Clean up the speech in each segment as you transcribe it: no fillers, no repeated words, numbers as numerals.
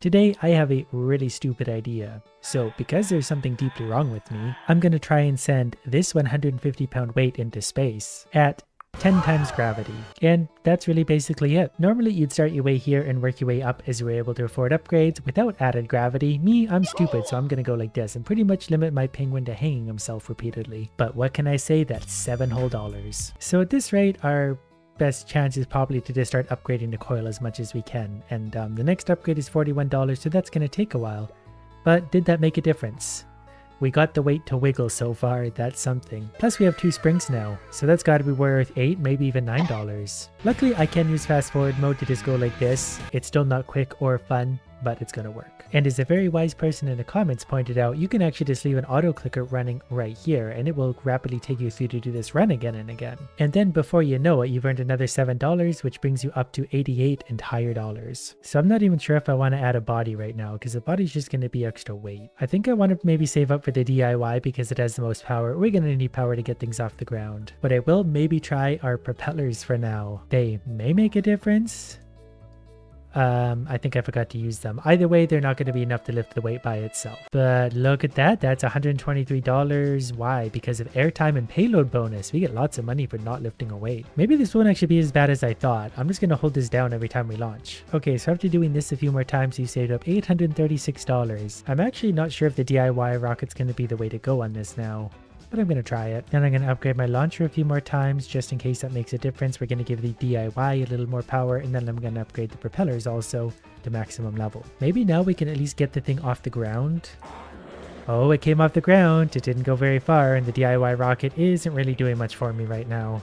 Today I have a really stupid idea. So because there's something deeply wrong with me, I'm gonna try and send this 150-pound weight into space at 10 times gravity. And that's really basically it. Normally you'd start your way here and work your way up as you're able to afford upgrades without added gravity. Me, I'm stupid, so I'm gonna go like this and pretty much limit my penguin to hanging himself repeatedly. But what can I say? That's $7 whole. So at this rate, our best chance is probably to just start upgrading the coil as much as we can. And the next upgrade is $41, so that's gonna take a while. But did that make a difference? We got the weight to wiggle so far, that's something. Plus we have 2 springs now, so that's gotta be worth $8, maybe even $9. Luckily I can use fast forward mode to just go like this. It's still not quick or fun, but it's gonna work. And as a very wise person in the comments pointed out, you can actually just leave an auto clicker running right here and it will rapidly take you through to do this run again and again. And then before you know it, you've earned another $7, which brings you up to $88 entire dollars. So I'm not even sure if I want to add a body right now because the body's just going to be extra weight. I think I want to maybe save up for the DIY because it has the most power. We're going to need power to get things off the ground. But I will maybe try our propellers for now. They may make a difference. I think I forgot to use them. Either way, they're not going to be enough to lift the weight by itself. But look at that. That's $123. Why? Because of airtime and payload bonus. We get lots of money for not lifting a weight. Maybe this won't actually be as bad as I thought. I'm just going to hold this down every time we launch. Okay, so after doing this a few more times, you saved up $836. I'm actually not sure if the DIY rocket's going to be the way to go on this now, but I'm going to try it. Then I'm going to upgrade my launcher a few more times just in case that makes a difference. We're going to give the DIY a little more power, and then I'm going to upgrade the propellers also to maximum level. Maybe now we can at least get the thing off the ground. Oh, it came off the ground. It didn't go very far, and the DIY rocket isn't really doing much for me right now.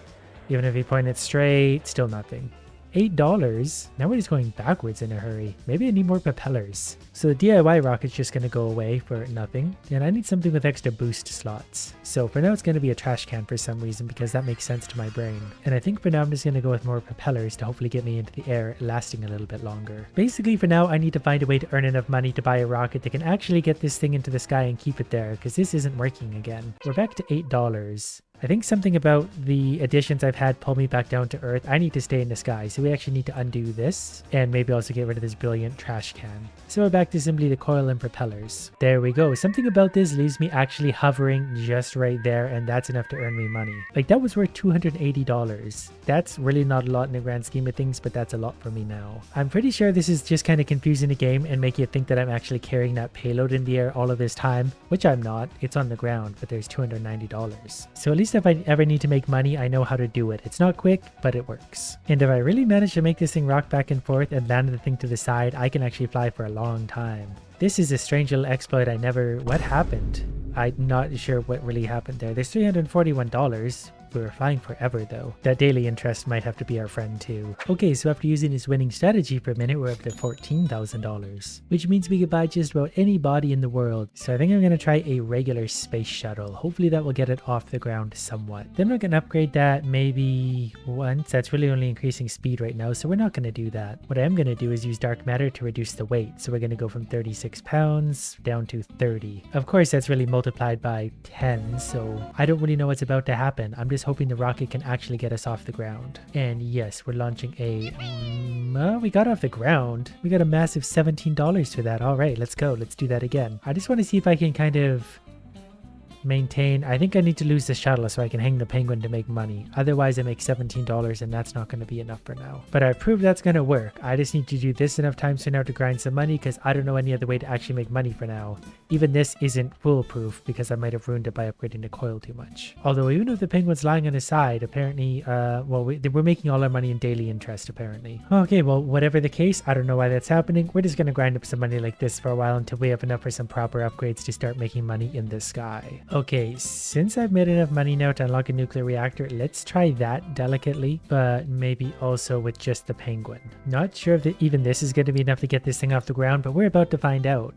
Even if you point it straight, still nothing. $8. Now we're just going backwards in a hurry. Maybe I need more propellers. So the DIY rocket's just going to go away for nothing. And I need something with extra boost slots. So for now it's going to be a trash can for some reason because that makes sense to my brain. And I think for now I'm just going to go with more propellers to hopefully get me into the air, lasting a little bit longer. Basically for now I need to find a way to earn enough money to buy a rocket that can actually get this thing into the sky and keep it there because this isn't working again. We're back to $8. I think something about the additions I've had pull me back down to Earth. I need to stay in the sky, so we actually need to undo this and maybe also get rid of this brilliant trash can. So we're back to simply the coil and propellers. There we go. Something about this leaves me actually hovering just right there, and that's enough to earn me money. Like that was worth $280. That's really not a lot in the grand scheme of things, but that's a lot for me now. I'm pretty sure this is just kind of confusing the game and make you think that I'm actually carrying that payload in the air all of this time, which I'm not. It's on the ground, but there's $290. So at least if I ever need to make money, I know how to do it. It's not quick, but it works. And if I really manage to make this thing rock back and forth and land the thing to the side, I can actually fly for a long time. This is a strange little exploit I never... What happened? I'm not sure what really happened there. There's $341. We were flying forever though. That daily interest might have to be our friend too. Okay, so after using this winning strategy for a minute, we're up to $14,000, which means we could buy just about any body in the world. So I think I'm going to try a regular space shuttle. Hopefully that will get it off the ground somewhat. Then we're going to upgrade that maybe once. That's really only increasing speed right now, so we're not going to do that. What I am going to do is use dark matter to reduce the weight. So we're going to go from 36 pounds down to 30. Of course, that's really multiplied by 10, so I don't really know what's about to happen. I'm just hoping the rocket can actually get us off the ground. And yes, we're launching a... we got off the ground. We got a massive $17 for that. All right, let's go. Let's do that again. I just want to see if I can kind of maintain... I think I need to lose the shuttle so I can hang the penguin to make money. Otherwise I make $17 and that's not going to be enough for now. But I proved that's going to work. I just need to do this enough times for now to grind some money because I don't know any other way to actually make money for now. Even this isn't foolproof because I might have ruined it by upgrading the coil too much. Although even if the penguin's lying on his side, apparently, we're making all our money in daily interest apparently. Okay, well, whatever the case, I don't know why that's happening. We're just going to grind up some money like this for a while until we have enough for some proper upgrades to start making money in the sky. Okay, since I've made enough money now to unlock a nuclear reactor, let's try that delicately, but maybe also with just the penguin. Not sure if even this is going to be enough to get this thing off the ground, but we're about to find out.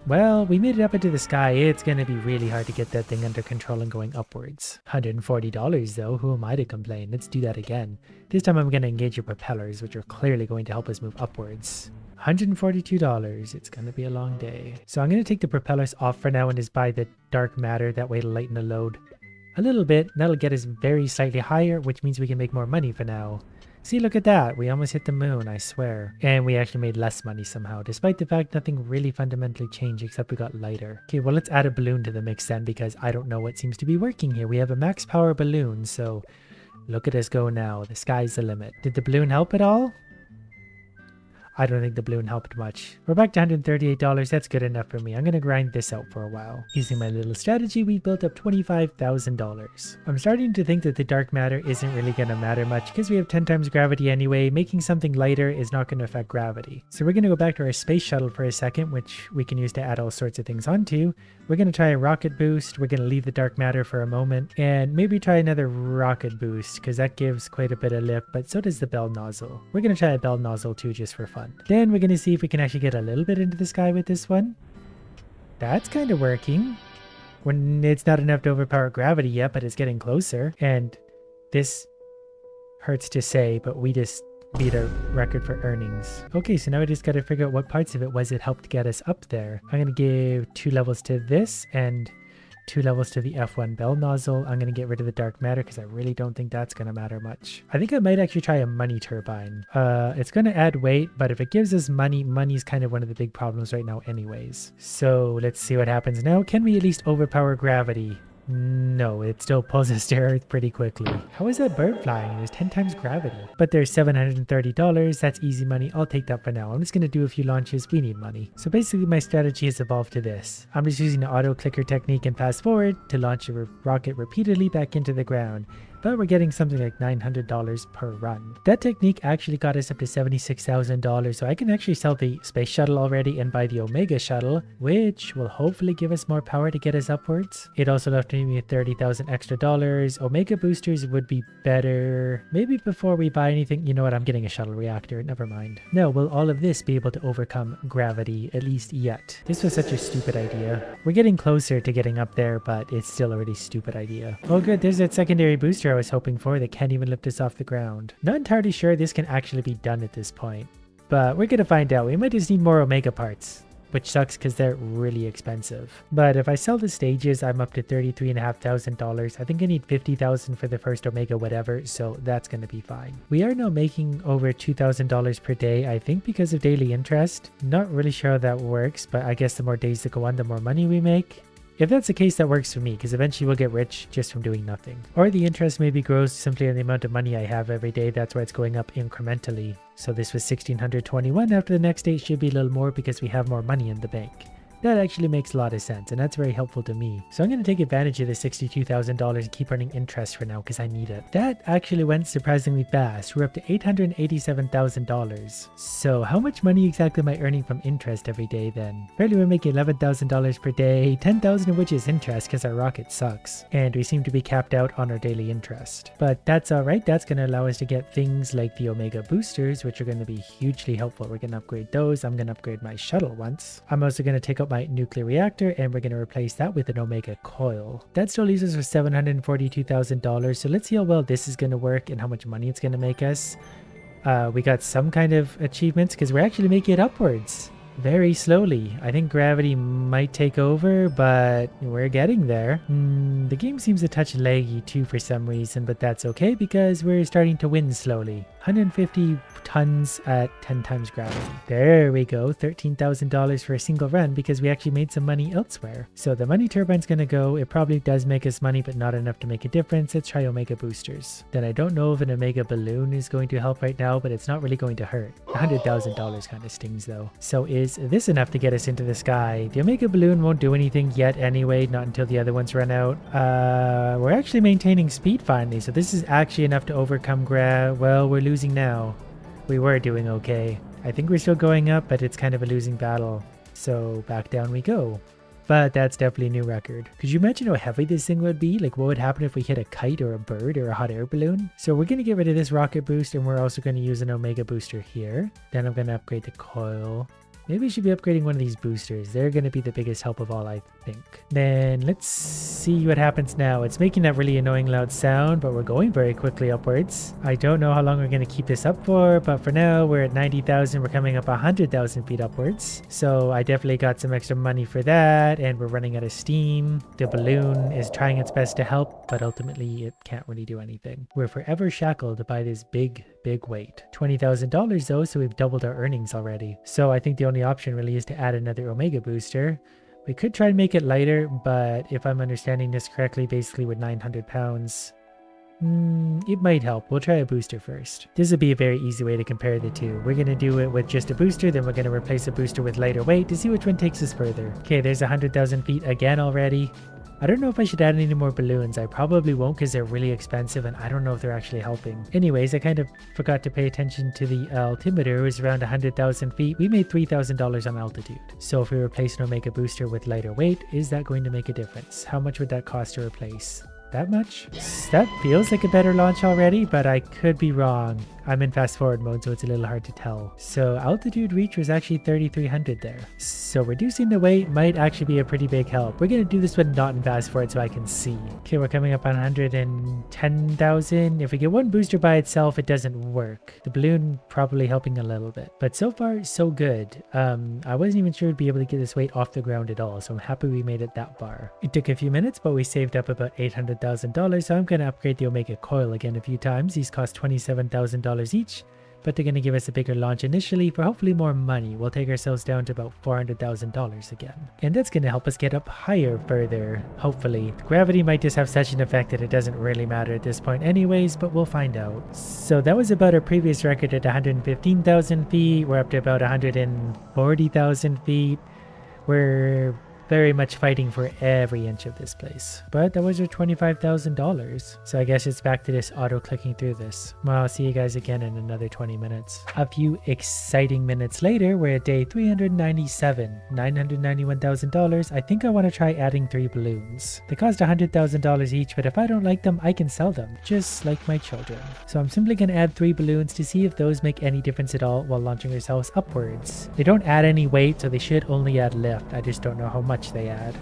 Well, we made it up into the sky. It's going to be really hard to get that thing under control and going upwards. $140 though, who am I to complain? Let's do that again. This time I'm going to engage your propellers, which are clearly going to help us move upwards. $142. It's going to be a long day. So I'm going to take the propellers off for now and just buy the dark matter. That way to lighten the load a little bit. That'll get us very slightly higher, which means we can make more money for now. See, look at that. We almost hit the moon, I swear. And we actually made less money somehow, despite the fact nothing really fundamentally changed except we got lighter. Okay, well, let's add a balloon to the mix then, because I don't know what seems to be working here. We have a max power balloon, so look at us go now. The sky's the limit. Did the balloon help at all? I don't think the balloon helped much. We're back to $138. That's good enough for me. I'm going to grind this out for a while. Using my little strategy, we built up $25,000. I'm starting to think that the dark matter isn't really going to matter much because we have 10 times gravity anyway. Making something lighter is not going to affect gravity. So we're going to go back to our space shuttle for a second, which we can use to add all sorts of things onto. We're going to try a rocket boost. We're going to leave the dark matter for a moment and maybe try another rocket boost because that gives quite a bit of lift, but so does the bell nozzle. We're going to try a bell nozzle too just for fun. Then we're going to see if we can actually get a little bit into the sky with this one. That's kind of working. When it's not enough to overpower gravity yet, but it's getting closer. And this hurts to say, but we just beat our record for earnings. Okay, so now we just got to figure out what parts of it was it helped get us up there. I'm going to give 2 levels to this and 2 levels to the F1 bell nozzle. I'm going to get rid of the dark matter because I really don't think that's going to matter much. I think I might actually try a money turbine. It's going to add weight, but if it gives us money, money's kind of one of the big problems right now anyways. So let's see what happens now. Can we at least overpower gravity? No, it still pulls us to Earth pretty quickly. How is that bird flying? There's 10 times gravity. But there's $730. That's easy money. I'll take that for now. I'm just going to do a few launches. We need money. So basically my strategy has evolved to this. I'm just using the auto clicker technique and fast forward to launch a rocket repeatedly back into the ground. But we're getting something like $900 per run. That technique actually got us up to $76,000, so I can actually sell the space shuttle already and buy the Omega shuttle, which will hopefully give us more power to get us upwards. It also left me with $30,000 extra dollars. Omega boosters would be better. Maybe before we buy anything, you know what, I'm getting a shuttle reactor, never mind. Now, will all of this be able to overcome gravity, at least yet? This was such a stupid idea. We're getting closer to getting up there, but it's still a really stupid idea. Oh good, there's that secondary booster I was hoping for that can't even lift us off the ground. Not entirely sure this can actually be done at this point, but we're gonna find out. We might just need more Omega parts, which sucks because they're really expensive. But if I sell the stages, I'm up to $33,500. I think I need $50,000 for the first Omega whatever, so that's gonna be fine. We are now making over $2,000 per day, I think because of daily interest. Not really sure how that works, but I guess the more days that go on, the more money we make. If that's the case, that works for me, because eventually we'll get rich just from doing nothing. Or the interest maybe grows simply on the amount of money I have every day. That's why it's going up incrementally. So this was 1,621. After the next day, it should be a little more because we have more money in the bank. That actually makes a lot of sense, and that's very helpful to me. So I'm going to take advantage of the $62,000 and keep earning interest for now because I need it. That actually went surprisingly fast. We're up to $887,000. So how much money exactly am I earning from interest every day then? Apparently we're making $11,000 per day, $10,000 of which is interest because our rocket sucks. And we seem to be capped out on our daily interest. But that's alright. That's going to allow us to get things like the Omega boosters, which are going to be hugely helpful. We're going to upgrade those. I'm going to upgrade my shuttle once. I'm also going to take up my nuclear reactor and we're going to replace that with an Omega coil. That still leaves us with $742,000. So let's see how well this is going to work and how much money it's going to make us. We got some kind of achievements because we're actually making it upwards very slowly. I think gravity might take over, but we're getting there. The game seems a touch laggy too for some reason, but that's okay because we're starting to win slowly. 150 tons at 10 times gravity. There we go, $13,000 for a single run because we actually made some money elsewhere. So the money turbine's gonna go. It probably does make us money, but not enough to make a difference. Let's try Omega boosters. Then I don't know if an Omega balloon is going to help right now, but it's not really going to hurt. $100,000 kind of stings though. So is this enough to get us into the sky? The Omega balloon won't do anything yet anyway, not until the other ones run out. We're actually maintaining speed finally, so this is actually enough to overcome well, we're losing now. We were doing okay. I think we're still going up, but it's kind of a losing battle. So back down we go. But that's definitely a new record. Could you imagine how heavy this thing would be? Like what would happen if we hit a kite or a bird or a hot air balloon? So we're going to get rid of this rocket boost and we're also going to use an Omega booster here. Then I'm going to upgrade the coil. Maybe we should be upgrading one of these boosters. They're going to be the biggest help of all, I think. Then let's see what happens now. It's making that really annoying loud sound, but we're going very quickly upwards. I don't know how long we're going to keep this up for, but for now we're at 90,000. We're coming up 100,000 feet upwards. So I definitely got some extra money for that, and we're running out of steam. The balloon is trying its best to help, but ultimately it can't really do anything. We're forever shackled by this big big weight. $20,000 though, so we've doubled our earnings already. So I think the only option really is to add another Omega booster. We could try and make it lighter, but if I'm understanding this correctly, basically with 900 pounds, it might help. We'll try a booster first. This would be a very easy way to compare the two. We're going to do it with just a booster, then we're going to replace a booster with lighter weight to see which one takes us further. Okay, there's 100,000 feet again already. I don't know if I should add any more balloons. I probably won't because they're really expensive and I don't know if they're actually helping. Anyways, I kind of forgot to pay attention to the altimeter. It was around 100,000 feet. We made $3,000 on altitude. So if we replace an Omega booster with lighter weight, is that going to make a difference? How much would that cost to replace? That much? That feels like a better launch already, but I could be wrong. I'm in fast forward mode, so it's a little hard to tell. So altitude reach was actually 3,300 there. So reducing the weight might actually be a pretty big help. We're going to do this one not in fast forward so I can see. Okay, we're coming up on 110,000. If we get one booster by itself, it doesn't work. The balloon probably helping a little bit. But so far, so good. I wasn't even sure we'd be able to get this weight off the ground at all, so I'm happy we made it that far. It took a few minutes, but we saved up about $800,000, so I'm going to upgrade the Omega coil again a few times. These cost $27,000 each, but they're going to give us a bigger launch initially for hopefully more money. We'll take ourselves down to about $400,000 again. And that's going to help us get up higher further, hopefully. Gravity might just have such an effect that it doesn't really matter at this point anyways, but we'll find out. So that was about our previous record at 115,000 feet. We're up to about 140,000 feet. We're very much fighting for every inch of this place. But that was our $25,000. So I guess it's back to this auto clicking through this. Well, I'll see you guys again in another 20 minutes. A few exciting minutes later, we're at day 397, $991,000. I think I want to try adding 3 balloons. They cost $100,000 each, but if I don't like them, I can sell them, just like my children. So I'm simply going to add 3 balloons to see if those make any difference at all while launching ourselves upwards. They don't add any weight, so they should only add lift. I just don't know how much they add.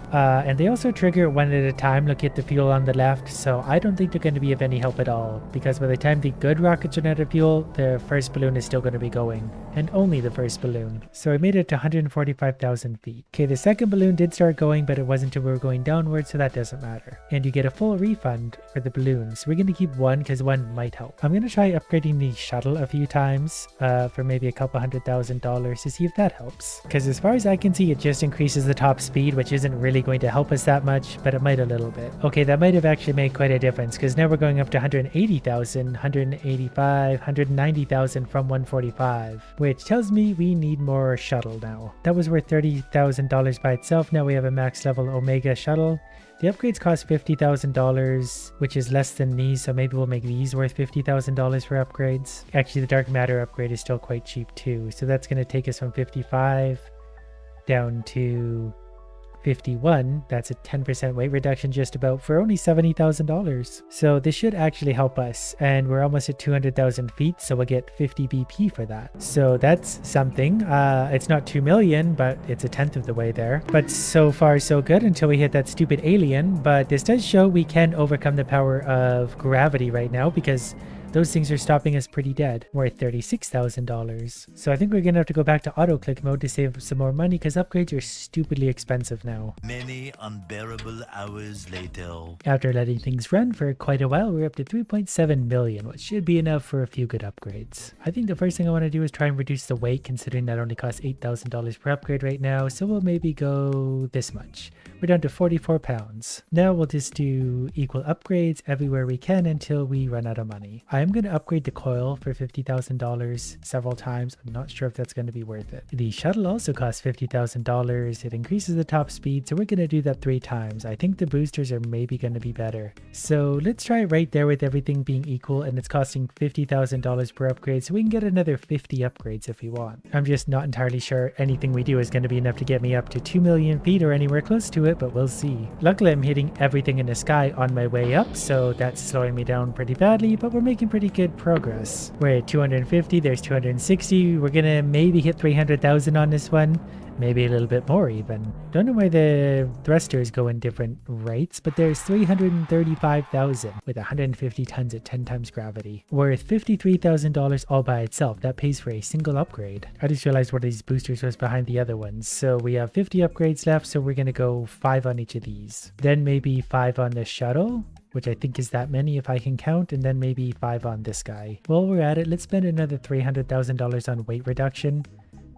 And they also trigger one at a time. Look at the fuel on the left, so I don't think they're going to be of any help at all, because by the time the good rockets run out of fuel, the first balloon is still going to be going, and only the first balloon. So I made it to 145,000 feet. Okay, the second balloon did start going, but it wasn't until we were going downward, so that doesn't matter. And you get a full refund for the balloons. We're going to keep one because one might help. I'm going to try upgrading the shuttle a few times for maybe a couple $100,000 to see if that helps, because as far as I can see, it just increases the top speed, which isn't really going to help us that much, but it might a little bit. Okay, that might have actually made quite a difference, because now we're going up to 180,000, 185, 190,000 from 145, which tells me we need more shuttle now. That was worth $30,000 by itself. Now we have a max level Omega shuttle. The upgrades cost $50,000, which is less than these, so maybe we'll make these worth $50,000 for upgrades. Actually, the dark matter upgrade is still quite cheap too, so that's going to take us from 55 down to 51. That's a 10% weight reduction just about for only $70,000. So this should actually help us, and we're almost at 200,000 feet, so we'll get 50 BP for that. So that's something. It's not 2 million, but it's a tenth of the way there. But so far so good until we hit that stupid alien. But this does show we can overcome the power of gravity right now, because those things are stopping us pretty dead. We're at $36,000. So I think we're gonna have to go back to auto click mode to save some more money, because upgrades are stupidly expensive now. Many unbearable hours later. After letting things run for quite a while, we're up to 3.7 million, which should be enough for a few good upgrades. I think the first thing I want to do is try and reduce the weight, considering that only costs $8,000 per upgrade right now. So we'll maybe go this much. We're down to 44 pounds. Now we'll just do equal upgrades everywhere we can until we run out of money. I'm going to upgrade the coil for $50,000 several times. I'm not sure if that's going to be worth it. The shuttle also costs $50,000. It increases the top speed, so we're going to do that 3 times. I think the boosters are maybe going to be better. So let's try it right there with everything being equal, and it's costing $50,000 per upgrade, so we can get another 50 upgrades if we want. I'm just not entirely sure anything we do is going to be enough to get me up to 2 million feet or anywhere close to it, but we'll see. Luckily, I'm hitting everything in the sky on my way up, so that's slowing me down pretty badly, but we're making pretty good progress. We're at 250, there's 260. We're gonna maybe hit 300,000 on this one. Maybe a little bit more even. Don't know why the thrusters go in different rates, but there's 335,000 with 150 tons at 10 times gravity. Worth $53,000 all by itself. That pays for a single upgrade. I just realized one of these boosters was behind the other ones. So we have 50 upgrades left, so we're gonna go 5 on each of these. Then maybe 5 on the shuttle. which I think is that many if I can count, and then maybe 5 on this guy. While we're at it, let's spend another $300,000 on weight reduction.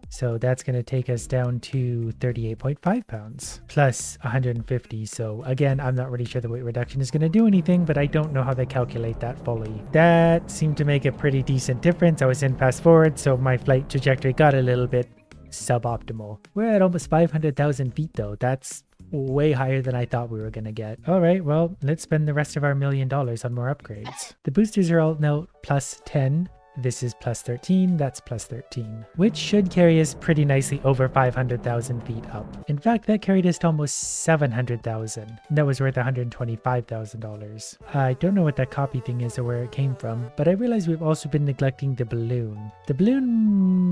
So that's going to take us down to 38.5 pounds plus 150. So again, I'm not really sure the weight reduction is going to do anything, but I don't know how they calculate that fully. That seemed to make a pretty decent difference. I was in fast forward, so my flight trajectory got a little bit suboptimal. We're at almost 500,000 feet though. That's way higher than I thought we were going to get. All right, well, let's spend the rest of our $1 million on more upgrades. The boosters are all now plus 10. This is plus 13, that's plus 13, which should carry us pretty nicely over 500,000 feet up. In fact, that carried us to almost 700,000. That was worth $125,000. I don't know what that copy thing is or where it came from, but I realize we've also been neglecting the balloon. The balloon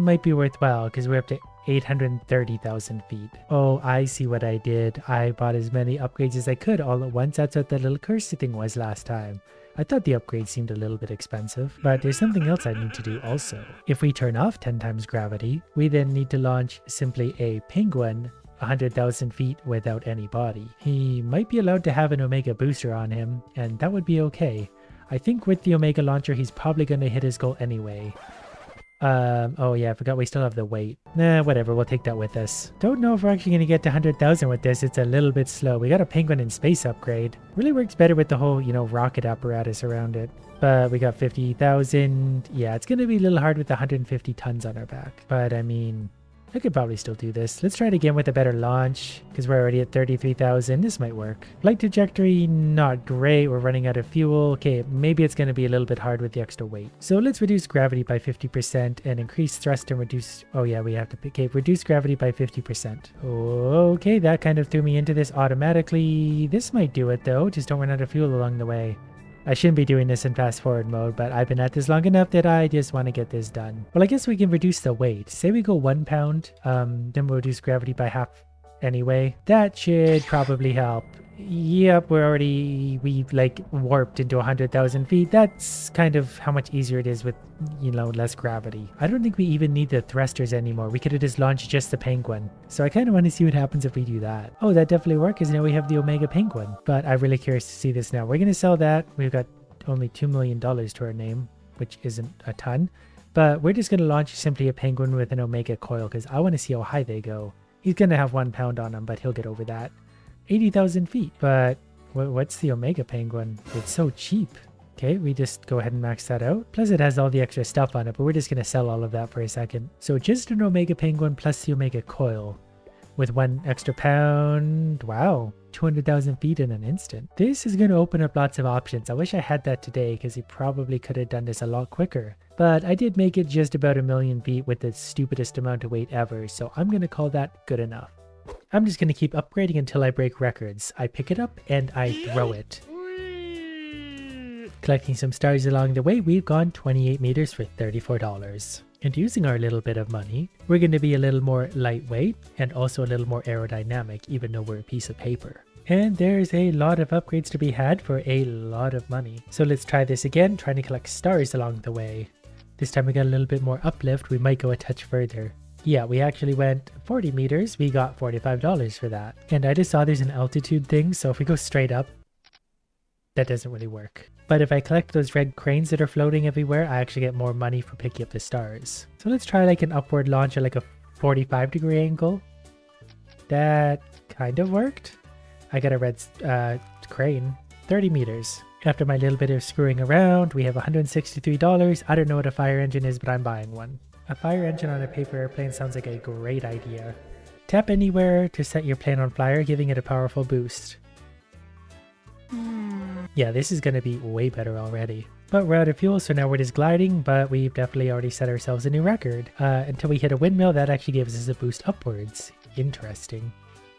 might be worthwhile because we're up to 830,000 feet. Oh, I see what I did. I bought as many upgrades as I could all at once. That's what that little cursor thing was last time. I thought the upgrade seemed a little bit expensive, but there's something else I need to do also. If we turn off 10 times gravity, we then need to launch simply a penguin 100,000 feet without any body. He might be allowed to have an Omega booster on him, and that would be okay. I think with the Omega launcher, he's probably going to hit his goal anyway. Oh yeah, I forgot we still have the weight. Nah, whatever, we'll take that with us. Don't know if we're actually going to get to 100,000 with this. It's a little bit slow. We got a penguin in space upgrade. Really works better with the whole, rocket apparatus around it. But we got 50,000. Yeah, it's going to be a little hard with the 150 tons on our back. But I mean, I could probably still do this. Let's try it again with a better launch because we're already at 33,000. This might work. Flight trajectory, not great. We're running out of fuel. Okay, maybe it's going to be a little bit hard with the extra weight. So let's reduce gravity by 50% and increase thrust and reduce... Oh yeah, we have to... Okay, reduce gravity by 50%. Okay, that kind of threw me into this automatically. This might do it though. Just don't run out of fuel along the way. I shouldn't be doing this in fast forward mode, but I've been at this long enough that I just want to get this done. Well, I guess we can reduce the weight. Say we go 1 pound, then we'll reduce gravity by half anyway. That should probably help. Yep, we've like warped into 100,000 feet. That's kind of how much easier it is with, less gravity. I don't think we even need the thrusters anymore. We could have just launched just the penguin. So I kind of want to see what happens if we do that. Oh, that definitely worked because now we have the Omega penguin. But I'm really curious to see this now. We're going to sell that. We've got only $2 million to our name, which isn't a ton. But we're just going to launch simply a penguin with an Omega coil because I want to see how high they go. He's going to have 1 pound on him, but he'll get over that. 80,000 feet. But what's the Omega penguin? It's so cheap. Okay, we just go ahead and max that out. Plus it has all the extra stuff on it, but we're just going to sell all of that for a second. So just an Omega penguin plus the Omega coil with 1 extra pound. Wow, 200,000 feet in an instant. This is going to open up lots of options. I wish I had that today because he probably could have done this a lot quicker. But I did make it just about 1 million feet with the stupidest amount of weight ever, so I'm going to call that good enough. I'm just going to keep upgrading until I break records. I pick it up and I throw it. Collecting some stars along the way, we've gone 28 meters for $34. And using our little bit of money, we're going to be a little more lightweight and also a little more aerodynamic, even though we're a piece of paper. And there's a lot of upgrades to be had for a lot of money. So let's try this again, trying to collect stars along the way. This time we got a little bit more uplift. We might go a touch further. Yeah, we actually went 40 meters. We got $45 for that. And I just saw there's an altitude thing, so if we go straight up, that doesn't really work. But if I collect those red cranes that are floating everywhere, I actually get more money for picking up the stars. So let's try like an upward launch at like a 45-degree angle. That kind of worked. I got a red crane, 30 meters. After my little bit of screwing around, we have $163. I don't know what a fire engine is, but I'm buying one. A fire engine on a paper airplane sounds like a great idea. Tap anywhere to set your plane on fire, giving it a powerful boost. Yeah, this is going to be way better already. But we're out of fuel, so now we're just gliding, but we've definitely already set ourselves a new record. Until we hit a windmill, that actually gives us a boost upwards. Interesting.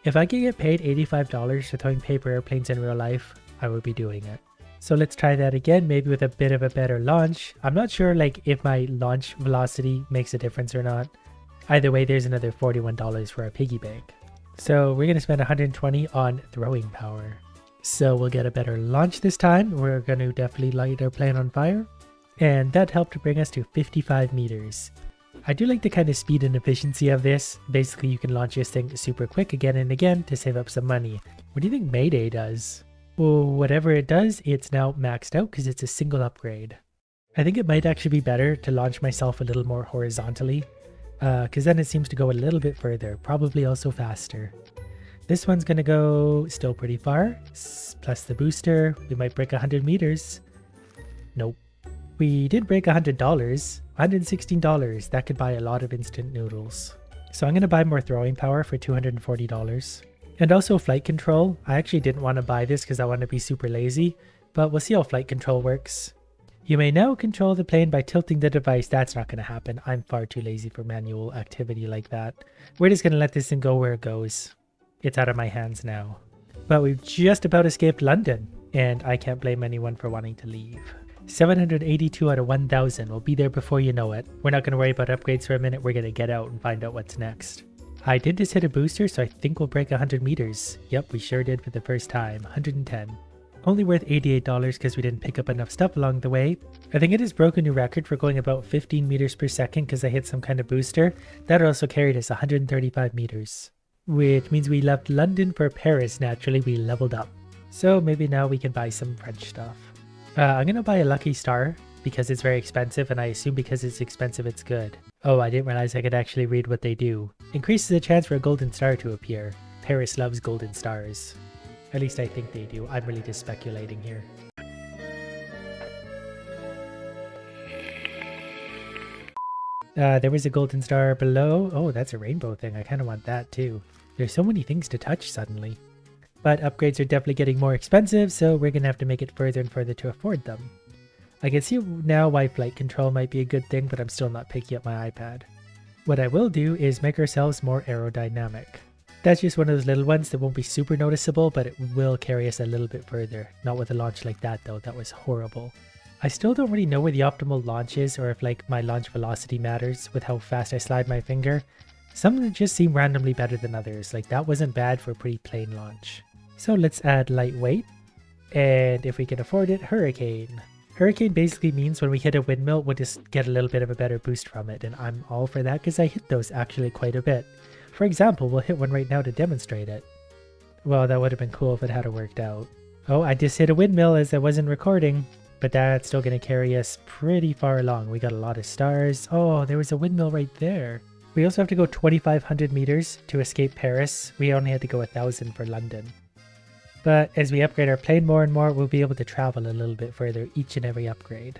If I could get paid $85 for throwing paper airplanes in real life, I would be doing it. So let's try that again, maybe with a bit of a better launch. I'm not sure if my launch velocity makes a difference or not. Either way, there's another $41 for our piggy bank. So we're going to spend $120 on throwing power. So we'll get a better launch this time. We're going to definitely light our plane on fire. And that helped to bring us to 55 meters. I do like the kind of speed and efficiency of this. Basically, you can launch this thing super quick again and again to save up some money. What do you think Mayday does? Whatever it does, it's now maxed out because it's a single upgrade. I think it might actually be better to launch myself a little more horizontally, because then it seems to go a little bit further, probably also faster. This one's going to go still pretty far, plus the booster. We might break 100 meters. Nope. We did break $100, $116. That could buy a lot of instant noodles. So I'm going to buy more throwing power for $240. And also flight control. I actually didn't want to buy this because I want to be super lazy, but we'll see how flight control works. You may now control the plane by tilting the device. That's not going to happen. I'm far too lazy for manual activity like that. We're just going to let this thing go where it goes. It's out of my hands now. But we've just about escaped London, and I can't blame anyone for wanting to leave. 782 out of 1,000. We'll be there before you know it. We're not going to worry about upgrades for a minute. We're going to get out and find out what's next. I did just hit a booster, so I think we'll break 100 meters. Yep, we sure did for the first time. 110. Only worth $88 because we didn't pick up enough stuff along the way. I think it has broken a new record for going about 15 meters per second because I hit some kind of booster. That also carried us 135 meters. Which means we left London for Paris. Naturally, we leveled up. So maybe now we can buy some French stuff. I'm going to buy a Lucky Star because it's very expensive, and I assume because it's expensive it's good. Oh, I didn't realize I could actually read what they do. Increases the chance for a golden star to appear. Paris loves golden stars. At least I think they do. I'm really just speculating here. There was a golden star below. Oh, that's a rainbow thing. I kind of want that too. There's so many things to touch suddenly. But upgrades are definitely getting more expensive, so we're going to have to make it further and further to afford them. I can see now why flight control might be a good thing, but I'm still not picking up my iPad. What I will do is make ourselves more aerodynamic. That's just one of those little ones that won't be super noticeable, but it will carry us a little bit further. Not with a launch like that though, that was horrible. I still don't really know where the optimal launch is, or if like my launch velocity matters with how fast I slide my finger. Some of them just seem randomly better than others, like that wasn't bad for a pretty plain launch. So let's add lightweight, and if we can afford it, hurricane. Hurricane basically means when we hit a windmill, we'll just get a little bit of a better boost from it, and I'm all for that because I hit those actually quite a bit. For example, we'll hit one right now to demonstrate it. Well, that would have been cool if it had worked out. Oh, I just hit a windmill as I wasn't recording, but that's still going to carry us pretty far along. We got a lot of stars. Oh, there was a windmill right there. We also have to go 2,500 meters to escape Paris. We only had to go 1,000 for London. But as we upgrade our plane more and more, we'll be able to travel a little bit further each and every upgrade.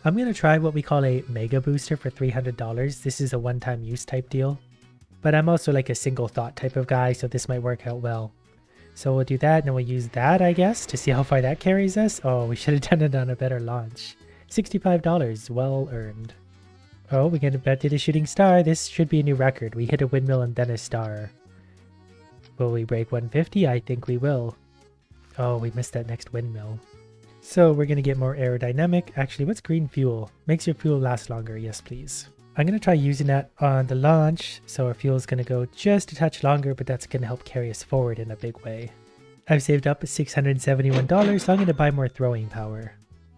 I'm going to try what we call a Mega Booster for $300. This is a one-time use type deal. But I'm also like a single thought type of guy, so this might work out well. So we'll do that, and we'll use that, I guess, to see how far that carries us. Oh, we should have done it on a better launch. $65, well earned. Oh, we get invented a shooting star. This should be a new record. We hit a windmill and then a star. Will we break 150? I think we will. Oh, we missed that next windmill. So we're going to get more aerodynamic. Actually, what's green fuel? Makes your fuel last longer. Yes, please. I'm going to try using that on the launch. So our fuel is going to go just a touch longer, but that's going to help carry us forward in a big way. I've saved up $671, so I'm going to buy more throwing power.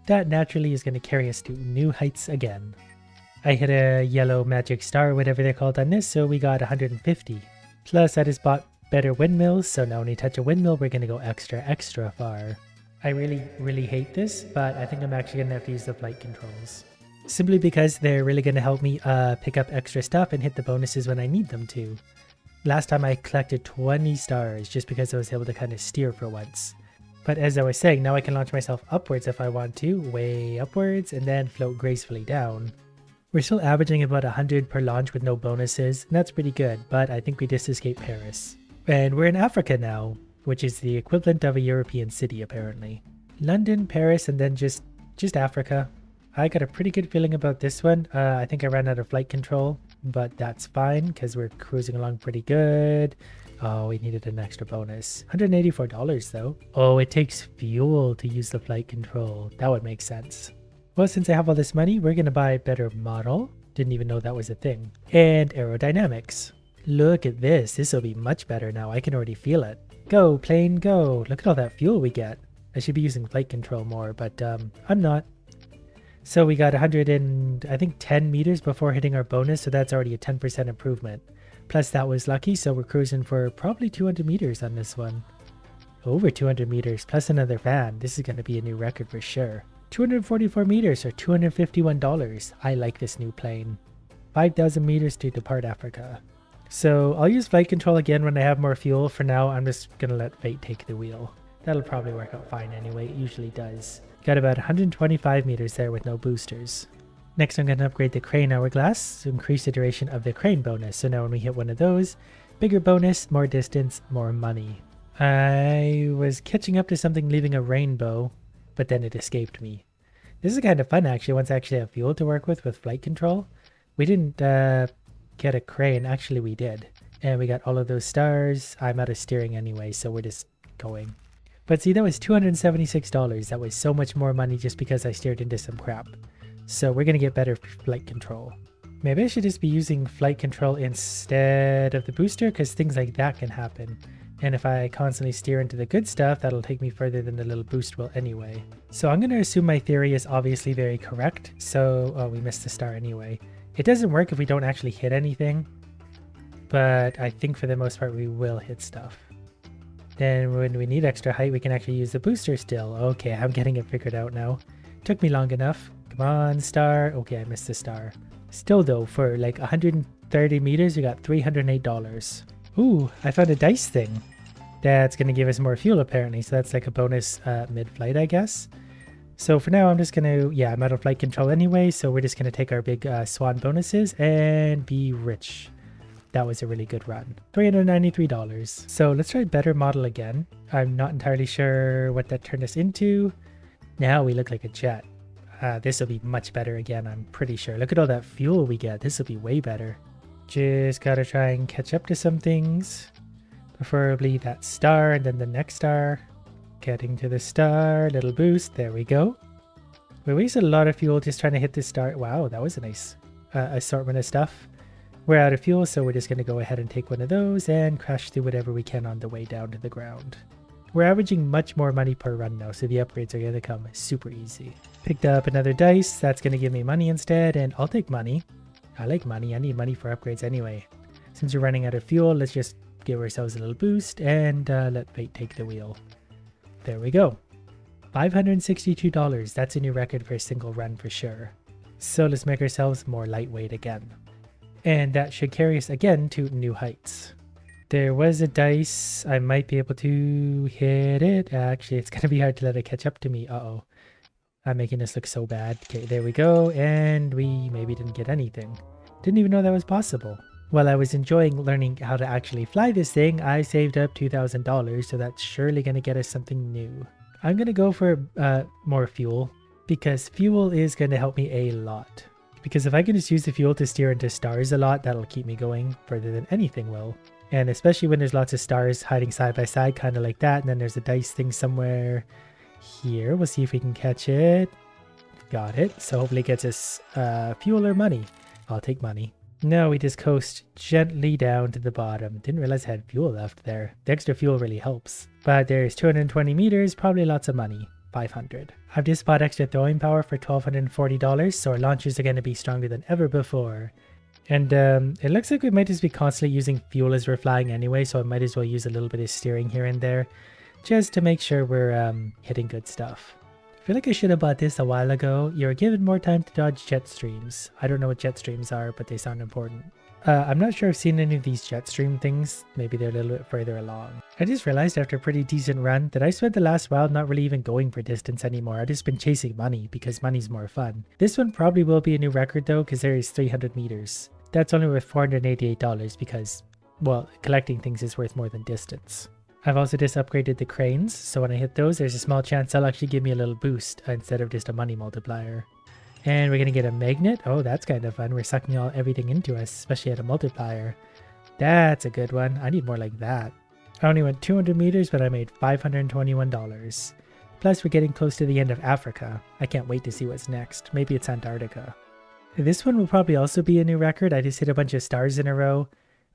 That naturally is going to carry us to new heights again. I hit a yellow magic star, whatever they're called on this, so we got 150. Plus I just bought better windmills, so now when we touch a windmill, we're going to go extra far. I really hate this, but I think I'm actually going to have to use the flight controls. Simply because they're really going to help me pick up extra stuff and hit the bonuses when I need them to. Last time I collected 20 stars just because I was able to kind of steer for once. But as I was saying, now I can launch myself upwards if I want to, way upwards, and then float gracefully down. We're still averaging about 100 per launch with no bonuses, and that's pretty good, but I think we just escaped Paris. And we're in Africa now, which is the equivalent of a European city apparently. London, Paris, and then just Africa. I got a pretty good feeling about this one. I think I ran out of flight control, but that's fine because we're cruising along pretty good. Oh, we needed an extra bonus. $184 though. Oh, it takes fuel to use the flight control. That would make sense. Well, since I have all this money, we're going to buy a better model. Didn't even know that was a thing. And aerodynamics. Look at this. This will be much better now. I can already feel it. Go, plane, go. Look at all that fuel we get. I should be using flight control more, but I'm not. So we got 10 meters before hitting our bonus, so that's already a 10% improvement. Plus that was lucky, so we're cruising for probably 200 meters on this one. Over 200 meters plus another fan. This is going to be a new record for sure. 244 meters or $251. I like this new plane. 5,000 meters to depart Africa. So I'll use flight control again when I have more fuel. For now, I'm just going to let fate take the wheel. That'll probably work out fine anyway. It usually does. Got about 125 meters there with no boosters. Next, I'm going to upgrade the crane hourglass to increase the duration of the crane bonus. So now when we hit one of those, bigger bonus, more distance, more money. I was catching up to something leaving a rainbow, but then it escaped me. This is kind of fun actually once I actually have fuel to work with flight control. We didn't get a crane. Actually, we did. And we got all of those stars. I'm out of steering anyway, so we're just going. But see, that was $276. That was so much more money just because I steered into some crap. So we're going to get better flight control. Maybe I should just be using flight control instead of the booster because things like that can happen. And if I constantly steer into the good stuff, that'll take me further than the little boost will anyway. So I'm going to assume my theory is obviously very correct. So, oh, we missed the star anyway. It doesn't work if we don't actually hit anything. But I think for the most part we will hit stuff. Then when we need extra height, we can actually use the booster still. Okay, I'm getting it figured out now. Took me long enough. Come on, star. Okay, I missed the star. Still though, for like 130 meters, we got $308. Ooh, I found a dice thing. That's going to give us more fuel apparently. So that's like a bonus mid-flight, I guess. So for now, I'm just going to, yeah, I'm out of flight control anyway. So we're just going to take our big swan bonuses and be rich. That was a really good run. $393. So let's try better model again. I'm not entirely sure what that turned us into. Now we look like a jet. This will be much better again, I'm pretty sure. Look at all that fuel we get. This will be way better. Just gotta try and catch up to some things. Preferably that star and then the next star. Getting to the star, little boost. There we go. We wasted a lot of fuel just trying to hit this star. Wow, that was a nice assortment of stuff. We're out of fuel, so we're just going to go ahead and take one of those and crash through whatever we can on the way down to the ground. We're averaging much more money per run now, so the upgrades are going to come super easy. Picked up another dice. That's going to give me money instead, and I'll take money. I like money. I need money for upgrades anyway. Since we're running out of fuel, let's just give ourselves a little boost and let fate take the wheel. There we go. $562. That's a new record for a single run for sure. So let's make ourselves more lightweight again. And that should carry us again to new heights. There was a dice. I might be able to hit it. Actually, it's going to be hard to let it catch up to me. Uh-oh. I'm making this look so bad. Okay, there we go. And we maybe didn't get anything. Didn't even know that was possible. While I was enjoying learning how to actually fly this thing, I saved up $2,000. So that's surely going to get us something new. I'm going to go for more fuel. Because fuel is going to help me a lot. Because if I can just use the fuel to steer into stars a lot, that'll keep me going further than anything will. And especially when there's lots of stars hiding side by side, kind of like that. And then there's a dice thing somewhere here. We'll see if we can catch it. Got it. So hopefully it gets us fuel or money. I'll take money. Now we just coast gently down to the bottom. Didn't realize I had fuel left there. The extra fuel really helps. But there's 220 meters, probably lots of money. 500. I've just bought extra throwing power for $1,240, so our launchers are going to be stronger than ever before. And it looks like we might just be constantly using fuel as we're flying anyway, so I might as well use a little bit of steering here and there, just to make sure we're hitting good stuff. I feel like I should have bought this a while ago. You're given more time to dodge jet streams. I don't know what jet streams are, but they sound important. I'm not sure I've seen any of these jet stream things. Maybe they're a little bit further along. I just realized after a pretty decent run that I spent the last while not really even going for distance anymore. I've just been chasing money because money's more fun. This one probably will be a new record though because there is 300 meters. That's only worth $488 because, well, collecting things is worth more than distance. I've also just upgraded the cranes, so when I hit those, there's a small chance they'll actually give me a little boost instead of just a money multiplier. And we're going to get a magnet. Oh, that's kind of fun. We're sucking everything into us, especially at a multiplier. That's a good one. I need more like that. I only went 200 meters, but I made $521. Plus, we're getting close to the end of Africa. I can't wait to see what's next. Maybe it's Antarctica. This one will probably also be a new record. I just hit a bunch of stars in a row.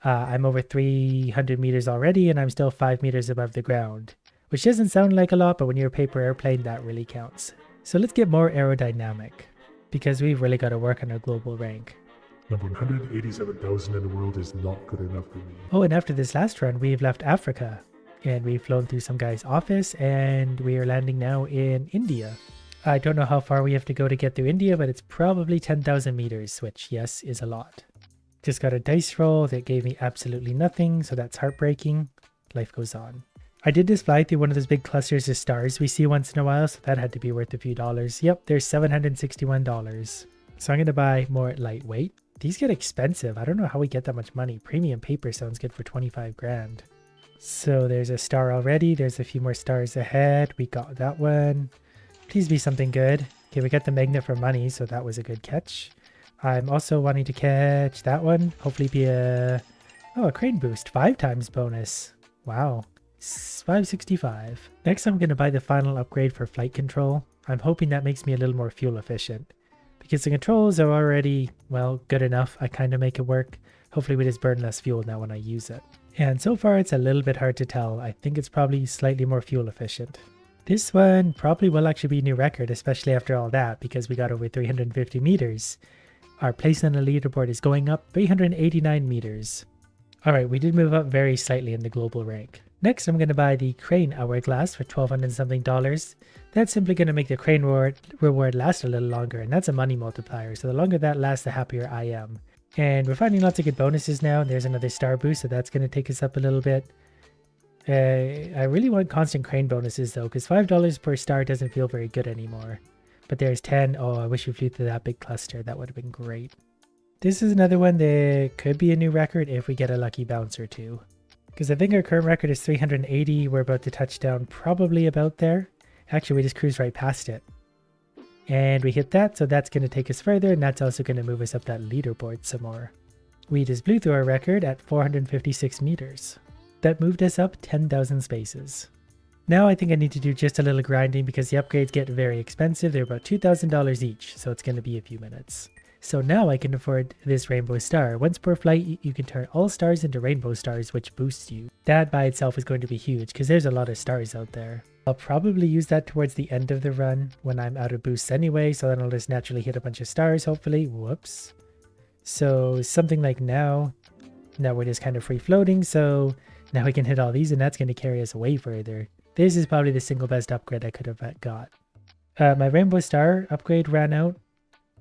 I'm over 300 meters already, and I'm still 5 meters above the ground. Which doesn't sound like a lot, but when you're a paper airplane, that really counts. So let's get more aerodynamic. Because we've really got to work on our global rank. Number 187,000 in the world is not good enough for me. Oh, and after this last run, we've left Africa. And we've flown through some guy's office and we are landing now in India. I don't know how far we have to go to get through India, but it's probably 10,000 meters, which yes, is a lot. Just got a dice roll that gave me absolutely nothing, so that's heartbreaking. Life goes on. I did just fly through one of those big clusters of stars we see once in a while, so that had to be worth a few dollars. Yep, there's $761. So I'm going to buy more lightweight. These get expensive. I don't know how we get that much money. Premium paper sounds good for 25 grand. So there's a star already. There's a few more stars ahead. We got that one. Please be something good. Okay, we got the magnet for money, so that was a good catch. I'm also wanting to catch that one. Hopefully be a crane boost. 5 times bonus. Wow. 565. Next, I'm going to buy the final upgrade for flight control. I'm hoping that makes me a little more fuel efficient. Because the controls are already, well, good enough. I kind of make it work. Hopefully we just burn less fuel now when I use it. And so far it's a little bit hard to tell. I think it's probably slightly more fuel efficient. This one probably will actually be a new record, especially after all that, because we got over 350 meters. Our place on the leaderboard is going up 389 meters. Alright, we did move up very slightly in the global rank. Next, I'm going to buy the crane hourglass for $1,200 something. That's simply going to make the crane reward last a little longer, and that's a money multiplier, so the longer that lasts, the happier I am. And we're finding lots of good bonuses now. There's another star boost, so that's going to take us up a little bit. I really want constant crane bonuses though, because $5 per star doesn't feel very good anymore. But there's 10. Oh, I wish we flew through that big cluster. That would have been great. This is another one that could be a new record if we get a lucky bounce or two. Because I think our current record is 380. We're about to touch down probably about there. Actually, we just cruised right past it. And we hit that, so that's going to take us further, and that's also going to move us up that leaderboard some more. We just blew through our record at 456 meters. That moved us up 10,000 spaces. Now I think I need to do just a little grinding because the upgrades get very expensive. They're about $2,000 each, so it's going to be a few minutes. So now I can afford this rainbow star. Once per flight, you can turn all stars into rainbow stars, which boosts you. That by itself is going to be huge because there's a lot of stars out there. I'll probably use that towards the end of the run when I'm out of boosts anyway, so then I'll just naturally hit a bunch of stars, hopefully. Whoops. So something like now we're just kind of free floating, so now we can hit all these and that's going to carry us way further. This is probably the single best upgrade I could have got. My rainbow star upgrade ran out,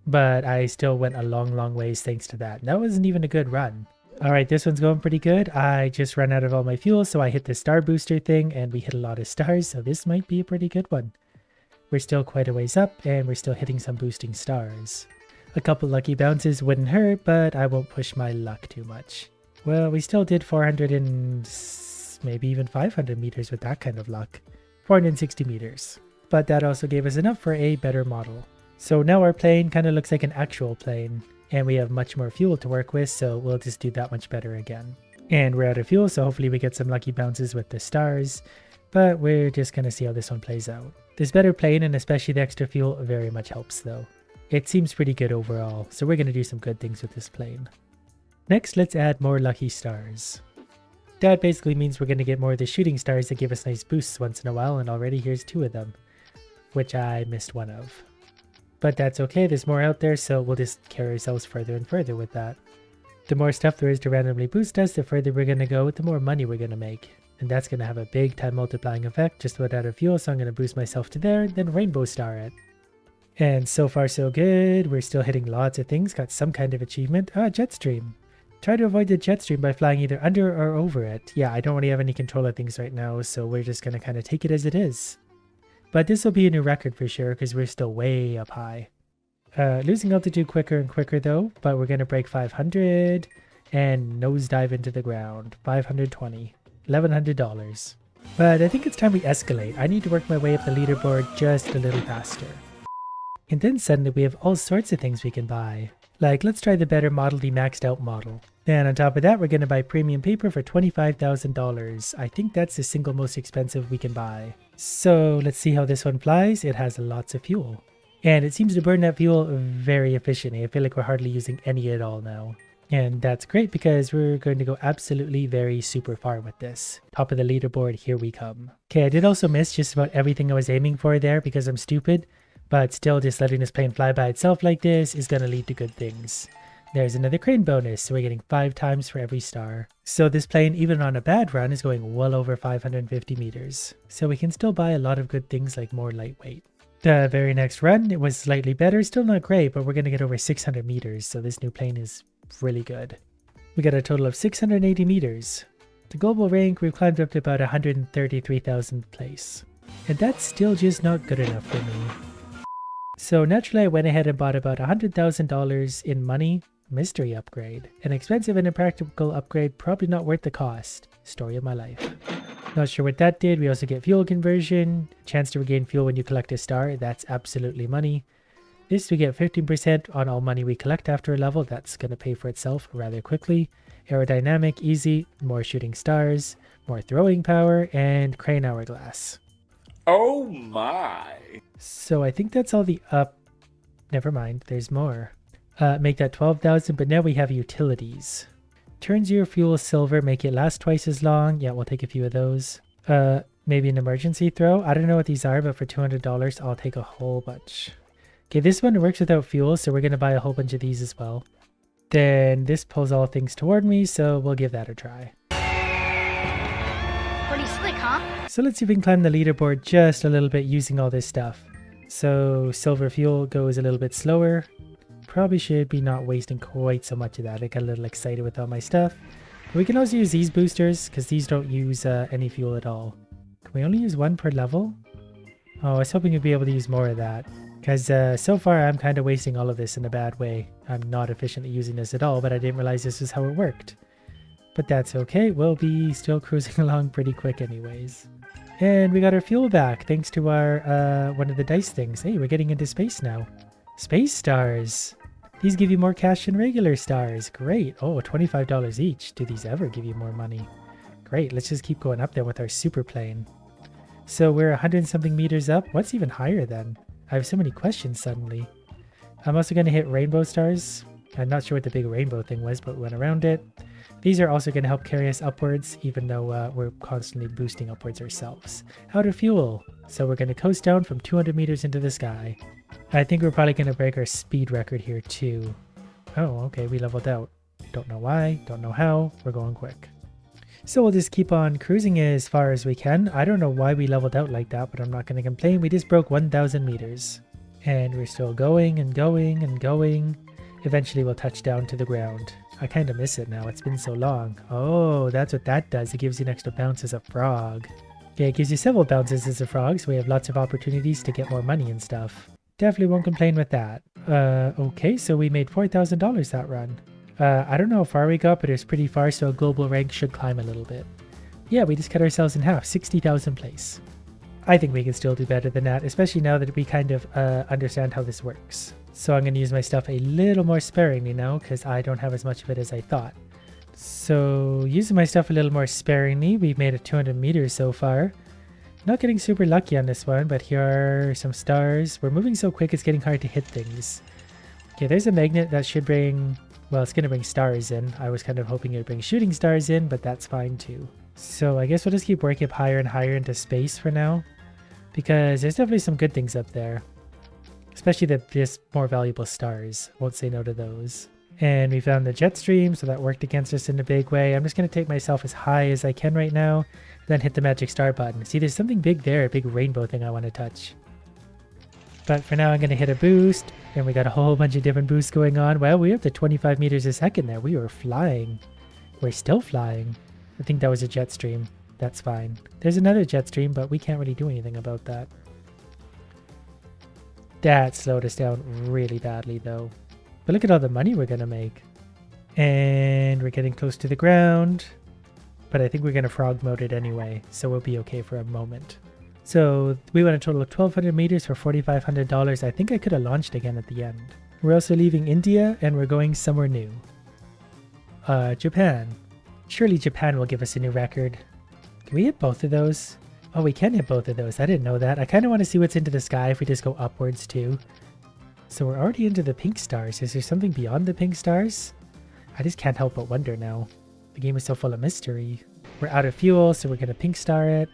but I still went a long ways thanks to that. And that wasn't even a good run. Alright, this one's going pretty good. I just ran out of all my fuel, so I hit the star booster thing and we hit a lot of stars, so this might be a pretty good one. We're still quite a ways up and we're still hitting some boosting stars. A couple lucky bounces wouldn't hurt, but I won't push my luck too much. Well, we still did 400 and maybe even 500 meters with that kind of luck. 460 meters. But that also gave us enough for a better model. So now our plane kind of looks like an actual plane. And we have much more fuel to work with, so we'll just do that much better again. And we're out of fuel, so hopefully we get some lucky bounces with the stars. But we're just going to see how this one plays out. This better plane and especially the extra fuel very much helps though. It seems pretty good overall, so we're going to do some good things with this plane. Next, let's add more lucky stars. That basically means we're going to get more of the shooting stars that give us nice boosts once in a while, and already here's 2 of them, which I missed one of. But that's okay, there's more out there, so we'll just carry ourselves further and further with that. The more stuff there is to randomly boost us, the further we're going to go, the more money we're going to make. And that's going to have a big time multiplying effect. Just about out of fuel, so I'm going to boost myself to there, and then rainbow star it. And so far so good, we're still hitting lots of things, got some kind of achievement. Jet stream. Try to avoid the jet stream by flying either under or over it. Yeah, I don't really have any control of things right now, so we're just going to kind of take it as it is. But this will be a new record for sure, because we're still way up high. Losing altitude quicker and quicker though, but we're going to break 500 and nosedive into the ground. 520. $1,100. But I think it's time we escalate. I need to work my way up the leaderboard just a little faster. And then suddenly we have all sorts of things we can buy. Like, let's try the better model, the maxed out model. And on top of that, we're going to buy premium paper for $25,000. I think that's the single most expensive we can buy. So let's see how this one flies. It has lots of fuel. And it seems to burn that fuel very efficiently. I feel like we're hardly using any at all now. And that's great because we're going to go absolutely very super far with this. Top of the leaderboard, here we come. Okay, I did also miss just about everything I was aiming for there because I'm stupid. But still, just letting this plane fly by itself like this is going to lead to good things. There's another crane bonus, so we're getting 5 times for every star. So this plane, even on a bad run, is going well over 550 meters. So we can still buy a lot of good things like more lightweight. The very next run, it was slightly better, still not great, but we're going to get over 600 meters, so this new plane is really good. We got a total of 680 meters. The global rank, we've climbed up to about 133,000th place. And that's still just not good enough for me. So naturally I went ahead and bought about $100,000 in money mystery upgrade. An expensive and impractical upgrade, probably not worth the cost. Story of my life. Not sure what that did. We also get fuel conversion, chance to regain fuel when you collect a star. That's absolutely money. This we get 15% on all money we collect after a level. That's going to pay for itself rather quickly. Aerodynamic, easy, more shooting stars, more throwing power, and crane hourglass. Oh my. So I think that's all the up. Never mind, there's more. Make that 12,000, but now we have utilities. Turns your fuel silver, make it last twice as long. Yeah, we'll take a few of those. Maybe an emergency throw. I don't know what these are, but for $200, I'll take a whole bunch. Okay, this one works without fuel, so we're going to buy a whole bunch of these as well. Then this pulls all things toward me, so we'll give that a try. Pretty slick, huh? So let's see if we can climb the leaderboard just a little bit using all this stuff. So silver fuel goes a little bit slower. Probably should be not wasting quite so much of that. I got a little excited with all my stuff. But we can also use these boosters because these don't use any fuel at all. Can we only use one per level? Oh, I was hoping we'd be able to use more of that. Because so far I'm kind of wasting all of this in a bad way. I'm not efficiently using this at all, but I didn't realize this is how it worked. But that's okay, we'll be still cruising along pretty quick anyways. And we got our fuel back thanks to our one of the dice things. Hey, we're getting into space now. Space stars! These give you more cash than regular stars. Great. Oh, $25 each. Do these ever give you more money? Great, let's just keep going up there with our super plane. So we're 100 and something meters up. What's even higher then? I have so many questions suddenly. I'm also going to hit rainbow stars. I'm not sure what the big rainbow thing was, but we went around it. These are also going to help carry us upwards, even though we're constantly boosting upwards ourselves. Out of fuel. So we're going to coast down from 200 meters into the sky. I think we're probably going to break our speed record here too. Oh, okay, we leveled out. Don't know why, don't know how, we're going quick. So we'll just keep on cruising as far as we can. I don't know why we leveled out like that, but I'm not going to complain. We just broke 1,000 meters. And we're still going and going and going. Eventually we'll touch down to the ground. I kind of miss it now, it's been so long. Oh, that's what that does. It gives you an extra bounce as a frog. Okay, it gives you several bounces as a frog, so we have lots of opportunities to get more money and stuff. Definitely won't complain with that. Okay, so we made $4,000 that run. I don't know how far we got, but it was pretty far, so a global rank should climb a little bit. Yeah, we just cut ourselves in half, 60,000 place. I think we can still do better than that, especially now that we kind of understand how this works. So I'm going to use my stuff a little more sparingly now, because I don't have as much of it as I thought. So using my stuff a little more sparingly, we've made it 200 meters so far. Not getting super lucky on this one, but here are some stars. We're moving so quick it's getting hard to hit things. Okay, there's a magnet that should bring... Well, it's going to bring stars in. I was kind of hoping it would bring shooting stars in, but that's fine too. So I guess we'll just keep working up higher and higher into space for now. Because there's definitely some good things up there. Especially the just more valuable stars. Won't say no to those. And we found the jet stream, so that worked against us in a big way. I'm just going to take myself as high as I can right now. Then hit the magic star button. See, there's something big there, a big rainbow thing I want to touch. But for now, I'm going to hit a boost. And we got a whole bunch of different boosts going on. Well, we're up to 25 meters a second there. We were flying. We're still flying. I think that was a jet stream. That's fine. There's another jet stream, but we can't really do anything about that. That slowed us down really badly, though. But look at all the money we're going to make. And we're getting close to the ground. But I think we're going to frog mode it anyway, so we'll be okay for a moment. So we went a total of 1,200 meters for $4,500. I think I could have launched again at the end. We're also leaving India and we're going somewhere new. Japan. Surely Japan will give us a new record. Can we hit both of those? Oh, we can hit both of those. I didn't know that. I kind of want to see what's into the sky if we just go upwards too. So we're already into the pink stars. Is there something beyond the pink stars? I just can't help but wonder now. The game is so full of mystery. We're out of fuel, so we're going to pink star it.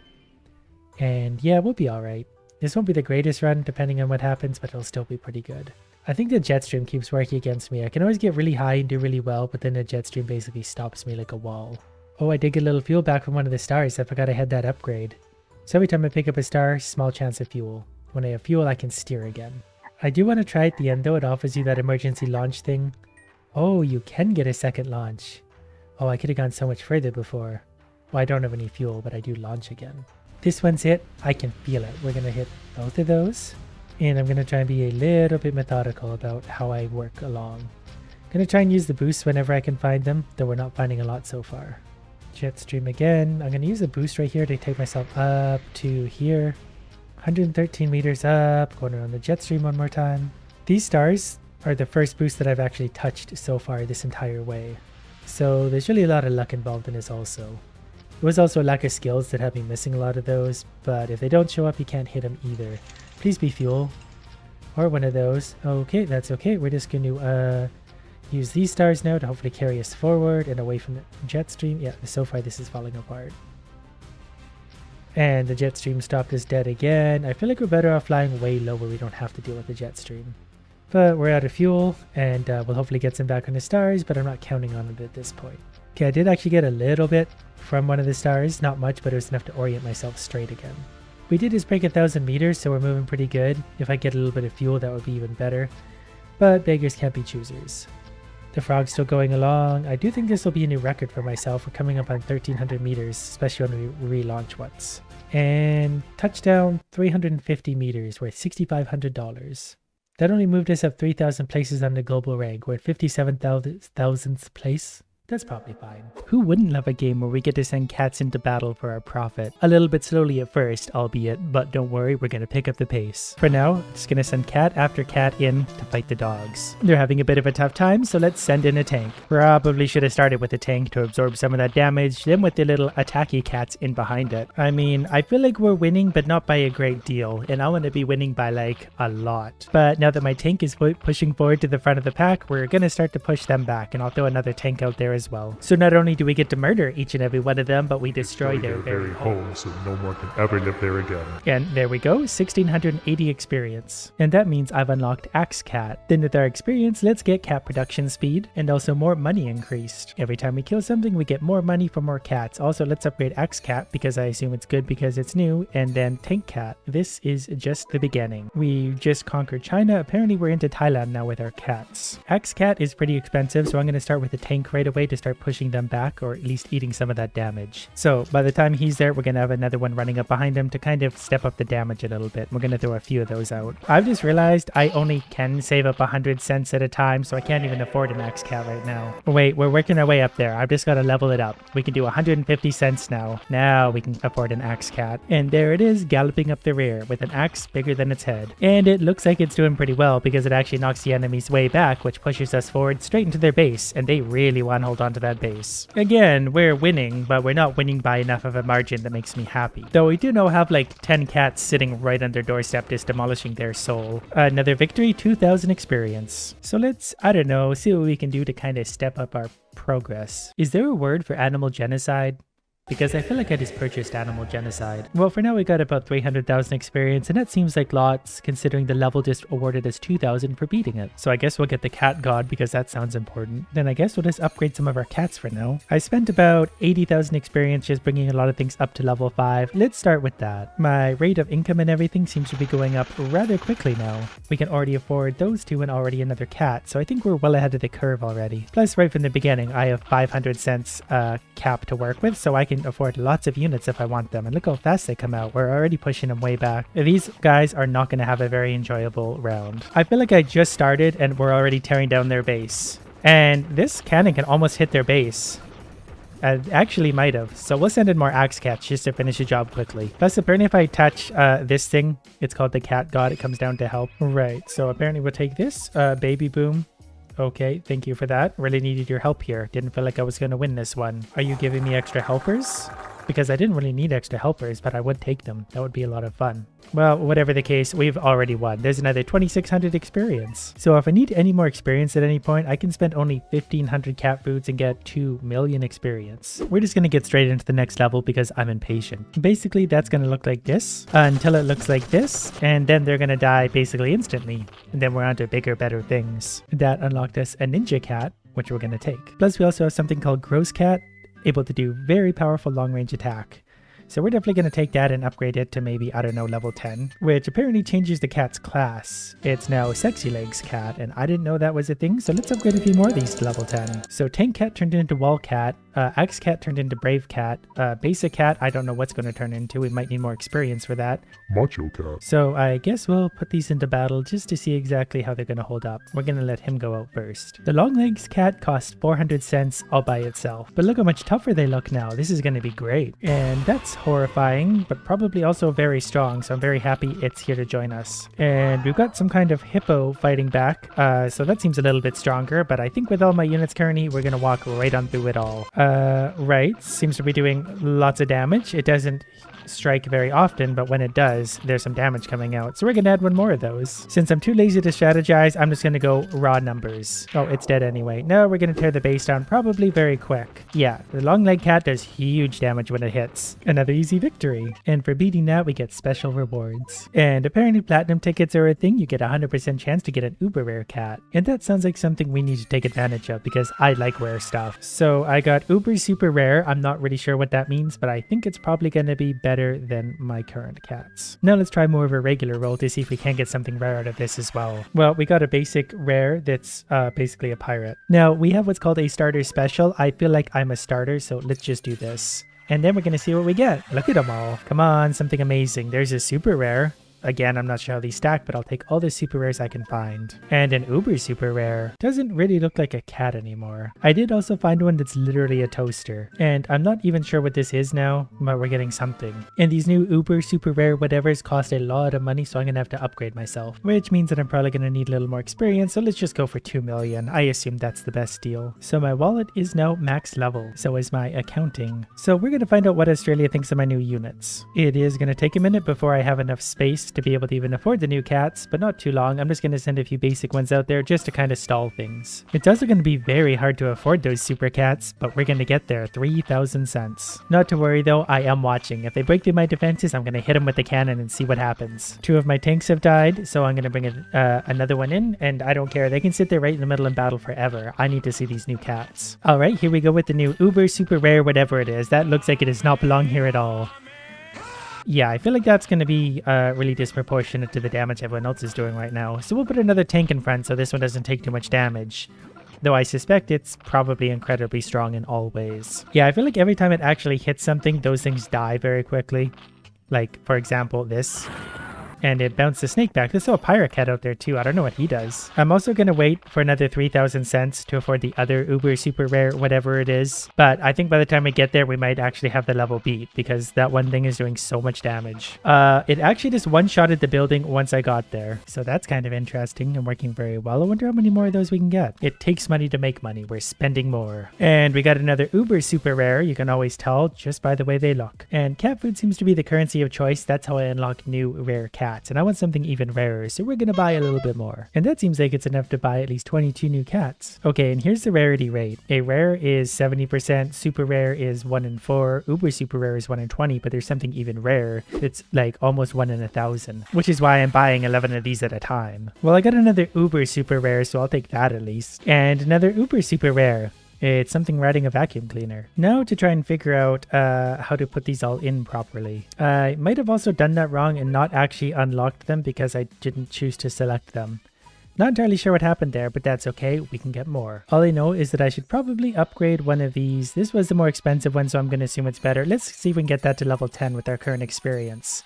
And yeah, we'll be alright. This won't be the greatest run depending on what happens, but it'll still be pretty good. I think the jet stream keeps working against me. I can always get really high and do really well, but then the jet stream basically stops me like a wall. Oh, I did get a little fuel back from one of the stars. I forgot I had that upgrade. So every time I pick up a star, small chance of fuel. When I have fuel, I can steer again. I do want to try at the end though. It offers you that emergency launch thing. Oh, you can get a second launch. Oh, I could have gone so much further before. Well, I don't have any fuel, but I do launch again. This one's hit. I can feel it. We're going to hit both of those. And I'm going to try and be a little bit methodical about how I work along. I'm going to try and use the boosts whenever I can find them, though we're not finding a lot so far. Jet stream again. I'm going to use a boost right here to take myself up to here. 113 meters up. Going around the jet stream one more time. These stars are the first boost that I've actually touched so far this entire way. So there's really a lot of luck involved in this also. It was also a lack of skills that have me missing a lot of those, but if they don't show up, you can't hit them either. Please be fuel. Or one of those. Okay, that's okay. We're just going to use these stars now to hopefully carry us forward and away from the jet stream. Yeah, so far this is falling apart. And the jet stream stopped us dead again. I feel like we're better off flying way low where we don't have to deal with the jet stream. But we're out of fuel, and we'll hopefully get some back on the stars, but I'm not counting on it at this point. Okay, I did actually get a little bit from one of the stars. Not much, but it was enough to orient myself straight again. We did just break 1,000 meters, so we're moving pretty good. If I get a little bit of fuel, that would be even better. But beggars can't be choosers. The frog's still going along. I do think this will be a new record for myself. We're coming up on 1,300 meters, especially when we relaunch once. And touchdown, 350 meters, worth $6,500. That only moved us up 3,000 places on the global rank. We're at 57,000th place. That's probably fine. Who wouldn't love a game where we get to send cats into battle for our profit? A little bit slowly at first, albeit, but don't worry, we're going to pick up the pace. For now, just going to send cat after cat in to fight the dogs. They're having a bit of a tough time, so let's send in a tank. Probably should have started with a tank to absorb some of that damage, then with the little attacky cats in behind it. I mean, I feel like we're winning, but not by a great deal, and I want to be winning by like a lot. But now that my tank is pushing forward to the front of the pack, we're going to start to push them back, and I'll throw another tank out there as well. So not only do we get to murder each and every one of them, but we destroy their very home, so no more can ever live there again. And there we go, 1,680 experience. And that means I've unlocked Axe Cat. Then with our experience, let's get cat production speed and also more money increased. Every time we kill something, we get more money for more cats. Also, let's upgrade Axe Cat because I assume it's good because it's new, and then Tank Cat. This is just the beginning. We just conquered China. Apparently we're into Thailand now with our cats. Axe Cat is pretty expensive, so I'm going to start with the tank right away to start pushing them back, or at least eating some of that damage. So by the time he's there, we're going to have another one running up behind him to kind of step up the damage a little bit. We're going to throw a few of those out. I've just realized I only can save up 100 cents at a time, so I can't even afford an Axe Cat right now. Wait, we're working our way up there. I've just got to level it up. We can do 150 cents now. Now we can afford an Axe Cat. And there it is, galloping up the rear with an axe bigger than its head. And it looks like it's doing pretty well because it actually knocks the enemies way back, which pushes us forward straight into their base, and they really want to hold on to that base. Again, we're winning, but we're not winning by enough of a margin that makes me happy. Though we do now have like 10 cats sitting right on their doorstep just demolishing their soul. Another victory, 2,000 experience. So let's, I don't know, see what we can do to kind of step up our progress. Is there a word for animal genocide? Because I feel like I just purchased animal genocide. Well, for now we got about 300,000 experience, and that seems like lots considering the level just awarded us 2,000 for beating it. So I guess we'll get the cat god because that sounds important. Then I guess we'll just upgrade some of our cats for now. I spent about 80,000 experience just bringing a lot of things up to level 5. Let's start with that. My rate of income and everything seems to be going up rather quickly now. We can already afford those two and already another cat, so I think we're well ahead of the curve already. Plus, right from the beginning, I have 500 cents cap to work with, so I can afford lots of units if I want them. And look how fast they come out. We're already pushing them way back. These guys are not going to have a very enjoyable round. I feel like I just started and we're already tearing down their base. And this cannon can almost hit their base. Actually might have. So we'll send in more Axe Cats just to finish the job quickly. Plus, apparently if I touch this thing, it's called the Cat God. It comes down to help. Right. So apparently we'll take this. Baby Boom. Okay, thank you for that. Really needed your help here. Didn't feel like I was going to win this one. Are you giving me extra helpers? because I didn't really need extra helpers, but I would take them. That would be a lot of fun. Well, whatever the case, we've already won. There's another 2600 experience. So if I need any more experience at any point, I can spend only 1500 cat foods and get 2 million experience. We're just going to get straight into the next level because I'm impatient. Basically, that's going to look like this until it looks like this, and then they're going to die basically instantly. And then we're on to bigger, better things. That unlocked us a ninja cat, which we're going to take. Plus, we also have something called Gross Cat, able to do very powerful long-range attack. So we're definitely going to take that and upgrade it to maybe, I don't know, level 10, which apparently changes the cat's class. It's now Sexy Legs Cat, and I didn't know that was a thing, so let's upgrade a few more of these to level 10. So Tank Cat turned into Wall Cat, Axe Cat turned into Brave Cat, Basic Cat, I don't know what's going to turn into, we might need more experience for that. Macho Cat. So I guess we'll put these into battle just to see exactly how they're going to hold up. We're going to let him go out first. The Long Legs Cat costs 400 cents all by itself, but look how much tougher they look now. This is going to be great. And that's horrifying, but probably also very strong, so I'm very happy it's here to join us. And we've got some kind of hippo fighting back, so that seems a little bit stronger, but I think with all my units currently, we're going to walk right on through it all. Right, seems to be doing lots of damage. It doesn't strike very often, but when it does, there's some damage coming out. So we're going to add one more of those. Since I'm too lazy to strategize, I'm just going to go raw numbers. Oh, it's dead anyway. No, we're going to tear the base down probably very quick. Yeah, the long leg cat does huge damage when it hits. Another easy victory. And for beating that, we get special rewards. And apparently platinum tickets are a thing. You get a 100% chance to get an uber rare cat. And that sounds like something we need to take advantage of because I like rare stuff. So I got uber super rare. I'm not really sure what that means, but I think it's probably going to be better than my current cats. Now let's try more of a regular roll to see if we can get something rare out of this as well. Well, we got a basic rare that's basically a pirate. Now we have what's called a starter special. I feel like I'm a starter, so let's just do this. And then we're going to see what we get. Look at them all. Come on, something amazing. There's a super rare. Again, I'm not sure how these stack, but I'll take all the super rares I can find. And an uber super rare. Doesn't really look like a cat anymore. I did also find one that's literally a toaster. And I'm not even sure what this is now, but we're getting something. And these new uber super rare whatevers cost a lot of money, so I'm going to have to upgrade myself. Which means that I'm probably going to need a little more experience, so let's just go for 2 million. I assume that's the best deal. So my wallet is now max level. So is my accounting. So we're going to find out what Australia thinks of my new units. It is going to take a minute before I have enough space to be able to even afford the new cats, but not too long. I'm just going to send a few basic ones out there just to kind of stall things. It's also going to be very hard to afford those super cats, but we're going to get there. 3,000 cents. Not to worry though, I am watching. If they break through my defenses, I'm going to hit them with the cannon and see what happens. 2 of my tanks have died, so I'm going to bring another one in, and I don't care. They can sit there right in the middle and battle forever. I need to see these new cats. Alright, here we go with the new uber super rare whatever it is. That looks like it does not belong here at all. Yeah, I feel like that's going to be really disproportionate to the damage everyone else is doing right now. So we'll put another tank in front so this one doesn't take too much damage. Though I suspect it's probably incredibly strong in all ways. Yeah, I feel like every time it actually hits something, those things die very quickly. Like, for example, this. And it bounced the snake back. There's still a pirate cat out there too. I don't know what he does. I'm also going to wait for another 3,000 cents to afford the other uber super rare whatever it is. But I think by the time we get there, we might actually have the level beat because that one thing is doing so much damage. It actually just one-shotted the building once I got there. So that's kind of interesting and working very well. I wonder how many more of those we can get. It takes money to make money. We're spending more. And we got another uber super rare. You can always tell just by the way they look. And cat food seems to be the currency of choice. That's how I unlock new rare cats. And I want something even rarer, so we're gonna buy a little bit more. And that seems like it's enough to buy at least 22 new cats. Okay, and here's the rarity rate. A rare is 70%, super rare is 1 in 4, uber super rare is 1 in 20, but there's something even rare. It's like almost 1 in 1,000, which is why I'm buying 11 of these at a time. Well, I got another uber super rare, so I'll take that at least. And another uber super rare. It's something riding a vacuum cleaner. Now to try and figure out how to put these all in properly. I might have also done that wrong and not actually unlocked them because I didn't choose to select them. Not entirely sure what happened there, but that's okay. We can get more. All I know is that I should probably upgrade one of these. This was the more expensive one, so I'm going to assume it's better. Let's see if we can get that to level 10 with our current experience.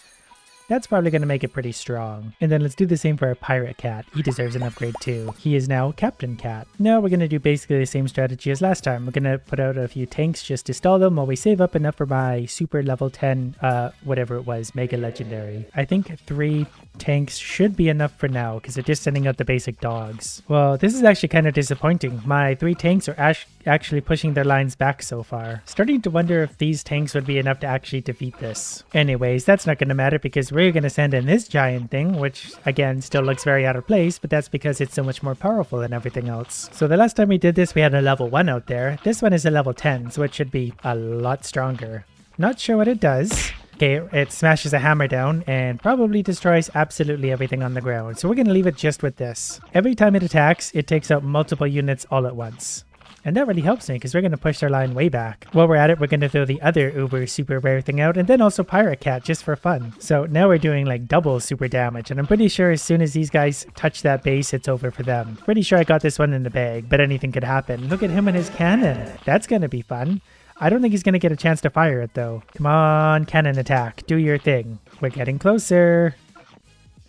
That's probably going to make it pretty strong. And then let's do the same for our pirate cat. He deserves an upgrade too. He is now Captain Cat. Now we're going to do basically the same strategy as last time. We're going to put out a few tanks just to stall them while we save up enough for my super level 10, whatever it was, mega legendary. I think 3 tanks should be enough for now because they're just sending out the basic dogs. Well, this is actually kind of disappointing. My 3 tanks are actually pushing their lines back so far. Starting to wonder if these tanks would be enough to actually defeat this. Anyways, that's not going to matter because we're going to send in this giant thing, which again still looks very out of place, but that's because it's so much more powerful than everything else. So the last time we did this, we had a level 1 out there. This one is a level 10, so it should be a lot stronger. Not sure what it does. Okay, it smashes a hammer down and probably destroys absolutely everything on the ground. So we're going to leave it just with this. Every time it attacks, it takes out multiple units all at once. And that really helps me because we're going to push our line way back. While we're at it, we're going to throw the other uber super rare thing out and then also Pirate Cat just for fun. So now we're doing like double super damage. And I'm pretty sure as soon as these guys touch that base, it's over for them. Pretty sure I got this one in the bag, but anything could happen. Look at him and his cannon. That's going to be fun. I don't think he's going to get a chance to fire it though. Come on, cannon attack. Do your thing. We're getting closer.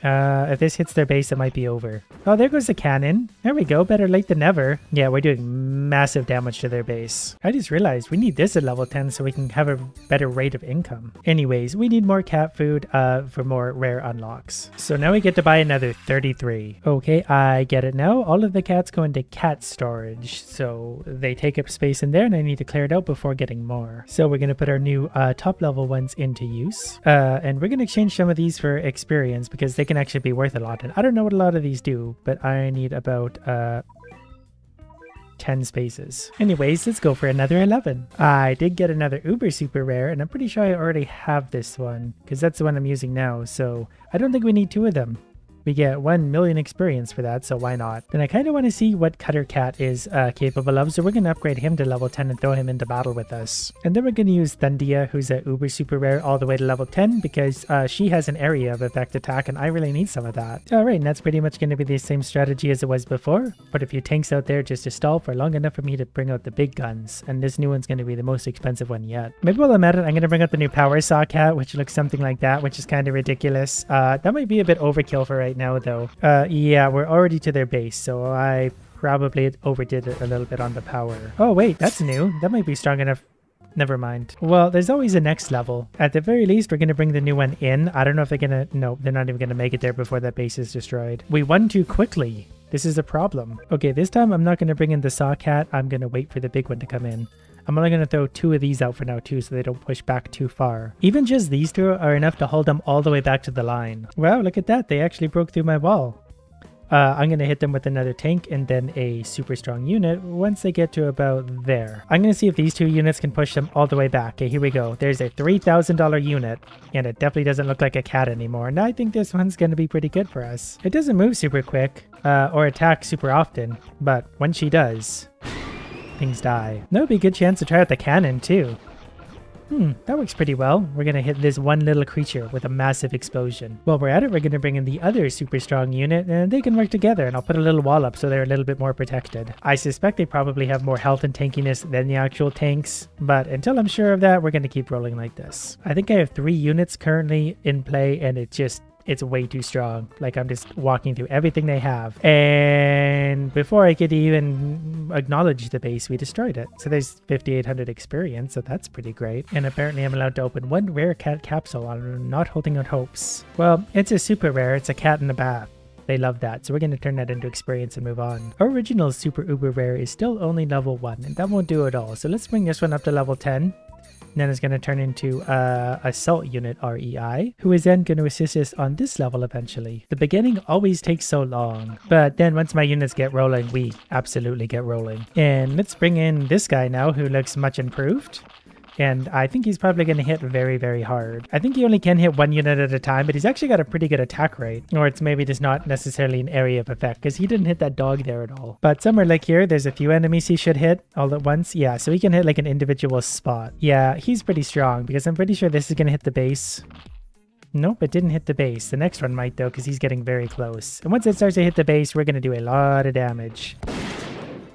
If this hits their base, it might be over. Oh, there goes the cannon. There we go. Better late than never. Yeah, we're doing massive damage to their base. I just realized we need this at level 10 so we can have a better rate of income. Anyways, we need more cat food for more rare unlocks. So now we get to buy another 33. Okay, I get it now. All of the cats go into cat storage. So they take up space in there and I need to clear it out before getting more. So we're going to put our new top level ones into use. And we're going to exchange some of these for experience because they can actually be worth a lot. And I don't know what a lot of these do, but I need about 10 spaces. Anyways, let's go for another 11. I did get another uber super rare and I'm pretty sure I already have this one because that's the one I'm using now. So I don't think we need 2 of them. We get 1 million experience for that, so why not? Then I kind of want to see what Cutter Cat is capable of, so we're going to upgrade him to level 10 and throw him into battle with us. And then we're going to use Thundia, who's a uber super rare, all the way to level 10 because she has an area of effect attack and I really need some of that. Alright, and that's pretty much going to be the same strategy as it was before. Put a few tanks out there just to stall for long enough for me to bring out the big guns. And this new one's going to be the most expensive one yet. Maybe while I'm at it, I'm going to bring out the new Power Saw Cat, which looks something like that, which is kind of ridiculous. That might be a bit overkill for right now though. Yeah, we're already to their base, so I probably overdid it a little bit on the power. Oh wait, that's new. That might be strong enough. Never mind. Well, there's always a next level. At the very least, we're going to bring the new one in. I don't know if they're going to... No, they're not even going to make it there before that base is destroyed. We won too quickly. This is a problem. Okay, this time I'm not going to bring in the Saw Cat. I'm going to wait for the big one to come in. I'm only going to throw 2 of these out for now too so they don't push back too far. Even just these 2 are enough to hold them all the way back to the line. Wow, look at that. They actually broke through my wall. I'm going to hit them with another tank and then a super strong unit once they get to about there. I'm going to see if these 2 units can push them all the way back. Okay, here we go. There's a $3,000 unit and it definitely doesn't look like a cat anymore. And I think this one's going to be pretty good for us. It doesn't move super quick or attack super often, but when she does... things die. That would be a good chance to try out the cannon too. That works pretty well. We're going to hit this one little creature with a massive explosion. While we're at it, we're going to bring in the other super strong unit and they can work together and I'll put a little wall up so they're a little bit more protected. I suspect they probably have more health and tankiness than the actual tanks, but until I'm sure of that, we're going to keep rolling like this. I think I have 3 units currently in play and it's way too strong. Like I'm just walking through everything they have. And before I could even acknowledge the base, we destroyed it. So there's 5,800 experience, so that's pretty great. And apparently I'm allowed to open 1 rare cat capsule. I'm not holding out hopes. Well, it's a super rare. It's a cat in a bath. They love that, so we're going to turn that into experience and move on. Our original super uber rare is still only level 1, and that won't do it all. So let's bring this one up to level 10. And then it's going to turn into Assault Unit REI, who is then going to assist us on this level eventually. The beginning always takes so long, but then once my units get rolling, we absolutely get rolling. And let's bring in this guy now who looks much improved. And I think he's probably going to hit very, very hard. I think he only can hit 1 unit at a time, but he's actually got a pretty good attack rate. Or it's maybe just not necessarily an area of effect, because he didn't hit that dog there at all. But somewhere like here, there's a few enemies he should hit all at once. Yeah, so he can hit like an individual spot. Yeah, he's pretty strong, because I'm pretty sure this is going to hit the base. Nope, it didn't hit the base. The next one might though, because he's getting very close. And once it starts to hit the base, we're going to do a lot of damage.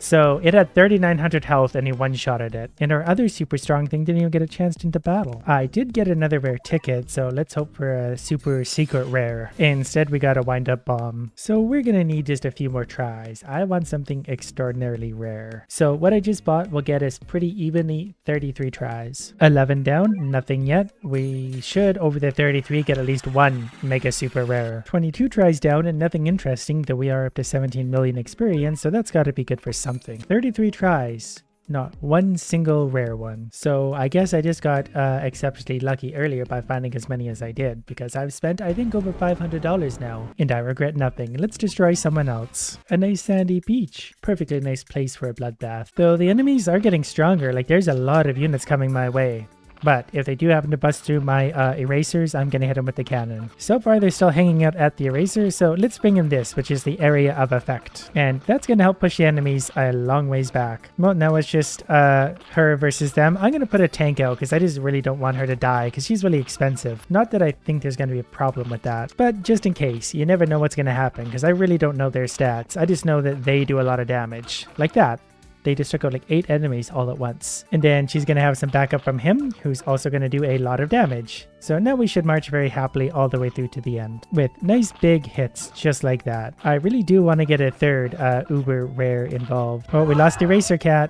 So it had 3,900 health and he one-shotted it. And our other super strong thing didn't even get a chance into battle. I did get another rare ticket, so let's hope for a super secret rare. Instead, we got a wind-up bomb. So we're gonna need just a few more tries. I want something extraordinarily rare. So what I just bought will get us pretty evenly 33 tries. 11 down, nothing yet. We should, over the 33, get at least one mega super rare. 22 tries down and nothing interesting, though we are up to 17 million experience, so that's gotta be good for something. 33 tries. Not one single rare one. So I guess I just got exceptionally lucky earlier by finding as many as I did, because I've spent I think over $500 now and I regret nothing. Let's destroy someone else. A nice sandy beach. Perfectly nice place for a bloodbath. Though the enemies are getting stronger, like there's a lot of units coming my way. But if they do happen to bust through my erasers, I'm going to hit them with the cannon. So far, they're still hanging out at the eraser, so let's bring in this, which is the area of effect. And that's going to help push the enemies a long ways back. Well, now it's just her versus them. I'm going to put a tank out because I just really don't want her to die because she's really expensive. Not that I think there's going to be a problem with that, but just in case. You never know what's going to happen because I really don't know their stats. I just know that they do a lot of damage. Like that. They just took out like 8 enemies all at once. And then she's going to have some backup from him, who's also going to do a lot of damage. So now we should march very happily all the way through to the end, with nice big hits just like that. I really do want to get a third uber rare involved. Oh, we lost Eraser Cat.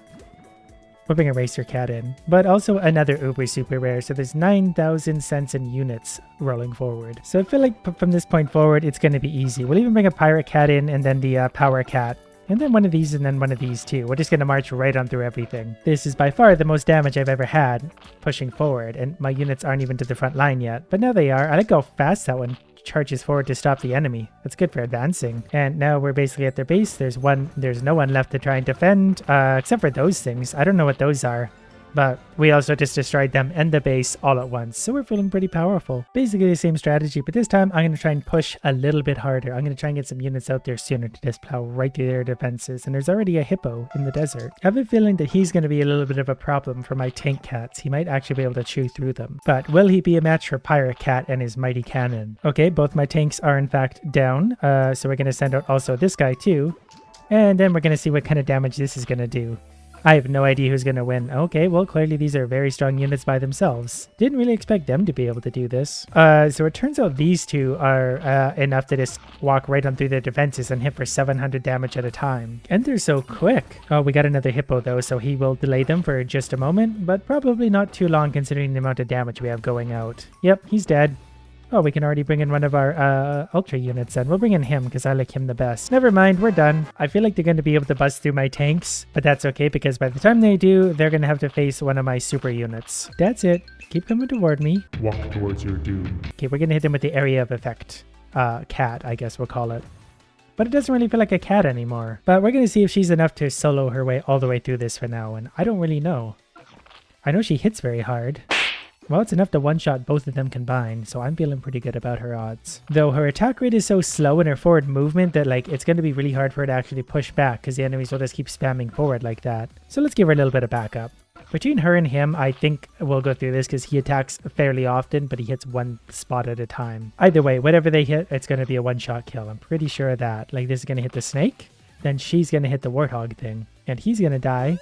We'll bring Eraser Cat in. But also another uber super rare, so there's 9,000 cents in units rolling forward. So I feel like from this point forward, it's going to be easy. We'll even bring a Pirate Cat in and then the Power Cat. And then one of these and then one of these too. We're just going to march right on through everything. This is by far the most damage I've ever had pushing forward, and my units aren't even to the front line yet. But now they are. I like how fast that one charges forward to stop the enemy. That's good for advancing. And now we're basically at their base. There's no one left to try and defend, except for those things. I don't know what those are. But we also just destroyed them and the base all at once, so we're feeling pretty powerful. Basically the same strategy, but this time I'm going to try and push a little bit harder. I'm going to try and get some units out there sooner to just plow right through their defenses, and there's already a hippo in the desert. I have a feeling that he's going to be a little bit of a problem for my tank cats. He might actually be able to chew through them. But will he be a match for Pirate Cat and his mighty cannon? Okay, both my tanks are in fact down, so we're going to send out also this guy too, and then we're going to see what kind of damage this is going to do. I have no idea who's going to win. Okay, well, clearly these are very strong units by themselves. Didn't really expect them to be able to do this. So it turns out these two are enough to just walk right on through their defenses and hit for 700 damage at a time. And they're so quick. Oh, we got another hippo though, so he will delay them for just a moment, but probably not too long considering the amount of damage we have going out. Yep, he's dead. Oh, we can already bring in one of our Ultra units then. We'll bring in him because I like him the best. Never mind, we're done. I feel like they're going to be able to bust through my tanks, but that's okay because by the time they do, they're going to have to face one of my super units. That's it. Keep coming toward me. Walk towards your doom. Okay, we're going to hit them with the area of effect. Cat, I guess we'll call it. But it doesn't really feel like a cat anymore. But we're going to see if she's enough to solo her way all the way through this for now, and I don't really know. I know she hits very hard. Well, it's enough to one-shot both of them combined, so I'm feeling pretty good about her odds. Though her attack rate is so slow and her forward movement that like it's going to be really hard for her to actually push back because the enemies will just keep spamming forward like that. So let's give her a little bit of backup. Between her and him, I think we'll go through this because he attacks fairly often, but he hits one spot at a time. Either way, whatever they hit, it's going to be a one-shot kill. I'm pretty sure of that. Like this is going to hit the snake, then she's going to hit the warthog thing, and he's going to die.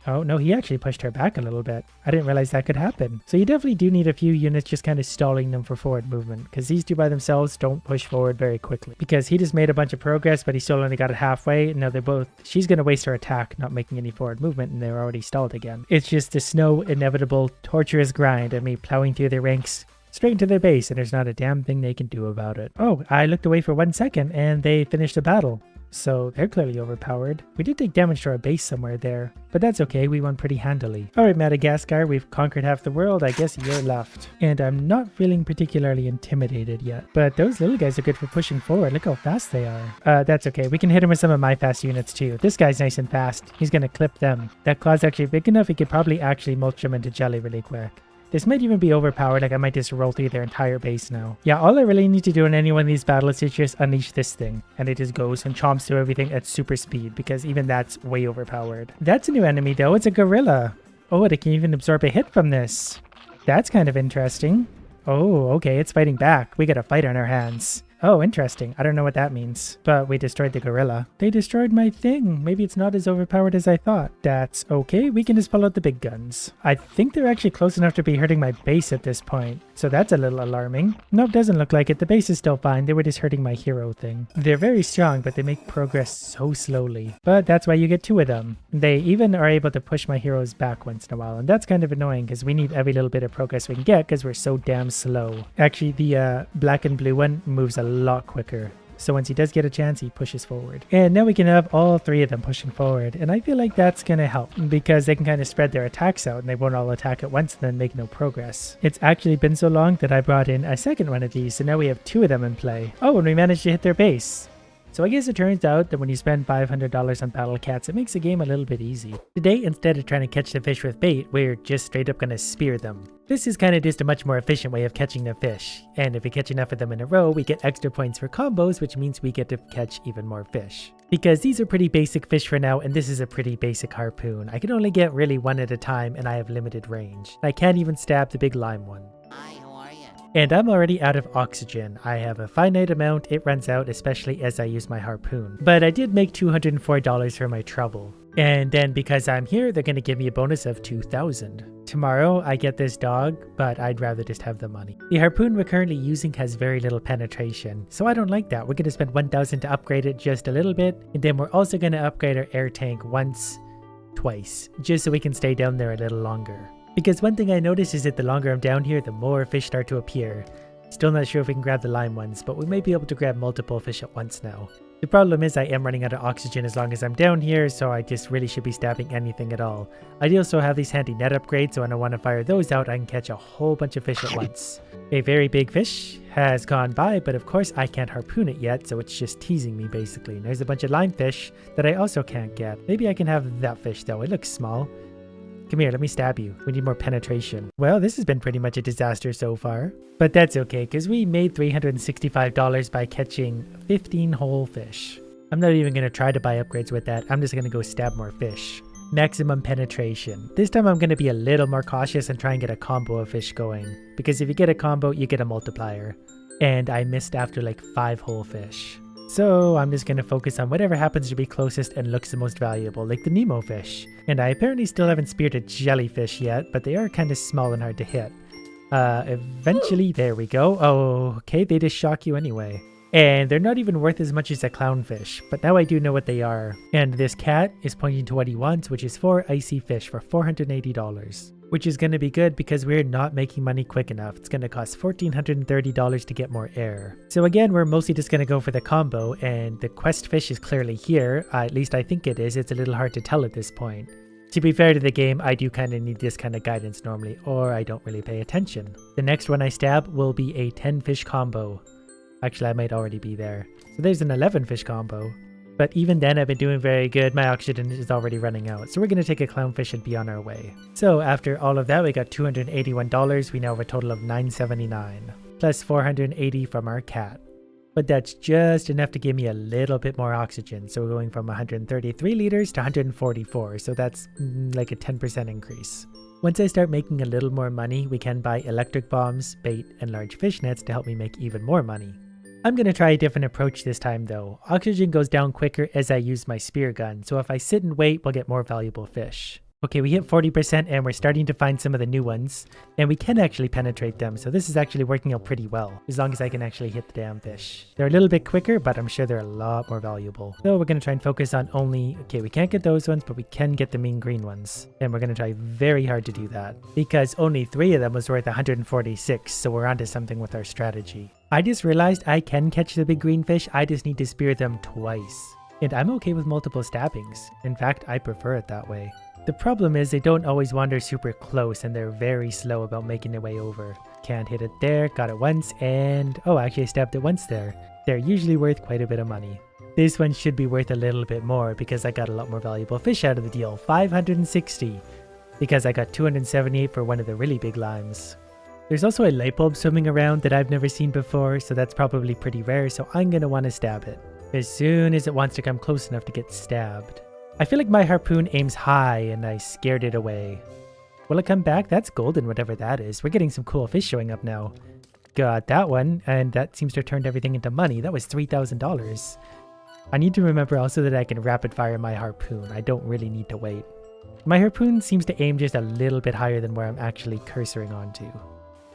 Oh, no, he actually pushed her back a little bit. I didn't realize that could happen. So you definitely do need a few units just kind of stalling them for forward movement, because these two by themselves don't push forward very quickly. Because he just made a bunch of progress, but he still only got it halfway. Now they're both... She's going to waste her attack, not making any forward movement, and they're already stalled again. It's just the slow, inevitable, torturous grind of me plowing through their ranks straight into their base, and there's not a damn thing they can do about it. Oh, I looked away for 1 second, and they finished the battle. So they're clearly overpowered. We did take damage to our base somewhere there, but that's okay, we won pretty handily. Alright Madagascar, we've conquered half the world, I guess you're left. And I'm not feeling particularly intimidated yet, but those little guys are good for pushing forward, look how fast they are. That's okay, we can hit him with some of my fast units too. This guy's nice and fast, he's gonna clip them. That claw's actually big enough, he could probably actually mulch them into jelly really quick. This might even be overpowered, like I might just roll through their entire base now. Yeah, all I really need to do in any one of these battles is just unleash this thing. And it just goes and chomps through everything at super speed, because even that's way overpowered. That's a new enemy though, it's a gorilla. Oh, it can even absorb a hit from this. That's kind of interesting. Oh, okay, it's fighting back. We got a fight on our hands. Oh, interesting. I don't know what that means. But we destroyed the gorilla. They destroyed my thing. Maybe it's not as overpowered as I thought. That's okay. We can just pull out the big guns. I think they're actually close enough to be hurting my base at this point. So that's a little alarming. Nope, doesn't look like it. The base is still fine. They were just hurting my hero thing. They're very strong, but they make progress so slowly. But that's why you get 2 of them. They even are able to push my heroes back once in a while. And that's kind of annoying because we need every little bit of progress we can get because we're so damn slow. Actually, the black and blue one moves a lot quicker. So once he does get a chance, he pushes forward. And now we can have all 3 of them pushing forward. And I feel like that's going to help because they can kind of spread their attacks out and they won't all attack at once and then make no progress. It's actually been so long that I brought in a second one of these. So now we have 2 of them in play. Oh, and we managed to hit their base. So I guess it turns out that when you spend $500 on Battle Cats, it makes the game a little bit easy. Today, instead of trying to catch the fish with bait, we're just straight up gonna spear them. This is kind of just a much more efficient way of catching the fish. And if we catch enough of them in a row, we get extra points for combos, which means we get to catch even more fish. Because these are pretty basic fish for now, and this is a pretty basic harpoon. I can only get really 1 at a time, and I have limited range. I can't even stab the big lime one. And I'm already out of oxygen. I have a finite amount, it runs out, especially as I use my harpoon. But I did make $204 for my trouble. And then because I'm here, they're going to give me a bonus of $2,000. Tomorrow, I get this dog, but I'd rather just have the money. The harpoon we're currently using has very little penetration, so I don't like that. We're going to spend $1,000 to upgrade it just a little bit, and then we're also going to upgrade our air tank twice, just so we can stay down there a little longer. Because one thing I noticed is that the longer I'm down here, the more fish start to appear. Still not sure if we can grab the lime ones, but we may be able to grab multiple fish at once now. The problem is I am running out of oxygen as long as I'm down here, so I just really should be stabbing anything at all. I also have these handy net upgrades, so when I want to fire those out, I can catch a whole bunch of fish at once. A very big fish has gone by, but of course I can't harpoon it yet, so it's just teasing me basically. And there's a bunch of lime fish that I also can't get. Maybe I can have that fish though, it looks small. Come here, let me stab you. We need more penetration. Well, this has been pretty much a disaster so far. But that's okay, because we made $365 by catching 15 whole fish. I'm not even going to try to buy upgrades with that. I'm just going to go stab more fish. Maximum penetration. This time I'm going to be a little more cautious and try and get a combo of fish going. Because if you get a combo, you get a multiplier. And I missed after like 5 whole fish. So I'm just going to focus on whatever happens to be closest and looks the most valuable, like the Nemo fish. And I apparently still haven't speared a jellyfish yet, but they are kind of small and hard to hit. Eventually, there we go. Oh, okay, they just shock you anyway. And they're not even worth as much as a clownfish, but now I do know what they are. And this cat is pointing to what he wants, which is 4 icy fish for $480. Which is going to be good because we're not making money quick enough. It's going to cost $1,430 to get more air. So again, we're mostly just going to go for the combo, and the quest fish is clearly here. At least I think it is. It's a little hard to tell at this point. To be fair to the game, I do kind of need this kind of guidance normally, or I don't really pay attention. The next one I stab will be a 10 fish combo. Actually, I might already be there. So there's an 11 fish combo. But even then, I've been doing very good. My oxygen is already running out. So we're going to take a clownfish and be on our way. So after all of that, we got $281. We now have a total of $979. Plus $480 from our cat. But that's just enough to give me a little bit more oxygen. So we're going from 133 liters to 144. So that's like a 10% increase. Once I start making a little more money, we can buy electric bombs, bait, and large fish nets to help me make even more money. I'm going to try a different approach this time though. Oxygen goes down quicker as I use my spear gun, so if I sit and wait, we'll get more valuable fish. Okay, we hit 40% and we're starting to find some of the new ones, and we can actually penetrate them, so this is actually working out pretty well, as long as I can actually hit the damn fish. They're a little bit quicker, but I'm sure they're a lot more valuable. So we're going to try and focus on only, okay, we can't get those ones, but we can get the mean green ones. And we're going to try very hard to do that, because only 3 of them was worth 146, so we're onto something with our strategy. I just realized I can catch the big green fish, I just need to spear them twice. And I'm okay with multiple stabbings. In fact, I prefer it that way. The problem is they don't always wander super close and they're very slow about making their way over. Can't hit it there, got it once, and oh, actually I stabbed it once there. They're usually worth quite a bit of money. This one should be worth a little bit more because I got a lot more valuable fish out of the deal, 560, because I got 278 for one of the really big limes. There's also a light bulb swimming around that I've never seen before, so that's probably pretty rare, so I'm gonna want to stab it as soon as it wants to come close enough to get stabbed. I feel like my harpoon aims high and I scared it away. Will it come back? That's golden, whatever that is. We're getting some cool fish showing up now. got that one, and that seems to have turned everything into money. That was $3,000. I need to remember also that I can rapid fire my harpoon. I don't really need to wait. My harpoon seems to aim just a little bit higher than where I'm actually cursoring onto.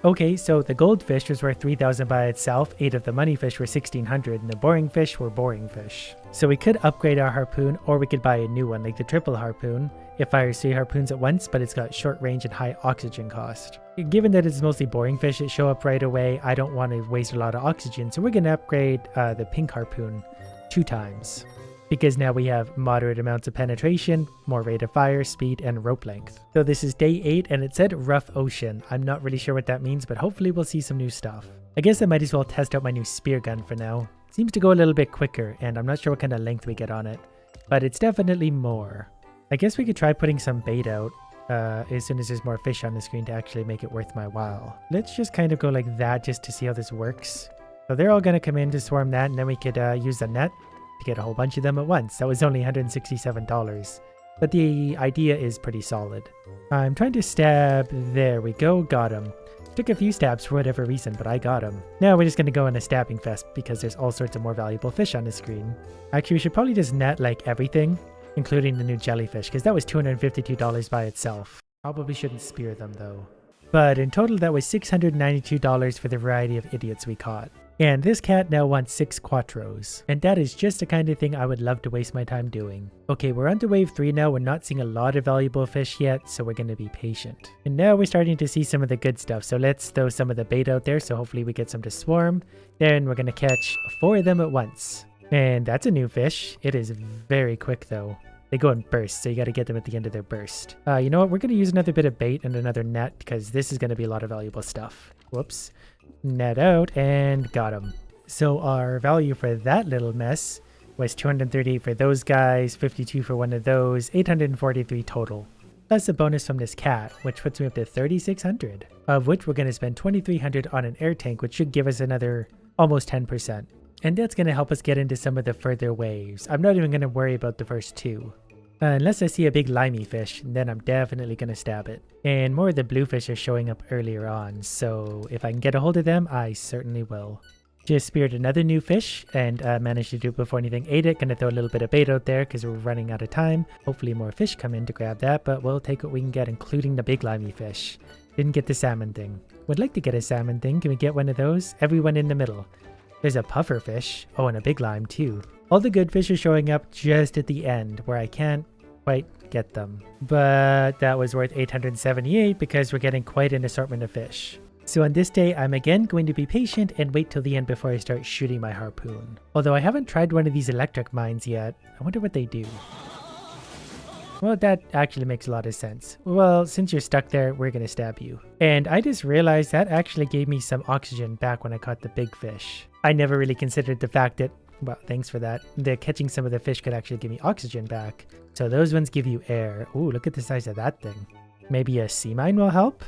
Okay, so the goldfish was worth 3,000 by itself, 8 of the money fish were 1,600, and the boring fish were boring fish. So we could upgrade our harpoon, or we could buy a new one, like the triple harpoon. It fires 3 harpoons at once, but it's got short range and high oxygen cost. Given that it's mostly boring fish that show up right away, I don't want to waste a lot of oxygen, so we're going to upgrade the pink harpoon 2 times. Because now we have moderate amounts of penetration, more rate of fire, speed, and rope length. So this is day 8 and it said rough ocean. I'm not really sure what that means, but hopefully we'll see some new stuff. I guess I might as well test out my new spear gun for now. Seems to go a little bit quicker, and I'm not sure what kind of length we get on it, but it's definitely more. I guess we could try putting some bait out as soon as there's more fish on the screen to actually make it worth my while. Let's just kind of go like that just to see how this works. So they're all going to come in to swarm that, and then we could use the net to get a whole bunch of them at once. That was only $167. But the idea is pretty solid. I'm trying to stab. There we go. Got him. Took a few stabs for whatever reason, but I got him. Now we're just going to go in a stabbing fest because there's all sorts of more valuable fish on the screen. Actually, we should probably just net like everything, including the new jellyfish, because that was $252 by itself. Probably shouldn't spear them though. But in total, that was $692 for the variety of idiots we caught. And this cat now wants 6 quattros. And that is just the kind of thing I would love to waste my time doing. Okay, we're on to wave 3 now. We're not seeing a lot of valuable fish yet, so we're going to be patient. And now we're starting to see some of the good stuff. So let's throw some of the bait out there, so hopefully we get some to swarm. Then we're going to catch 4 of them at once. And that's a new fish. It is very quick though. They go in bursts, so you got to get them at the end of their burst. You know what? We're going to use another bit of bait and another net because this is going to be a lot of valuable stuff. Whoops. Net out and got them. So our value for that little mess was 238 for those guys, 52 for one of those, 843 total. Plus a bonus from this cat, which puts me up to 3,600, of which we're going to spend 2,300 on an air tank, which should give us another almost 10%. And that's going to help us get into some of the further waves. I'm not even going to worry about the first 2. Unless I see a big limey fish, then I'm definitely going to stab it. And more of the bluefish are showing up earlier on, so if I can get a hold of them, I certainly will. Just speared another new fish and managed to do it before anything ate it. Gonna throw a little bit of bait out there because we're running out of time. Hopefully more fish come in to grab that, but we'll take what we can get, including the big limey fish. Didn't get the salmon thing. Would like to get a salmon thing. Can we get one of those? Everyone in the middle. There's a puffer fish. Oh, and a big lime too. All the good fish are showing up just at the end where I can't quite get them. But that was worth 878 because we're getting quite an assortment of fish. So on this day, I'm again going to be patient and wait till the end before I start shooting my harpoon. Although I haven't tried one of these electric mines yet. I wonder what they do. Well, that actually makes a lot of sense. Well, since you're stuck there, we're going to stab you. And I just realized that actually gave me some oxygen back when I caught the big fish. I never really considered the fact that, well, thanks for that, that catching some of the fish could actually give me oxygen back. So those ones give you air. Ooh, look at the size of that thing. Maybe a sea mine will help?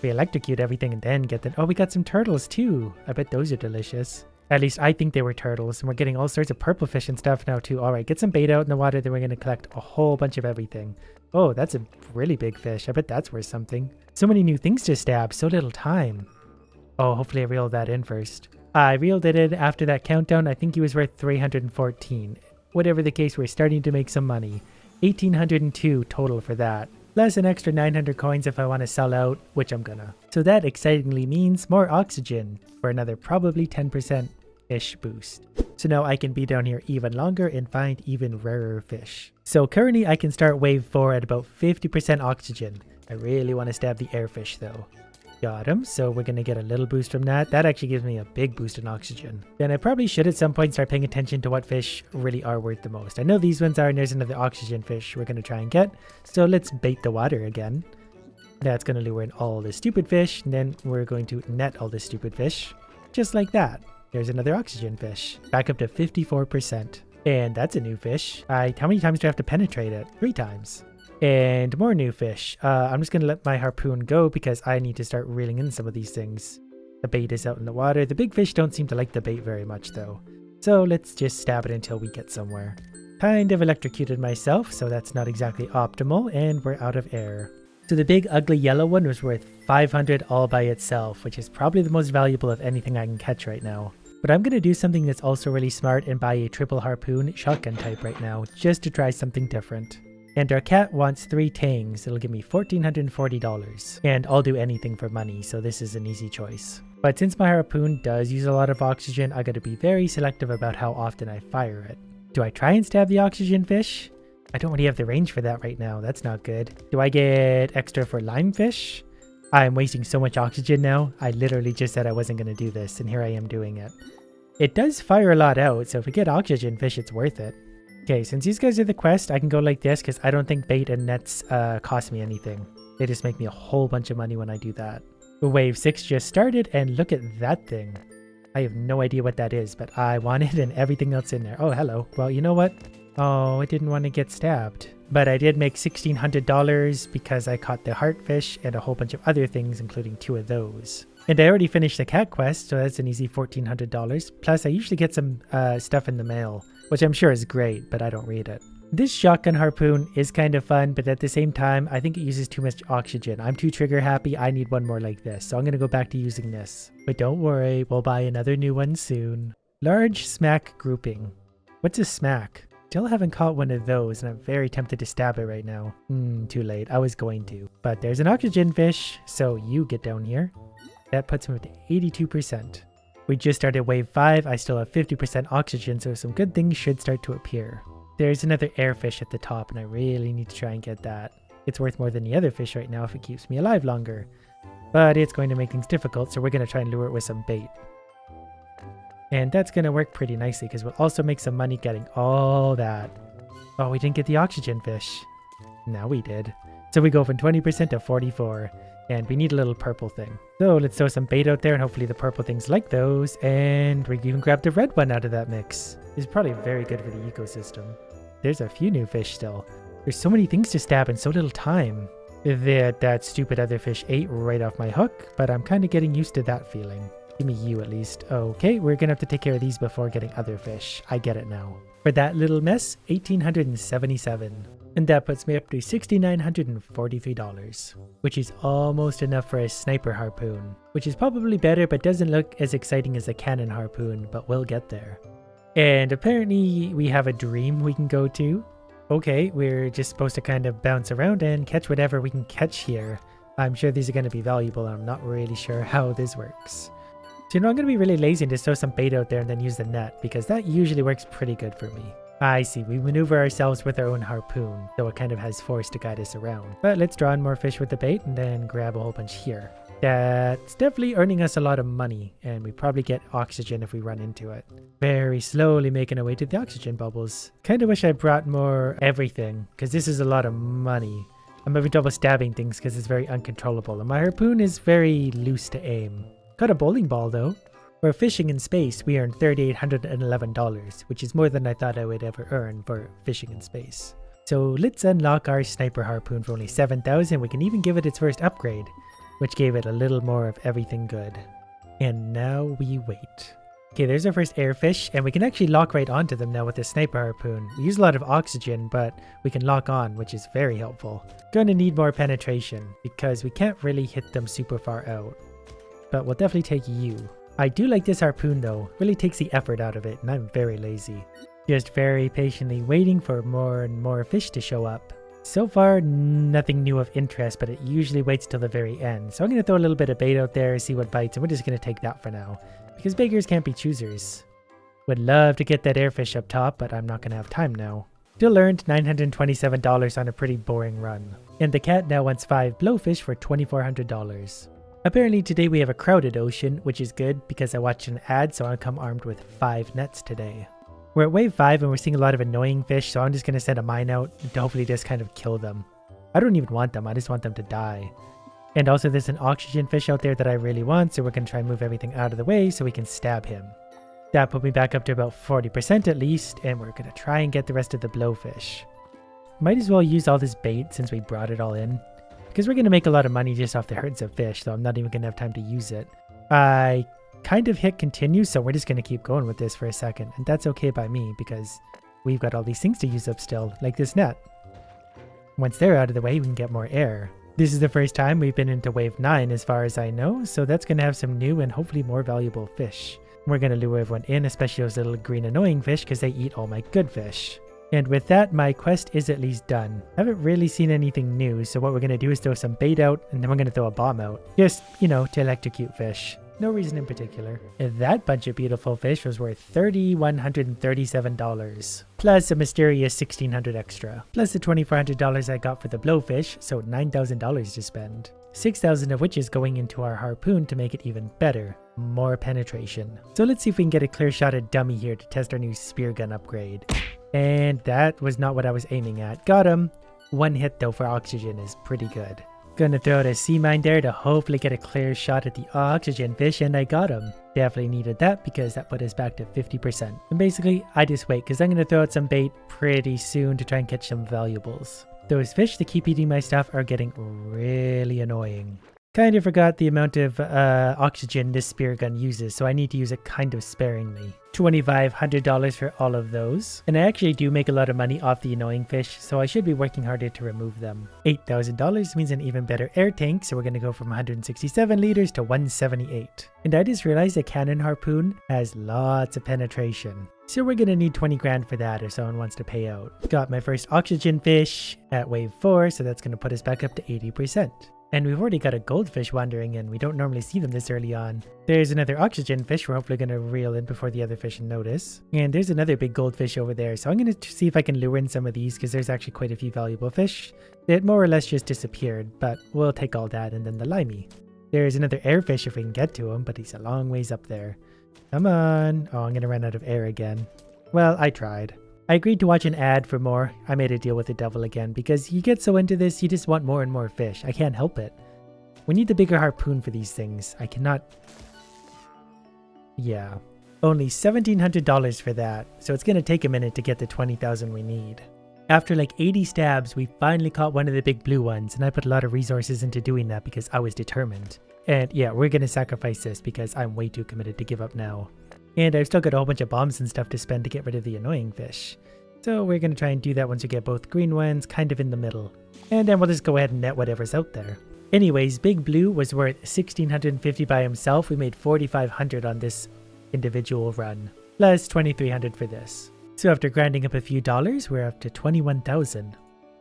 We electrocute everything and then get the... Oh, we got some turtles too. I bet those are delicious. At least I think they were turtles. And we're getting all sorts of purple fish and stuff now too. Alright, get some bait out in the water. Then we're going to collect a whole bunch of everything. Oh, that's a really big fish. I bet that's worth something. So many new things to stab. So little time. Oh, hopefully I reeled that in first. I reeled it in after that countdown. I think he was worth 314. Whatever the case, we're starting to make some money. 1,802 total for that. Plus an extra 900 coins if I want to sell out, which I'm gonna. So that excitingly means more oxygen for another probably 10%-ish boost. So now I can be down here even longer and find even rarer fish. So currently I can start wave 4 at about 50% oxygen. I really want to stab the airfish though. Got him, so we're going to get a little boost from that. That actually gives me a big boost in oxygen. Then I probably should at some point start paying attention to what fish really are worth the most. I know these ones are, and there's another oxygen fish we're going to try and get. So let's bait the water again. That's going to lure in all the stupid fish, and then we're going to net all the stupid fish. Just like that. There's another oxygen fish. Back up to 54%. And that's a new fish. How many times do I have to penetrate it? 3 times. And more new fish. I'm just going to let my harpoon go because I need to start reeling in some of these things. The bait is out in the water. The big fish don't seem to like the bait very much though. So let's just stab it until we get somewhere. Kind of electrocuted myself, so that's not exactly optimal, and we're out of air. So the big ugly yellow one was worth 500 all by itself, which is probably the most valuable of anything I can catch right now. But I'm going to do something that's also really smart and buy a triple harpoon shotgun type right now, just to try something different. And our cat wants 3 tangs. It'll give me $1,440. And I'll do anything for money, so this is an easy choice. But since my harpoon does use a lot of oxygen, I gotta be very selective about how often I fire it. Do I try and stab the oxygen fish? I don't really have the range for that right now. That's not good. Do I get extra for lime fish? I'm wasting so much oxygen now. I literally just said I wasn't gonna do this, and here I am doing it. It does fire a lot out, so if we get oxygen fish, it's worth it. Okay, since these guys are the quest, I can go like this because I don't think bait and nets cost me anything. They just make me a whole bunch of money when I do that. Wave 6 just started, and look at that thing. I have no idea what that is, but I want it and everything else in there. Oh, hello. Well, you know what? Oh, I didn't want to get stabbed. But I did make $1,600 because I caught the heartfish and a whole bunch of other things, including 2 of those. And I already finished the cat quest, so that's an easy $1,400. Plus, I usually get some stuff in the mail, which I'm sure is great, but I don't read it. This shotgun harpoon is kind of fun, but at the same time, I think it uses too much oxygen. I'm too trigger happy. I need one more like this, so I'm going to go back to using this. But don't worry, we'll buy another new one soon. Large smack grouping. What's a smack? Still haven't caught one of those, and I'm very tempted to stab it right now. Too late. I was going to. But there's an oxygen fish, so you get down here. That puts him at 82%. We just started wave 5. I still have 50% oxygen, so some good things should start to appear. There's another airfish at the top, and I really need to try and get that. It's worth more than the other fish right now if it keeps me alive longer. But it's going to make things difficult, so we're going to try and lure it with some bait. And that's going to work pretty nicely, because we'll also make some money getting all that. Oh, we didn't get the oxygen fish. Now we did. So we go from 20% to 44%. And we need a little purple thing. So let's throw some bait out there, and hopefully the purple things like those. And we even grabbed the red one out of that mix. It's probably very good for the ecosystem. There's a few new fish still. There's so many things to stab in so little time. That stupid other fish ate right off my hook, but I'm kind of getting used to that feeling. Give me you at least. Okay, we're gonna have to take care of these before getting other fish. I get it now. For that little mess, $1,877. And that puts me up to $6,943, which is almost enough for a sniper harpoon, which is probably better but doesn't look as exciting as a cannon harpoon, but we'll get there. And apparently we have a dream we can go to. Okay, we're just supposed to kind of bounce around and catch whatever we can catch here. I'm sure these are going to be valuable, and I'm not really sure how this works. So, I'm going to be really lazy and just throw some bait out there and then use the net, because that usually works pretty good for me. I see, we maneuver ourselves with our own harpoon, so it kind of has force to guide us around. But let's draw in more fish with the bait and then grab a whole bunch here. That's definitely earning us a lot of money, and we probably get oxygen if we run into it. Very slowly making our way to the oxygen bubbles. Kind of wish I brought more everything, because this is a lot of money. I'm having trouble stabbing things because it's very uncontrollable, and my harpoon is very loose to aim. Got a bowling ball though. For fishing in space, we earned $3,811, which is more than I thought I would ever earn for fishing in space. So let's unlock our sniper harpoon for only $7,000. We can even give it its first upgrade, which gave it a little more of everything good. And now we wait. Okay, there's our first airfish, and we can actually lock right onto them now with the sniper harpoon. We use a lot of oxygen, but we can lock on, which is very helpful. Gonna need more penetration, because we can't really hit them super far out. But we'll definitely take you. I do like this harpoon though, really takes the effort out of it, and I'm very lazy. Just very patiently waiting for more and more fish to show up. So far, nothing new of interest, but it usually waits till the very end. So I'm going to throw a little bit of bait out there, see what bites, and we're just going to take that for now. Because beggars can't be choosers. Would love to get that airfish up top, but I'm not going to have time now. Still earned $927 on a pretty boring run. And the cat now wants 5 blowfish for $2,400. Apparently today we have a crowded ocean, which is good because I watched an ad, so I'll come armed with 5 nets today. We're at wave 5 and we're seeing a lot of annoying fish, so I'm just going to send a mine out to hopefully just kind of kill them. I don't even want them, I just want them to die. And also there's an oxygen fish out there that I really want, so we're going to try and move everything out of the way so we can stab him. That put me back up to about 40% at least, and we're going to try and get the rest of the blowfish. Might as well use all this bait since we brought it all in. Because we're going to make a lot of money just off the herds of fish, so I'm not even going to have time to use it. I kind of hit continue, so we're just going to keep going with this for a second. And that's okay by me, because we've got all these things to use up still, like this net. Once they're out of the way, we can get more air. This is the first time we've been into wave 9 as far as I know, so that's going to have some new and hopefully more valuable fish. We're going to lure everyone in, especially those little green annoying fish because they eat all my good fish. And with that, my quest is at least done. I haven't really seen anything new, so what we're going to do is throw some bait out and then we're going to throw a bomb out. Just, to electrocute fish. No reason in particular. And that bunch of beautiful fish was worth $3,137, plus a mysterious $1,600 extra, plus the $2,400 I got for the blowfish, so $9,000 to spend. 6,000 of which is going into our harpoon to make it even better. More penetration. So let's see if we can get a clear shot at dummy here to test our new spear gun upgrade. And that was not what I was aiming at. Got him. One hit though for oxygen is pretty good. Gonna throw out a sea mine there to hopefully get a clear shot at the oxygen fish, and I got him. Definitely needed that because that put us back to 50%. And basically, I just wait because I'm gonna throw out some bait pretty soon to try and catch some valuables. Those fish that keep eating my stuff are getting really annoying. Kind of forgot the amount of oxygen this spear gun uses, so I need to use it kind of sparingly. $2,500 for all of those. And I actually do make a lot of money off the annoying fish, so I should be working harder to remove them. $8,000 means an even better air tank, so we're going to go from 167 liters to 178. And I just realized a cannon harpoon has lots of penetration. So we're going to need 20 grand for that if someone wants to pay out. Got my first oxygen fish at wave 4, so that's going to put us back up to 80%. And we've already got a goldfish wandering in. We don't normally see them this early on. There's another oxygen fish we're hopefully going to reel in before the other fish notice. And there's another big goldfish over there. So I'm going to see if I can lure in some of these because there's actually quite a few valuable fish that more or less just disappeared. But we'll take all that and then the limey. There's another airfish if we can get to him, but he's a long ways up there. Come on. Oh, I'm going to run out of air again. Well, I tried. I agreed to watch an ad for more. I made a deal with the devil again because you get so into this, you just want more and more fish. I can't help it. We need the bigger harpoon for these things. I cannot... Yeah. Only $1,700 for that, so it's going to take a minute to get the 20,000 we need. After like 80 stabs, we finally caught one of the big blue ones, and I put a lot of resources into doing that because I was determined. And yeah, we're going to sacrifice this because I'm way too committed to give up now. And I've still got a whole bunch of bombs and stuff to spend to get rid of the annoying fish. So we're going to try and do that once we get both green ones kind of in the middle. And then we'll just go ahead and net whatever's out there. Anyways, Big Blue was worth $1,650 by himself. We made $4,500 on this individual run, plus $2,300 for this. So after grinding up a few dollars, we're up to $21,000,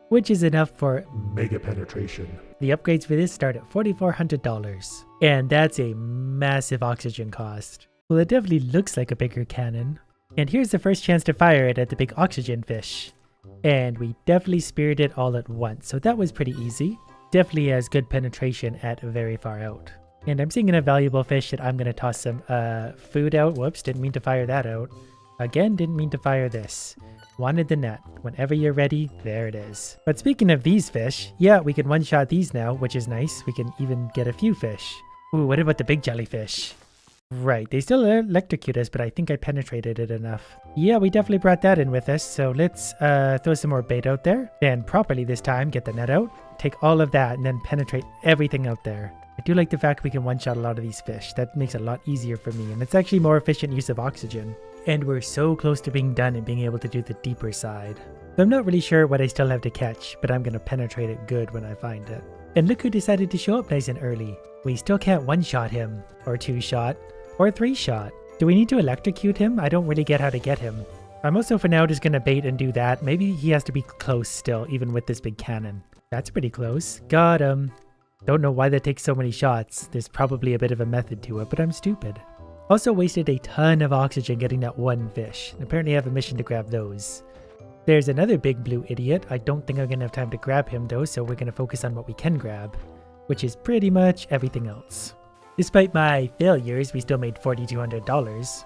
which is enough for Mega penetration. the upgrades for this start at $4,400. And that's a massive oxygen cost. Well, it definitely looks like a bigger cannon. And here's the first chance to fire it at the big oxygen fish. And we definitely speared it all at once, so that was pretty easy. Definitely has good penetration at very far out. And I'm seeing a valuable fish that I'm going to toss some food out. Whoops, didn't mean to fire that out. Again, didn't mean to fire this. Wanted the net. Whenever you're ready, there it is. But speaking of these fish, yeah, we can one-shot these now, which is nice. We can even get a few fish. Ooh, what about the big jellyfish? Right, they still electrocute us, but I think I penetrated it enough. Yeah, we definitely brought that in with us, so let's throw some more bait out there. And properly this time, get the net out, take all of that, and then penetrate everything out there. I do like the fact we can one-shot a lot of these fish. That makes it a lot easier for me, and it's actually more efficient use of oxygen. And we're so close to being done and being able to do the deeper side. So I'm not really sure what I still have to catch, but I'm going to penetrate it good when I find it. And look who decided to show up nice and early. We still can't one-shot him, or two-shot, or three-shot. Do we need to electrocute him? I don't really get how to get him. I'm also for now just going to bait and do that. Maybe he has to be close still, even with this big cannon. That's pretty close. Got him. Don't know why that takes so many shots. There's probably a bit of a method to it, but I'm stupid. Also wasted a ton of oxygen getting that one fish. And apparently I have a mission to grab those. There's another big blue idiot. I don't think I'm going to have time to grab him though, so we're going to focus on what we can grab, which is pretty much everything else. Despite my failures, we still made $4,200,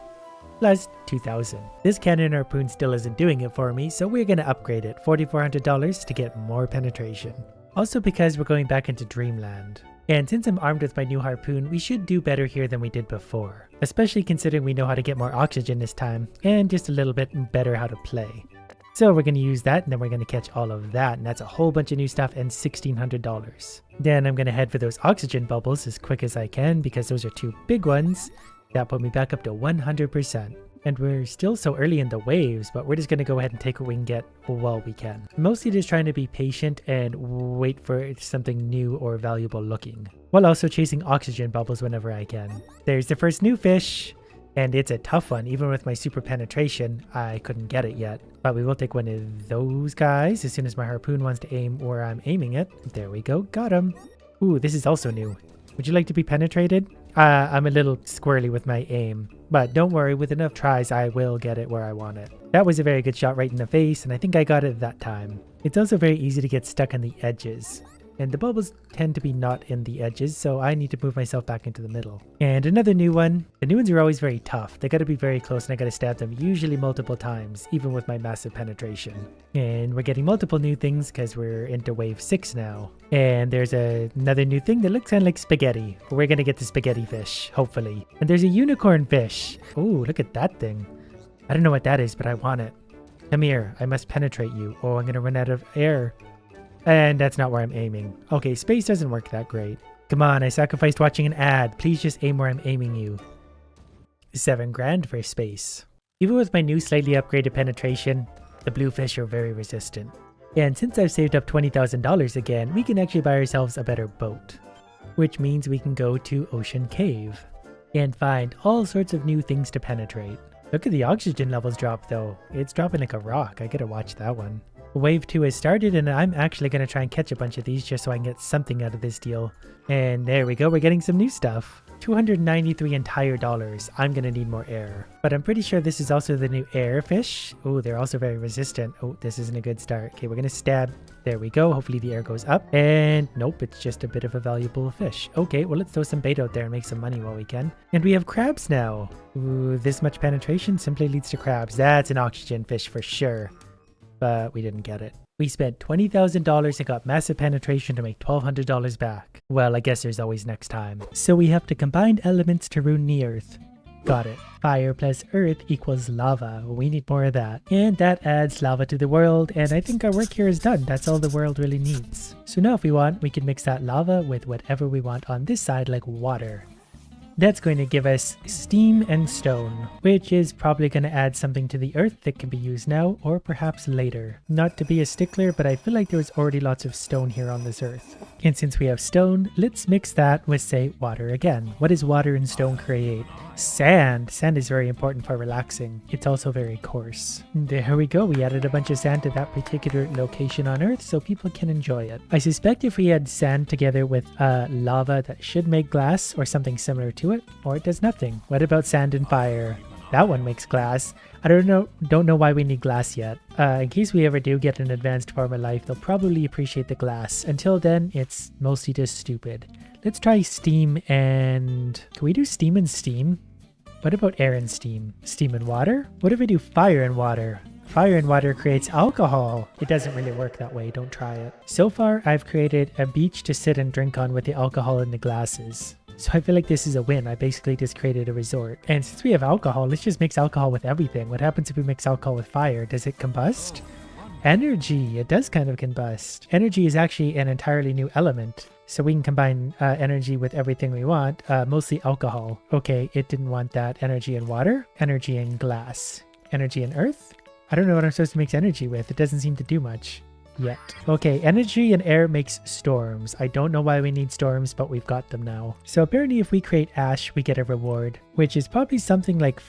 plus $2,000. This cannon harpoon still isn't doing it for me, so we're going to upgrade it, $4,400 to get more penetration. Also because we're going back into Dreamland. And since I'm armed with my new harpoon, we should do better here than we did before. Especially considering we know how to get more oxygen this time, and just a little bit better how to play. So we're going to use that, and then we're going to catch all of that, and that's a whole bunch of new stuff and $1,600. Then I'm going to head for those oxygen bubbles as quick as I can, because those are two big ones. That put me back up to 100%. And we're still so early in the waves, but we're just going to go ahead and take what we can get while we can. Mostly just trying to be patient and wait for something new or valuable looking, while also chasing oxygen bubbles whenever I can. There's the first new fish, and it's a tough one. Even with my super penetration, I couldn't get it yet. But we will take one of those guys as soon as my harpoon wants to aim where I'm aiming it. There we go, got him. Ooh, this is also new. Would you like to be penetrated? I'm a little squirrely with my aim, but don't worry, with enough tries I will get it where I want it. That was a very good shot right in the face, and I think I got it that time. It's also very easy to get stuck on the edges, and the bubbles tend to be not in the edges, so I need to move myself back into the middle. And another new one. The new ones are always very tough. They gotta be very close and I gotta stab them usually multiple times, even with my massive penetration. And we're getting multiple new things because we're into wave 6 now. And there's another new thing that looks kind of like spaghetti. We're gonna get the spaghetti fish, hopefully. And there's a unicorn fish. Oh, look at that thing. I don't know what that is, but I want it. Come here, I must penetrate you. Oh, I'm gonna run out of air. And that's not where I'm aiming. Okay, space doesn't work that great. Come on, I sacrificed watching an ad. Please just aim where I'm aiming you. 7 grand for space. Even with my new slightly upgraded penetration, the blue fish are very resistant. And since I've saved up $20,000 again, we can actually buy ourselves a better boat. Which means we can go to Ocean Cave and find all sorts of new things to penetrate. Look at the oxygen levels drop though. It's dropping like a rock. I gotta watch that one. Wave 2 has started and I'm actually going to try and catch a bunch of these just so I can get something out of this deal. And there we go, we're getting some new stuff. 293 entire dollars. I'm going to need more air. But I'm pretty sure this is also the new air fish. Oh, they're also very resistant. Oh, this isn't a good start. Okay, we're going to stab. There we go. Hopefully the air goes up. And nope, it's just a bit of a valuable fish. Okay, well let's throw some bait out there and make some money while we can. And we have crabs now. Ooh, this much penetration simply leads to crabs. That's an oxygen fish for sure. But we didn't get it. We spent $20,000 and got massive penetration to make $1,200 back. Well, I guess there's always next time. So we have to combine elements to ruin the earth. Got it. Fire plus earth equals lava. We need more of that. And that adds lava to the world, and I think our work here is done. That's all the world really needs. So now if we want, we can mix that lava with whatever we want on this side, like water. That's going to give us steam and stone, which is probably going to add something to the earth that can be used now or perhaps later. Not to be a stickler, but I feel like there was already lots of stone here on this earth. And since we have stone, let's mix that with, say, water again. What does water and stone create? Sand. Sand is very important for relaxing. It's also very coarse. There we go. We added a bunch of sand to that particular location on Earth so people can enjoy it. I suspect if we add sand together with lava, that should make glass or something similar to it, or it does nothing. What about sand and fire? That one makes glass. I don't know why we need glass yet. In case we ever do get an advanced form of life, they'll probably appreciate the glass. Until then, it's mostly just stupid. Let's try steam and... Can we do steam and steam? What about air and steam? Steam and water? What if we do fire and water? Fire and water creates alcohol. It doesn't really work that way, don't try it. So far, I've created a beach to sit and drink on with the alcohol in the glasses. So I feel like this is a win. I basically just created a resort. And since we have alcohol, let's just mix alcohol with everything. What happens if we mix alcohol with fire? Does it combust? Energy. It does kind of combust. Energy is actually an entirely new element. So we can combine energy with everything we want, mostly alcohol. Okay, it didn't want that. Energy and water, energy and glass, energy and earth. I don't know what I'm supposed to mix energy with. It doesn't seem to do much yet. Okay, energy and air makes storms. I don't know why we need storms, but we've got them now. So apparently if we create ash, we get a reward, which is probably something like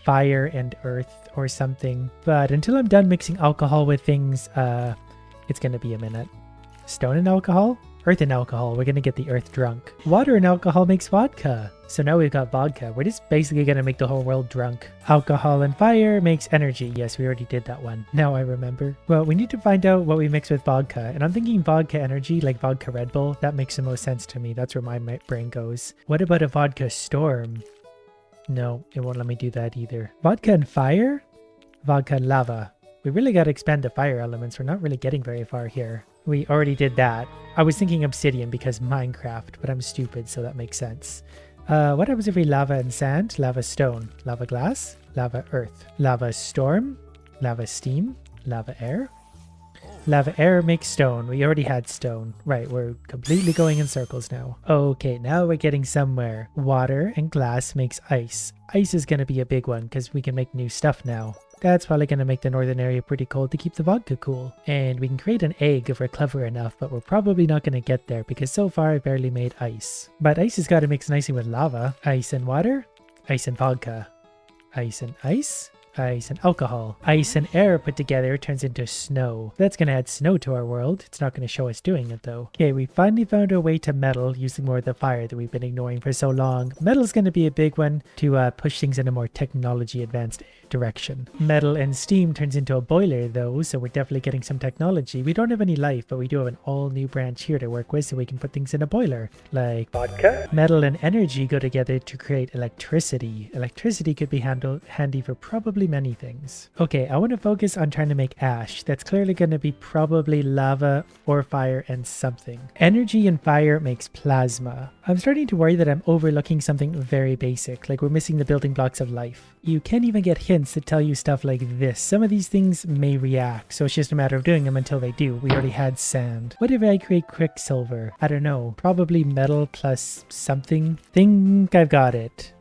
fire and earth or something. But until I'm done mixing alcohol with things, it's gonna be a minute. Stone and alcohol? Earth and alcohol. We're gonna get the earth drunk. Water and alcohol makes vodka. So now we've got vodka. We're just basically gonna make the whole world drunk. Alcohol and fire makes energy. Yes, we already did that one. Now I remember. Well, we need to find out what we mix with vodka. And I'm thinking vodka energy, like vodka Red Bull. That makes the most sense to me. That's where my brain goes. What about a vodka storm? No, it won't let me do that either. Vodka and fire? Vodka and lava. We really gotta expand the fire elements. We're not really getting very far here. We already did that. I was thinking obsidian because Minecraft, but I'm stupid, so that makes sense. What happens if we lava and sand? Lava stone. Lava glass? Lava earth. Lava storm? Lava steam? Lava air? Lava, air makes stone. We already had stone. Right, we're completely going in circles now. Okay, now we're getting somewhere. Water and glass makes ice. Ice is going to be a big one because we can make new stuff now. That's probably going to make the northern area pretty cold to keep the vodka cool. And we can create an egg if we're clever enough, but we're probably not going to get there because so far I barely made ice. But ice has got to mix nicely with lava. Ice and water, ice and vodka. Ice and ice, ice and alcohol. Ice and air put together turns into snow. That's going to add snow to our world. It's not going to show us doing it though. Okay, we finally found our way to metal using more of the fire that we've been ignoring for so long. Metal's going to be a big one to push things in a more technology advanced direction. Metal and steam turns into a boiler though, so we're definitely getting some technology. We don't have any life, but we do have an all new branch here to work with, so we can put things in a boiler. Like vodka? Metal and energy go together to create electricity. Electricity could be handy for probably many things. Okay, I want to focus on trying to make ash. That's clearly going to be probably lava or fire and something. Energy and fire makes plasma. I'm starting to worry that I'm overlooking something very basic, like we're missing the building blocks of life. You can't even get hints that tell you stuff like this. Some of these things may react, so it's just a matter of doing them until they do. We already had sand. What if I create quicksilver? I don't know. Probably metal plus something. Think I've got it.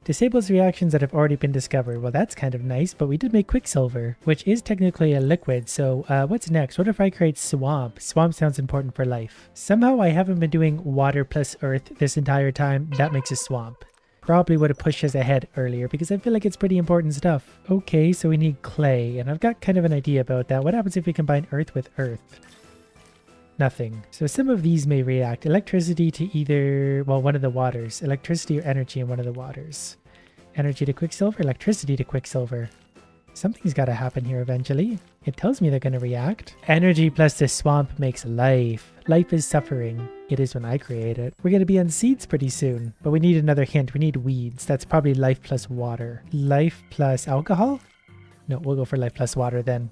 Disables reactions that have already been discovered. Well, that's kind of nice, but we did make quicksilver, which is technically a liquid. So what's next? What if I create swamp? Swamp sounds important for life. Somehow I haven't been doing water plus earth this entire time. That makes a swamp. Probably would have pushed us ahead earlier because I feel like it's pretty important stuff. Okay, so we need clay, and I've got kind of an idea about that. What happens if we combine earth with earth? Nothing. So some of these may react. Electricity to either, well, one of the waters. Electricity or energy in one of the waters. Energy to quicksilver, electricity to quicksilver. Something's got to happen here eventually. It tells me they're going to react. Energy plus the swamp makes life. Life is suffering. It is when I create it. We're going to be on seeds pretty soon, but we need another hint. We need weeds. That's probably life plus water. Life plus alcohol? No, we'll go for life plus water then.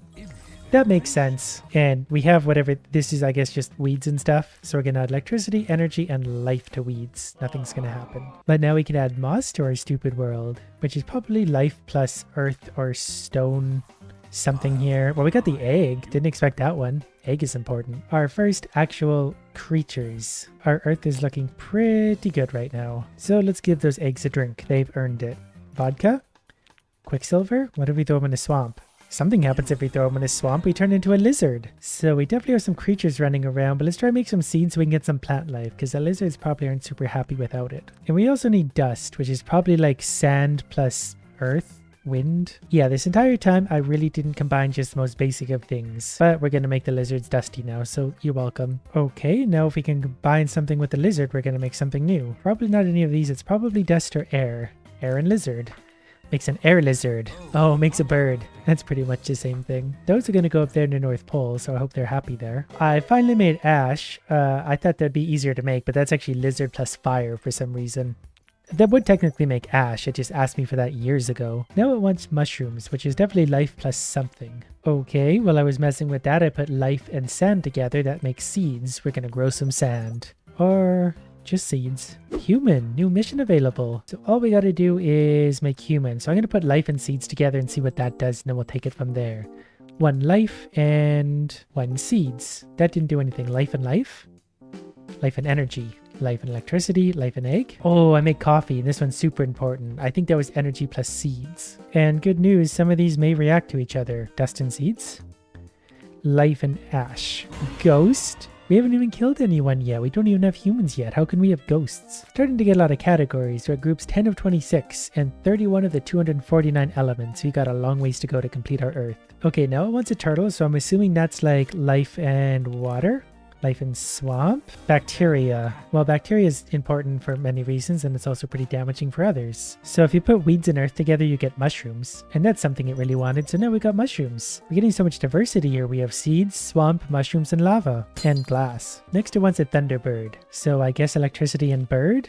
That makes sense. And we have whatever, this is I guess just weeds and stuff. So we're going to add electricity, energy, and life to weeds. Nothing's going to happen. But now we can add moss to our stupid world, which is probably life plus earth or stone something here. Well, we got the egg. Didn't expect that one. Egg is important. Our first actual creatures. Our earth is looking pretty good right now. So let's give those eggs a drink. They've earned it. Vodka? Quicksilver? What if we throw them in a swamp? Something happens if we throw them in a swamp. We turn into a lizard. So we definitely have some creatures running around, but let's try to make some seeds so we can get some plant life, because the lizards probably aren't super happy without it. And we also need dust, which is probably like sand plus earth, wind. Yeah, this entire time I really didn't combine just the most basic of things, but we're going to make the lizards dusty now, so you're welcome. Okay, now if we can combine something with the lizard, we're going to make something new. Probably not any of these. It's probably dust or air. Air and lizard. Makes an air lizard. Oh, makes a bird. That's pretty much the same thing. Those are going to go up there in the North Pole, so I hope they're happy there. I finally made ash. I thought that'd be easier to make, but that's actually lizard plus fire for some reason. That would technically make ash. It just asked me for that years ago. Now it wants mushrooms, which is definitely life plus something. Okay, while I was messing with that, I put life and sand together. That makes seeds. We're going to grow some sand. Or just seeds. Human, new mission available. So all we got to do is make human. So I'm going to put life and seeds together and see what that does, and then we'll take it from there. 1 life and 1 seeds. That didn't do anything. Life and life. Life and energy. Life and electricity. Life and egg. Oh, I make coffee. This one's super important. I think that was energy plus seeds. And good news, some of these may react to each other. Dust and seeds. Life and ash. Ghost. We haven't even killed anyone yet. We don't even have humans yet. How can we have ghosts? Starting to get a lot of categories. We're at groups 10 of 26 and 31 of the 249 elements. We got a long ways to go to complete our Earth. Okay, now it wants a turtle, so I'm assuming that's like life and water. Life in swamp. Bacteria. Well, bacteria is important for many reasons, and it's also pretty damaging for others. So if you put weeds and earth together, you get mushrooms. And that's something it really wanted, so now we got mushrooms. We're getting so much diversity here. We have seeds, swamp, mushrooms, and lava. And glass. Next it wants a thunderbird. So I guess electricity and bird?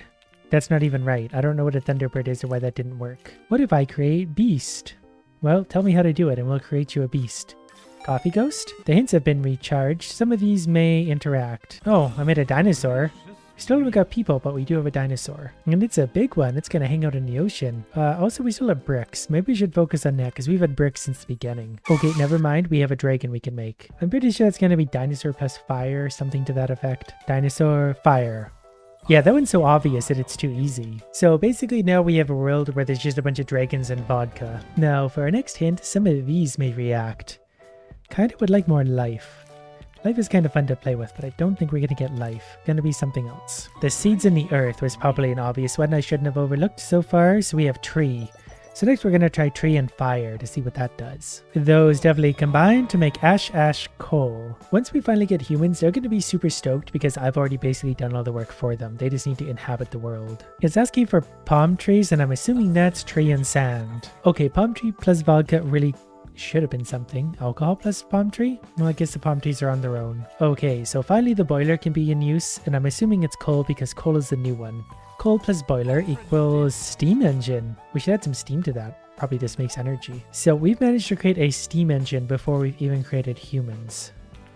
That's not even right. I don't know what a thunderbird is or why that didn't work. What if I create beast? Well, tell me how to do it and we'll create you a beast. Coffee ghost? The hints have been recharged. Some of these may interact. Oh, I made a dinosaur. Still haven't got people, but we do have a dinosaur. And it's a big one. It's going to hang out in the ocean. Also, we still have bricks. Maybe we should focus on that because we've had bricks since the beginning. Okay, never mind. We have a dragon we can make. I'm pretty sure it's going to be dinosaur plus fire, something to that effect. Dinosaur, fire. Yeah, that one's so obvious that it's too easy. So basically now we have a world where there's just a bunch of dragons and vodka. Now, for our next hint, some of these may react. Kind of would like more life. Life is kind of fun to play with, but I don't think we're going to get life. Going to be something else. The seeds in the earth was probably an obvious one I shouldn't have overlooked so far, so we have tree. So next we're going to try tree and fire to see what that does. Those definitely combine to make ash, coal. Once we finally get humans, they're going to be super stoked because I've already basically done all the work for them. They just need to inhabit the world. It's asking for palm trees, and I'm assuming that's tree and sand. Okay, palm tree plus vodka really should have been something. Alcohol plus palm tree? Well, I guess the palm trees are on their own. Okay, so finally the boiler can be in use, and I'm assuming it's coal because coal is the new one. Coal plus boiler equals steam engine. We should add some steam to that. Probably this makes energy. So we've managed to create a steam engine before we've even created humans.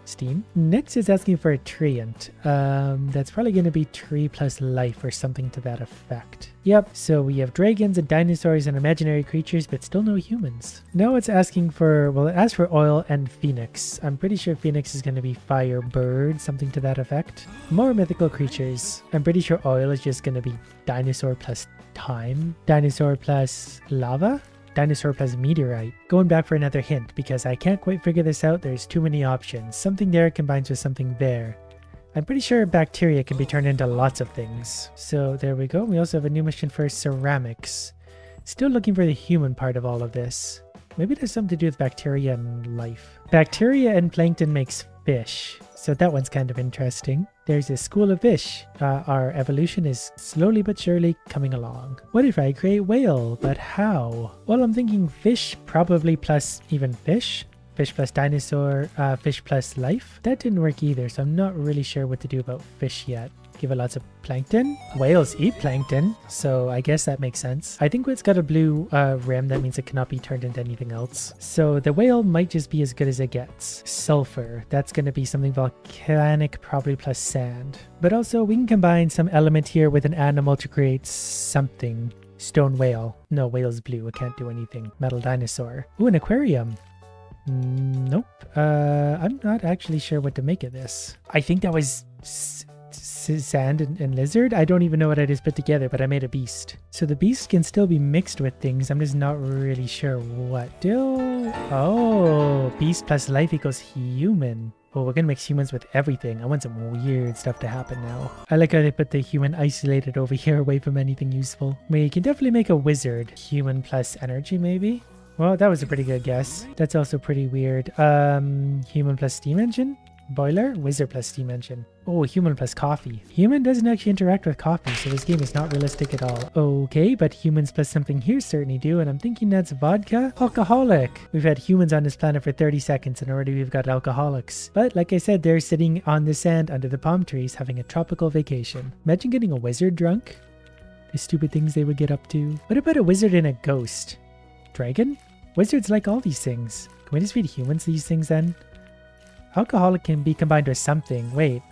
Steam. Next is asking for a treant. That's probably going to be tree plus life or something to that effect. Yep, so we have dragons and dinosaurs and imaginary creatures, but still no humans. Now it's asking for, well, it asks for oil and phoenix. I'm pretty sure phoenix is going to be fire, bird, something to that effect. More mythical creatures. I'm pretty sure oil is just going to be dinosaur plus time. Dinosaur plus lava. Dinosaur plus meteorite. Going back for another hint because I can't quite figure this out. There's too many options. Something there combines with something there. I'm pretty sure bacteria can be turned into lots of things. So there we go. We also have a new mission for ceramics. Still looking for the human part of all of this. Maybe there's something to do with bacteria and life. Bacteria and plankton makes fish. So that one's kind of interesting. There's a school of fish. Our evolution is slowly but surely coming along. What if I create whale? But how? Well, I'm thinking fish probably plus even fish. Fish plus dinosaur, fish plus life. That didn't work either, so I'm not really sure what to do about fish yet. Give it lots of plankton. Whales eat plankton, so I guess that makes sense. I think it's got a blue rim. That means it cannot be turned into anything else. So the whale might just be as good as it gets. Sulfur. That's going to be something volcanic, probably plus sand. But also we can combine some element here with an animal to create something. Stone whale. No, whale's blue. It can't do anything. Metal dinosaur. Ooh, an aquarium. Nope. I'm not actually sure what to make of this. I think that was sand and lizard. I don't even know what I just put together, but I made a beast. So the beast can still be mixed with things. I'm just not really sure what. Oh, beast plus life equals human. Oh, we're gonna mix humans with everything. I want some weird stuff to happen now. I like how they put the human isolated over here away from anything useful. We can definitely make a wizard. Human plus energy, maybe? Well, that was a pretty good guess. That's also pretty weird. Human plus steam engine? Boiler? Wizard plus steam engine. Oh, human plus coffee. Human doesn't actually interact with coffee, so this game is not realistic at all. Okay, but humans plus something here certainly do, and I'm thinking that's vodka? Alcoholic! We've had humans on this planet for 30 seconds, and already we've got alcoholics. But like I said, they're sitting on the sand under the palm trees having a tropical vacation. Imagine getting a wizard drunk? The stupid things they would get up to. What about a wizard and a ghost? Dragon? Wizards like all these things. Can we just feed humans these things then? Alcoholic can be combined with something. Wait.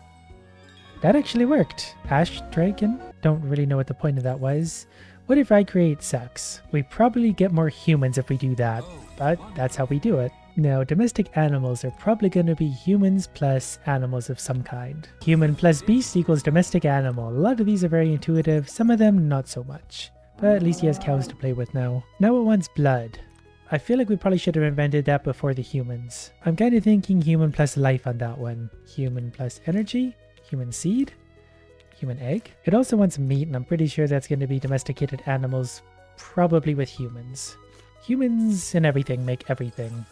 That actually worked. Ash dragon? Don't really know what the point of that was. What if I create sex? We probably get more humans if we do that, but that's how we do it. Now, domestic animals are probably going to be humans plus animals of some kind. Human plus beast equals domestic animal. A lot of these are very intuitive, some of them not so much. But at least he has cows to play with now. Now it wants blood. I feel like we probably should have invented that before the humans. I'm kind of thinking human plus life on that one. Human plus energy? Human seed? Human egg? It also wants meat, and I'm pretty sure that's going to be domesticated animals, probably with humans. Humans and everything make everything.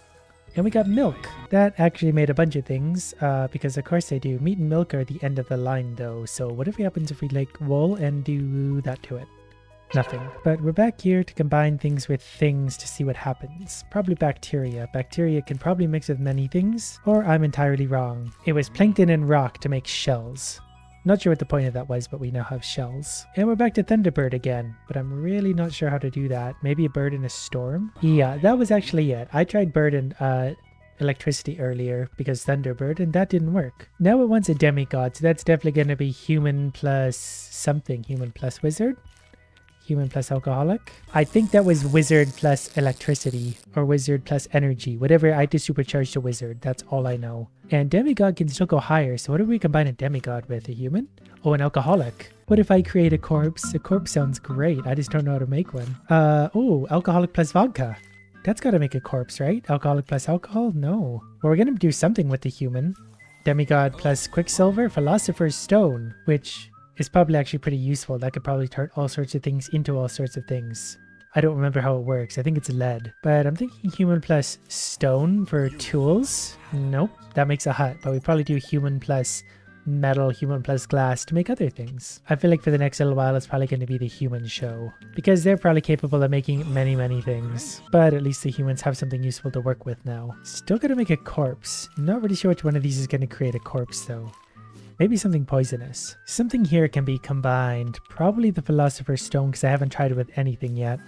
And we got milk. That actually made a bunch of things, because of course they do. Meat and milk are the end of the line though, so what if happens if we like wool and do that to it? Nothing. But we're back here to combine things with things to see what happens. Probably bacteria. Bacteria can probably mix with many things, or I'm entirely wrong. It was plankton and rock to make shells. Not sure what the point of that was, but we now have shells. And we're back to Thunderbird again, but I'm really not sure how to do that. Maybe a bird in a storm? Yeah, that was actually it. I tried bird and electricity earlier because Thunderbird, and that didn't work. Now it wants a demigod, so that's definitely going to be human plus something. Human plus wizard? Human plus alcoholic? I think that was wizard plus electricity, or wizard plus energy. Whatever, I had to supercharge the wizard. That's all I know. And demigod can still go higher, so what if we combine a demigod with? A human? Oh, an alcoholic. What if I create a corpse? A corpse sounds great. I just don't know how to make one. Oh, alcoholic plus vodka. That's got to make a corpse, right? Alcoholic plus alcohol? No. Well, we're going to do something with the human. Demigod plus quicksilver, philosopher's stone, which is probably actually pretty useful. That could probably turn all sorts of things into all sorts of things. I don't remember how it works. I think it's lead. But I'm thinking human plus stone for tools. Nope. That makes a hut. But we probably do human plus metal, human plus glass to make other things. I feel like for the next little while it's probably going to be the human show. Because they're probably capable of making many, many things. But at least the humans have something useful to work with now. Still going to make a corpse. Not really sure which one of these is going to create a corpse though. Maybe something poisonous. Something here can be combined. Probably the Philosopher's Stone because I haven't tried it with anything yet.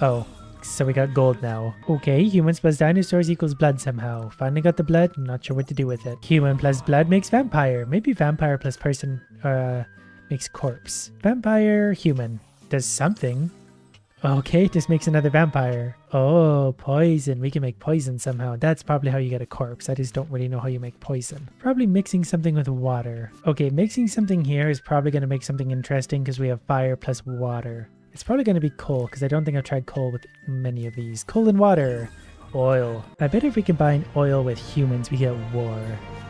Oh, so we got gold now. Okay, humans plus dinosaurs equals blood somehow. Finally got the blood. I'm not sure what to do with it. Human plus blood makes vampire. Maybe vampire plus person makes corpse. Vampire, human. Does something. Okay, this makes another vampire. Oh, poison. We can make poison somehow. That's probably how you get a corpse. I just don't really know how you make poison. Probably mixing something with water. Okay, mixing something here is probably going to make something interesting because we have fire plus water. It's probably going to be coal because I don't think I've tried coal with many of these. Coal and water. Oil. I bet if we combine oil with humans, we get war.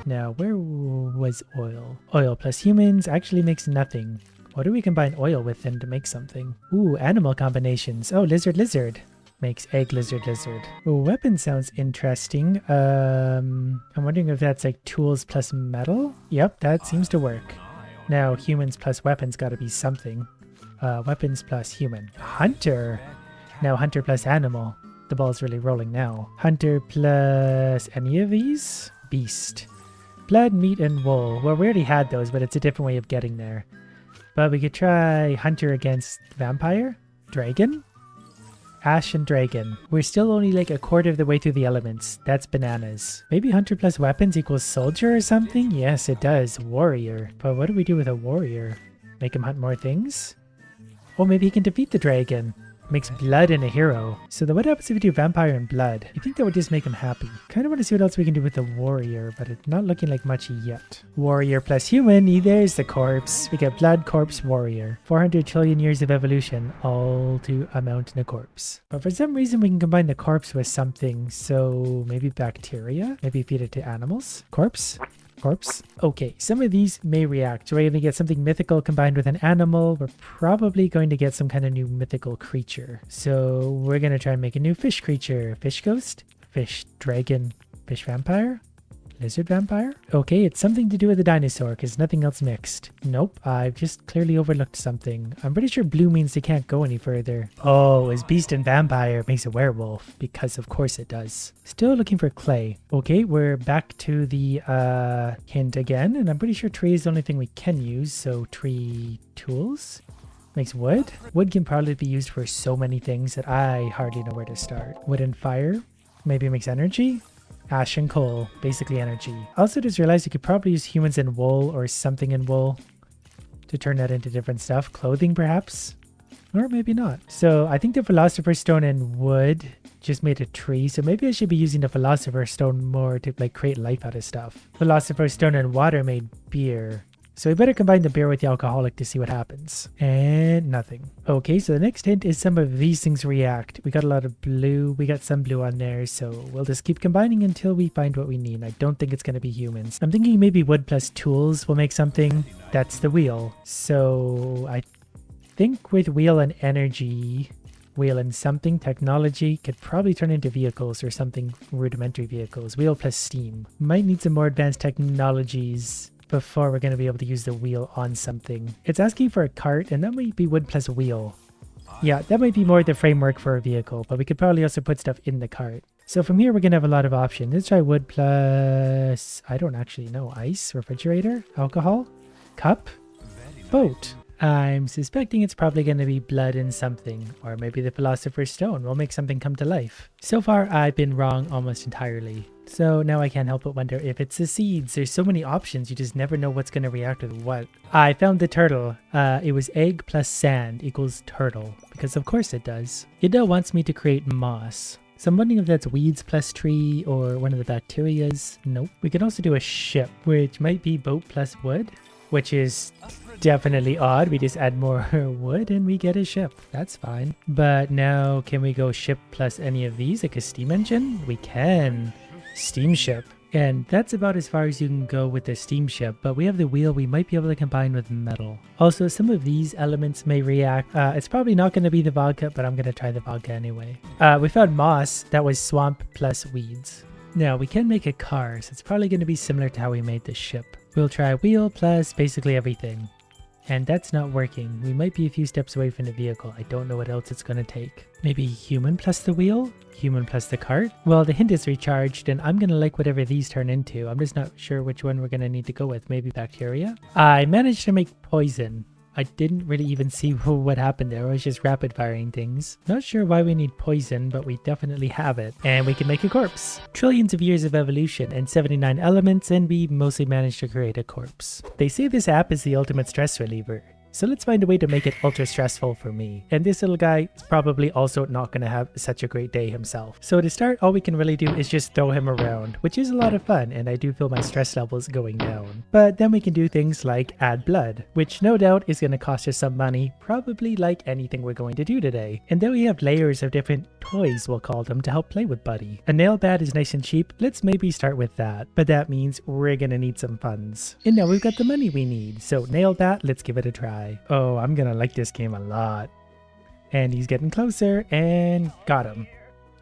Now, where was oil? Oil plus humans actually makes nothing. What do we combine oil with then to make something? Ooh, animal combinations. Oh, lizard, lizard. Makes egg, lizard, lizard. Ooh, weapon sounds interesting. I'm wondering if that's like tools plus metal? Yep, that seems to work. Now, humans plus weapons gotta be something. Weapons plus human. Hunter. Now, hunter plus animal. The ball's really rolling now. Hunter plus any of these? Beast. Blood, meat, and wool. Well, we already had those, but it's a different way of getting there. But we could try hunter against vampire, dragon, ash and dragon. We're still only like a quarter of the way through the elements. That's bananas. Maybe hunter plus weapons equals soldier or something? Yes, it does. Warrior. But what do we do with a warrior? Make him hunt more things? Oh, maybe he can defeat the dragon. Makes blood in a hero. So then what happens if we do vampire and blood? You think that would just make him happy? Kind of want to see what else we can do with the warrior, but it's not looking like much yet. Warrior plus human, there's the corpse. We get blood, corpse, warrior. 400 trillion years of evolution, all to amount in a corpse. But for some reason we can combine the corpse with something. So maybe bacteria? Maybe feed it to animals? Corpse? Corpse. Okay, some of these may react. So we're going to get something mythical combined with an animal. We're probably going to get some kind of new mythical creature. So we're going to try and make a new fish creature. Fish ghost, fish dragon, fish vampire, lizard vampire. Okay, it's something to do with the dinosaur because nothing else mixed. Nope, I've just clearly overlooked something. I'm pretty sure blue means they can't go any further. Oh, is beast and vampire makes a werewolf because of course it does. Still looking for clay. Okay, we're back to the hint again, and I'm pretty sure tree is the only thing we can use. So tree tools makes wood. Wood can probably be used for so many things that I hardly know where to start. Wood and fire maybe makes energy. Ash and coal, basically energy. Also just realized you could probably use humans in wool or something in wool to turn that into different stuff. Clothing perhaps, or maybe not. So I think the Philosopher's Stone and wood just made a tree. So maybe I should be using the Philosopher's Stone more to like create life out of stuff. Philosopher's Stone and water made beer. So we better combine the beer with the alcoholic to see what happens. And nothing. Okay, so the next hint is some of these things react. We got a lot of blue. We got some blue on there. So we'll just keep combining until we find what we need. I don't think it's going to be humans. I'm thinking maybe wood plus tools will make something. That's the wheel. So I think with wheel and energy, wheel and something, technology, could probably turn into vehicles or something rudimentary vehicles. Wheel plus steam. Might need some more advanced technologies before we're going to be able to use the wheel on something. It's asking for a cart, and that might be wood plus wheel. Yeah, that might be more the framework for a vehicle, but we could probably also put stuff in the cart. So from here, we're going to have a lot of options. Let's try wood plus, I don't actually know, ice, refrigerator, alcohol, cup, boat. I'm suspecting it's probably going to be blood and something, or maybe the Philosopher's Stone will make something come to life. So far, I've been wrong almost entirely. So now I can't help but wonder if it's the seeds. There's so many options, you just never know what's going to react with what. I found the turtle. It was egg plus sand equals turtle, because of course it does. It now wants me to create moss. So I'm wondering if that's weeds plus tree or one of the bacterias. Nope. We can also do a ship, which might be boat plus wood, which is definitely odd. We just add more wood and we get a ship. That's fine. But now can we go ship plus any of these, like a steam engine? We can. Steamship. And that's about as far as you can go with the steamship, but we have the wheel we might be able to combine with metal. Also, some of these elements may react. It's probably not going to be the vodka, but I'm going to try the vodka anyway. We found moss. That was swamp plus weeds. Now, we can make a car, so it's probably going to be similar to how we made the ship. We'll try wheel plus basically everything. And that's not working. We might be a few steps away from the vehicle. I don't know what else it's going to take. Maybe human plus the wheel? Human plus the cart? Well, the hint is recharged, and I'm going to like whatever these turn into. I'm just not sure which one we're going to need to go with. Maybe bacteria? I managed to make poison. I didn't really even see what happened there. I was just rapid firing things. Not sure why we need poison, but we definitely have it. And we can make a corpse. Trillions of years of evolution and 79 elements, and we mostly managed to create a corpse. They say this app is the ultimate stress reliever. So let's find a way to make it ultra stressful for me. And this little guy is probably also not going to have such a great day himself. So to start, all we can really do is just throw him around, which is a lot of fun, and I do feel my stress levels going down. But then we can do things like add blood, which no doubt is going to cost us some money, probably like anything we're going to do today. And then we have layers of different toys, we'll call them, to help play with Buddy. A nail bat is nice and cheap. Let's maybe start with that. But that means we're going to need some funds. And now we've got the money we need. So nail bat, let's give it a try. Oh, I'm gonna like this game a lot. And he's getting closer and got him.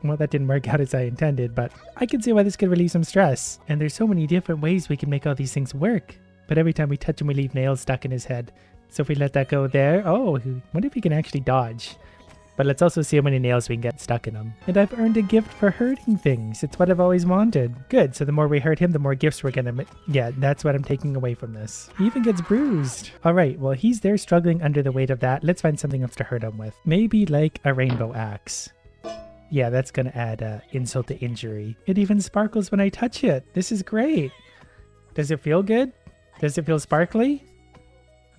Well, that didn't work out as I intended, but I can see why this could relieve some stress. And there's so many different ways we can make all these things work. But every time we touch him, we leave nails stuck in his head. So if we let that go there, oh, what if he can actually dodge? But let's also see how many nails we can get stuck in him. And I've earned a gift for hurting things. It's what I've always wanted. Good, so the more we hurt him, the more gifts we're gonna get. That's what I'm taking away from this. He even gets bruised. Alright, well he's there struggling under the weight of that. Let's find something else to hurt him with. Maybe like a rainbow axe. Yeah, that's gonna add insult to injury. It even sparkles when I touch it. This is great. Does it feel good? Does it feel sparkly?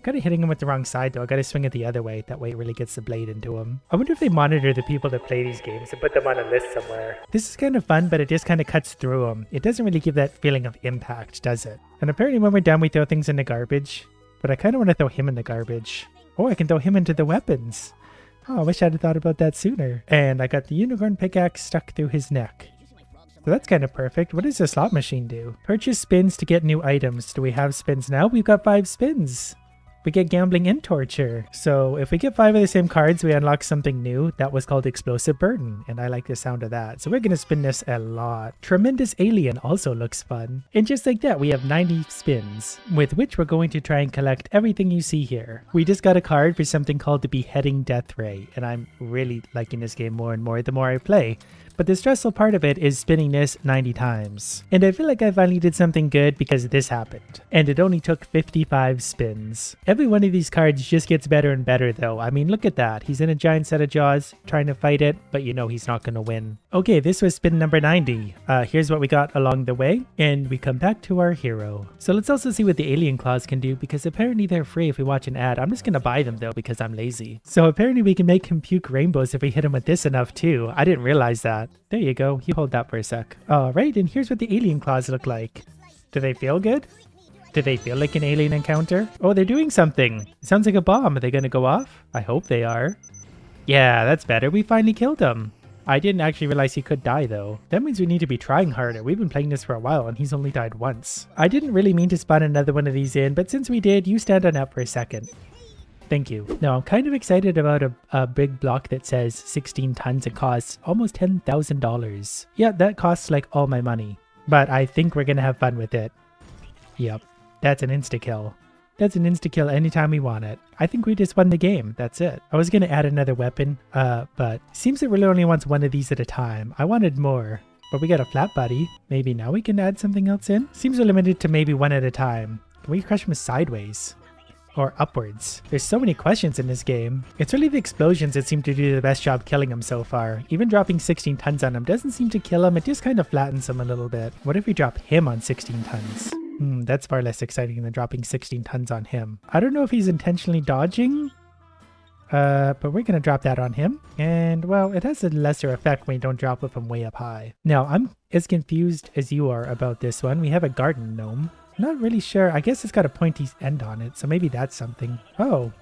Kind of hitting him with the wrong side though. I gotta swing it the other way. That way it really gets the blade into him. I wonder if they monitor the people that play these games and put them on a list somewhere. This is kind of fun, but it just kind of cuts through them. It doesn't really give that feeling of impact, does it? And apparently when we're done, we throw things in the garbage. But I kind of want to throw him in the garbage. Oh, I can throw him into the weapons. Oh, I wish I'd have thought about that sooner. And I got the unicorn pickaxe stuck through his neck. So that's kind of perfect. What does the slot machine do? Purchase spins to get new items. Do we have spins now? We've got 5 spins. We get gambling and torture. So if we get 5 of the same cards, we unlock something new. That was called Explosive Burden, and I like the sound of that. So we're going to spin this a lot. Tremendous Alien also looks fun. And just like that, we have 90 spins, with which we're going to try and collect everything you see here. We just got a card for something called the Beheading Death Ray, and I'm really liking this game more and more the more I play. But the stressful part of it is spinning this 90 times. And I feel like I finally did something good because this happened. And it only took 55 spins. Every one of these cards just gets better and better though. I mean, look at that. He's in a giant set of jaws trying to fight it, but you know he's not going to win. Okay, this was spin number 90. Here's what we got along the way. And we come back to our hero. So let's also see what the alien claws can do because apparently they're free if we watch an ad. I'm just going to buy them though because I'm lazy. So apparently we can make him puke rainbows if we hit him with this enough too. I didn't realize that. There you go. You hold that for a sec. Alright, and here's what the alien claws look like. Do they feel good? Do they feel like an alien encounter? Oh, they're doing something. It sounds like a bomb. Are they going to go off? I hope they are. Yeah, that's better. We finally killed him. I didn't actually realize he could die though. That means we need to be trying harder. We've been playing this for a while and he's only died once. I didn't really mean to spawn another one of these in, but since we did, you stand on up for a second. Thank you. Now, I'm kind of excited about a big block that says 16 tons and costs almost $10,000. Yeah, that costs like all my money. But I think we're going to have fun with it. Yep, that's an insta-kill. That's an insta-kill anytime we want it. I think we just won the game. That's it. I was going to add another weapon, but seems it really only wants one of these at a time. I wanted more. But we got a flat buddy. Maybe now we can add something else in? Seems we're limited to maybe one at a time. Can we crush him sideways? or upwards? There's so many questions in this game. It's really the explosions that seem to do the best job killing him so far. Even dropping 16 tons on him doesn't seem to kill him, it just kind of flattens him a little bit. What if we drop him on 16 tons? That's far less exciting than dropping 16 tons on him. I don't know if he's intentionally dodging, but we're going to drop that on him. And, well, it has a lesser effect when you don't drop it from way up high. Now, I'm as confused as you are about this one. We have a garden gnome. Not really sure. I guess it's got a pointy end on it, so maybe that's something. Oh,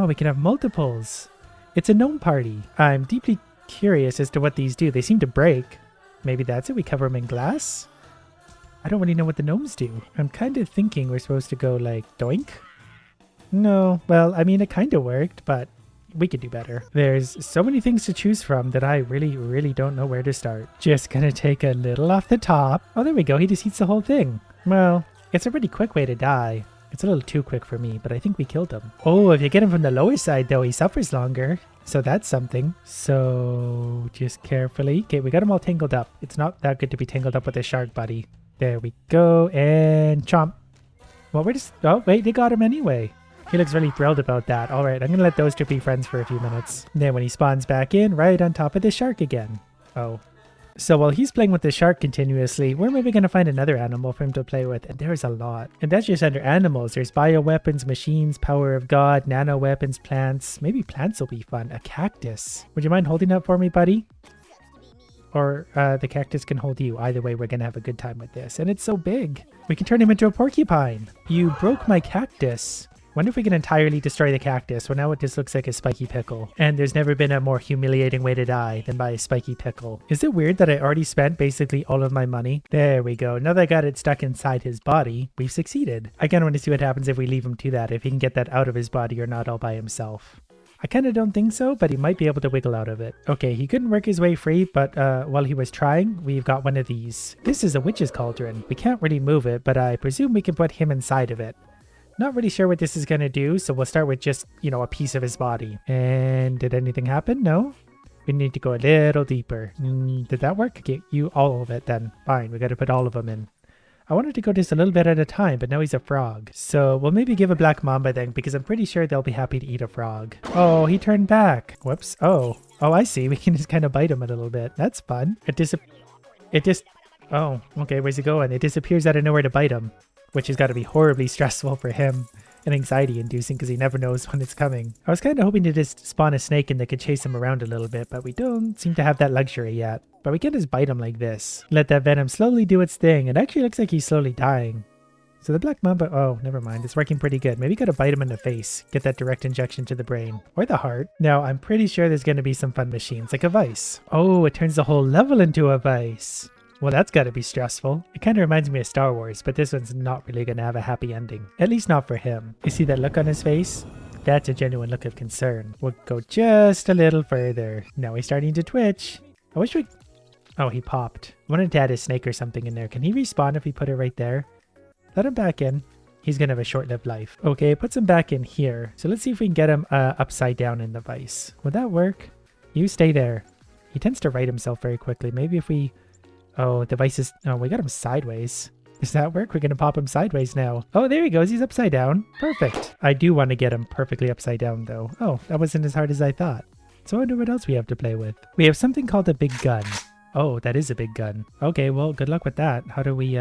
we can have multiples. It's a gnome party. I'm deeply curious as to what these do. They seem to break. Maybe that's it. We cover them in glass. I don't really know what the gnomes do. I'm kind of thinking we're supposed to go like doink. No, well, I mean, it kind of worked, but we could do better. There's so many things to choose from that I really don't know where to start. Just gonna take a little off the top. Oh, there we go. He just eats the whole thing. Well, it's a pretty quick way to die. It's a little too quick for me, but I think we killed him. Oh, if you get him from the lower side, though, he suffers longer. So that's something. So just carefully. Okay, we got him all tangled up. It's not that good to be tangled up with a shark, buddy. There we go. And chomp. Well, we're just... Oh, wait, they got him anyway. He looks really thrilled about that. All right, I'm going to let those two be friends for a few minutes. Then when he spawns back in, right on top of the shark again. Oh. So while he's playing with the shark continuously, we're maybe going to find another animal for him to play with. And there's a lot. And that's just under animals. There's bioweapons, machines, power of God, nano weapons, plants. Maybe plants will be fun. A cactus. Would you mind holding that for me, buddy? Or the cactus can hold you. Either way, we're going to have a good time with this. And it's so big. We can turn him into a porcupine. You broke my cactus. Wonder if we can entirely destroy the cactus. Well, now it just looks like a spiky pickle. And there's never been a more humiliating way to die than by a spiky pickle. Is it weird that I already spent basically all of my money? There we go. Now that I got it stuck inside his body, we've succeeded. I kind of want to see what happens if we leave him to that. If he can get that out of his body or not all by himself. I kind of don't think so, but he might be able to wiggle out of it. Okay, he couldn't work his way free, but while he was trying, we've got one of these. This is a witch's cauldron. We can't really move it, but I presume we can put him inside of it. Not really sure what this is going to do, so we'll start with just, you know, a piece of his body. And did anything happen? No? We need to go a little deeper. Did that work? Okay, you all of it then. Fine, we got to put all of them in. I wanted to go just a little bit at a time, but now he's a frog. So we'll maybe give a black mamba then, because I'm pretty sure they'll be happy to eat a frog. Oh, he turned back. Whoops. Oh, I see. We can just kind of bite him a little bit. That's fun. Oh, okay, where's he going? It disappears out of nowhere to bite him. Which has got to be horribly stressful for him and anxiety inducing because he never knows when it's coming. I was kind of hoping to just spawn a snake and they could chase him around a little bit, but we don't seem to have that luxury yet. But we can just bite him like this. Let that venom slowly do its thing. It actually looks like he's slowly dying. So the black mamba, oh, never mind. It's working pretty good. Maybe gotta bite him in the face. Get that direct injection to the brain. Or the heart. Now, I'm pretty sure there's gonna be some fun machines, like a vice. Oh, it turns the whole level into a vice. Well, that's got to be stressful. It kind of reminds me of Star Wars, but this one's not really going to have a happy ending. At least not for him. You see that look on his face? That's a genuine look of concern. We'll go just a little further. Now he's starting to twitch. I wish we... Oh, he popped. I wanted to add a snake or something in there. Can he respawn if we put it right there? Let him back in. He's going to have a short-lived life. Okay, puts him back in here. So let's see if we can get him upside down in the vice. Would that work? You stay there. He tends to right himself very quickly. Maybe if we... Oh, the vice is... Oh, we got him sideways. Does that work? We're going to pop him sideways now. Oh, there he goes. He's upside down. Perfect. I do want to get him perfectly upside down, though. Oh, that wasn't as hard as I thought. So I wonder what else we have to play with. We have something called a big gun. Oh, that is a big gun. Okay, well, good luck with that. How do we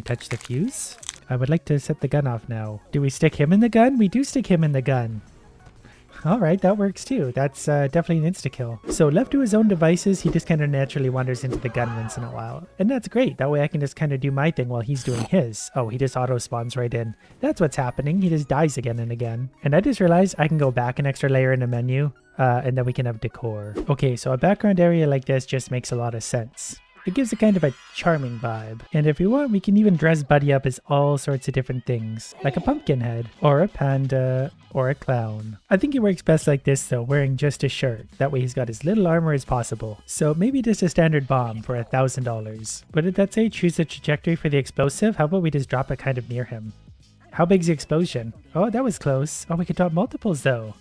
touch the fuse? I would like to set the gun off now. Do we stick him in the gun? We do stick him in the gun. All right, that works too. That's definitely an insta-kill. So left to his own devices, he just kind of naturally wanders into the gun once in a while. And that's great. That way I can just kind of do my thing while he's doing his. Oh, he just auto-spawns right in. That's what's happening. He just dies again and again. And I just realized I can go back an extra layer in the menu, and then we can have decor. Okay, so a background area like this just makes a lot of sense. It gives a kind of a charming vibe. And if we want, we can even dress Buddy up as all sorts of different things, like a pumpkin head, or a panda, or a clown. I think he works best like this though, wearing just a shirt. That way he's got as little armor as possible. So maybe just a standard bomb for $1,000. What did that say? Choose the trajectory for the explosive? How about we just drop it kind of near him? How big's the explosion? Oh, that was close. Oh, we could drop multiples though.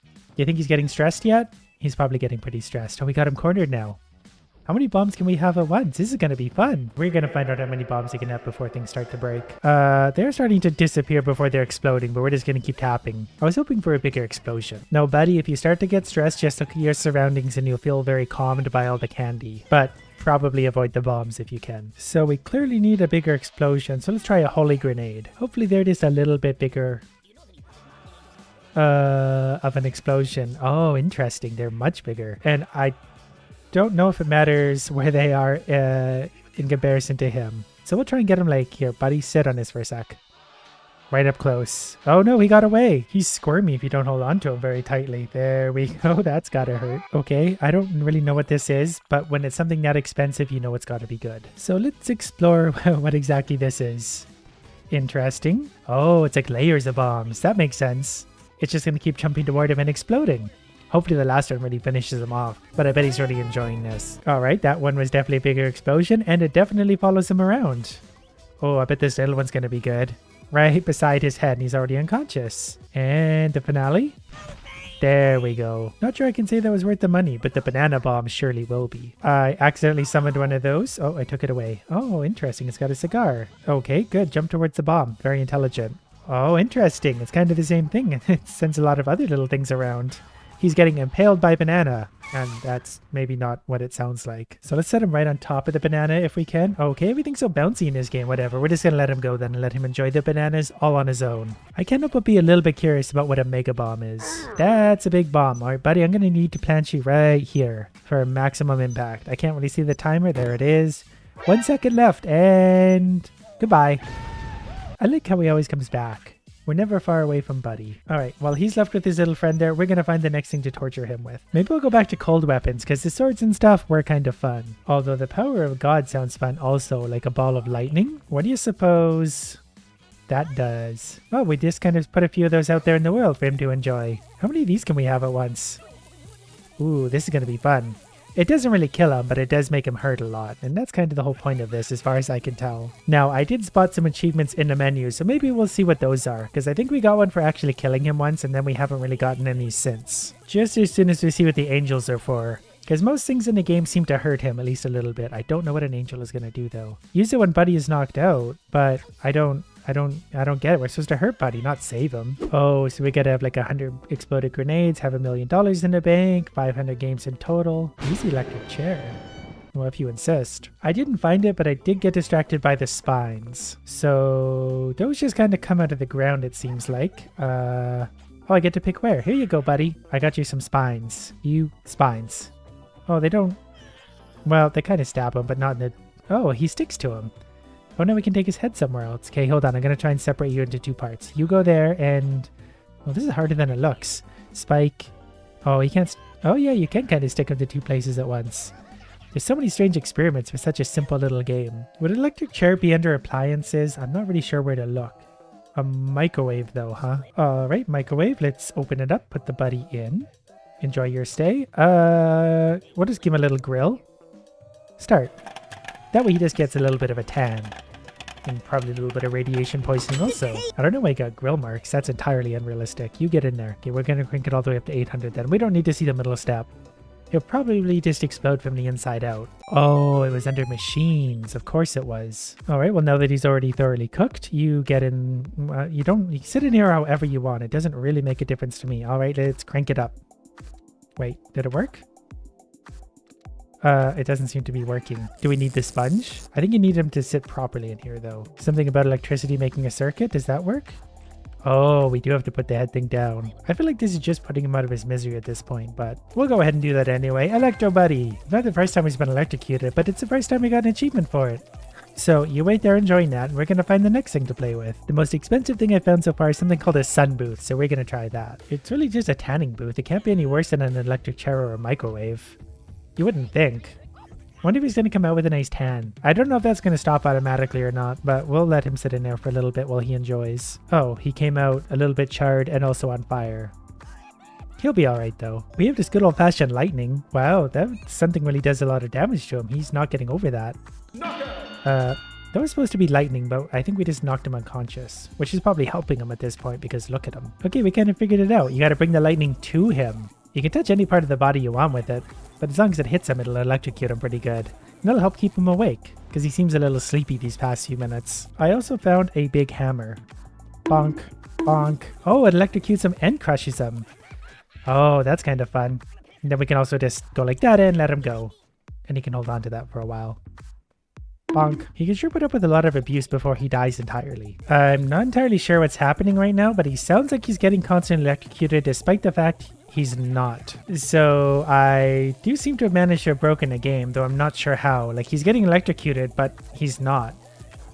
Do you think he's getting stressed yet? He's probably getting pretty stressed. Oh, we got him cornered now. How many bombs can we have at once? This is going to be fun. We're going to find out how many bombs we can have before things start to break. They're starting to disappear before they're exploding, but we're just going to keep tapping. I was hoping for a bigger explosion. No, buddy, if you start to get stressed, just look at your surroundings and you'll feel very calmed by all the candy. But probably avoid the bombs if you can. So we clearly need a bigger explosion. So let's try a holy grenade. Hopefully they're just a little bit bigger of an explosion. Oh, interesting. They're much bigger. And I don't know if it matters where they are in comparison to him. So we'll try and get him like, here, buddy, sit on this for a sec. Right up close. Oh no, he got away. He's squirmy if you don't hold on to him very tightly. There we go. That's gotta hurt. Okay, I don't really know what this is, but when it's something that expensive, you know it's gotta be good. So let's explore what exactly this is. Interesting. Oh, it's like layers of bombs. That makes sense. It's just gonna keep jumping toward him and exploding. Hopefully the last one really finishes him off, but I bet he's really enjoying this. All right, that one was definitely a bigger explosion, and it definitely follows him around. Oh, I bet this little one's gonna be good. Right beside his head, and he's already unconscious. And the finale? There we go. Not sure I can say that was worth the money, but the banana bomb surely will be. I accidentally summoned one of those. Oh, I took it away. Oh, interesting. It's got a cigar. Okay, good. Jump towards the bomb. Very intelligent. Oh, interesting. It's kind of the same thing. It sends a lot of other little things around. He's getting impaled by banana, and that's maybe not what it sounds like. So let's set him right on top of the banana if we can. Okay, everything's so bouncy in this game, whatever. We're just gonna let him go then and let him enjoy the bananas all on his own. I can't help but be a little bit curious about what a mega bomb is. That's a big bomb. All right, buddy, I'm gonna need to plant you right here for maximum impact. I can't really see the timer. There it is. 1 second left, and goodbye. I like how he always comes back. We're never far away from Buddy. Alright, while he's left with his little friend there, we're gonna find the next thing to torture him with. Maybe we'll go back to cold weapons, because the swords and stuff were kind of fun. Although the power of God sounds fun also, like a ball of lightning. What do you suppose that does? Oh, we just kind of put a few of those out there in the world for him to enjoy. How many of these can we have at once? Ooh, this is gonna be fun. It doesn't really kill him, but it does make him hurt a lot, and that's kind of the whole point of this as far as I can tell. Now, I did spot some achievements in the menu, so maybe we'll see what those are, because I think we got one for actually killing him once, and then we haven't really gotten any since. Just as soon as we see what the angels are for. Because most things in the game seem to hurt him at least a little bit. I don't know what an angel is going to do though. Use it when Buddy is knocked out, but I don't get it. We're supposed to hurt Buddy, not save him. Oh, so we gotta have like 100 exploded grenades, have $1 million in the bank, 500 games in total. Easy electric chair. Well, if you insist. I didn't find it, but I did get distracted by the spines. So those just kind of come out of the ground, it seems like. Oh, I get to pick where. Here you go, buddy. I got you some spines. You spines. Oh, they don't... Well, they kind of stab him, but not in the... Oh, he sticks to him. Oh, no, we can take his head somewhere else. Okay, hold on. I'm going to try and separate you into 2 parts. You go there and... Well, this is harder than it looks. Spike. Oh, he can't... Oh, yeah, you can kind of stick him to 2 places at once. There's so many strange experiments for such a simple little game. Would an electric chair be under appliances? I'm not really sure where to look. A microwave, though, huh? All right, microwave. Let's open it up. Put the buddy in. Enjoy your stay. We'll just give him a little grill. Start. That way he just gets a little bit of a tan. And probably a little bit of radiation poisoning also. I don't know why he got grill marks. That's entirely unrealistic. You get in there. Okay, we're going to crank it all the way up to 800 then. We don't need to see the middle step. It'll probably just explode from the inside out. Oh, it was under machines. Of course it was. All right, well, now that he's already thoroughly cooked, you get in... you can sit in here however you want. It doesn't really make a difference to me. All right, let's crank it up. Wait, did it work? It doesn't seem to be working. Do we need the sponge? I think you need him to sit properly in here, though. Something about electricity making a circuit. Does that work? Oh, we do have to put the head thing down. I feel like this is just putting him out of his misery at this point, but we'll go ahead and do that anyway. Electro Buddy. It's not the first time he's been electrocuted, but it's the first time we got an achievement for it. So you wait there enjoying that, and we're going to find the next thing to play with. The most expensive thing I found so far is something called a sun booth, so we're going to try that. It's really just a tanning booth. It can't be any worse than an electric chair or a microwave. You wouldn't think. Wonder if he's going to come out with a nice tan. I don't know if that's going to stop automatically or not, but we'll let him sit in there for a little bit while he enjoys. Oh, he came out a little bit charred and also on fire. He'll be alright though. We have this good old-fashioned lightning. Wow, that something really does a lot of damage to him. He's not getting over that. That was supposed to be lightning, but I think we just knocked him unconscious, which is probably helping him at this point because look at him. Okay, we kind of figured it out. You got to bring the lightning to him. You can touch any part of the body you want with it. But as long as it hits him, it'll electrocute him pretty good. And that'll help keep him awake, because he seems a little sleepy these past few minutes. I also found a big hammer. Bonk, bonk. Oh, it electrocutes him and crushes him. Oh, that's kind of fun. And then we can also just go like that and let him go. And he can hold on to that for a while. Bonk. He can sure put up with a lot of abuse before he dies entirely. I'm not entirely sure what's happening right now, but he sounds like he's getting constantly electrocuted despite the fact he's not. So I do seem to have managed to have broken a game, though I'm not sure how. Like, he's getting electrocuted, but he's not.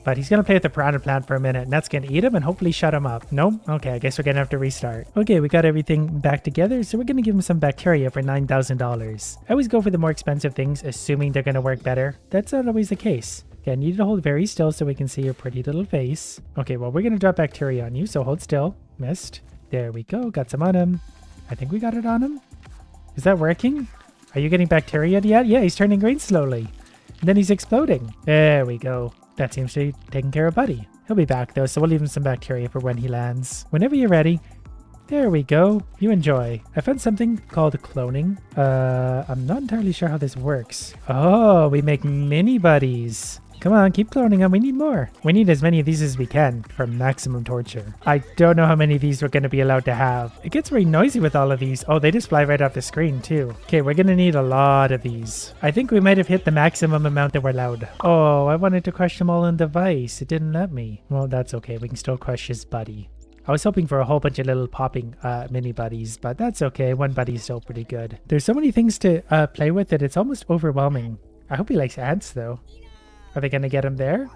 But he's going to play with the piranha plant for a minute, and that's going to eat him and hopefully shut him up. Nope? Okay, I guess we're going to have to restart. Okay, we got everything back together, so we're going to give him some bacteria for $9,000. I always go for the more expensive things, assuming they're going to work better. That's not always the case. Okay, I need you to hold very still so we can see your pretty little face. Okay, well, we're going to drop bacteria on you, so hold still. Missed. There we go. Got some on him. I think we got it on him. Is that working? Are you getting bacteria yet? Yeah, he's turning green slowly. And then he's exploding. There we go. That seems to be taking care of Buddy. He'll be back though, so we'll leave him some bacteria for when he lands. Whenever you're ready. There we go. You enjoy. I found something called cloning. I'm not entirely sure how this works. Oh, we make mini buddies. Come on, keep cloning them. We need more. We need as many of these as we can for maximum torture. I don't know how many of these we're going to be allowed to have. It gets very noisy with all of these. Oh, they just fly right off the screen too. Okay, we're going to need a lot of these. I think we might have hit the maximum amount that we're allowed. Oh, I wanted to crush them all in the vice. It didn't let me. Well, that's okay. We can still crush his buddy. I was hoping for a whole bunch of little popping mini buddies, but that's okay. One buddy's still pretty good. There's so many things to play with that it's almost overwhelming. I hope he likes ants though. Are they going to get him there?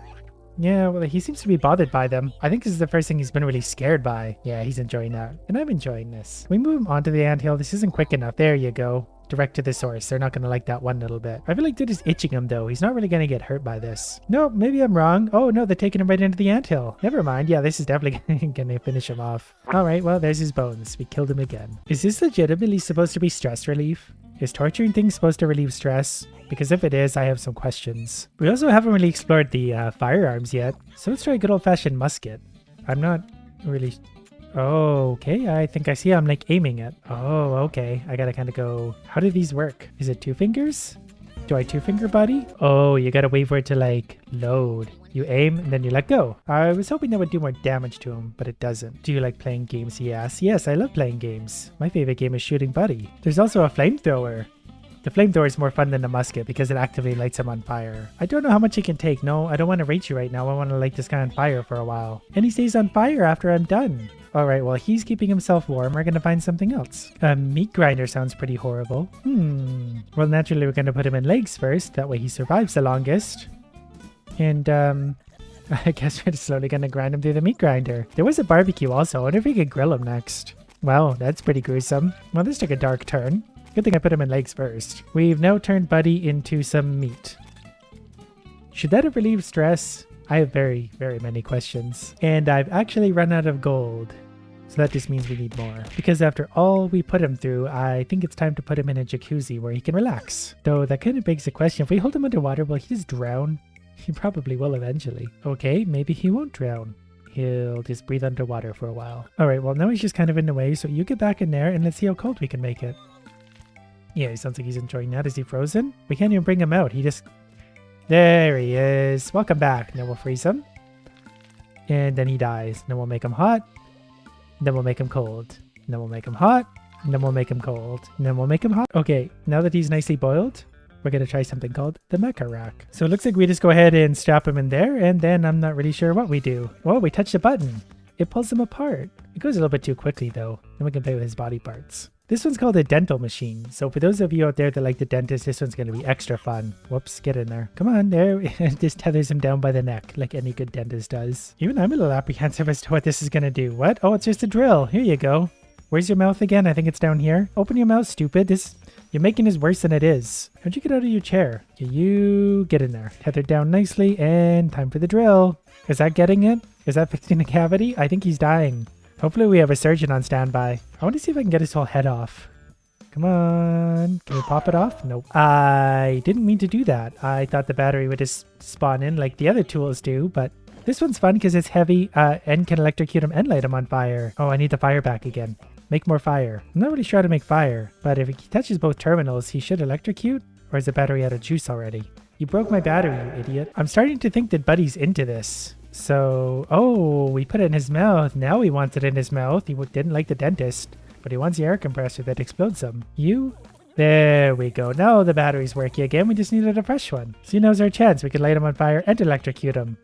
Yeah, well, he seems to be bothered by them. I think this is the first thing he's been really scared by. Yeah, he's enjoying that. And I'm enjoying this. Can we move him onto the anthill? This isn't quick enough. There you go. Direct to the source. They're not going to like that one little bit. I feel like they're just itching him though. He's not really going to get hurt by this. No, maybe I'm wrong. Oh no, they're taking him right into the anthill. Never mind. Yeah, this is definitely going to finish him off. All right, well, there's his bones. We killed him again. Is this legitimately supposed to be stress relief? Is torturing things supposed to relieve stress? Because if it is, I have some questions. We also haven't really explored the firearms yet. So let's try a good old-fashioned musket. I'm not really... Oh, okay. I think I see I'm like aiming it. Oh, okay. I gotta kind of go... How do these work? Is it two fingers? Do I two-finger buddy? Oh, you gotta wait for it to like load. You aim and then you let go. I was hoping that would do more damage to him, but it doesn't. Do you like playing games? Yes. Yes, I love playing games. My favorite game is shooting Buddy. There's also a flamethrower. The flamethrower is more fun than the musket because it actively lights him on fire. I don't know how much he can take. No, I don't want to rate you right now. I want to light this guy on fire for a while. And he stays on fire after I'm done. Alright, well, he's keeping himself warm. We're going to find something else. A meat grinder sounds pretty horrible. Well, naturally, we're going to put him in legs first. That way he survives the longest. And, I guess we're slowly going to grind him through the meat grinder. There was a barbecue also. I wonder if we could grill him next. Wow, that's pretty gruesome. Well, this took a dark turn. Good thing I put him in legs first. We've now turned Buddy into some meat. Should that have relieved stress? I have very, very many questions. And I've actually run out of gold. So that just means we need more. Because after all we put him through, I think it's time to put him in a jacuzzi where he can relax. Though that kind of begs the question, if we hold him underwater, will he just drown? He probably will eventually. Okay, maybe he won't drown. He'll just breathe underwater for a while. Alright, well now he's just kind of in the way, so you get back in there and let's see how cold we can make it. Yeah, he sounds like he's enjoying that. Is he frozen? We can't even bring him out. He just... There he is. Welcome back. Now we'll freeze him. And then he dies. Then we'll make him hot. Then we'll make him cold. Then we'll make him hot. And then we'll make him cold. And then we'll make him hot. Okay, now that he's nicely boiled, we're going to try something called the mecha rack. So it looks like we just go ahead and strap him in there. And then I'm not really sure what we do. Oh, we touch the button. It pulls him apart. It goes a little bit too quickly though. Then we can play with his body parts. This one's called a dental machine. So for those of you out there that like the dentist, this one's going to be extra fun. Whoops, get in there. Come on, there. It just tethers him down by the neck like any good dentist does. Even I'm a little apprehensive as to what this is going to do. What? Oh, it's just a drill. Here you go. Where's your mouth again? I think it's down here. Open your mouth, stupid. You're making this worse than it is. How'd you get out of your chair? You get in there. Tethered down nicely and time for the drill. Is that getting it? Is that fixing the cavity? I think he's dying. Hopefully we have a surgeon on standby. I want to see if I can get his whole head off. Come on. Can we pop it off? Nope. I didn't mean to do that. I thought the battery would just spawn in like the other tools do, but this one's fun because it's heavy and can electrocute him and light him on fire. Oh, I need the fire back again. Make more fire. I'm not really sure how to make fire, but if he touches both terminals, he should electrocute? Or is the battery out of juice already? You broke my battery, you idiot. I'm starting to think that Buddy's into this. So, oh, we put it in his mouth. Now he wants it in his mouth. He didn't like the dentist, but he wants the air compressor that explodes him. You? There we go. Now the battery's working again. We just needed a fresh one. So now's our chance. We could light him on fire and electrocute him.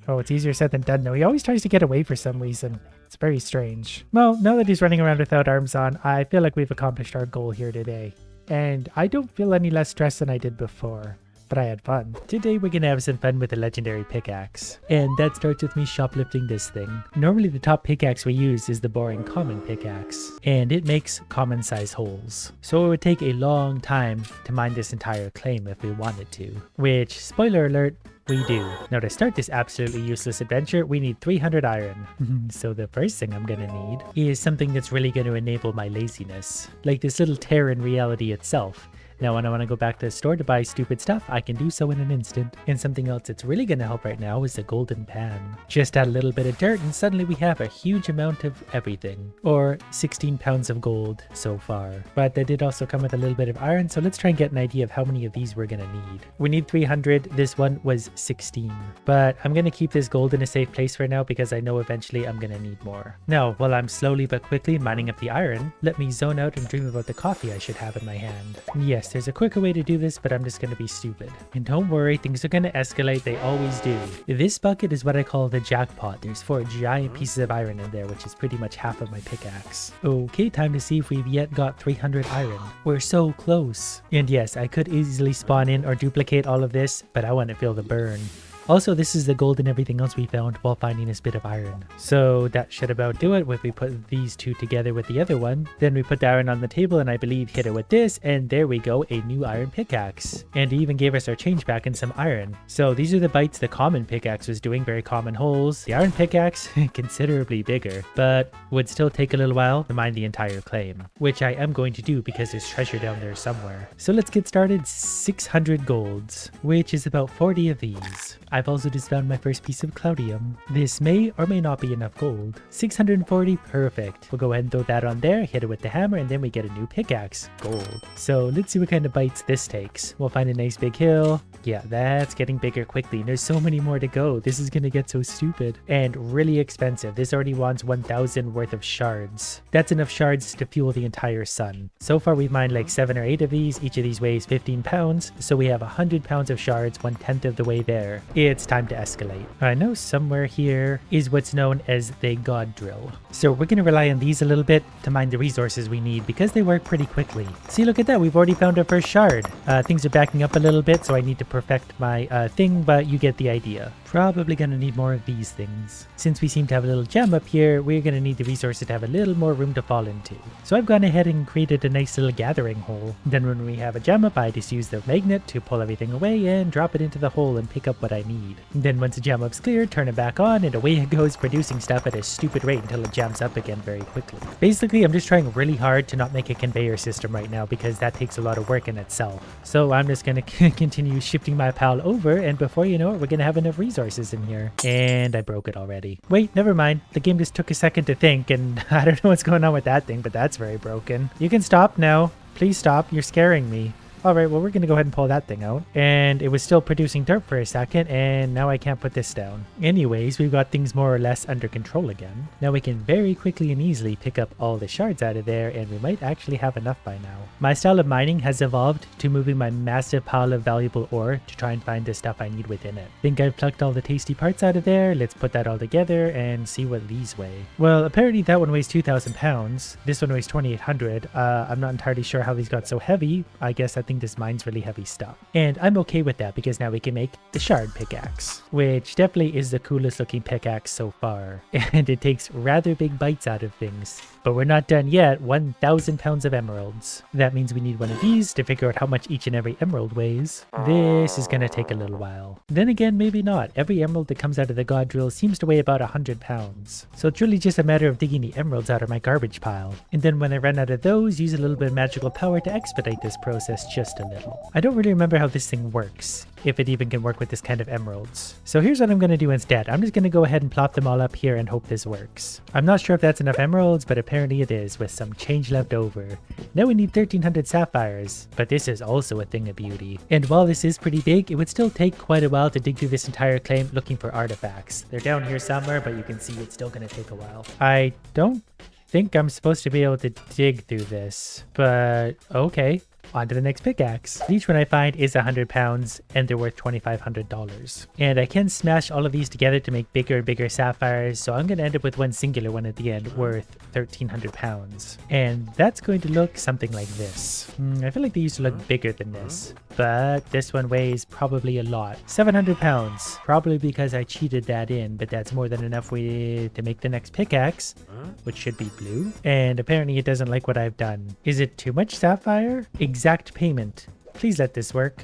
Oh, it's easier said than done though. He always tries to get away for some reason. It's very strange. Well, now that he's running around without arms on, I feel like we've accomplished our goal here today. And I don't feel any less stressed than I did before. But I had fun. Today we're gonna have some fun with a legendary pickaxe. And that starts with me shoplifting this thing. Normally the top pickaxe we use is the boring common pickaxe. And it makes common size holes. So it would take a long time to mine this entire claim if we wanted to. Which, spoiler alert, we do. Now to start this absolutely useless adventure, we need 300 iron. So the first thing I'm gonna need is something that's really gonna enable my laziness. Like this little tear in reality itself. Now when I want to go back to the store to buy stupid stuff, I can do so in an instant. And something else that's really going to help right now is the golden pan. Just add a little bit of dirt and suddenly we have a huge amount of everything. Or 16 pounds of gold so far. But that did also come with a little bit of iron, so let's try and get an idea of how many of these we're going to need. We need 300, this one was 16. But I'm going to keep this gold in a safe place for now because I know eventually I'm going to need more. Now, while I'm slowly but quickly mining up the iron, let me zone out and dream about the coffee I should have in my hand. Yes, there's a quicker way to do this, but I'm just going to be stupid. And don't worry, things are going to escalate, they always do. This bucket is what I call the jackpot. There's 4 giant pieces of iron in there, which is pretty much half of my pickaxe. Okay, time to see if we've yet got 300 iron. We're so close. And yes, I could easily spawn in or duplicate all of this, but I want to feel the burn. Also, this is the gold and everything else we found while finding this bit of iron. So that should about do it. If we put these two together with the other one, then we put the iron on the table and I believe hit it with this, and there we go, a new iron pickaxe. And he even gave us our change back in some iron. So these are the bites the common pickaxe was doing, very common holes. The iron pickaxe, considerably bigger, but would still take a little while to mine the entire claim, which I am going to do because there's treasure down there somewhere. So let's get started. 600 golds, which is about 40 of these. I've also just found my first piece of cloudium. This may or may not be enough gold. 640, perfect. We'll go ahead and throw that on there, hit it with the hammer, and then we get a new pickaxe, gold. So let's see what kind of bites this takes. We'll find a nice big hill. Yeah, that's getting bigger quickly. There's so many more to go. This is gonna get so stupid. And really expensive. This already wants 1,000 worth of shards. That's enough shards to fuel the entire sun. So far we've mined like 7 or 8 of these. Each of these weighs 15 pounds. So we have 100 pounds of shards, 1/10 of the way there. It's time to escalate. I know somewhere here is what's known as the God Drill. So we're going to rely on these a little bit to mine the resources we need because they work pretty quickly. See, look at that. We've already found our first shard. Things are backing up a little bit, so I need to perfect my thing, but you get the idea. Probably going to need more of these things. Since we seem to have a little gem up here, we're going to need the resources to have a little more room to fall into. So I've gone ahead and created a nice little gathering hole. Then when we have a gem up, I just use the magnet to pull everything away and drop it into the hole and pick up what I need. Then once the gem up's clear, turn it back on, and away it goes, producing stuff at a stupid rate until it jams up again very quickly. Basically, I'm just trying really hard to not make a conveyor system right now because that takes a lot of work in itself. So I'm just going to continue shifting my pal over, and before you know it, we're going to have enough resources in here. And I broke it already. Wait, never mind. The game just took a second to think, and I don't know what's going on with that thing, but that's very broken. You can stop now. Please stop. You're scaring me. Alright, well, we're going to go ahead and pull that thing out. And it was still producing dirt for a second, and now I can't put this down. Anyways, we've got things more or less under control again. Now we can very quickly and easily pick up all the shards out of there, and we might actually have enough by now. My style of mining has evolved to moving my massive pile of valuable ore to try and find the stuff I need within it. Think I've plucked all the tasty parts out of there. Let's put that all together and see what these weigh. Well, apparently that one weighs 2,000 pounds. This one weighs 2,800. I'm not entirely sure how these got so heavy. I guess I think this mine's really heavy stuff. And I'm okay with that because now we can make the shard pickaxe, which definitely is the coolest looking pickaxe so far. And it takes rather big bites out of things. But we're not done yet. 1,000 pounds of emeralds. That means we need one of these to figure out how much each and every emerald weighs. This is gonna take a little while. Then again, maybe not. Every emerald that comes out of the God Drill seems to weigh about 100 pounds. So it's really just a matter of digging the emeralds out of my garbage pile. And then when I run out of those, use a little bit of magical power to expedite this process just a little. I don't really remember how this thing works. if it even can work with this kind of emeralds. So here's what I'm going to do instead. I'm just going to go ahead and plop them all up here and hope this works. I'm not sure if that's enough emeralds, but apparently it is, with some change left over. Now we need 1300 sapphires, but this is also a thing of beauty. And while this is pretty big, it would still take quite a while to dig through this entire claim looking for artifacts. They're down here somewhere, but you can see it's still going to take a while. I don't think I'm supposed to be able to dig through this, but okay. On to the next pickaxe. Each one I find is 100 pounds and they're worth $2,500. And I can smash all of these together to make bigger and bigger sapphires, so I'm going to end up with one singular one at the end worth 1,300 pounds. And that's going to look something like this. I feel like they used to look bigger than this, but this one weighs probably a lot. 700 pounds, probably because I cheated that in, but that's more than enough to make the next pickaxe, which should be blue. And apparently it doesn't like what I've done. Is it too much sapphire? Exact payment. Please let this work.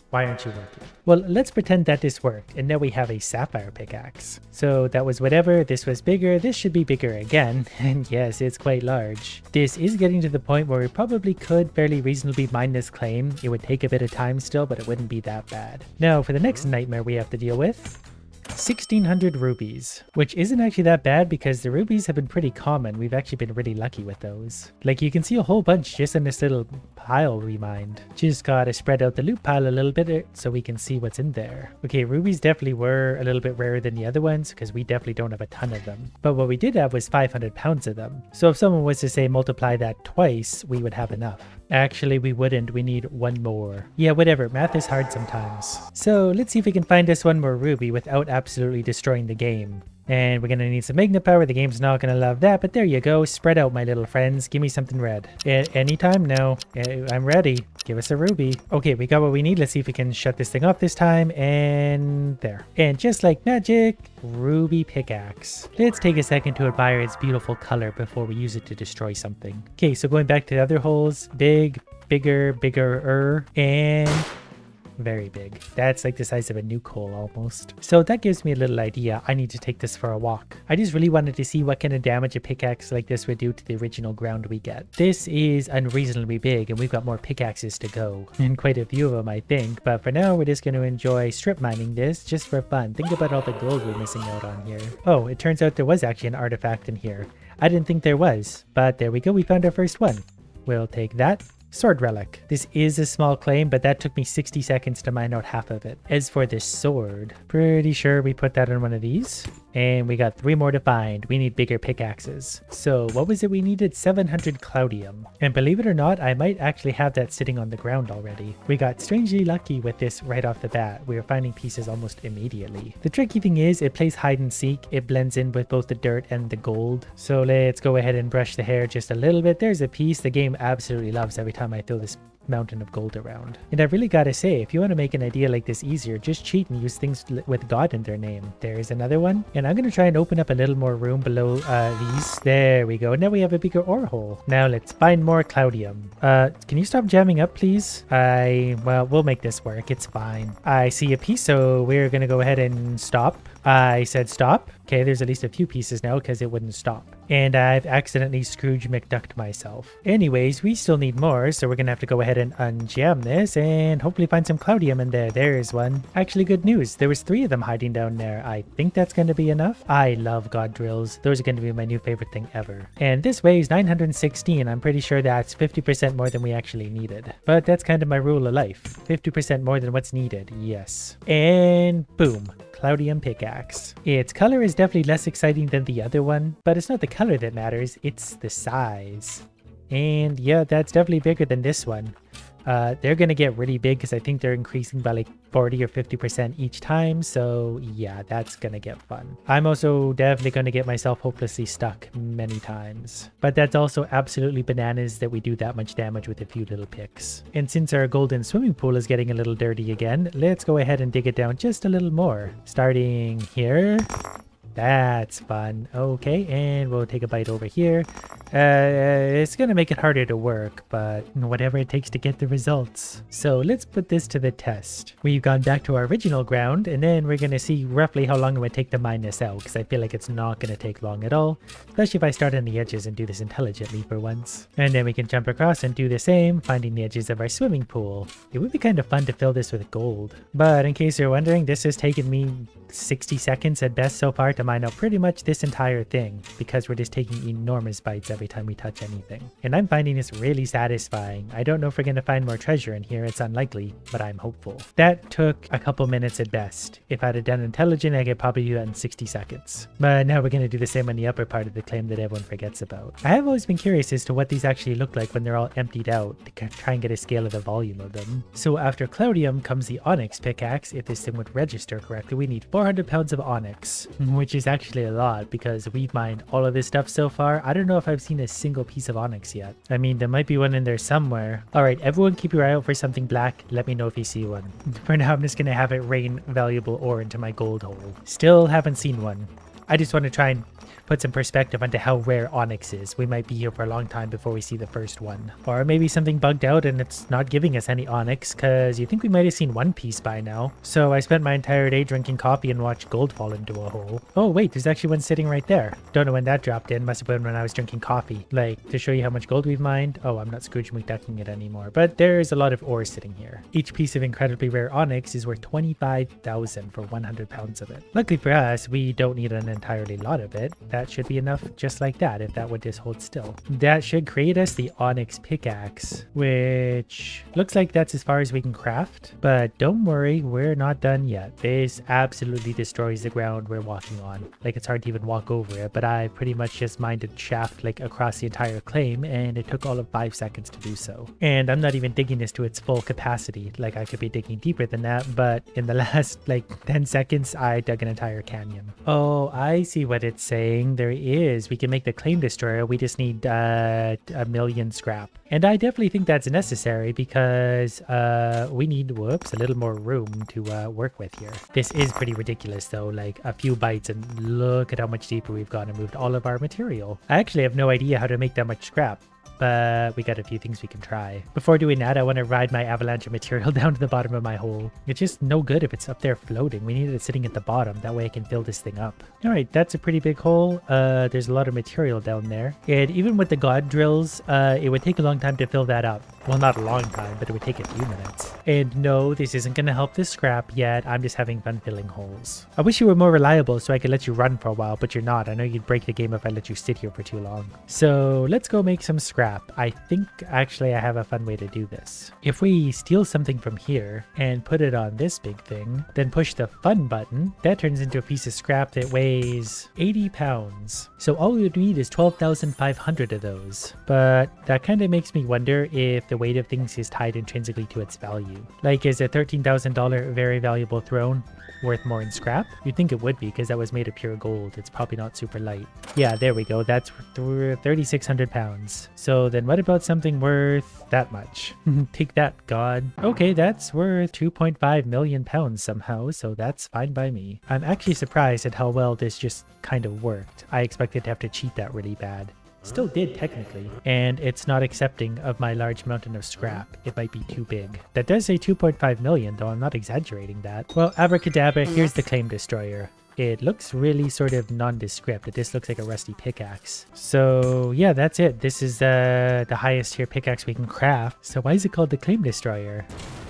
Why aren't you working? Well, let's pretend that this worked, and now we have a sapphire pickaxe. So that was whatever, this was bigger, this should be bigger again, and yes, it's quite large. This is getting to the point where we probably could fairly reasonably mine this claim. It would take a bit of time still, but it wouldn't be that bad. Now, for the next nightmare we have to deal with, 1,600 rubies, which isn't actually that bad because the rubies have been pretty common. We've actually been really lucky with those. Like, you can see a whole bunch just in this little pile we mined. Just gotta spread out the loot pile a little bit so we can see what's in there. Okay, rubies definitely were a little bit rarer than the other ones because we definitely don't have a ton of them. But what we did have was 500 pounds of them. So if someone was to say multiply that twice, we would have enough. Actually, we wouldn't. We need one more. Yeah, whatever. Math is hard sometimes. So let's see if we can find us one more ruby without absolutely destroying the game. And we're going to need some magnet power. The game's not going to love that, but there you go. Spread out, my little friends. Give me something red. Anytime? No. I'm ready. Give us a ruby. Okay, we got what we need. Let's see if we can shut this thing off this time. And there. And just like magic, ruby pickaxe. Let's take a second to admire its beautiful color before we use it to destroy something. Okay, so going back to the other holes. Big, bigger, bigger, and very big. That's like the size of a new coal almost. So that gives me a little idea. I need to take this for a walk. I just really wanted to see what kind of damage a pickaxe like this would do to the original ground we get. This is unreasonably big and we've got more pickaxes to go. And quite a few of them, I think. But for now, we're just going to enjoy strip mining this just for fun. Think about all the gold we're missing out on here. Oh, it turns out there was actually an artifact in here. I didn't think there was, but there we go. We found our first one. We'll take that. Sword relic. This is a small claim, but that took me 60 seconds to mine out half of it. As for this sword, pretty sure we put that on one of these. And we got 3 more to find. We need bigger pickaxes. So what was it we needed? 700 Cloudium. And believe it or not, I might actually have that sitting on the ground already. We got strangely lucky with this right off the bat. We were finding pieces almost immediately. The tricky thing is it plays hide and seek. It blends in with both the dirt and the gold. So let's go ahead and brush the hair just a little bit. There's a piece the game absolutely loves every time I throw this mountain of gold around. And I've really got to say, if you want to make an idea like this easier, just cheat and use things with God in their name. There's another one. And I'm going to try and open up a little more room below these. There we go. Now we have a bigger ore hole. Now let's find more Cloudium. Can you stop jamming up, please? Well, we'll make this work. It's fine. I see a piece, so we're going to go ahead and stop. I said stop. Okay, there's at least a few pieces now because it wouldn't stop. And I've accidentally Scrooge McDucked myself. Anyways, we still need more, so we're going to have to go ahead and unjam this and hopefully find some Cloudium in there. There's one. Actually, good news. There was 3 of them hiding down there. I think that's going to be enough. I love God drills. Those are going to be my new favorite thing ever. And this weighs 916. I'm pretty sure that's 50% more than we actually needed. But that's kind of my rule of life. 50% more than what's needed. Yes. And boom. Cloudium pickaxe. Its color is definitely less exciting than the other one, but it's not the color that matters, it's the size. And yeah, that's definitely bigger than this one. They're gonna get really big because I think they're increasing by like 40 or 50% each time, so yeah, that's gonna get fun. I'm also definitely gonna get myself hopelessly stuck many times, but that's also absolutely bananas that we do that much damage with a few little picks. And since our golden swimming pool is getting a little dirty again, let's go ahead and dig it down just a little more. Starting here, That's fun. Okay, and we'll take a bite over here. It's gonna make it harder to work, but whatever it takes to get the results. So let's put this to the test. We've gone back to our original ground, and then we're gonna see roughly how long it would take to mine this out, because I feel like it's not gonna take long at all, especially if I start on the edges and do this intelligently for once. And then we can jump across and do the same, finding the edges of our swimming pool. It would be kind of fun to fill this with gold. But in case you're wondering, this has taken me 60 seconds at best so far to mine out pretty much this entire thing, because we're just taking enormous bites every time we touch anything. And I'm finding this really satisfying. I don't know if we're going to find more treasure in here, it's unlikely, but I'm hopeful. That took a couple minutes at best. If I'd have done intelligent, I could probably do that in 60 seconds. But now we're going to do the same on the upper part of the claim that everyone forgets about. I have always been curious as to what these actually look like when they're all emptied out, to try and get a scale of the volume of them. So after Cloudium comes the Onyx pickaxe. If this thing would register correctly, we need 400 pounds of Onyx, which is actually a lot because we've mined all of this stuff so far. I don't know if I've seen a single piece of Onyx yet. I mean, there might be one in there somewhere. All right, everyone keep your eye out for something black. Let me know if you see one. For now, I'm just going to have it rain valuable ore into my gold hole. Still haven't seen one. I just want to try and put some perspective onto how rare Onyx is. We might be here for a long time before we see the first one. Or maybe something bugged out and it's not giving us any Onyx, because you think we might have seen one piece by now. So I spent my entire day drinking coffee and watched gold fall into a hole. Oh wait, there's actually one sitting right there. Don't know when that dropped in. Must have been when I was drinking coffee. Like, to show you how much gold we've mined. Oh, I'm not Scrooge McDucking it anymore. But there's a lot of ore sitting here. Each piece of incredibly rare Onyx is worth 25,000 for 100 pounds of it. Luckily for us, we don't need an entirely lot of it. That should be enough just like that if that would just hold still. That should create us the Onyx pickaxe, which looks like that's as far as we can craft. But don't worry, we're not done yet. This absolutely destroys the ground we're walking on. Like, it's hard to even walk over it, but I pretty much just mined a shaft like across the entire claim, and it took all of 5 seconds to do so. And I'm not even digging this to its full capacity. Like, I could be digging deeper than that, but in the last like 10 seconds I dug an entire canyon. Oh, I see what it's saying. There is. We can make the claim destroyer. We just need 1,000,000 scrap. And I definitely think that's necessary because we need, whoops, a little more room to work with here. This is pretty ridiculous though, like a few bites and look at how much deeper we've gone and moved all of our material. I actually have no idea how to make that much scrap, but we got a few things we can try. Before doing that, I want to ride my avalanche of material down to the bottom of my hole. It's just no good if it's up there floating. We need it sitting at the bottom. That way I can fill this thing up. All right, that's a pretty big hole. There's a lot of material down there. And even with the god drills, it would take a long time to fill that up. Well, not a long time, but it would take a few minutes. And no, this isn't going to help this scrap yet. I'm just having fun filling holes. I wish you were more reliable so I could let you run for a while, but you're not. I know you'd break the game if I let you sit here for too long. So let's go make some scrap. I think actually I have a fun way to do this. If we steal something from here and put it on this big thing, then push the fun button, that turns into a piece of scrap that weighs 80 pounds. So all we would need is 12,500 of those. But that kind of makes me wonder if the weight of things is tied intrinsically to its value. Like, is a $13,000 very valuable throne worth more in scrap? You'd think it would be because that was made of pure gold. It's probably not super light. Yeah, there we go. That's 3,600 pounds. So then what about something worth that much? Take that, God. Okay, that's worth 2.5 million pounds somehow, so that's fine by me. I'm actually surprised at how well this just kind of worked. I expected to have to cheat that really bad. Still did technically, and it's not accepting of my large mountain of scrap. It might be too big. That does say 2.5 million though, I'm not exaggerating that. Well, abracadabra, here's the claim destroyer. It looks really sort of nondescript. It just looks like a rusty pickaxe. So yeah, that's it. This is the highest tier pickaxe we can craft. So why is it called the Claim Destroyer?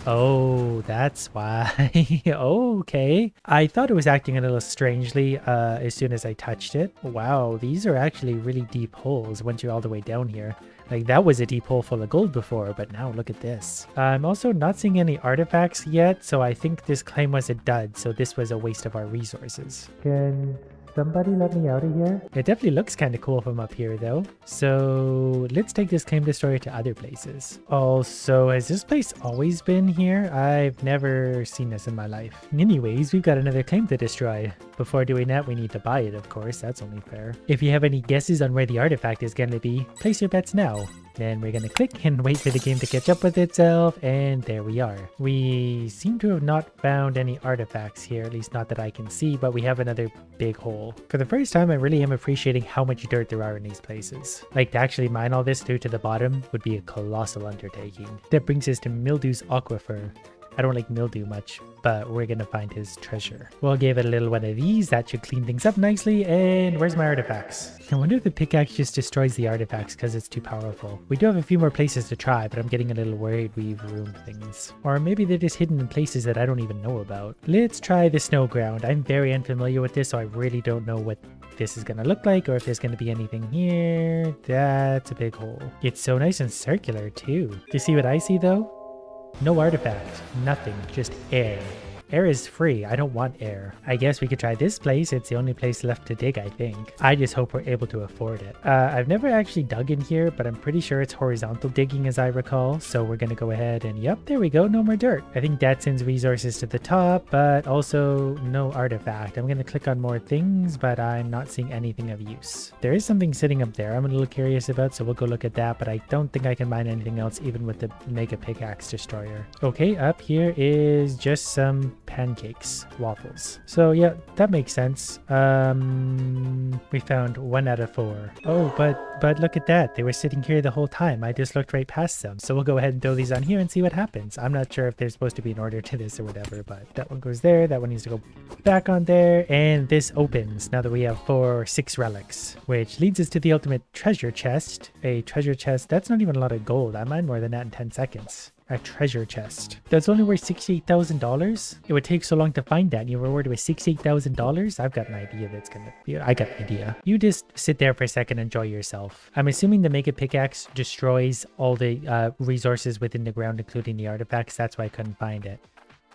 Oh, that's why. Okay. I thought it was acting a little strangely as soon as I touched it. Wow, these are actually really deep holes once you're all the way down here. Like, that was a deep hole full of gold before, but now look at this. I'm also not seeing any artifacts yet, so I think this claim was a dud, so this was a waste of our resources. Can somebody let me out of here? It definitely looks kind of cool from up here though. So let's take this claim destroyer to other places. Also, has this place always been here? I've never seen this in my life. Anyways, we've got another claim to destroy. Before doing that, we need to buy it, of course. That's only fair. If you have any guesses on where the artifact is going to be, place your bets now. Then we're gonna click and wait for the game to catch up with itself, and there we are. We seem to have not found any artifacts here, at least not that I can see, but we have another big hole. For the first time, I really am appreciating how much dirt there are in these places. Like, to actually mine all this through to the bottom would be a colossal undertaking. That brings us to Mildew's Aquifer. I don't like mildew much, but we're gonna find his treasure. We'll give it a little one of these. That should clean things up nicely. And where's my artifacts? I wonder if the pickaxe just destroys the artifacts because it's too powerful. We do have a few more places to try, but I'm getting a little worried we've ruined things. Or maybe they're just hidden in places that I don't even know about. Let's try the snow ground. I'm very unfamiliar with this, so I really don't know what this is gonna look like or if there's gonna be anything here. That's a big hole. It's so nice and circular too. Do you see what I see though? No artifact, nothing, just air. Air is free. I don't want air. I guess we could try this place. It's the only place left to dig, I think. I just hope we're able to afford it. I've never actually dug in here, but I'm pretty sure it's horizontal digging as I recall. So we're going to go ahead and yep, there we go. No more dirt. I think that sends resources to the top, but also no artifact. I'm going to click on more things, but I'm not seeing anything of use. There is something sitting up there I'm a little curious about, so we'll go look at that, but I don't think I can mine anything else even with the Mega Pickaxe Destroyer. Okay, up here is just some pancakes, waffles. So yeah, that makes sense. We found 1 out of 4. Oh, but look at that. They were sitting here the whole time. I just looked right past them. So we'll go ahead and throw these on here and see what happens. I'm not sure if there's supposed to be an order to this or whatever, but that one goes there. That one needs to go back on there. And this opens now that we have 6 relics, which leads us to the ultimate treasure chest. A treasure chest. That's not even a lot of gold. I mined more than that in 10 seconds. A treasure chest. That's only worth $68,000? It would take so long to find that and you're rewarded with $68,000? I've got an idea that's gonna be... I got an idea. You just sit there for a second and enjoy yourself. I'm assuming the Mega Pickaxe destroys all the resources within the ground, including the artifacts. That's why I couldn't find it.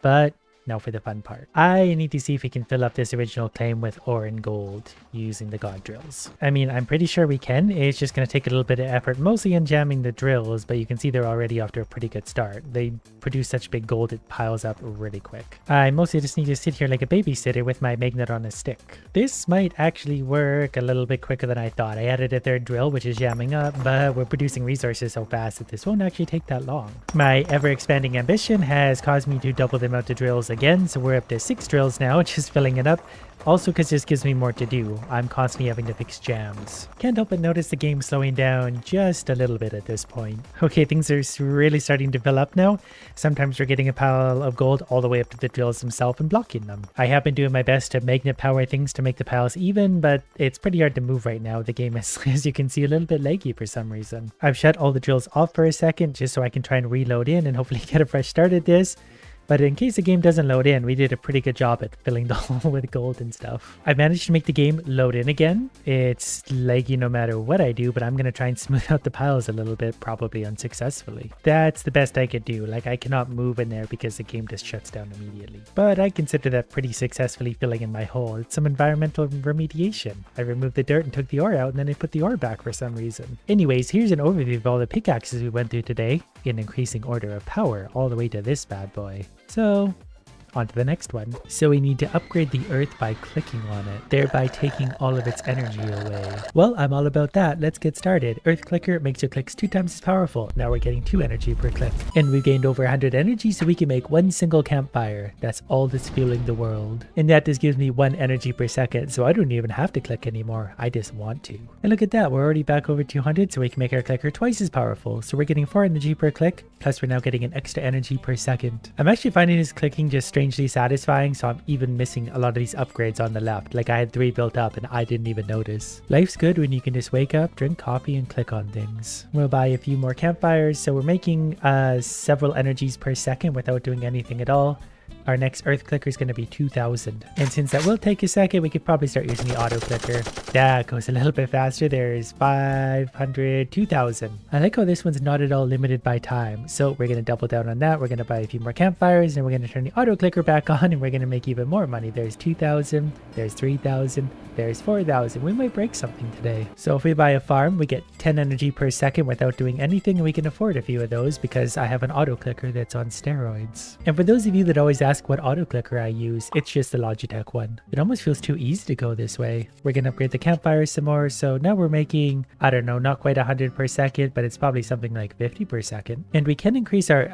But... now for the fun part. I need to see if we can fill up this original claim with ore and gold using the god drills. I mean, I'm pretty sure we can. It's just going to take a little bit of effort, mostly in jamming the drills, but you can see they're already off to a pretty good start. They produce such big gold, it piles up really quick. I mostly just need to sit here like a babysitter with my magnet on a stick. This might actually work a little bit quicker than I thought. I added a 3rd drill, which is jamming up, but we're producing resources so fast that this won't actually take that long. My ever-expanding ambition has caused me to double the amount of drills again, so we're up to 6 drills now, just filling it up. Also because this gives me more to do. I'm constantly having to fix jams. Can't help but notice the game slowing down just a little bit at this point. Okay, things are really starting to fill up now. Sometimes we're getting a pile of gold all the way up to the drills themselves and blocking them. I have been doing my best to magnet power things to make the piles even, but it's pretty hard to move right now. The game is, as you can see, a little bit laggy for some reason. I've shut all the drills off for a second just so I can try and reload in and hopefully get a fresh start at this. But in case the game doesn't load in, we did a pretty good job at filling the hole with gold and stuff. I managed to make the game load in again. It's laggy no matter what I do, but I'm going to try and smooth out the piles a little bit, probably unsuccessfully. That's the best I could do. Like, I cannot move in there because the game just shuts down immediately. But I consider that pretty successfully filling in my hole. It's some environmental remediation. I removed the dirt and took the ore out, and then I put the ore back for some reason. Anyways, here's an overview of all the pickaxes we went through today, in increasing order of power, all the way to this bad boy. So, on to the next one. So we need to upgrade the earth by clicking on it, thereby taking all of its energy away. Well, I'm all about that. Let's get started. Earth clicker makes your clicks 2 times as powerful. Now we're getting 2 energy per click. And we've gained over 100 energy so we can make 1 single campfire. That's all that's fueling the world. And that just gives me 1 energy per second, so I don't even have to click anymore. I just want to. And look at that, we're already back over 200, so we can make our clicker twice as powerful. So we're getting 4 energy per click, plus we're now getting an extra energy per second. I'm actually finding this clicking just strangely satisfying, so I'm even missing a lot of these upgrades on the left. Like, I had 3 built up and I didn't even notice. Life's good when you can just wake up, drink coffee, and click on things. We'll buy a few more campfires, so we're making several energies per second without doing anything at all. Our next earth clicker is going to be 2,000. And since that will take a second, we could probably start using the auto clicker. That goes a little bit faster. There's 500, 2,000. I like how this one's not at all limited by time. So we're going to double down on that. We're going to buy a few more campfires, and we're going to turn the auto clicker back on, and we're going to make even more money. There's 2,000, there's 3,000, there's 4,000. We might break something today. So if we buy a farm, we get 10 energy per second without doing anything, and we can afford a few of those because I have an auto clicker that's on steroids. And for those of you that always ask ask what auto clicker I use, it's just the Logitech one. It almost feels too easy to go this way. We're gonna upgrade the campfire some more, so now we're making, I don't know, not quite 100 per second, but it's probably something like 50 per second. And we can increase our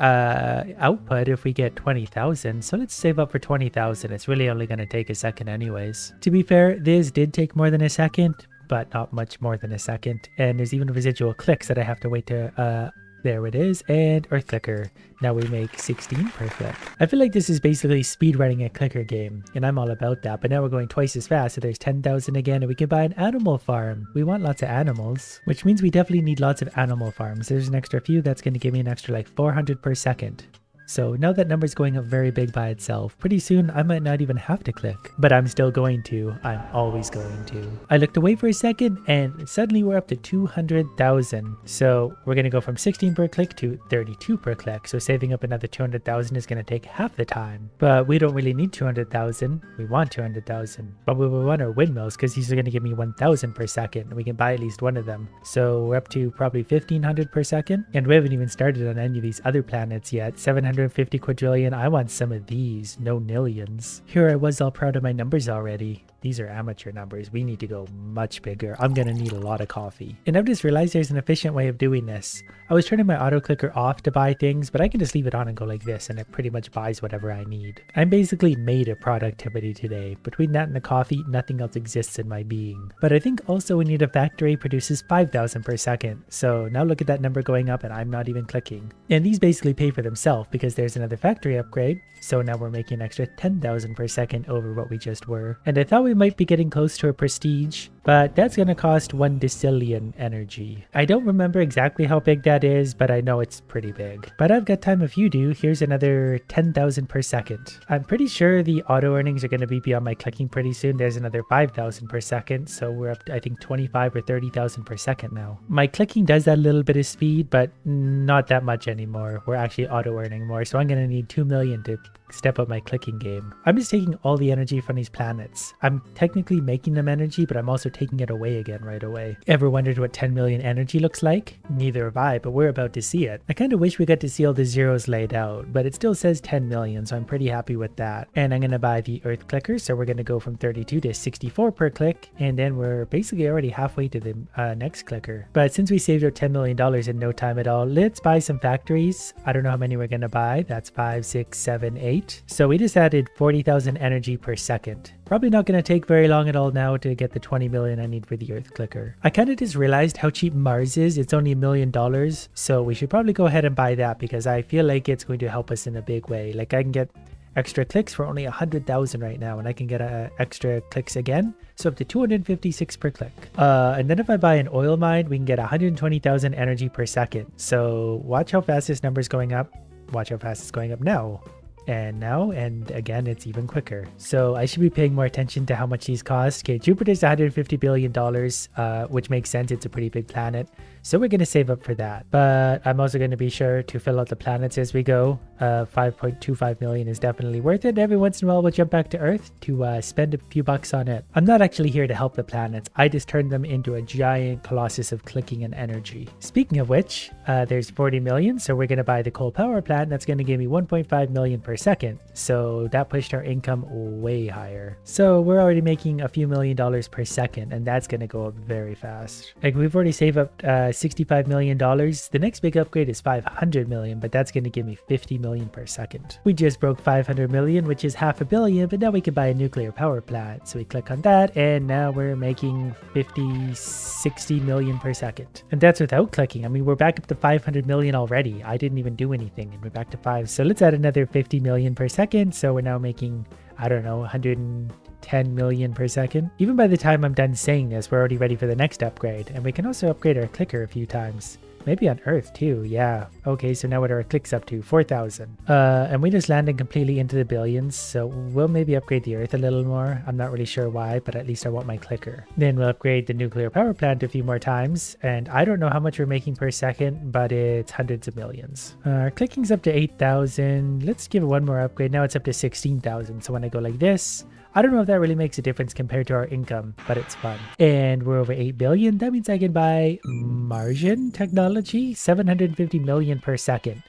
output if we get 20,000, so let's save up for 20,000. It's really only gonna take a second anyways. To be fair, this did take more than a second, but not much more than a second. And there's even residual clicks that I have to wait to, there it is, and Earth Clicker. Now we make 16 per click. I feel like this is basically speedrunning a clicker game, and I'm all about that, but now we're going twice as fast, so there's 10,000 again, and we can buy an animal farm. We want lots of animals, which means we definitely need lots of animal farms. There's an extra few, that's going to give me an extra like 400 per second. So now that number's going up very big by itself, pretty soon I might not even have to click, but I'm still going to. I'm always going to. I looked away for a second and suddenly we're up to 200,000. So we're going to go from 16 per click to 32 per click. So saving up another 200,000 is going to take half the time, but we don't really need 200,000. We want 200,000, but we want our windmills because these are going to give me 1,000 per second and we can buy at least one of them. So we're up to probably 1,500 per second, and we haven't even started on any of these other planets yet. 750 quadrillion. I want some of these, no millions. Here I was all proud of my numbers already. These are amateur numbers. We need to go much bigger. I'm gonna need a lot of coffee. And I've just realized there's an efficient way of doing this. I was turning my auto clicker off to buy things, but I can just leave it on and go like this, and it pretty much buys whatever I need. I'm basically made of productivity today. Between that and the coffee, nothing else exists in my being. But I think also we need a factory produces 5,000 per second. So now look at that number going up and I'm not even clicking. And these basically pay for themselves because there's another factory upgrade. So now we're making an extra 10,000 per second over what we just were. And I thought we might be getting close to a prestige, but that's going to cost 1 decillion energy. I don't remember exactly how big that is, but I know it's pretty big. But I've got time if you do. Here's another 10,000 per second. I'm pretty sure the auto earnings are going to be beyond my clicking pretty soon. There's another 5,000 per second, so we're up to, I think, 25 or 30,000 per second now. My clicking does that little bit of speed, but not that much anymore. We're actually auto earning more, so I'm going to need 2 million to step up my clicking game. I'm just taking all the energy from these planets. I'm technically making them energy, but I'm also taking it away again right away. Ever wondered what 10 million energy looks like? Neither have I, but we're about to see it. I kind of wish we got to see all the zeros laid out, but it still says 10 million, so I'm pretty happy with that. And I'm going to buy the Earth Clicker, so we're going to go from 32 to 64 per click, and then we're basically already halfway to the next clicker. But since we saved our $10 million in no time at all, let's buy some factories. I don't know how many we're going to buy. That's 5, 6, 7, 8. So we just added 40,000 energy per second. Probably not going to take very long at all now to get the 20 million I need for the Earth Clicker. I kind of just realized how cheap Mars is. It's only $1 million, so we should probably go ahead and buy that because I feel like it's going to help us in a big way. Like I can get extra clicks for only 100,000 right now, and I can get extra clicks again, so up to 256 per click. And then if I buy an oil mine, we can get 120,000 energy per second. So watch how fast this number is going up. Watch how fast it's going up now. And now, and again, it's even quicker. So I should be paying more attention to how much these cost. Okay, Jupiter's $150 billion, which makes sense. It's a pretty big planet. So we're going to save up for that. But I'm also going to be sure to fill out the planets as we go. 5.25 million is definitely worth it. Every once in a while, we'll jump back to Earth to spend a few bucks on it. I'm not actually here to help the planets. I just turned them into a giant colossus of clicking and energy. Speaking of which, there's 40 million. So we're going to buy the coal power plant. That's going to give me 1.5 million per second. So that pushed our income way higher. So we're already making a few $1 million per second, and that's going to go up very fast. Like we've already saved up $65 million. The next big upgrade is 500 million, but that's going to give me 50 million per second. We just broke 500 million, which is $500 million, but now we can buy a nuclear power plant. So we click on that, and now we're making 60 million per second. And that's without clicking. I mean, we're back up to 500 million already. I didn't even do anything, and we're back to 5. So let's add another 50 million per second. So we're now making, I don't know, 110 million per second. Even by the time I'm done saying this, we're already ready for the next upgrade. And we can also upgrade our clicker a few times. Maybe on Earth too, yeah. Okay, so now what are our clicks up to? 4,000. And we just landed completely into the billions, so we'll maybe upgrade the Earth a little more. I'm not really sure why, but at least I want my clicker. Then we'll upgrade the nuclear power plant a few more times, and I don't know how much we're making per second, but it's hundreds of millions. Our clicking's up to 8,000. Let's give it one more upgrade. Now it's up to 16,000, so when I go like this, I don't know if that really makes a difference compared to our income, but it's fun. And we're over 8 billion. That means I can buy Martian technology, 750 million per second.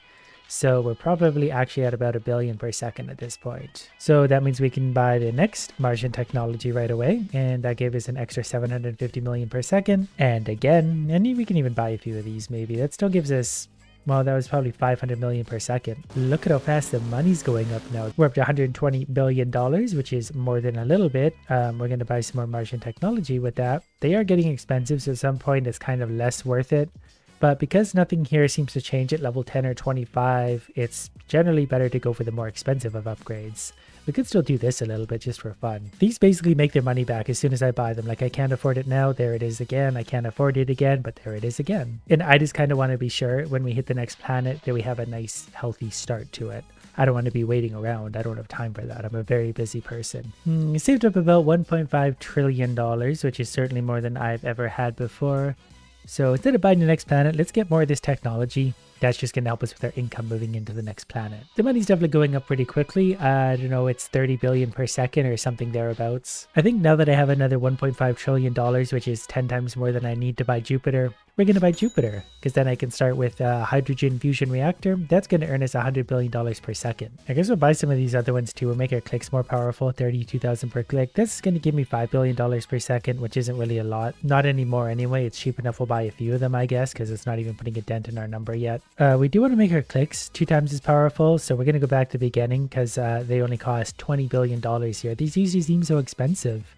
So we're probably actually at about 1 billion per second at this point. So that means we can buy the next Martian technology right away. And that gave us an extra 750 million per second. And again, and we can even buy a few of these maybe. That still gives us, well, that was probably 500 million per second. Look at how fast the money's going up now. We're up to $120 billion, which is more than a little bit. We're going to buy some more Martian technology with that. They are getting expensive, so at some point it's kind of less worth it. But because nothing here seems to change at level 10 or 25, it's generally better to go for the more expensive of upgrades. We could still do this a little bit just for fun. These basically make their money back as soon as I buy them. Like, I can't afford it now, there it is again. I can't afford it again, but there it is again. And I just kind of want to be sure when we hit the next planet that we have a nice healthy start to it. I don't want to be waiting around. I don't have time for that. I'm a very busy person. Saved up about $1.5 trillion, which is certainly more than I've ever had before. So instead of buying the next planet, let's get more of this technology. That's just going to help us with our income moving into the next planet. The money's definitely going up pretty quickly. I don't know, it's 30 billion per second or something thereabouts. I think now that I have another $1.5 trillion, which is 10 times more than I need to buy Jupiter, we're going to buy Jupiter, because then I can start with a hydrogen fusion reactor. That's going to earn us $100 billion per second. I guess we'll buy some of these other ones too. We'll make our clicks more powerful, 32,000 per click. That's going to give me $5 billion per second, which isn't really a lot. Not anymore anyway. It's cheap enough we'll buy a few of them, I guess, because it's not even putting a dent in our number yet. We do want to make our clicks 2 times as powerful, so we're going to go back to the beginning because they only cost $20 billion here. These usually seem so expensive.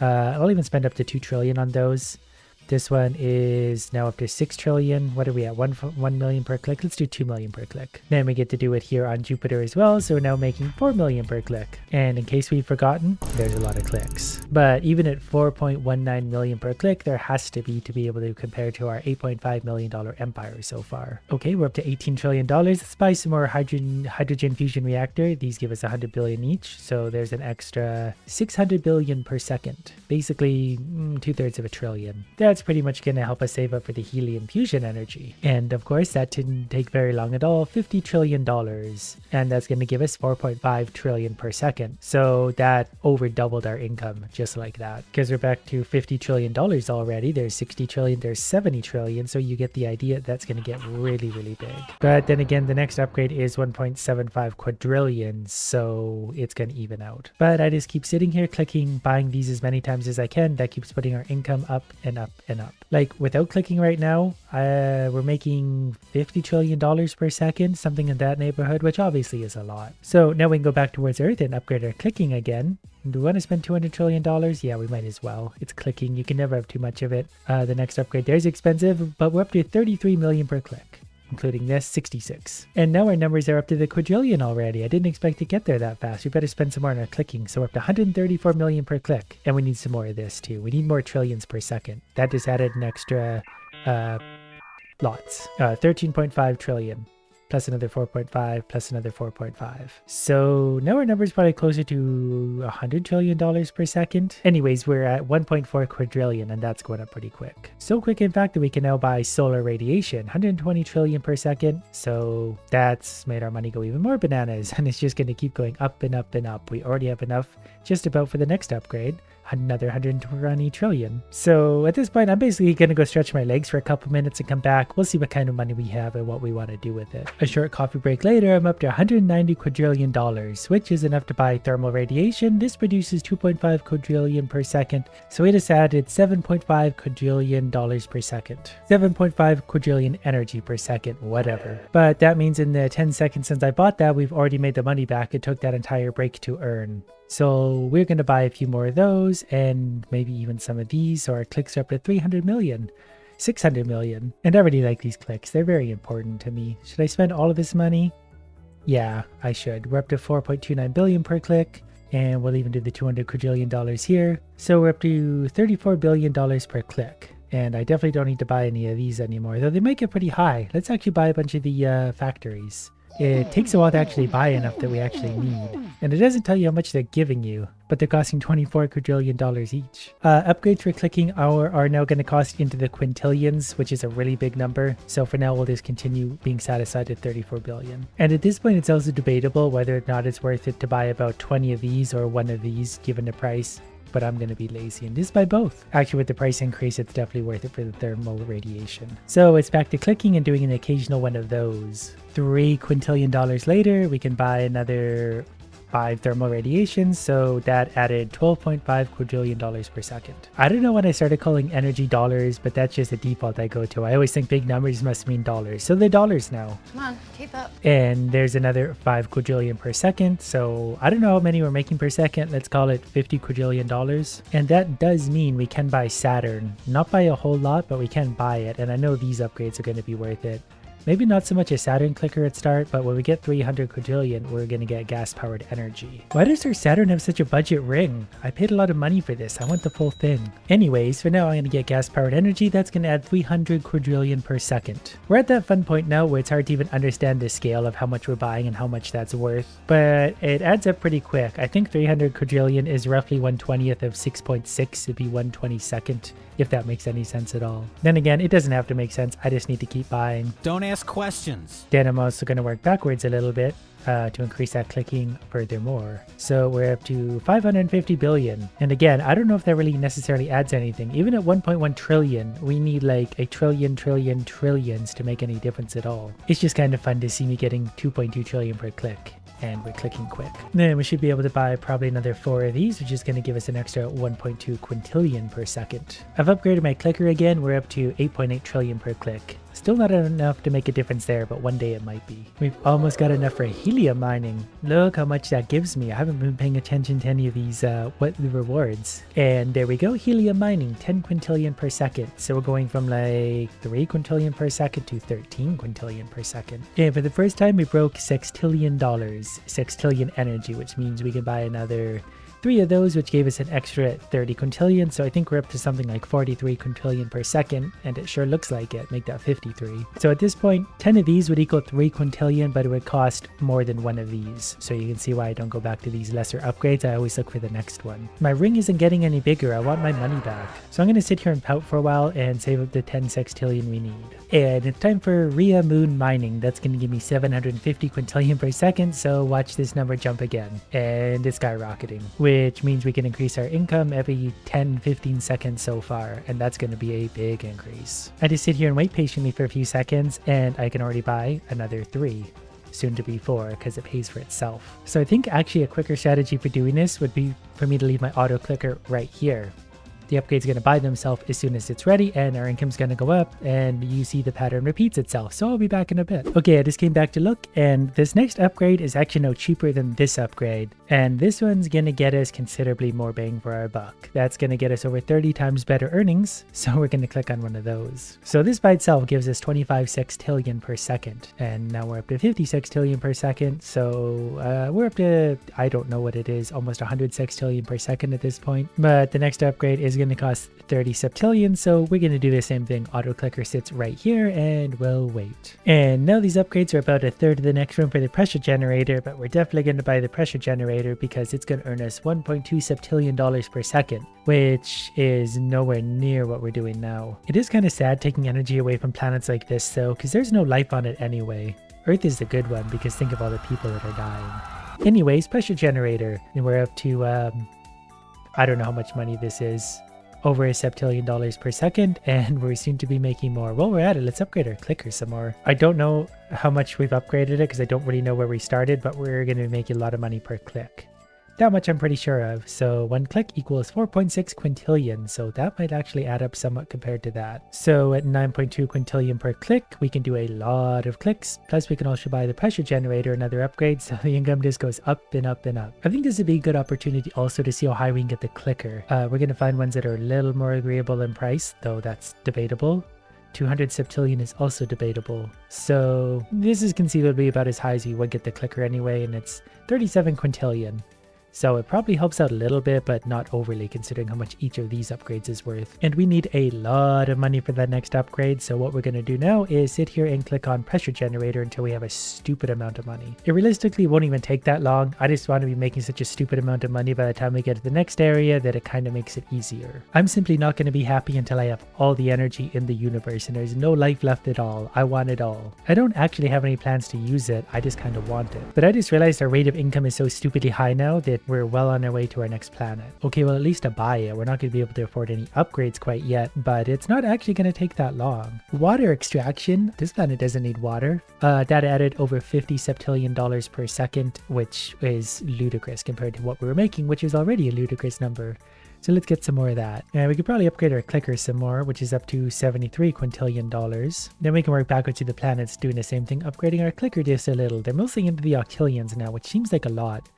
I'll even spend up to 2 trillion on those. This one is now up to 6 trillion. What are we at? 1 million per click? Let's do 2 million per click. Then we get to do it here on Jupiter as well. So we're now making 4 million per click. And in case we've forgotten, there's a lot of clicks. But even at 4.19 million per click, there has to be able to compare to our $8.5 million empire so far. Okay, we're up to $18 trillion. Let's buy some more hydrogen fusion reactor. These give us 100 billion each. So there's an extra 600 billion per second. Basically, 2/3 of a trillion. That's pretty much going to help us save up for the helium fusion energy. And of course, that didn't take very long at all, $50 trillion. And that's going to give us 4.5 trillion per second. So that over doubled our income just like that. Because we're back to $50 trillion already. There's 60 trillion, there's 70 trillion. So you get the idea that's going to get really, really big. But then again, the next upgrade is 1.75 quadrillion. So it's going to even out. But I just keep sitting here clicking, buying these as many times as I can. That keeps putting our income up and up and up. Like, without clicking right now, we're making $50 trillion per second, something in that neighborhood, which obviously is a lot. So now we can go back towards Earth and upgrade our clicking again. Do we want to spend $200 trillion? Yeah, we might as well. It's clicking. You can never have too much of it. The next upgrade there is expensive, but we're up to 33 million per click, including this, 66. And now our numbers are up to the quadrillion already. I didn't expect to get there that fast. We better spend some more on our clicking. So we're up to 134 million per click. And we need some more of this too. We need more trillions per second. That just added an extra lots. 13.5 trillion. Plus another 4.5, plus another 4.5. So now our number is probably closer to $100 trillion per second. Anyways, we're at 1.4 quadrillion, and that's going up pretty quick. So quick, in fact, that we can now buy solar radiation, 120 trillion per second. So that's made our money go even more bananas, and it's just going to keep going up and up and up. We already have enough just about for the next upgrade. Another 120 trillion. So at this point, I'm basically going to go stretch my legs for a couple minutes and come back. We'll see what kind of money we have and what we want to do with it. A short coffee break later, I'm up to $190 quadrillion, which is enough to buy thermal radiation. This produces 2.5 quadrillion per second. So we just added $7.5 quadrillion per second. 7.5 quadrillion energy per second, whatever. But that means in the 10 seconds since I bought that, we've already made the money back it took that entire break to earn. So we're going to buy a few more of those and maybe even some of these. So our clicks are up to 300 million, 600 million. And I really like these clicks. They're very important to me. Should I spend all of this money? Yeah, I should. We're up to 4.29 billion per click. And we'll even do the $200 quadrillion here. So we're up to $34 billion per click. And I definitely don't need to buy any of these anymore, though they might get pretty high. Let's actually buy a bunch of the factories. It takes a while to actually buy enough that we actually need. And it doesn't tell you how much they're giving you, but they're costing $24 quadrillion each. Upgrades for clicking are now going to cost into the quintillions, which is a really big number. So for now, we'll just continue being satisfied at 34 billion. And at this point, it's also debatable whether or not it's worth it to buy about 20 of these or one of these given the price. but I'm going to be lazy and just buy both. Actually, with the price increase, it's definitely worth it for the thermal radiation. So it's back to clicking and doing an occasional one of those. $3 quintillion later, we can buy another 5 thermal radiations, so that added $12.5 quadrillion per second. I don't know when I started calling energy dollars, but that's just the default I go to. I always think big numbers must mean dollars, so they're dollars now. Come on, keep up. And there's another 5 quadrillion per second, so I don't know how many we're making per second. Let's call it $50 quadrillion. And that does mean we can buy Saturn. Not by a whole lot, but we can buy it, and I know these upgrades are going to be worth it. Maybe not so much a Saturn clicker at start, but when we get 300 quadrillion, we're going to get gas-powered energy. Why does our Saturn have such a budget ring? I paid a lot of money for this. I want the full thing. Anyways, for now, I'm going to get gas-powered energy. That's going to add 300 quadrillion per second. We're at that fun point now where it's hard to even understand the scale of how much we're buying and how much that's worth, but it adds up pretty quick. I think 300 quadrillion is roughly 1/20th of 6.6. It'd be 1/22nd, if that makes any sense at all. Then again, it doesn't have to make sense. I just need to keep buying. Don't ask questions. Then I'm also going to work backwards a little bit to increase that clicking furthermore. So we're up to 550 billion. And again, I don't know if that really necessarily adds anything. Even at 1.1 trillion, we need like a trillions to make any difference at all. It's just kind of fun to see me getting 2.2 trillion per click. And we're clicking quick. Then we should be able to buy probably another 4 of these, which is going to give us an extra 1.2 quintillion per second. I've upgraded my clicker again. We're up to 8.8 trillion per click. Still not enough to make a difference there, but one day it might be. We've almost got enough for helium mining. Look how much that gives me. I haven't been paying attention to any of these what the rewards. And there we go, helium mining, 10 quintillion per second. So we're going from like 3 quintillion per second to 13 quintillion per second. And for the first time, we broke $6 sextillion energy, which means we can buy another 3 of those, which gave us an extra 30 quintillion. So I think we're up to something like 43 quintillion per second, and it sure looks like it. Make that 53. So at this point, 10 of these would equal 3 quintillion, but it would cost more than 1 of these. So you can see why I don't go back to these lesser upgrades. I always look for the next one. My ring isn't getting any bigger. I want my money back. So I'm going to sit here and pout for a while and save up the 10 sextillion we need. And it's time for Rhea Moon mining. That's going to give me 750 quintillion per second. So watch this number jump again. And it's skyrocketing, which means we can increase our income every 10-15 seconds so far, and that's going to be a big increase. I just sit here and wait patiently for a few seconds, and I can already buy another 3, soon to be 4, because it pays for itself. So I think actually a quicker strategy for doing this would be for me to leave my auto clicker right here. The upgrade's going to buy themselves as soon as it's ready, and our income's going to go up, and you see the pattern repeats itself. So I'll be back in a bit. Okay, I just came back to look, and this next upgrade is actually no cheaper than this upgrade. And this one's going to get us considerably more bang for our buck. That's going to get us over 30 times better earnings, so we're going to click on one of those. So this by itself gives us 25 sextillion per second, and now we're up to 50 sextillion per second. So we're up to, I don't know what it is, almost 100 sextillion per second at this point. But the next upgrade is going to cost 30 septillion, so we're going to do the same thing. Auto clicker sits right here, and we'll wait. And now these upgrades are about a third of the next room for the pressure generator, but we're definitely going to buy the pressure generator because it's going to earn us 1.2 septillion dollars per second, which is nowhere near what we're doing now. It is kind of sad taking energy away from planets like this though, because there's no life on it anyway. Earth is the good one because think of all the people that are dying. Anyways, pressure generator, and we're up to I don't know how much money this is. Over $1 septillion per second, and we're soon to be making more. While we're at it, let's upgrade our clicker some more. I don't know how much we've upgraded it because I don't really know where we started, but we're going to be making a lot of money per click. That much I'm pretty sure of. So 1 click equals 4.6 quintillion. So that might actually add up somewhat compared to that. So at 9.2 quintillion per click, we can do a lot of clicks. Plus we can also buy the pressure generator, another upgrade. So the income just goes up and up and up. I think this would be a good opportunity also to see how high we can get the clicker. We're going to find ones that are a little more agreeable in price, though that's debatable. 200 septillion is also debatable. So this is conceivably about as high as you would get the clicker anyway, and it's 37 quintillion. So it probably helps out a little bit, but not overly considering how much each of these upgrades is worth. And we need a lot of money for that next upgrade. So what we're going to do now is sit here and click on pressure generator until we have a stupid amount of money. It realistically won't even take that long. I just want to be making such a stupid amount of money by the time we get to the next area that it kind of makes it easier. I'm simply not going to be happy until I have all the energy in the universe and there's no life left at all. I want it all. I don't actually have any plans to use it. I just kind of want it. But I just realized our rate of income is so stupidly high now that we're well on our way to our next planet. Okay, well, at least to buy it. We're not going to be able to afford any upgrades quite yet, but it's not actually going to take that long. Water extraction. This planet doesn't need water. That added over 50 septillion dollars per second, which is ludicrous compared to what we were making, which is already a ludicrous number. So let's get some more of that. And we could probably upgrade our clicker some more, which is up to 73 quintillion dollars. Then we can work backwards to the planets doing the same thing, upgrading our clicker just a little. They're mostly into the octillions now, which seems like a lot.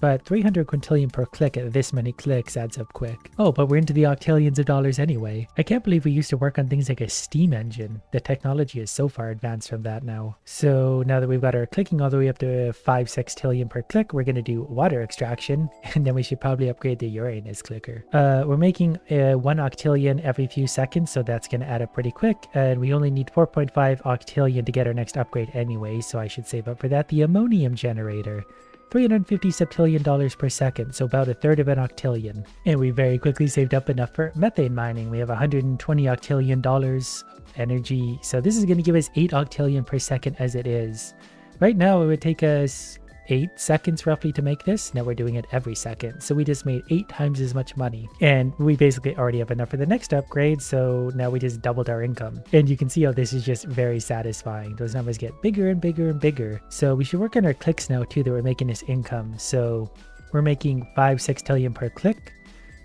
But 300 quintillion per click at this many clicks adds up quick. Oh, but we're into the octillions of dollars anyway. I can't believe we used to work on things like a steam engine. The technology is so far advanced from that now. So now that we've got our clicking all the way up to 5 sextillion per click, we're going to do water extraction. And then we should probably upgrade the Uranus clicker. We're making 1 octillion every few seconds, so that's going to add up pretty quick. And we only need 4.5 octillion to get our next upgrade anyway, so I should save up for that. The ammonium generator. 350 septillion dollars per second, so about a third of an octillion. And we very quickly saved up enough for methane mining. We have 120 octillion dollars energy, so this is going to give us 8 octillion per second as it is. Right now it would take us 8 seconds roughly to make this. Now we're doing it every second, so we just made 8 times as much money, and we basically already have enough for the next upgrade, so now we just doubled our income. And you can see how this is just very satisfying. Those numbers get bigger and bigger and bigger. So we should work on our clicks now too, that we're making this income. So we're making 5 sextillion per click.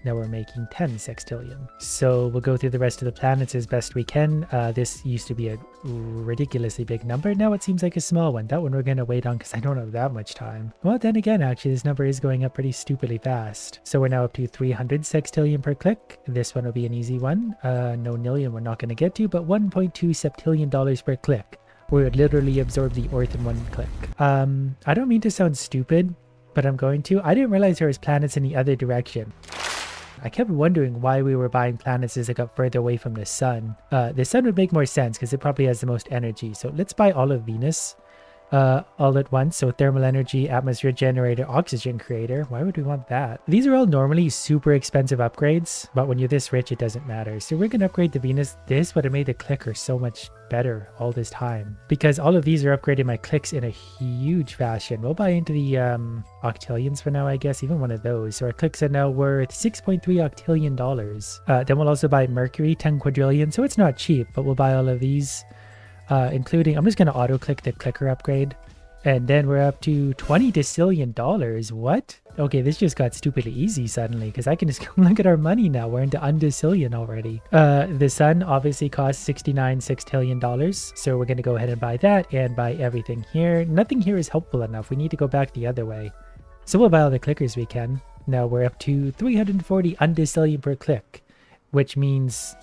Now we're making 10 sextillion. So we'll go through the rest of the planets as best we can. This used to be a ridiculously big number. Now it seems like a small one. That one we're going to wait on because I don't have that much time. Well, then again, actually, this number is going up pretty stupidly fast. So we're now up to 300 sextillion per click. This one will be an easy one. No nillion we're not going to get to, but 1.2 septillion dollars per click. We would literally absorb the Earth in 1 click. I don't mean to sound stupid, but I'm going to. I didn't realize there was planets in the other direction. I kept wondering why we were buying planets as I got further away from the sun. The sun would make more sense because it probably has the most energy. So let's buy all of Venus all at once. So thermal energy, atmosphere generator, oxygen creator. Why would we want that? These are all normally super expensive upgrades, but when you're this rich, it doesn't matter. So we're going to upgrade the Venus. This would have made the clicker so much better all this time, because all of these are upgrading my clicks in a huge fashion. We'll buy into the octillions for now, I guess, even one of those. So our clicks are now worth 6.3 octillion dollars. Then we'll also buy Mercury, 10 quadrillion. So it's not cheap, but we'll buy all of these. Including, I'm just going to auto click the clicker upgrade, and then we're up to 20 decillion dollars. What? Okay, this just got stupidly easy suddenly, because I can just look at our money now. We're into undecillion already. The sun obviously costs 69 sextillion dollars, so we're going to go ahead and buy that and buy everything here. Nothing here is helpful enough. We need to go back the other way. So we'll buy all the clickers we can. Now we're up to 340 undecillion per click, which means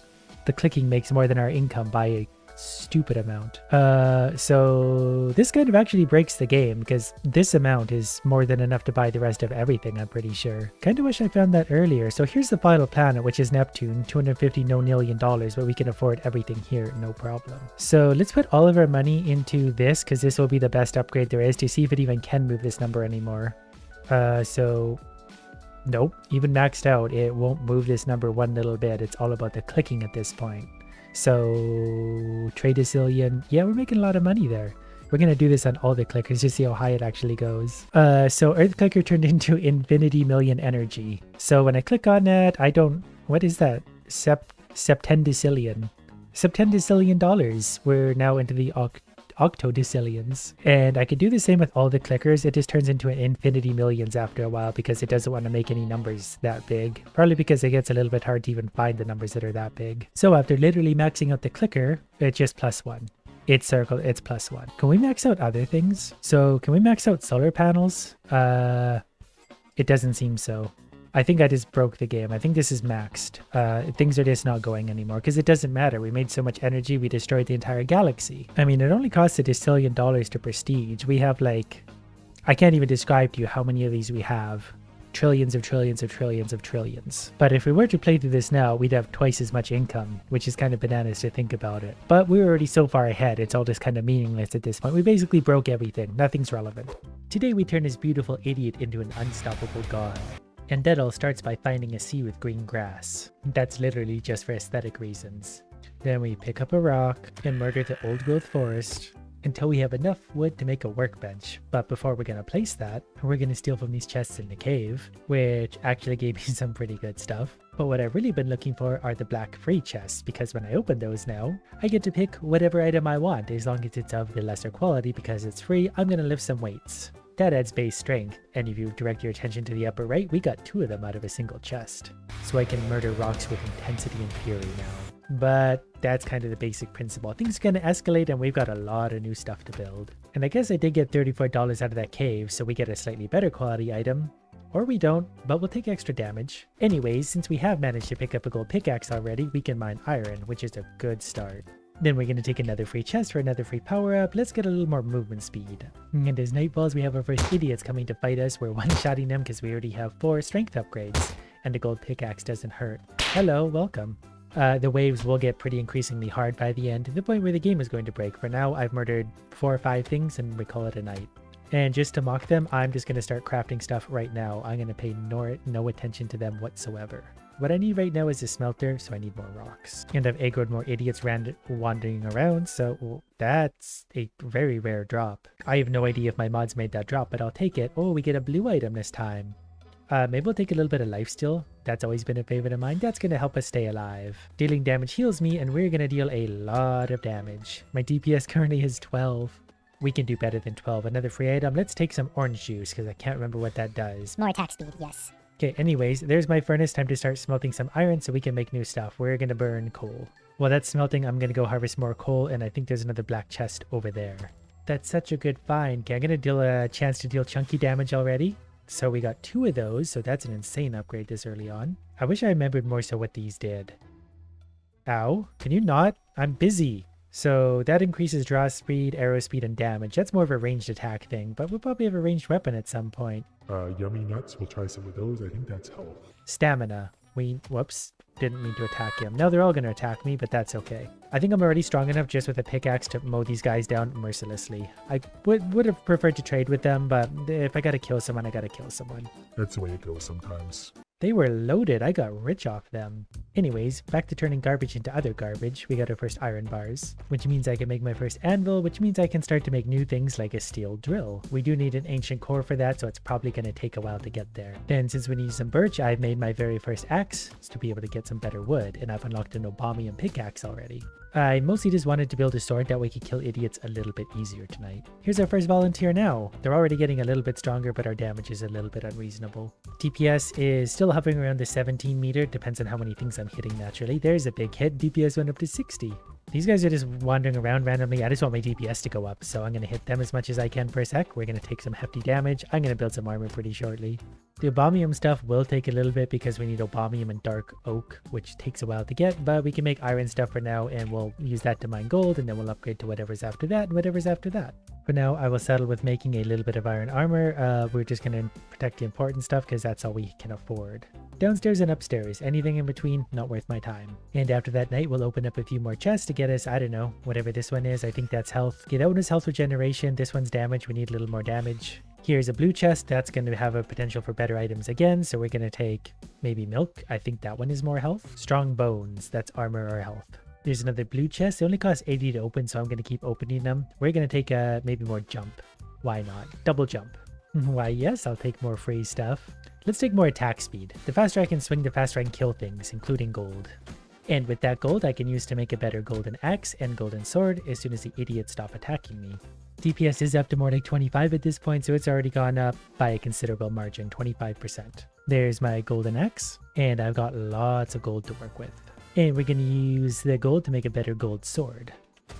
the clicking makes more than our income by a stupid amount. So this kind of actually breaks the game, because this amount is more than enough to buy the rest of everything, I'm pretty sure. Kind of wish I found that earlier. So here's the final planet, which is Neptune, 250 nillion dollars, but we can afford everything here, no problem. So let's put all of our money into this, because this will be the best upgrade there is, to see if it even can move this number anymore. So nope, even maxed out, it won't move this number one little bit. It's all about the clicking at this point. So trade decillion, yeah, we're making a lot of money there. We're going to do this on all the clickers to see how high it actually goes. So Earth clicker turned into infinity million energy. So when I click on that, I don't, what is that? Septendecillion. Septendecillion dollars. We're now into the octodecillions. And I could do the same with all the clickers. It just turns into an infinity millions after a while, because it doesn't want to make any numbers that big. Probably because it gets a little bit hard to even find the numbers that are that big. So after literally maxing out the clicker, it's just +1. It's circle, it's +1. Can we max out other things? So can we max out solar panels? It doesn't seem so. I think I just broke the game. I think this is maxed. Things are just not going anymore, because it doesn't matter. We made so much energy, we destroyed the entire galaxy. I mean, it only costs $1 decillion to prestige. We have like, I can't even describe to you how many of these we have. Trillions of trillions of trillions of trillions. But if we were to play through this now, we'd have twice as much income, which is kind of bananas to think about it. But we're already so far ahead, it's all just kind of meaningless at this point. We basically broke everything. Nothing's relevant. Today we turn this beautiful idiot into an unstoppable god. And that all starts by finding a sea with green grass. That's literally just for aesthetic reasons. Then we pick up a rock and murder the old growth forest until we have enough wood to make a workbench. But before we're going to place that, we're going to steal from these chests in the cave, which actually gave me some pretty good stuff. But what I've really been looking for are the black free chests, because when I open those now, I get to pick whatever item I want, as long as it's of the lesser quality. Because it's free, I'm going to lift some weights. That adds base strength, and if you direct your attention to the upper right, we got 2 of them out of a single chest. So I can murder rocks with intensity and fury now. But that's kind of the basic principle. Things are going to escalate, and we've got a lot of new stuff to build. And I guess I did get $34 out of that cave, so we get a slightly better quality item. Or we don't, but we'll take extra damage. Anyways, since we have managed to pick up a gold pickaxe already, we can mine iron, which is a good start. Then we're going to take another free chest for another free power-up. Let's get a little more movement speed. And as night falls, we have our first idiots coming to fight us. We're one-shotting them because we already have 4 strength upgrades. And the gold pickaxe doesn't hurt. Hello, welcome. The waves will get pretty increasingly hard by the end, to the point where the game is going to break. For now, I've murdered 4 or 5 things and we call it a night. And just to mock them, I'm just going to start crafting stuff right now. I'm going to pay no attention to them whatsoever. What I need right now is a smelter, so I need more rocks. And I've aggroed more idiots wandering around, so that's a very rare drop. I have no idea if my mods made that drop, but I'll take it. Oh, we get a blue item this time. Maybe we'll take a little bit of lifesteal. That's always been a favorite of mine. That's going to help us stay alive. Dealing damage heals me, and we're going to deal a lot of damage. My DPS currently is 12. We can do better than 12. Another free item. Let's take some orange juice, because I can't remember what that does. More attack speed, yes. Okay, anyways, there's my furnace. Time to start smelting some iron so we can make new stuff. We're going to burn coal. While that's smelting, I'm going to go harvest more coal, and I think there's another black chest over there. That's such a good find. Okay, I'm going to deal a chance to deal chunky damage already. So we got 2 of those, so that's an insane upgrade this early on. I wish I remembered more so what these did. Ow, can you not? I'm busy. So that increases draw speed, arrow speed, and damage. That's more of a ranged attack thing, but we'll probably have a ranged weapon at some point. Yummy nuts, we'll try some of those. I think that's health. Stamina. Whoops, didn't mean to attack him. No, they're all going to attack me, but that's okay. I think I'm already strong enough just with a pickaxe to mow these guys down mercilessly. I would have preferred to trade with them, but if I gotta kill someone, I gotta kill someone. That's the way it goes sometimes. They were loaded. I got rich off them. Anyways, back to turning garbage into other garbage. We got our first iron bars, which means I can make my first anvil, which means I can start to make new things like a steel drill. We do need an ancient core for that, so it's probably going to take a while to get there. Then since we need some birch, I've made my very first axe to be able to get some better wood, and I've unlocked an Obamium pickaxe already. I mostly just wanted to build a sword that we could kill idiots a little bit easier tonight. Here's our first volunteer now. They're already getting a little bit stronger, but our damage is a little bit unreasonable. DPS is still hovering around the 17 meter, depends on how many things I'm hitting naturally. There's a big hit, DPS went up to 60. These guys are just wandering around randomly. I just want my DPS to go up, so I'm going to hit them as much as I can per sec. We're going to take some hefty damage. I'm going to build some armor pretty shortly. The Obamium stuff will take a little bit because we need Obamium and Dark Oak, which takes a while to get, but we can make iron stuff for now, and we'll use that to mine gold, and then we'll upgrade to whatever's after that and whatever's after that. For now, I will settle with making a little bit of iron armor. We're just going to protect the important stuff because that's all we can afford. Downstairs and upstairs, anything in between, not worth my time. And after that night, we'll open up a few more chests to get us, I don't know, whatever this one is. I think that's health. Okay, that one is health regeneration. This one's damage. We need a little more damage. Here's a blue chest. That's going to have a potential for better items again. So we're going to take maybe milk. I think that one is more health. Strong bones. That's armor or health. There's another blue chest. They only cost 80 to open, so I'm going to keep opening them. We're going to take maybe more jump. Why not? Double jump. Why, yes, I'll take more free stuff. Let's take more attack speed. The faster I can swing, the faster I can kill things, including gold. And with that gold, I can use to make a better golden axe and golden sword as soon as the idiots stop attacking me. DPS is up to more like 25 at this point, so it's already gone up by a considerable margin, 25%. There's my golden axe, and I've got lots of gold to work with. And we're going to use the gold to make a better gold sword,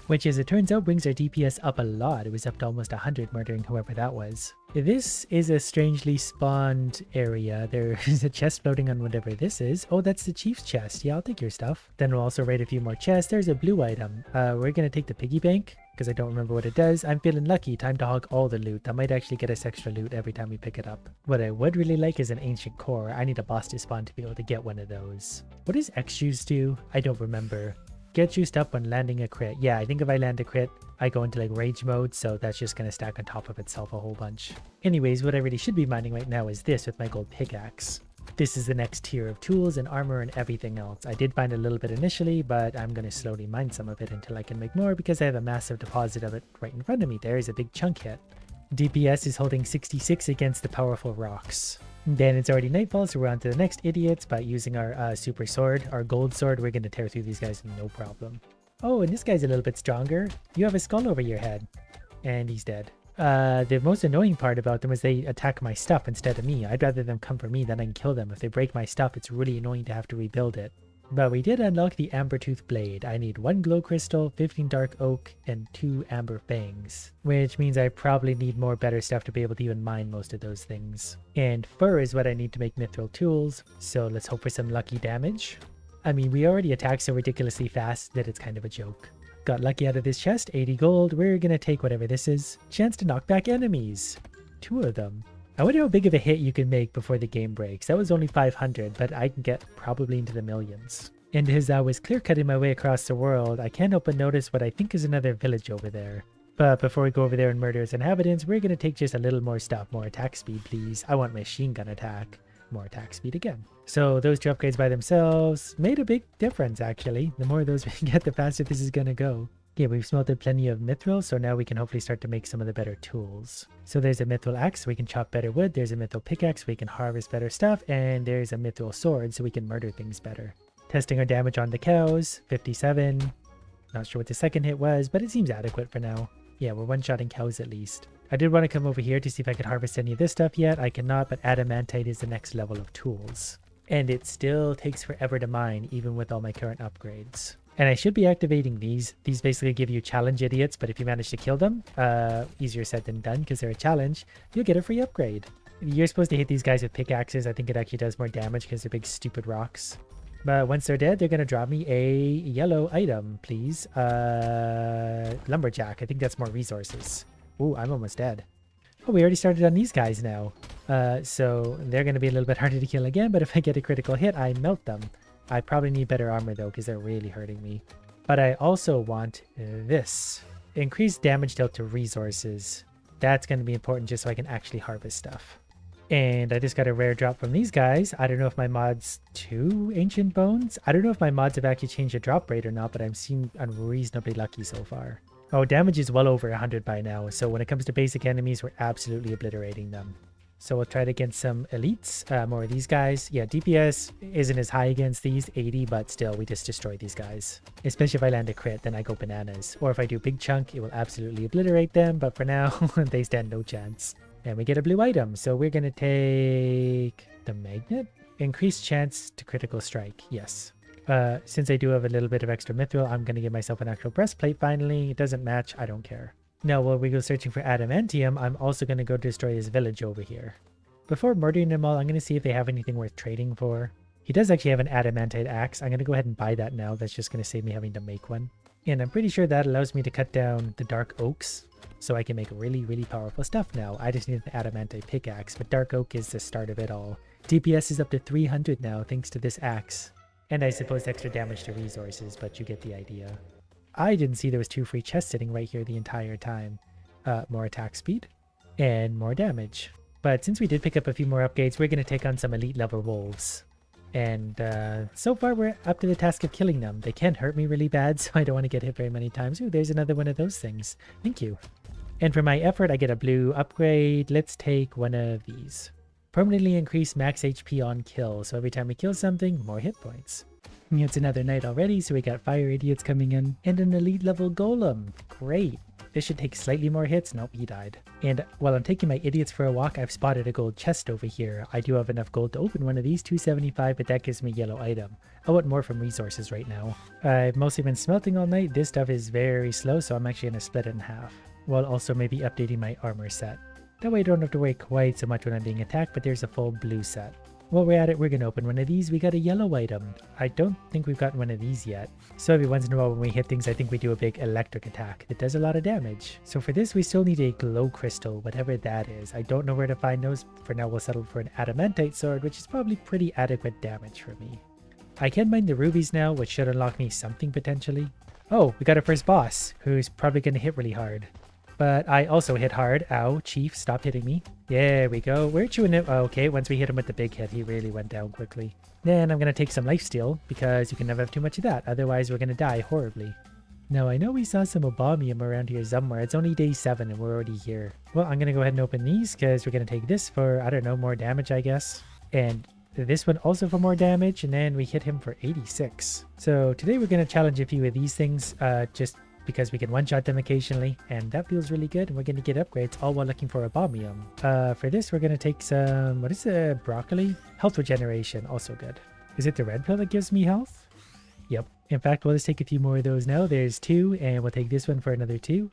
which as it turns out brings our DPS up a lot. It was up to almost 100, murdering whoever that was. This is a strangely spawned area. There is a chest floating on whatever this is. Oh, that's the chief's chest. Yeah, I'll take your stuff. Then we'll also raid a few more chests. There's a blue item. We're going to take the piggy bank because I don't remember what it does. I'm feeling lucky. Time to hog all the loot. That might actually get us extra loot every time we pick it up. What I would really like is an ancient core. I need a boss to spawn to be able to get one of those. What does X-Juice do? I don't remember. Get juiced up when landing a crit. Yeah, I think if I land a crit, I go into like rage mode, so that's just going to stack on top of itself a whole bunch. Anyways, what I really should be mining right now is this with my gold pickaxe. This is the next tier of tools and armor and everything else. I did find a little bit initially, but I'm going to slowly mine some of it until I can make more because I have a massive deposit of it right in front of me. There is a big chunk hit. DPS is holding 66 against the powerful rocks. Then it's already nightfall, so we're on to the next idiots. By using our super sword, our gold sword, we're going to tear through these guys no problem. Oh, and this guy's a little bit stronger. You have a skull over your head. And he's dead. The most annoying part about them is they attack my stuff instead of me. I'd rather them come for me than I can kill them. If they break my stuff, it's really annoying to have to rebuild it. But we did unlock the Ambertooth Blade. I need 1 glow crystal, 15 dark oak, and 2 amber fangs. Which means I probably need more better stuff to be able to even mine most of those things. And fur is what I need to make mithril tools, so let's hope for some lucky damage. I mean, we already attack so ridiculously fast that it's kind of a joke. Got lucky out of this chest, 80 gold. We're gonna take whatever this is. Chance to knock back enemies. 2 of them. I wonder how big of a hit you can make before the game breaks. That was only 500, but I can get probably into the millions. And as I was clear-cutting my way across the world, I can't help but notice what I think is another village over there. But before we go over there and murder its inhabitants, we're gonna take just a little more stuff. More attack speed, please. I want machine gun attack. More attack speed again. So those 2 upgrades by themselves made a big difference, actually. The more of those we can get, the faster this is gonna go. Yeah, we've smelted plenty of mithril, so now we can hopefully start to make some of the better tools. So there's a mithril axe, so we can chop better wood. There's a mithril pickaxe, so we can harvest better stuff. And there's a mithril sword, so we can murder things better. Testing our damage on the cows, 57. Not sure what the second hit was, but it seems adequate for now. Yeah, we're one-shotting cows at least. I did want to come over here to see if I could harvest any of this stuff yet. I cannot, but adamantite is the next level of tools. And it still takes forever to mine, even with all my current upgrades. And I should be activating these. These basically give you challenge idiots, but if you manage to kill them, easier said than done because they're a challenge, you'll get a free upgrade. You're supposed to hit these guys with pickaxes. I think it actually does more damage because they're big stupid rocks. But once they're dead, they're going to drop me a yellow item, please. Lumberjack. I think that's more resources. Ooh, I'm almost dead. Oh, we already started on these guys now. So they're going to be a little bit harder to kill again, but if I get a critical hit, I melt them. I probably need better armor though, because they're really hurting me. But I also want this. Increased damage dealt to resources. That's going to be important just so I can actually harvest stuff. And I just got a rare drop from these guys. I don't know if my mods 2 ancient bones. I don't know if my mods have actually changed the drop rate or not, but I'm seem unreasonably lucky so far. Oh, damage is well over 100 by now. So when it comes to basic enemies, we're absolutely obliterating them. So we'll try it against some elites, more of these guys. Yeah, DPS isn't as high against these, 80, but still, we just destroy these guys. Especially if I land a crit, then I go bananas. Or if I do big chunk, it will absolutely obliterate them, but for now, they stand no chance. And we get a blue item, so we're gonna take the magnet? Increased chance to critical strike, yes. Since I do have a little bit of extra mithril, I'm gonna give myself an actual breastplate finally. It doesn't match, I don't care. Now, while we go searching for adamantium, I'm also going to go destroy his village over here. Before murdering them all, I'm going to see if they have anything worth trading for. He does actually have an adamantite axe. I'm going to go ahead and buy that now. That's just going to save me having to make one. And I'm pretty sure that allows me to cut down the dark oaks, so I can make really, really powerful stuff now. I just need an adamantite pickaxe, but dark oak is the start of it all. DPS is up to 300 now, thanks to this axe. And I suppose extra damage to resources, but you get the idea. I didn't see there was 2 free chests sitting right here the entire time. More attack speed and more damage. But since we did pick up a few more upgrades, we're going to take on some elite level wolves. And so far we're up to the task of killing them. They can hurt me really bad, so I don't want to get hit very many times. Ooh, there's another one of those things. Thank you. And for my effort, I get a blue upgrade. Let's take one of these. Permanently increase max HP on kill. So every time we kill something, more hit points. It's another night already, so we got fire idiots coming in. And an elite level golem. Great. This should take slightly more hits. Nope, he died. And while I'm taking my idiots for a walk, I've spotted a gold chest over here. I do have enough gold to open one of these, 275, but that gives me a yellow item. I want more from resources right now. I've mostly been smelting all night. This stuff is very slow, so I'm actually going to split it in half. While also maybe updating my armor set. That way I don't have to worry quite so much when I'm being attacked, but there's a full blue set. While we're at it, we're going to open one of these. We got a yellow item. I don't think we've gotten one of these yet. So every once in a while when we hit things, I think we do a big electric attack that does a lot of damage. So for this, we still need a glow crystal, whatever that is. I don't know where to find those. For now, we'll settle for an adamantite sword, which is probably pretty adequate damage for me. I can mine the rubies now, which should unlock me something potentially. Oh, we got our first boss, who's probably going to hit really hard. But I also hit hard. Ow, Chief, stop hitting me. There we go. We're chewing it. Okay, once we hit him with the big hit, he really went down quickly. Then I'm going to take some lifesteal because you can never have too much of that. Otherwise, we're going to die horribly. Now, I know we saw some Obamium around here somewhere. It's only day 7 and we're already here. Well, I'm going to go ahead and open these because we're going to take this for, I don't know, more damage, I guess. And this one also for more damage. And then we hit him for 86. So today we're going to challenge a few of these things just because we can one-shot them occasionally. And that feels really good. And we're going to get upgrades all while looking for Obamium. For this, we're going to take some, what is it? Broccoli? Health regeneration, also good. Is it the red pill that gives me health? Yep. In fact, we'll just take a few more of those now. There's 2, and we'll take this one for another 2.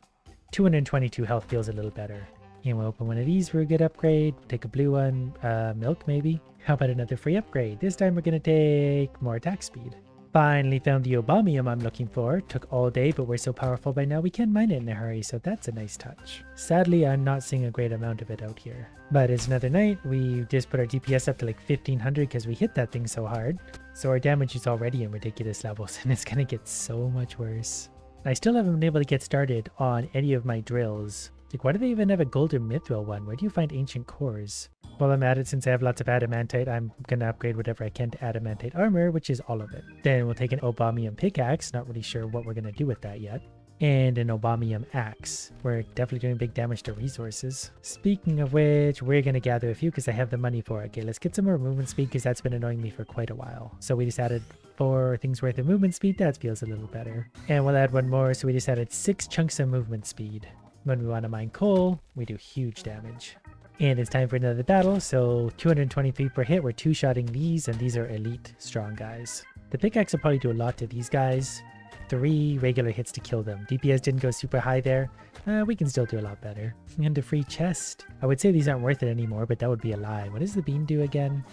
222 health feels a little better. And we'll open one of these for a good upgrade. Take a blue one. Milk, maybe. How about another free upgrade? This time we're going to take more attack speed. Finally found the Obamium I'm looking for. Took all day, but we're so powerful by now we can mine it in a hurry, so that's a nice touch. Sadly, I'm not seeing a great amount of it out here. But it's another night. We just put our DPS up to like 1500 because we hit that thing so hard. So our damage is already in ridiculous levels, and it's gonna get so much worse. I still haven't been able to get started on any of my drills. Like, why do they even have a golden mithril one? Where do you find ancient cores? While I'm at it, since I have lots of adamantite, I'm gonna upgrade whatever I can to adamantite armor, which is all of it. Then we'll take an Obamium pickaxe, not really sure what we're gonna do with that yet. And an Obamium axe. We're definitely doing big damage to resources. Speaking of which, we're gonna gather a few because I have the money for it. Okay, let's get some more movement speed because that's been annoying me for quite a while. So we just added 4 things worth of movement speed. That feels a little better. And we'll add one more, so we just added 6 chunks of movement speed. When we want to mine coal, we do huge damage. And it's time for another battle, so 223 per hit. We're 2-shotting these, and these are elite strong guys. The pickaxe will probably do a lot to these guys. 3 regular hits to kill them. DPS didn't go super high there. We can still do a lot better. And a free chest. I would say these aren't worth it anymore, but that would be a lie. What does the bean do again?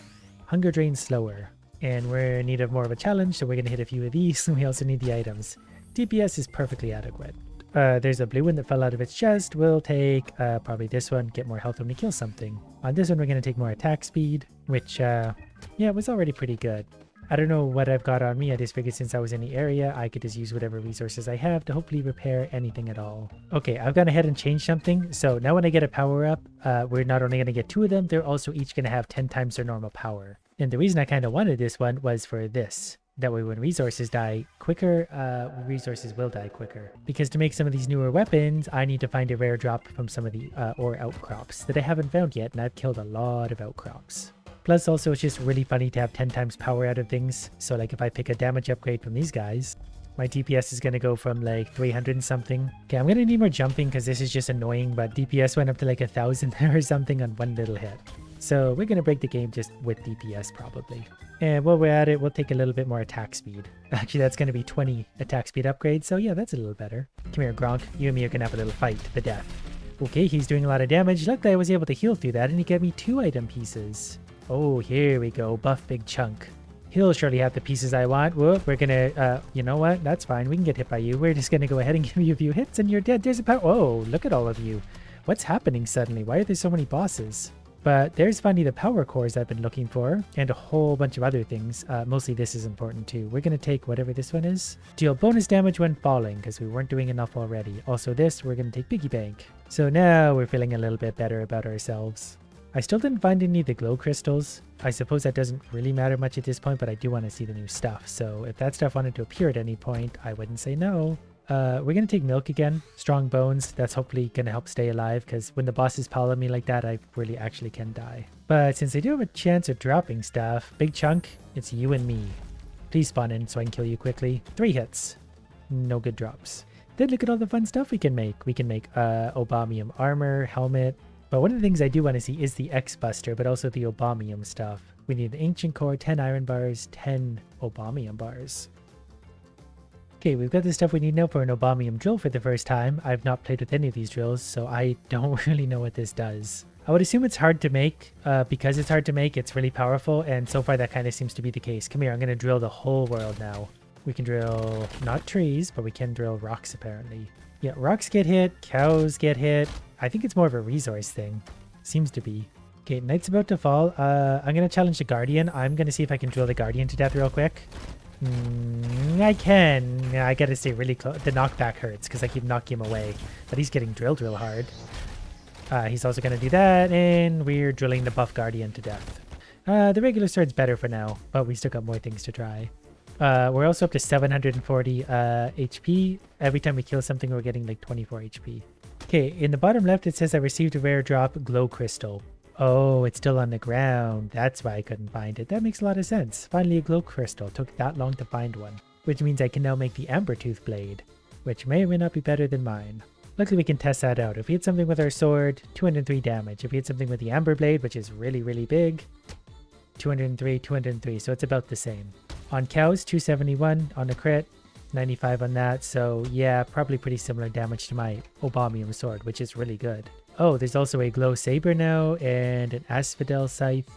Hunger drain slower. And we're in need of more of a challenge, so we're going to hit a few of these. We also need the items. DPS is perfectly adequate. There's a blue one that fell out of its chest. We'll take probably this one, get more health when we kill something. On this one, we're going to take more attack speed, which, yeah, it was already pretty good. I don't know what I've got on me. I just figured since I was in the area, I could just use whatever resources I have to hopefully repair anything at all. Okay, I've gone ahead and changed something. So now when I get a power up, we're not only going to get 2 of them, they're also each going to have 10 times their normal power. And the reason I kind of wanted this one was for this. That way when resources die quicker, resources will die quicker. Because to make some of these newer weapons, I need to find a rare drop from some of the ore outcrops that I haven't found yet, and I've killed a lot of outcrops. Plus also it's just really funny to have 10 times power out of things. So like if I pick a damage upgrade from these guys, my DPS is going to go from like 300 and something. Okay, I'm going to need more jumping because this is just annoying, but DPS went up to like 1000 or something on one little hit. So we're going to break the game just with DPS probably. And while we're at it, we'll take a little bit more attack speed. Actually, that's going to be 20 attack speed upgrades, so yeah, that's a little better. Come here, Gronk. You and me are going to have a little fight to the death. Okay, he's doing a lot of damage. Luckily, I was able to heal through that, and he gave me 2 item pieces. Oh, here we go. Buff Big Chunk. He'll surely have the pieces I want. Whoop, we're going to, you know what? That's fine. We can get hit by you. We're just going to go ahead and give you a few hits, and you're dead. There's a power. Whoa, look at all of you. What's happening suddenly? Why are there so many bosses? But there's finally the power cores I've been looking for, and a whole bunch of other things. Mostly this is important too. We're going to take whatever this one is. Deal bonus damage when falling, because we weren't doing enough already. Also this, we're going to take Piggy Bank. So now we're feeling a little bit better about ourselves. I still didn't find any of the glow crystals. I suppose that doesn't really matter much at this point, but I do want to see the new stuff. So if that stuff wanted to appear at any point, I wouldn't say no. We're going to take milk again. Strong bones. That's hopefully going to help stay alive because when the bosses pile on me like that, I really actually can die. But since I do have a chance of dropping stuff, Big Chunk, it's you and me. Please spawn in so I can kill you quickly. 3 hits. No good drops. Then look at all the fun stuff we can make. We can make Obamium armor, helmet. But one of the things I do want to see is the X-Buster, but also the Obamium stuff. We need an Ancient Core, 10 Iron Bars, 10 Obamium Bars. Okay, we've got the stuff we need now for an Obamium drill for the first time. I've not played with any of these drills, so I don't really know what this does. I would assume it's hard to make. Because it's hard to make, it's really powerful, and so far that kind of seems to be the case. Come here, I'm going to drill the whole world now. We can drill, not trees, but we can drill rocks apparently. Yeah, rocks get hit, cows get hit. I think it's more of a resource thing. Seems to be. Okay, night's about to fall. I'm going to challenge the Guardian. I'm going to see if I can drill the Guardian to death real quick. I can. I gotta stay really close. The knockback hurts because I keep knocking him away. But he's getting drilled real hard. He's also gonna do that, and we're drilling the buff guardian to death. The regular sword's better for now, but we still got more things to try. We're also up to 740 HP. Every time we kill something, we're getting like 24 HP. Okay, in the bottom left, it says I received a rare drop, glow crystal. Oh, it's still on the ground. That's why I couldn't find it. That makes a lot of sense. Finally, a glow crystal. Took that long to find one. Which means I can now make the amber tooth blade, which may or may not be better than mine. Luckily, we can test that out. If we hit something with our sword, 203 damage. If we hit something with the amber blade, which is really, really big, 203, 203. So it's about the same. On cows, 271. On the crit, 95 on that. So yeah, probably pretty similar damage to my Obamium sword, which is really good. Oh, there's also a glow saber now and an asphodel scythe.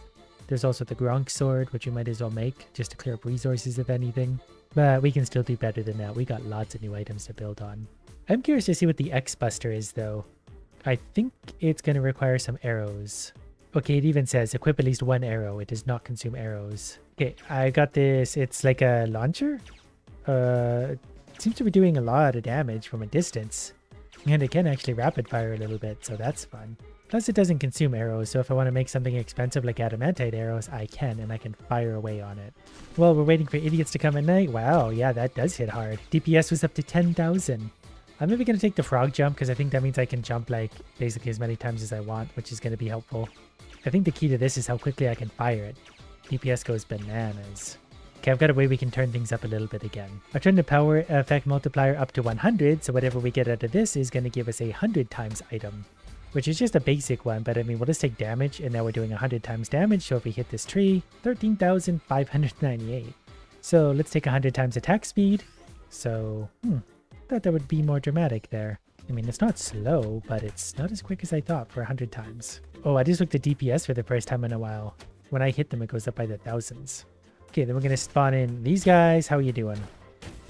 There's also the Gronk sword, which we might as well make just to clear up resources if anything. But we can still do better than that. We got lots of new items to build on. I'm curious to see what the X-Buster is though. I think it's going to require some arrows. Okay, it even says equip at least one arrow. It does not consume arrows. Okay, I got this. It's like a launcher. It seems to be doing a lot of damage from a distance. And it can actually rapid fire a little bit, so that's fun. Plus it doesn't consume arrows, so if I want to make something expensive like adamantite arrows, I can, and I can fire away on it. Well, we're waiting for idiots to come at night. Wow, yeah, that does hit hard. DPS was up to 10,000. I'm maybe going to take the frog jump, because I think that means I can jump like basically as many times as I want, which is going to be helpful. I think the key to this is how quickly I can fire it. DPS goes bananas. Okay, I've got a way we can turn things up a little bit again. I've turned the power effect multiplier up to 100, so whatever we get out of this is going to give us a 100 times item, which is just a basic one, but I mean, we'll just take damage, and now we're doing 100 times damage, so if we hit this tree, 13,598. So let's take 100 times attack speed. So, thought that would be more dramatic there. I mean, it's not slow, but it's not as quick as I thought for 100 times. Oh, I just looked at DPS for the first time in a while. When I hit them, it goes up by the thousands. Okay, then we're going to spawn in these guys. How are you doing?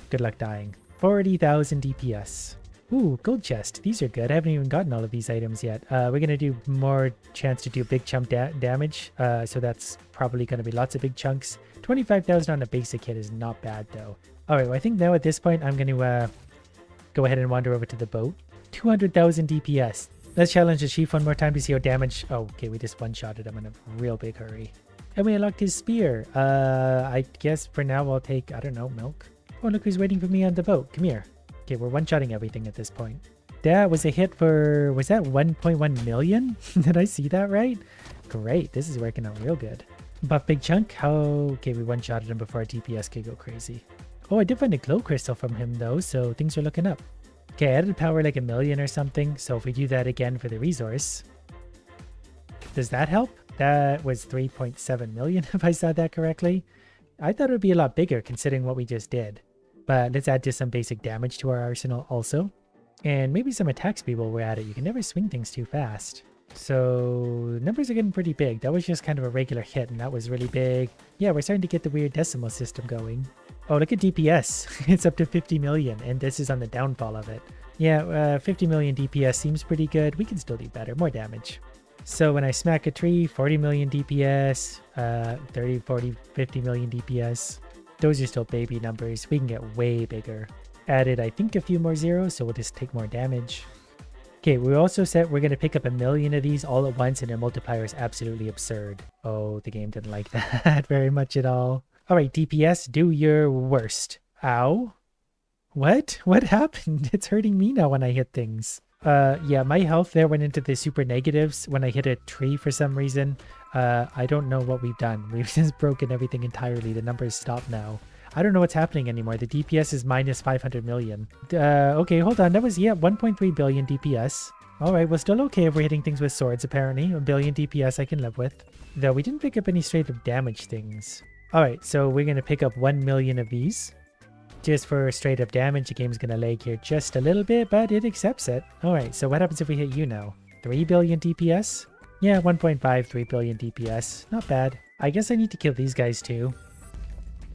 Good luck dying. 40,000 DPS. Ooh, gold chest. These are good. I haven't even gotten all of these items yet. We're going to do more chance to do big chunk damage. So that's probably going to be lots of big chunks. 25,000 on a basic hit is not bad, though. All right, well, I think now at this point, I'm going to go ahead and wander over to the boat. 200,000 DPS. Let's challenge the chief one more time to see how damage... Oh, okay, we just one-shotted him in a real big hurry. And we unlocked his spear. I guess for now I'll take, I don't know, milk. Oh, look who's waiting for me on the boat. Come here. Okay, we're one-shotting everything at this point. That was a hit for, was that 1.1 million? Did I see that right? Great, this is working out real good. Buff Big Chunk, how... Okay, we one-shotted him before our DPS could go crazy. Oh, I did find a glow crystal from him though, so things are looking up. Okay, I added power like 1 million or something, so if we do that again for the resource... Does that help? That was 3.7 million, if I saw that correctly. I thought it would be a lot bigger considering what we just did. But let's add just some basic damage to our arsenal also. And maybe some attack speed while we're at it. You can never swing things too fast. So numbers are getting pretty big. That was just kind of a regular hit and that was really big. Yeah, we're starting to get the weird decimal system going. Oh, look at DPS. It's up to 50 million and this is on the downfall of it. Yeah, 50 million DPS seems pretty good. We can still do better. More damage. So when I smack a tree, 40 million DPS, 30, 40, 50 million DPS. Those are still baby numbers. We can get way bigger. Added, I think, a few more zeros, so we'll just take more damage. Okay, we also said we're going to pick up 1 million of these all at once, and their multiplier is absolutely absurd. Oh, the game didn't like that very much at all. All right, DPS, do your worst. Ow. What? What happened? It's hurting me now when I hit things. Yeah, my health there went into the super negatives when I hit a tree for some reason. I don't know what we've done. We've just broken everything entirely. The numbers stop now. I don't know what's happening anymore. The DPS is minus 500 million. Okay, hold on. That was, yeah, 1.3 billion DPS. All right, well, still okay if we're hitting things with swords, apparently. 1 billion DPS I can live with. Though we didn't pick up any straight up damage things. All right, so we're going to pick up 1 million of these. Just for straight up damage, the game's gonna lag here just a little bit, but it accepts it. Alright, so what happens if we hit you now? 3 billion DPS? Yeah, 1.53 billion DPS. Not bad. I guess I need to kill these guys too.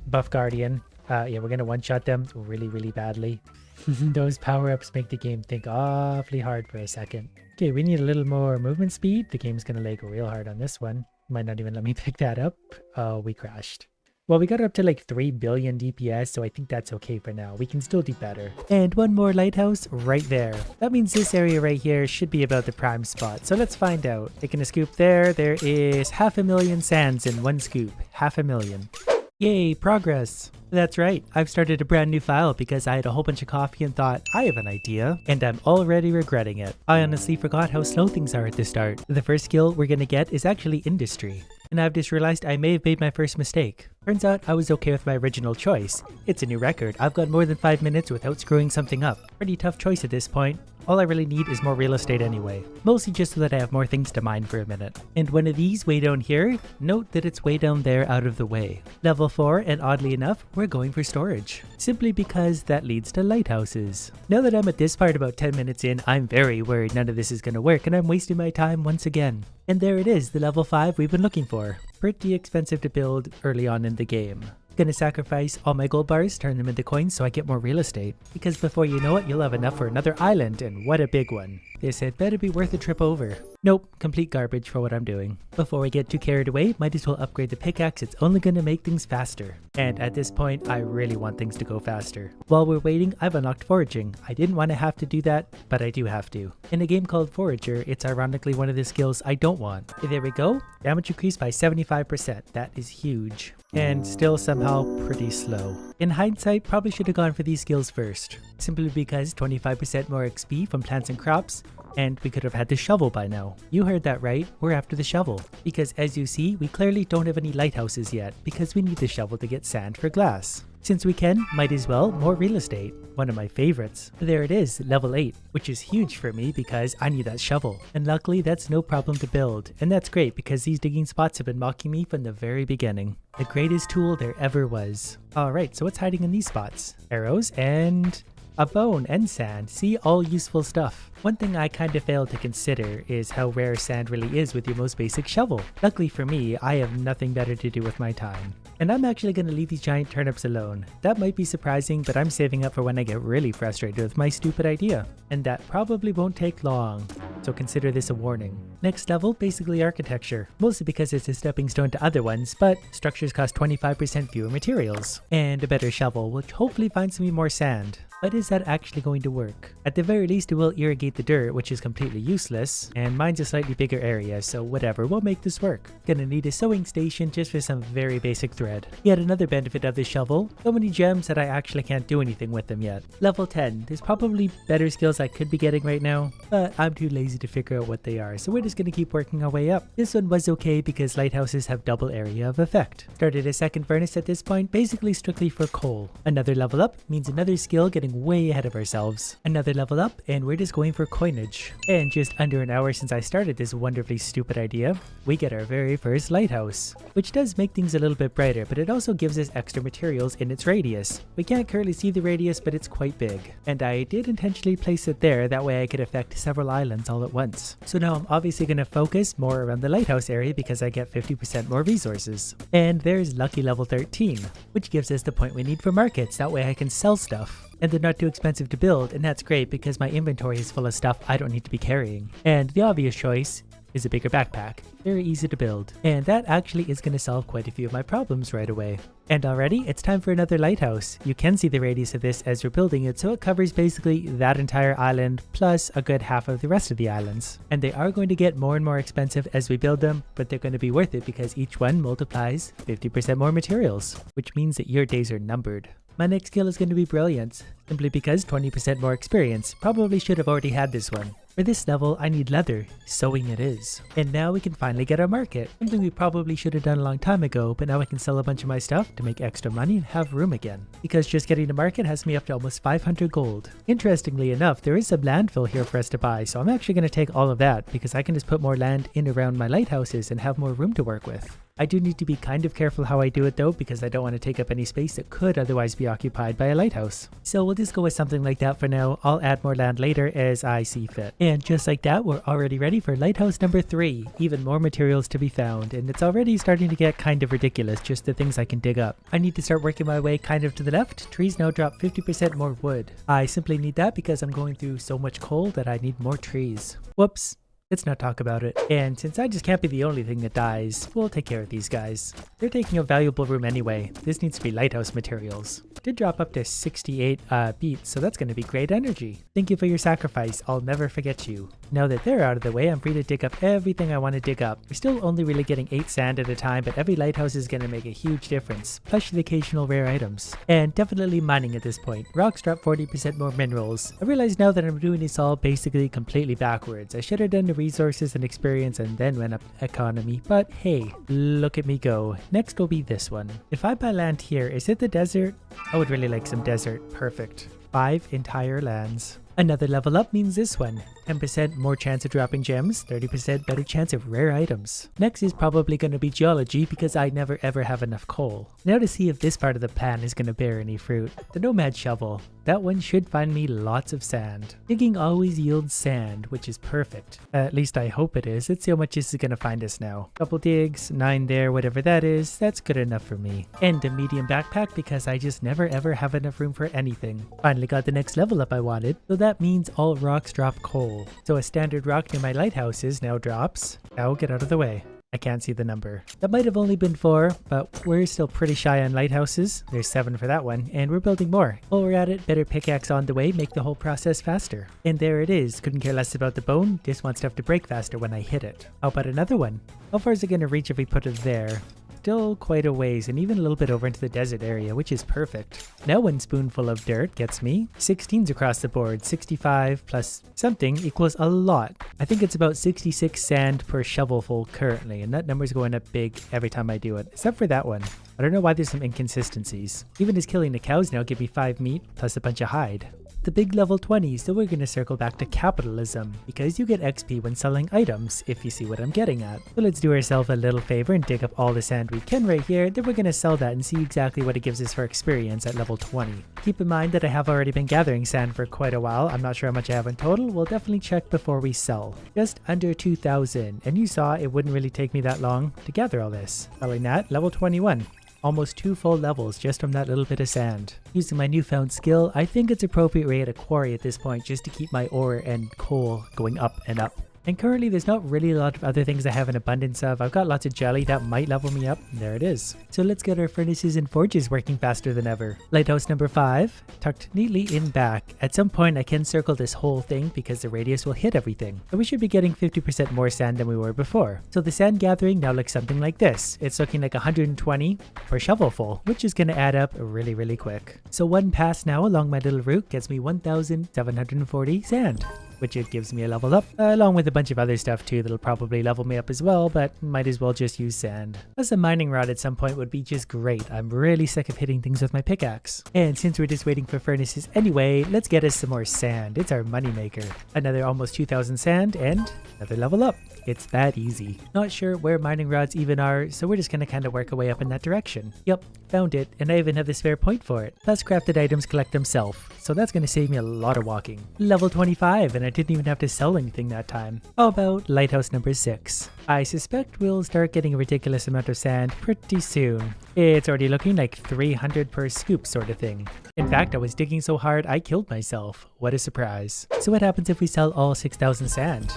Buff Guardian. Yeah, we're gonna one-shot them really, really badly. Those power-ups make the game think awfully hard for a second. Okay, we need a little more movement speed. The game's gonna lag real hard on this one. Might not even let me pick that up. Oh, we crashed. Well, we got up to like 3 billion DPS, so I think that's okay for now. We can still do better. And one more lighthouse right there. That means this area right here should be about the prime spot. So let's find out. Taking a scoop there. There is 500,000 sands in one scoop. 500,000. Yay, progress. That's right, I've started a brand new file because I had a whole bunch of coffee and thought, I have an idea, and I'm already regretting it. I honestly forgot how slow things are at the start. The first skill we're gonna get is actually industry. And I've just realized I may have made my first mistake. Turns out I was okay with my original choice. It's a new record. I've got more than 5 minutes without screwing something up. Pretty tough choice at this point. All I really need is more real estate anyway. Mostly just so that I have more things to mine for a minute. And one of these way down here, note that it's way down there out of the way. Level 4, and oddly enough, we're going for storage. Simply because that leads to lighthouses. Now that I'm at this part about 10 minutes in, I'm very worried none of this is gonna work and I'm wasting my time once again. And there it is, the level 5 we've been looking for. Pretty expensive to build early on in the game. Gonna sacrifice all my gold bars, turn them into coins so I get more real estate. Because before you know it, you'll have enough for another island, and what a big one. This had better be worth a trip over. Nope, complete garbage for what I'm doing. Before we get too carried away, might as well upgrade the pickaxe, it's only gonna make things faster. And at this point, I really want things to go faster. While we're waiting, I've unlocked foraging. I didn't want to have to do that, but I do have to. In a game called Forager, it's ironically one of the skills I don't want. There we go, damage increased by 75%, that is huge. And still somehow pretty slow. In hindsight, probably should have gone for these skills first. Simply because 25% more XP from plants and crops, and we could have had the shovel by now. You heard that right, we're after the shovel. Because as you see, we clearly don't have any lighthouses yet, because we need the shovel to get sand for glass. Since we can, might as well, more real estate. One of my favorites. There it is, level 8, which is huge for me because I need that shovel. And luckily that's no problem to build. And that's great because these digging spots have been mocking me from the very beginning. The greatest tool there ever was. Alright, so what's hiding in these spots? Arrows and a bone and sand. See, all useful stuff. One thing I kinda failed to consider is how rare sand really is with your most basic shovel. Luckily for me, I have nothing better to do with my time. And I'm actually gonna leave these giant turnips alone. That might be surprising, but I'm saving up for when I get really frustrated with my stupid idea. And that probably won't take long. So consider this a warning. Next level, basically architecture. Mostly because it's a stepping stone to other ones, but structures cost 25% fewer materials. And a better shovel, which hopefully finds me more sand. But is that actually going to work? At the very least, it will irrigate the dirt, which is completely useless, and mine's a slightly bigger area, so whatever, we'll make this work. Gonna need a sewing station just for some very basic thread. Yet another benefit of this shovel, so many gems that I actually can't do anything with them yet. Level 10, there's probably better skills I could be getting right now, but I'm too lazy to figure out what they are, so we're just gonna keep working our way up. This one was okay because lighthouses have double area of effect. Started a second furnace at this point, basically strictly for coal. Another level up means another skill getting way ahead of ourselves. Another level up and we're just going for coinage. And just under an hour since I started this wonderfully stupid idea, we get our very first lighthouse. Which does make things a little bit brighter, but it also gives us extra materials in its radius. We can't currently see the radius, but it's quite big. And I did intentionally place it there, that way I could affect several islands all at once. So now I'm obviously going to focus more around the lighthouse area because I get 50% more resources. And there's lucky level 13, which gives us the point we need for markets, that way I can sell stuff. And they're not too expensive to build, and that's great because my inventory is full of stuff I don't need to be carrying. And the obvious choice is a bigger backpack. Very easy to build. And that actually is going to solve quite a few of my problems right away. And already, it's time for another lighthouse. You can see the radius of this as you're building it, so it covers basically that entire island plus a good half of the rest of the islands. And they are going to get more and more expensive as we build them, but they're going to be worth it because each one multiplies 50% more materials, which means that your days are numbered. My next skill is going to be Brilliance, simply because 20% more experience. Probably should have already had this one. For this level, I need leather. Sewing it is. And now we can finally get our market. Something we probably should have done a long time ago, but now I can sell a bunch of my stuff to make extra money and have room again. Because just getting the market has me up to almost 500 gold. Interestingly enough, there is some landfill here for us to buy, so I'm actually going to take all of that because I can just put more land in around my lighthouses and have more room to work with. I do need to be kind of careful how I do it though, because I don't want to take up any space that could otherwise be occupied by a lighthouse. So we'll just go with something like that for now. I'll add more land later as I see fit. And just like that, we're already ready for lighthouse number 3. Even more materials to be found, and it's already starting to get kind of ridiculous, just the things I can dig up. I need to start working my way kind of to the left. Trees now drop 50% more wood. I simply need that because I'm going through so much coal that I need more trees. Whoops. Let's not talk about it. And since I just can't be the only thing that dies, we'll take care of these guys. They're taking a valuable room anyway. This needs to be lighthouse materials. Did drop up to 68 beats, so that's going to be great energy. Thank you for your sacrifice. I'll never forget you. Now that they're out of the way, I'm free to dig up everything I want to dig up. We're still only really getting 8 sand at a time, but every lighthouse is going to make a huge difference, plus the occasional rare items. And definitely mining at this point. Rocks drop 40% more minerals. I realize now that I'm doing this all basically completely backwards. I should have done the resources and experience and then went up economy, but hey, look at me go. Next will be this one. If I buy land here, is it the desert? I would really like some desert. Perfect. 5 entire lands. Another level up means this one. 10% more chance of dropping gems, 30% better chance of rare items. Next is probably going to be geology because I never ever have enough coal. Now to see if this part of the plan is going to bear any fruit. The Nomad Shovel. That one should find me lots of sand. Digging always yields sand, which is perfect. At least I hope it is. Let's see how much this is going to find us now. Couple digs, 9 there, whatever that is. That's good enough for me. And a medium backpack because I just never ever have enough room for anything. Finally got the next level up I wanted, so that means all rocks drop coal. So a standard rock near my lighthouses now drops. Now get out of the way. I can't see the number. That might have only been 4, but we're still pretty shy on lighthouses. There's 7 for that one, and we're building more. While we're at it, better pickaxe on the way, make the whole process faster. And there it is. Couldn't care less about the bone, just want stuff to break faster when I hit it. How about another one? How far is it going to reach if we put it there? Still quite a ways, and even a little bit over into the desert area, which is perfect. Now 1 spoonful of dirt gets me 16s across the board. 65 plus something equals a lot. I think it's about 66 sand per shovelful currently, and that number's going up big every time I do it, except for that one. I don't know why there's some inconsistencies. Even as killing the cows now give me 5 meat plus a bunch of hide. The big level 20, so we're going to circle back to capitalism, because you get XP when selling items, if you see what I'm getting at. So let's do ourselves a little favor and dig up all the sand we can right here, then we're going to sell that and see exactly what it gives us for experience at level 20. Keep in mind that I have already been gathering sand for quite a while. I'm not sure how much I have in total. We'll definitely check before we sell. Just under 2,000, and you saw it wouldn't really take me that long to gather all this. Selling that, level 21. Almost 2 full levels just from that little bit of sand. Using my newfound skill, I think it's appropriate we're at a quarry at this point just to keep my ore and coal going up and up. And currently there's not really a lot of other things I have an abundance of. I've got lots of jelly that might level me up. There it is. So let's get our furnaces and forges working faster than ever. Lighthouse number 5, tucked neatly in back. At some point I can circle this whole thing because the radius will hit everything. So we should be getting 50% more sand than we were before. So the sand gathering now looks something like this. It's looking like 120 per shovelful, which is going to add up really quick. So 1 pass now along my little route gets me 1,740 sand, which it gives me a level up, along with a bunch of other stuff too that'll probably level me up as well, but might as well just use sand. Plus a mining rod at some point would be just great. I'm really sick of hitting things with my pickaxe. And since we're just waiting for furnaces anyway, let's get us some more sand. It's our moneymaker. Another almost 2,000 sand and another level up. It's that easy. Not sure where mining rods even are, so we're just gonna kind of work our way up in that direction. Yep, found it, and I even have the spare point for it. Plus crafted items collect themselves, so that's gonna save me a lot of walking. Level 25, and I didn't even have to sell anything that time. How about lighthouse number 6? I suspect we'll start getting a ridiculous amount of sand pretty soon. It's already looking like 300 per scoop sort of thing. In fact, I was digging so hard I killed myself. What a surprise. So what happens if we sell all 6,000 sand?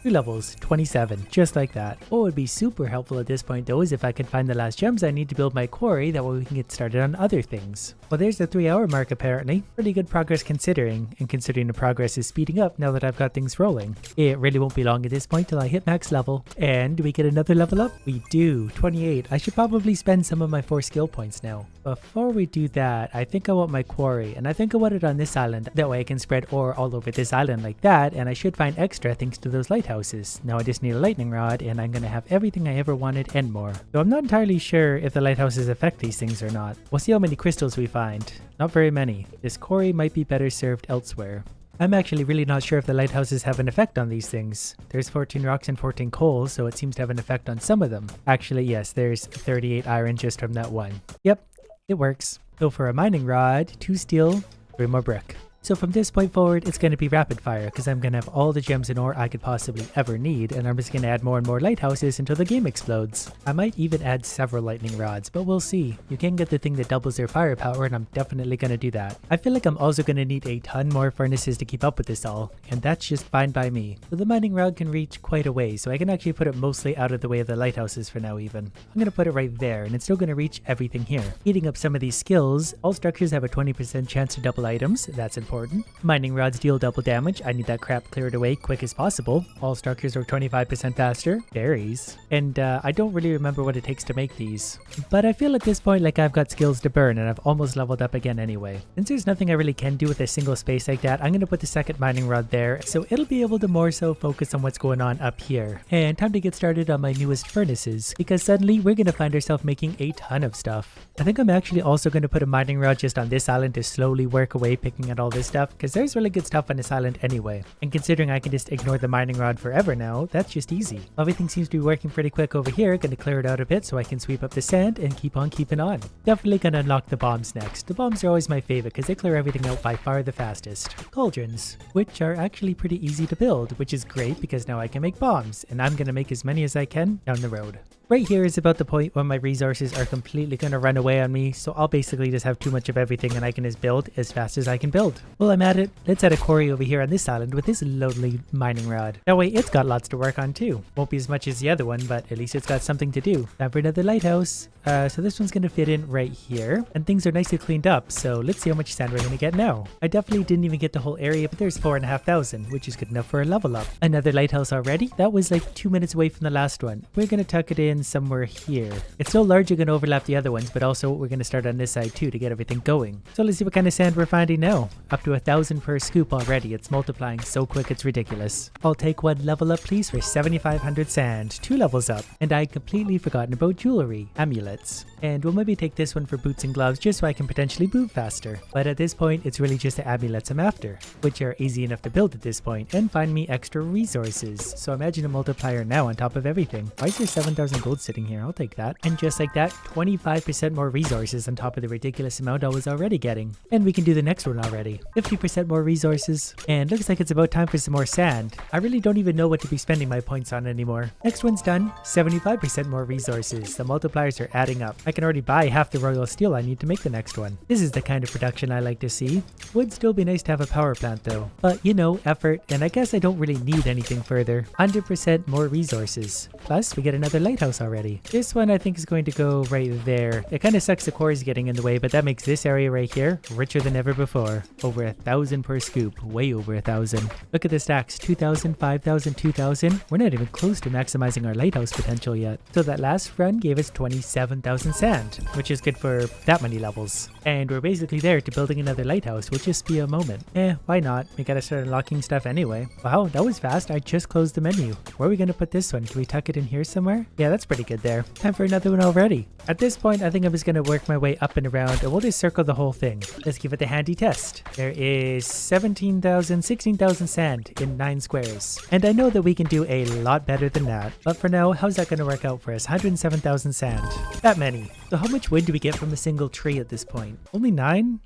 2 levels, 27, just like that. What would be super helpful at this point though is if I could find the last gems I need to build my quarry, that way we can get started on other things. Well, there's the 3-hour mark apparently. Pretty good progress considering, and considering the progress is speeding up now that I've got things rolling. It really won't be long at this point till I hit max level. And do we get another level up? We do, 28. I should probably spend some of my 4 skill points now. Before we do that, I think I want my quarry, and I think I want it on this island. That way I can spread ore all over this island like that, and I should find extra thanks to those lighthouses. Now I just need a lightning rod, and I'm gonna have everything I ever wanted and more. So I'm not entirely sure if the lighthouses affect these things or not. We'll see how many crystals we find. Not very many. This quarry might be better served elsewhere. I'm actually really not sure if the lighthouses have an effect on these things. There's 14 rocks and 14 coal, so it seems to have an effect on some of them. Actually, yes, there's 38 iron just from that one. Yep, it works. So for a mining rod, 2 steel, 3 more brick. So from this point forward, it's going to be rapid fire because I'm going to have all the gems and ore I could possibly ever need, and I'm just going to add more and more lighthouses until the game explodes. I might even add several lightning rods, but we'll see. You can get the thing that doubles their firepower, and I'm definitely going to do that. I feel like I'm also going to need a ton more furnaces to keep up with this all, and that's just fine by me. So the mining rod can reach quite a way, so I can actually put it mostly out of the way of the lighthouses for now even. I'm going to put it right there, and it's still going to reach everything here. Heating up some of these skills, all structures have a 20% chance to double items, that's important. Mining rods deal double damage, I need that crap cleared away quick as possible. All structures are 25% faster. Berries. And I don't really remember what it takes to make these. But I feel at this point like I've got skills to burn, and I've almost leveled up again anyway. Since there's nothing I really can do with a single space like that, I'm going to put the second mining rod there, so it'll be able to more so focus on what's going on up here. And time to get started on my newest furnaces, because suddenly we're going to find ourselves making a ton of stuff. I think I'm actually also going to put a mining rod just on this island to slowly work away picking at all this stuff, because there's really good stuff on this island anyway. And considering I can just ignore the mining rod forever now, that's just easy. Everything seems to be working pretty quick over here. Going to clear it out a bit so I can sweep up the sand and keep on keeping on. Definitely going to unlock the bombs next. The bombs are always my favorite because they clear everything out by far the fastest. Cauldrons, which are actually pretty easy to build, which is great because now I can make bombs, and I'm going to make as many as I can down the road. Right here is about the point where my resources are completely going to run away on me, so I'll basically just have too much of everything and I can just build as fast as I can build. Well, I'm at it. Let's add a quarry over here on this island with this lonely mining rod. That way it's got lots to work on too. Won't be as much as the other one, but at least it's got something to do. Time for another lighthouse. So this one's going to fit in right here, and things are nicely cleaned up, so let's see how much sand we're going to get now. I definitely didn't even get the whole area, but there's 4,500, which is good enough for a level up. Another lighthouse already? That was like 2 minutes away from the last one. We're going to tuck it in somewhere here. It's so large you're going to overlap the other ones, but also we're going to start on this side too to get everything going. So let's see what kind of sand we're finding now. Up to 1,000 per scoop already. It's multiplying so quick it's ridiculous. I'll take one level up please for 7,500 sand. 2 levels up. And I had completely forgotten about jewelry. Amulets. And we'll maybe take this one for boots and gloves just so I can potentially move faster. But at this point, it's really just the amulets I'm after, which are easy enough to build at this point and find me extra resources. So imagine a multiplier now on top of everything. Why is there 7,000 gold sitting here? I'll take that. And just like that, 25% more resources on top of the ridiculous amount I was already getting. And we can do the next one already. 50% more resources. And looks like it's about time for some more sand. I really don't even know what to be spending my points on anymore. Next one's done. 75% more resources. The multipliers are adding up. I can already buy half the royal steel I need to make the next one. This is the kind of production I like to see. Would still be nice to have a power plant though. But you know, effort, and I guess I don't really need anything further. 100% more resources. Plus, we get another lighthouse already. This one I think is going to go right there. It kind of sucks the quarries getting in the way, but that makes this area right here richer than ever before. Over 1,000 per scoop. Way over 1,000. Look at the stacks. 2,000, 5,000, 2,000. We're not even close to maximizing our lighthouse potential yet. So that last run gave us 27,000 sand, which is good for that many levels. And we're basically there to building another lighthouse, will just be a moment. Why not? We gotta start unlocking stuff anyway. Wow, that was fast. I just closed the menu. Where are we gonna put this one? Can we tuck it in here somewhere? Yeah, that's pretty good there. Time for another one already. At this point, I think I'm just gonna work my way up and around, and we'll just circle the whole thing. Let's give it the handy test. There is 16,000 sand in 9 squares. And I know that we can do a lot better than that. But for now, how's that gonna work out for us? 107,000 sand. That many. So how much wood do we get from a single tree at this point? Only 9?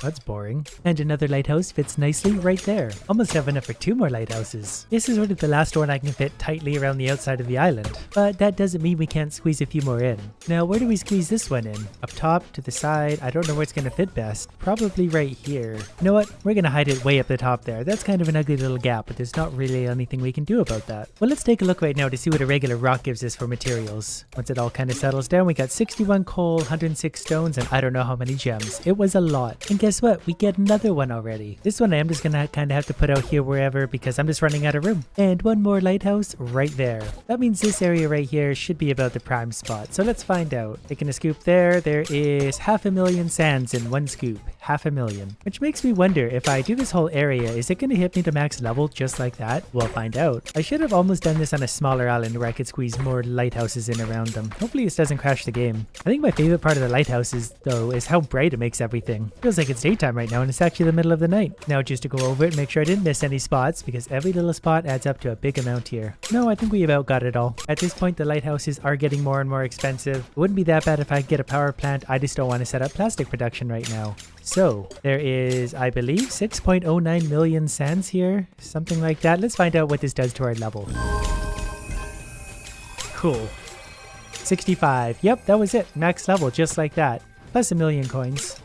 That's boring. And another lighthouse fits nicely right there. Almost have enough for 2 more lighthouses. This is sort of the last one I can fit tightly around the outside of the island. But that doesn't mean we can't squeeze a few more in. Now, where do we squeeze this one in? Up top, to the side? I don't know where it's going to fit best. Probably right here. You know what? We're going to hide it way up the top there. That's kind of an ugly little gap, but there's not really anything we can do about that. Well, let's take a look right now to see what a regular rock gives us for materials. Once it all kind of settles down, we got 61 coal, 106 stones, and I don't know how many gems. It was a lot. And guess what? We get another one already. This one I am just gonna kind of have to put out here wherever because I'm just running out of room. And one more lighthouse right there. That means this area right here should be about the prime spot. So let's find out. Taking a scoop there. There is 500,000 sands in 1 scoop. 500,000. Which makes me wonder, if I do this whole area, is it going to hit me to max level just like that? We'll find out. I should have almost done this on a smaller island where I could squeeze more lighthouses in around them. Hopefully this doesn't crash the game. I think my favorite part of the lighthouses, though, is how bright it makes everything. Feels like it's daytime right now and it's actually the middle of the night. Now just to go over it and make sure I didn't miss any spots, because every little spot adds up to a big amount here. No, I think we about got it all. At this point, the lighthouses are getting more and more expensive. It wouldn't be that bad if I could get a power plant. I just don't want to set up plastic production right now. So there is, I believe, 6.09 million sands here, something like that. Let's find out what this does to our level. Cool. 65. Yep, that was it. Max level, just like that. Plus a million coins.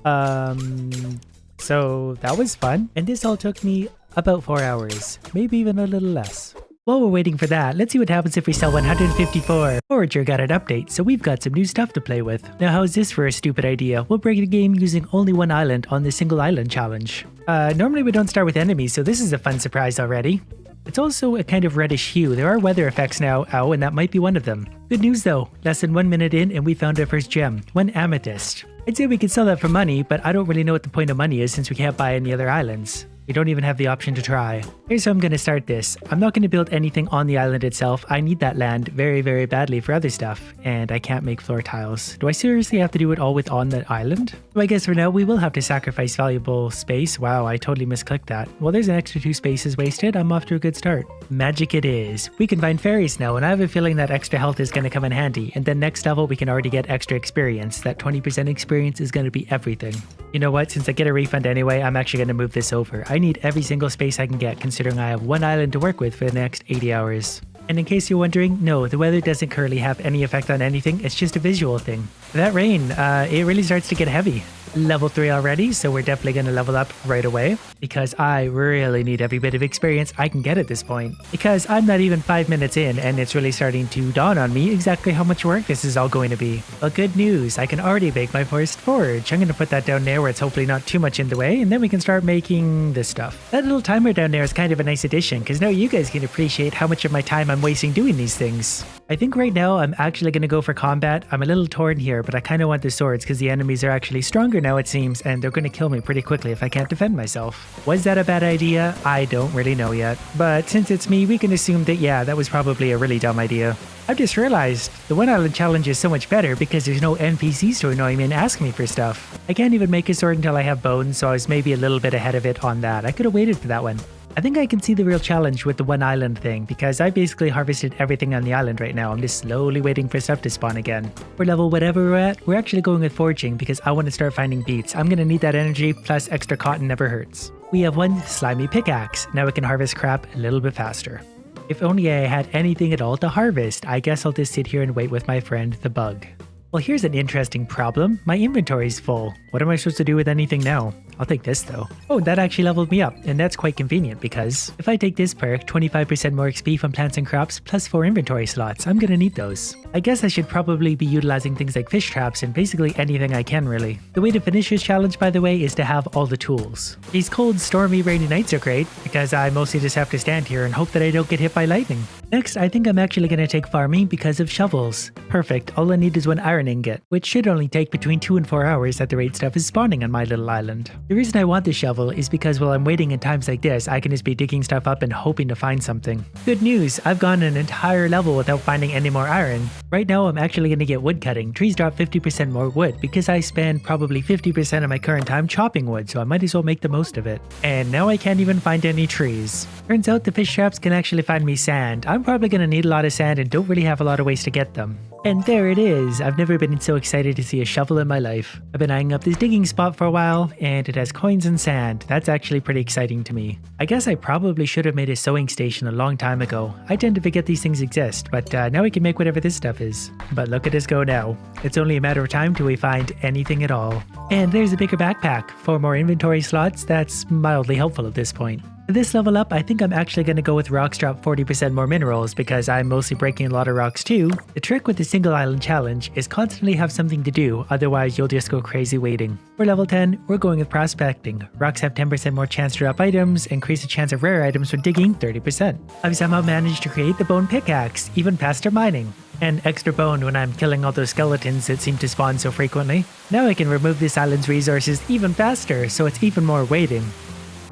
So that was fun. And this all took me about 4 hours, maybe even a little less. While we're waiting for that, let's see what happens if we sell 154. Forager got an update, so we've got some new stuff to play with. Now how's this for a stupid idea? We'll break the game using only one island on the single island challenge. Normally we don't start with enemies, so this is a fun surprise already. It's also a kind of reddish hue. There are weather effects now, and that might be one of them. Good news though, less than 1 minute in and we found our first gem, one amethyst. I'd say we could sell that for money, but I don't really know what the point of money is since we can't buy any other islands. We don't even have the option to try. Here's how I'm going to start this. I'm not going to build anything on the island itself. I need that land very, very badly for other stuff, and I can't make floor tiles. Do I seriously have to do it all with on the island? So I guess for now we will have to sacrifice valuable space. Wow, I totally misclicked that. Well, there's an extra 2 spaces wasted. I'm off to a good start. Magic it is. We can find fairies now, and I have a feeling that extra health is going to come in handy. And then next level we can already get extra experience. That 20% experience is going to be everything. You know what? Since I get a refund anyway, I'm actually going to move this over. I need every single space I can get, considering I have one island to work with for the next 80 hours. And in case you're wondering, no, the weather doesn't currently have any effect on anything, it's just a visual thing. That rain, it really starts to get heavy. Level 3 already, so we're definitely going to level up right away, because I really need every bit of experience I can get at this point. Because I'm not even 5 minutes in, and it's really starting to dawn on me exactly how much work this is all going to be. But good news, I can already make my first forge. I'm going to put that down there where it's hopefully not too much in the way, and then we can start making this stuff. That little timer down there is kind of a nice addition, because now you guys can appreciate how much of my time I'm wasting doing these things. I think right now I'm actually going to go for combat. I'm a little torn here, but I kind of want the swords because the enemies are actually stronger now it seems, and they're going to kill me pretty quickly if I can't defend myself. Was that a bad idea? I don't really know yet. But since it's me, we can assume that yeah, that was probably a really dumb idea. I've just realized the one island challenge is so much better because there's no NPCs to annoy me and ask me for stuff. I can't even make a sword until I have bones, so I was maybe a little bit ahead of it on that. I could have waited for that one. I think I can see the real challenge with the one island thing because I basically harvested everything on the island right now. I'm just slowly waiting for stuff to spawn again. For level whatever we're at, we're actually going with forging because I want to start finding beets. I'm going to need that energy, plus extra cotton never hurts. We have one slimy pickaxe. Now we can harvest crap a little bit faster. If only I had anything at all to harvest, I guess I'll just sit here and wait with my friend the bug. Well, here's an interesting problem. My inventory's full. What am I supposed to do with anything now? I'll take this though. Oh, that actually leveled me up, and that's quite convenient because if I take this perk, 25% more XP from plants and crops, plus 4 inventory slots, I'm gonna need those. I guess I should probably be utilizing things like fish traps and basically anything I can really. The way to finish this challenge, by the way, is to have all the tools. These cold, stormy, rainy nights are great because I mostly just have to stand here and hope that I don't get hit by lightning. Next, I think I'm actually gonna take farming because of shovels. Perfect, all I need is one iron ingot, which should only take between 2 and 4 hours at the rate stuff is spawning on my little island. The reason I want the shovel is because while I'm waiting in times like this, I can just be digging stuff up and hoping to find something. Good news, I've gone an entire level without finding any more iron. Right now I'm actually going to get wood cutting. Trees drop 50% more wood because I spend probably 50% of my current time chopping wood, so I might as well make the most of it. And now I can't even find any trees. Turns out the fish traps can actually find me sand. I'm probably going to need a lot of sand and don't really have a lot of ways to get them. And there it is. I've never been so excited to see a shovel in my life. I've been eyeing up this digging spot for a while, and it has coins and sand. That's actually pretty exciting to me. I guess I probably should have made a sewing station a long time ago. I tend to forget these things exist, but now we can make whatever this stuff is. But look at us go now. It's only a matter of time till we find anything at all. And there's a bigger backpack. 4 more inventory slots. That's mildly helpful at this point. For this level up, I think I'm actually going to go with rocks drop 40% more minerals because I'm mostly breaking a lot of rocks too. The trick with the single island challenge is constantly have something to do, otherwise you'll just go crazy waiting. For level 10, we're going with prospecting. Rocks have 10% more chance to drop items, increase the chance of rare items when digging 30%. I've somehow managed to create the bone pickaxe, even faster mining. And extra bone when I'm killing all those skeletons that seem to spawn so frequently. Now I can remove this island's resources even faster, so it's even more waiting.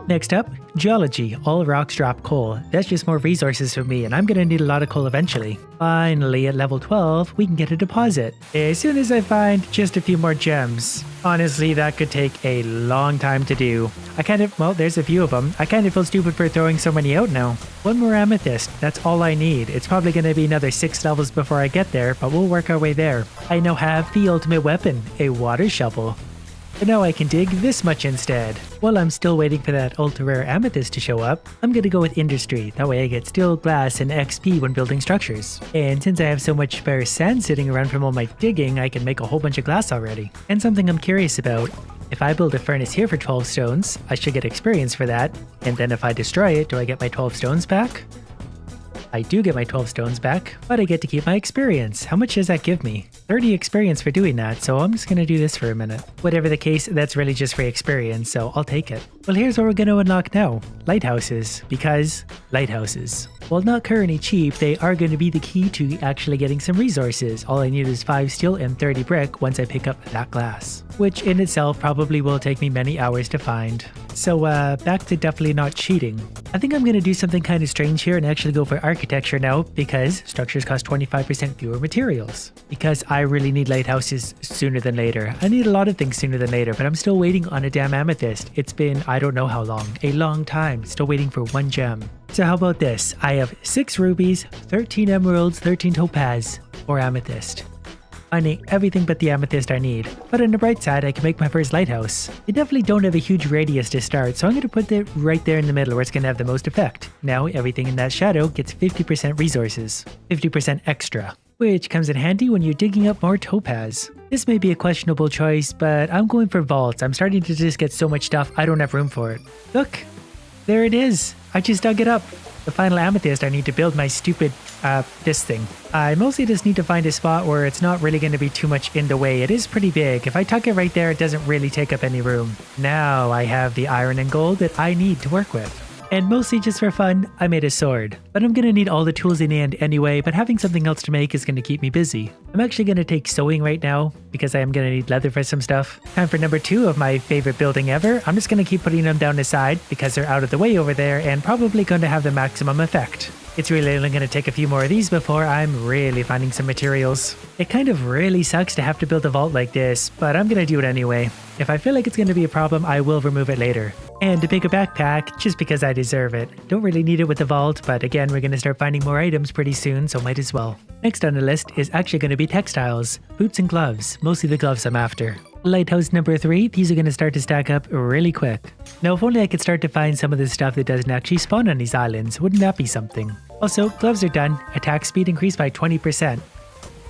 Next up, geology. All rocks drop coal. That's just more resources for me, and I'm gonna need a lot of coal eventually. Finally, at level 12, we can get a deposit. As soon as I find just a few more gems. Honestly, that could take a long time to do. Well, there's a few of them. I kind of feel stupid for throwing so many out now. One more amethyst. That's all I need. It's probably gonna be another 6 levels before I get there, but we'll work our way there. I now have the ultimate weapon, a water shovel. but now I can dig this much instead. While I'm still waiting for that ultra rare amethyst to show up, I'm gonna go with industry. That way I get steel, glass, and XP when building structures. And since I have so much spare sand sitting around from all my digging, I can make a whole bunch of glass already. And something I'm curious about. If I build a furnace here for 12 stones, I should get experience for that. And then if I destroy it, do I get my 12 stones back? I do get my 12 stones back, but I get to keep my experience. How much does that give me? 30 experience for doing that, so I'm just gonna do this for a minute. Whatever the case, that's really just free experience, so I'll take it. Well, here's what we're gonna unlock now. Lighthouses, because lighthouses. While not currently cheap, they are going to be the key to actually getting some resources. All I need is 5 steel and 30 brick once I pick up that glass, which in itself probably will take me many hours to find. So back to definitely not cheating. I think I'm going to do something kind of strange here and actually go for architecture now, because structures cost 25% fewer materials. Because I really need lighthouses sooner than later. I need a lot of things sooner than later, but I'm still waiting on a damn amethyst. It's been I don't know how long, a long time, still waiting for one gem. So how about this? I have 6 rubies, 13 emeralds, 13 topaz, or amethyst. Finding everything but the amethyst I need. But on the bright side, I can make my first lighthouse. I definitely don't have a huge radius to start, so I'm going to put it right there in the middle where it's going to have the most effect. Now everything in that shadow gets 50% resources, 50% extra, which comes in handy when you're digging up more topaz. This may be a questionable choice, but I'm going for vaults. I'm starting to just get so much stuff, I don't have room for it. Look, there it is. I just dug it up. The final amethyst I need to build my stupid, this thing. I mostly just need to find a spot where it's not really going to be too much in the way. It is pretty big. If I tuck it right there, it doesn't really take up any room. Now I have the iron and gold that I need to work with. And mostly just for fun, I made a sword. But I'm going to need all the tools in the end anyway, but having something else to make is going to keep me busy. I'm actually going to take sewing right now, because I am going to need leather for some stuff. Time for number 2 of my favorite building ever. I'm just going to keep putting them down the side, because they're out of the way over there and probably going to have the maximum effect. It's really only going to take a few more of these before I'm really finding some materials. It kind of really sucks to have to build a vault like this, but I'm going to do it anyway. If I feel like it's going to be a problem, I will remove it later. And a bigger backpack, just because I deserve it. Don't really need it with the vault, but again, we're going to start finding more items pretty soon, so might as well. Next on the list is actually going to be textiles, boots and gloves, mostly the gloves I'm after. Lighthouse number 3, these are going to start to stack up really quick. Now if only I could start to find some of the stuff that doesn't actually spawn on these islands, wouldn't that be something? Also, gloves are done, attack speed increased by 20%.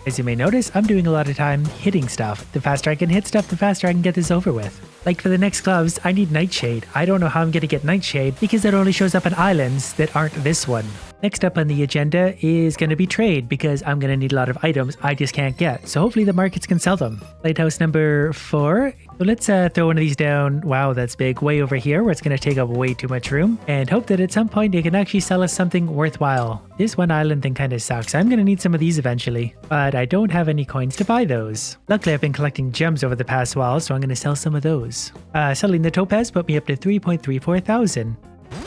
As you may notice, I'm doing a lot of time hitting stuff. The faster I can hit stuff, the faster I can get this over with. Like for the next gloves, I need Nightshade. I don't know how I'm going to get Nightshade because it only shows up on islands that aren't this one. Next up on the agenda is going to be trade, because I'm going to need a lot of items I just can't get. So hopefully the markets can sell them. Lighthouse number 4. So let's throw one of these down. Wow, that's big. Way over here where it's going to take up way too much room. And hope that at some point they can actually sell us something worthwhile. This one island thing kind of sucks. I'm going to need some of these eventually. But I don't have any coins to buy those. Luckily I've been collecting gems over the past while, so I'm going to sell some of those. Selling the topaz put me up to 3.34 thousand.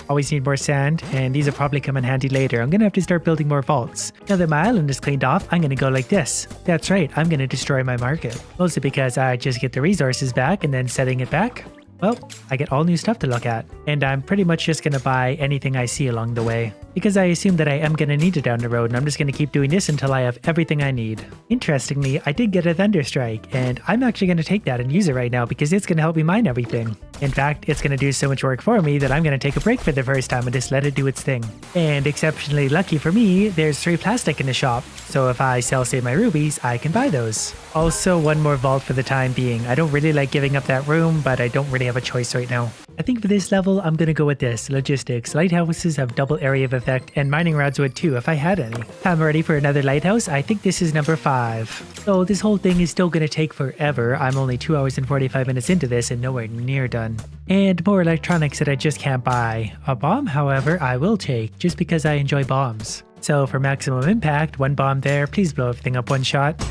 Always need more sand, and these will probably come in handy later. I'm gonna have to start building more vaults. Now that my island is cleaned off, I'm gonna go like this. That's right, I'm gonna destroy my market. Mostly because I just get the resources back and then setting it back. Well, I get all new stuff to look at, and I'm pretty much just gonna buy anything I see along the way. Because I assume that I am gonna need it down the road, and I'm just gonna keep doing this until I have everything I need. Interestingly, I did get a Thunder Strike, and I'm actually gonna take that and use it right now because it's gonna help me mine everything. In fact, it's gonna do so much work for me that I'm gonna take a break for the first time and just let it do its thing. And exceptionally lucky for me, there's 3 plastic in the shop, so if I sell say my rubies, I can buy those. Also, one more vault for the time being. I don't really like giving up that room, but I don't really have a choice right now. I think for this level, I'm gonna go with this. Logistics. Lighthouses have double area of effect, and mining rods would too if I had any. I'm ready for another lighthouse. I think this is number 5. So this whole thing is still gonna take forever. I'm only 2 hours and 45 minutes into this and nowhere near done. And more electronics that I just can't buy. A bomb, however, I will take, just because I enjoy bombs. So for maximum impact, 1 bomb there. Please blow everything up one shot.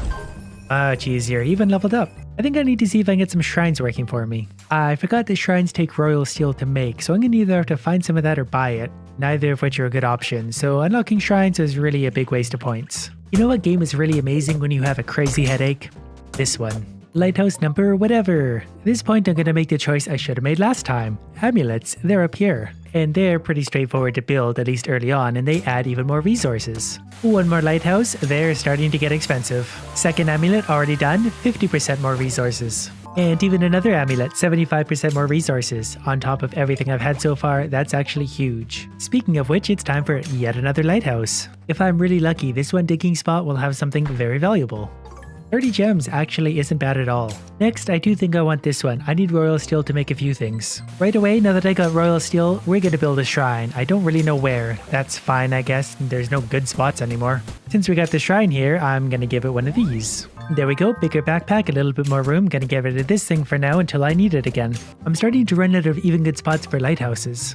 Much easier, even leveled up. I think I need to see if I can get some shrines working for me. I forgot that shrines take royal steel to make, so I'm going to either have to find some of that or buy it. Neither of which are a good option, so unlocking shrines is really a big waste of points. You know what game is really amazing when you have a crazy headache? This one. Lighthouse number whatever. At this point I'm going to make the choice I should have made last time. Amulets, they're up here. And they're pretty straightforward to build, at least early on, and they add even more resources. 1 more lighthouse, they're starting to get expensive. Second amulet already done, 50% more resources. And even another amulet, 75% more resources. On top of everything I've had so far, that's actually huge. Speaking of which, it's time for yet another lighthouse. If I'm really lucky, this one digging spot will have something very valuable. 30 gems actually isn't bad at all. Next, I do think I want this one. I need royal steel to make a few things. Right away, now that I got royal steel, we're gonna build a shrine. I don't really know where. That's fine, I guess. There's no good spots anymore. Since we got the shrine here, I'm gonna give it one of these. There we go, bigger backpack, a little bit more room. Gonna get rid of this thing for now until I need it again. I'm starting to run out of even good spots for lighthouses.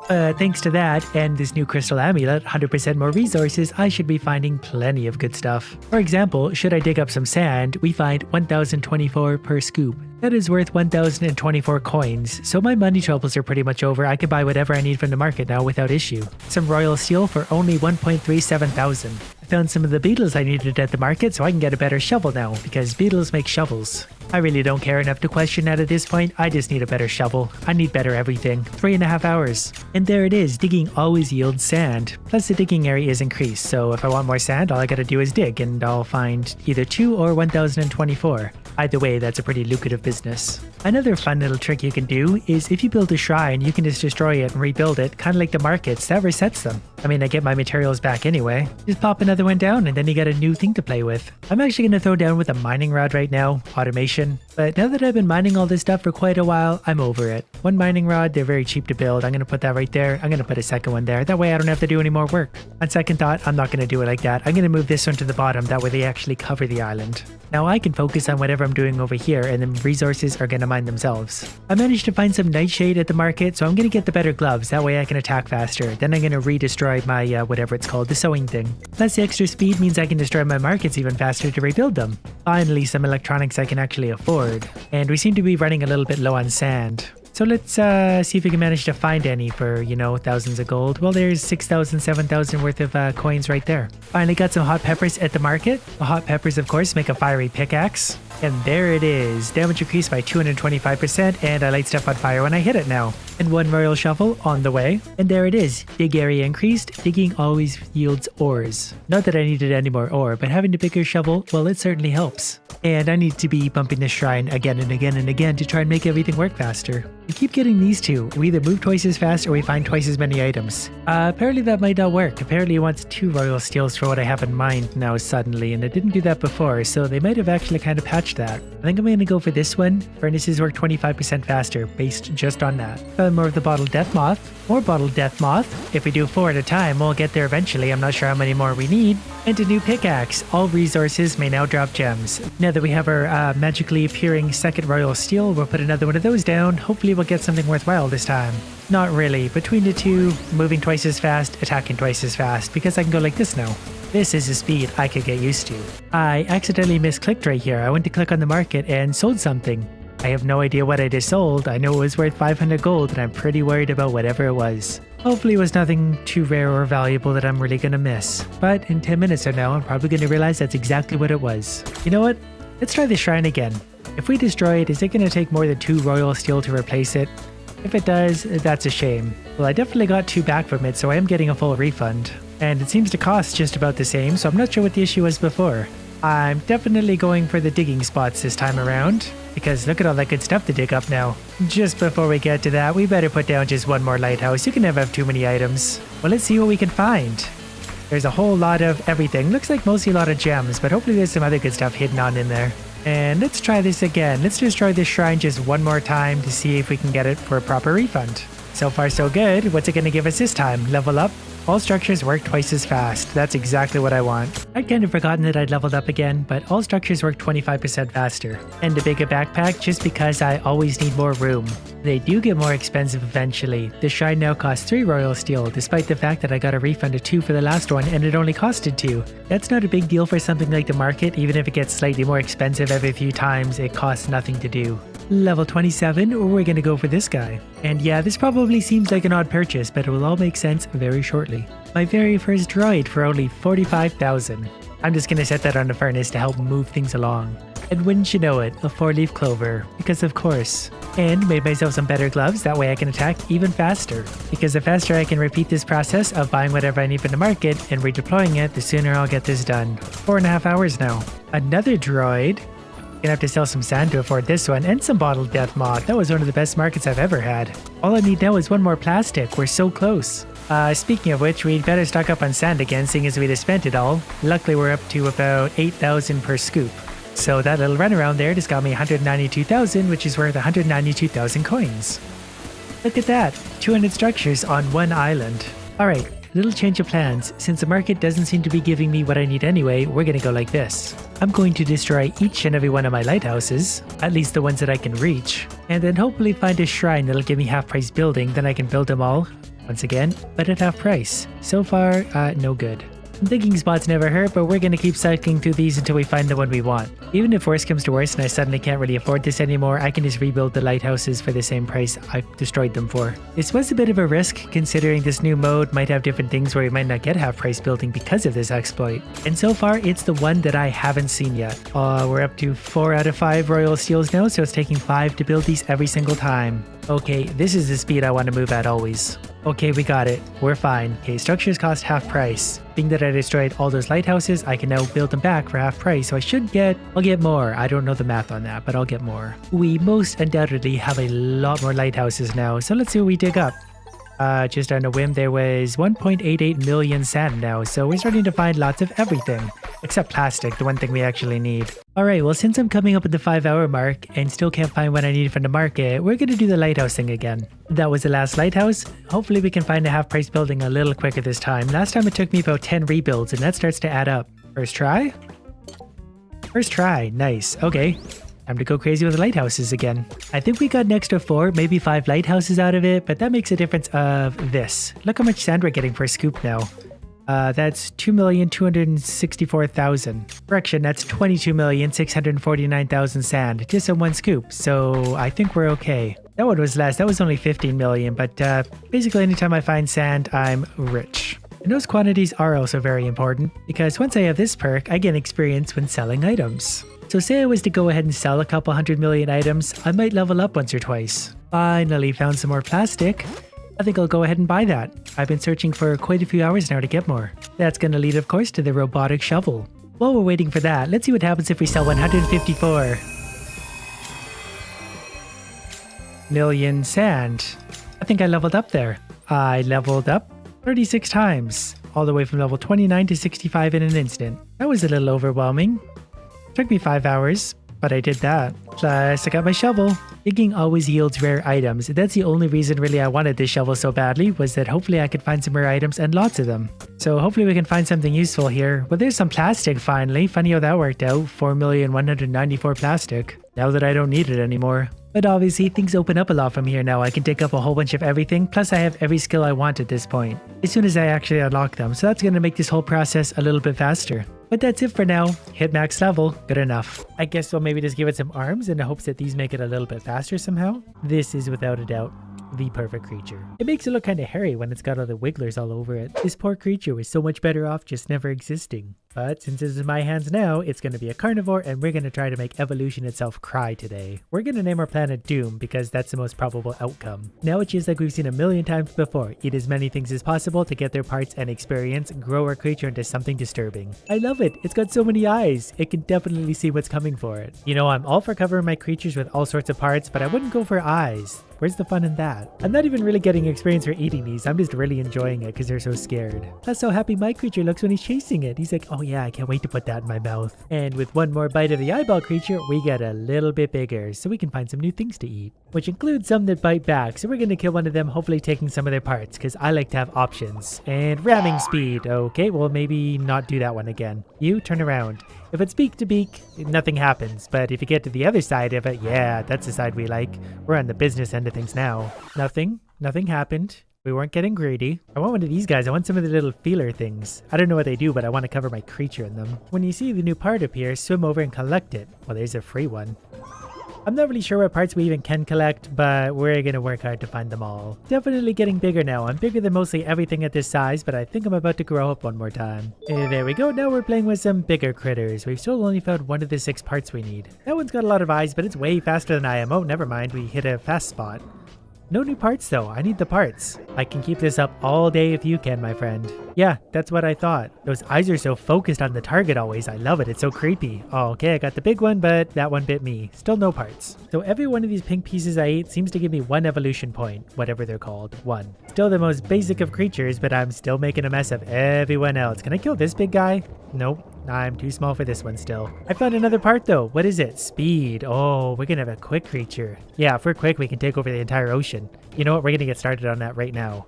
Thanks to that and this new crystal amulet, 100% more resources, I should be finding plenty of good stuff. For example, should I dig up some sand, we find 1024 per scoop. That is worth 1024 coins, so my money troubles are pretty much over. I can buy whatever I need from the market now without issue. Some royal steel for only 1.37 thousand. I found some of the beetles I needed at the market, so I can get a better shovel now, because beetles make shovels. I really don't care enough to question that at this point. I just need a better shovel. I need better everything. 3.5 hours. And there it is. Digging always yields sand. Plus the digging area is increased, so if I want more sand, all I gotta do is dig and I'll find either 2 or 1024. Either way, that's a pretty lucrative business. Another fun little trick you can do is if you build a shrine, you can just destroy it and rebuild it, kind of like the markets. That resets them. I mean, I get my materials back anyway. Just pop another one down and then you got a new thing to play with. I'm actually going to throw down with a mining rod right now, automation. But now that I've been mining all this stuff for quite a while, I'm over it. One mining rod, they're very cheap to build. I'm going to put that right there. I'm going to put a second one there. That way I don't have to do any more work. On second thought, I'm not going to do it like that. I'm going to move this one to the bottom. That way they actually cover the island. Now I can focus on whatever I'm doing over here and the resources are going to mine themselves. I managed to find some nightshade at the market, so I'm going to get the better gloves. That way I can attack faster. Then I'm going to re-destroy my whatever it's called, the sewing thing. Plus the extra speed means I can destroy my markets even faster to rebuild them. Finally, some electronics I can actually afford. And we seem to be running a little bit low on sand. So let's see if we can manage to find any for, you know, thousands of gold. Well, there's 6,000, 7,000 worth of coins right there. Finally got some hot peppers at the market. The hot peppers, of course, make a fiery pickaxe. And there it is. Damage increased by 225%, and I light stuff on fire when I hit it now. And one royal shovel on the way. And there it is. Dig area increased. Digging always yields ores. Not that I needed any more ore, but having a bigger shovel, well, it certainly helps. And I need to be bumping this shrine again and again and again to try and make everything work faster. We keep getting these two. We either move twice as fast or we find twice as many items. Apparently that might not work. Apparently it wants 2 royal steels for what I have in mind now suddenly, and it didn't do that before, so they might have actually kind of patched that. I think I'm going to go for this one. Furnaces work 25% faster, based just on that. Found more of the bottled death moth. More bottled death moth. If we do 4 at a time, we'll get there eventually. I'm not sure how many more we need. And a new pickaxe. All resources may now drop gems. Now that we have our magically appearing second royal steel, we'll put another one of those down. Hopefully we'll get something worthwhile this time. Not really. Between the two, moving twice as fast, attacking twice as fast, because I can go like this now. This is a speed I could get used to. I accidentally misclicked right here. I went to click on the market and sold something. I have no idea what I just sold. I know it was worth 500 gold and I'm pretty worried about whatever it was. Hopefully it was nothing too rare or valuable that I'm really gonna miss. But in 10 minutes from now, I'm probably gonna realize that's exactly what it was. You know what? Let's try the shrine again. If we destroy it, is it gonna take more than 2 royal steel to replace it? If it does, that's a shame. Well, I definitely got 2 back from it, so I am getting a full refund. And it seems to cost just about the same, so I'm not sure what the issue was before. I'm definitely going for the digging spots this time around, because look at all that good stuff to dig up now. Just before we get to that, we better put down just one more lighthouse. You can never have too many items. Well, let's see what we can find. There's a whole lot of everything. Looks like mostly a lot of gems, but hopefully there's some other good stuff hidden on in there. And let's try this again. Let's destroy this shrine just one more time to see if we can get it for a proper refund. So far so good. What's it going to give us this time? Level up? All structures work twice as fast. That's exactly what I want. I'd kind of forgotten that I'd leveled up again, but all structures work 25% faster. And a bigger backpack just because I always need more room. They do get more expensive eventually. The shrine now costs 3 royal steel, despite the fact that I got a refund of 2 for the last one and it only costed 2. That's not a big deal for something like the market. Even if it gets slightly more expensive every few times, it costs nothing to do. Level 27, we're gonna go for this guy. And yeah, this probably seems like an odd purchase, but it will all make sense very shortly. My very first droid for only 45,000. I'm just gonna set that on the furnace to help move things along. And wouldn't you know it, a 4-leaf clover, because of course. And made myself some better gloves, that way I can attack even faster. Because the faster I can repeat this process of buying whatever I need from the market and redeploying it, the sooner I'll get this done. 4.5 hours now. Another droid. Gonna have to sell some sand to afford this one, and some bottled death moth. That was one of the best markets I've ever had. All I need now is one more plastic. We're so close. Speaking of which, we'd better stock up on sand again, seeing as we'd have spent it all. Luckily, we're up to about 8,000 per scoop. So that little run around there just got me 192,000, which is worth 192,000 coins. Look at that, 200 structures on one island. Alright, little change of plans. Since the market doesn't seem to be giving me what I need anyway, we're gonna go like this. I'm going to destroy each and every one of my lighthouses, at least the ones that I can reach, and then hopefully find a shrine that'll give me half price building, then I can build them all, once again, but at half price. So far, no good. Thinking spots never hurt, but we're gonna keep cycling through these until we find the one we want. Even if worse comes to worse and I suddenly can't really afford this anymore, I can just rebuild the lighthouses for the same price I've destroyed them for. This was a bit of a risk, considering this new mode might have different things where we might not get half price building because of this exploit. And so far, it's the one that I haven't seen yet. We're up to 4 out of 5 royal steels now, so it's taking 5 to build these every single time. Okay, this is the speed I want to move at always. Okay, we got it. We're fine. Okay, structures cost half price. Being that I destroyed all those lighthouses, I can now build them back for half price, so I'll get more. I don't know the math on that, but I'll get more. We most undoubtedly have a lot more lighthouses now, so let's see what we dig up. Just on a whim, there was 1.88 million sand now, so we're starting to find lots of everything. Except plastic, the one thing we actually need. Alright, well since I'm coming up at the 5-hour mark and still can't find what I need from the market, we're gonna do the lighthouse thing again. That was the last lighthouse. Hopefully we can find a half price building a little quicker this time. Last time it took me about 10 rebuilds and that starts to add up. First try? First try, nice, okay. Time to go crazy with the lighthouses again. I think we got an extra 4, maybe 5 lighthouses out of it, but that makes a difference of this. Look how much sand we're getting per scoop now. That's 2,264,000. Correction, that's 22,649,000 sand, just on one scoop, so I think we're okay. That one was less, that was only 15 million, but basically anytime I find sand, I'm rich. And those quantities are also very important, because once I have this perk, I get experience when selling items. So say I was to go ahead and sell a couple 100 million items, I might level up once or twice. Finally found some more plastic. I think I'll go ahead and buy that. I've been searching for quite a few hours now to get more. That's going to lead, of course, to the robotic shovel. While we're waiting for that, let's see what happens if we sell 154 million sand. I think I leveled up there. I leveled up 36 times, all the way from level 29 to 65 in an instant. That was a little overwhelming. Took me 5 hours, but I did that. Plus, I got my shovel. Digging always yields rare items. That's the only reason really I wanted this shovel so badly, was that hopefully I could find some rare items and lots of them. So hopefully we can find something useful here. Well, there's some plastic finally. Funny how that worked out. 4,194 plastic. Now that I don't need it anymore. But obviously things open up a lot from here now. I can dig up a whole bunch of everything, plus I have every skill I want at this point, as soon as I actually unlock them, so that's going to make this whole process a little bit faster. But that's it for now. Hit max level, good enough. I guess we'll maybe just give it some arms in the hopes that these make it a little bit faster somehow. This is without a doubt the perfect creature. It makes it look kind of hairy when it's got all the wigglers all over it. This poor creature was so much better off just never existing. But since it's in my hands now, it's going to be a carnivore and we're going to try to make evolution itself cry today. We're going to name our planet Doom because that's the most probable outcome. Now it's just like we've seen a million times before. Eat as many things as possible to get their parts and experience, grow our creature into something disturbing. I love it. It's got so many eyes. It can definitely see what's coming for it. You know, I'm all for covering my creatures with all sorts of parts, but I wouldn't go for eyes. Where's the fun in that? I'm not even really getting experience for eating these. I'm just really enjoying it because they're so scared. Plus how happy my creature looks when he's chasing it. He's like, oh yeah, I can't wait to put that in my mouth. And with one more bite of the eyeball creature, we get a little bit bigger so we can find some new things to eat, which includes some that bite back. So we're going to kill one of them, hopefully taking some of their parts because I like to have options. And ramming speed. Okay, well maybe not do that one again. You turn around. If it's beak to beak, nothing happens. But if you get to the other side of it, yeah, that's the side we like. We're on the business end of things now. Nothing happened. We weren't getting greedy. I want one of these guys. I want some of the little feeler things. I don't know what they do, but I want to cover my creature in them. When you see the new part appear, swim over and collect it. Well, there's a free one. I'm not really sure what parts we even can collect, but we're gonna work hard to find them all. Definitely getting bigger now. I'm bigger than mostly everything at this size, but I think I'm about to grow up one more time. There we go. Now we're playing with some bigger critters. We've still only found one of the 6 parts we need. That one's got a lot of eyes, but it's way faster than I am. Oh, never mind. We hit a fast spot. No new parts though, I need the parts. I can keep this up all day if you can, my friend. Yeah, that's what I thought. Those eyes are so focused on the target always. I love it, it's so creepy. Oh, okay, I got the big one, but that one bit me. Still no parts. So every one of these pink pieces I ate seems to give me 1 evolution point, whatever they're called, 1. Still the most basic of creatures, but I'm still making a mess of everyone else. Can I kill this big guy? Nope. I'm too small for this one still. I found another part though. What is it? Speed. Oh, we're gonna have a quick creature. Yeah, if we're quick, we can take over the entire ocean. You know what? We're gonna get started on that right now.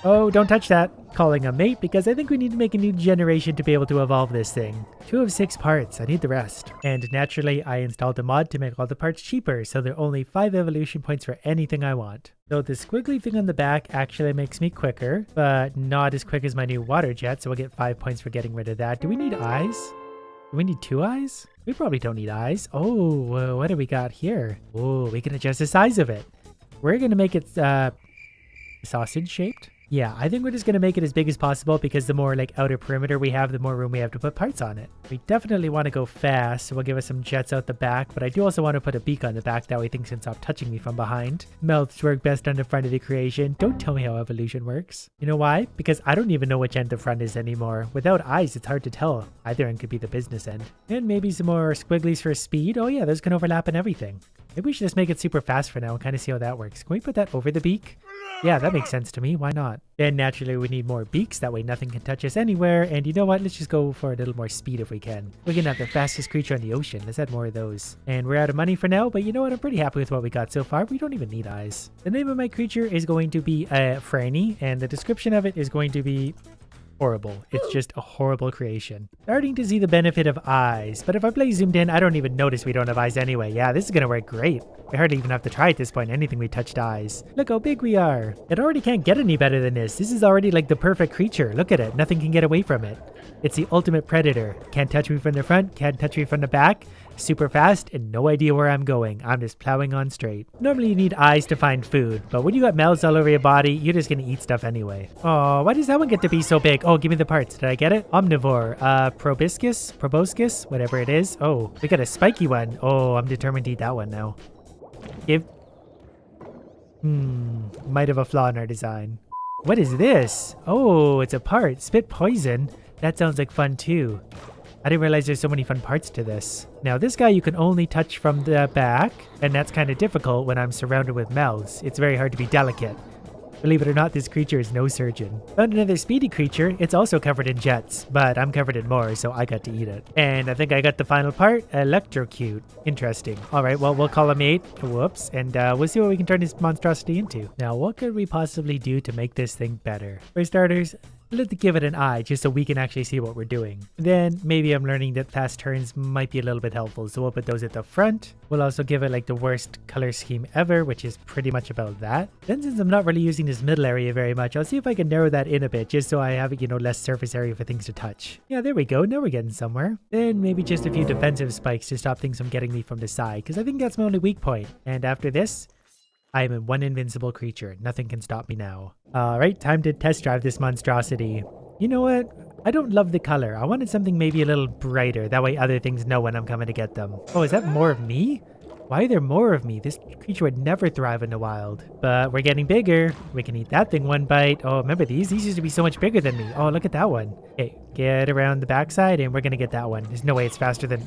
Oh, don't touch that. Calling a mate because I think we need to make a new generation to be able to evolve this thing. 2 of 6 parts. I need the rest. And naturally, I installed a mod to make all the parts cheaper, so there are only 5 evolution points for anything I want. So the squiggly thing on the back actually makes me quicker, but not as quick as my new water jet, so we'll get 5 points for getting rid of that. Do we need eyes? Do we need 2 eyes? We probably don't need eyes. Oh, what do we got here? Oh, we can adjust the size of it. We're gonna make it sausage shaped. Yeah, I think we're just going to make it as big as possible because the more like outer perimeter we have, the more room we have to put parts on it. We definitely want to go fast, so we'll give us some jets out the back, but I do also want to put a beak on the back, that way things can stop touching me from behind. Mouths work best on the front of the creation. Don't tell me how evolution works. You know why? Because I don't even know which end the front is anymore. Without eyes, it's hard to tell. Either end could be the business end. And maybe some more squigglies for speed. Oh yeah, those can overlap and everything. Maybe we should just make it super fast for now and kind of see how that works. Can we put that over the beak? Yeah, that makes sense to me. Why not? And naturally, we need more beaks. That way nothing can touch us anywhere. And you know what? Let's just go for a little more speed if we can. We're going to have the fastest creature on the ocean. Let's add more of those. And we're out of money for now. But you know what? I'm pretty happy with what we got so far. We don't even need eyes. The name of my creature is going to be Franny. And the description of it is going to be horrible. It's just a horrible creation. Starting to see the benefit of eyes, but if I play zoomed in, I don't even notice we don't have eyes anyway. Yeah, this is gonna work great. We hardly even have to try at this point anything we touched eyes. Look how big we are. It already can't get any better than this. This is already like the perfect creature. Look at it. Nothing can get away from it. It's the ultimate predator. Can't touch me from the front, can't touch me from the back. Super fast and no idea where I'm going. I'm just plowing on straight. Normally you need eyes to find food, but when you got mouths all over your body, you're just gonna eat stuff anyway. Oh, why does that one get to be so big? Oh, give me the parts. Did I get it? Omnivore, proboscis, whatever it is. Oh, we got a spiky one. Oh, I'm determined to eat that one now. Might have a flaw in our design. What is this? Oh, it's a part. Spit poison. That sounds like fun too. I didn't realize there's so many fun parts to this. Now this guy you can only touch from the back, and that's kind of difficult when I'm surrounded with mouths. It's very hard to be delicate. Believe it or not, this creature is no surgeon. Found another speedy creature. It's also covered in jets, but I'm covered in more, so I got to eat it. And I think I got the final part, electrocute. Interesting. All right, well, we'll call him 8. Whoops. And we'll see what we can turn this monstrosity into. Now, what could we possibly do to make this thing better? For starters, let's give it an eye just so we can actually see what we're doing. Then maybe I'm learning that fast turns might be a little bit helpful, so we'll put those at the front. We'll also give it like the worst color scheme ever, which is pretty much about that. Then since I'm not really using this middle area very much, I'll see if I can narrow that in a bit just so I have, you know, less surface area for things to touch. Yeah, there we go. Now we're getting somewhere. Then maybe just a few defensive spikes to stop things from getting me from the side, because I think that's my only weak point. And after this, I am one invincible creature. Nothing can stop me now. Alright, time to test drive this monstrosity. You know what? I don't love the color. I wanted something maybe a little brighter. That way other things know when I'm coming to get them. Oh, is that more of me? Why are there more of me? This creature would never thrive in the wild. But we're getting bigger. We can eat that thing one bite. Oh, remember these? These used to be so much bigger than me. Oh, look at that one. Okay, get around the backside and we're gonna get that one. There's no way it's faster than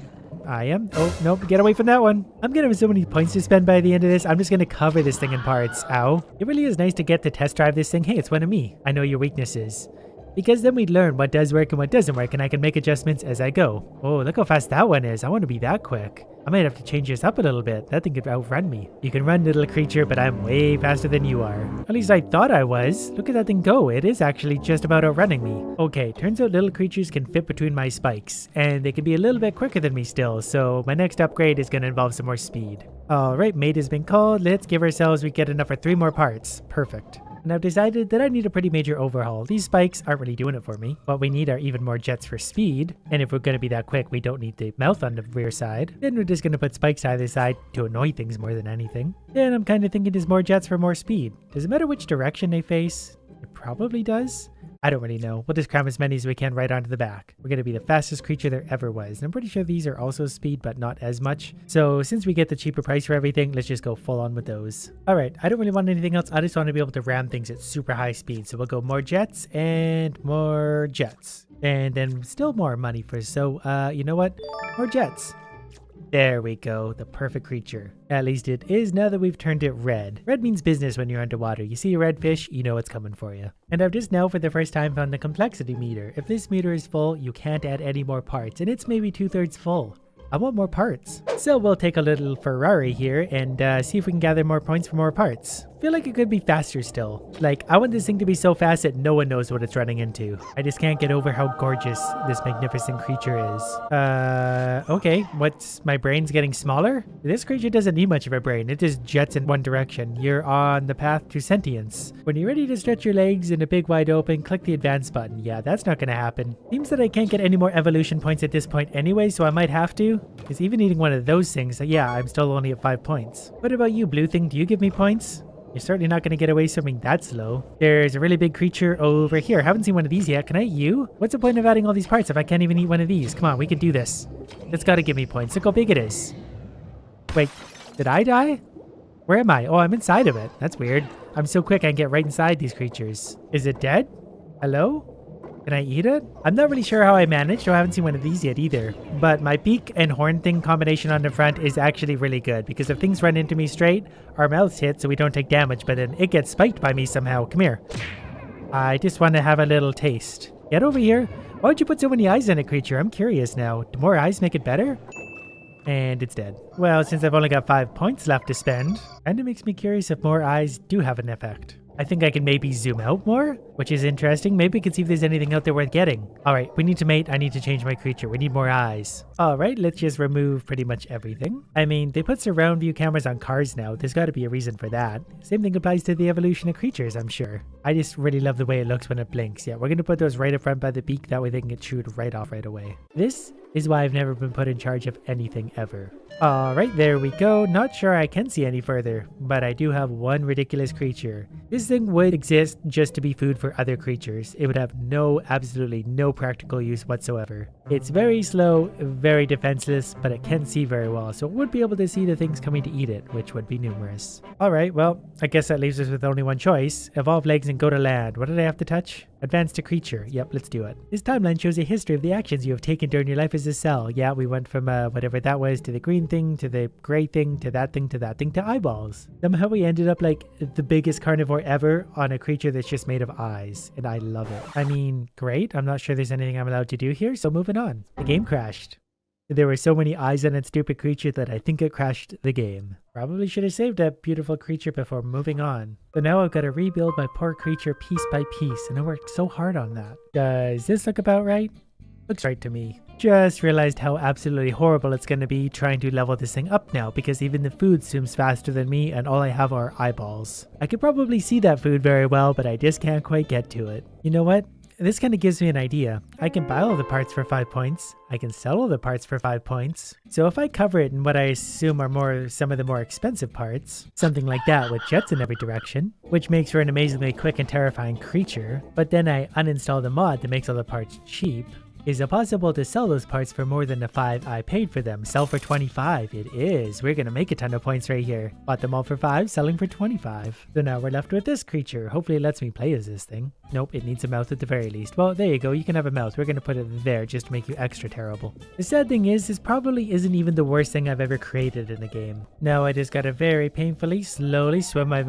I am. Oh, nope, get away from that one. I'm gonna have so many points to spend by the end of this. I'm just gonna cover this thing in parts. Ow. It really is nice to get to test drive this thing. Hey, it's one of me. I know your weaknesses. Because then we learn what does work and what doesn't work, and I can make adjustments as I go. Oh, look how fast that one is. I want to be that quick. I might have to change this up a little bit. That thing could outrun me. You can run, little creature, but I'm way faster than you are. At least I thought I was. Look at that thing go. It is actually just about outrunning me. Okay, turns out little creatures can fit between my spikes, and they can be a little bit quicker than me still, so my next upgrade is going to involve some more speed. Alright, mate has been called. Let's give ourselves, we get enough for 3 more parts. Perfect. And I've decided that I need a pretty major overhaul. These spikes aren't really doing it for me. What we need are even more jets for speed. And if we're going to be that quick, we don't need the mouth on the rear side. Then we're just going to put spikes either side to annoy things more than anything. Then I'm kind of thinking there's more jets for more speed. Does it matter which direction they face? It probably does. I don't really know. We'll just cram as many as we can right onto the back. We're going to be the fastest creature there ever was. And I'm pretty sure these are also speed, but not as much. So since we get the cheaper price for everything, let's just go full on with those. All right, I don't really want anything else. I just want to be able to ram things at super high speed. So we'll go more jets and more jets. And then still more money for, so you know what? More jets. There we go, the perfect creature. At least it is now that we've turned it red. Red means business when you're underwater. You see a red fish, you know it's coming for you. And I've just now for the first time found the complexity meter. If this meter is full, you can't add any more parts, and it's maybe 2/3 full. I want more parts. So we'll take a little Ferrari here and see if we can gather more points for more parts. I feel like it could be faster still. Like, I want this thing to be so fast that no one knows what it's running into. I just can't get over how gorgeous this magnificent creature is. Okay, what's my brain's getting smaller? This creature doesn't need much of a brain. It just jets in one direction. You're on the path to sentience. When you're ready to stretch your legs in a big wide open, click the advance button. Yeah, that's not gonna happen. Seems that I can't get any more evolution points at this point anyway, so I might have to. Because even eating one of those things, yeah, I'm still only at 5 points. What about you, blue thing? Do you give me points? You're certainly not going to get away swimming that slow. There's a really big creature over here. Haven't seen one of these yet. Can I eat you? What's the point of adding all these parts if I can't even eat one of these? Come on, we can do this. It's got to give me points. Look how big it is. Wait, did I die? Where am I? Oh, I'm inside of it. That's weird. I'm so quick I can get right inside these creatures. Is it dead? Hello? Can I eat it? I'm not really sure how I managed. I haven't seen one of these yet either. But my beak and horn thing combination on the front is actually really good because if things run into me straight, our mouths hit so we don't take damage, but then it gets spiked by me somehow. Come here. I just want to have a little taste. Get over here. Why would you put so many eyes on a creature? I'm curious now. Do more eyes make it better? And it's dead. Well, since I've only got 5 points left to spend, and it makes me curious if more eyes do have an effect. I think I can maybe zoom out more, which is interesting. Maybe we can see if there's anything out there worth getting. All right, we need to mate. I need to change my creature. We need more eyes. All right, let's just remove pretty much everything. I mean, they put surround view cameras on cars now. There's got to be a reason for that. Same thing applies to the evolution of creatures, I'm sure. I just really love the way it looks when it blinks. Yeah, we're going to put those right up front by the beak. That way they can get chewed right off right away. This is why I've never been put in charge of anything ever. All right, there we go. Not sure I can see any further, but I do have one ridiculous creature. This thing would exist just to be food for other creatures. It would have absolutely no practical use whatsoever. It's very slow, very defenseless, but it can see very well, so it would be able to see the things coming to eat it, which would be numerous. All right, well, I guess that leaves us with only one choice. Evolve legs and go to land. What did I have to touch? Advance to creature. Yep, let's do it. This timeline shows a history of the actions you have taken during your life as a cell. Yeah, we went from whatever that was to the green thing, to the gray thing, to that thing, to that thing, to eyeballs. Somehow we ended up like the biggest carnivore ever on a creature that's just made of eyes, and I love it. I mean, great. I'm not sure there's anything I'm allowed to do here, so moving on. The game crashed. There were so many eyes on that stupid creature that I think it crashed the game. Probably should have saved that beautiful creature before moving on. So now I've got to rebuild my poor creature piece by piece, and I worked so hard on that. Does this look about right? Looks right to me. Just realized how absolutely horrible it's going to be trying to level this thing up now because even the food zooms faster than me and all I have are eyeballs. I could probably see that food very well, but I just can't quite get to it. You know what? This kind of gives me an idea. I can buy all the parts for 5 points. I can sell all the parts for 5 points. So if I cover it in what I assume are some of the more expensive parts, something like that with jets in every direction, which makes for an amazingly quick and terrifying creature, but then I uninstall the mod that makes all the parts cheap, is it possible to sell those parts for more than the 5 I paid for them? Sell for 25. It is. We're going to make a ton of points right here. Bought them all for 5, selling for 25. So now we're left with this creature. Hopefully it lets me play as this thing. Nope, it needs a mouth at the very least. Well, there you go. You can have a mouth. We're going to put it there just to make you extra terrible. The sad thing is, this probably isn't even the worst thing I've ever created in a game. Now I just got to very painfully, slowly swim my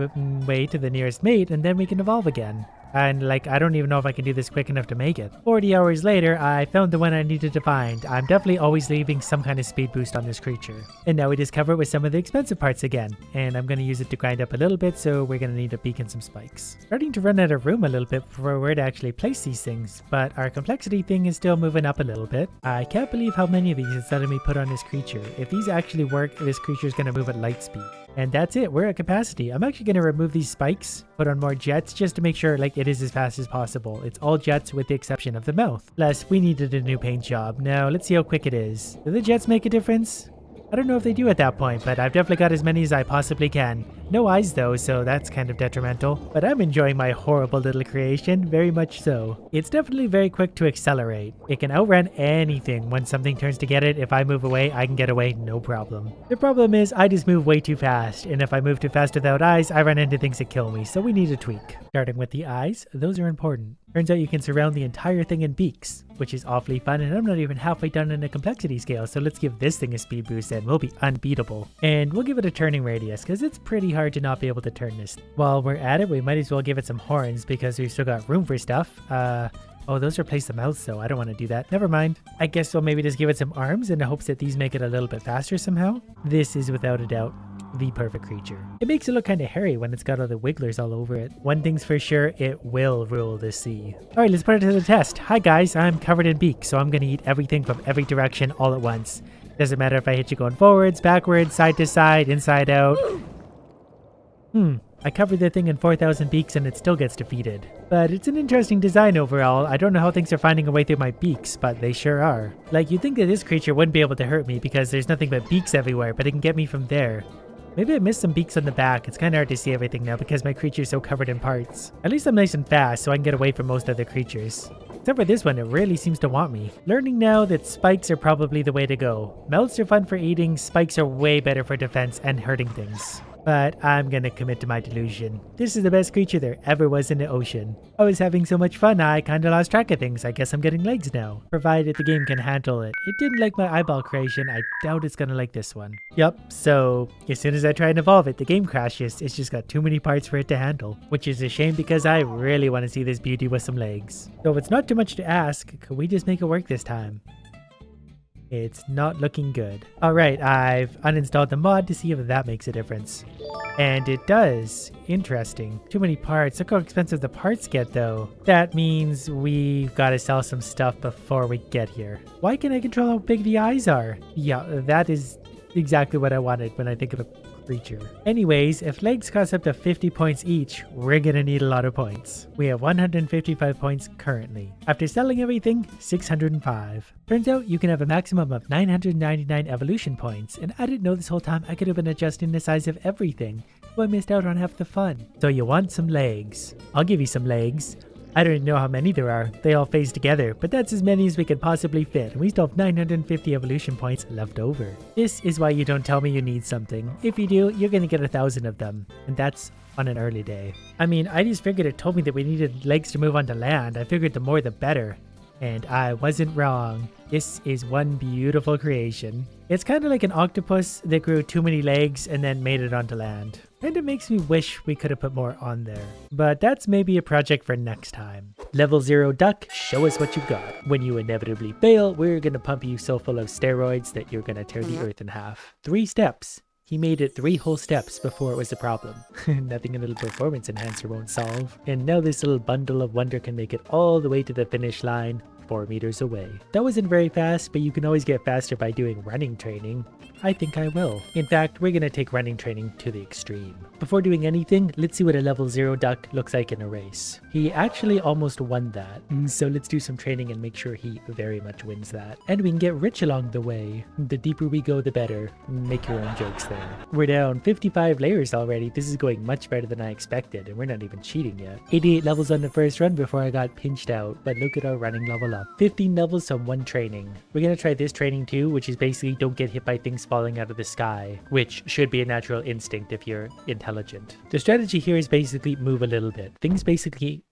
way to the nearest mate, and then we can evolve again. And like, I don't even know if I can do this quick enough to make it. 40 hours later, I found the one I needed to find. I'm definitely always leaving some kind of speed boost on this creature. And now we just cover it with some of the expensive parts again. And I'm going to use it to grind up a little bit, so we're going to need a beak and some spikes. Starting to run out of room a little bit for where to actually place these things, but our complexity thing is still moving up a little bit. I can't believe how many of these it's letting me put on this creature. If these actually work, this creature is going to move at light speed. And that's it, we're at capacity. I'm actually going to remove these spikes, put on more jets just to make sure like it is as fast as possible. It's all jets with the exception of the mouth. Plus, we needed a new paint job. Now, let's see how quick it is. Do the jets make a difference? I don't know if they do at that point, but I've definitely got as many as I possibly can. No eyes though, so that's kind of detrimental. But I'm enjoying my horrible little creation, very much so. It's definitely very quick to accelerate. It can outrun anything when something turns to get it. If I move away, I can get away, no problem. The problem is I just move way too fast, and if I move too fast without eyes, I run into things that kill me, so we need a tweak. Starting with the eyes, those are important. Turns out you can surround the entire thing in beaks, which is awfully fun, and I'm not even halfway done in a complexity scale, so let's give this thing a speed boost and we'll be unbeatable. And we'll give it a turning radius, because it's pretty hard to not be able to turn this. While we're at it, we might as well give it some horns, because we've still got room for stuff. Oh, those replace the mouths though. I don't want to do that. Never mind. I guess we'll maybe just give it some arms in the hopes that these make it a little bit faster somehow. This is without a doubt the perfect creature. It makes it look kind of hairy when it's got all the wigglers all over it. One thing's for sure, it will rule the sea. Alright, let's put it to the test. Hi guys, I'm covered in beaks, so I'm gonna eat everything from every direction all at once. Doesn't matter if I hit you going forwards, backwards, side to side, inside out. I covered the thing in 4,000 beaks and it still gets defeated. But it's an interesting design overall. I don't know how things are finding a way through my beaks, but they sure are. Like, you'd think that this creature wouldn't be able to hurt me because there's nothing but beaks everywhere, but it can get me from there. Maybe I missed some beaks on the back. It's kind of hard to see everything now because my creature's so covered in parts. At least I'm nice and fast so I can get away from most other creatures. Except for this one, it really seems to want me. Learning now that spikes are probably the way to go. Melts are fun for eating, spikes are way better for defense and hurting things. But I'm gonna commit to my delusion. This is the best creature there ever was in the ocean. I was having so much fun, I kinda lost track of things. I guess I'm getting legs now. Provided the game can handle it. It didn't like my eyeball creation. I doubt it's gonna like this one. Yup, so as soon as I try and evolve it, the game crashes. It's just got too many parts for it to handle. Which is a shame because I really want to see this beauty with some legs. So if it's not too much to ask, could we just make it work this time? It's not looking good. Alright, I've uninstalled the mod to see if that makes a difference. And it does. Interesting. Too many parts. Look how expensive the parts get though. That means we've got to sell some stuff before we get here. Why can't I control how big the eyes are? Yeah, that is exactly what I wanted when I think of a creature. Anyways, if legs cost up to 50 points each, we're gonna need a lot of points. We have 155 points currently. After selling everything, 605. Turns out you can have a maximum of 999 evolution points, and I didn't know this whole time I could have been adjusting the size of everything, so I missed out on half the fun. So you want some legs. I'll give you some legs. I don't even know how many there are. They all phase together, but that's as many as we could possibly fit, and we still have 950 evolution points left over. This is why you don't tell me you need something. If you do, you're gonna get 1,000 of them, and that's on an early day. I mean, I just figured it told me that we needed legs to move onto land. I figured the more the better. And I wasn't wrong. This is one beautiful creation. It's kind of like an octopus that grew too many legs and then made it onto land. And it makes me wish we could have put more on there. But that's maybe a project for next time. Level 0 duck, show us what you've got. When you inevitably fail, we're gonna pump you so full of steroids that you're gonna tear the earth in half. 3 steps. He made it 3 whole steps before it was a problem. Nothing a little performance enhancer won't solve. And now this little bundle of wonder can make it all the way to the finish line, 4 meters away. That wasn't very fast, but you can always get faster by doing running training. I think I will. In fact, we're gonna take running training to the extreme. Before doing anything, let's see what a level 0 duck looks like in a race. He actually almost won that, so let's do some training and make sure he very much wins that. And we can get rich along the way. The deeper we go, the better. Make your own jokes there. We're down 55 layers already. This is going much better than I expected, and we're not even cheating yet. 88 levels on the first run before I got pinched out, but look at our running level up. 15 levels on 1 training. We're gonna try this training too, which is basically don't get hit by things falling out of the sky, which should be a natural instinct if you're intelligent. The strategy here is basically move a little bit. Things basically,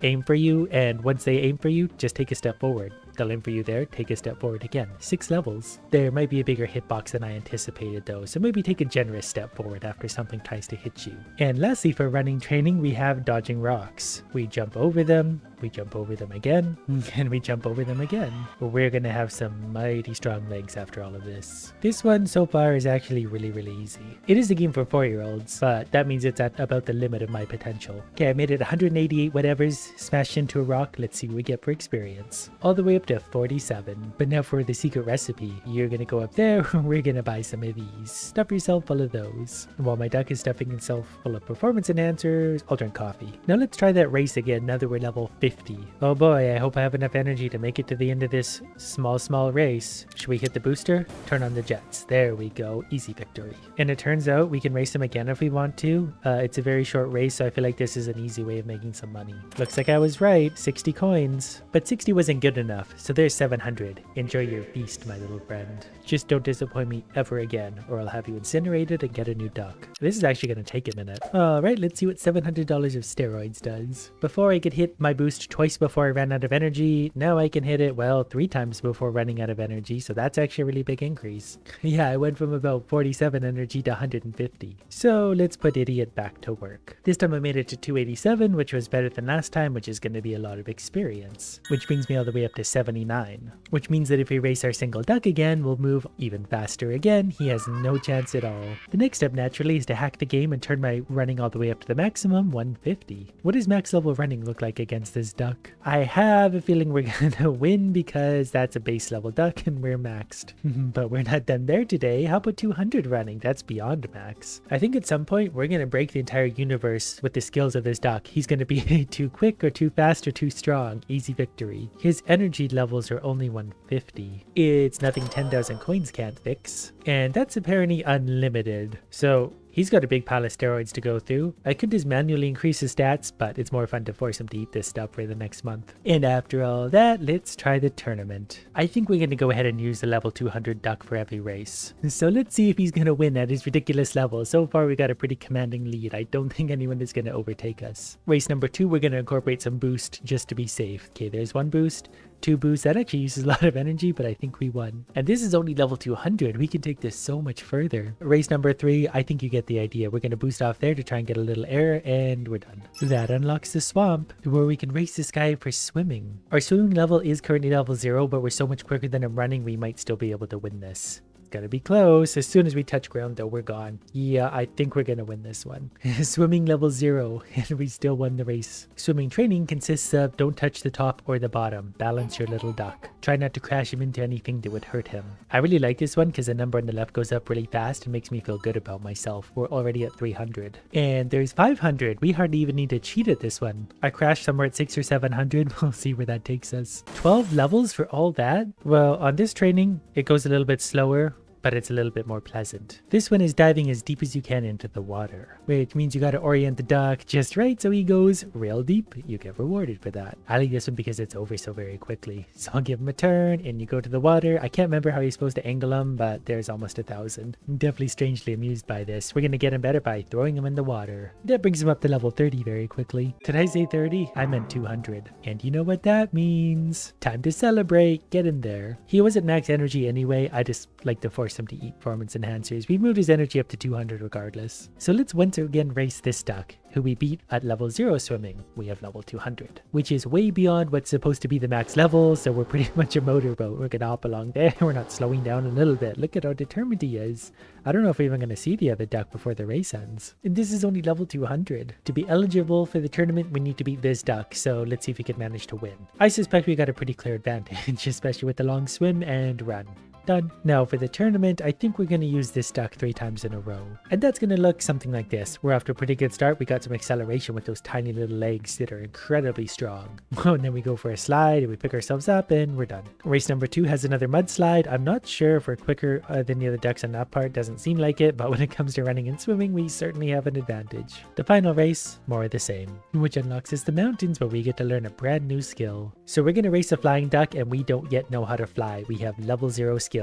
aim for you, and once they aim for you, just take a step forward. They'll aim for you there, take a step forward again. 6 levels. There might be a bigger hitbox than I anticipated though, so maybe take a generous step forward after something tries to hit you. And lastly, for running training, we have dodging rocks. We jump over them, we jump over them again, and we jump over them again. We're gonna have some mighty strong legs after all of this. This one so far is actually really easy. It is a game for 4-year-olds, but that means it's at about the limit of my potential. Okay, I made it 188 whatevers, smashed into a rock. Let's see what we get for experience. All the way up up to 47. But now for the secret recipe. You're gonna go up there, we're gonna buy some of these. Stuff yourself full of those. And while my duck is stuffing himself full of performance enhancers, I'll drink coffee. Now let's try that race again now that we're level 50. Oh boy, I hope I have enough energy to make it to the end of this small race. Should we hit the booster? Turn on the jets. There we go. Easy victory. And it turns out we can race them again if we want to. It's a very short race, so I feel like this is an easy way of making some money. Looks like I was right. 60 coins. But 60 wasn't good enough, so there's 700. Enjoy your feast, my little friend. Just don't disappoint me ever again, or I'll have you incinerated and get a new duck. This is actually going to take a minute. Alright, let's see what $700 of steroids does. Before I could hit my boost twice before I ran out of energy, now I can hit it, well, 3 times before running out of energy, so that's actually a really big increase. Yeah, I went from about 47 energy to 150. So let's put Idiot back to work. This time I made it to 287, which was better than last time, which is going to be a lot of experience. Which brings me all the way up to 79. Which means that if we race our single duck again, we'll move even faster again. He has no chance at all. The next step naturally is to hack the game and turn my running all the way up to the maximum 150. What does max level running look like against this duck? I have a feeling we're gonna win because that's a base level duck and we're maxed. But we're not done there today. How about 200 running? That's beyond max. I think at some point we're gonna break the entire universe with the skills of this duck. He's gonna be too quick or too fast or too strong. Easy victory. His energy levels are only 150. It's nothing 10,000 coins can't fix. And that's apparently unlimited. So he's got a big pile of steroids to go through. I could just manually increase his stats, but it's more fun to force him to eat this stuff for the next month. And after all that, let's try the tournament. I think we're going to go ahead and use the level 200 duck for every race. So let's see if he's going to win at his ridiculous level. So far, we got a pretty commanding lead. I don't think anyone is going to overtake us. Race number 2, we're going to incorporate some boost just to be safe. Okay, there's 1 boost. 2 boosts. That actually uses a lot of energy, but I think we won. And this is only level 200. We can take this so much further. Race number 3, I think you get the idea. We're going to boost off there to try and get a little air, and we're done. That unlocks the swamp, where we can race this guy for swimming. Our swimming level is currently level 0, but we're so much quicker than him running, we might still be able to win this. Gotta be close. As soon as we touch ground though, we're gone. Yeah, I think we're gonna win this one. Swimming level 0, and we still won the race. Swimming training consists of don't touch the top or the bottom. Balance your little duck. Try not to crash him into anything that would hurt him. I really like this one because the number on the left goes up really fast and makes me feel good about myself. We're already at 300. And there's 500. We hardly even need to cheat at this one. I crashed somewhere at 600 or 700. We'll see where that takes us. 12 levels for all that? Well, on this training, it goes a little bit slower, but it's a little bit more pleasant. This one is diving as deep as you can into the water, which means you gotta orient the duck just right so he goes real deep. You get rewarded for that. I like this one because it's over so very quickly. So I'll give him a turn and you go to the water. I can't remember how you're supposed to angle him, but there's almost 1,000. I'm definitely strangely amused by this. We're gonna get him better by throwing him in the water. That brings him up to level 30 very quickly. Did I say 30? I meant 200. And you know what that means. Time to celebrate. Get in there. He was at max energy anyway. I just like to force him to eat performance enhancers. We moved his energy up to 200 regardless. So let's once again race this duck, who we beat at level 0 swimming. We have level 200, which is way beyond what's supposed to be the max level, so we're pretty much a motorboat. We're gonna hop along there. We're not slowing down a little bit. Look at how determined he is. I don't know if we're even gonna see the other duck before the race ends. And this is only level 200. To be eligible for the tournament, we need to beat this duck, so let's see if we can manage to win. I suspect we got a pretty clear advantage, especially with the long swim and run. Done. Now for the tournament, I think we're going to use this duck 3 times in a row. And that's going to look something like this. We're off to a pretty good start. We got some acceleration with those tiny little legs that are incredibly strong. And then we go for a slide and we pick ourselves up and we're done. Race number 2 has another mudslide. I'm not sure if we're quicker than the other ducks on that part. Doesn't seem like it, but when it comes to running and swimming, we certainly have an advantage. The final race, more of the same, which unlocks us the mountains where we get to learn a brand new skill. So we're going to race a flying duck and we don't yet know how to fly. We have level 0 skills.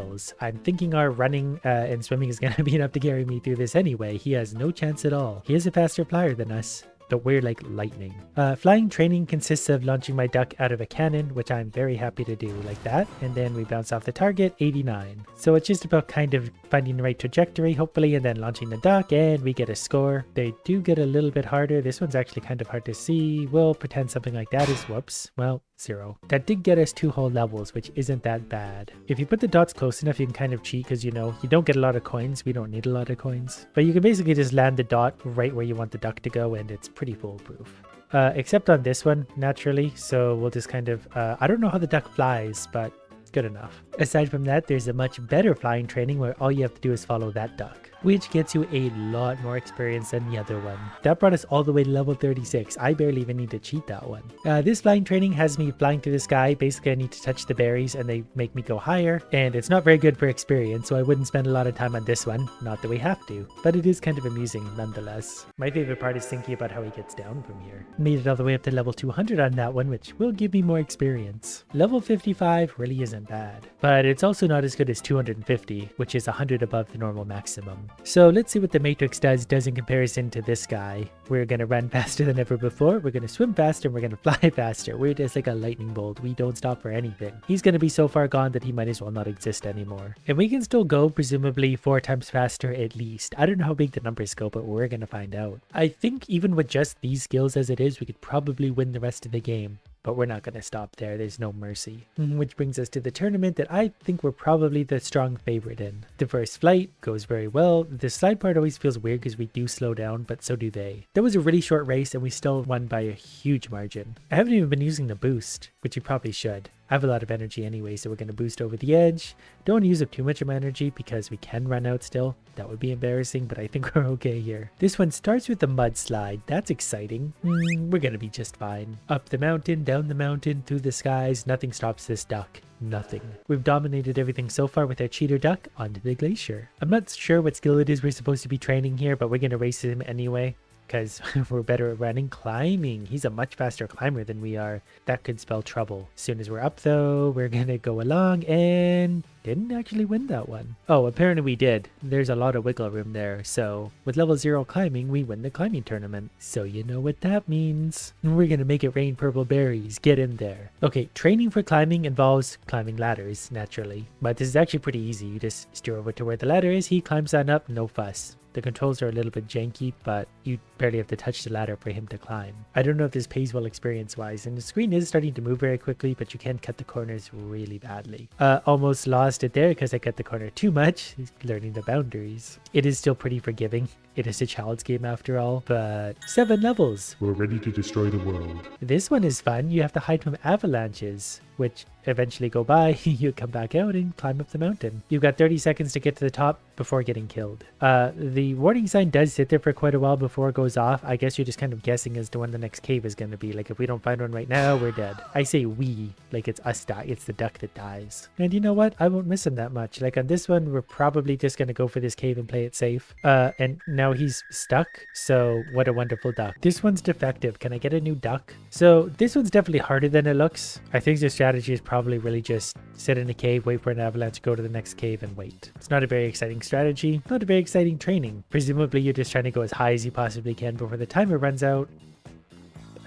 I'm thinking our running and swimming is going to be enough to carry me through this anyway. He has no chance at all. He is a faster flyer than us, but we're like lightning. Flying training consists of launching my duck out of a cannon, which I'm very happy to do like that. And then we bounce off the target, 89. So it's just about kind of finding the right trajectory, hopefully, and then launching the duck, and we get a score. They do get a little bit harder. This one's actually kind of hard to see. We'll pretend something like that is, whoops, well, 0. That did get us 2 whole levels, which isn't that bad. If you put the dots close enough, you can kind of cheat because, you know, you don't get a lot of coins. We don't need a lot of coins. But you can basically just land the dot right where you want the duck to go, and it's pretty foolproof. except on this one, naturally. So we'll just kind of, I don't know how the duck flies, but good enough. Aside from that, there's a much better flying training where all you have to do is follow that duck, which gets you a lot more experience than the other one. That brought us all the way to level 36. I barely even need to cheat that one. This flying training has me flying through the sky. Basically, I need to touch the berries and they make me go higher, and it's not very good for experience, so I wouldn't spend a lot of time on this one. Not that we have to, but it is kind of amusing nonetheless. My favorite part is thinking about how he gets down from here. Made it all the way up to level 200 on that one, which will give me more experience. Level 55 really isn't bad, but it's also not as good as 250, which is 100 above the normal maximum. So let's see what the Matrix does in comparison to this guy. We're gonna run faster than ever before, we're gonna swim faster, and we're gonna fly faster. We're just like a lightning bolt. We don't stop for anything. He's gonna be so far gone that he might as well not exist anymore. And we can still go presumably 4 times faster at least. I don't know how big the numbers go, but we're gonna find out. I think even with just these skills as it is, we could probably win the rest of the game. But we're not going to stop there. There's no mercy. Which brings us to the tournament that I think we're probably the strong favorite in. The first flight goes very well. The slide part always feels weird because we do slow down, but so do they. That was a really short race and we still won by a huge margin. I haven't even been using the boost, which you probably should. I have a lot of energy anyway, so we're going to boost over the edge. Don't want to use up too much of my energy because we can run out still. That would be embarrassing, but I think we're okay here. This one starts with the mudslide. That's exciting. We're going to be just fine. Up the mountain, down the mountain, through the skies. Nothing stops this duck. Nothing. We've dominated everything so far with our cheater duck onto the glacier. I'm not sure what skill it is we're supposed to be training here, but we're going to race him anyway, because we're better at running. Climbing. He's a much faster climber than we are. That could spell trouble. As soon as we're up though, we're gonna go along and didn't actually win that one. Oh, apparently we did. There's a lot of wiggle room there. So with level 0 climbing, we win the climbing tournament. So you know what that means. We're gonna make it rain purple berries. Get in there. Okay, training for climbing involves climbing ladders, naturally. But this is actually pretty easy. You just steer over to where the ladder is. He climbs on up, no fuss. The controls are a little bit janky, but you barely have to touch the ladder for him to climb. I don't know if this pays well experience-wise, and the screen is starting to move very quickly, but you can cut the corners really badly. Almost lost it there because I cut the corner too much. Learning the boundaries. It is still pretty forgiving. It is a child's game after all, but 7 levels. We're ready to destroy the world. This one is fun. You have to hide from avalanches, which eventually go by. You come back out and climb up the mountain. You've got 30 seconds to get to the top before getting killed. The warning sign does sit there for quite a while before it goes off. I guess you're just kind of guessing as to when the next cave is going to be. Like if we don't find one right now, we're dead. I say we, like it's us die. It's the duck that dies. And you know what? I won't miss him that much. Like on this one, we're probably just going to go for this cave and play it safe. And now he's stuck. So what a wonderful duck. This one's defective. Can I get a new duck? So this one's definitely harder than it looks. I think the strategy is probably really just sit in a cave, wait for an avalanche, go to the next cave and wait. It's not a very exciting strategy, not a very exciting training. Presumably you're just trying to go as high as you possibly can before the timer runs out.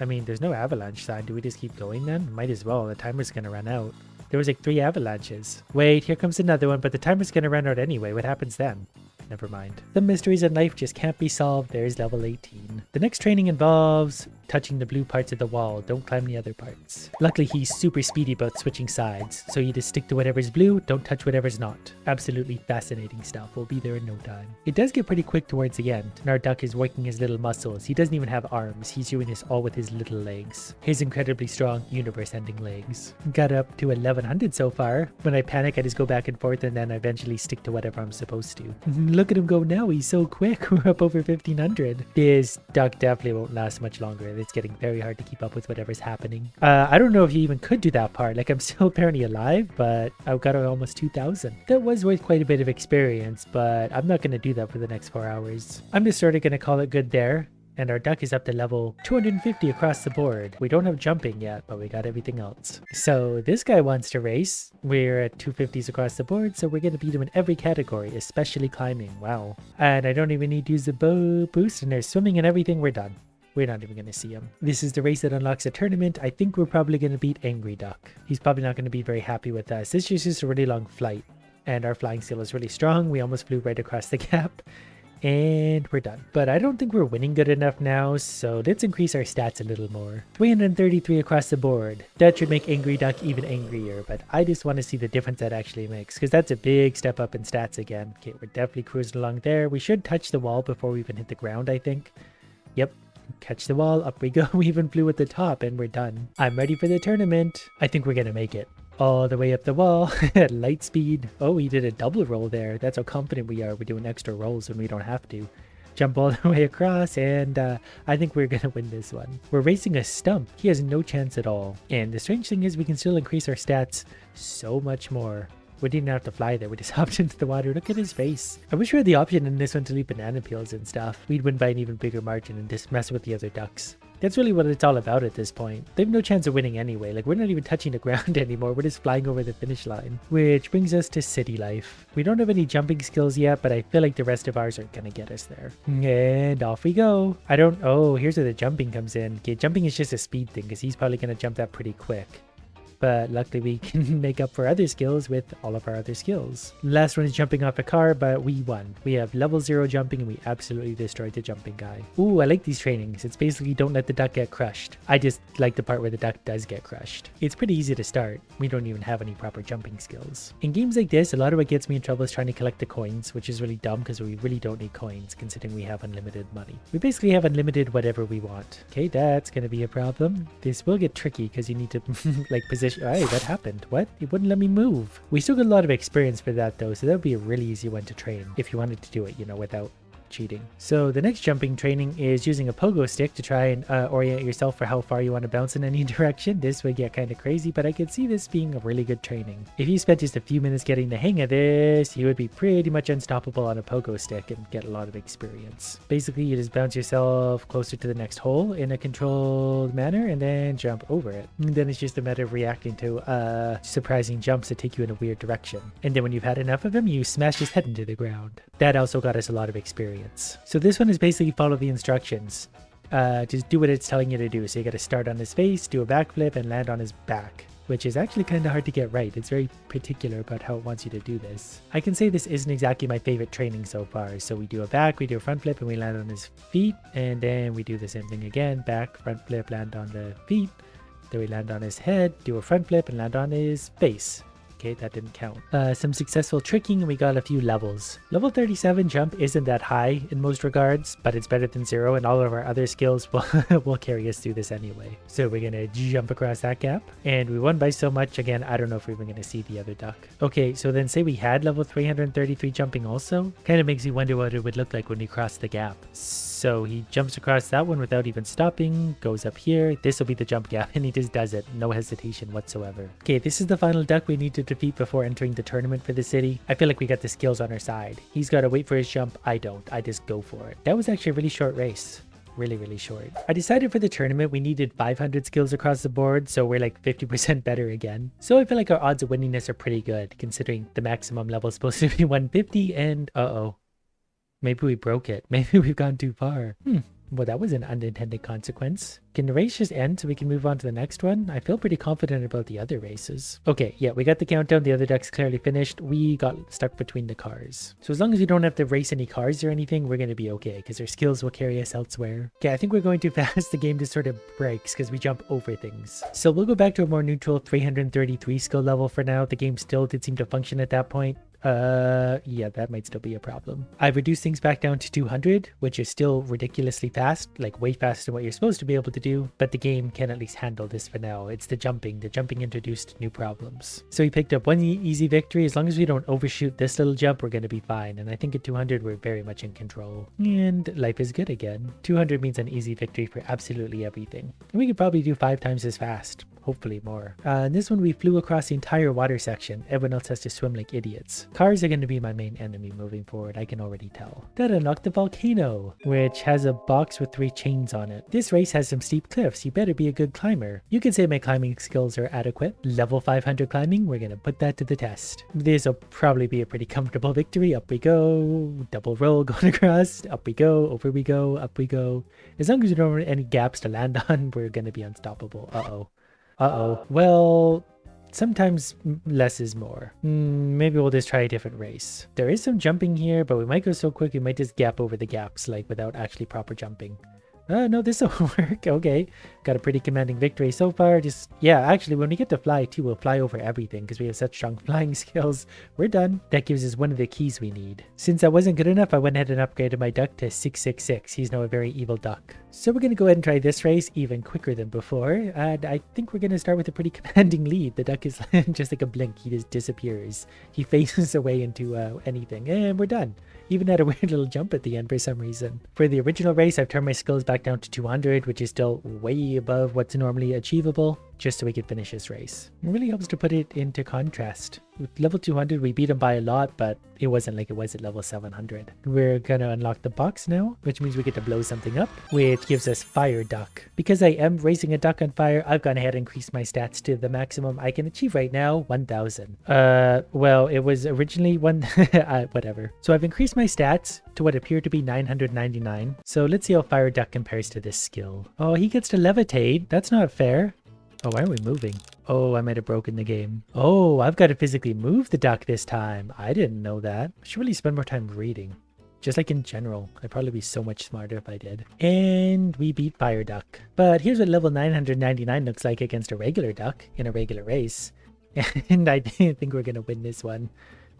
I mean, there's no avalanche sign. Do we just keep going then? Might as well. The timer's gonna run out. There was like 3 avalanches. Wait, here comes another one, but the timer's gonna run out anyway. What happens then? Never mind. The mysteries in life just can't be solved. There's level 18. The next training involves touching the blue parts of the wall. Don't climb the other parts. Luckily, he's super speedy about switching sides, so you just stick to whatever's blue, don't touch whatever's not. Absolutely fascinating stuff. We'll be there in no time. It does get pretty quick towards the end, and our duck is working his little muscles. He doesn't even have arms. He's doing this all with his little legs. His incredibly strong, universe-ending legs. Got up to 1100 so far. When I panic, I just go back and forth, and then I eventually stick to whatever I'm supposed to. Look at him go now. He's so quick. We're up over 1500. This duck definitely won't last much longer. It's getting very hard to keep up with whatever's happening. I don't know if you even could do that part. Like, I'm still apparently alive, but I've got almost 2000. That was worth quite a bit of experience, but I'm not going to do that for the next 4 hours. I'm just sort of going to call it good there. And our duck is up to level 250 across the board. We don't have jumping yet, but we got everything else. So this guy wants to race. We're at 250s across the board, so we're going to beat him in every category, especially climbing. Wow. And I don't even need to use the bow boost, and there's swimming and everything. We're done. We're not even going to see him. This is the race that unlocks a tournament. I think we're probably going to beat Angry Duck. He's probably not going to be very happy with us. This is just a really long flight, and our flying skill is really strong. We almost flew right across the gap. And we're done. But I don't think we're winning good enough now, so let's increase our stats a little more. 333 across the board. That should make Angry Duck even angrier, but I just want to see the difference that actually makes, because that's a big step up in stats again. Okay, we're definitely cruising along there. We should touch the wall before we even hit the ground, I think. Yep. Catch the wall, up we go. We even flew at the top and we're done. I'm ready for the tournament. I think we're gonna make it. All the way up the wall at light speed. Oh, we did a double roll there. That's how confident we are. We're doing extra rolls when we don't have to. Jump all the way across, and I think we're gonna win this one. We're racing a stump. He has no chance at all. And the strange thing is we can still increase our stats so much more. We didn't have to fly there. We just hopped into the water. Look at his face. I wish we had the option in this one to leave banana peels and stuff. We'd win by an even bigger margin and just mess with the other ducks. That's really what it's all about at this point. They have no chance of winning anyway. Like, we're not even touching the ground anymore. We're just flying over the finish line. Which brings us to city life. We don't have any jumping skills yet, but I feel like the rest of ours are gonna get us there. And off we go. Oh, here's where the jumping comes in. Okay, jumping is just a speed thing because he's probably gonna jump that pretty quick. But luckily we can make up for other skills with all of our other skills. Last one is jumping off a car, but we won. We have level 0 jumping and we absolutely destroyed the jumping guy. Ooh, I like these trainings. It's basically don't let the duck get crushed. I just like the part where the duck does get crushed. It's pretty easy to start. We don't even have any proper jumping skills. In games like this, a lot of what gets me in trouble is trying to collect the coins, which is really dumb because we really don't need coins considering we have unlimited money. We basically have unlimited whatever we want. Okay, that's gonna be a problem. This will get tricky because you need to like position. Hey, that happened. What? It wouldn't let me move. We still got a lot of experience for that though, so that would be a really easy one to train if you wanted to do it, you know, without cheating. So the next jumping training is using a pogo stick to try and orient yourself for how far you want to bounce in any direction. This would get kind of crazy, but I could see this being a really good training. If you spent just a few minutes getting the hang of this, you would be pretty much unstoppable on a pogo stick and get a lot of experience. Basically, you just bounce yourself closer to the next hole in a controlled manner and then jump over it. And then it's just a matter of reacting to surprising jumps that take you in a weird direction. And then when you've had enough of them, you smash his head into the ground. That also got us a lot of experience. So this one is basically follow the instructions. Just do what it's telling you to do. So you got to start on his face, do a backflip, and land on his back, which is actually kind of hard to get right. It's very particular about how it wants you to do this. I can say this isn't exactly my favorite training so far. So we do a back, we do a front flip, and we land on his feet. And then we do the same thing again. Back, front flip, land on the feet. Then we land on his head, do a front flip, and land on his face. Okay, that didn't count. Some successful tricking and we got a few levels. Level 37 jump isn't that high in most regards, but it's better than 0 and all of our other skills will carry us through this anyway. So we're gonna jump across that gap and we won by so much. Again, I don't know if we're even gonna see the other duck. Okay, so then say we had level 333 jumping also. Kind of makes me wonder what it would look like when we cross the gap. So he jumps across that one without even stopping, goes up here. This will be the jump gap and he just does it. No hesitation whatsoever. Okay, this is the final duck we need to defeat before entering the tournament for the city. I feel like we got the skills on our side. He's got to wait for his jump. I don't. I just go for it. That was actually a really short race. Really short. I decided for the tournament we needed 500 skills across the board, so we're like 50% better again. So I feel like our odds of winning this are pretty good, considering the maximum level is supposed to be 150 and maybe we broke it. Maybe we've gone too far. Well, that was an unintended consequence. Can the race just end so we can move on to the next one? I feel pretty confident about the other races. Okay, yeah, we got the countdown. The other duck's clearly finished. We got stuck between the cars. So as long as we don't have to race any cars or anything, we're going to be okay because our skills will carry us elsewhere. Okay, I think we're going too fast. The game just sort of breaks because we jump over things. So we'll go back to a more neutral 333 skill level for now. The game still did seem to function at that point. Yeah, that might still be a problem. I've reduced things back down to 200, which is still ridiculously fast, like way faster than what you're supposed to be able to do, but the game can at least handle this for now. It's the jumping. The jumping introduced new problems. So we picked up one easy victory. As long as we don't overshoot this little jump, we're going to be fine. And I think at 200, we're very much in control. And life is good again. 200 means an easy victory for absolutely everything. And we could probably do 5 times as fast. Hopefully more. In this one, we flew across the entire water section. Everyone else has to swim like idiots. Cars are going to be my main enemy moving forward. I can already tell. That unlocked the volcano, which has a box with 3 chains on it. This race has some steep cliffs. You better be a good climber. You can say my climbing skills are adequate. Level 500 climbing, we're going to put that to the test. This will probably be a pretty comfortable victory. Up we go. Double roll going across. Up we go. Over we go. Up we go. As long as we don't have any gaps to land on, we're going to be unstoppable. Well, sometimes less is more. Maybe we'll just try a different race. There is some jumping here, but we might go so quick we might just gap over the gaps, like without actually proper jumping. No, this will work. Okay. Got a pretty commanding victory so far. Just, yeah, actually, when we get to fly too, we'll fly over everything because we have such strong flying skills. We're done. That gives us one of the keys we need. Since that wasn't good enough, I went ahead and upgraded my duck to 666. He's now a very evil duck. So we're going to go ahead and try this race even quicker than before. And I think we're going to start with a pretty commanding lead. The duck is just like a blink. He just disappears. He faces away into anything. And we're done. Even had a weird little jump at the end for some reason. For the original race, I've turned my skills back down to 200, which is still way above what's normally achievable, just so we could finish this race. It really helps to put it into contrast. With level 200, we beat him by a lot, but it wasn't like it was at level 700. We're gonna unlock the box now, which means we get to blow something up, which gives us Fire Duck. Because I am raising a duck on fire, I've gone ahead and increased my stats to the maximum I can achieve right now, 1000. Well, it was originally whatever. So I've increased my stats to what appear to be 999. So let's see how Fire Duck compares to this skill. Oh, he gets to levitate. That's not fair. Oh, why are we moving? Oh, I might have broken the game. Oh, I've got to physically move the duck this time. I didn't know that. I should really spend more time reading. Just like in general. I'd probably be so much smarter if I did. And we beat Fire Duck. But here's what level 999 looks like against a regular duck in a regular race. And I didn't think we're going to win this one.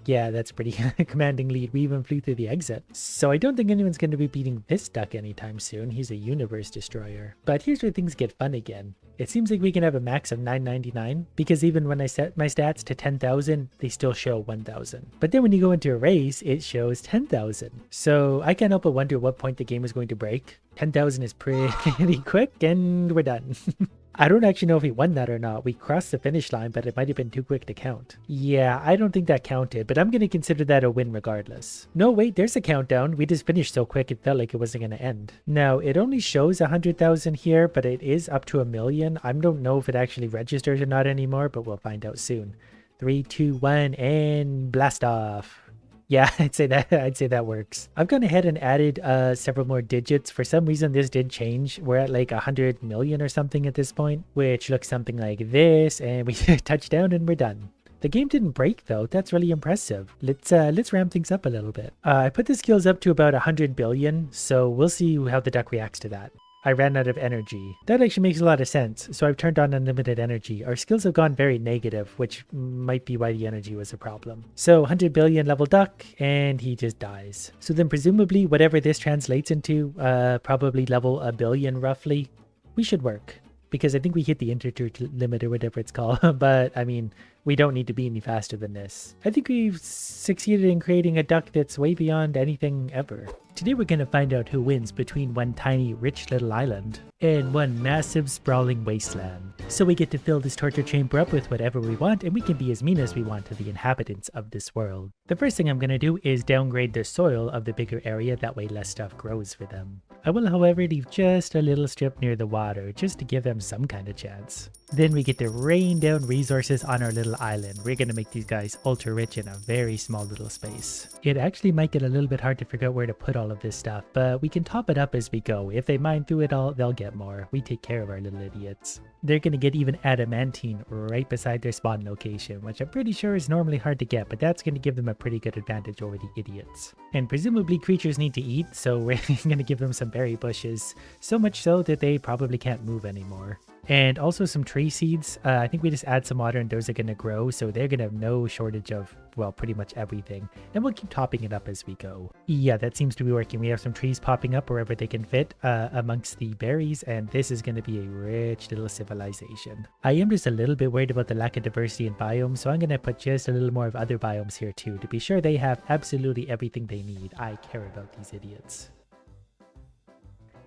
Yeah, that's pretty commanding lead. We even flew through the exit. So I don't think anyone's going to be beating this duck anytime soon. He's a universe destroyer. But here's where things get fun again. It seems like we can have a max of 999 because even when I set my stats to 10,000, they still show 1,000. But then when you go into a race, it shows 10,000. So I can't help but wonder what point the game is going to break. 10,000 is pretty quick and we're done. I don't actually know if he won that or not. We crossed the finish line, but it might have been too quick to count. Yeah, I don't think that counted, but I'm going to consider that a win regardless. No, wait, there's a countdown. We just finished so quick it felt like it wasn't going to end. Now, it only shows 100,000 here, but it is up to 1 million. I don't know if it actually registers or not anymore, but we'll find out soon. 3, 2, 1, and blast off. Yeah, I'd say that works. I've gone ahead and added several more digits. For some reason, this did change. We're at like 100 million or something at this point, which looks something like this. And we touch down and we're done. The game didn't break though. That's really impressive. Let's ramp things up a little bit. I put the skills up to about 100 billion. So we'll see how the duck reacts to that. I ran out of energy. That actually makes a lot of sense. So I've turned on unlimited energy. Our skills have gone very negative, which might be why the energy was a problem. So 100 billion level duck, and he just dies. So then presumably whatever this translates into, probably level 1 billion roughly, we should work. Because I think we hit the integer limit or whatever it's called. But I mean, we don't need to be any faster than this. I think we've succeeded in creating a duck that's way beyond anything ever. Today we're going to find out who wins between one tiny rich little island and one massive sprawling wasteland. So we get to fill this torture chamber up with whatever we want, and we can be as mean as we want to the inhabitants of this world. The first thing I'm going to do is downgrade the soil of the bigger area, that way less stuff grows for them. I will however leave just a little strip near the water, just to give them some kind of chance. Then we get to rain down resources on our little island. We're going to make these guys ultra rich in a very small little space. It actually might get a little bit hard to figure out where to put all of this stuff, but we can top it up as we go. If they mine through it all, they'll get more. We take care of our little idiots. They're going to get even adamantine right beside their spawn location, which I'm pretty sure is normally hard to get, but that's going to give them a pretty good advantage over the idiots. And presumably creatures need to eat, so we're going to give them some berry bushes, so much so that they probably can't move anymore. And also some tree seeds. I think we just add some water and those are going to grow, so they're going to have no shortage of, well, pretty much everything. And we'll keep topping it up as we go. Yeah, that seems to be working. We have some trees popping up wherever they can fit amongst the berries, and this is going to be a rich little civilization. I am just a little bit worried about the lack of diversity in biomes, so I'm going to put just a little more of other biomes here too, to be sure they have absolutely everything they need. I care about these idiots.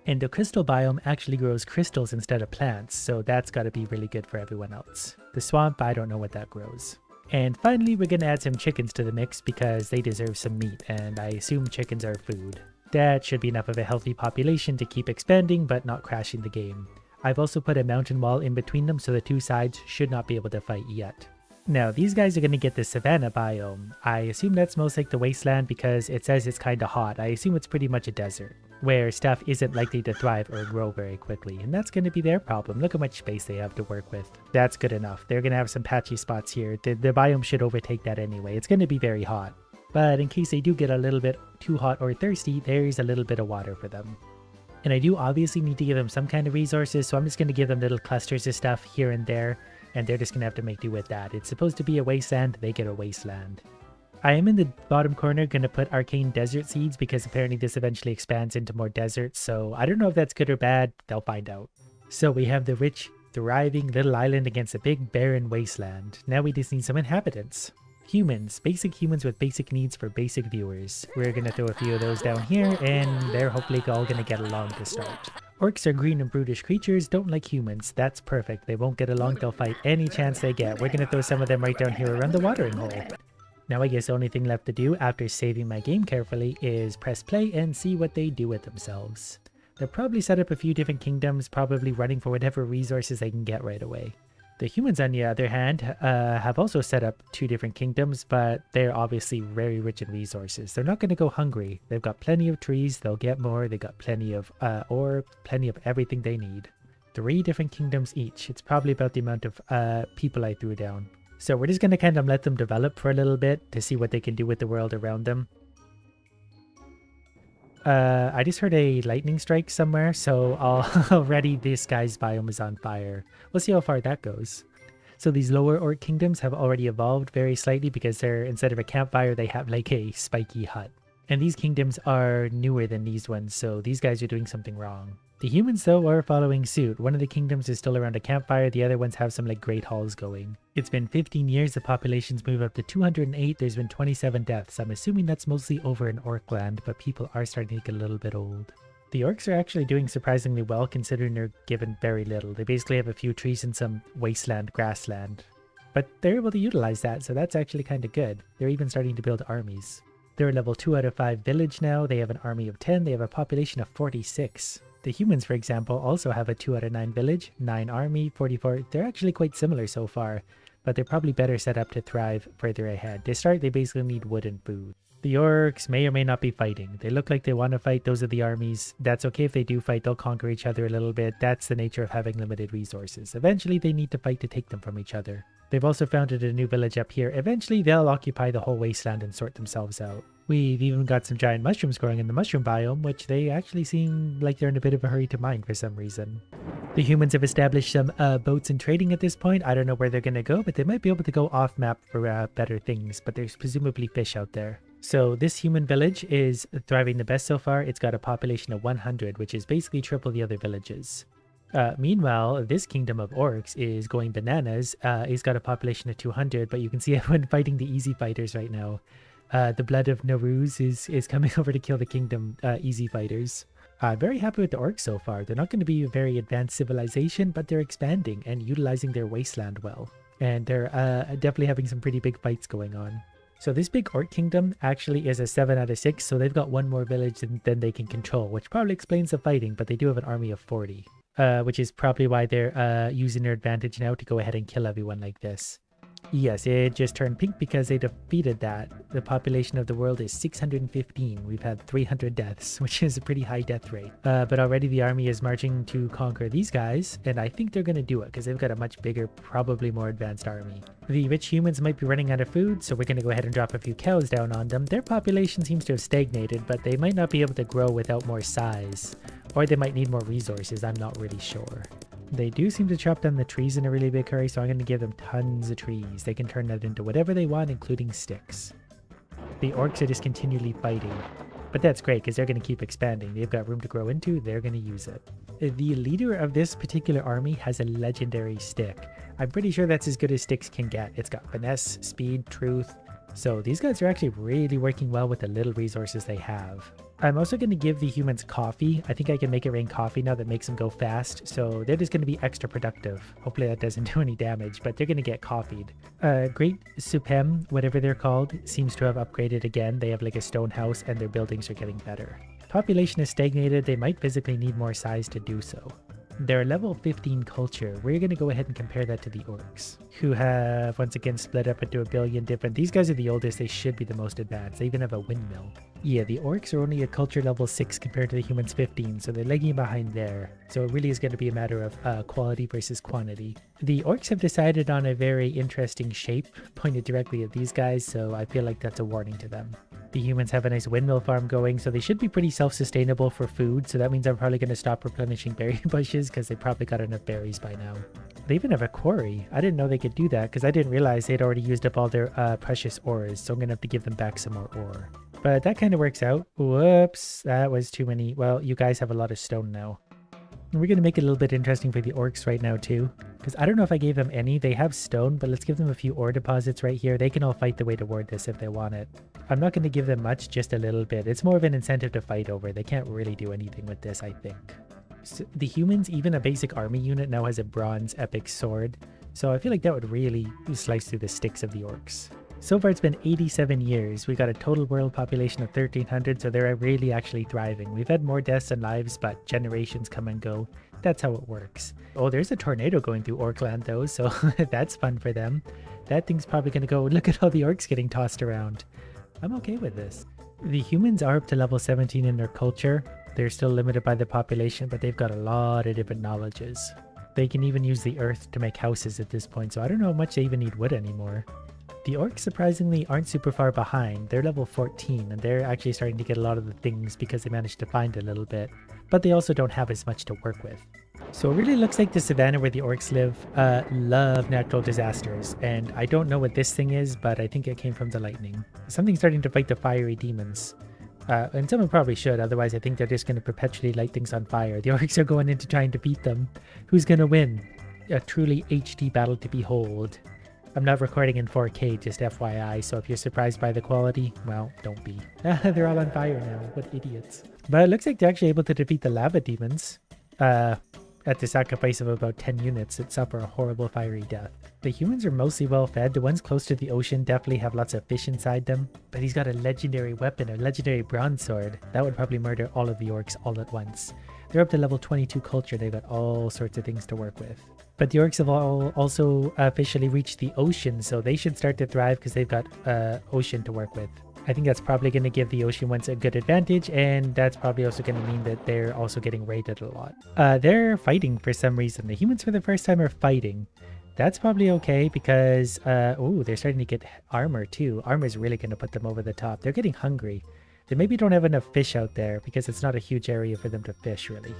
And the crystal biome actually grows crystals instead of plants, so that's got to be really good for everyone else. The swamp, I don't know what that grows. And finally, we're going to add some chickens to the mix because they deserve some meat, and I assume chickens are food. That should be enough of a healthy population to keep expanding but not crashing the game. I've also put a mountain wall in between them, so the two sides should not be able to fight yet. Now, these guys are going to get the savanna biome. I assume that's most like the wasteland because it says it's kind of hot. I assume it's pretty much a desert, where stuff isn't likely to thrive or grow very quickly, and that's going to be their problem. Look how much space they have to work with. That's good enough. They're going to have some patchy spots here. The biome should overtake that anyway. It's going to be very hot. But in case they do get a little bit too hot or thirsty, there's a little bit of water for them. And I do obviously need to give them some kind of resources, so I'm just going to give them little clusters of stuff here and there, and they're just going to have to make do with that. It's supposed to be a wasteland, they get a wasteland. I am in the bottom corner going to put arcane desert seeds because apparently this eventually expands into more deserts, so I don't know if that's good or bad, they'll find out. So we have the rich, thriving little island against a big barren wasteland. Now we just need some inhabitants. Humans, basic humans with basic needs for basic viewers. We're going to throw a few of those down here, and they're hopefully all going to get along to start. Orcs are green and brutish creatures, don't like humans. That's perfect. They won't get along, they'll fight any chance they get. We're going to throw some of them right down here around the watering hole. Now I guess the only thing left to do after saving my game carefully is press play and see what they do with themselves. They'll probably set up a few different kingdoms, probably running for whatever resources they can get right away. The humans, on the other hand, have also set up 2 different kingdoms, but they're obviously very rich in resources. They're not going to go hungry. They've got plenty of trees, they'll get more, they've got plenty of ore, plenty of everything they need. 3 different kingdoms each. It's probably about the amount of people I threw down. So we're just going to kind of let them develop for a little bit to see what they can do with the world around them. I just heard a lightning strike somewhere, so already this guy's biome is on fire. We'll see how far that goes. So these lower orc kingdoms have already evolved very slightly because they're, instead of a campfire, they have like a spiky hut. And these kingdoms are newer than these ones, so these guys are doing something wrong. The humans, though, are following suit. One of the kingdoms is still around a campfire, the other ones have some like great halls going. It's been 15 years, the population's moved up to 208, there's been 27 deaths. I'm assuming that's mostly over in orc land, but people are starting to get a little bit old. The orcs are actually doing surprisingly well considering they're given very little. They basically have a few trees and some wasteland grassland. But they're able to utilize that, so that's actually kind of good. They're even starting to build armies. They're a level 2 out of 5 village now, they have an army of 10, they have a population of 46. The humans, for example, also have a 2 out of 9 village, 9 army, 44. They're actually quite similar so far, but they're probably better set up to thrive further ahead. To start, they basically need wood and food. The orcs may or may not be fighting. They look like they want to fight. Those are the armies. That's okay if they do fight. They'll conquer each other a little bit. That's the nature of having limited resources. Eventually, they need to fight to take them from each other. They've also founded a new village up here. Eventually, they'll occupy the whole wasteland and sort themselves out. We've even got some giant mushrooms growing in the mushroom biome, which they actually seem like they're in a bit of a hurry to mine for some reason. The humans have established some boats and trading at this point. I don't know where they're going to go, but they might be able to go off-map for better things, but there's presumably fish out there. So this human village is thriving the best so far. It's got a population of 100, which is basically triple the other villages. Meanwhile, this kingdom of orcs is going bananas. It's got a population of 200, but you can see everyone fighting the easy fighters right now. The blood of Naruz is coming over to kill the kingdom easy fighters. I'm very happy with the orcs so far. They're not going to be a very advanced civilization, but they're expanding and utilizing their wasteland well. And they're definitely having some pretty big fights going on. So this big orc kingdom actually is a 7 out of 6, so they've got one more village than they can control, which probably explains the fighting, but they do have an army of 40. Which is probably why they're using their advantage now to go ahead and kill everyone like this. Yes, it just turned pink because they defeated that. The population of the world is 615. We've had 300 deaths, which is a pretty high death rate. But already the army is marching to conquer these guys, and I think they're going to do it because they've got a much bigger, probably more advanced army. The rich humans might be running out of food, so we're going to go ahead and drop a few cows down on them. Their population seems to have stagnated, but they might not be able to grow without more size. Or they might need more resources, I'm not really sure. They do seem to chop down the trees in a really big hurry, so I'm going to give them tons of trees. They can turn that into whatever they want, including sticks. The orcs are just continually fighting. But that's great, because they're going to keep expanding. They've got room to grow into, they're going to use it. The leader of this particular army has a legendary stick. I'm pretty sure that's as good as sticks can get. It's got finesse, speed, truth. So these guys are actually really working well with the little resources they have. I'm also going to give the humans coffee. I think I can make it rain coffee now that makes them go fast, so they're just going to be extra productive. Hopefully that doesn't do any damage, but they're going to get coffeed. Great Supem, whatever they're called, seems to have upgraded again. They have like a stone house and their buildings are getting better. Population is stagnated. They might physically need more size to do so. They're level 15 culture. We're going to go ahead and compare that to the orcs, who have once again split up into a billion different... These guys are the oldest. They should be the most advanced. They even have a windmill. Yeah, the orcs are only a culture level 6 compared to the humans 15, so they're lagging behind there. So it really is going to be a matter of quality versus quantity. The orcs have decided on a very interesting shape pointed directly at these guys, so I feel like that's a warning to them. The humans have a nice windmill farm going, so they should be pretty self-sustainable for food. So that means I'm probably going to stop replenishing berry bushes because they probably got enough berries by now. They even have a quarry. I didn't know they could do that because I didn't realize they'd already used up all their precious ores. So I'm going to have to give them back some more ore. But that kind of works out. Whoops, that was too many. Well, you guys have a lot of stone now. And we're going to make it a little bit interesting for the orcs right now too. Because I don't know if I gave them any. They have stone, but let's give them a few ore deposits right here. They can all fight the way toward this if they want it. I'm not going to give them much, just a little bit. It's more of an incentive to fight over. They can't really do anything with this, I think. So the humans, even a basic army unit now has a bronze epic sword. So I feel like that would really slice through the sticks of the orcs. So far it's been 87 years. We got a total world population of 1300, so they're really actually thriving. We've had more deaths than lives, but generations come and go. That's how it works. Oh, there's a tornado going through Orkland though, so that's fun for them. That thing's probably going to go, look at all the orcs getting tossed around. I'm okay with this. The humans are up to level 17 in their culture. They're still limited by the population, but they've got a lot of different knowledges. They can even use the earth to make houses at this point, so I don't know how much they even need wood anymore. The orcs surprisingly aren't super far behind. They're level 14 and they're actually starting to get a lot of the things because they managed to find a little bit, but they also don't have as much to work with. So it really looks like the savannah where the orcs live love natural disasters, and I don't know what this thing is, but I think it came from the lightning. Something's starting to fight the fiery demons. And someone probably should, otherwise I think they're just going to perpetually light things on fire. The orcs are going into trying to beat them. Who's going to win? A truly HD battle to behold. I'm not recording in 4K, just FYI, so if you're surprised by the quality, well, don't be. They're all on fire now, what idiots. But it looks like they're actually able to defeat the lava demons. At the sacrifice of about 10 units that suffer a horrible fiery death. The humans are mostly well fed. The ones close to the ocean definitely have lots of fish inside them. But he's got a legendary weapon, a legendary bronze sword. That would probably murder all of the orcs all at once. They're up to level 22 culture. They've got all sorts of things to work with. But the orcs have all also officially reached the ocean, so they should start to thrive because they've got ocean to work with. I think that's probably going to give the ocean ones a good advantage, and that's probably also going to mean that they're also getting raided a lot. They're fighting for some reason. The humans for the first time are fighting. That's probably okay because, oh, they're starting to get armor too. Armor is really going to put them over the top. They're getting hungry. They maybe don't have enough fish out there because it's not a huge area for them to fish, really.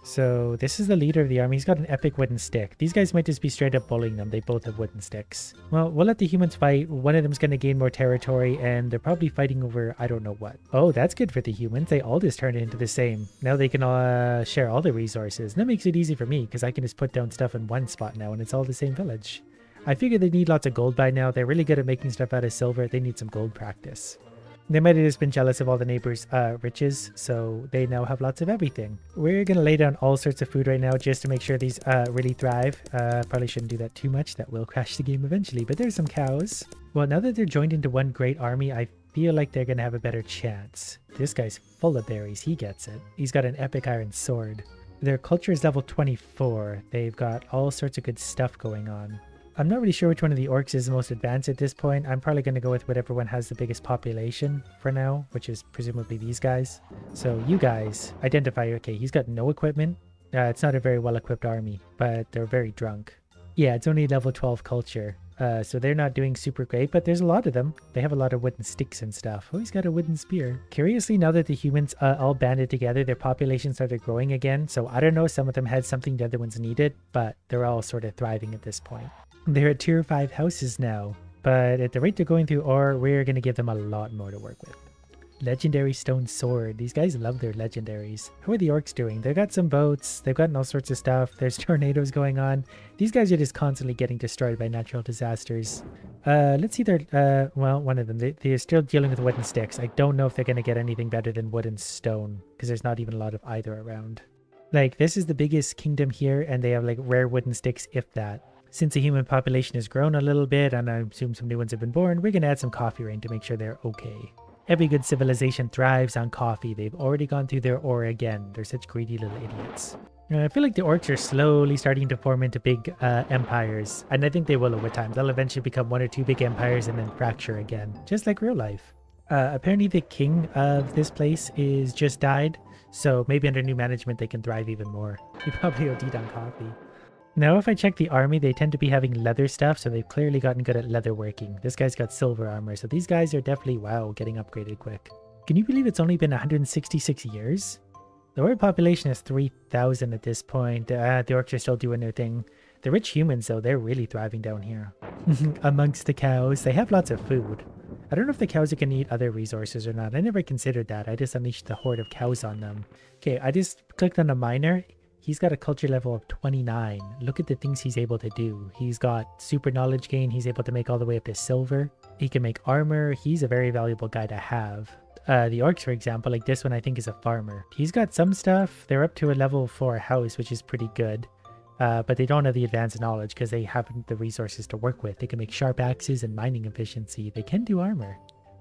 So this is the leader of the army. He's got an epic wooden stick. These guys might just be straight up bullying them. They both have wooden sticks. Well, we'll let the humans fight. One of them's going to gain more territory, and they're probably fighting over I don't know what. Oh, that's good for the humans. They all just turned into the same. Now they can share all the resources. And that makes it easy for me because I can just put down stuff in one spot now, and it's all the same village. I figure they need lots of gold by now. They're really good at making stuff out of silver. They need some gold practice. They might have just been jealous of all the neighbors' riches, so they now have lots of everything. We're going to lay down all sorts of food right now just to make sure these really thrive. Probably shouldn't do that too much. That will crash the game eventually, but there's some cows. Well, now that they're joined into one great army, I feel like they're going to have a better chance. This guy's full of berries. He gets it. He's got an epic iron sword. Their culture is level 24. They've got all sorts of good stuff going on. I'm not really sure which one of the orcs is the most advanced at this point. I'm probably going to go with whatever one has the biggest population for now, which is presumably these guys. So you guys, identify, okay, he's got no equipment. It's not a very well-equipped army, but they're very drunk. Yeah, it's only level 12 culture. So they're not doing super great, but there's a lot of them. They have a lot of wooden sticks and stuff. Oh, he's got a wooden spear. Curiously, now that the humans all banded together, their population started growing again. So I don't know, some of them had something the other ones needed, but they're all sort of thriving at this point. They're at tier 5 houses now, but at the rate they're going through ore, we're going to give them a lot more to work with. Legendary stone sword. These guys love their legendaries. How are the orcs doing? They've got some boats. They've gotten all sorts of stuff. There's tornadoes going on. These guys are just constantly getting destroyed by natural disasters. Let's see their, well, one of them. They're still dealing with wooden sticks. I don't know if they're going to get anything better than wood and stone because there's not even a lot of either around. Like, this is the biggest kingdom here, and they have like rare wooden sticks, if that. Since the human population has grown a little bit, and I assume some new ones have been born, we're going to add some coffee rain to make sure they're okay. Every good civilization thrives on coffee. They've already gone through their ore again. They're such greedy little idiots. I feel like the orcs are slowly starting to form into big empires, and I think they will over time. They'll eventually become 1 or 2 big empires and then fracture again, just like real life. Apparently the king of this place is just died, so maybe under new management they can thrive even more. He probably OD'd on coffee. Now if I check the army, they tend to be having leather stuff, so they've clearly gotten good at leather working. This guy's got silver armor, so these guys are definitely, wow, getting upgraded quick. Can you believe it's only been 166 years? The world population is 3,000 at this point. The orcs are still doing their thing. The rich humans, though, they're really thriving down here. Amongst the cows, they have lots of food. I don't know if the cows are going to eat other resources or not. I never considered that. I just unleashed the horde of cows on them. Okay, I just clicked on a miner. He's got a culture level of 29. Look at the things he's able to do. He's got super knowledge gain. He's able to make all the way up to silver. He can make armor. He's a very valuable guy to have. The orcs, for example, like this one, I think is a farmer. He's got some stuff. They're up to a level 4 house, which is pretty good. But they don't have the advanced knowledge because they haven't the resources to work with. They can make sharp axes and mining efficiency. They can do armor,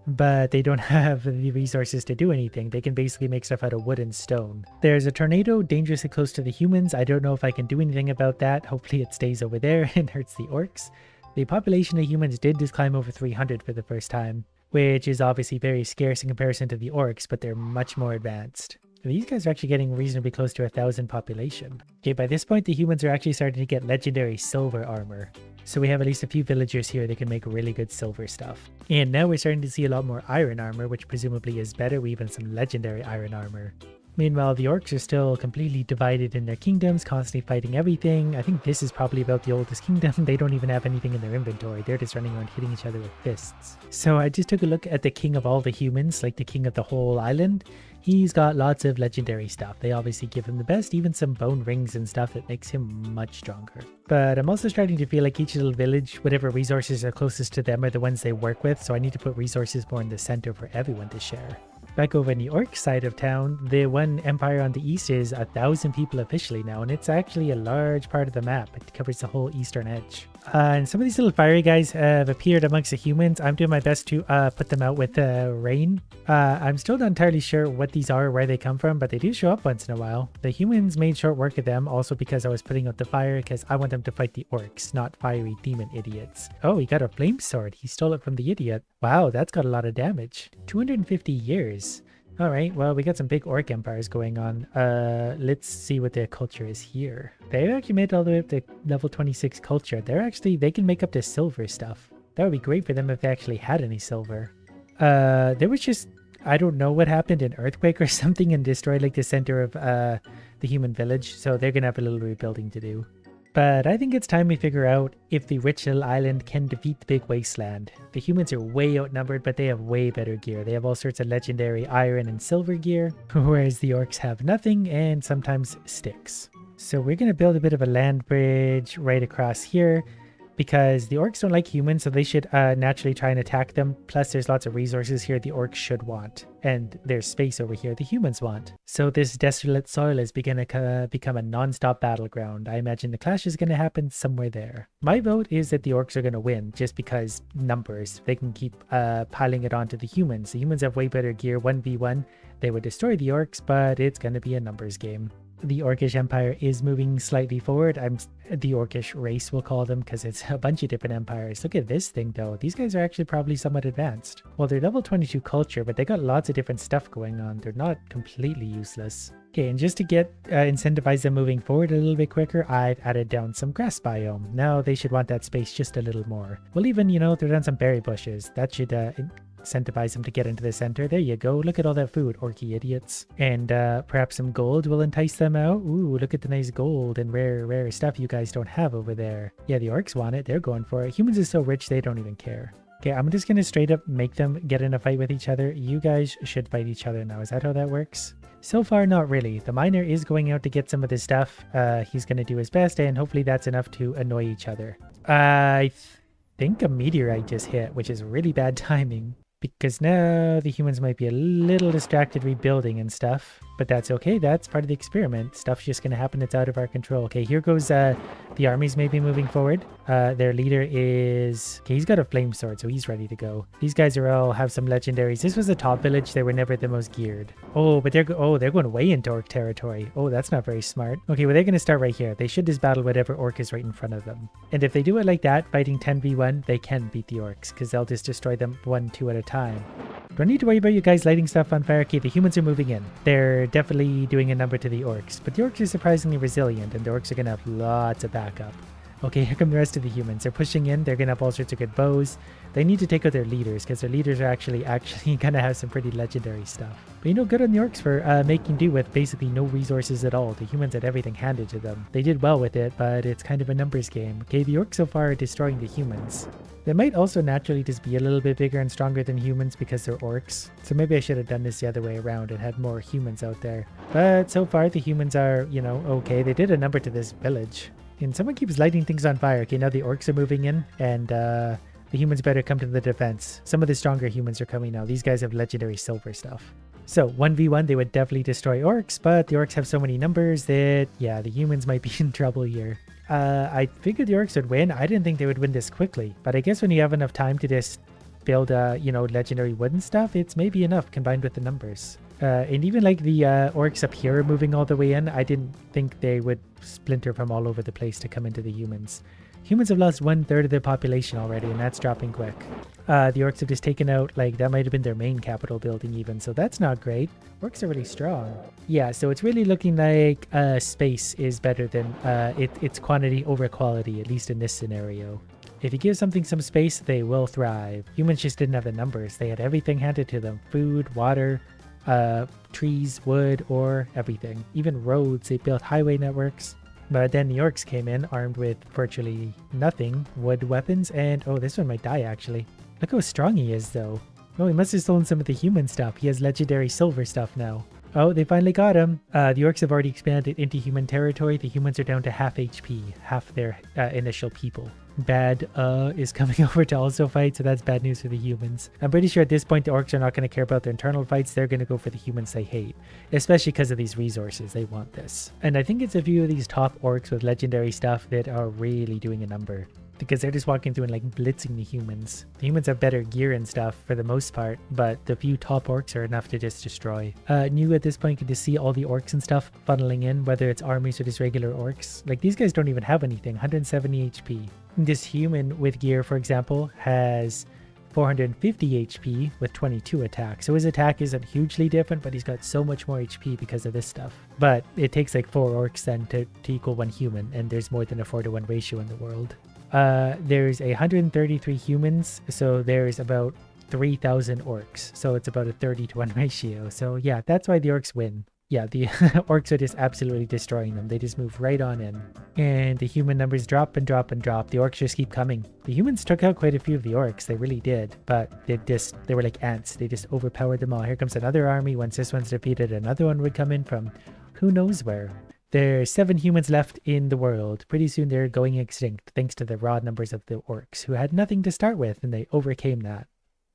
but they don't have the resources to do anything. They can basically make stuff out of wood and stone. There's a tornado dangerously close to the humans. I don't know if I can do anything about that. Hopefully it stays over there and hurts the orcs. The population of humans did just climb over 300 for the first time, which is obviously very scarce in comparison to the orcs, but they're much more advanced. These guys are actually getting reasonably close to 1,000 population. Okay, by this point, the humans are actually starting to get legendary silver armor. So we have at least a few villagers here that can make really good silver stuff. And now we're starting to see a lot more iron armor, which presumably is better. We even some legendary iron armor. Meanwhile, the orcs are still completely divided in their kingdoms, constantly fighting everything. I think this is probably about the oldest kingdom. They don't even have anything in their inventory. They're just running around hitting each other with fists. So I just took a look at the king of all the humans, like the king of the whole island. He's got lots of legendary stuff. They obviously give him the best, even some bone rings and stuff that makes him much stronger. But I'm also starting to feel like each little village, whatever resources are closest to them are the ones they work with. So I need to put resources more in the center for everyone to share. Back over in the orc side of town, the one empire on the east is 1,000 people officially now, and it's actually a large part of the map. It covers the whole eastern edge. And some of these little fiery guys have appeared amongst the humans. I'm doing my best to put them out with rain. I'm still not entirely sure what these are or where they come from, but they do show up once in a while. The humans made short work of them, also because I was putting out the fire, because I want them to fight the orcs, not fiery demon idiots. Oh, he got a flame sword. He stole it from the idiot. Wow, that's got a lot of damage. 250 years. Alright, well, we got some big orc empires going on. Let's see what their culture is here. They've actually made it all the way up to level 26 culture. They can make up to silver stuff. That would be great for them if they actually had any silver. There was just, I don't know what happened, an earthquake or something and destroyed like the center of the human village. So they're gonna have a little rebuilding to do. But I think it's time we figure out if the rich little island can defeat the big wasteland. The humans are way outnumbered, but they have way better gear. They have all sorts of legendary iron and silver gear, whereas the orcs have nothing and sometimes sticks. So we're going to build a bit of a land bridge right across here, because the orcs don't like humans, so they should naturally try and attack them. Plus, there's lots of resources here the orcs should want, and there's space over here the humans want. So this desolate soil is going to become a non-stop battleground. I imagine the clash is going to happen somewhere there. My vote is that the orcs are going to win, just because numbers. They can keep piling it onto the humans. The humans have way better gear, 1v1. They would destroy the orcs, but it's going to be a numbers game. The Orcish Empire is moving slightly forward. The Orcish race, we'll call them, because it's a bunch of different empires. Look at this thing, though. These guys are actually probably somewhat advanced. Well, they're level 22 culture, but they got lots of different stuff going on. They're not completely useless. Okay, and just to get incentivize them moving forward a little bit quicker, I've added down some grass biome. Now they should want that space just a little more. We'll even, throw down some berry bushes. That should incentivize them to get into the center. There you go. Look at all that food, orky idiots. And perhaps some gold will entice them out. Ooh, look at the nice gold and rare stuff you guys don't have over there. Yeah, the orcs want it. They're going for it. Humans are so rich they don't even care. Okay, I'm just gonna straight up make them get in a fight with each other. You guys should fight each other now. Is that how that works? So far, not really. The miner is going out to get some of this stuff. He's gonna do his best, and hopefully that's enough to annoy each other. I think a meteorite just hit, which is really bad timing. Because now the humans might be a little distracted rebuilding and stuff, but that's okay. That's part of the experiment. Stuff's just going to happen. It's out of our control. Okay, here goes the armies maybe moving forward. Their leader is... Okay, he's got a flame sword, so he's ready to go. These guys are all have some legendaries. This was a top village. They were never the most geared. Oh, but they're going way into orc territory. Oh, that's not very smart. Okay, well, they're going to start right here. They should just battle whatever orc is right in front of them. And if they do it like that, fighting 10v1, they can beat the orcs, because they'll just destroy them 1-2 at a time. Do I need to worry about you guys lighting stuff on fire? Okay, the humans are moving in. They're they're definitely doing a number to the orcs. But the orcs are surprisingly resilient, and the orcs are going to have lots of backup. Okay, here come the rest of the humans. They're pushing in. They're going to have all sorts of good bows. They need to take out their leaders, because their leaders are actually going to have some pretty legendary stuff. But good on the orcs for making do with basically no resources at all. The humans had everything handed to them. They did well with it, but it's kind of a numbers game. Okay, the orcs so far are destroying the humans. They might also naturally just be a little bit bigger and stronger than humans because they're orcs. So maybe I should have done this the other way around and had more humans out there. But so far the humans are, okay. They did a number to this village. And someone keeps lighting things on fire. Okay, now the orcs are moving in, and the humans better come to the defense. Some of the stronger humans are coming now. These guys have legendary silver stuff. So 1v1, they would definitely destroy orcs, but the orcs have so many numbers that, yeah, the humans might be in trouble here. I figured the orcs would win. I didn't think they would win this quickly, but I guess when you have enough time to just build, legendary wooden stuff, it's maybe enough combined with the numbers. And even like the orcs up here moving all the way in, I didn't think they would splinter from all over the place to come into the humans. Humans have lost 1/3 of their population already, and that's dropping quick. The orcs have just taken out, that might have been their main capital building even, so that's not great. Orcs are really strong. Yeah, so it's really looking like space is better than it's quantity over quality, at least in this scenario. If you give something some space, they will thrive. Humans just didn't have the numbers. They had everything handed to them. Food, water, trees, wood, ore, everything. Even roads, they built highway networks. But then the orcs came in armed with virtually nothing, wood weapons, and oh, this one might die actually. Look how strong he is though. Oh, he must have stolen some of the human stuff. He has legendary silver stuff now. Oh, they finally got him. The orcs have already expanded into human territory. The humans are down to half HP, half their initial people. Bad is coming over to also fight, so that's bad news for the humans. I'm pretty sure at this point the orcs are not going to care about their internal fights. They're going to go for the humans they hate, especially because of these resources. They want this. And I think it's a few of these top orcs with legendary stuff that are really doing a number, because they're just walking through and blitzing the humans. The humans have better gear and stuff for the most part, but the few top orcs are enough to just destroy. New at this point, get to see all the orcs and stuff funneling in, whether it's armies or just regular orcs. These guys don't even have anything. 170 HP. This human with gear, for example, has 450 HP with 22 attack. So his attack isn't hugely different, but he's got so much more HP because of this stuff. But it takes 4 orcs then to equal 1 human, and there's more than a 4-to-1 ratio in the world. There's 133 humans, so there's about 3,000 orcs. So it's about a 30-to-1 ratio. So yeah, that's why the orcs win. Yeah, the orcs are just absolutely destroying them. They just move right on in. And the human numbers drop and drop and drop. The orcs just keep coming. The humans took out quite a few of the orcs. They really did. But they were like ants. They just overpowered them all. Here comes another army. Once this one's defeated, another one would come in from who knows where. There's 7 humans left in the world. Pretty soon they're going extinct thanks to the raw numbers of the orcs, who had nothing to start with, and they overcame that.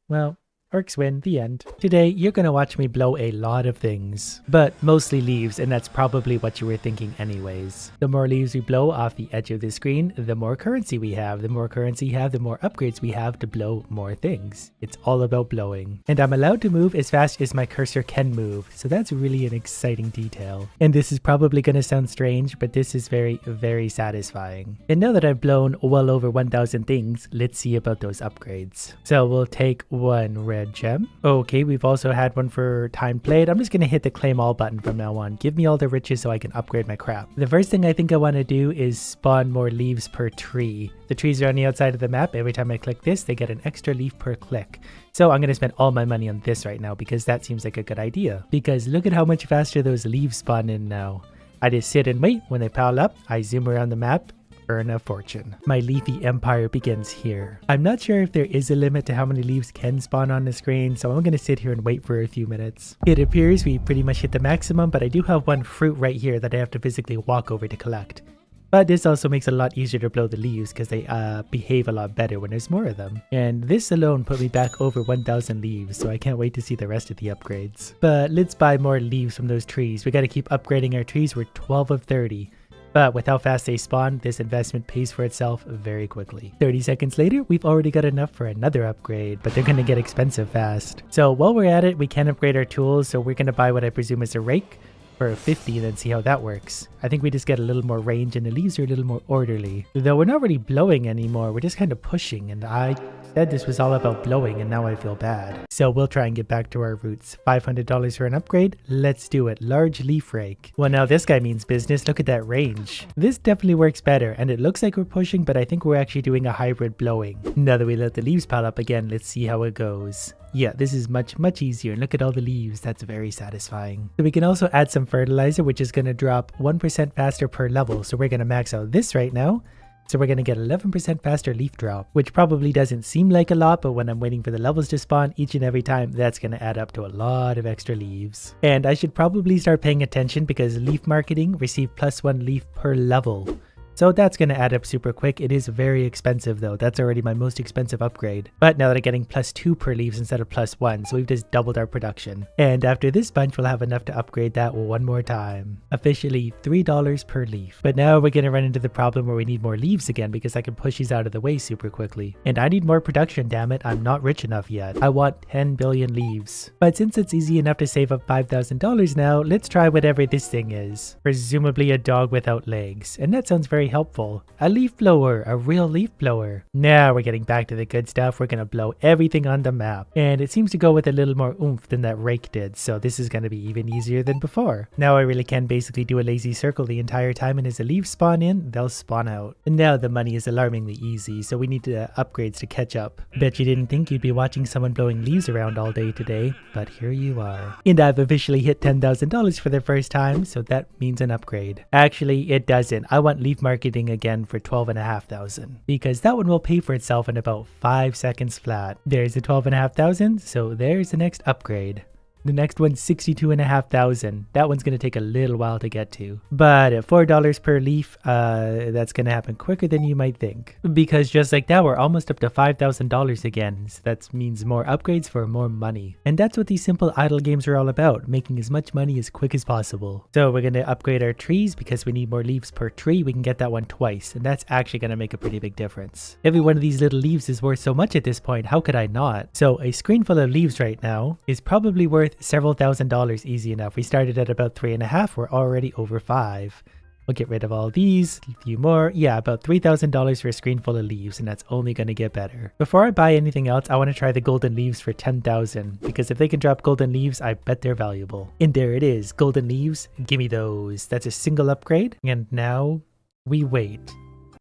Well, orcs win, the end. Today, you're gonna watch me blow a lot of things, but mostly leaves, and that's probably what you were thinking anyways. The more leaves we blow off the edge of the screen, the more currency we have. The more currency we have, the more upgrades we have to blow more things. It's all about blowing. And I'm allowed to move as fast as my cursor can move, so that's really an exciting detail. And this is probably gonna sound strange, but this is very, very satisfying. And now that I've blown well over 1,000 things, let's see about those upgrades. So we'll take one red gem. Okay, we've also had one for time played. I'm just gonna hit the claim all button from now on. Give me all the riches so I can upgrade my crap. The first thing I think I want to do is spawn more leaves per tree. The trees are on the outside of the map. Every time I click this, they get an extra leaf per click. So I'm gonna spend all my money on this right now because that seems like a good idea. Because look at how much faster those leaves spawn in now. I just sit and wait. When they pile up, I zoom around the map, earn a fortune. My leafy empire begins here. I'm not sure if there is a limit to how many leaves can spawn on the screen, so I'm gonna sit here and wait for a few minutes. It appears we pretty much hit the maximum, but I do have one fruit right here that I have to physically walk over to collect. But this also makes it a lot easier to blow the leaves because they behave a lot better when there's more of them. And this alone put me back over 1,000 leaves, so I can't wait to see the rest of the upgrades. But let's buy more leaves from those trees. We gotta keep upgrading our trees. We're 12 of 30. But with how fast they spawn, this investment pays for itself very quickly. 30 seconds later, we've already got enough for another upgrade, but they're gonna get expensive fast. So while we're at it, we can upgrade our tools, so we're gonna buy what I presume is a rake for 50 and then see how that works. I think we just get a little more range and the leaves are a little more orderly. Though we're not really blowing anymore, we're just kind of pushing, and I Said this was all about blowing and now I feel bad. So we'll try and get back to our roots. $500 for an upgrade? Let's do it. Large leaf rake. Well, now this guy means business. Look at that range. This definitely works better and it looks like we're pushing, but I think we're actually doing a hybrid blowing. Now that we let the leaves pile up again, let's see how it goes. Yeah, this is much easier. And look at all the leaves. That's very satisfying. So we can also add some fertilizer, which is going to drop 1% faster per level. So we're going to max out this right now. So we're going to get 11% faster leaf drop, which probably doesn't seem like a lot, but when I'm waiting for the levels to spawn each and every time, that's going to add up to a lot of extra leaves. And I should probably start paying attention because leaf marketing receive +1 leaf per level. So that's going to add up super quick. It is very expensive though. That's already my most expensive upgrade. But now that I'm getting +2 per leaves instead of +1, so we've just doubled our production. And after this bunch, we'll have enough to upgrade that one more time. Officially $3 per leaf. But now we're going to run into the problem where we need more leaves again because I can push these out of the way super quickly. And I need more production, damn it. I'm not rich enough yet. I want 10 billion leaves. But since it's easy enough to save up $5,000 now, let's try whatever this thing is. Presumably a dog without legs. And that sounds very helpful. A leaf blower, a real leaf blower. Now we're getting back to the good stuff. We're going to blow everything on the map. And it seems to go with a little more oomph than that rake did. So this is going to be even easier than before. Now I really can basically do a lazy circle the entire time, and as the leaves spawn in, they'll spawn out. And now the money is alarmingly easy, so we need upgrades to catch up. Bet you didn't think you'd be watching someone blowing leaves around all day today, but here you are. And I've officially hit $10,000 for the first time, so that means an upgrade. Actually, it doesn't. I want leaf marketing again for $12,500 because that one will pay for itself in about 5 seconds flat. There's the $12,500, so there's the next upgrade. The next one's $62,500. That one's going to take a little while to get to. But at $4 per leaf, that's going to happen quicker than you might think. Because just like that, we're almost up to $5,000 again. So that means more upgrades for more money. And that's what these simple idle games are all about, making as much money as quick as possible. So we're going to upgrade our trees because we need more leaves per tree. We can get that one twice, and that's actually going to make a pretty big difference. Every one of these little leaves is worth so much at this point. How could I not? So a screen full of leaves right now is probably worth several $1,000s easy enough. We started at about 3.5. We're already over 5. We'll get rid of all these, a few more. Yeah, about $3,000 for a screen full of leaves, and that's only going to get better. Before I buy anything else, I want to try the golden leaves for 10,000 because if they can drop golden leaves, I bet they're valuable. And there it is, golden leaves. Give me those. That's a single upgrade. And now we wait.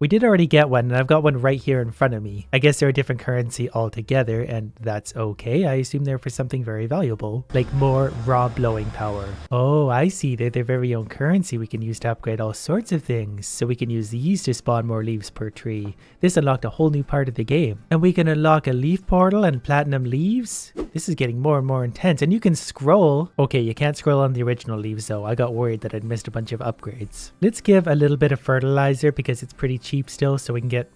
We did already get one, and I've got one right here in front of me. I guess they're a different currency altogether, and that's okay. I assume they're for something very valuable, like more raw blowing power. Oh, I see. They're their very own currency we can use to upgrade all sorts of things. So we can use these to spawn more leaves per tree. This unlocked a whole new part of the game. And we can unlock a leaf portal and platinum leaves. This is getting more and more intense, and you can scroll. Okay, you can't scroll on the original leaves though. I got worried that I'd missed a bunch of upgrades. Let's give a little bit of fertilizer because it's pretty cheap still, so we can get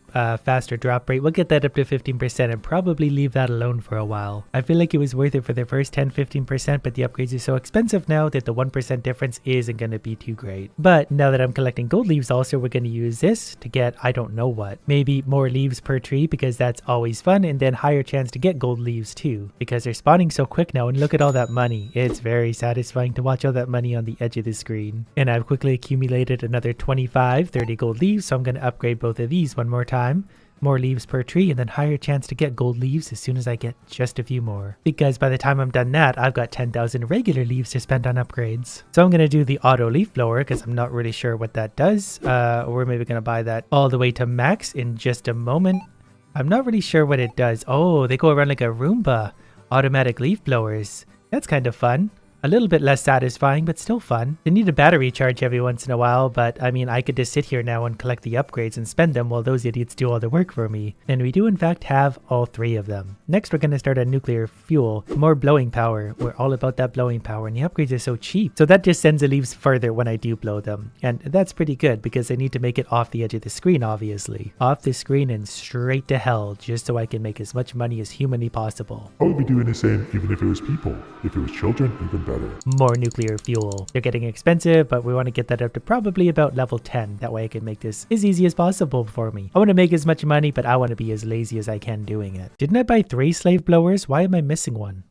faster drop rate. We'll get that up to 15% and probably leave that alone for a while. I feel like it was worth it for the first 10-15%, but the upgrades are so expensive now that the 1% difference isn't going to be too great. But now that I'm collecting gold leaves also, we're going to use this to get I don't know what. Maybe more leaves per tree because that's always fun, and then higher chance to get gold leaves too because they're spawning so quick now, and look at all that money. It's very satisfying to watch all that money on the edge of the screen. And I've quickly accumulated another 25-30 gold leaves, so I'm going to upgrade both of these one more time. More leaves per tree, and then higher chance to get gold leaves as soon as I get just a few more. Because by the time I'm done that, I've got 10,000 regular leaves to spend on upgrades. So I'm going to do the auto leaf blower because I'm not really sure what that does. We're maybe going to buy that all the way to max in just a moment. I'm not really sure what it does. Oh, they go around like a Roomba. Automatic leaf blowers. That's kind of fun. A little bit less satisfying, but still fun. They need a battery charge every once in a while, but I mean, I could just sit here now and collect the upgrades and spend them while those idiots do all the work for me. And we do in fact have all 3 of them. Next, we're going to start on nuclear fuel. More blowing power. We're all about that blowing power, and the upgrades are so cheap. So that just sends the leaves further when I do blow them. And that's pretty good because I need to make it off the edge of the screen, obviously. Off the screen and straight to hell, just so I can make as much money as humanly possible. I would be doing the same even if it was people. If it was children, even better. More nuclear fuel. They're getting expensive, but we want to get that up to probably about level 10. That way I can make this as easy as possible for me. I want to make as much money, but I want to be as lazy as I can doing it. Didn't I buy 3 slave blowers? Why am I missing one?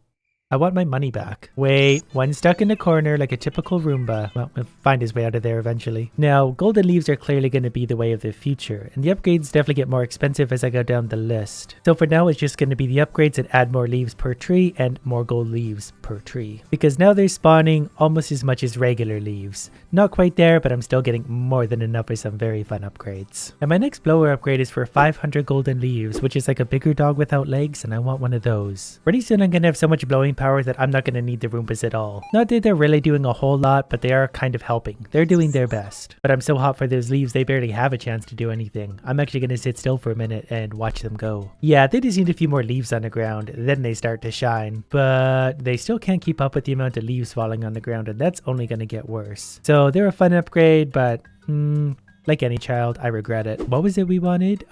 I want my money back. Wait, one stuck in the corner like a typical Roomba. Well, we'll find his way out of there eventually. Now, golden leaves are clearly going to be the way of the future, and the upgrades definitely get more expensive as I go down the list. So for now, it's just going to be the upgrades that add more leaves per tree and more gold leaves per tree. Because now they're spawning almost as much as regular leaves. Not quite there, but I'm still getting more than enough for some very fun upgrades. And my next blower upgrade is for 500 golden leaves, which is like a bigger dog without legs, and I want one of those. Pretty soon I'm going to have so much blowing power that I'm not going to need the Roombas at all. Not that they're really doing a whole lot, but they are kind of helping. They're doing their best. But I'm so hot for those leaves, they barely have a chance to do anything. I'm actually going to sit still for a minute and watch them go. Yeah, they just need a few more leaves on the ground, then they start to shine. But they still can't keep up with the amount of leaves falling on the ground, and that's only going to get worse. So they're a fun upgrade, but like any child, I regret it. What was it we wanted?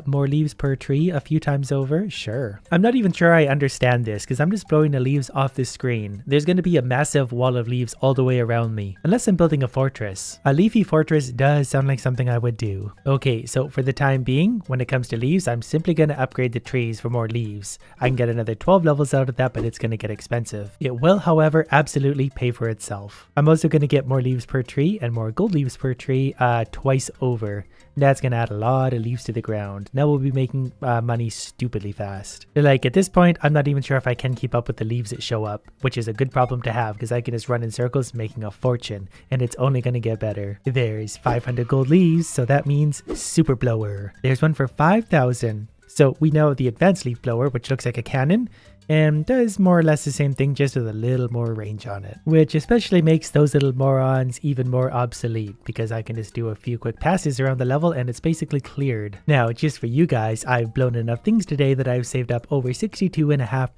More leaves per tree a few times over? Sure. I'm not even sure I understand this because I'm just blowing the leaves off the screen. There's going to be a massive wall of leaves all the way around me. Unless I'm building a fortress. A leafy fortress does sound like something I would do. Okay, so for the time being, when it comes to leaves, I'm simply going to upgrade the trees for more leaves. I can get another 12 levels out of that, but it's going to get expensive. It will, however, absolutely pay for itself. I'm also going to get more leaves per tree and more gold leaves per tree twice over. That's gonna add a lot of leaves to the ground. Now we'll be making money stupidly fast. Like at this point, I'm not even sure if I can keep up with the leaves that show up, which is a good problem to have because I can just run in circles making a fortune, and it's only gonna get better. There's 500 gold leaves, so that means super blower. There's one for 5,000. So we know the advanced leaf blower, which looks like a cannon, and does more or less the same thing, just with a little more range on it, which especially makes those little morons even more obsolete because I can just do a few quick passes around the level and it's basically cleared. Now, just for you guys, I've blown enough things today that I've saved up over $62,500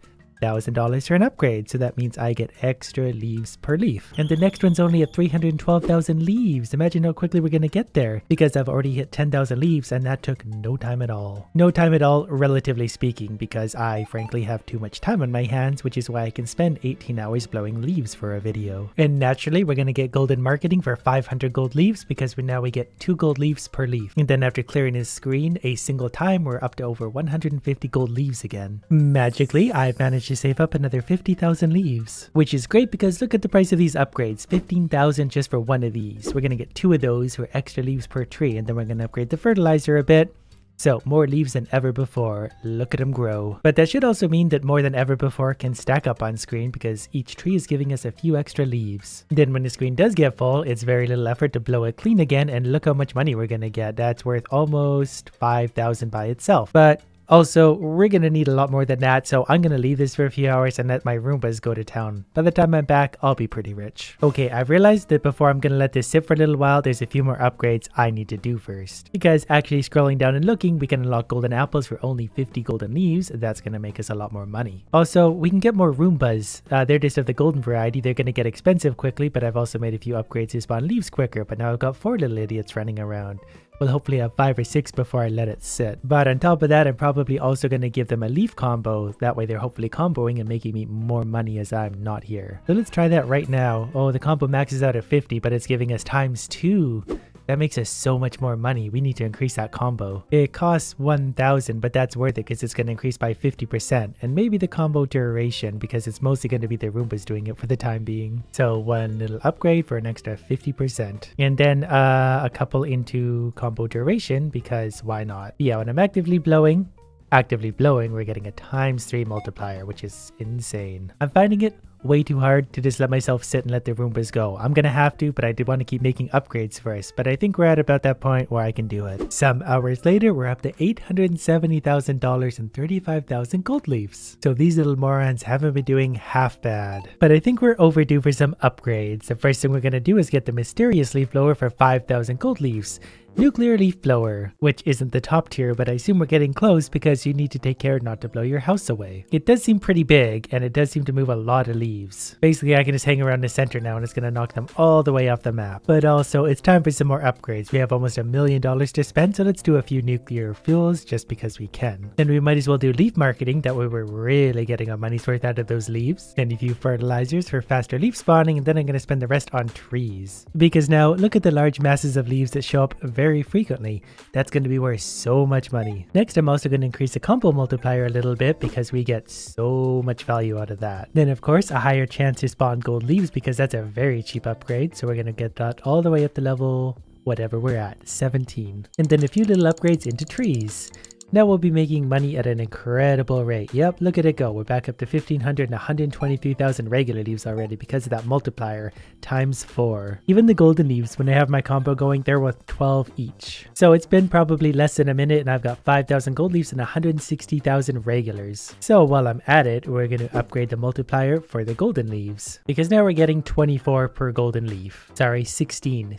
for an upgrade, so that means I get extra leaves per leaf. And the next one's only at 312,000 leaves. Imagine how quickly we're gonna get there, because I've already hit 10,000 leaves and that took no time at all. No time at all, relatively speaking, because I frankly have too much time on my hands, which is why I can spend 18 hours blowing leaves for a video. And naturally, we're gonna get golden marketing for 500 gold leaves because now we get 2 gold leaves per leaf. And then after clearing his screen a single time, we're up to over 150 gold leaves again. Magically, I've managed to save up another 50,000 leaves, which is great because look at the price of these upgrades. 15,000 just for one of these. We're gonna get 2 of those for extra leaves per tree, and then we're gonna upgrade the fertilizer a bit. So more leaves than ever before. Look at them grow. But that should also mean that more than ever before can stack up on screen because each tree is giving us a few extra leaves. Then when the screen does get full, it's very little effort to blow it clean again, and look how much money we're gonna get. That's worth almost 5,000 by itself. But also, we're gonna need a lot more than that, so I'm gonna leave this for a few hours and let my Roombas go to town. By the time I'm back, I'll be pretty rich. Okay, I've realized that before I'm gonna let this sit for a little while, there's a few more upgrades I need to do first. Because actually scrolling down and looking, we can unlock golden apples for only 50 golden leaves. That's gonna make us a lot more money. Also, we can get more Roombas. They're just of the golden variety. They're gonna get expensive quickly, but I've also made a few upgrades to spawn leaves quicker, but now I've got 4 little idiots running around. We'll hopefully have 5 or 6 before I let it sit. But on top of that, I'm probably also going to give them a leaf combo. That way they're hopefully comboing and making me more money as I'm not here. So let's try that right now. Oh, the combo maxes out at 50, but it's giving us ×2. That makes us so much more money. We need to increase that combo. It costs 1,000, but that's worth it because it's going to increase by 50%. And maybe the combo duration because it's mostly going to be the Roombas doing it for the time being. So one little upgrade for an extra 50%. And then a couple into combo duration because why not? Yeah, when I'm actively blowing, we're getting a ×3 multiplier, which is insane. I'm finding it way too hard to just let myself sit and let the Roombas go. I'm gonna have to, but I did want to keep making upgrades first. But I think we're at about that point where I can do it. Some hours later, we're up to $870,000 and 35,000 gold leaves. So these little morons haven't been doing half bad. But I think we're overdue for some upgrades. The first thing we're gonna do is get the mysterious leaf blower for 5,000 gold leaves. Nuclear leaf blower, which isn't the top tier, but I assume we're getting close because you need to take care not to blow your house away. It does seem pretty big, and it does seem to move a lot of leaves. Basically, I can just hang around the center now, and it's gonna knock them all the way off the map. But also, it's time for some more upgrades. We have almost $1 million to spend, so let's do a few nuclear fuels just because we can. Then we might as well do leaf marketing, that way we're really getting our money's worth out of those leaves. Then a few fertilizers for faster leaf spawning, and then I'm gonna spend the rest on trees. Because now, look at the large masses of leaves that show up very very frequently. That's going to be worth so much money. Next, I'm also going to increase the combo multiplier a little bit because we get so much value out of that. Then of course, a higher chance to spawn gold leaves because that's a very cheap upgrade. So we're going to get that all the way up to level whatever we're at, 17. And then a few little upgrades into trees. Now we'll be making money at an incredible rate. Yep, look at it go. We're back up to 1,500 and 123,000 regular leaves already because of that multiplier times 4. Even the golden leaves, when I have my combo going, they're worth 12 each. So it's been probably less than a minute and I've got 5,000 gold leaves and 160,000 regulars. So while I'm at it, we're going to upgrade the multiplier for the golden leaves. Because now we're getting 24 per golden leaf. Sorry, 16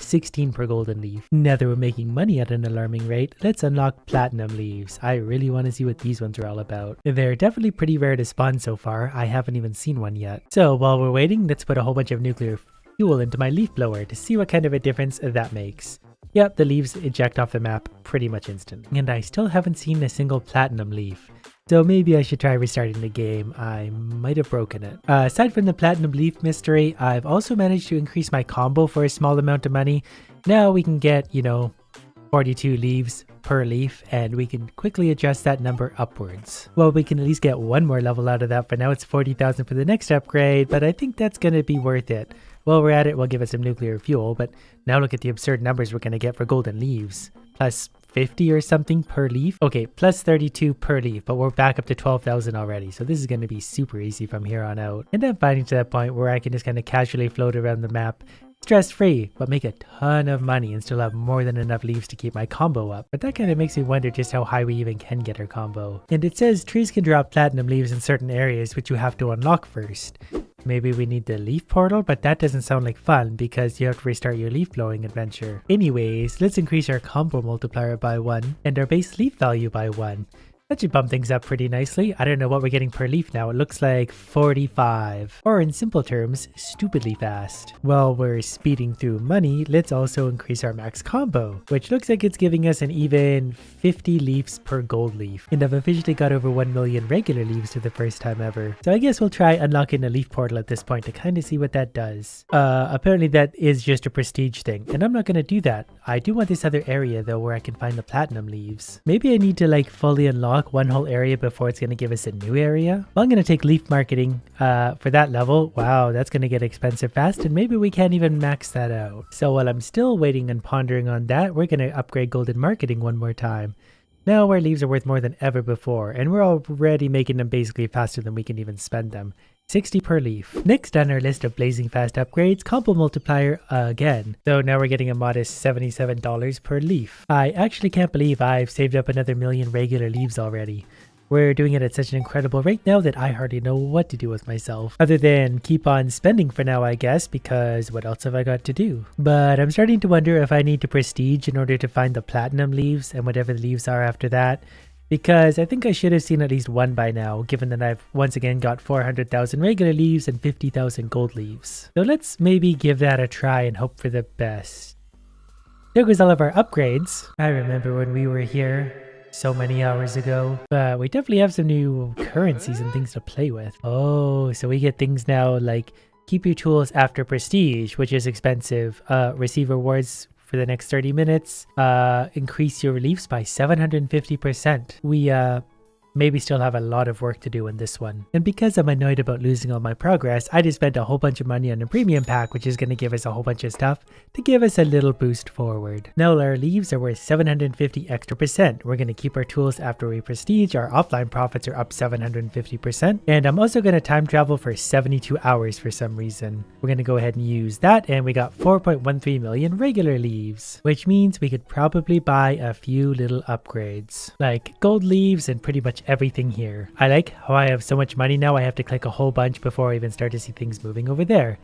per golden leaf. Now that we're making money at an alarming rate, let's unlock platinum leaves. I really want to see what these ones are all about. They're definitely pretty rare to spawn so far. I haven't even seen one yet. So while we're waiting, let's put a whole bunch of nuclear fuel into my leaf blower to see what kind of a difference that makes. Yep, the leaves eject off the map pretty much instant. And I still haven't seen a single platinum leaf. So maybe I should try restarting the game. I might have broken it. Aside from the platinum leaf mystery, I've also managed to increase my combo for a small amount of money. Now we can get, 42 leaves per leaf, and we can quickly adjust that number upwards. Well, we can at least get one more level out of that. For now, it's 40,000 for the next upgrade, but I think that's going to be worth it. While we're at it, we'll give it some nuclear fuel, but now look at the absurd numbers we're going to get for golden leaves. Plus 50 or something per leaf. Okay, plus 32 per leaf, but we're back up to 12,000 already. So this is going to be super easy from here on out. And I'm finding to that point where I can just kind of casually float around the map, stress-free, but make a ton of money and still have more than enough leaves to keep my combo up. But that kind of makes me wonder just how high we even can get our combo. And it says trees can drop platinum leaves in certain areas, which you have to unlock first. Maybe we need the leaf portal, but that doesn't sound like fun because you have to restart your leaf blowing adventure. Anyways, let's increase our combo multiplier by 1 and our base leaf value by 1. That should bump things up pretty nicely. I don't know what we're getting per leaf now. It looks like 45. Or in simple terms, stupidly fast. While we're speeding through money, let's also increase our max combo, which looks like it's giving us an even 50 leaves per gold leaf. And I've officially got over 1 million regular leaves for the first time ever. So I guess we'll try unlocking a leaf portal at this point to kind of see what that does. Apparently that is just a prestige thing, and I'm not going to do that. I do want this other area though where I can find the platinum leaves. Maybe I need to fully unlock one whole area before it's going to give us a new area. Well, I'm going to take leaf marketing for that level. Wow, that's going to get expensive fast, and maybe we can't even max that out. So while I'm still waiting and pondering on that, we're going to upgrade golden marketing one more time. Now our leaves are worth more than ever before, and we're already making them basically faster than we can even spend them. 60 per leaf. Next on our list of blazing fast upgrades, combo multiplier again. So now we're getting a modest $77 per leaf. I actually can't believe I've saved up another million regular leaves already. We're doing it at such an incredible rate now that I hardly know what to do with myself. Other than keep on spending for now, I guess, because what else have I got to do? But I'm starting to wonder if I need to prestige in order to find the platinum leaves and whatever the leaves are after that. Because I think I should have seen at least one by now, given that I've once again got 400,000 regular leaves and 50,000 gold leaves. So let's maybe give that a try and hope for the best. There goes all of our upgrades. I remember when we were here so many hours ago, but we definitely have some new currencies and things to play with. Oh, so we get things now like keep your tools after prestige, which is expensive, receive rewards for the next 30 minutes, increase your leaves by 750%. We maybe still have a lot of work to do in this one. And because I'm annoyed about losing all my progress, I just spent a whole bunch of money on a premium pack, which is going to give us a whole bunch of stuff to give us a little boost forward. Now our leaves are worth 750 extra percent. We're going to keep our tools after we prestige. Our offline profits are up 750%. And I'm also going to time travel for 72 hours for some reason. We're going to go ahead and use that, and we got 4.13 million regular leaves, which means we could probably buy a few little upgrades, like gold leaves and pretty much everything here. I like how I have so much money now I have to click a whole bunch before I even start to see things moving over there.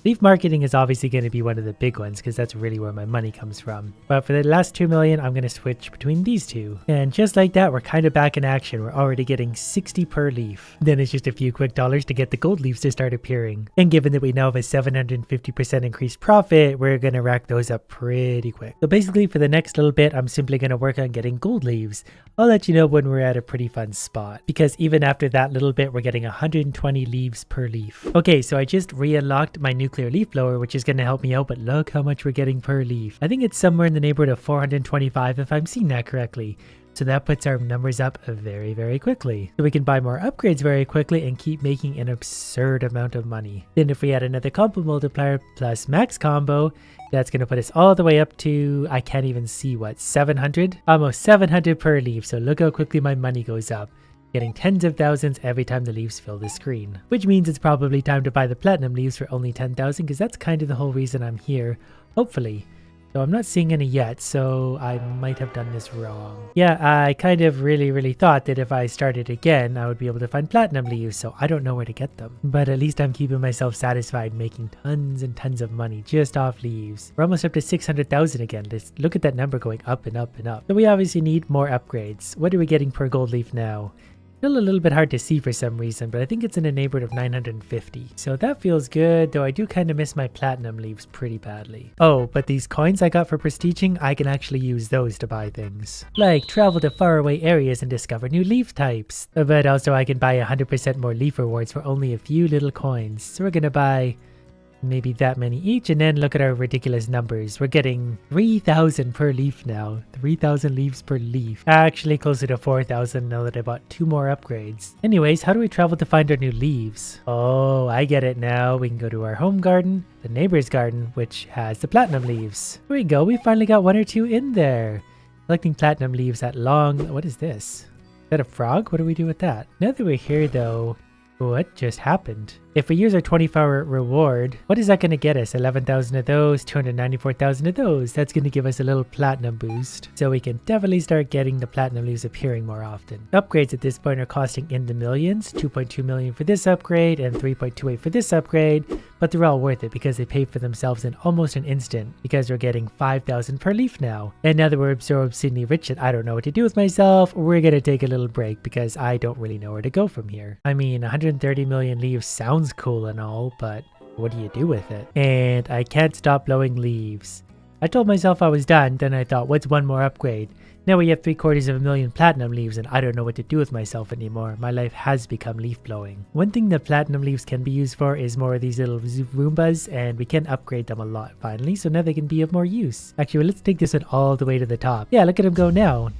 Leaf marketing is obviously going to be one of the big ones because that's really where my money comes from. But for the last 2 million, I'm going to switch between these two. And just like that, we're kind of back in action. We're already getting 60 per leaf. Then it's just a few quick dollars to get the gold leaves to start appearing. And given that we now have a 750% increased profit, we're going to rack those up pretty quick. So basically for the next little bit, I'm simply going to work on getting gold leaves. I'll let you know when we're at a pretty fun spot, because even after that little bit, we're getting 120 leaves per leaf. Okay, so I just re-unlocked my new nuclear leaf blower, which is going to help me out, but look how much we're getting per leaf. I think it's somewhere in the neighborhood of 425 if I'm seeing that correctly. So that puts our numbers up very, very quickly. So we can buy more upgrades very quickly and keep making an absurd amount of money. Then if we add another combo multiplier plus max combo, that's going to put us all the way up to, I can't even see what, 700? Almost 700 per leaf. So look how quickly my money goes up. Getting tens of thousands every time the leaves fill the screen. Which means it's probably time to buy the platinum leaves for only 10,000 because that's kind of the whole reason I'm here. Hopefully. So I'm not seeing any yet, so I might have done this wrong. Yeah, I kind of really thought that if I started again, I would be able to find platinum leaves, so I don't know where to get them. But at least I'm keeping myself satisfied making tons and tons of money just off leaves. We're almost up to 600,000 again. Let's look at that number going up and up and up. So we obviously need more upgrades. What are we getting per gold leaf now? Still a little bit hard to see for some reason, but I think it's in a neighborhood of 950. So that feels good, though I do kind of miss my platinum leaves pretty badly. Oh, but these coins I got for prestiging, I can actually use those to buy things. Like travel to faraway areas and discover new leaf types. But also I can buy 100% more leaf rewards for only a few little coins. So we're gonna buy maybe that many each, and then look at our ridiculous numbers. We're getting 3,000 per leaf now. 3,000 leaves per leaf. Actually closer to 4,000 now that I bought 2 more upgrades. Anyways, how do we travel to find our new leaves? Oh, I get it now. We can go to our home garden, the neighbor's garden, which has the platinum leaves. Here we go. We finally got 1 or 2 in there. Collecting platinum leaves at long... What is this? Is that a frog? What do we do with that? Now that we're here though, what just happened? If we use our 24-hour reward, what is that going to get us? 11,000 of those, 294,000 of those. That's going to give us a little platinum boost. So we can definitely start getting the platinum leaves appearing more often. Upgrades at this point are costing in the millions. 2.2 million for this upgrade and 3.28 for this upgrade. But they're all worth it because they pay for themselves in almost an instant because we're getting 5,000 per leaf now. And now that we're so obscenely rich and I don't know what to do with myself, we're going to take a little break because I don't really know where to go from here. I mean, 130 million leaves sounds cool and all, but what do you do with it? And I can't stop blowing leaves. I told myself I was done, then I thought, what's one more upgrade? Now we have 750,000 platinum leaves and I don't know what to do with myself anymore. My life has become leaf blowing. One thing that platinum leaves can be used for is more of these little Roombas, and we can upgrade them a lot finally, so now they can be of more use. Actually, let's take this one all the way to the top. Yeah, look at them go now.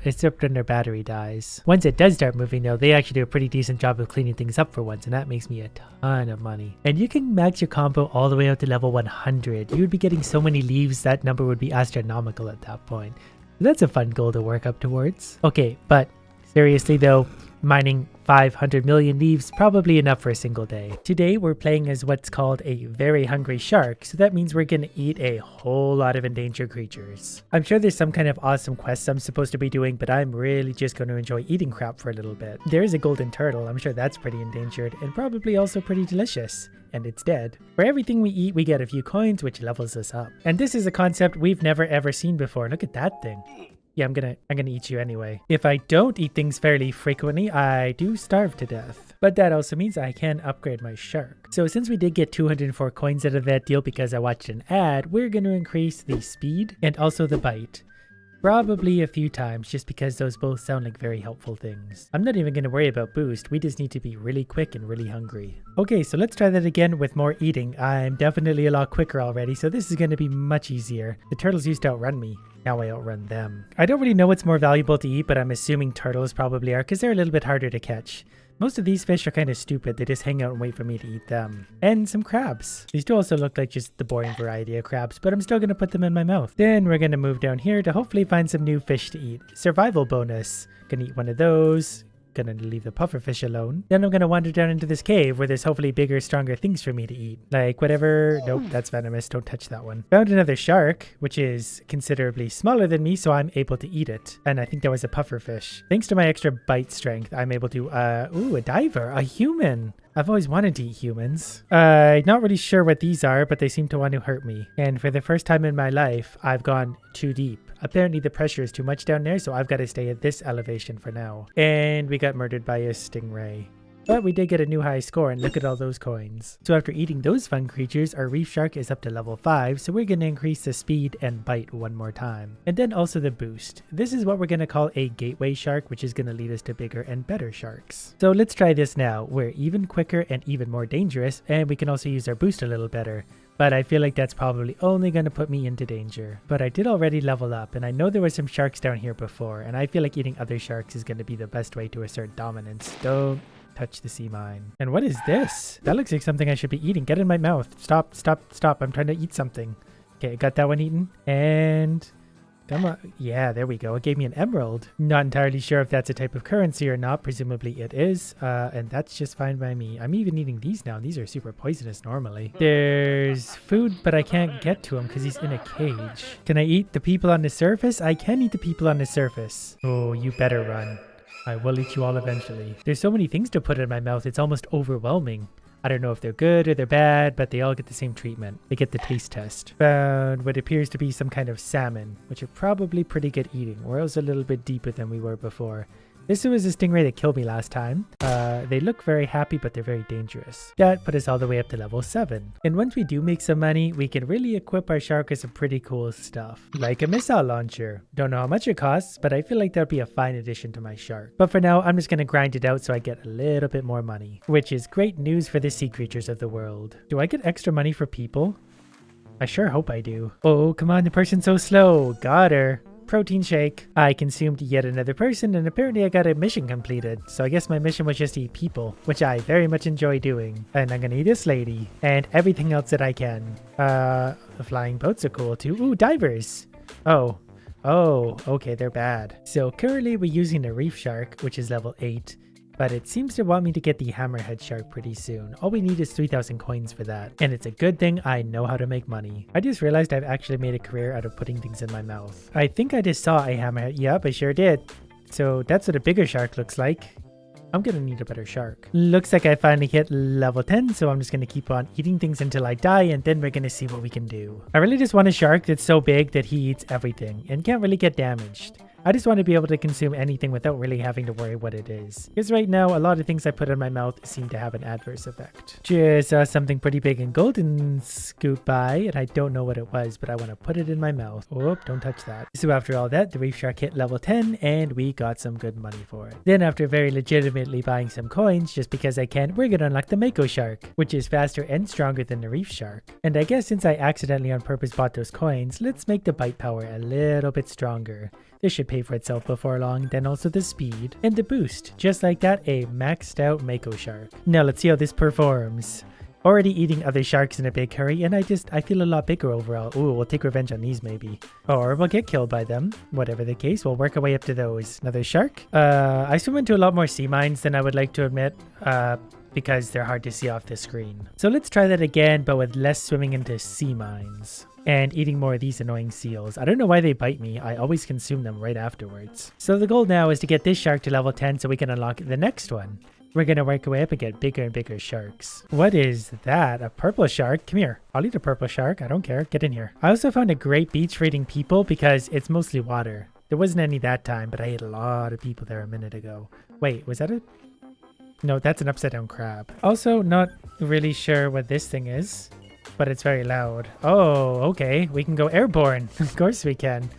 Except when their battery dies. Once it does start moving though, they actually do a pretty decent job of cleaning things up for once, and that makes me a ton of money. And you can max your combo all the way up to level 100. You would be getting so many leaves, that number would be astronomical at that point. That's a fun goal to work up towards. Okay, but seriously though, mining 500 million leaves probably enough for a single day. Today we're playing as what's called a very hungry shark, so that means we're gonna eat a whole lot of endangered creatures. I'm sure there's some kind of awesome quest I'm supposed to be doing, but I'm really just going to enjoy eating crap for a little bit. There's a golden turtle, I'm sure that's pretty endangered and probably also pretty delicious. And it's dead. For everything we eat, we get a few coins, which levels us up. And this is a concept we've never ever seen before. Look at that thing. Yeah, I'm gonna eat you anyway. If I don't eat things fairly frequently, I do starve to death. But that also means I can upgrade my shark. So since we did get 204 coins out of that deal because I watched an ad, we're gonna increase the speed and also the bite. Probably a few times, just because those both sound like very helpful things. I'm not even going to worry about boost, we just need to be really quick and really hungry. Okay, so let's try that again with more eating. I'm definitely a lot quicker already, so this is going to be much easier. The turtles used to outrun me. Now I outrun them. I don't really know what's more valuable to eat, but I'm assuming turtles probably are because they're a little bit harder to catch. Most of these fish are kind of stupid, they just hang out and wait for me to eat them. And some crabs. These do also look like just the boring variety of crabs, but I'm still going to put them in my mouth. Then we're going to move down here to hopefully find some new fish to eat. Survival bonus. Gonna eat one of those. Gonna leave the pufferfish alone. Then I'm gonna wander down into this cave where there's hopefully bigger, stronger things for me to eat. Like whatever. Nope, that's venomous. Don't touch that one. Found another shark, which is considerably smaller than me, so I'm able to eat it. And I think that was a pufferfish. Thanks to my extra bite strength, I'm able to, ooh, a diver, a human. I've always wanted to eat humans. Not really sure what these are, but they seem to want to hurt me. And for the first time in my life, I've gone too deep. Apparently the pressure is too much down there, so I've got to stay at this elevation for now. And we got murdered by a stingray. But we did get a new high score, and look at all those coins. So after eating those fun creatures, our reef shark is up to level 5, so we're going to increase the speed and bite one more time. And then also the boost. This is what we're going to call a gateway shark, which is going to lead us to bigger and better sharks. So let's try this now. We're even quicker and even more dangerous, and we can also use our boost a little better. But I feel like that's probably only going to put me into danger. But I did already level up, and I know there were some sharks down here before, and I feel like eating other sharks is going to be the best way to assert dominance. Don't touch the sea mine. And what is this? That looks like something I should be eating. Get in my mouth. Stop, stop, stop. I'm trying to eat something. Okay, I got that one eaten. And come on. Yeah, there we go. It gave me an emerald. Not entirely sure if that's a type of currency or not. Presumably it is. And that's just fine by me. I'm even eating these now. These are super poisonous normally. There's food, but I can't get to him because he's in a cage. Can I eat the people on the surface? I can eat the people on the surface. Oh, you better run. I will eat you all eventually. There's so many things to put in my mouth. It's almost overwhelming. I don't know if they're good or they're bad, but they all get the same treatment. They get the taste test. Found what appears to be some kind of salmon, which are probably pretty good eating. We're also a little bit deeper than we were before. This was a stingray that killed me last time. They look very happy, but they're very dangerous. That put us all the way up to level 7. And once we do make some money, we can really equip our shark with some pretty cool stuff. Like a missile launcher. Don't know how much it costs, but I feel like that'd be a fine addition to my shark. But for now, I'm just going to grind it out so I get a little bit more money. Which is great news for the sea creatures of the world. Do I get extra money for people? I sure hope I do. Oh, come on, the person's so slow. Got her. Protein shake. I consumed yet another person, and apparently I got a mission completed. So I guess my mission was just to eat people, which I very much enjoy doing. And I'm gonna eat this lady and everything else that I can. The flying boats are cool too. Ooh, divers. Oh, okay, they're bad. So currently we're using the reef shark, which is level 8. But it seems to want me to get the hammerhead shark pretty soon. All we need is 3,000 coins for that. And it's a good thing I know how to make money. I just realized I've actually made a career out of putting things in my mouth. I think I just saw a hammerhead. Yep, I sure did. So that's what a bigger shark looks like. I'm gonna need a better shark. Looks like I finally hit level 10, so I'm just gonna keep on eating things until I die, and then we're gonna see what we can do. I really just want a shark that's so big that he eats everything and can't really get damaged. I just want to be able to consume anything without really having to worry what it is. Because right now, a lot of things I put in my mouth seem to have an adverse effect. Just saw something pretty big and golden scoot by, and I don't know what it was, but I want to put it in my mouth. Oh, don't touch that. So after all that, the reef shark hit level 10, and we got some good money for it. Then after very legitimately buying some coins, just because I can, we're going to unlock the mako shark, which is faster and stronger than the reef shark. And I guess since I accidentally on purpose bought those coins, let's make the bite power a little bit stronger. This should pay for itself before long, then also the speed and the boost. Just like that, a maxed out mako shark. Now let's see how this performs. Already eating other sharks in a big hurry, and I feel a lot bigger overall. Ooh, we'll take revenge on these maybe. Or we'll get killed by them. Whatever the case, we'll work our way up to those. Another shark? I swim into a lot more sea mines than I would like to admit. Because they're hard to see off the screen. So let's try that again, but with less swimming into sea mines. And eating more of these annoying seals. I don't know why they bite me. I always consume them right afterwards. So the goal now is to get this shark to level 10 so we can unlock the next one. We're going to work our way up and get bigger and bigger sharks. What is that? A purple shark? Come here. I'll eat a purple shark. I don't care. Get in here. I also found a great beach for eating people because it's mostly water. There wasn't any that time, but I ate a lot of people there a minute ago. Wait, was that it? No, that's an upside down crab. Also, not really sure what this thing is, but it's very loud. Oh, okay. We can go airborne. Of course we can.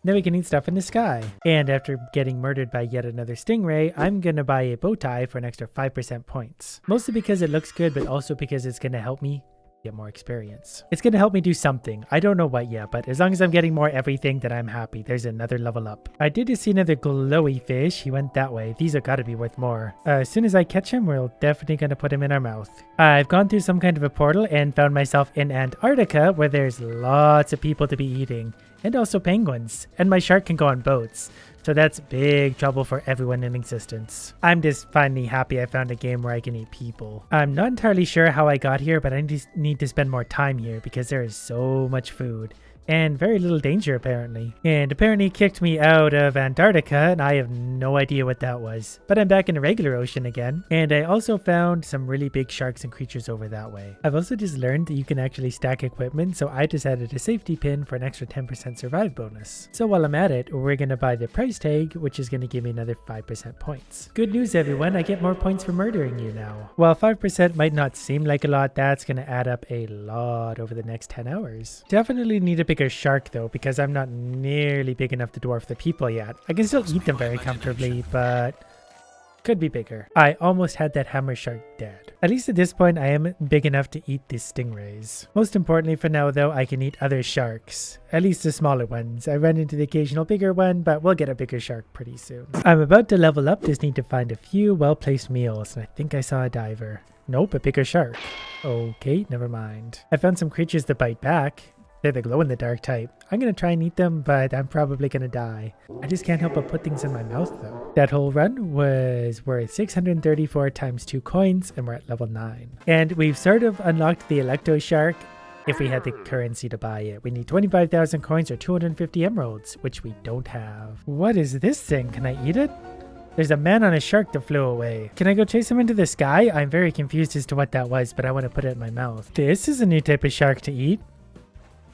Then we can eat stuff in the sky. And after getting murdered by yet another stingray, I'm gonna buy a bow tie for an extra 5% points. Mostly because it looks good, but also because it's gonna help me get more experience. It's gonna help me do something. I don't know what yet, but as long as I'm getting more everything, then I'm happy. There's another level up. I did just see another glowy fish. He went that way. These have got to be worth more. As soon as I catch him, we're definitely gonna put him in our mouth. I've gone through some kind of a portal and found myself in Antarctica where there's lots of people to be eating. And also penguins. And my shark can go on boats. So that's big trouble for everyone in existence. I'm just finally happy I found a game where I can eat people. I'm not entirely sure how I got here, but I just need to spend more time here because there is so much food. and very little danger apparently. And apparently kicked me out of Antarctica, and I have no idea what that was. But I'm back in the regular ocean again, and I also found some really big sharks and creatures over that way. I've also just learned that you can actually stack equipment, so I just added a safety pin for an extra 10% survive bonus. So while I'm at it, we're gonna buy the price tag, which is gonna give me another 5% points. Good news everyone, I get more points for murdering you now. While 5% might not seem like a lot, that's gonna add up a lot over the next 10 hours. Definitely need a bigger shark though, because I'm not nearly big enough to dwarf the people yet. I can still eat them very comfortably, but could be bigger. I almost had that hammer shark dead. At least at this point, I am big enough to eat these stingrays. Most importantly for now though, I can eat other sharks. At least the smaller ones. I ran into the occasional bigger one, but we'll get a bigger shark pretty soon. I'm about to level up, just need to find a few well-placed meals, and I think I saw a diver. Nope, a bigger shark. Okay, never mind. I found some creatures that bite back. They're the glow-in-the-dark type. I'm gonna try and eat them, but I'm probably gonna die. I just can't help but put things in my mouth though. That whole run was worth 634 times 2 coins, and we're at level 9. And we've sort of unlocked the Electo Shark if we had the currency to buy it. We need 25,000 coins or 250 emeralds, which we don't have. What is this thing? Can I eat it? There's a man on a shark that flew away. Can I go chase him into the sky? I'm very confused as to what that was, but I want to put it in my mouth. This is a new type of shark to eat.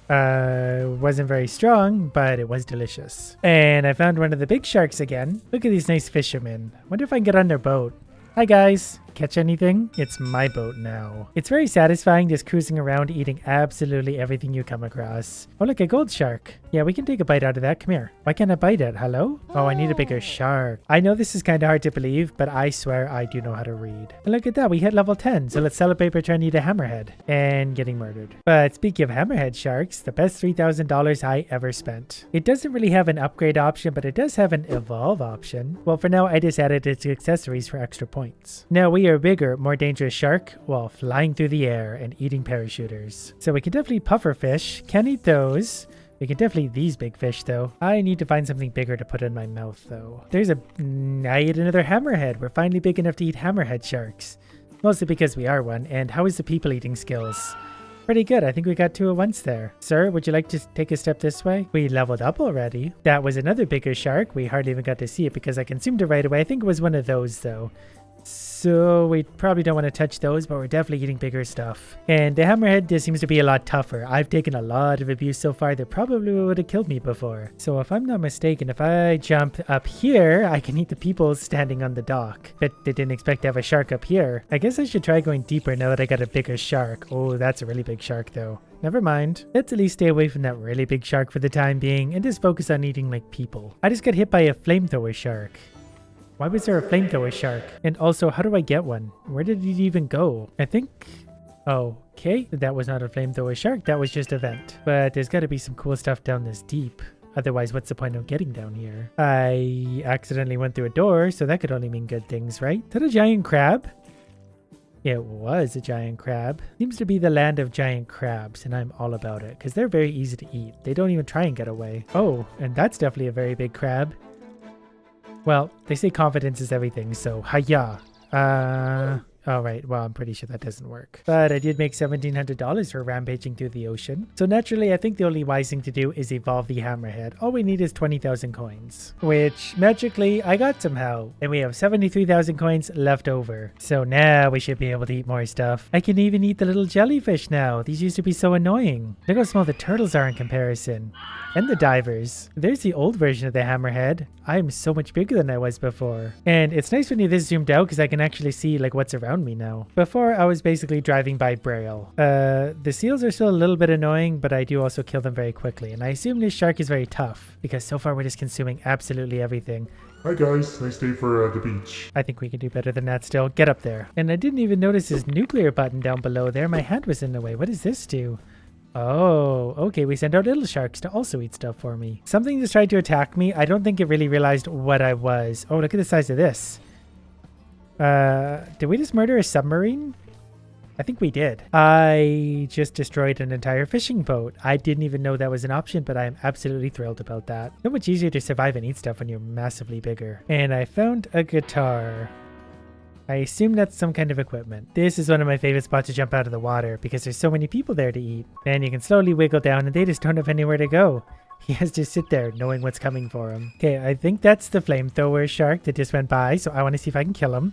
Wasn't very strong, but it was delicious. And I found one of the big sharks again. Look at these nice fishermen. Wonder if I can get on their boat. Hi guys. Catch anything? It's my boat now. It's very satisfying just cruising around eating absolutely everything you come across. Oh look, a gold shark. Yeah, we can take a bite out of that. Come here. Why can't I bite it? Hello? Oh, I need a bigger shark. I know this is kind of hard to believe, but I swear I do know how to read. And look at that, we hit level 10. So let's celebrate by trying to eat a hammerhead and getting murdered. But speaking of hammerhead sharks, the best $3,000 I ever spent. It doesn't really have an upgrade option, but it does have an evolve option. Well, for now, I just added it to accessories for extra points. Now we are a bigger, more dangerous shark while flying through the air and eating parachuters. So we can definitely puffer fish. Can't eat those. We can definitely eat these big fish though. I need to find something bigger to put in my mouth though. There's a... I ate another hammerhead. We're finally big enough to eat hammerhead sharks. Mostly because we are one. And how is the people eating skills? Pretty good. I think we got 2 at once there. Sir, would you like to take a step this way? We leveled up already. That was another bigger shark. We hardly even got to see it because I consumed it right away. I think it was one of those though. So we probably don't want to touch those, but we're definitely eating bigger stuff. And the hammerhead just seems to be a lot tougher. I've taken a lot of abuse so far that probably would have killed me before. So if I'm not mistaken, if I jump up here, I can eat the people standing on the dock. But they didn't expect to have a shark up here. I guess I should try going deeper now that I got a bigger shark. Oh, that's a really big shark though. Never mind. Let's at least stay away from that really big shark for the time being and just focus on eating like people. I just got hit by a flamethrower shark. Why was there a flamethrower shark? And also, how do I get one? Where did it even go? I think... Oh, okay. That was not a flamethrower shark. That was just a vent. But there's got to be some cool stuff down this deep. Otherwise, what's the point of getting down here? I accidentally went through a door, so that could only mean good things, right? Is that a giant crab? It was a giant crab. Seems to be the land of giant crabs, and I'm all about it, because they're very easy to eat. They don't even try and get away. Oh, and that's definitely a very big crab. Well, they say confidence is everything, so hiya. Alright, well, I'm pretty sure that doesn't work. But I did make $1,700 for rampaging through the ocean. So naturally, I think the only wise thing to do is evolve the hammerhead. All we need is 20,000 coins, which magically I got somehow. And we have 73,000 coins left over. So now we should be able to eat more stuff. I can even eat the little jellyfish now. These used to be so annoying. Look how small the turtles are in comparison. And the divers. There's the old version of the hammerhead. I'm so much bigger than I was before. And it's nice when you're this zoomed out because I can actually see like what's around me now. Before I was basically driving by braille. The seals are still a little bit annoying, but I do also kill them very quickly. And I assume this shark is very tough because so far we're just consuming absolutely everything. Hi guys, nice day for the beach. I think we can do better than that still. Get up there. And I didn't even notice this nuclear button down below there. My hand was in the way. What does this do? Oh, okay, we sent out little sharks to also eat stuff for me. Something just tried to attack me. I don't think it really realized what I was. Oh, look at the size of this. Did we just murder a submarine? I think we did. I just destroyed an entire fishing boat. I didn't even know that was an option, but I am absolutely thrilled about that. So much easier to survive and eat stuff when you're massively bigger. And I found a guitar. I assume that's some kind of equipment. This is one of my favorite spots to jump out of the water because there's so many people there to eat. Then you can slowly wiggle down and they just don't have anywhere to go. He has to sit there knowing what's coming for him. Okay, I think that's the flamethrower shark that just went by, so I want to see if I can kill him.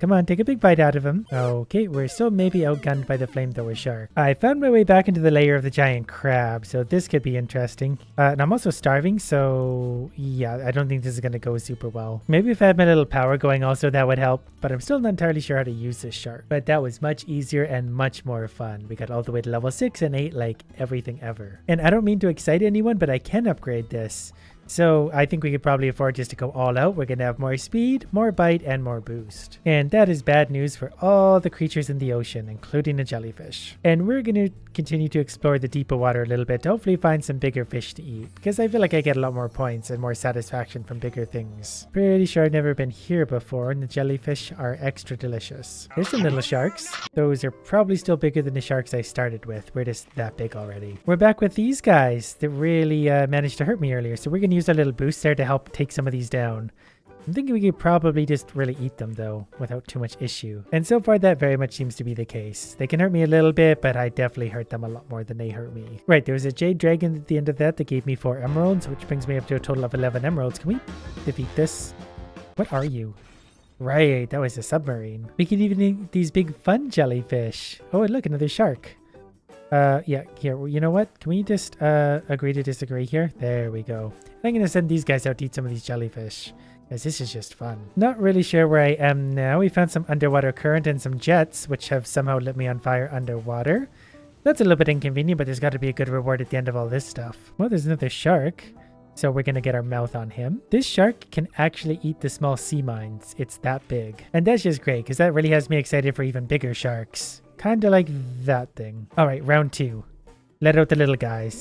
Come on, take a big bite out of him. Okay, we're still maybe outgunned by the flamethrower shark. I found my way back into the lair of the giant crab, so this could be interesting. And I'm also starving, so yeah, I don't think this is going to go super well. Maybe if I had my little power going also, that would help, but I'm still not entirely sure how to use this shark. But that was much easier and much more fun. We got all the way to level 6 and 8 like everything ever. And I don't mean to excite anyone, but I can upgrade this. So I think we could probably afford just to go all out. We're going to have more speed, more bite, and more boost. And that is bad news for all the creatures in the ocean, including the jellyfish. And we're going to continue to explore the deeper water a little bit to hopefully find some bigger fish to eat. Because I feel like I get a lot more points and more satisfaction from bigger things. Pretty sure I've never been here before, and the jellyfish are extra delicious. There's some little sharks. Those are probably still bigger than the sharks I started with. We're just that big already. We're back with these guys that really managed to hurt me earlier. So we're going to use our little boost there to help take some of these down. I'm thinking we could probably just really eat them though without too much issue. And so far that very much seems to be the case. They can hurt me a little bit, but I definitely hurt them a lot more than they hurt me. Right, there was a jade dragon at the end of that gave me 4 emeralds, which brings me up to a total of 11 emeralds. Can we defeat this? What are you? Right, that was a submarine. We can even eat these big fun jellyfish. Oh, and look, another shark. Yeah, here, you know what? Can we just agree to disagree here? There we go. I'm gonna send these guys out to eat some of these jellyfish, because this is just fun. Not really sure where I am now. We found some underwater current and some jets, which have somehow lit me on fire underwater. That's a little bit inconvenient, but there's got to be a good reward at the end of all this stuff. Well, there's another shark, so we're gonna get our mouth on him. This shark can actually eat the small sea mines. It's that big. And that's just great, because that really has me excited for even bigger sharks. Kind of like that thing. All right, round 2. Let out the little guys.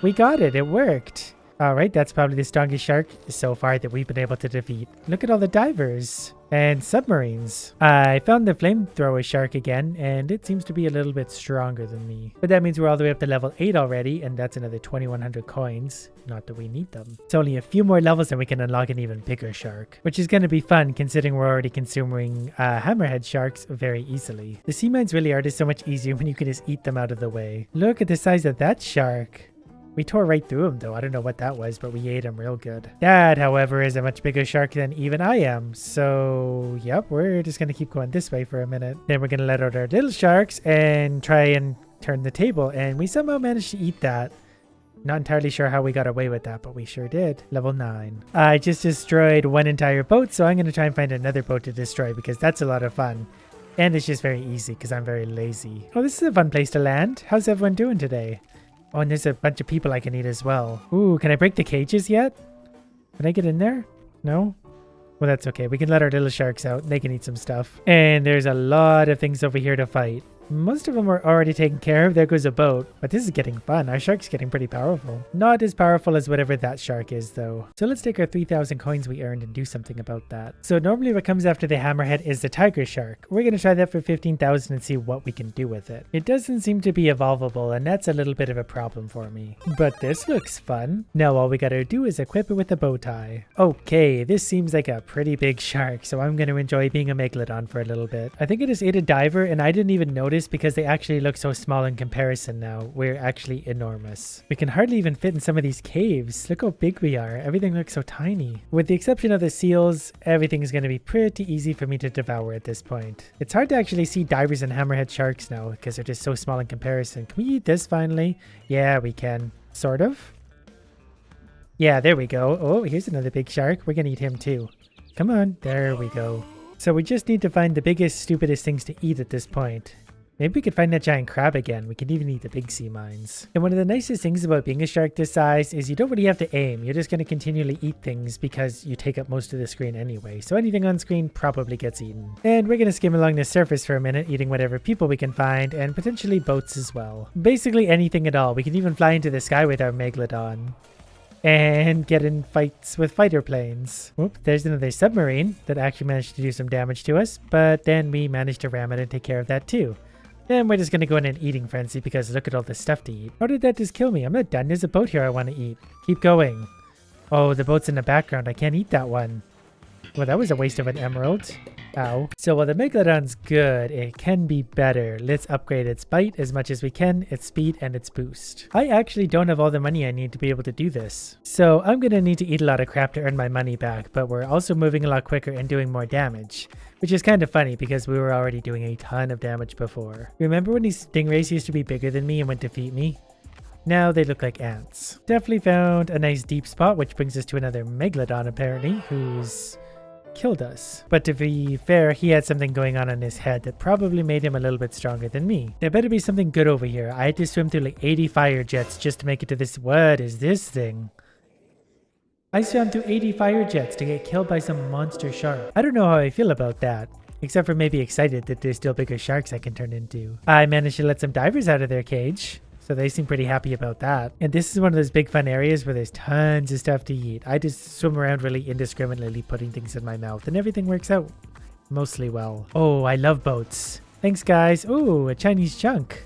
We got it. It worked. All right, that's probably the strongest shark so far that we've been able to defeat. Look at all the divers and submarines. I found the flamethrower shark again, and it seems to be a little bit stronger than me. But that means we're all the way up to level 8 already, and that's another 2100 coins. Not that we need them. It's only a few more levels and we can unlock an even bigger shark, which is going to be fun considering we're already consuming hammerhead sharks very easily. The sea mines really are just so much easier when you can just eat them out of the way. Look at the size of that shark. We tore right through him though. I don't know what that was, but we ate him real good. That, however, is a much bigger shark than even I am. So, yep, we're just going to keep going this way for a minute. Then we're going to let out our little sharks and try and turn the table. And we somehow managed to eat that. Not entirely sure how we got away with that, but we sure did. Level 9. I just destroyed one entire boat, so I'm going to try and find another boat to destroy because that's a lot of fun. And it's just very easy because I'm very lazy. Oh, this is a fun place to land. How's everyone doing today? Oh, and there's a bunch of people I can eat as well. Ooh, can I break the cages yet? Can I get in there? No? Well, that's okay. We can let our little sharks out. They can eat some stuff. And there's a lot of things over here to fight. Most of them are already taken care of. There goes a boat. But this is getting fun. Our shark's getting pretty powerful. Not as powerful as whatever that shark is, though. So let's take our 3,000 coins we earned and do something about that. So normally what comes after the hammerhead is the tiger shark. We're going to try that for 15,000 and see what we can do with it. It doesn't seem to be evolvable, and that's a little bit of a problem for me. But this looks fun. Now all we got to do is equip it with a bow tie. Okay, this seems like a pretty big shark, so I'm going to enjoy being a megalodon for a little bit. I think I just ate a diver, and I didn't even notice because they actually look so small in comparison now. We're actually enormous. We can hardly even fit in some of these caves. Look how big we are. Everything looks so tiny. With the exception of the seals, everything is going to be pretty easy for me to devour at this point. It's hard to actually see divers and hammerhead sharks now because they're just so small in comparison. Can we eat this finally? Yeah, we can. Sort of. Yeah, there we go. Oh, here's another big shark. We're going to eat him too. Come on. There we go. So we just need to find the biggest, stupidest things to eat at this point. Maybe we could find that giant crab again. We can even eat the big sea mines. And one of the nicest things about being a shark this size is you don't really have to aim. You're just going to continually eat things because you take up most of the screen anyway. So anything on screen probably gets eaten. And we're going to skim along the surface for a minute, eating whatever people we can find and potentially boats as well. Basically anything at all. We can even fly into the sky with our megalodon. And get in fights with fighter planes. Whoop, there's another submarine that actually managed to do some damage to us. But then we managed to ram it and take care of that too. And we're just going to go in an eating frenzy because look at all this stuff to eat. How did that just kill me? I'm not done. There's a boat here I want to eat. Keep going. Oh, the boat's in the background. I can't eat that one. Well, that was a waste of an emerald. Ow. So while the Megalodon's good, it can be better. Let's upgrade its bite as much as we can, its speed, and its boost. I actually don't have all the money I need to be able to do this. So I'm gonna need to eat a lot of crap to earn my money back, but we're also moving a lot quicker and doing more damage. Which is kind of funny because we were already doing a ton of damage before. Remember when these stingrays used to be bigger than me and would defeat me? Now they look like ants. Definitely found a nice deep spot, which brings us to another Megalodon apparently, who's killed us. But to be fair, he had something going on his head that probably made him a little bit stronger than me. There better be something good over here. I had to swim through like 80 fire jets just to make it to this. What is this thing? I swam through 80 fire jets to get killed by some monster shark. I don't know how I feel about that. Except for maybe excited that there's still bigger sharks I can turn into. I managed to let some divers out of their cage. So they seem pretty happy about that. And this is one of those big fun areas where there's tons of stuff to eat. I just swim around really indiscriminately putting things in my mouth and everything works out mostly well. Oh, I love boats. Thanks guys. Ooh, a Chinese chunk.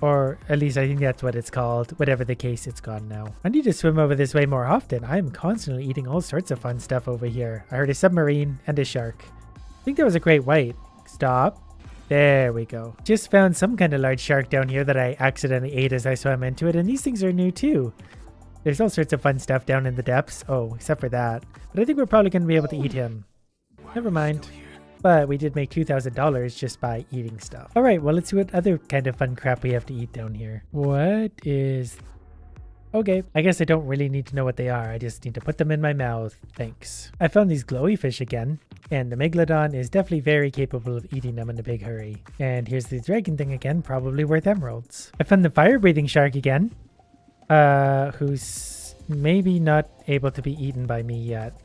Or at least I think that's what it's called. Whatever the case, it's gone now. I need to swim over this way more often. I'm constantly eating all sorts of fun stuff over here. I heard a submarine and a shark. I think there was a great white. Stop. There we go. Just found some kind of large shark down here that I accidentally ate as I swam into it, and these things are new too. There's all sorts of fun stuff down in the depths. Oh, except for that. But I think we're probably going to be able to eat him. Never mind. But we did make $2,000 just by eating stuff. Alright, well let's see what other kind of fun crap we have to eat down here. What is... Okay, I guess I don't really need to know what they are. I just need to put them in my mouth. Thanks. I found these glowy fish again, and the Megalodon is definitely very capable of eating them in a big hurry. And here's the dragon thing again, probably worth emeralds. I found the fire-breathing shark again, who's maybe not able to be eaten by me yet,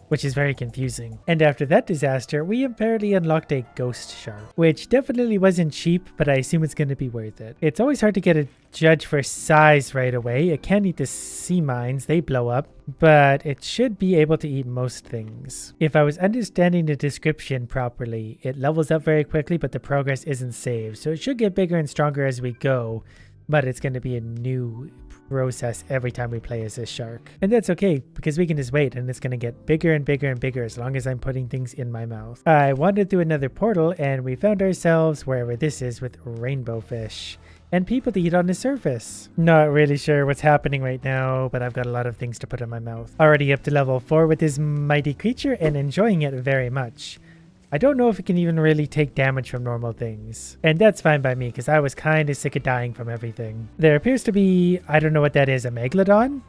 which is very confusing. And after that disaster, we apparently unlocked a ghost shark, which definitely wasn't cheap, but I assume it's going to be worth it. It's always hard to get a judge for size right away. It can't eat the sea mines, they blow up, but it should be able to eat most things. If I was understanding the description properly, it levels up very quickly, but the progress isn't saved. So it should get bigger and stronger as we go, but it's going to be a new process every time we play as this shark. And that's okay, because we can just wait and it's going to get bigger and bigger and bigger as long as I'm putting things in my mouth. I wandered through another portal and we found ourselves wherever this is with rainbow fish and people to eat on the surface. Not really sure what's happening right now, but I've got a lot of things to put in my mouth. Already up to level 4 with this mighty creature and enjoying it very much. I don't know if it can even really take damage from normal things. And that's fine by me because I was kind of sick of dying from everything. There appears to be, I don't know what that is, a Megalodon?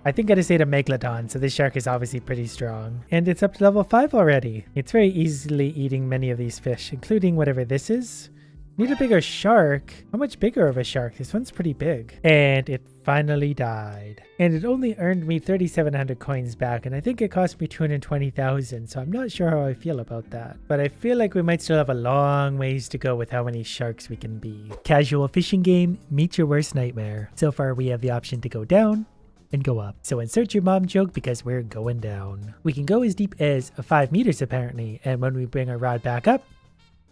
I think I just ate a Megalodon, so this shark is obviously pretty strong. And it's up to level 5 already. It's very easily eating many of these fish, including whatever this is. Need a bigger shark. How much bigger of a shark? This one's pretty big. And it finally died. And it only earned me 3,700 coins back, and I think it cost me 220,000, so I'm not sure how I feel about that. But I feel like we might still have a long ways to go with how many sharks we can be. Casual fishing game, meet your worst nightmare. So far we have the option to go down and go up. So insert your mom joke because we're going down. We can go as deep as 5 meters apparently, and when we bring our rod back up,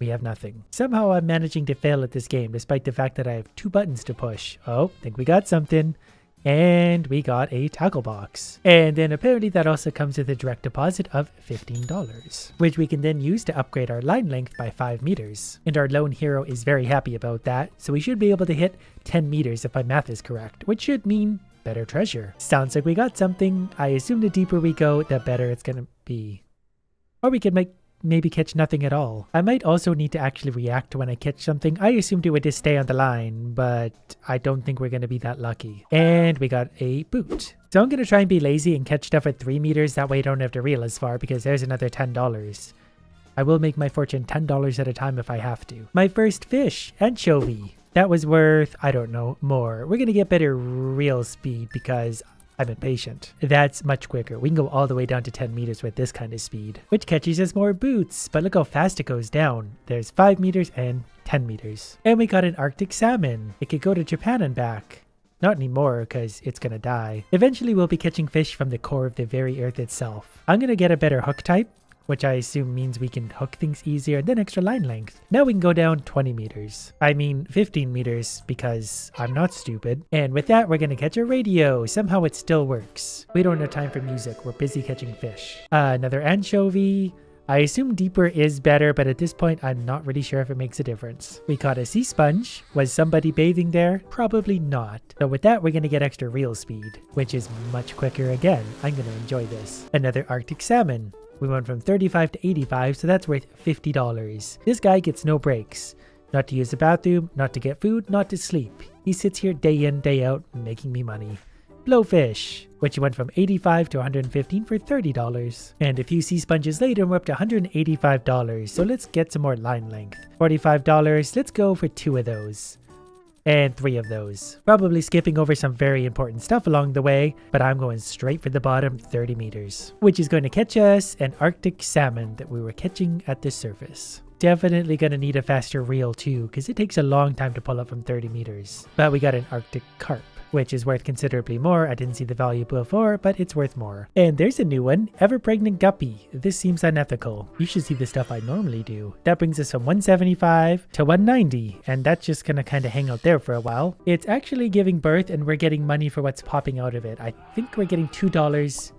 we have nothing. Somehow I'm managing to fail at this game despite the fact that I have 2 buttons to push. Oh, think we got something. And we got a tackle box. And then apparently that also comes with a direct deposit of $15, which we can then use to upgrade our line length by 5 meters. And our lone hero is very happy about that, so we should be able to hit 10 meters if my math is correct, which should mean better treasure. Sounds like we got something. I assume the deeper we go, the better it's gonna be. Or we could maybe catch nothing at all. I might also need to actually react when I catch something. I assumed it would just stay on the line, but I don't think we're going to be that lucky. And we got a boot. So I'm going to try and be lazy and catch stuff at 3 meters. That way I don't have to reel as far because there's another $10. I will make my fortune $10 at a time if I have to. My first fish, anchovy. That was worth, I don't know, more. We're going to get better reel speed because I'm impatient. That's much quicker. We can go all the way down to 10 meters with this kind of speed, which catches us more boots. But look how fast it goes down. There's 5 meters and 10 meters. And we got an Arctic salmon. It could go to Japan and back. Not anymore because it's gonna die. Eventually we'll be catching fish from the core of the very earth itself. I'm gonna get a better hook type, which I assume means we can hook things easier, and then extra line length. Now we can go down 20 meters. I mean 15 meters because I'm not stupid. And with that, we're gonna catch a radio. Somehow it still works. We don't have time for music. We're busy catching fish. Another anchovy. I assume deeper is better, but at this point, I'm not really sure if it makes a difference. We caught a sea sponge. Was somebody bathing there? Probably not. So with that, we're going to get extra reel speed, which is much quicker again. I'm going to enjoy this. Another Arctic salmon. We went from 35 to 85, so that's worth $50. This guy gets no breaks. Not to use the bathroom, not to get food, not to sleep. He sits here day in, day out, making me money. Blowfish, which went from 85 to 115 for $30. And a few sea sponges later, we're up to $185. So let's get some more line length. $45, let's go for 2 of those. And 3 of those. Probably skipping over some very important stuff along the way, but I'm going straight for the bottom 30 meters, which is going to catch us an Arctic salmon that we were catching at the surface. Definitely going to need a faster reel too, because it takes a long time to pull up from 30 meters. But we got an Arctic carp, which is worth considerably more. I didn't see the value before, but it's worth more. And there's a new one, ever pregnant guppy. This seems unethical. You should see the stuff I normally do. That brings us from 175 to 190, and that's just gonna kind of hang out there for a while. It's actually giving birth, and we're getting money for what's popping out of it. I think we're getting $2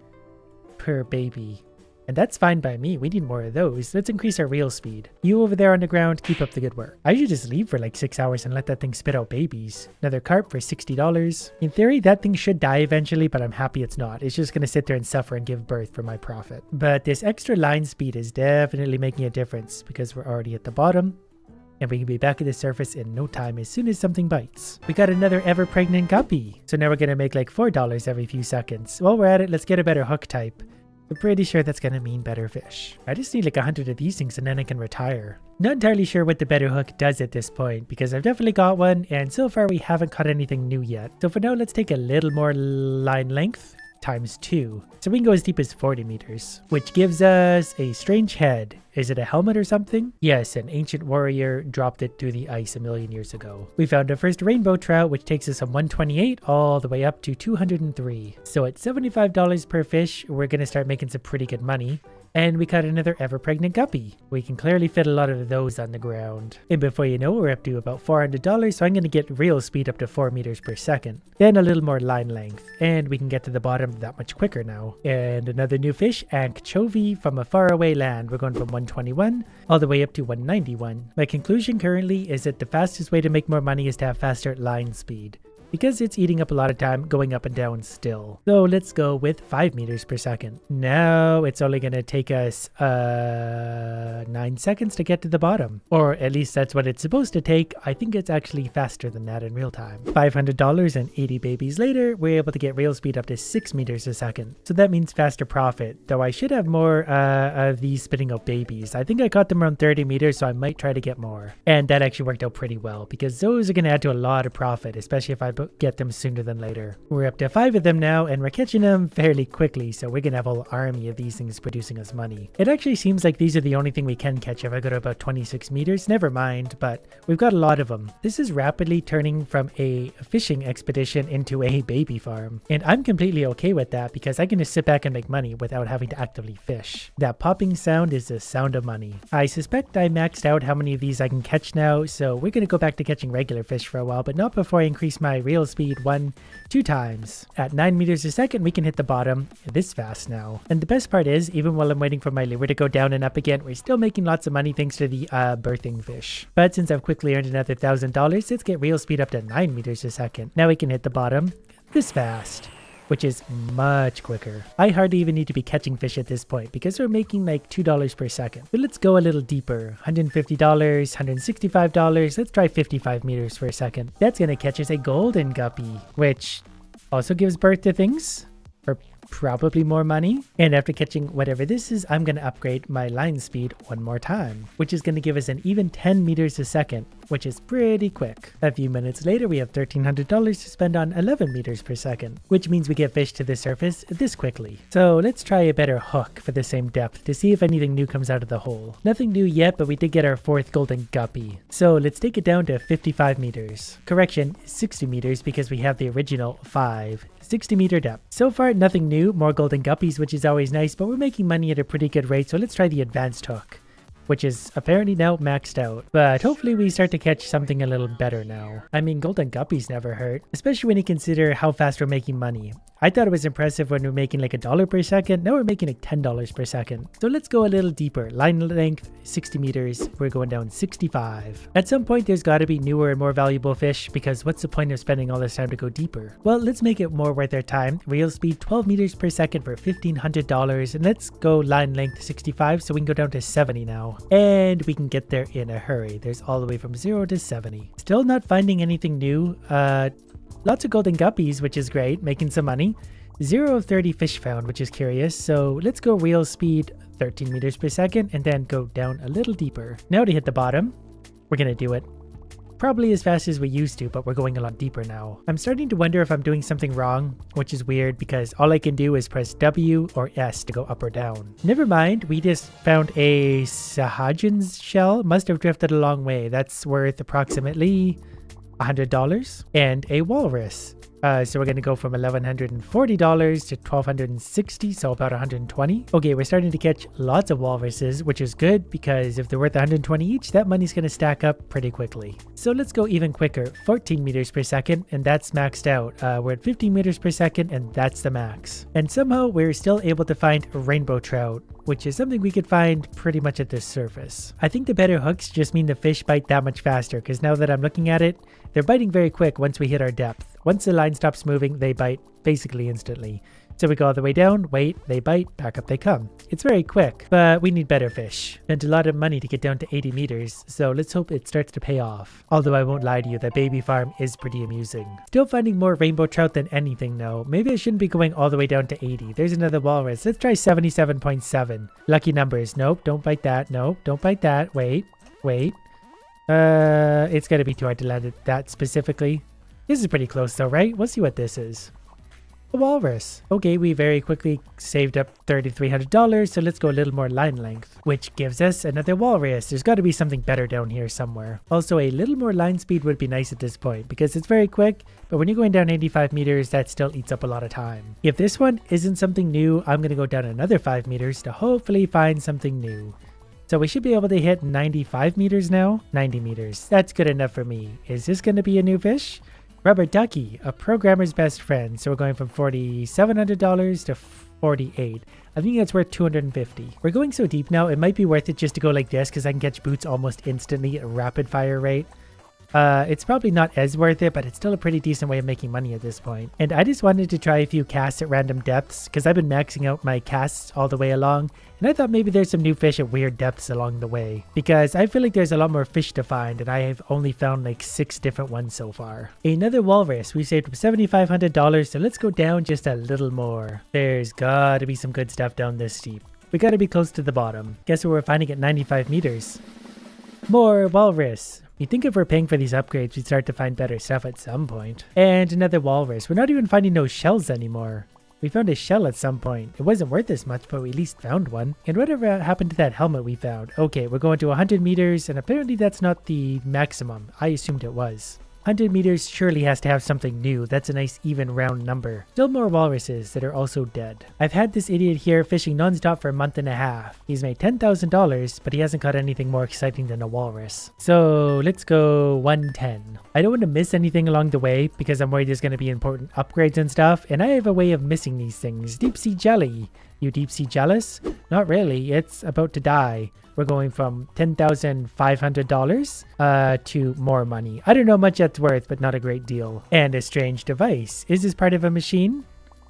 per baby. And that's fine by me. We need more of those. Let's increase our reel speed. You over there on the ground, keep up the good work. I should just leave for like 6 hours and let that thing spit out babies. Another carp for $60. In theory, that thing should die eventually, but I'm happy it's not. It's just going to sit there and suffer and give birth for my profit. But this extra line speed is definitely making a difference because we're already at the bottom. And we can be back at the surface in no time as soon as something bites. We got another ever pregnant guppy. So now we're going to make like $4 every few seconds. While we're at it, let's get a better hook type. I'm pretty sure that's going to mean better fish. I just need like 100 of these things and then I can retire. Not entirely sure what the better hook does at this point because I've definitely got one and so far we haven't caught anything new yet. So for now, let's take a little more line length times 2. So we can go as deep as 40 meters, which gives us a strange head. Is it a helmet or something? Yes, an ancient warrior dropped it through the ice a million years ago. We found our first rainbow trout, which takes us from 128 all the way up to 203. So at $75 per fish, we're going to start making some pretty good money. And we caught another ever pregnant guppy. We can clearly fit a lot of those on the ground. And before you know, we're up to about $400, so I'm going to get reel speed up to 4 meters per second. Then a little more line length, and we can get to the bottom that much quicker now. And another new fish, anchovy from a faraway land. We're going from 121 all the way up to 191. My conclusion currently is that the fastest way to make more money is to have faster line speed, because it's eating up a lot of time going up and down still. So let's go with 5 meters per second. Now it's only going to take us 9 seconds to get to the bottom. Or at least that's what it's supposed to take. I think it's actually faster than that in real time. $500 and 80 babies later, we're able to get reel speed up to 6 meters a second. So that means faster profit, though I should have more of these spitting out babies. I think I caught them around 30 meters, so I might try to get more. And that actually worked out pretty well because those are going to add to a lot of profit, especially if I get them sooner than later. We're up to 5 of them now and we're catching them fairly quickly, so we're gonna have a whole army of these things producing us money. It actually seems like these are the only thing we can catch if I go to about 26 meters. Never mind, but we've got a lot of them. This is rapidly turning from a fishing expedition into a baby farm, and I'm completely okay with that because I can just sit back and make money without having to actively fish. That popping sound is the sound of money. I suspect I maxed out how many of these I can catch now, so we're gonna go back to catching regular fish for a while, but not before I increase my reel speed 2 times. At 9 meters a second, we can hit the bottom this fast now. And the best part is, even while I'm waiting for my lure to go down and up again, we're still making lots of money thanks to the birthing fish. But since I've quickly earned another $1,000, let's get reel speed up to 9 meters a second. Now we can hit the bottom this fast, which is much quicker. I hardly even need to be catching fish at this point because we're making like $2 per second. But let's go a little deeper. $150, $165. Let's try 55 meters for a second. That's gonna catch us a golden guppy, which also gives birth to things for probably more money. And after catching whatever this is, I'm going to upgrade my line speed one more time, which is going to give us an even 10 meters a second, which is pretty quick. A few minutes later, we have $1,300 to spend on 11 meters per second, which means we get fish to the surface this quickly. So let's try a better hook for the same depth to see if anything new comes out of the hole. Nothing new yet, but we did get our 4th golden guppy. So let's take it down to 55 meters. Correction, 60 meters because we have the original 60 meter depth. So far, nothing new, more golden guppies, which is always nice, but we're making money at a pretty good rate, so let's try the advanced hook, which is apparently now maxed out. But hopefully we start to catch something a little better now. I mean, golden guppies never hurt, especially when you consider how fast we're making money. I thought it was impressive when we're making like $1 per second. Now we're making like $10 per second. So let's go a little deeper. Line length, 60 meters. We're going down 65. At some point, there's got to be newer and more valuable fish because what's the point of spending all this time to go deeper? Well, let's make it more worth our time. Reel speed, 12 meters per second for $1,500. And let's go line length 65 so we can go down to 70 now. And we can get there in a hurry. There's all the way from 0 to 70. Still not finding anything new. Lots of golden guppies, which is great, making some money. 0 of 30 fish found, which is curious. So let's go reel speed 13 meters per second and then go down a little deeper. Now to hit the bottom, we're going to do it. Probably as fast as we used to, but we're going a lot deeper now. I'm starting to wonder if I'm doing something wrong, which is weird because all I can do is press W or S to go up or down. Never mind, we just found a Sahajan's shell. Must have drifted a long way. That's worth approximately $100. And a walrus. So we're going to go from $1,140 to $1,260, so about 120. Okay, we're starting to catch lots of walruses, which is good because if they're worth 120 each, that money's going to stack up pretty quickly. So let's go even quicker, 14 meters per second, and that's maxed out. We're at 15 meters per second, and that's the max. And somehow we're still able to find rainbow trout, which is something we could find pretty much at the surface. I think the better hooks just mean the fish bite that much faster, because now that I'm looking at it, they're biting very quick once we hit our depth. Once the line stops moving, they bite basically instantly. So we go all the way down, wait, they bite, back up they come. It's very quick, but we need better fish. Spent a lot of money to get down to 80 meters, so let's hope it starts to pay off. Although I won't lie to you, that baby farm is pretty amusing. Still finding more rainbow trout than anything though. Maybe I shouldn't be going all the way down to 80. There's another walrus. Let's try 77.7. Lucky numbers. Nope, don't bite that. Nope, don't bite that. Wait. It's gonna be too hard to land at that specifically. This is pretty close though, right? We'll see what this is. A walrus. Okay, we very quickly saved up $3,300, so let's go a little more line length, which gives us another walrus. There's got to be something better down here somewhere. Also, a little more line speed would be nice at this point because it's very quick, but when you're going down 85 meters, that still eats up a lot of time. If this one isn't something new, I'm going to go down another 5 meters to hopefully find something new. So we should be able to hit 95 meters now. 90 meters. That's good enough for me. Is this going to be a new fish? Rubber ducky, a programmer's best friend. So we're going from $4,700 to $48. I think that's worth $250. We're going so deep now, it might be worth it just to go like this because I can catch boots almost instantly at a rapid fire rate. It's probably not as worth it, but it's still a pretty decent way of making money at this point. And I just wanted to try a few casts at random depths because I've been maxing out my casts all the way along. And I thought maybe there's some new fish at weird depths along the way because I feel like there's a lot more fish to find and I have only found like 6 different ones so far. Another walrus. We saved $7,500, so let's go down just a little more. There's gotta be some good stuff down this steep. We gotta be close to the bottom. Guess what we're finding at 95 meters? More walrus. You'd think if we're paying for these upgrades, we'd start to find better stuff at some point. And another walrus. We're not even finding no shells anymore. We found a shell at some point. It wasn't worth as much, but we at least found one. And whatever happened to that helmet we found? Okay, we're going to 100 meters, and apparently that's not the maximum. I assumed it was. 100 meters surely has to have something new. That's a nice even round number. Still more walruses that are also dead. I've had this idiot here fishing non-stop for a month and a half. He's made $10,000, but he hasn't caught anything more exciting than a walrus. So let's go 110. I don't want to miss anything along the way because I'm worried there's going to be important upgrades and stuff, and I have a way of missing these things. Deep sea jelly. You deep sea jealous? Not really. It's about to die. We're going from $10,500 to more money. I don't know much that's worth, but not a great deal. And a strange device. Is this part of a machine?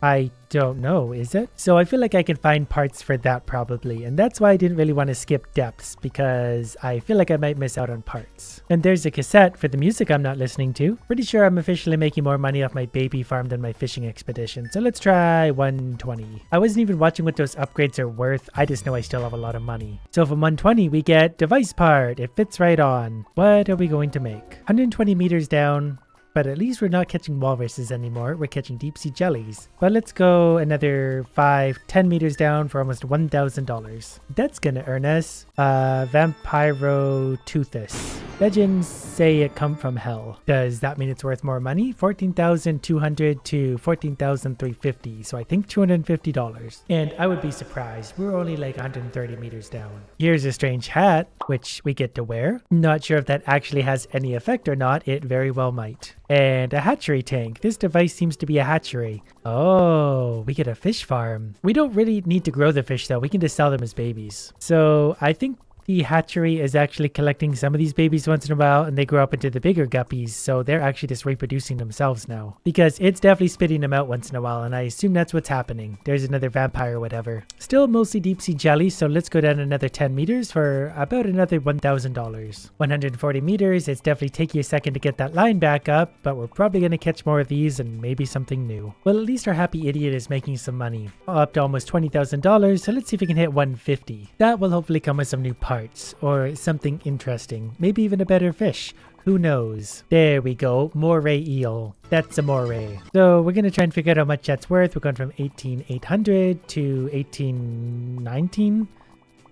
I don't know, is it? So I feel like I can find parts for that probably. And that's why I didn't really want to skip depths because I feel like I might miss out on parts. And there's a cassette for the music I'm not listening to. Pretty sure I'm officially making more money off my baby farm than my fishing expedition. So let's try 120. I wasn't even watching what those upgrades are worth. I just know I still have a lot of money. So from 120 we get device part. It fits right on. What are we going to make? 120 meters down. But at least we're not catching walruses anymore. We're catching deep sea jellies. But let's go another 10 meters down for almost $1,000. That's gonna earn us Vampiroteuthis. Legends say it come from hell. Does that mean it's worth more money? $14,200 to $14,350. So I think $250. And I would be surprised. We're only like 130 meters down. Here's a strange hat, which we get to wear. Not sure if that actually has any effect or not. It very well might. And a hatchery tank. This device seems to be a hatchery. Oh, we get a fish farm. We don't really need to grow the fish though. We can just sell them as babies. So I think the hatchery is actually collecting some of these babies once in a while and they grow up into the bigger guppies. So they're actually just reproducing themselves now because it's definitely spitting them out once in a while. And I assume that's what's happening. There's another vampire or whatever. Still mostly deep sea jelly. So let's go down another 10 meters for about another $1,000. 140 meters. It's definitely taking a second to get that line back up, but we're probably going to catch more of these and maybe something new. Well, at least our happy idiot is making some money. Up to almost $20,000. So let's see if we can hit 150. That will hopefully come with some new parts or something interesting, maybe even a better fish. Who knows? There we go. Moray eel. That's a moray. So we're going to try and figure out how much that's worth. We're going from 18,800 to 1819.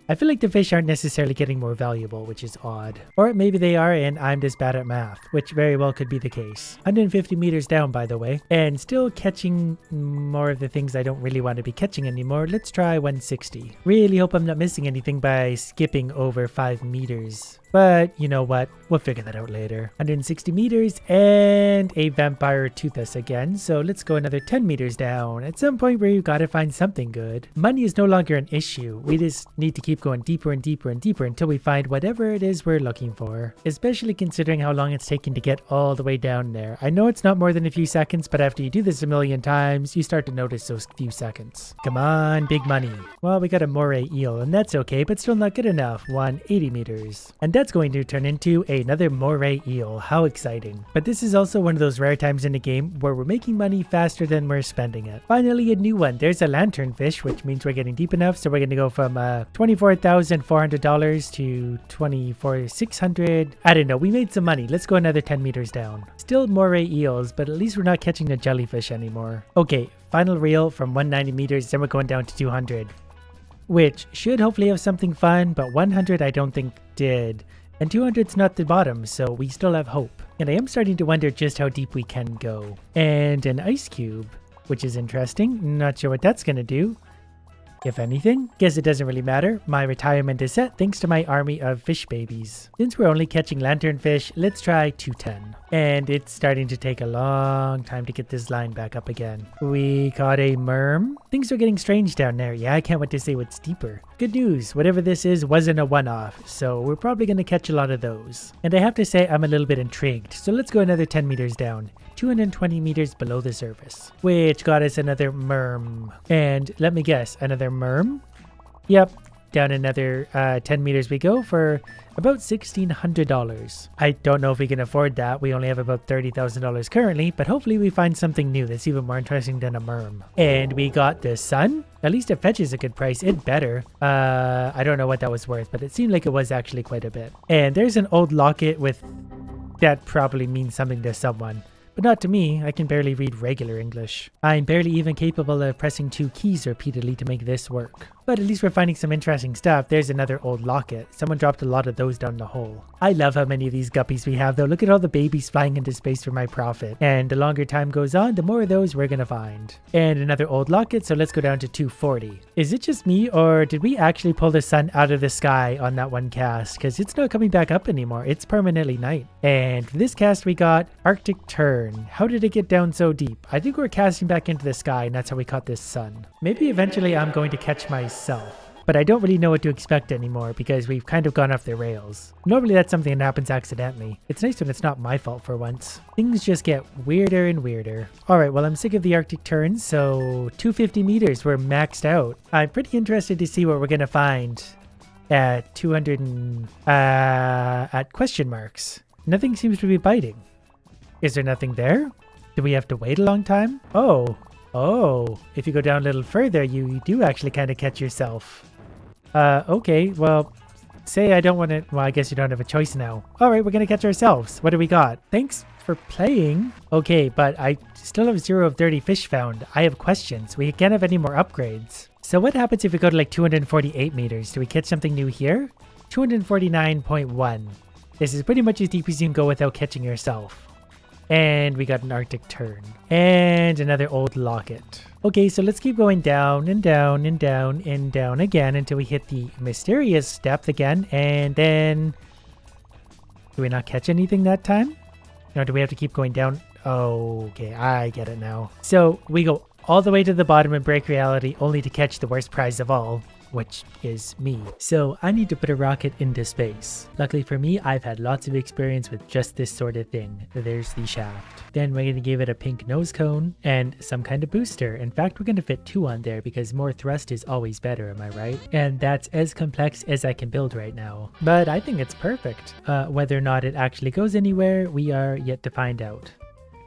I feel like the fish aren't necessarily getting more valuable, which is odd. Or maybe they are and I'm just bad at math, which very well could be the case. 150 meters down, by the way, and still catching more of the things I don't really want to be catching anymore. Let's try 160. Really hope I'm not missing anything by skipping over 5 meters. But you know what? We'll figure that out later. 160 meters and a vampire tooth us again. So let's go another 10 meters down. At some point where you gotta find something good. Money is no longer an issue. We just need to keep going deeper and deeper and deeper until we find whatever it is we're looking for. Especially considering how long it's taking to get all the way down there. I know it's not more than a few seconds, but after you do this a million times, you start to notice those few seconds. Come on, big money. Well, we got a moray eel and that's okay, but still not good enough. 180 meters. And that's going to turn into another moray eel. How exciting. But this is also one of those rare times in the game where we're making money faster than we're spending it. Finally, a new one. There's a lanternfish, which means we're getting deep enough. So we're going to go from $24,400 to $24,600. I don't know. We made some money. Let's go another 10 meters down. Still moray eels, but at least we're not catching the jellyfish anymore. Okay, final reel from 190 meters. Then we're going down to 200. Which should hopefully have something fun, but 100 I don't think did. And 200's not the bottom, so we still have hope. And I am starting to wonder just how deep we can go. And an ice cube, which is interesting. Not sure what that's going to do. If anything, guess it doesn't really matter. My retirement is set thanks to my army of fish babies. Since we're only catching lanternfish, let's try 210. And it's starting to take a long time to get this line back up again. We caught a merm. Things are getting strange down there. Yeah, I can't wait to see what's deeper. Good news, whatever this is wasn't a one-off, so we're probably going to catch a lot of those. And I have to say I'm a little bit intrigued, so let's go another 10 meters down. 220 meters below the surface, which got us another merm. And let me guess, another merm? Yep, down another 10 meters we go for about $1,600. I don't know if we can afford that. We only have about $30,000 currently, but hopefully we find something new that's even more interesting than a merm. And we got the sun. At least it fetches a good price. It better. I don't know what that was worth, but it seemed like it was actually quite a bit. And there's an old locket with... that probably means something to someone. But not to me. I can barely read regular English. I'm barely even capable of pressing 2 keys repeatedly to make this work. But at least we're finding some interesting stuff. There's another old locket. Someone dropped a lot of those down the hole. I love how many of these guppies we have though. Look at all the babies flying into space for my profit. And the longer time goes on, the more of those we're gonna find. And another old locket, so let's go down to 240. Is it just me or did we actually pull the sun out of the sky on that one cast? Because it's not coming back up anymore. It's permanently night. And for this cast we got Arctic Tern. How did it get down so deep? I think we're casting back into the sky and that's how we caught this sun. Maybe eventually I'm going to catch myself. But I don't really know what to expect anymore because we've kind of gone off the rails. Normally that's something that happens accidentally. It's nice when it's not my fault for once. Things just get weirder and weirder. Alright, well I'm sick of the Arctic Terns, so 250 meters we're maxed out. I'm pretty interested to see what we're gonna find at 200 and... at question marks. Nothing seems to be biting. Is there nothing there? Do we have to wait a long time? Oh, if you go down a little further, you do actually kind of catch yourself. Okay, well, say I don't want to... Well, I guess you don't have a choice now. All right, we're going to catch ourselves. What do we got? Thanks for playing. Okay, but I still have 0 of 30 fish found. I have questions. We can't have any more upgrades. So what happens if we go to like 248 meters? Do we catch something new here? 249.1. This is pretty much as deep as you can go without catching yourself. And we got an Arctic Tern. And another old locket. Okay, so let's keep going down and down and down and down again until we hit the mysterious depth again. And then... do we not catch anything that time? Now, do we have to keep going down? Oh, okay, I get it now. So we go all the way to the bottom and break reality only to catch the worst prize of all, which is me. So I need to put a rocket into space. Luckily for me, I've had lots of experience with just this sort of thing. There's the shaft. Then we're going to give it a pink nose cone and some kind of booster. In fact, we're going to fit 2 on there because more thrust is always better, am I right? And that's as complex as I can build right now. But I think it's perfect. Whether or not it actually goes anywhere, we are yet to find out.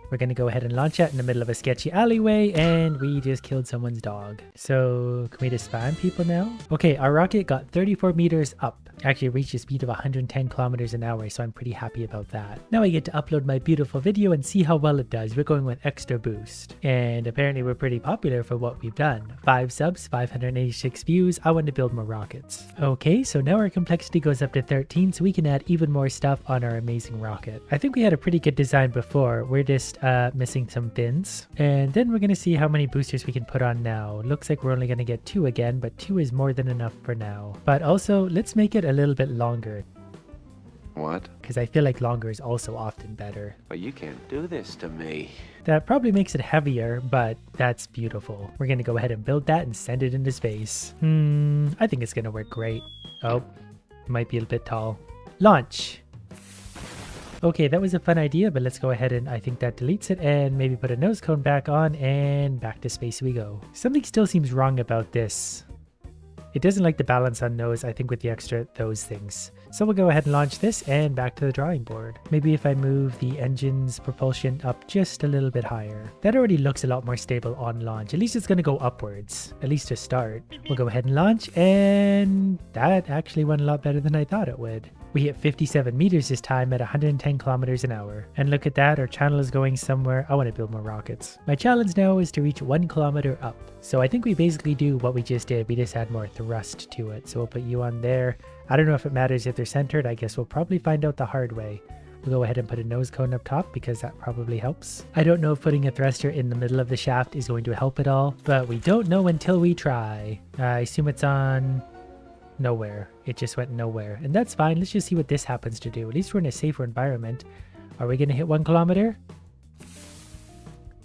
We're going to go ahead and launch it in the middle of a sketchy alleyway, and we just killed someone's dog. So can we just spam people now? Okay, our rocket got 34 meters up. Actually reached a speed of 110 kilometers an hour, so I'm pretty happy about that. Now I get to upload my beautiful video and see how well it does. We're going with extra boost. And apparently we're pretty popular for what we've done. 5 subs, 586 views. I want to build more rockets. Okay, so now our complexity goes up to 13, so we can add even more stuff on our amazing rocket. I think we had a pretty good design before. We're just missing some fins. And then we're going to see how many boosters we can put on now. Looks like we're only going to get 2 again, but 2 is more than enough for now. But also, let's make it a little bit longer. What? Because I feel like longer is also often better. But you can't do this to me. That probably makes it heavier, but that's beautiful. We're going to go ahead and build that and send it into space. I think it's going to work great. Oh, might be a bit tall. Launch! Okay, that was a fun idea, but let's go ahead and I think that deletes it and maybe put a nose cone back on and back to space we go. Something still seems wrong about this. It doesn't like the balance on nose, I think, with the extra those things. So we'll go ahead and launch this and back to the drawing board. Maybe if I move the engine's propulsion up just a little bit higher. That already looks a lot more stable on launch. At least it's going to go upwards, at least to start. We'll go ahead and launch, and that actually went a lot better than I thought it would. We hit 57 meters this time at 110 kilometers an hour. And look at that, our channel is going somewhere. I want to build more rockets. My challenge now is to reach 1 kilometer up. So I think we basically do what we just did. We just add more thrust to it. So we'll put you on there. I don't know if it matters if they're centered. I guess we'll probably find out the hard way. We'll go ahead and put a nose cone up top because that probably helps. I don't know if putting a thruster in the middle of the shaft is going to help at all, but we don't know until we try. I assume it's on nowhere. It just went nowhere, and that's fine. Let's just see what this happens to do. At least we're in a safer environment. Are we going to hit 1 kilometer?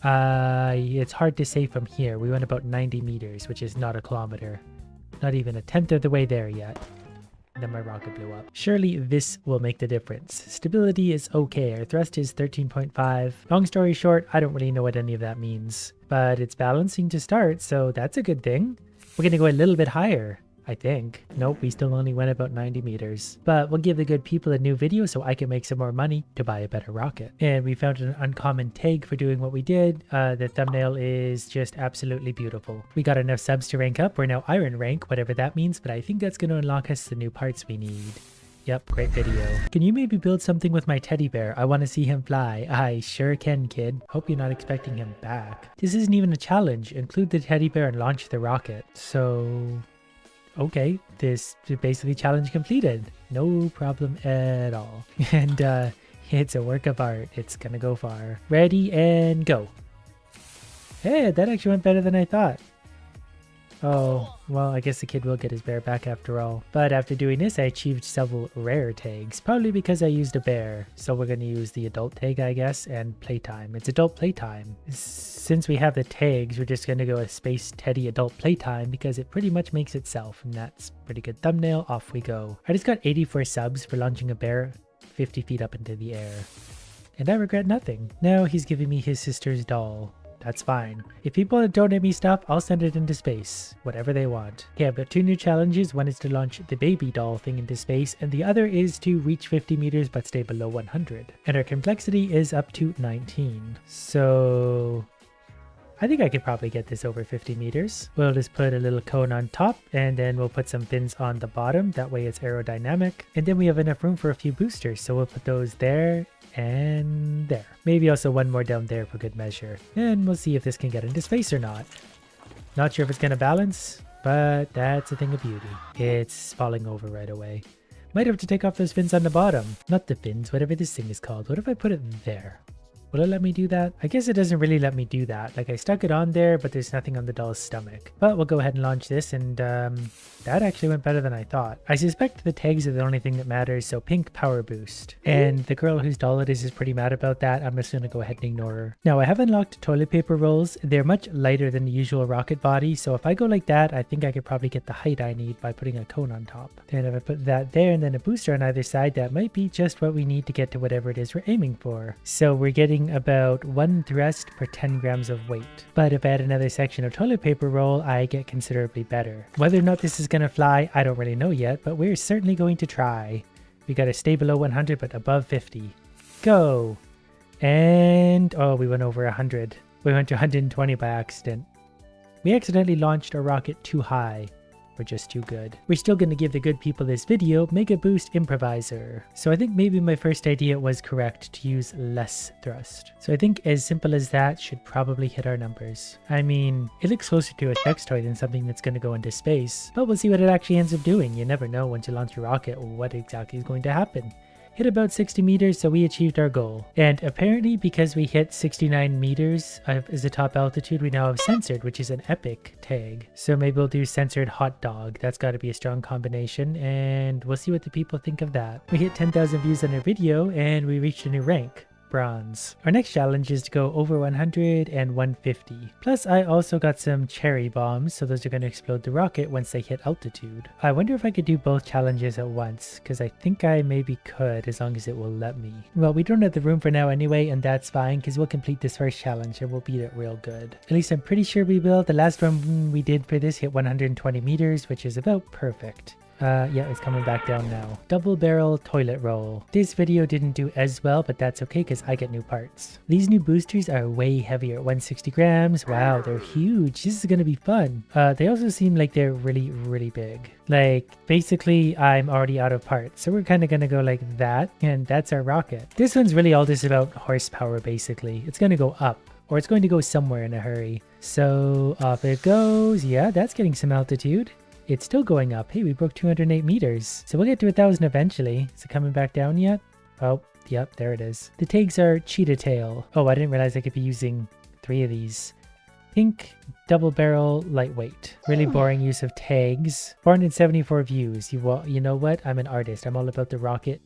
It's hard to say from here. We went about 90 meters, which is not a kilometer. Not even a tenth of the way there yet. Then my rocket blew up. Surely this will make the difference. Stability is okay. Our thrust is 13.5. Long story short, I don't really know what any of that means. But it's balancing to start, so that's a good thing. We're going to go a little bit higher, I think. Nope, we still only went about 90 meters. But we'll give the good people a new video so I can make some more money to buy a better rocket. And we found an uncommon tag for doing what we did. The thumbnail is just absolutely beautiful. We got enough subs to rank up. We're now iron rank, whatever that means, but I think that's going to unlock us the new parts we need. Yep, great video. Can you maybe build something with my teddy bear? I want to see him fly. I sure can, kid. Hope you're not expecting him back. This isn't even a challenge. Include the teddy bear and launch the rocket. So okay, this is basically challenge completed. No problem at all. And it's a work of art. It's gonna go far. Ready and go. Hey, that actually went better than I thought. Oh, well, I guess the kid will get his bear back after all. But after doing this, I achieved several rare tags, probably because I used a bear. So we're going to use the adult tag, I guess, and playtime. It's adult playtime. Since we have the tags, we're just going to go with Space Teddy Adult Playtime because it pretty much makes itself, and that's pretty good thumbnail. Off we go. I just got 84 subs for launching a bear 50 feet up into the air. And I regret nothing. Now he's giving me his sister's doll. That's fine. If people want to donate me stuff, I'll send it into space. Whatever they want. Okay, I've got 2 new challenges. One is to launch the baby doll thing into space, and the other is to reach 50 meters but stay below 100. And our complexity is up to 19. So I think I could probably get this over 50 meters. We'll just put a little cone on top, and then we'll put some fins on the bottom. That way it's aerodynamic. And then we have enough room for a few boosters, so we'll put those there and there. Maybe also one more down there for good measure. And we'll see if this can get into space or not. Not sure if it's going to balance, but that's a thing of beauty. It's falling over right away. Might have to take off those fins on the bottom. Not the fins, whatever this thing is called. What if I put it there? Will it let me do that? I guess it doesn't really let me do that. Like I stuck it on there, but there's nothing on the doll's stomach. But we'll go ahead and launch this, and that actually went better than I thought. I suspect the tags are the only thing that matters, so pink power boost. And the girl whose doll it is pretty mad about that. I'm just gonna go ahead and ignore her. Now I have unlocked toilet paper rolls. They're much lighter than the usual rocket body, so if I go like that, I think I could probably get the height I need by putting a cone on top. Then if I put that there and then a booster on either side, that might be just what we need to get to whatever it is we're aiming for. So we're getting about 1 thrust per 10 grams of weight. But if I add another section of toilet paper roll, I get considerably better. Whether or not this is gonna fly, I don't really know yet, but we're certainly going to try. We gotta stay below 100 but above 50. Go! And oh, we went over 100. We went to 120 by accident. We accidentally launched our rocket too high. We're just too good. We're still going to give the good people this video Mega Boost Improviser. So I think maybe my first idea was correct to use less thrust. So I think as simple as that should probably hit our numbers. I mean, it looks closer to a sex toy than something that's going to go into space, but we'll see what it actually ends up doing. You never know once you launch your rocket what exactly is going to happen. Hit about 60 meters, so we achieved our goal. And apparently because we hit 69 meters as the top altitude, we now have censored, which is an epic tag. So maybe we'll do censored hot dog. That's got to be a strong combination, and we'll see what the people think of that. We hit 10,000 views on our video, and we reached a new rank. Bronze. Our next challenge is to go over 100 and 150. Plus I also got some cherry bombs, so those are going to explode the rocket once they hit altitude. I wonder if I could do both challenges at once, because I think I maybe could as long as it will let me. Well, we don't have the room for now anyway, and that's fine because we'll complete this first challenge and we'll beat it real good. At least I'm pretty sure we will. The last one we did for this hit 120 meters, which is about perfect. Yeah, it's coming back down now. Double barrel toilet roll. This video didn't do as well, but that's okay because I get new parts. These new boosters are way heavier, 160 grams. Wow, they're huge. This is gonna be fun. They also seem like they're really big. Like, basically, I'm already out of parts, so we're kind of gonna go like that, and that's our rocket. This one's really all just about horsepower, basically. It's gonna go up, or it's going to go somewhere in a hurry. So off it goes. Yeah, that's getting some altitude. It's still going up. Hey, we broke 208 meters. So we'll get to 1,000 eventually. Is it coming back down yet? Oh, yep, there it is. The tags are cheetah tail. Oh, I didn't realize I could be using 3 of these. Pink, double barrel, lightweight. Really boring use of tags. 474 views. You know what? I'm an artist. I'm all about the rocket,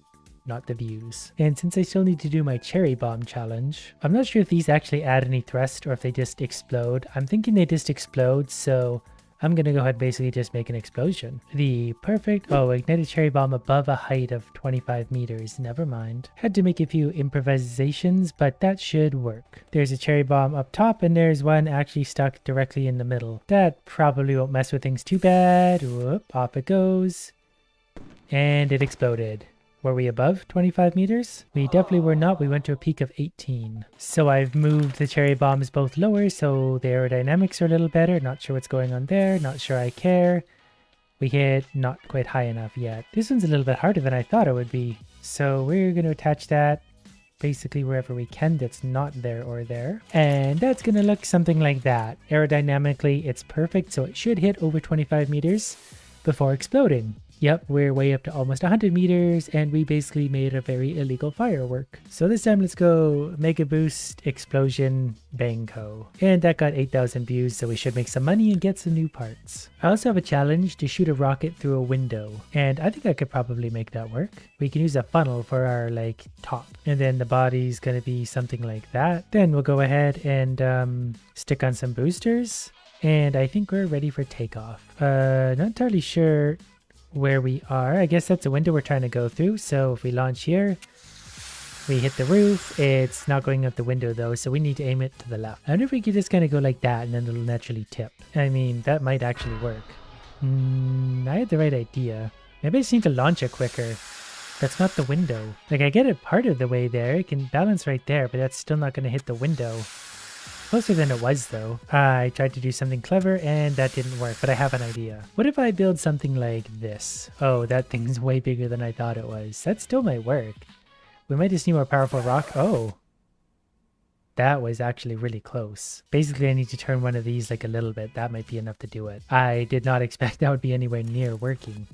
not the views. And since I still need to do my cherry bomb challenge, I'm not sure if these actually add any thrust or if they just explode. I'm thinking they just explode, so I'm gonna go ahead and basically just make an explosion. The perfect, ignited cherry bomb above a height of 25 meters. Never mind. Had to make a few improvisations, but that should work. There's a cherry bomb up top, and there's one actually stuck directly in the middle. That probably won't mess with things too bad. Whoop, off it goes. And it exploded. Were we above 25 meters? We definitely were not. We went to a peak of 18. So I've moved the cherry bombs both lower so the aerodynamics are a little better. Not sure what's going on there. Not sure I care. We hit not quite high enough yet. This one's a little bit harder than I thought it would be. So we're going to attach that basically wherever we can that's not there or there. And that's going to look something like that. Aerodynamically, it's perfect. So it should hit over 25 meters before exploding. Yep, we're way up to almost 100 meters, and we basically made a very illegal firework. So this time, let's go Mega Boost Explosion Bango. And that got 8,000 views, so we should make some money and get some new parts. I also have a challenge to shoot a rocket through a window, and I think I could probably make that work. We can use a funnel for our, top, and then the body's gonna be something like that. Then we'll go ahead and stick on some boosters, and I think we're ready for takeoff. Not entirely sure where we are. I guess that's a window we're trying to go through. So if we launch here, we hit the roof. It's not going out the window though, so we need to aim it to the left. I wonder if we could just kind of go like that and then it'll naturally tip. I mean, that might actually work. I had the right idea. Maybe I just need to launch it quicker. That's not the window. Like, I get it part of the way there. It can balance right there, but that's still not going to hit the window. Closer than it was though. I tried to do something clever and that didn't work, but I have an idea. What if I build something like this? Oh, that thing's way bigger than I thought it was. That still might work. We might just need more powerful rock. Oh, that was actually really close. Basically, I need to turn one of these like a little bit. That might be enough to do it. I did not expect that would be anywhere near working.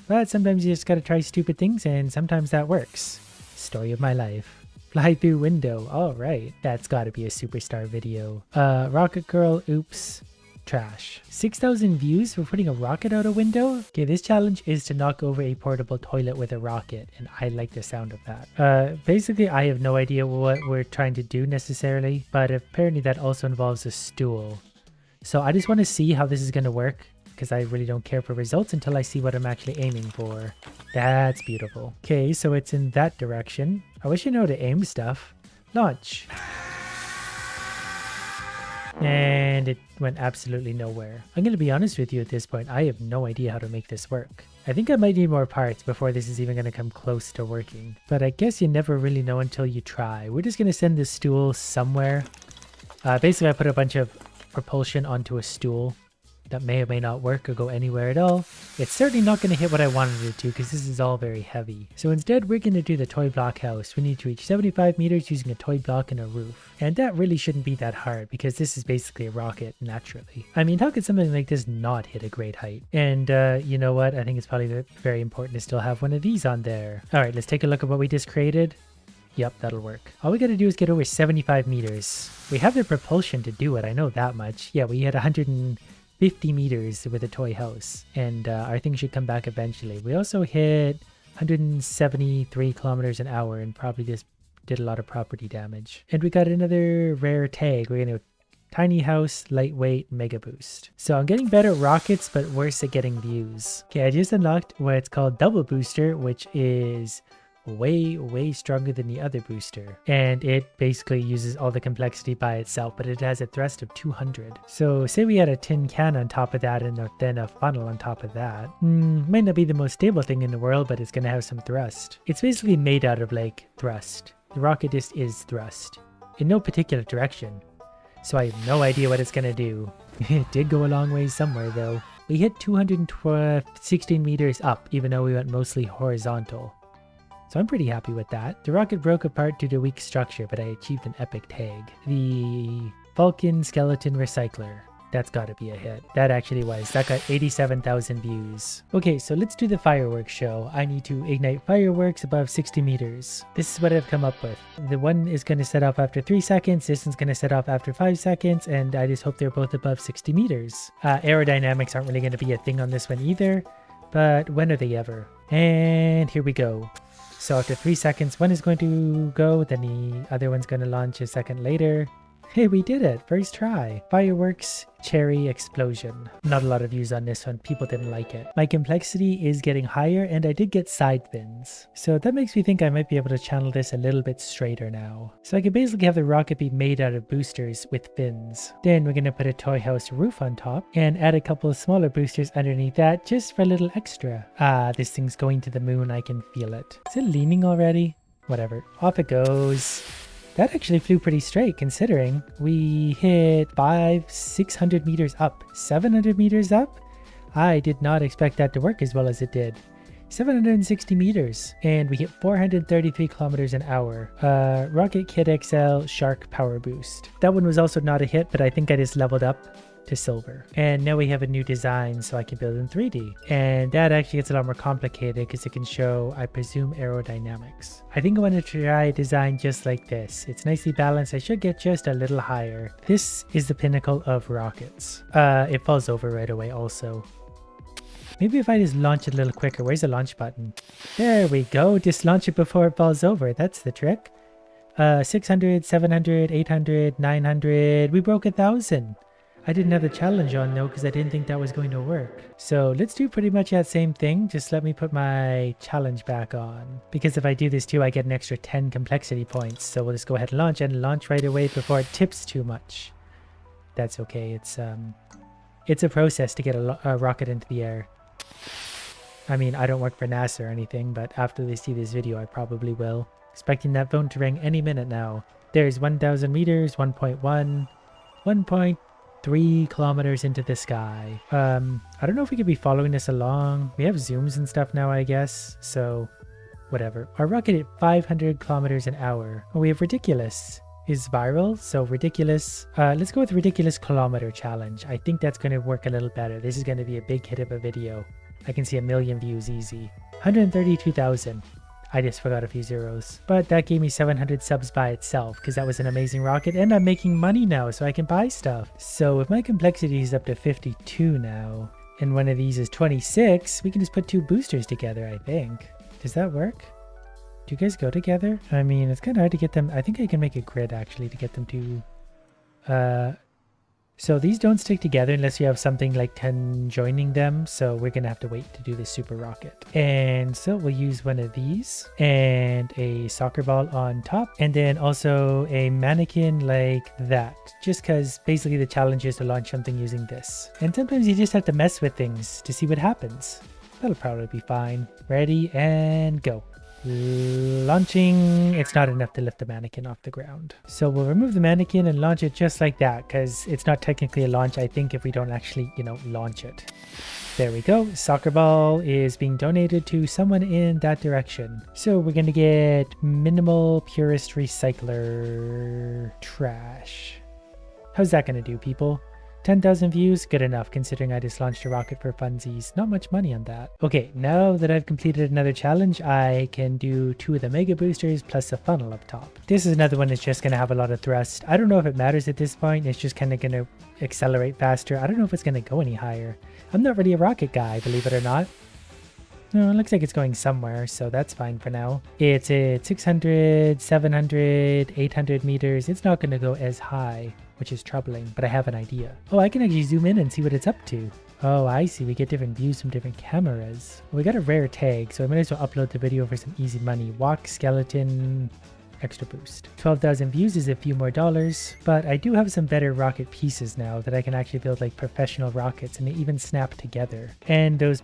But sometimes you just gotta try stupid things and sometimes that works. Story of my life. Fly through window. All right. That's got to be a superstar video. Rocket girl. Oops. Trash. 6,000 views for putting a rocket out a window? Okay, this challenge is to knock over a portable toilet with a rocket, and I like the sound of that. Basically, I have no idea what we're trying to do necessarily, but apparently that also involves a stool. So I just want to see how this is going to work, because I really don't care for results until I see what I'm actually aiming for. That's beautiful. Okay, so it's in that direction. I wish I knew how to aim stuff. Launch. And it went absolutely nowhere. I'm going to be honest with you at this point. I have no idea how to make this work. I think I might need more parts before this is even going to come close to working. But I guess you never really know until you try. We're just going to send this stool somewhere. Basically, I put a bunch of propulsion onto a stool that may or may not work or go anywhere at all. It's certainly not going to hit what I wanted it to because this is all very heavy. So instead, we're going to do the toy block house. We need to reach 75 meters using a toy block and a roof. And that really shouldn't be that hard because this is basically a rocket naturally. I mean, how could something like this not hit a great height? And you know what? I think it's probably very important to still have one of these on there. All right, let's take a look at what we just created. Yep, that'll work. All we gotta do is get over 75 meters. We have the propulsion to do it, I know that much. Yeah, we had 150 meters with a toy house, and our thing should come back eventually. We also hit 173 kilometers an hour and probably just did a lot of property damage. And we got another rare tag. We're gonna tiny house, lightweight, mega boost. So I'm getting better at rockets, but worse at getting views. Okay, I just unlocked what's called double booster, which is way stronger than the other booster, and it basically uses all the complexity by itself, but it has a thrust of 200. So say we had a tin can on top of that and then a funnel on top of that. Might not be the most stable thing in the world, but it's gonna have some thrust. It's basically made out of like thrust. The rocket just is thrust in no particular direction, so I have no idea what it's gonna do. It did go a long way somewhere though. We hit 216 meters up, even though we went mostly horizontal. So I'm pretty happy with that. The rocket broke apart due to weak structure, but I achieved an epic tag. The Vulcan Skeleton Recycler. That's gotta be a hit. That actually was. That got 87,000 views. Okay, so let's do the fireworks show. I need to ignite fireworks above 60 meters. This is what I've come up with. The one is gonna set off after 3 seconds, this one's gonna set off after 5 seconds, and I just hope they're both above 60 meters. Aerodynamics aren't really gonna be a thing on this one either, but when are they ever? And here we go. So after 3 seconds, one is going to go, then the other one's going to launch a second later. Hey, we did it! First try! Fireworks, cherry explosion. Not a lot of views on this one, people didn't like it. My complexity is getting higher and I did get side fins. So that makes me think I might be able to channel this a little bit straighter now. So I can basically have the rocket be made out of boosters with fins. Then we're going to put a toy house roof on top and add a couple of smaller boosters underneath that just for a little extra. This thing's going to the moon, I can feel it. Is it leaning already? Whatever. Off it goes. That actually flew pretty straight considering we hit 600 meters up, 700 meters up. I did not expect that to work as well as it did. 760 meters and we hit 433 kilometers an hour. Rocket Kit XL Shark Power Boost. That one was also not a hit, but I think I just leveled up to silver. And now we have a new design so I can build in 3D. And that actually gets a lot more complicated because it can show, I presume, aerodynamics. I think I want to try a design just like this. It's nicely balanced. I should get just a little higher. This is the pinnacle of rockets. It falls over right away also. Maybe if I just launch it a little quicker. Where's the launch button? There we go. Just launch it before it falls over. That's the trick. 600, 700, 800, 900. We broke 1,000. I didn't have the challenge on though because I didn't think that was going to work. So let's do pretty much that same thing. Just let me put my challenge back on. Because if I do this too, I get an extra 10 complexity points. So we'll just go ahead and launch right away before it tips too much. That's okay. It's a process to get a rocket into the air. I mean, I don't work for NASA or anything, but after they see this video, I probably will. Expecting that phone to ring any minute now. There's 1,000 meters, 1.1, 1.3 kilometers into the sky. I don't know if we could be following this along. We have zooms and stuff now, I guess, so whatever. Our rocket at 500 kilometers an hour. Oh, we have ridiculous is viral, so ridiculous. Let's go with ridiculous kilometer challenge. I think that's going to work a little better. This is going to be a big hit of a video. I can see 1 million views easy. 132,000. I just forgot a few zeros. But that gave me 700 subs by itself because that was an amazing rocket, and I'm making money now so I can buy stuff. So if my complexity is up to 52 now, and one of these is 26, we can just put 2 boosters together, I think. Does that work? Do you guys go together? I mean, it's kind of hard to get them. I think I can make a grid actually to get them to... So these don't stick together unless you have something like 10 joining them. So we're going to have to wait to do this super rocket. And so we'll use one of these and a soccer ball on top. And then also a mannequin like that. Just because basically the challenge is to launch something using this. And sometimes you just have to mess with things to see what happens. That'll probably be fine. Ready and go. Launching. It's not enough to lift the mannequin off the ground. So we'll remove the mannequin and launch it just like that because it's not technically a launch, I think, if we don't actually, launch it. There we go. Soccer ball is being donated to someone in that direction. So we're going to get minimal purist recycler trash. How's that going to do, people? 10,000 views, good enough considering I just launched a rocket for funsies. Not much money on that. Okay, now that I've completed another challenge, I can do 2 of the mega boosters plus a funnel up top. This is another one that's just going to have a lot of thrust. I don't know if it matters at this point. It's just kind of going to accelerate faster. I don't know if it's going to go any higher. I'm not really a rocket guy, believe it or not. No, it looks like it's going somewhere, so that's fine for now. It's at 600, 700, 800 meters. It's not going to go as high, which is troubling, but I have an idea. Oh, I can actually zoom in and see what it's up to. Oh, I see. We get different views from different cameras. Well, we got a rare tag, so I might as well upload the video for some easy money. Walk skeleton extra boost. 12,000 views is a few more dollars, but I do have some better rocket pieces now that I can actually build like professional rockets, and they even snap together. And those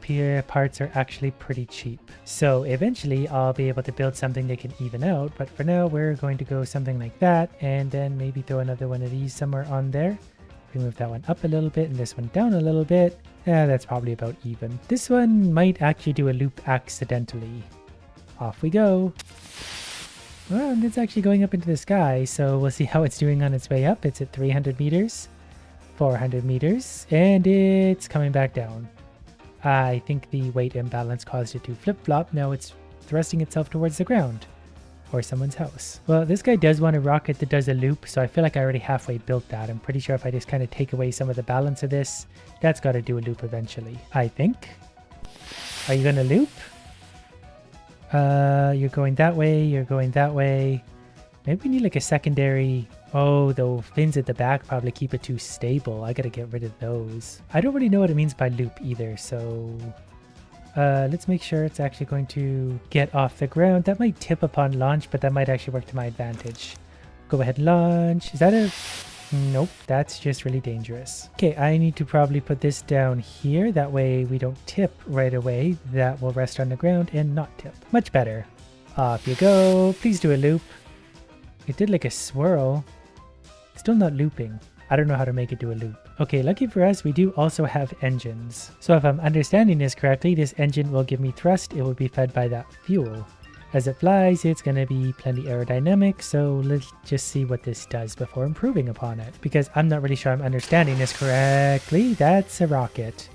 parts are actually pretty cheap. So eventually I'll be able to build something that can even out, but for now we're going to go something like that, and then maybe throw another one of these somewhere on there. We move that one up a little bit and this one down a little bit. Yeah, that's probably about even. This one might actually do a loop accidentally. Off we go. Well, it's actually going up into the sky, so we'll see how it's doing on its way up. It's at 300 meters, 400 meters, and it's coming back down. I think the weight imbalance caused it to flip-flop. Now it's thrusting itself towards the ground, or someone's house. Well, this guy does want a rocket that does a loop, so I feel like I already halfway built that. I'm pretty sure if I just kind of take away some of the balance of this, that's got to do a loop eventually, I think. Are you going to loop? You're going that way, you're going that way. Maybe we need like a secondary... Oh, the fins at the back probably keep it too stable. I gotta get rid of those. I don't really know what it means by loop either, so... let's make sure it's actually going to get off the ground. That might tip upon launch, but that might actually work to my advantage. Go ahead, launch. Is that a... Nope, that's just really dangerous. Okay, I need to probably put this down here. That way we don't tip right away. That will rest on the ground and not tip. Much better. Off you go. Please do a loop. It did like a swirl. Still not looping. I don't know how to make it do a loop. Okay, lucky for us, we do also have engines. So if I'm understanding this correctly, this engine will give me thrust. It will be fed by that fuel. As it flies, it's going to be plenty aerodynamic, so let's just see what this does before improving upon it. Because I'm not really sure I'm understanding this correctly. That's a rocket.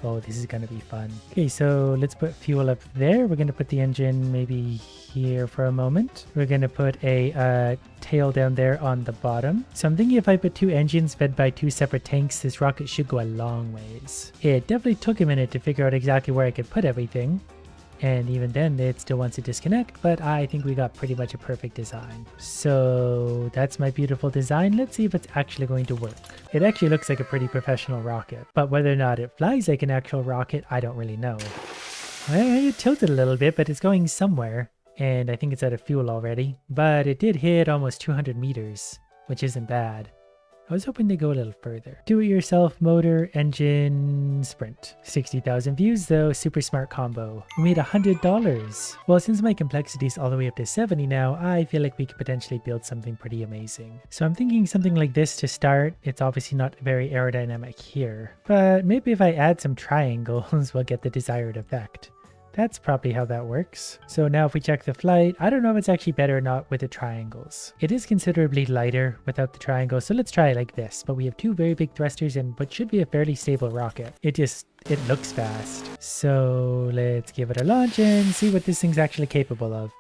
Oh, this is going to be fun. Okay, so let's put fuel up there. We're going to put the engine maybe here for a moment. We're going to put a tail down there on the bottom. So I'm thinking if I put 2 engines fed by 2 separate tanks, this rocket should go a long ways. It definitely took a minute to figure out exactly where I could put everything. And even then, it still wants to disconnect, but I think we got pretty much a perfect design. So that's my beautiful design. Let's see if it's actually going to work. It actually looks like a pretty professional rocket, but whether or not it flies like an actual rocket, I don't really know. It tilted a little bit, but it's going somewhere, and I think it's out of fuel already. But it did hit almost 200 meters, which isn't bad. I was hoping to go a little further. Do-it-yourself motor, engine, sprint. 60,000 views though, super smart combo. We made $100. Well, since my complexity is all the way up to 70 now, I feel like we could potentially build something pretty amazing. So I'm thinking something like this to start. It's obviously not very aerodynamic here, but maybe if I add some triangles, we'll get the desired effect. That's probably how that works. So now if we check the flight, I don't know if it's actually better or not with the triangles. It is considerably lighter without the triangles, so let's try it like this. But we have two very big thrusters and what should be a fairly stable rocket. It looks fast. So let's give it a launch and see what this thing's actually capable of.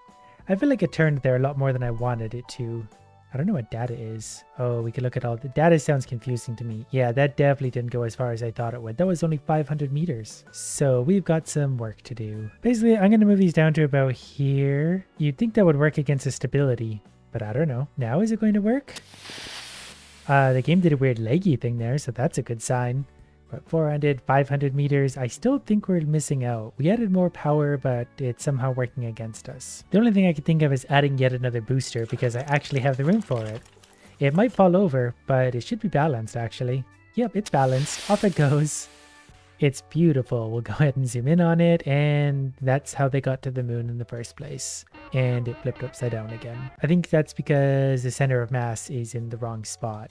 I feel like it turned there a lot more than I wanted it to. I don't know what data is. Oh, we can look at all the data. Sounds confusing to me. Yeah, that definitely didn't go as far as I thought it would. That was only 500 meters. So we've got some work to do. Basically, I'm going to move these down to about here. You'd think that would work against the stability, but I don't know. Now is it going to work? The game did a weird leggy thing there, so that's a good sign. But 400, 500 meters, I still think we're missing out. We added more power, but it's somehow working against us. The only thing I could think of is adding yet another booster because I actually have the room for it. It might fall over, but it should be balanced actually. Yep, it's balanced. Off it goes. It's beautiful. We'll go ahead and zoom in on it, and that's how they got to the moon in the first place. And it flipped upside down again. I think that's because the center of mass is in the wrong spot.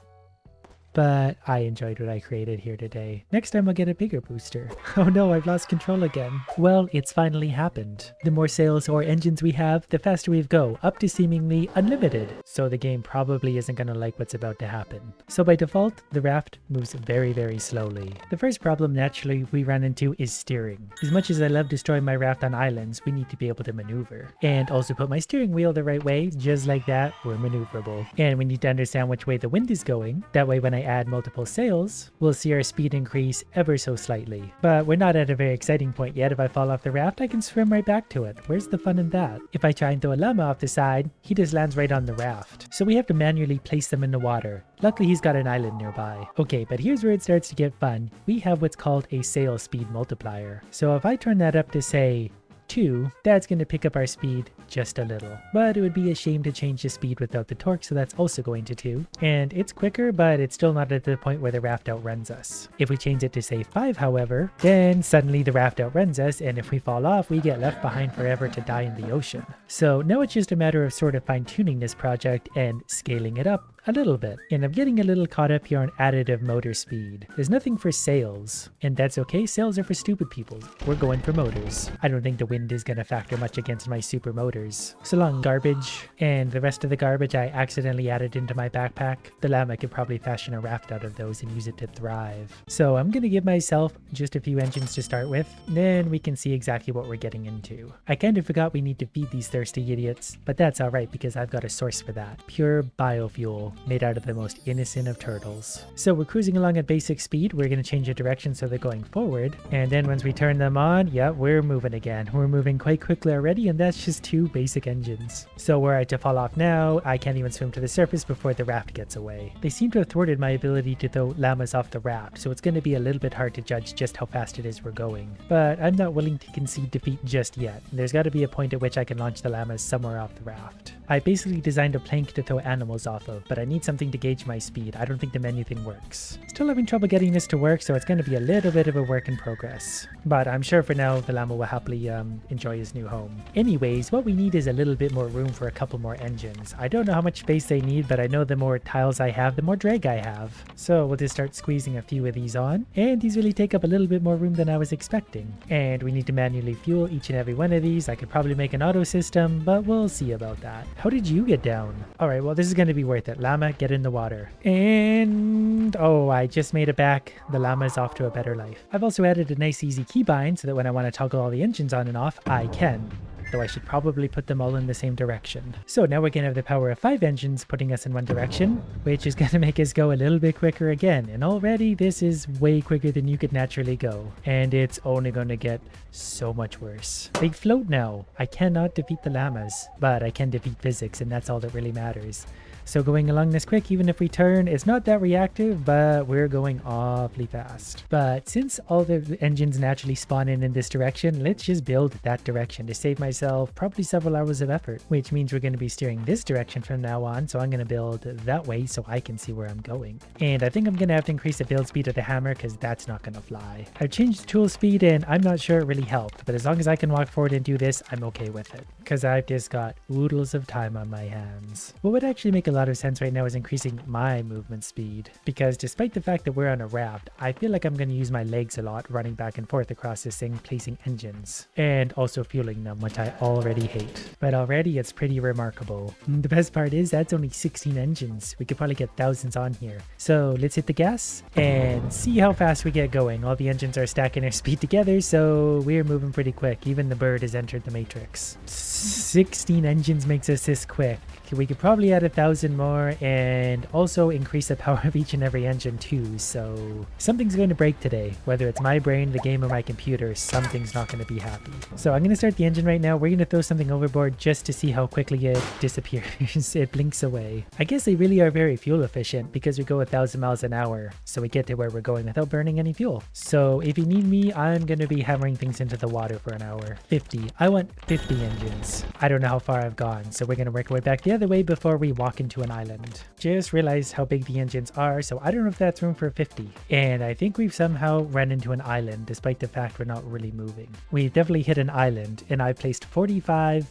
But I enjoyed what I created here today. Next time I'll get a bigger booster. Oh no, I've lost control again. Well, it's finally happened. The more sails or engines we have, the faster we go, up to seemingly unlimited. So the game probably isn't going to like what's about to happen. So by default, the raft moves very, very slowly. The first problem naturally we run into is steering. As much as I love destroying my raft on islands, we need to be able to maneuver. And also put my steering wheel the right way, just like that, we're maneuverable. And we need to understand which way the wind is going. That way when I add multiple sails, we'll see our speed increase ever so slightly. But we're not at a very exciting point yet. If I fall off the raft, I can swim right back to it. Where's the fun in that? If I try and throw a llama off the side, he just lands right on the raft. So we have to manually place them in the water. Luckily, he's got an island nearby. Okay, but here's where it starts to get fun. We have what's called a sail speed multiplier. So if I turn that up to say 2, that's going to pick up our speed just a little. But it would be a shame to change the speed without the torque, so that's also going to 2. And it's quicker, but it's still not at the point where the raft outruns us. If we change it to say 5, however, then suddenly the raft outruns us, and if we fall off, we get left behind forever to die in the ocean. So now it's just a matter of sort of fine-tuning this project and scaling it up a little bit. And I'm getting a little caught up here on additive motor speed. There's nothing for sails, and that's okay. Sails are for stupid people. We're going for motors. I don't think the wind is going to factor much against my super motors. So long, garbage. And the rest of the garbage I accidentally added into my backpack. The llama could probably fashion a raft out of those and use it to thrive. So I'm going to give myself just a few engines to start with, then we can see exactly what we're getting into. I kind of forgot we need to feed these thirsty idiots, but that's alright because I've got a source for that. Pure biofuel made out of the most innocent of turtles. So we're cruising along at basic speed. We're going to change the direction so they're going forward. And then once we turn them on, yeah, we're moving again. We're moving quite quickly already, and that's just 2 basic engines. So were I to fall off now, I can't even swim to the surface before the raft gets away. They seem to have thwarted my ability to throw llamas off the raft, so it's going to be a little bit hard to judge just how fast it is we're going. But I'm not willing to concede defeat just yet. There's got to be a point at which I can launch the llamas somewhere off the raft. I basically designed a plank to throw animals off of, but I need something to gauge my speed. I don't think the menu thing works. Still having trouble getting this to work, so it's going to be a little bit of a work in progress. But I'm sure for now the llama will happily enjoy his new home. Anyways, what we need is a little bit more room for a couple more engines. I don't know how much space they need, but I know the more tiles I have, the more drag I have. So we'll just start squeezing a few of these on, and these really take up a little bit more room than I was expecting. And we need to manually fuel each and every one of these. I could probably make an auto system, but we'll see about that. How did you get down? Alright, well this is going to be worth it. Llama, get in the water. And oh, I just made it back. The llama is off to a better life. I've also added a nice easy keybind so that when I want to toggle all the engines on and off, I can. Though I should probably put them all in the same direction. So now we're going to have the power of 5 engines putting us in one direction, which is going to make us go a little bit quicker again. And already this is way quicker than you could naturally go. And it's only going to get so much worse. They float now. I cannot defeat the llamas, but I can defeat physics, and that's all that really matters. So going along this quick, even if we turn, it's not that reactive, but we're going awfully fast. But since all the engines naturally spawn in this direction, let's just build that direction to save myself probably several hours of effort, which means we're going to be steering this direction from now on. So I'm going to build that way so I can see where I'm going. And I think I'm going to have to increase the build speed of the hammer because that's not going to fly. I've changed the tool speed and I'm not sure it really helped, but as long as I can walk forward and do this, I'm okay with it. because I've just got oodles of time on my hands. What would actually make a lot of sense right now is increasing my movement speed, because despite the fact that we're on a raft, I feel like I'm going to use my legs a lot running back and forth across this thing, placing engines, and also fueling them, which I already hate. But already it's pretty remarkable. The best part is that's only 16 engines. We could probably get thousands on here. So let's hit the gas and see how fast we get going. All the engines are stacking their speed together, so we're moving pretty quick. Even the bird has entered the matrix. 16 engines makes us this quick. We could probably add 1,000 more and also increase the power of each and every engine too. So something's going to break today. Whether it's my brain, the game, or my computer, something's not going to be happy. So I'm going to start the engine right now. We're going to throw something overboard just to see how quickly it disappears. It blinks away. I guess they really are very fuel efficient because we go 1,000 miles an hour. So we get to where we're going without burning any fuel. So if you need me, I'm going to be hammering things into the water for an hour. 50. I want 50 engines. I don't know how far I've gone. So we're going to work our way back the other way before we walk into an island. Just realized how big the engines are, so I don't know if that's room for 50. And I think we've somehow run into an island despite the fact we're not really moving. We've definitely hit an island, and I placed 44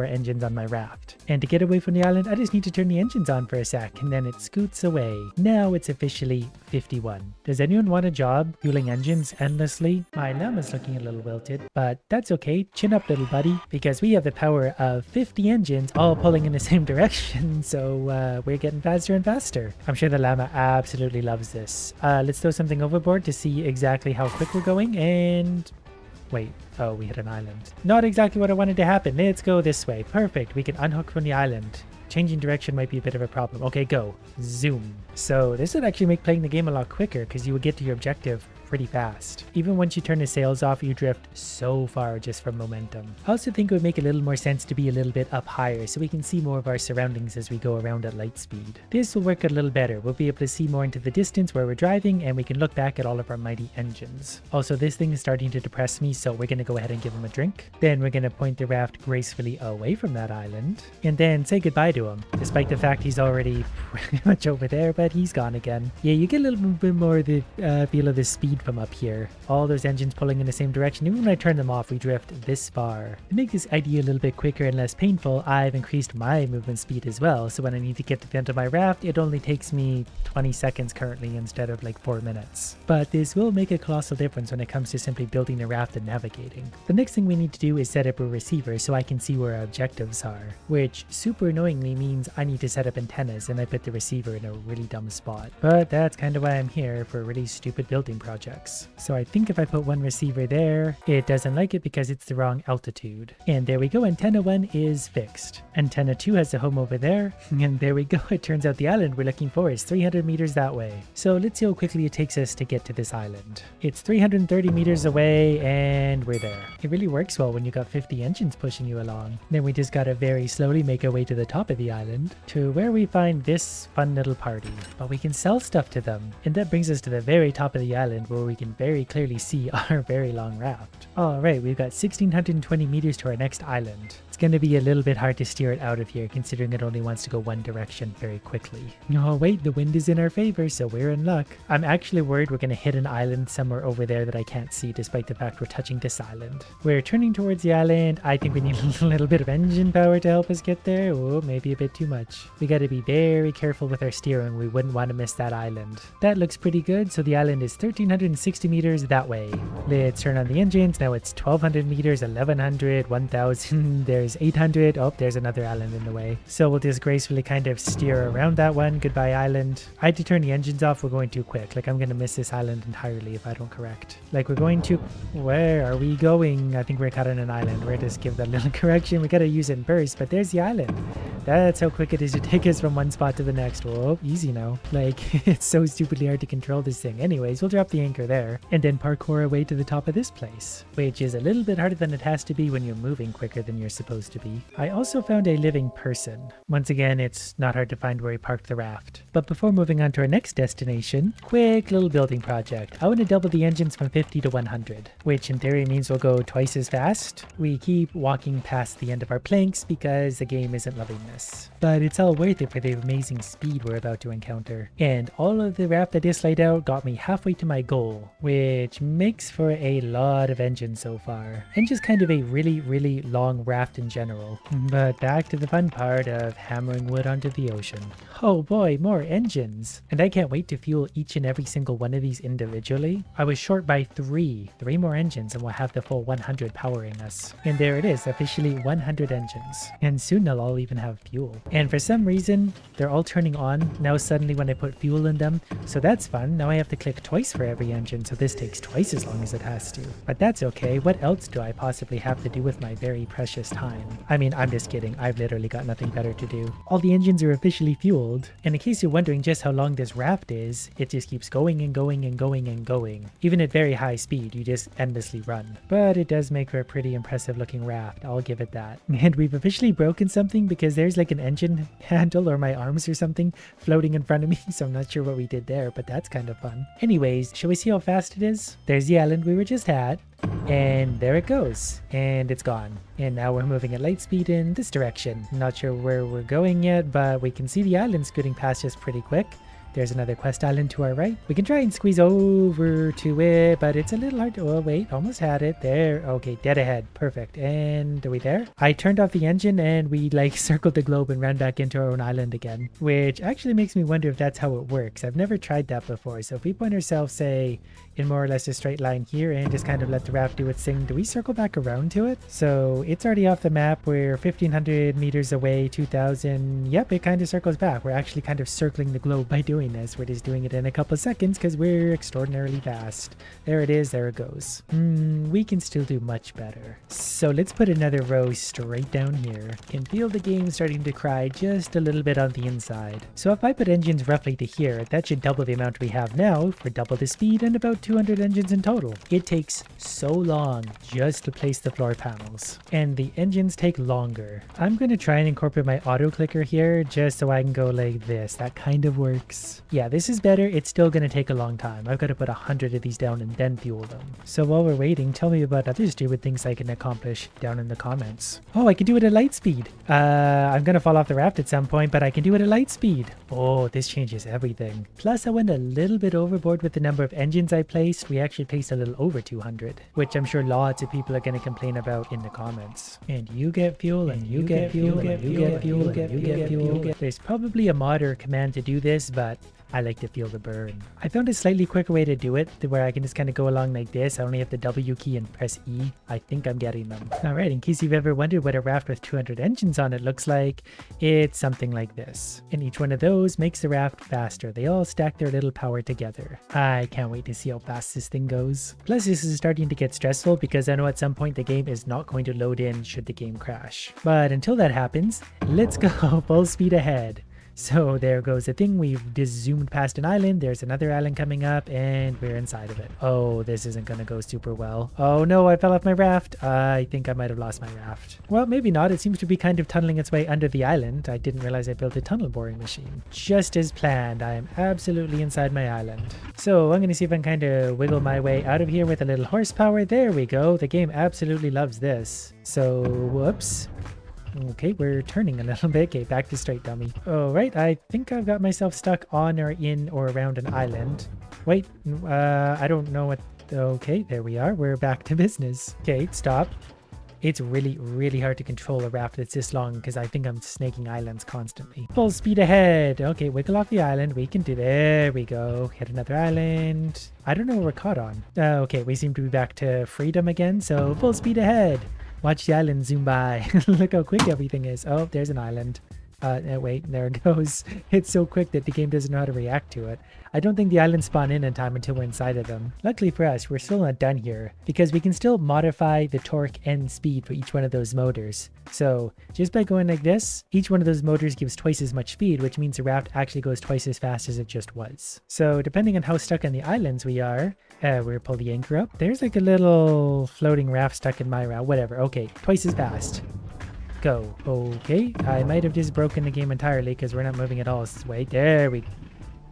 engines on my raft. And to get away from the island, I just need to turn the engines on for a sec, and then it scoots away. Now it's officially 51. Does anyone want a job fueling engines endlessly? My llama's looking a little wilted, but that's okay. Chin up, little buddy, because we have the power of 50 engines all pulling in the same direction, so we're getting faster and faster. I'm sure the llama absolutely loves this. Let's throw something overboard to see exactly how quick we're going, and... wait, oh, we hit an island. Not exactly what I wanted to happen. Let's go this way. Perfect. We can unhook from the island. Changing direction might be a bit of a problem. Okay, go. Zoom. So this would actually make playing the game a lot quicker because you would get to your objective pretty fast. Even once you turn the sails off, you drift so far just from momentum. I also think it would make a little more sense to be a little bit up higher so we can see more of our surroundings as we go around at light speed. This will work a little better. We'll be able to see more into the distance where we're driving, and we can look back at all of our mighty engines. Also, this thing is starting to depress me, so we're going to go ahead and give him a drink. Then we're going to point the raft gracefully away from that island, and then say goodbye to him, despite the fact he's already pretty much over there, but he's gone again. Yeah, you get a little bit more of the feel of the speed from up here. All those engines pulling in the same direction. Even when I turn them off, we drift this far. To make this idea a little bit quicker and less painful, I've increased my movement speed as well. So when I need to get to the end of my raft, it only takes me 20 seconds currently instead of like 4 minutes. But this will make a colossal difference when it comes to simply building the raft and navigating. The next thing we need to do is set up a receiver so I can see where our objectives are, which super annoyingly means I need to set up antennas, and I put the receiver in a really dumb spot. But that's kind of why I'm here, for really stupid building projects. So I think if I put one receiver there, it doesn't like it because it's the wrong altitude. And there we go, antenna 1 is fixed. Antenna 2 has a home over there, and there we go. It turns out the island we're looking for is 300 meters that way. So let's see how quickly it takes us to get to this island. It's 330 meters away, and we're there. It really works well when you got 50 engines pushing you along. Then we just gotta very slowly make our way to the top of the island, to where we find this fun little party. But we can sell stuff to them, and that brings us to the very top of the island, where we can very clearly see our very long raft. Alright, we've got 1620 meters to our next island. It's going to be a little bit hard to steer it out of here, considering it only wants to go one direction very quickly. Oh wait, the wind is in our favor, so we're in luck. I'm actually worried we're going to hit an island somewhere over there that I can't see, despite the fact we're touching this island. We're turning towards the island. I think we need a little bit of engine power to help us get there. Oh, maybe a bit too much. We got to be very careful with our steering. We wouldn't want to miss that island. That looks pretty good, so the island is 1360 meters that way. Let's turn on the engines. Now it's 1200 meters, 1100, 1000. There's 800. Oh, there's another island in the way. So we'll just gracefully kind of steer around that one. Goodbye island. I had to turn the engines off. We're going too quick. Like, I'm going to miss this island entirely if I don't correct. Like, we're going to... Where are we going? I think we're caught on an island. We're just give that little correction. We got to use it in burst, but there's the island. That's how quick it is to take us from one spot to the next. Whoa, easy now. Like, it's so stupidly hard to control this thing. Anyways, we'll drop the anchor there and then parkour our way to the top of this place, which is a little bit harder than it has to be when you're moving quicker than you're supposed to be. I also found a living person. Once again, it's not hard to find where we parked the raft. But before moving on to our next destination, quick little building project. I want to double the engines from 50 to 100, which in theory means we'll go twice as fast. We keep walking past the end of our planks because the game isn't loving this. But it's all worth it for the amazing speed we're about to encounter. And all of the raft I just laid out got me halfway to my goal, which makes for a lot of engines so far. And just kind of a really long raft in in general. But back to the fun part of hammering wood onto the ocean. Oh boy, more engines! And I can't wait to fuel each and every single one of these individually. I was short by three more engines, and we'll have the full 100 powering us. And there it is, officially 100 engines. And soon they'll all even have fuel. And for some reason, they're all turning on now suddenly when I put fuel in them. So that's fun. Now I have to click twice for every engine, so this takes twice as long as it has to. But that's okay. What else do I possibly have to do with my very precious time? I mean, I'm just kidding. I've literally got nothing better to do. All the engines are officially fueled. And in case you're wondering just how long this raft is, it just keeps going and going and going and going. Even at very high speed, you just endlessly run. But it does make for a pretty impressive looking raft, I'll give it that. And we've officially broken something because there's like an engine handle or my arms or something floating in front of me, so I'm not sure what we did there, but that's kind of fun. Anyways, shall we see how fast it is? There's the island we were just at. And there it goes, and it's gone. And now we're moving at light speed in this direction. Not sure where we're going yet, but we can see the island scooting past us pretty quick. There's another quest island to our right. We can try and squeeze over to it, but it's a little hard to... Oh, wait, almost had it. There. Okay, dead ahead. Perfect. And are we there? I turned off the engine and we like circled the globe and ran back into our own island again, which actually makes me wonder if that's how it works. I've never tried that before. So if we point ourselves, say, in more or less a straight line here and just kind of let the raft do its thing, do we circle back around to it? So it's already off the map. We're 1,500 meters away, 2,000. Yep, it kind of circles back. We're actually kind of circling the globe by doing this. We're just doing it in a couple of seconds because we're extraordinarily fast. There it is. There it goes. We can still do much better. So let's put another row straight down here. Can feel the game starting to cry just a little bit on the inside. So if I put engines roughly to here, that should double the amount we have now for double the speed and about 200 engines in total. It takes so long just to place the floor panels, and the engines take longer. I'm going to try and incorporate my auto clicker here just so I can go like this. That kind of works. Yeah, this is better. It's still going to take a long time. I've got to put 100 of these down and then fuel them. So while we're waiting, tell me about other stupid things I can accomplish down in the comments. Oh, I can do it at light speed. I'm going to fall off the raft at some point, but I can do it at light speed. Oh, this changes everything. Plus, I went a little bit overboard with the number of engines I placed. We actually placed a little over 200, which I'm sure lots of people are going to complain about in the comments. And you get fuel, and you get fuel, and you get fuel, and you get fuel. There's probably a mod or command to do this, but I like to feel the burn. I found a slightly quicker way to do it, where I can just kind of go along like this. I only have the W key and press E. I think I'm getting them. Alright, in case you've ever wondered what a raft with 200 engines on it looks like, it's something like this. And each one of those makes the raft faster. They all stack their little power together. I can't wait to see how fast this thing goes. Plus, this is starting to get stressful because I know at some point the game is not going to load in should the game crash. But until that happens, let's go full speed ahead. So there goes the thing. We've just zoomed past an island. There's another island coming up and we're inside of it. Oh, this isn't going to go super well. Oh no, I fell off my raft. I think I might have lost my raft. Well, maybe not. It seems to be kind of tunneling its way under the island. I didn't realize I built a tunnel boring machine. Just as planned. I am absolutely inside my island. So I'm going to see if I can kind of wiggle my way out of here with a little horsepower. There we go. The game absolutely loves this. So, whoops. Okay, we're turning a little bit. Okay, back to straight, dummy. All right, I think I've got myself stuck on or in or around an island. Wait, I don't know what... Okay, there we are. We're back to business. Okay, stop. It's really, really hard to control a raft that's this long because I think I'm snaking islands constantly. Full speed ahead. Okay, wiggle off the island. We can do... There we go. Hit another island. I don't know what we're caught on. Okay, we seem to be back to freedom again, so full speed ahead. Watch the island zoom by. Look how quick everything is. Oh, there's an island. Wait, there it goes. It's so quick that the game doesn't know how to react to it. I don't think the islands spawn in time until we're inside of them. Luckily for us, we're still not done here because we can still modify the torque and speed for each one of those motors. So just by going like this, each one of those motors gives twice as much speed, which means the raft actually goes twice as fast as it just was. So depending on how stuck on the islands we are, we'll pull the anchor up. There's like a little floating raft stuck in my route. Whatever. Okay, twice as fast. Go. Okay, I might have just broken the game entirely because we're not moving at all this way. There we go.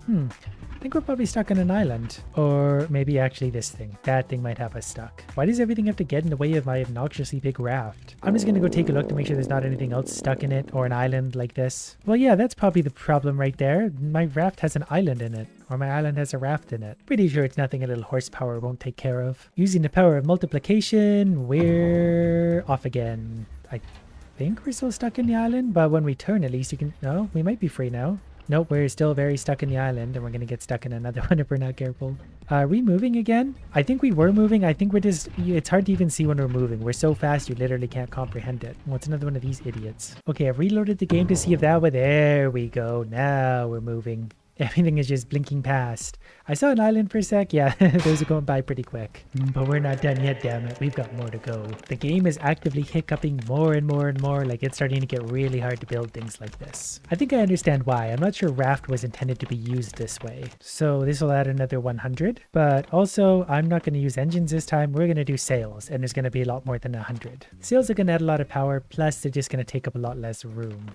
I think we're probably stuck on an island. Or maybe actually this thing. That thing might have us stuck. Why does everything have to get in the way of my obnoxiously big raft? I'm just going to go take a look to make sure there's not anything else stuck in it or an island like this. Well, yeah, that's probably the problem right there. My raft has an island in it. Or my island has a raft in it. Pretty sure it's nothing a little horsepower won't take care of. Using the power of multiplication, we're off again. think we're still stuck in the island, but when we turn, at least you can... No, we might be free now. Nope, we're still very stuck in the island, and we're going to get stuck in another one if we're not careful. Are we moving again? I think we were moving. I think we're just... It's hard to even see when we're moving. We're so fast, you literally can't comprehend it. What's another one of these idiots? Okay, I've reloaded the game to see if that would... There we go. Now we're moving. Everything is just blinking past. I saw an island for a sec. Yeah, those are going by pretty quick. But we're not done yet, damn it. We've got more to go. The game is actively hiccuping more and more and more. Like, it's starting to get really hard to build things like this. I think I understand why. I'm not sure Raft was intended to be used this way. So this will add another 100. But also, I'm not going to use engines this time. We're going to do sails. And there's going to be a lot more than 100. Sails are going to add a lot of power. Plus, they're just going to take up a lot less room.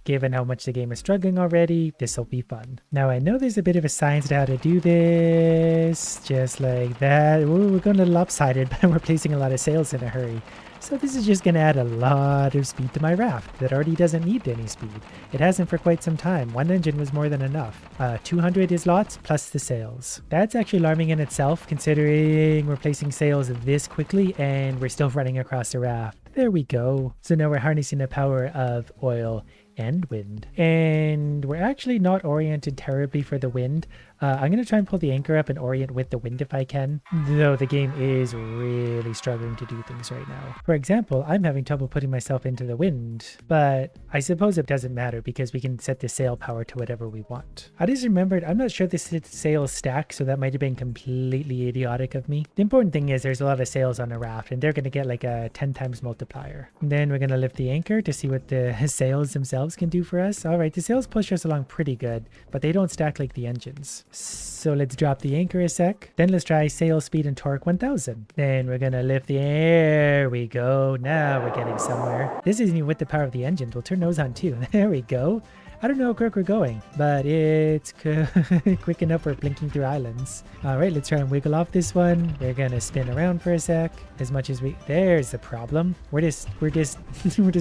Given how much the game is struggling already, this will be fun. Now, I know there's a bit of a science to how to do this. Just like that. Ooh, we're going a little lopsided, but we're placing a lot of sails in a hurry. So this is just going to add a lot of speed to my raft that already doesn't need any speed. It hasn't for quite some time. One engine was more than enough. 200 is lots plus the sails. That's actually alarming in itself, considering we're placing sails this quickly and we're still running across the raft. There we go. So now we're harnessing the power of oil and wind. And we're actually not oriented terribly for the wind. I'm going to try and pull the anchor up and orient with the wind if I can, though the game is really struggling to do things right now. For example, I'm having trouble putting myself into the wind, but I suppose it doesn't matter because we can set the sail power to whatever we want. I just remembered, I'm not sure this sails stack, so that might have been completely idiotic of me. The important thing is there's a lot of sails on a raft and they're going to get like a 10 times multiplier. And then we're going to lift the anchor to see what the sails themselves can do for us. All right, the sails push us along pretty good, but they don't stack like the engines. So let's drop the anchor a sec. Then let's try sail speed and torque 1000. Then we're gonna lift the... There we go. Now we're getting somewhere. This isn't even with the power of the engines. We'll turn those on too. There we go. I don't know how quick we're going, but it's quick enough for blinking through islands. All right, let's try and wiggle off this one. We're gonna spin around for a sec. As much as we... There's the problem. We're just we're just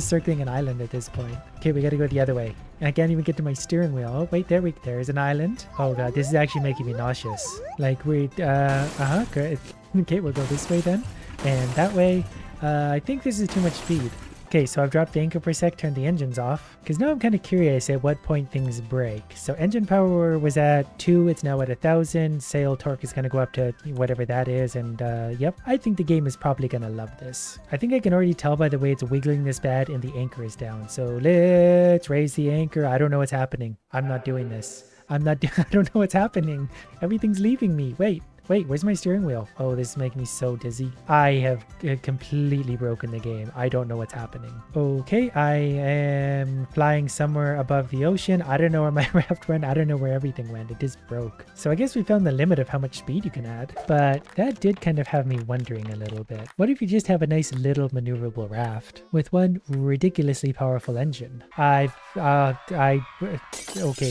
circling an island at this point. Okay, we gotta go the other way. I can't even get to my steering wheel. Oh, wait, there's an island. Oh god, this is actually making me nauseous. Like, great. Great. Okay, we'll go this way then. And that way. I think this is too much speed. Okay, so I've dropped the anchor per sec, turned the engines off, because now I'm kind of curious at what point things break. So engine power was at 2, it's now at 1000, sail torque is going to go up to whatever that is, and yep, I think the game is probably going to love this. I think I can already tell by the way it's wiggling this bad and the anchor is down. So let's raise the anchor. I don't know what's happening. I'm not doing this. I don't know what's happening. Everything's leaving me. Wait, where's my steering wheel? Oh, this is making me so dizzy. I have completely broken the game. I don't know what's happening. Okay, I am flying somewhere above the ocean. I don't know where my raft went. I don't know where everything went. It just broke. So I guess we found the limit of how much speed you can add. But that did kind of have me wondering a little bit. What if you just have a nice little maneuverable raft with one ridiculously powerful engine? Okay,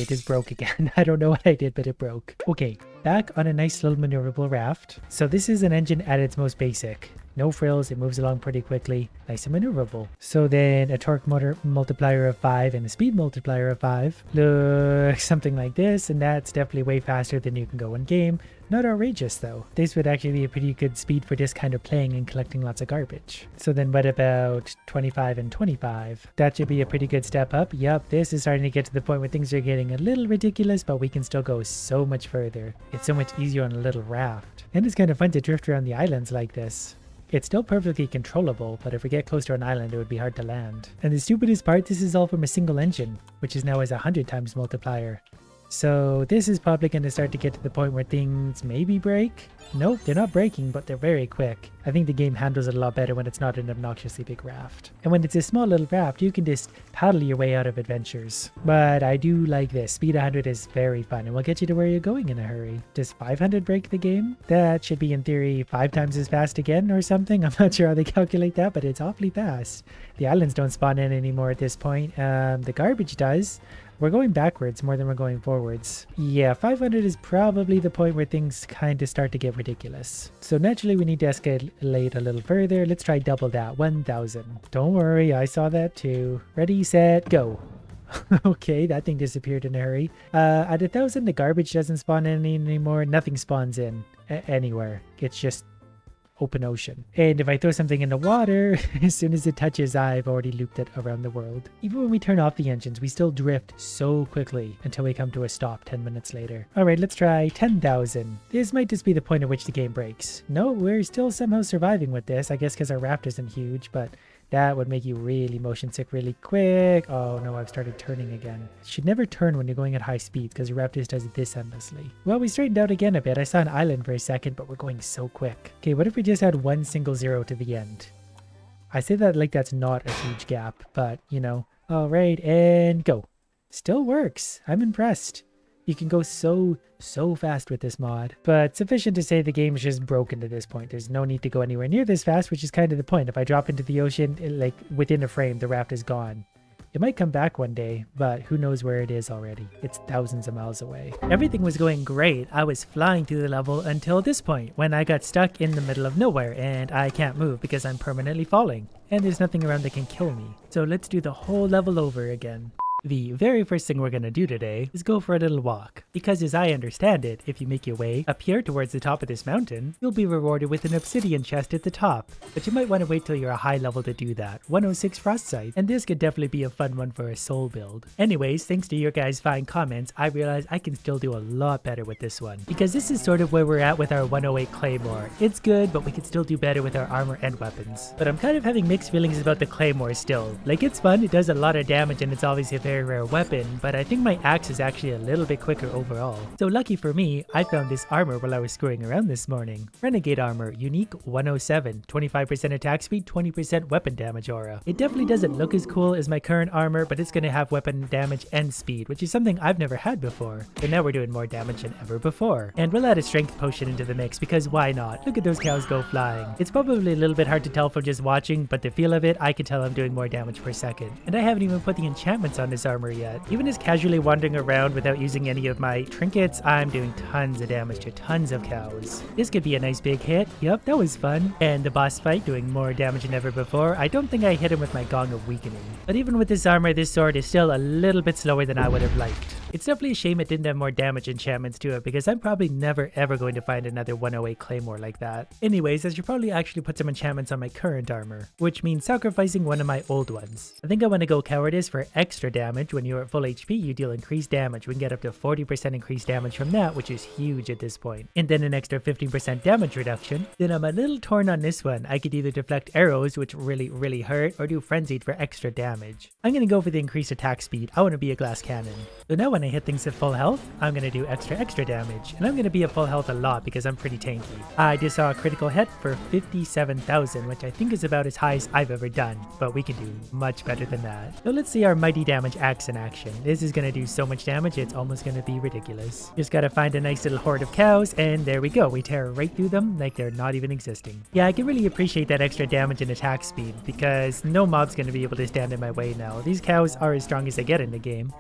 it just broke again. I don't know what I did, but it broke. Okay. Back on a nice little maneuverable raft. So this is an engine at its most basic. No frills, it moves along pretty quickly, nice and maneuverable. So then a torque multiplier of 5 and a speed multiplier of 5 looks something like this, and that's definitely way faster than you can go in game. Not outrageous though. This would actually be a pretty good speed for just kind of playing and collecting lots of garbage. So then what about 25 and 25? That should be a pretty good step up. Yep, this is starting to get to the point where things are getting a little ridiculous, but we can still go so much further. It's so much easier on a little raft. And it's kind of fun to drift around the islands like this. It's still perfectly controllable, but if we get close to an island, it would be hard to land. And the stupidest part, this is all from a single engine, which is now as 100 times multiplier. So this is probably going to start to get to the point where things maybe break. Nope, they're not breaking, but they're very quick. I think the game handles it a lot better when it's not an obnoxiously big raft. And when it's a small little raft, you can just paddle your way out of adventures. But I do like this. Speed 100 is very fun and will get you to where you're going in a hurry. Does 500 break the game? That should be in theory 5 times as fast again or something. I'm not sure how they calculate that, but it's awfully fast. The islands don't spawn in anymore at this point. The garbage does. We're going backwards more than we're going forwards. Yeah, 500 is probably the point where things kind of start to get ridiculous. So naturally we need to escalate a little further. Let's try double that, 1000. Don't worry, I saw that too. Ready, set, go. Okay, that thing disappeared in a hurry. At 1000, the garbage doesn't spawn in anymore. Nothing spawns in anywhere. It's just open ocean. And if I throw something in the water, as soon as it touches, I've already looped it around the world. Even when we turn off the engines, we still drift so quickly until we come to a stop 10 minutes later. Alright, let's try 10,000. This might just be the point at which the game breaks. No, we're still somehow surviving with this, I guess because our raft isn't huge, but that would make you really motion sick really quick. Oh no, I've started turning again. Should never turn when you're going at high speeds because your raft just does this endlessly. Well, we straightened out again a bit. I saw an island for a second, but we're going so quick. Okay, what if we just add one single zero to the end? I say that like that's not a huge gap, but you know. Alright, and go. Still works. I'm impressed. You can go so fast with this mod, but sufficient to say the game's just broken to this point. There's no need to go anywhere near this fast, which is kind of the point. If I drop into the ocean, like within a frame, the raft is gone. It might come back one day, but who knows where it is already. It's thousands of miles away. Everything was going great. I was flying through the level until this point, when I got stuck in the middle of nowhere and I can't move because I'm permanently falling. And there's nothing around that can kill me. So let's do the whole level over again. The very first thing we're going to do today is go for a little walk, because as I understand it, if you make your way up here towards the top of this mountain, you'll be rewarded with an obsidian chest at the top, but you might want to wait till you're a high level to do that, 106 frostite, and this could definitely be a fun one for a soul build. Anyways, thanks to your guys' fine comments, I realized I can still do a lot better with this one, because this is sort of where we're at with our 108 claymore. It's good, but we could still do better with our armor and weapons. But I'm kind of having mixed feelings about the claymore still. Like, it's fun, it does a lot of damage, and it's obviously a very rare weapon, but I think my axe is actually a little bit quicker overall. So lucky for me, I found this armor while I was screwing around this morning. Renegade armor, unique 107, 25% attack speed, 20% weapon damage aura. It definitely doesn't look as cool as my current armor, but it's going to have weapon damage and speed, which is something I've never had before. But now we're doing more damage than ever before. And we'll add a strength potion into the mix, because why not? Look at those cows go flying. It's probably a little bit hard to tell from just watching, but the feel of it, I can tell I'm doing more damage per second. And I haven't even put the enchantments on this armor yet. Even just casually wandering around without using any of my trinkets, I'm doing tons of damage to tons of cows. This could be a nice big hit. Yep, that was fun. And the boss fight doing more damage than ever before. I don't think I hit him with my Gong of Weakening. But even with this armor, this sword is still a little bit slower than I would have liked. It's definitely a shame it didn't have more damage enchantments to it, because I'm probably never ever going to find another 108 claymore like that. Anyways, I should probably actually put some enchantments on my current armor, which means sacrificing one of my old ones. I think I want to go Cowardice for extra damage. When you're at full HP, you deal increased damage. We can get up to 40% increased damage from that, which is huge at this point. And then an extra 15% damage reduction. Then I'm a little torn on this one. I could either deflect arrows, which really hurt, or do Frenzied for extra damage. I'm going to go for the increased attack speed. I want to be a glass cannon. So now when I hit things at full health, I'm going to do extra damage. And I'm going to be at full health a lot because I'm pretty tanky. I just saw a critical hit for 57,000, which I think is about as high as I've ever done. But we can do much better than that. So let's see our mighty damage axe in action. This is going to do so much damage, it's almost going to be ridiculous. Just got to find a nice little horde of cows, and there we go. We tear right through them like they're not even existing. Yeah, I can really appreciate that extra damage and attack speed, because no mob's going to be able to stand in my way now. These cows are as strong as they get in the game.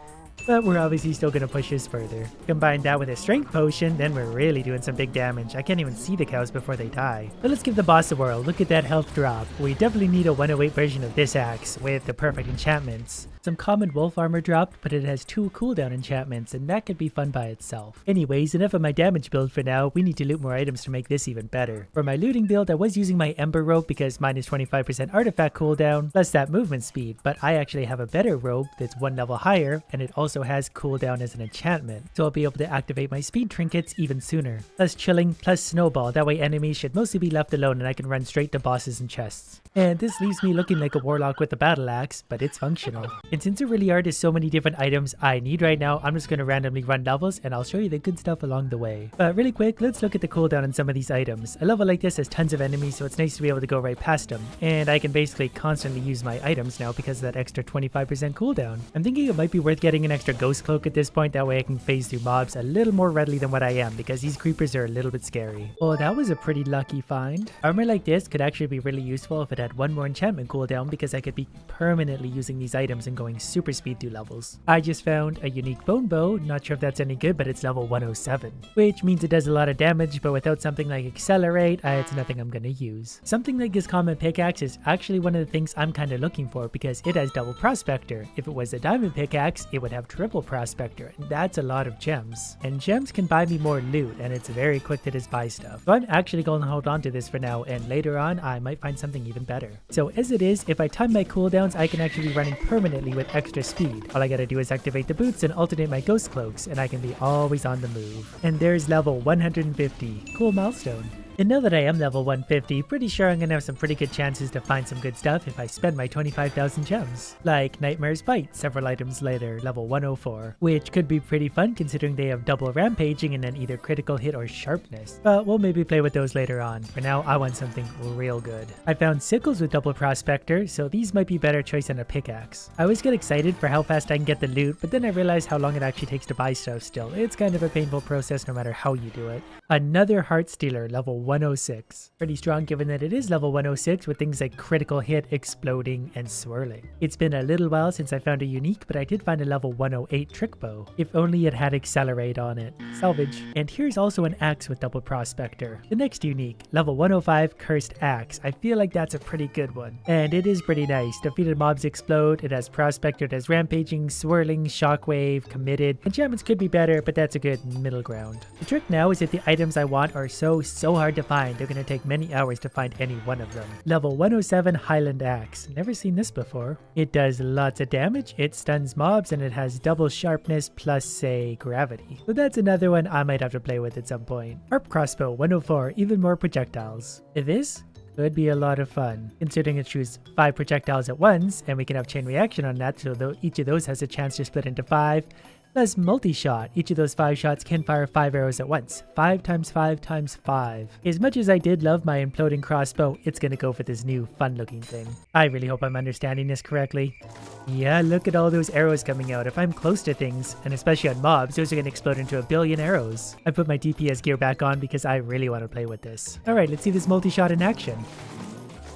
But we're obviously still going to push this further. Combine that with a strength potion, then we're really doing some big damage. I can't even see the cows before they die. But let's give the boss a whirl. Look at that health drop. We definitely need a 108 version of this axe with the perfect enchantments. Some common wolf armor dropped, but it has 2 cooldown enchantments, and that could be fun by itself. Anyways, enough of my damage build for now. We need to loot more items to make this even better. For my looting build, I was using my Ember Robe because mine is 25% artifact cooldown, plus that movement speed, but I actually have a better robe that's 1 level higher, and it also has cooldown as an enchantment, so I'll be able to activate my speed trinkets even sooner. Plus chilling, plus snowball, that way enemies should mostly be left alone and I can run straight to bosses and chests. And this leaves me looking like a warlock with a battle axe, but it's functional. And since there really are just so many different items I need right now, I'm just going to randomly run levels and I'll show you the good stuff along the way. But really quick, let's look at the cooldown on some of these items. A level like this has tons of enemies, so it's nice to be able to go right past them. And I can basically constantly use my items now because of that extra 25% cooldown. I'm thinking it might be worth getting an extra ghost cloak at this point, that way I can phase through mobs a little more readily than what I am, because these creepers are a little bit scary. Oh, that was a pretty lucky find. Armor like this could actually be really useful if it that one more enchantment cooldown because I could be permanently using these items and going super speed through levels. I just found a unique bone bow, not sure if that's any good, but it's level 107, which means it does a lot of damage, but without something like accelerate, it's nothing I'm gonna use. Something like this common pickaxe is actually one of the things I'm kind of looking for because it has double prospector. If it was a diamond pickaxe, it would have triple prospector, and that's a lot of gems. And gems can buy me more loot, and it's very quick to just buy stuff. So I'm actually going to hold on to this for now, and later on I might find something even better. So as it is, if I time my cooldowns, I can actually be running permanently with extra speed. All I gotta do is activate the boots and alternate my ghost cloaks, and I can be always on the move. And there's level 150. Cool milestone. And now that I am level 150, pretty sure I'm gonna have some pretty good chances to find some good stuff if I spend my 25,000 gems. Like Nightmare's Bite several items later, level 104, which could be pretty fun considering they have double rampaging and then either critical hit or sharpness. But we'll maybe play with those later on. For now, I want something real good. I found sickles with double prospector, so these might be better choice than a pickaxe. I always get excited for how fast I can get the loot, but then I realize how long it actually takes to buy stuff still. It's kind of a painful process no matter how you do it. Another Heart Stealer, level 106. Pretty strong given that it is level 106 with things like critical hit, exploding, and swirling. It's been a little while since I found a unique, but I did find a level 108 trick bow. If only it had accelerate on it. Salvage. And here's also an axe with double prospector. The next unique, level 105 cursed axe. I feel like that's a pretty good one. And it is pretty nice. Defeated mobs explode, it has prospector, it has rampaging, swirling, shockwave, committed. Enchantments could be better, but that's a good middle ground. The trick now is that the items I want are so hard to find, they're gonna take many hours to find any one of them. Level 107 Highland Axe. Never seen this before. It does lots of damage, it stuns mobs, and it has double sharpness plus, say, gravity. So that's another one I might have to play with at some point. Harp Crossbow 104, even more projectiles. This could be a lot of fun, considering it shoots 5 projectiles at once, and we can have chain reaction on that, so each of those has a chance to split into 5. Plus multi-shot, each of those 5 shots can fire 5 arrows at once. 5 times 5 times 5. As much as I did love my imploding crossbow, it's gonna go for this new fun looking thing. I really hope I'm understanding this correctly. Yeah, look at all those arrows coming out. If I'm close to things, and especially on mobs, those are gonna explode into a billion arrows. I put my DPS gear back on because I really want to play with this. Alright, let's see this multi-shot in action.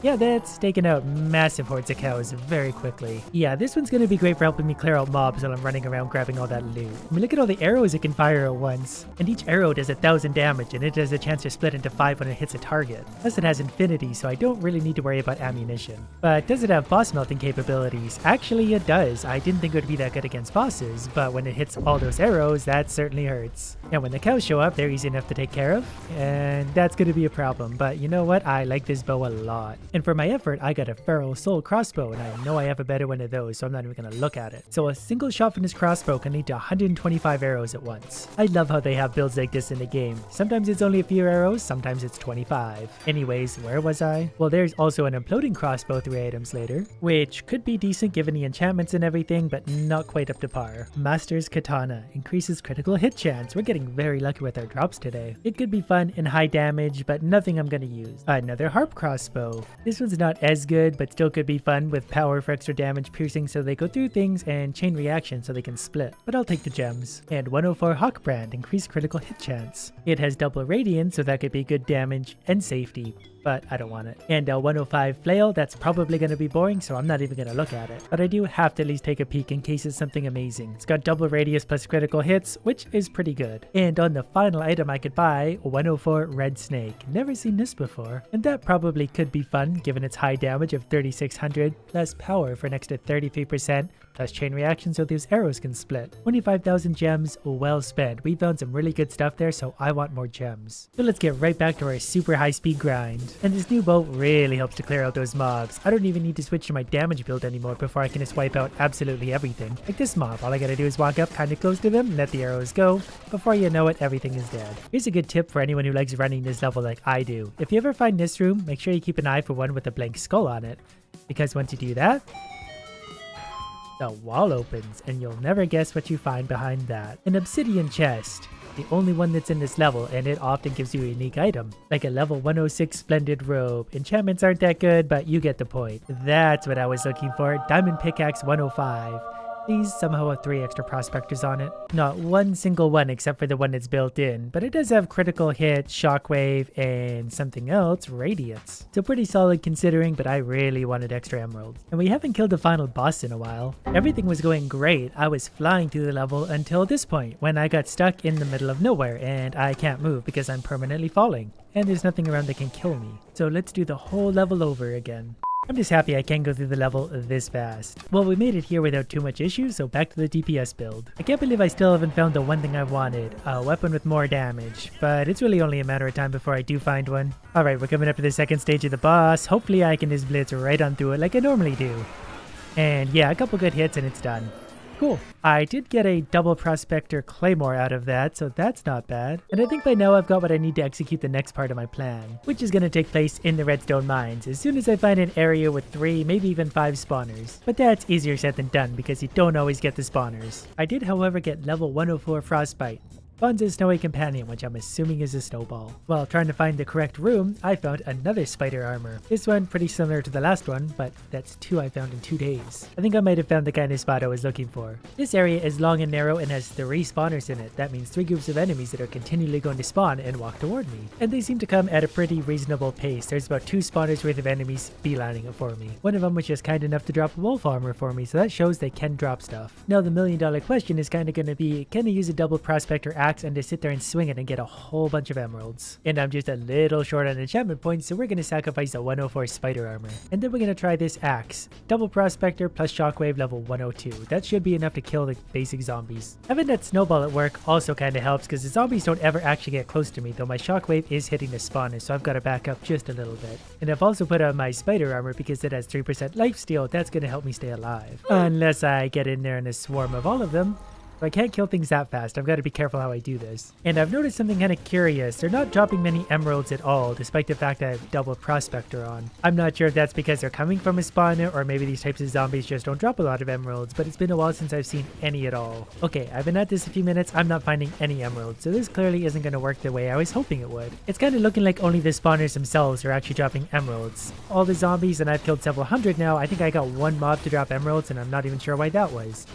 Yeah, that's taken out massive hordes of cows very quickly. Yeah, this one's gonna be great for helping me clear out mobs while I'm running around grabbing all that loot. I mean, look at all the arrows it can fire at once. And each arrow does 1,000 damage, and it has a chance to split into 5 when it hits a target. Plus it has infinity, so I don't really need to worry about ammunition. But does it have boss melting capabilities? Actually, it does. I didn't think it would be that good against bosses, but when it hits all those arrows, that certainly hurts. And when the cows show up, they're easy enough to take care of, and that's gonna be a problem. But you know what? I like this bow a lot. And for my effort, I got a Feral Soul crossbow, and I know I have a better one of those, so I'm not even gonna look at it. So a single shot from this crossbow can lead to 125 arrows at once. I love how they have builds like this in the game. Sometimes it's only a few arrows, sometimes it's 25. Anyways, where was I? Well, there's also an imploding crossbow 3 items later, which could be decent given the enchantments and everything, but not quite up to par. Master's Katana increases critical hit chance. We're getting very lucky with our drops today. It could be fun and high damage, but nothing I'm gonna use. Another harp crossbow. This one's not as good, but still could be fun with power for extra damage, piercing so they go through things, and chain reaction so they can split. But I'll take the gems. And 104 Hawkbrand, increased critical hit chance. It has double radiance, so that could be good damage and safety, but I don't want it. And 105 Flail, that's probably going to be boring, so I'm not even going to look at it. But I do have to at least take a peek in case it's something amazing. It's got double radius plus critical hits, which is pretty good. And on the final item I could buy, 104 Red Snake. Never seen this before. And that probably could be fun, given its high damage of 3600, plus power for an extra 33%, plus chain reaction so those arrows can split. 25,000 gems, well spent. We found some really good stuff there, so I want more gems. So let's get right back to our super high speed grind. And this new bow really helps to clear out those mobs. I don't even need to switch to my damage build anymore before I can just wipe out absolutely everything. Like this mob, all I gotta do is walk up kinda close to them, let the arrows go. Before you know it, everything is dead. Here's a good tip for anyone who likes running this level like I do. If you ever find this room, make sure you keep an eye for one with a blank skull on it. Because once you do that, the wall opens, and you'll never guess what you find behind that. An obsidian chest. The only one that's in this level, and it often gives you a unique item, like a level 106 Splendid Robe. Enchantments aren't that good, but you get the point. That's what I was looking for. Diamond Pickaxe 105. These somehow have 3 extra prospectors on it. Not one single one except for the one that's built in, but it does have critical hit, shockwave, and something else, radiance. So pretty solid considering, but I really wanted extra emeralds. And we haven't killed the final boss in a while. Everything was going great. I was flying through the level until this point, when I got stuck in the middle of nowhere and I can't move because I'm permanently falling. And there's nothing around that can kill me. So let's do the whole level over again. I'm just happy I can go through the level this fast. Well, we made it here without too much issue, so back to the DPS build. I can't believe I still haven't found the one thing I wanted, a weapon with more damage, but it's really only a matter of time before I do find one. Alright, we're coming up to the second stage of the boss. Hopefully I can just blitz right on through it like I normally do. And yeah, a couple good hits and it's done. Cool. I did get a double prospector claymore out of that, so that's not bad. And I think by now I've got what I need to execute the next part of my plan, which is going to take place in the redstone mines as soon as I find an area with 3, maybe even 5 spawners. But that's easier said than done because you don't always get the spawners. I did however get level 104 frostbite. Bonza's snowy companion, which I'm assuming is a snowball. While trying to find the correct room, I found another spider armor. This one pretty similar to the last one, but that's 2 I found in 2 days. I think I might have found the kind of spot I was looking for. This area is long and narrow and has 3 spawners in it. That means 3 groups of enemies that are continually going to spawn and walk toward me. And they seem to come at a pretty reasonable pace. There's about 2 spawners worth of enemies beelining it for me. One of them was just kind enough to drop wolf armor for me, so that shows they can drop stuff. Now the $1,000,000 question is kind of going to be, can I use a double prospector axe and just sit there and swing it and get a whole bunch of emeralds? And I'm just a little short on enchantment points, so we're going to sacrifice a 104 spider armor. And then we're going to try this axe. Double prospector plus shockwave level 102. That should be enough to kill the basic zombies. Having that snowball at work also kind of helps because the zombies don't ever actually get close to me, though my shockwave is hitting the spawners, so I've got to back up just a little bit. And I've also put on my spider armor because it has 3% lifesteal. That's going to help me stay alive. Unless I get in there in a swarm of all of them. So I can't kill things that fast. I've got to be careful how I do this. And I've noticed something kind of curious. They're not dropping many emeralds at all, despite the fact that I have double prospector on. I'm not sure if that's because they're coming from a spawner, or maybe these types of zombies just don't drop a lot of emeralds, but it's been a while since I've seen any at all. Okay, I've been at this a few minutes. I'm not finding any emeralds, so this clearly isn't going to work the way I was hoping it would. It's kind of looking like only the spawners themselves are actually dropping emeralds. All the zombies, and I've killed several hundred now, I think I got 1 mob to drop emeralds, and I'm not even sure why that was.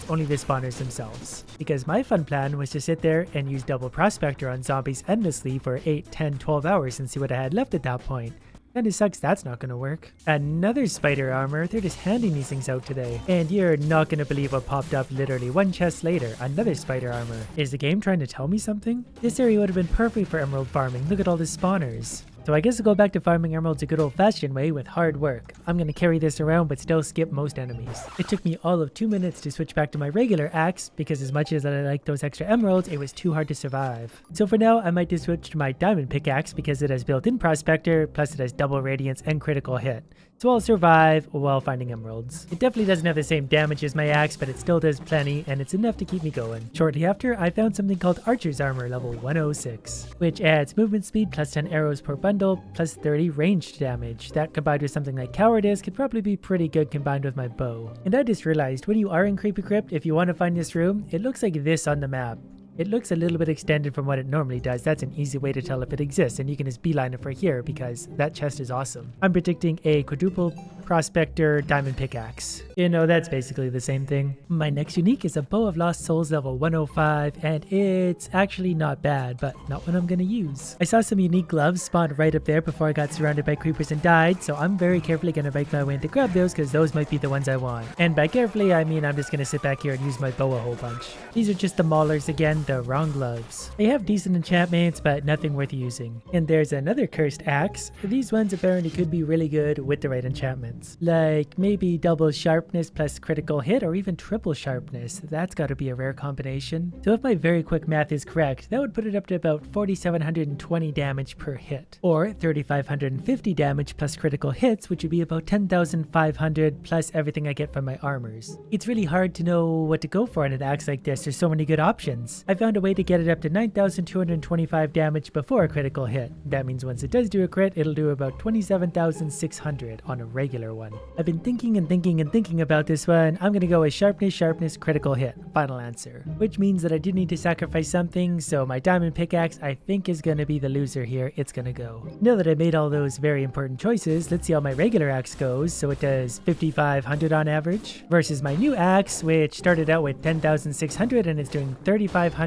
Only the spawners themselves. Because my fun plan was to sit there and use double prospector on zombies endlessly for 8, 10, 12 hours and see what I had left at that point. Kinda sucks that's not gonna work. Another spider armor, they're just handing these things out today. And you're not gonna believe what popped up literally 1 chest later, another spider armor. Is the game trying to tell me something? This area would have been perfect for emerald farming, look at all the spawners. So I guess I'll go back to farming emeralds a good old-fashioned way with hard work. I'm gonna carry this around but still skip most enemies. It took me all of 2 minutes to switch back to my regular axe because as much as I like those extra emeralds, it was too hard to survive. So for now, I might just switch to my diamond pickaxe because it has built-in prospector, plus it has double radiance and critical hit. So I'll survive while finding emeralds. It definitely doesn't have the same damage as my axe, but it still does plenty, and it's enough to keep me going. Shortly after, I found something called Archer's Armor level 106, which adds movement speed plus 10 arrows per bundle, plus 30 ranged damage. That combined with something like Cowardice could probably be pretty good combined with my bow. And I just realized, when you are in Creepy Crypt, if you want to find this room, it looks like this on the map. It looks a little bit extended from what it normally does. That's an easy way to tell if it exists, and you can just beeline it for here because that chest is awesome. I'm predicting a quadruple prospector diamond pickaxe. You know, that's basically the same thing. My next unique is a Bow of Lost Souls level 105, and it's actually not bad, but not what I'm gonna use. I saw some unique gloves spawn right up there before I got surrounded by creepers and died, so I'm very carefully gonna make my way in to grab those because those might be the ones I want. And by carefully, I mean I'm just gonna sit back here and use my bow a whole bunch. These are just the maulers again, the wrong gloves. They have decent enchantments, but nothing worth using. And there's another cursed axe. These ones apparently could be really good with the right enchantments. Like maybe double sharpness plus critical hit, or even triple sharpness. That's gotta be a rare combination. So if my very quick math is correct, that would put it up to about 4,720 damage per hit. Or 3,550 damage plus critical hits, which would be about 10,500 plus everything I get from my armors. It's really hard to know what to go for in an axe like this. There's so many good options. I found a way to get it up to 9,225 damage before a critical hit. That means once it does do a crit, it'll do about 27,600 on a regular one. I've been thinking and thinking about this one. I'm gonna go with sharpness, critical hit. Final answer. Which means that I did need to sacrifice something, so my diamond pickaxe I think is gonna be the loser here. It's gonna go. Now that I made all those very important choices, let's see how my regular axe goes. So it does 5,500 on average versus my new axe, which started out with 10,600 and is doing 3,500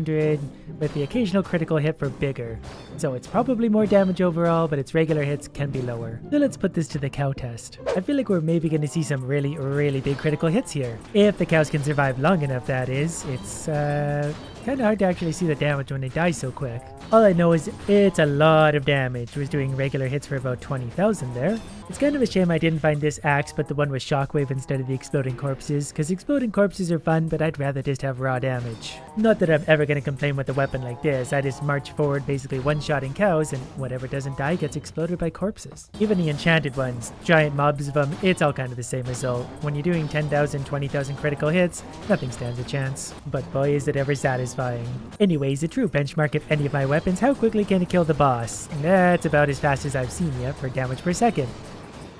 with the occasional critical hit for bigger. So it's probably more damage overall, but its regular hits can be lower. So let's put this to the cow test. I feel like we're maybe going to see some really big critical hits here. If the cows can survive long enough, that is. It's kind of hard to actually see the damage when they die so quick. All I know is it's a lot of damage. It was doing regular hits for about 20,000 there. It's kind of a shame I didn't find this axe, but the one with shockwave instead of the exploding corpses, because exploding corpses are fun, but I'd rather just have raw damage. Not that I'm ever going to complain with a weapon like this. I just march forward basically one-shotting cows, and whatever doesn't die gets exploded by corpses. Even the enchanted ones, giant mobs of them, it's all kind of the same result. When you're doing 10,000, 20,000 critical hits, nothing stands a chance. But boy is it ever satisfying. Anyways, a true benchmark of any of my weapons, how quickly can it kill the boss? That's about as fast as I've seen yet for damage per second.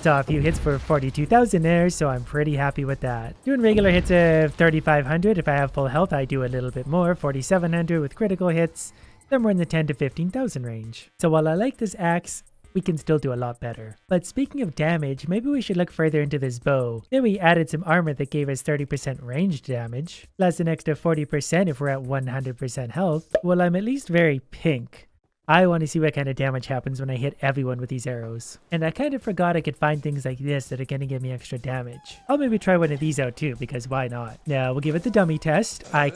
Saw a few hits for 42,000 there, so I'm pretty happy with that. Doing regular hits of 3,500. If I have full health, I do a little bit more, 4,700 with critical hits, somewhere in the 10 to 15,000 range. So while I like this axe, we can still do a lot better. But speaking of damage, maybe we should look further into this bow. Then we added some armor that gave us 30% ranged damage, plus an extra 40% if we're at 100% health. Well, I'm at least very pink. I want to see what kind of damage happens when I hit everyone with these arrows. And I kind of forgot I could find things like this that are going to give me extra damage. I'll maybe try one of these out too, because why not? Now, we'll give it the dummy test. I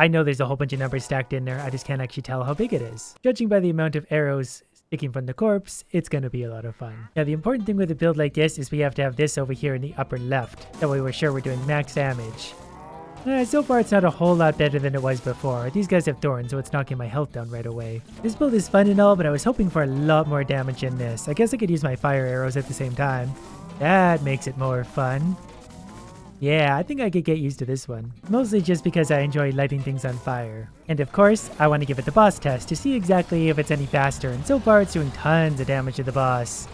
know there's a whole bunch of numbers stacked in there, I just can't actually tell how big it is. Judging by the amount of arrows sticking from the corpse, it's going to be a lot of fun. Now, the important thing with a build like this is we have to have this over here in the upper left. That way we're sure we're doing max damage. So far it's not a whole lot better than it was before. These guys have thorns, so it's knocking my health down right away. This build is fun and all, but I was hoping for a lot more damage in this. I guess I could use my fire arrows at the same time. That makes it more fun. Yeah, I think I could get used to this one. Mostly just because I enjoy lighting things on fire. And of course, I want to give it the boss test to see exactly if it's any faster, and so far it's doing tons of damage to the boss.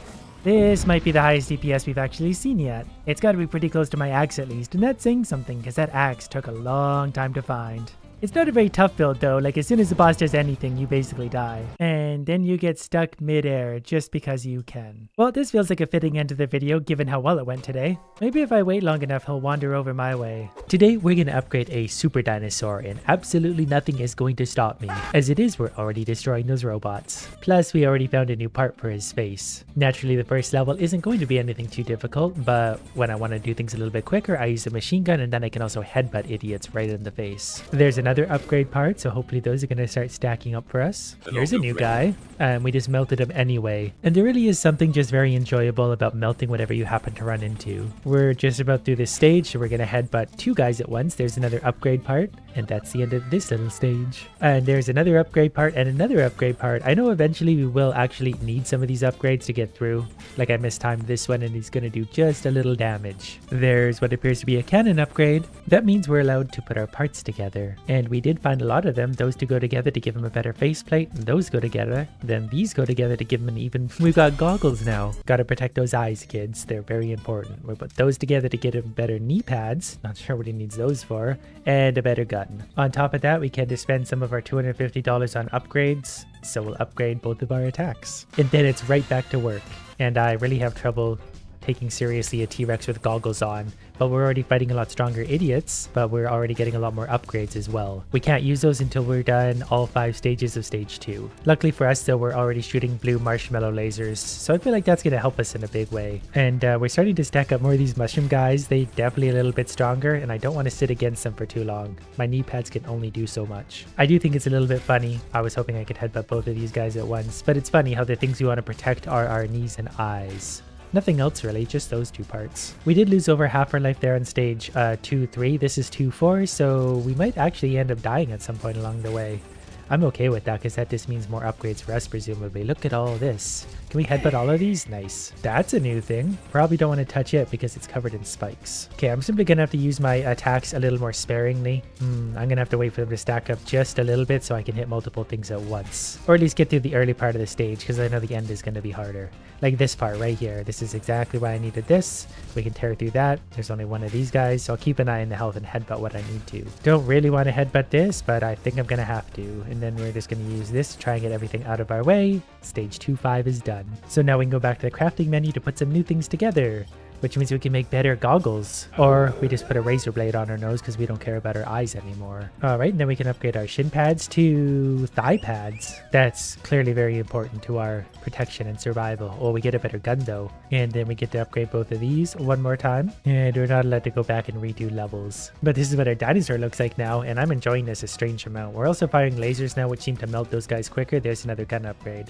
This might be the highest DPS we've actually seen yet. It's got to be pretty close to my axe at least, and that's saying something because that axe took a long time to find. It's not a very tough build though, like as soon as the boss does anything, you basically die. And then you get stuck mid-air just because you can. Well, this feels like a fitting end to the video given how well it went today. Maybe if I wait long enough, he'll wander over my way. Today, we're going to upgrade a super dinosaur and absolutely nothing is going to stop me. As it is, we're already destroying those robots. Plus, we already found a new part for his face. Naturally, the first level isn't going to be anything too difficult, but when I want to do things a little bit quicker, I use a machine gun and then I can also headbutt idiots right in the face. There's another upgrade part, so hopefully those are going to start stacking up for us. Here's a new guy, and we just melted him anyway. And there really is something just very enjoyable about melting whatever you happen to run into. We're just about through this stage, so we're going to headbutt two guys at once. There's another upgrade part, and that's the end of this little stage. And there's another upgrade part and another upgrade part. I know eventually we will actually need some of these upgrades to get through. Like I mistimed this one and he's going to do just a little damage. There's what appears to be a cannon upgrade. That means we're allowed to put our parts together. And we did find a lot of them. Those two go together to give him a better faceplate, and those go together. Then these go together to give him an even... We've got goggles now. Gotta protect those eyes, kids. They're very important. We'll put those together to get him better knee pads. Not sure what he needs those for. And a better gun. On top of that, we can just spend some of our $250 on upgrades. So we'll upgrade both of our attacks. And then it's right back to work. And I really have trouble taking seriously a T-Rex with goggles on, but we're already fighting a lot stronger idiots, but we're already getting a lot more upgrades as well. We can't use those until we're done all 5 stages of stage 2. Luckily for us though, we're already shooting blue marshmallow lasers, so I feel like that's going to help us in a big way. And we're starting to stack up more of these mushroom guys. They definitely a little bit stronger, and I don't want to sit against them for too long. My knee pads can only do so much. I do think it's a little bit funny. I was hoping I could headbutt both of these guys at once, but it's funny how the things we want to protect are our knees and eyes. Nothing else really, just those two parts. We did lose over half our life there on stage 2-3. This is 2-4, so we might actually end up dying at some point along the way. I'm okay with that because that just means more upgrades for us presumably. Look at all this. Can we headbutt all of these? Nice. That's a new thing. Probably don't want to touch it because it's covered in spikes. Okay, I'm simply gonna have to use my attacks a little more sparingly. I'm gonna have to wait for them to stack up just a little bit so I can hit multiple things at once. Or at least get through the early part of the stage, because I know the end is gonna be harder. Like this part right here. This is exactly why I needed this. We can tear through that. There's only one of these guys, so I'll keep an eye on the health and headbutt what I need to. Don't really want to headbutt this, but I think I'm gonna have to. And then we're just gonna use this to try and get everything out of our way. Stage 2-5 is done. So now we can go back to the crafting menu to put some new things together, which means we can make better goggles. Or we just put a razor blade on our nose because we don't care about our eyes anymore. All right, and then we can upgrade our shin pads to thigh pads. That's clearly very important to our protection and survival. Oh, we get a better gun though. And then we get to upgrade both of these one more time. And we're not allowed to go back and redo levels. But this is what our dinosaur looks like now, and I'm enjoying this a strange amount. We're also firing lasers now, which seem to melt those guys quicker. There's another gun upgrade.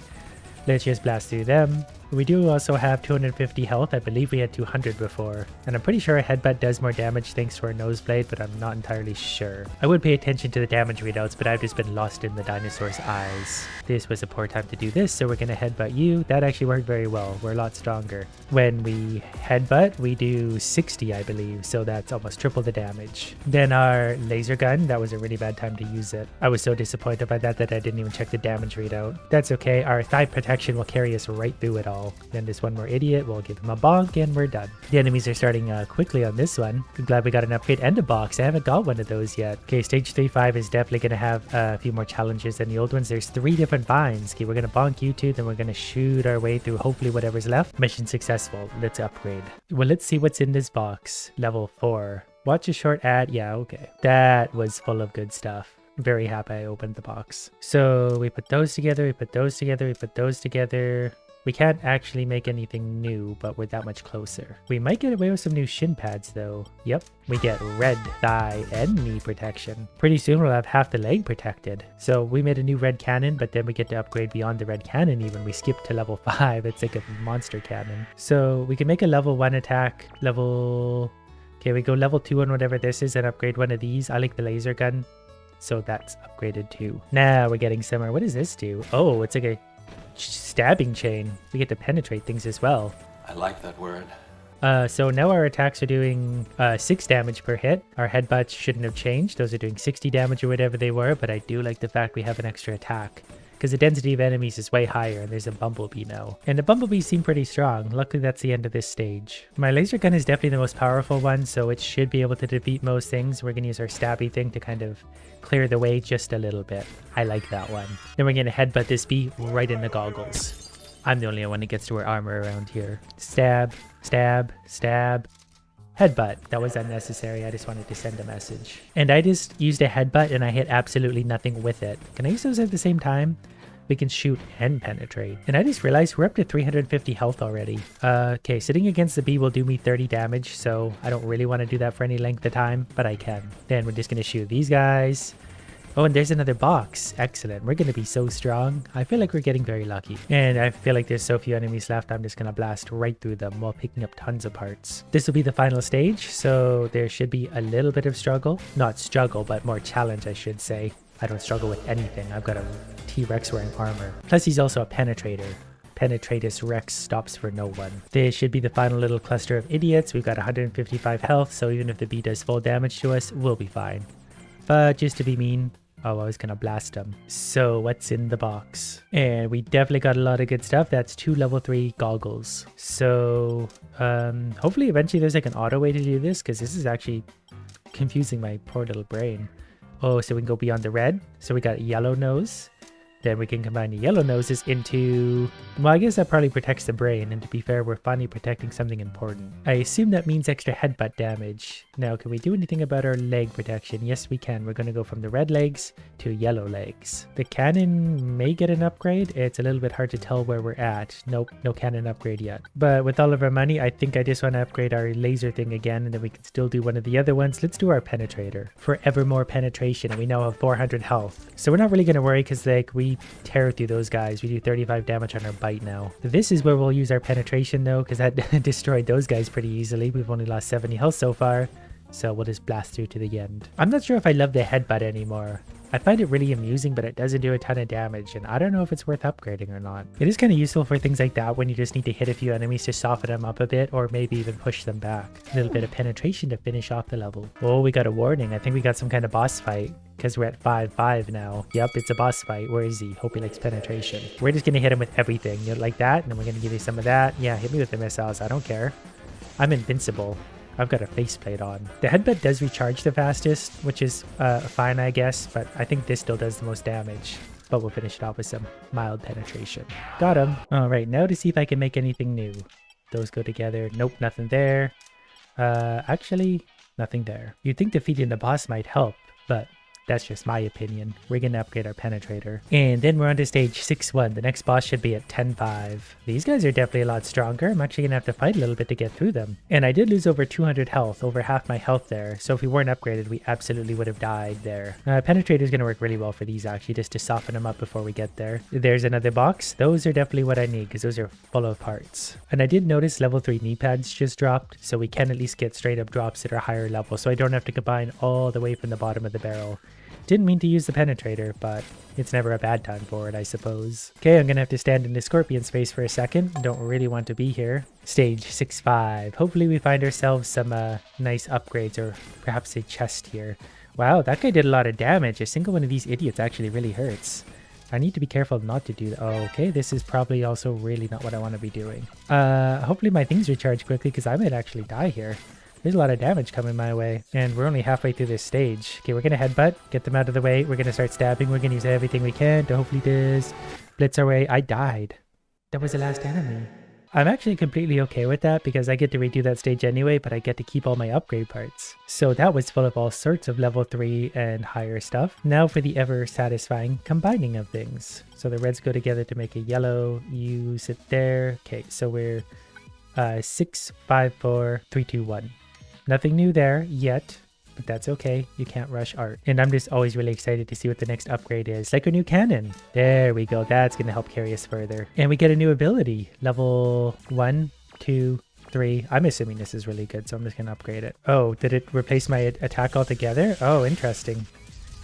Let's just blast through them. We do also have 250 health. I believe we had 200 before. And I'm pretty sure a headbutt does more damage thanks to our noseblade, but I'm not entirely sure. I would pay attention to the damage readouts, but I've just been lost in the dinosaur's eyes. This was a poor time to do this, so we're gonna headbutt you. That actually worked very well. We're a lot stronger. When we headbutt, we do 60, I believe, so that's almost triple the damage. Then our laser gun, that was a really bad time to use it. I was so disappointed by that I didn't even check the damage readout. That's okay, our thigh protection will carry us right through it all. Then this one more idiot, we'll give him a bonk and we're done. The enemies are starting quickly on this one. I'm glad we got an upgrade and a box. I haven't got one of those yet. Okay, stage 3-5 is definitely going to have a few more challenges than the old ones. There's 3 different vines. Okay, we're going to bonk you two, then we're going to shoot our way through hopefully whatever's left. Mission successful. Let's upgrade. Well, let's see what's in this box. Level 4. Watch a short ad. Yeah, okay. That was full of good stuff. Very happy I opened the box. So we put those together, we put those together, we put those together. We can't actually make anything new, but we're that much closer. We might get away with some new shin pads though. Yep, we get red thigh and knee protection. Pretty soon we'll have half the leg protected. So we made a new red cannon, but then we get to upgrade beyond the red cannon even. We skip to level 5. It's like a monster cannon. So we can make a level 1 attack, Okay, we go level 2 on whatever this is and upgrade one of these. I like the laser gun, so that's upgraded too. Now we're getting somewhere. What does this do? Oh, it's like a stabbing chain. We get to penetrate things as well. I like that word. So now our attacks are doing 6 damage per hit. Our headbutts shouldn't have changed. Those are doing 60 damage or whatever they were, but I do like the fact we have an extra attack, because the density of enemies is way higher and there's a bumblebee now. And the bumblebees seem pretty strong. Luckily that's the end of this stage. My laser gun is definitely the most powerful one, so it should be able to defeat most things. We're going to use our stabby thing to kind of clear the way just a little bit. I like that one. Then we're going to headbutt this bee right in the goggles. I'm the only one that gets to wear armor around here. Stab, stab, stab. Headbutt. That was unnecessary. I just wanted to send a message. And I just used a headbutt and I hit absolutely nothing with it. Can I use those at the same time? We can shoot and penetrate. And I just realized we're up to 350 health already. Okay, sitting against the bee will do me 30 damage, so I don't really want to do that for any length of time, but I can. Then we're just going to shoot these guys. Oh, and there's another box. Excellent. We're going to be so strong. I feel like we're getting very lucky. And I feel like there's so few enemies left, I'm just going to blast right through them while picking up tons of parts. This will be the final stage, so there should be a little bit of struggle. Not struggle, but more challenge, I should say. I don't struggle with anything. I've got a T-Rex wearing armor. Plus he's also a penetrator. Penetratus Rex stops for no one. This should be the final little cluster of idiots. We've got 155 health, so even if the bee does full damage to us, we'll be fine. But just to be mean, oh, I was gonna blast them. So what's in the box? And we definitely got a lot of good stuff. That's 2 level 3 goggles. So hopefully eventually there's like an auto way to do this, because this is actually confusing my poor little brain. Oh, so we can go beyond the red. So we got yellow nose. Then we can combine the yellow noses into... Well, I guess that probably protects the brain. And to be fair, we're finally protecting something important. I assume that means extra headbutt damage. Now, can we do anything about our leg protection? Yes, we can. We're going to go from the red legs to yellow legs. The cannon may get an upgrade. It's a little bit hard to tell where we're at. Nope, no cannon upgrade yet. But with all of our money, I think I just want to upgrade our laser thing again. And then we can still do one of the other ones. Let's do our penetrator. Forever more penetration. And we now have 400 health. So we're not really going to worry, because like we tear through those guys. We do 35 damage on our bite now. This is where we'll use our penetration though, because that destroyed those guys pretty easily. We've only lost 70 health so far, so we'll just blast through to the end. I'm not sure if I love the headbutt anymore. I find it really amusing, but it doesn't do a ton of damage, and I don't know if it's worth upgrading or not. It is kind of useful for things like that when you just need to hit a few enemies to soften them up a bit, or maybe even push them back. A little bit of penetration to finish off the level. Oh, we got a warning. I think we got some kind of boss fight, because we're at 5-5 now. Yep, it's a boss fight. Where is he? Hope he likes penetration. We're just going to hit him with everything. You know, like that, and then we're going to give you some of that. Yeah, hit me with the missiles. I don't care. I'm invincible. I've got a faceplate on. The headbutt does recharge the fastest, which is fine, I guess, but I think this still does the most damage. But we'll finish it off with some mild penetration. Got him. All right, now to see if I can make anything new. Those go together. Nope, nothing there. Actually, nothing there. You'd think defeating the boss might help, but that's just my opinion. We're going to upgrade our penetrator. And then we're on to stage 6-1. The next boss should be at 10-5. These guys are definitely a lot stronger. I'm actually going to have to fight a little bit to get through them. And I did lose over 200 health, over half my health there. So if we weren't upgraded, we absolutely would have died there. Penetrator is going to work really well for these actually, just to soften them up before we get there. There's another box. Those are definitely what I need because those are full of parts. And I did notice level 3 knee pads just dropped. So we can at least get straight up drops that are higher level. So I don't have to combine all the way from the bottom of the barrel. Didn't mean to use the penetrator, but it's never a bad time for it, I suppose. Okay, I'm gonna have to stand in the scorpion space for a second. Don't really want to be here. Stage 6-5. Hopefully we find ourselves some nice upgrades or perhaps a chest here. Wow, that guy did a lot of damage. A single one of these idiots actually really hurts. I need to be careful not to do that. Oh, okay, this is probably also really not what I want to be doing. Hopefully my things recharge quickly because I might actually die here. There's a lot of damage coming my way, and we're only halfway through this stage. Okay, we're going to headbutt, get them out of the way. We're going to start stabbing. We're going to use everything we can to hopefully just blitz our way. I died. That was the last enemy. I'm actually completely okay with that because I get to redo that stage anyway, but I get to keep all my upgrade parts. So that was full of all sorts of level 3 and higher stuff. Now for the ever satisfying combining of things. So the reds go together to make a yellow. Use it there. Okay, so we're 6, 5, 4, 3, 2, 1. Nothing new there yet, but that's okay. You can't rush art. And I'm just always really excited to see what the next upgrade is. Like a new cannon. There we go. That's going to help carry us further. And we get a new ability. Level 1, 2, 3. I'm assuming this is really good, so I'm just going to upgrade it. Oh, did it replace my attack altogether? Oh, interesting.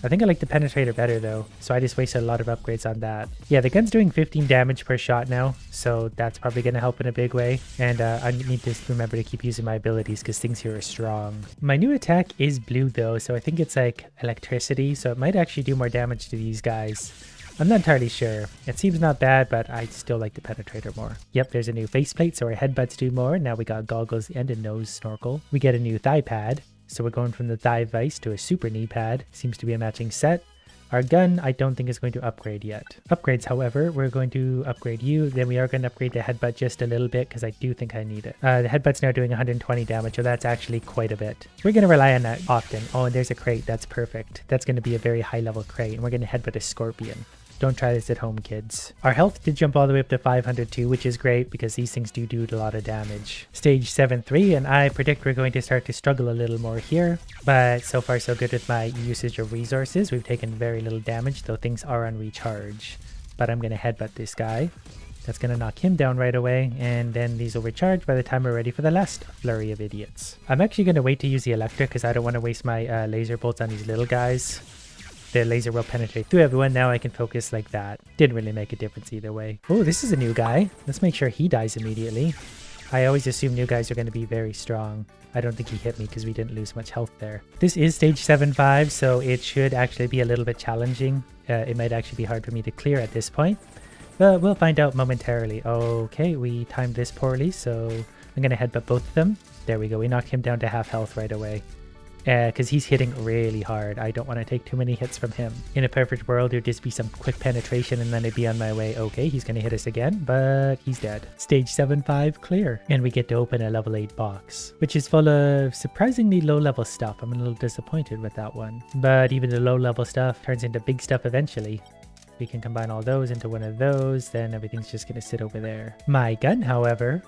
I think I like the penetrator better though, so I just wasted a lot of upgrades on that. Yeah, the gun's doing 15 damage per shot now, so that's probably going to help in a big way. And I need to remember to keep using my abilities because things here are strong. My new attack is blue though, so I think it's like electricity, so it might actually do more damage to these guys. I'm not entirely sure. It seems not bad, but I still like the penetrator more. Yep, there's a new faceplate, so our headbutts do more. Now we got goggles and a nose snorkel. We get a new thigh pad. So we're going from the thigh vise to a super knee pad. Seems to be a matching set. Our gun, I don't think is going to upgrade yet. Upgrades, however, we're going to upgrade you. Then we are going to upgrade the headbutt just a little bit because I do think I need it. The headbutt's now doing 120 damage, so that's actually quite a bit. We're going to rely on that often. Oh, and there's a crate. That's perfect. That's going to be a very high level crate. And we're going to headbutt a scorpion. Don't try this at home, kids. Our health did jump all the way up to 502, which is great because these things do a lot of damage. Stage 7-3, and I predict we're going to start to struggle a little more here. But so far so good with my usage of resources. We've taken very little damage, though things are on recharge. But I'm going to headbutt this guy. That's going to knock him down right away, and then these will recharge by the time we're ready for the last flurry of idiots. I'm actually going to wait to use the electric because I don't want to waste my laser bolts on these little guys. The laser will penetrate through everyone. Now I can focus like that. Didn't really make a difference either way. Oh, this is a new guy. Let's make sure he dies immediately. I always assume new guys are going to be very strong. I don't think he hit me because we didn't lose much health there. This is stage 7-5, so it should actually be a little bit challenging. It might actually be hard for me to clear at this point, but we'll find out momentarily. Okay, we timed this poorly, so I'm going to headbutt both of them. There we go. We knocked him down to half health right away. Because he's hitting really hard. I don't want to take too many hits from him. In a perfect world, there'd just be some quick penetration and then it'd be on my way. Okay, he's going to hit us again, but he's dead. Stage 7-5 clear. And we get to open a level 8 box, which is full of surprisingly low level stuff. I'm a little disappointed with that one. But even the low level stuff turns into big stuff eventually. We can combine all those into one of those, then everything's just going to sit over there. My gun, however,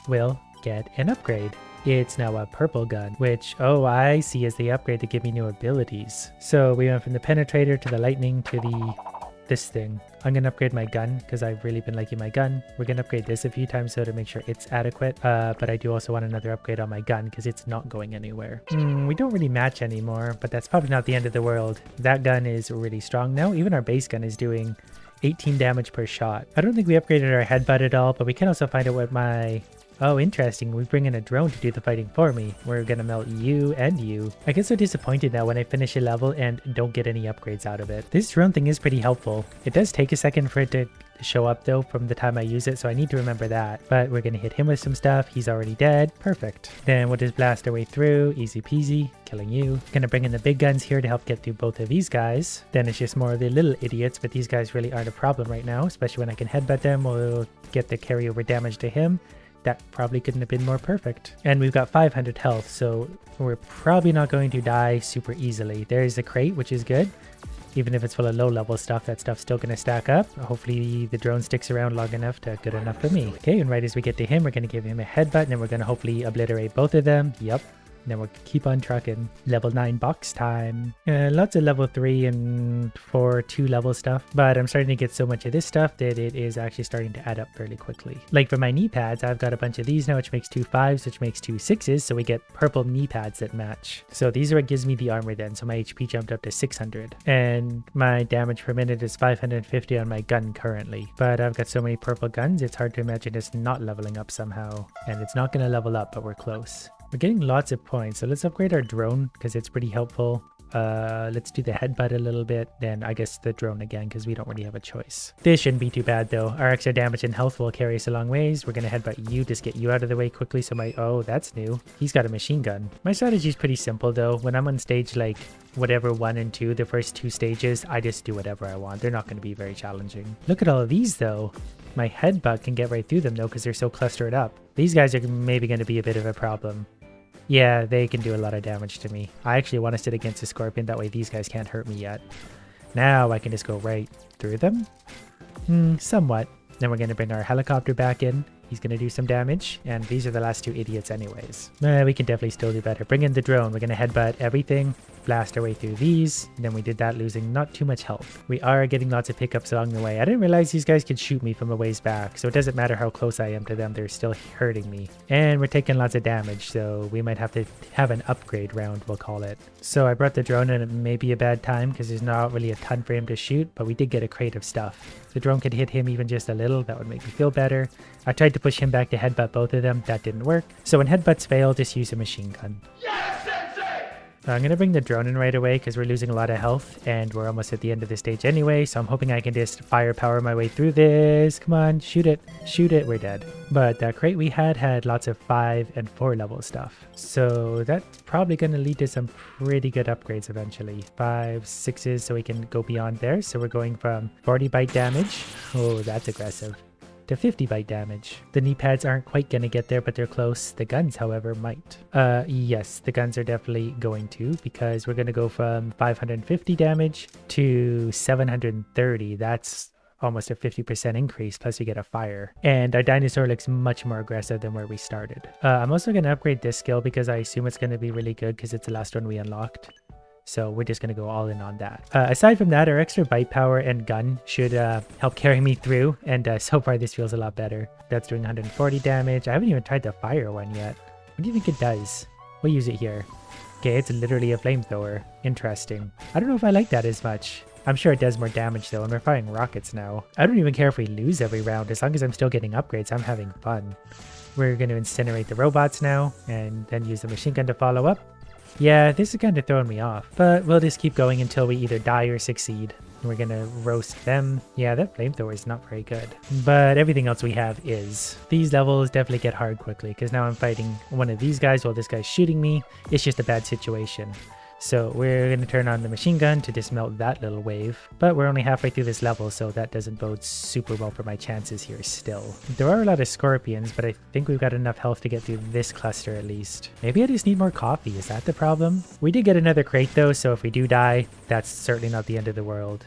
will get an upgrade. It's now a purple gun, which, oh, I see as the upgrade to give me new abilities. So we went from the penetrator to the lightning to the this thing. I'm going to upgrade my gun because I've really been liking my gun. We're going to upgrade this a few times so to make sure it's adequate. But I do also want another upgrade on my gun because it's not going anywhere. We don't really match anymore, but that's probably not the end of the world. That gun is really strong now. Even our base gun is doing 18 damage per shot. I don't think we upgraded our headbutt at all, but we can also find out what my... Oh, interesting. We bring in a drone to do the fighting for me. We're gonna melt you and you. I get so disappointed now when I finish a level and don't get any upgrades out of it. This drone thing is pretty helpful. It does take a second for it to show up though from the time I use it, so I need to remember that. But we're gonna hit him with some stuff. He's already dead. Perfect. Then we'll just blast our way through. Easy peasy. Killing you. Gonna bring in the big guns here to help get through both of these guys. Then it's just more of the little idiots, but these guys really aren't a problem right now, especially when I can headbutt them. We'll get the carryover damage to him. That probably couldn't have been more perfect. And we've got 500 health, so we're probably not going to die super easily. There's a crate, which is good. Even if it's full of low level stuff, that stuff's still going to stack up. Hopefully the drone sticks around long enough to good enough for me. Okay, and right as we get to him, we're going to give him a headbutt, and then we're going to hopefully obliterate both of them. Yep. Then we'll keep on trucking. Level 9 box time. Lots of level 3 and 4 2-level stuff. But I'm starting to get so much of this stuff that it is actually starting to add up fairly quickly. Like for my knee pads, I've got a bunch of these now, which makes 2 5s, which makes 2 6s. So we get purple knee pads that match. So these are what gives me the armor then. So my HP jumped up to 600. And my damage per minute is 550 on my gun currently. But I've got so many purple guns, it's hard to imagine it's not leveling up somehow. And it's not going to level up, but we're close. We're getting lots of points, so let's upgrade our drone because it's pretty helpful. Let's do the headbutt a little bit, then I guess the drone again because we don't really have a choice. This shouldn't be too bad though. Our extra damage and health will carry us a long ways. We're gonna headbutt you, just get you out of the way quickly. So oh, that's new. He's got a machine gun. My strategy is pretty simple though. When I'm on stage like whatever 1 and 2, the first 2 stages, I just do whatever I want. They're not going to be very challenging. Look at all of these though. My headbutt can get right through them though because they're so clustered up. These guys are maybe going to be a bit of a problem. Yeah, they can do a lot of damage to me. I actually want to sit against a scorpion, that way these guys can't hurt me yet. Now I can just go right through them? Somewhat. Then we're going to bring our helicopter back in. He's going to do some damage, and these are the last 2 idiots anyways. We can definitely still do better. Bring in the drone. We're going to headbutt everything, blast our way through these, and then we did that losing not too much health. We are getting lots of pickups along the way. I didn't realize these guys could shoot me from a ways back, so it doesn't matter how close I am to them, they're still hurting me. And we're taking lots of damage, so we might have to have an upgrade round, we'll call it. So I brought the drone in at maybe a bad time because there's not really a ton for him to shoot, but we did get a crate of stuff. If the drone could hit him even just a little, that would make me feel better. I tried to push him back to headbutt both of them. That didn't work. So when headbutts fail, just use a machine gun. Yes, Sensei! I'm going to bring the drone in right away because we're losing a lot of health and we're almost at the end of the stage anyway. So I'm hoping I can just firepower my way through this. Come on, shoot it. Shoot it. We're dead. But that crate we had lots of 5 and 4 level stuff. So that's probably going to lead to some pretty good upgrades eventually. 5, 6s so we can go beyond there. So we're going from 40 bite damage. Oh, that's aggressive. To 50 bite damage. The knee pads aren't quite going to get there, but they're close. The guns, however, might. Yes, the guns are definitely going to, because we're going to go from 550 damage to 730. That's almost a 50% increase, plus we get a fire. And our dinosaur looks much more aggressive than where we started. I'm also going to upgrade this skill because I assume it's going to be really good because it's the last one we unlocked. So we're just going to go all in on that. Aside from that, our extra bite power and gun should help carry me through. And so far, this feels a lot better. That's doing 140 damage. I haven't even tried the fire one yet. What do you think it does? We'll use it here. Okay, it's literally a flamethrower. Interesting. I don't know if I like that as much. I'm sure it does more damage though, and we're firing rockets now. I don't even care if we lose every round. As long as I'm still getting upgrades, I'm having fun. We're going to incinerate the robots now, and then use the machine gun to follow up. Yeah, this is kind of throwing me off, but we'll just keep going until we either die or succeed. We're gonna roast them. Yeah, that flamethrower is not very good, but everything else we have is. These levels definitely get hard quickly because now I'm fighting one of these guys while this guy's shooting me. It's just a bad situation. So we're going to turn on the machine gun to dismelt that little wave, but we're only halfway through this level, so that doesn't bode super well for my chances here still. There are a lot of scorpions, but I think we've got enough health to get through this cluster at least. Maybe I just need more coffee, is that the problem? We did get another crate though, so if we do die, that's certainly not the end of the world.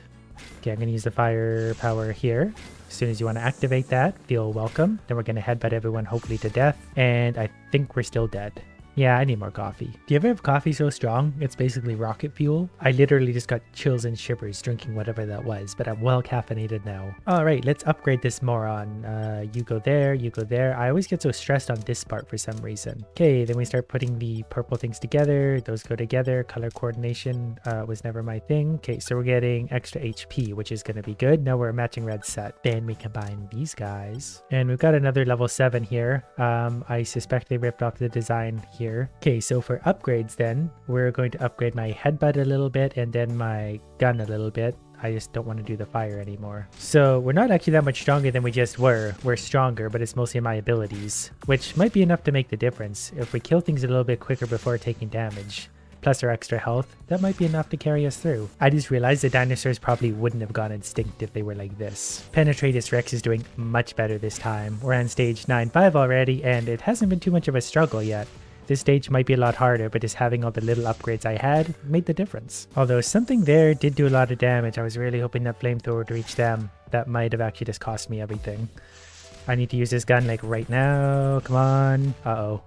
Okay, I'm going to use the firepower here. As soon as you want to activate that, feel welcome. Then we're going to headbutt everyone hopefully to death, and I think we're still dead. Yeah, I need more coffee. Do you ever have coffee so strong it's basically rocket fuel? I literally just got chills and shivers drinking whatever that was, but I'm well caffeinated now. Alright, let's upgrade this moron. You go there, you go there. I always get so stressed on this part for some reason. Okay, then we start putting the purple things together. Those go together. Color coordination was never my thing. Okay, so we're getting extra HP, which is going to be good. Now we're a matching red set. Then we combine these guys. And we've got another level 7 here. I suspect they ripped off the design here. Okay, so for upgrades then, we're going to upgrade my headbutt a little bit and then my gun a little bit. I just don't want to do the fire anymore. So we're not actually that much stronger than we just were. We're stronger, but it's mostly my abilities, which might be enough to make the difference. If we kill things a little bit quicker before taking damage, plus our extra health, that might be enough to carry us through. I just realized the dinosaurs probably wouldn't have gone extinct if they were like this. Penetratus Rex is doing much better this time. We're on stage 9-5 already, and it hasn't been too much of a struggle yet. This stage might be a lot harder, but just having all the little upgrades I had made the difference. Although something there did do a lot of damage, I was really hoping that flamethrower would reach them. That might have actually just cost me everything. I need to use this gun like right now. Come on. Uh-oh.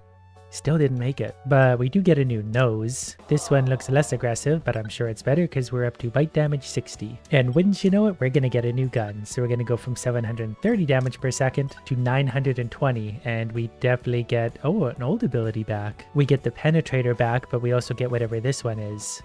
Still didn't make it. But we do get a new nose. This one looks less aggressive, but I'm sure it's better because we're up to bite damage 60. And wouldn't you know it, we're going to get a new gun. So we're going to go from 730 damage per second to 920. And we definitely get, oh, an old ability back. We get the penetrator back, but we also get whatever this one is.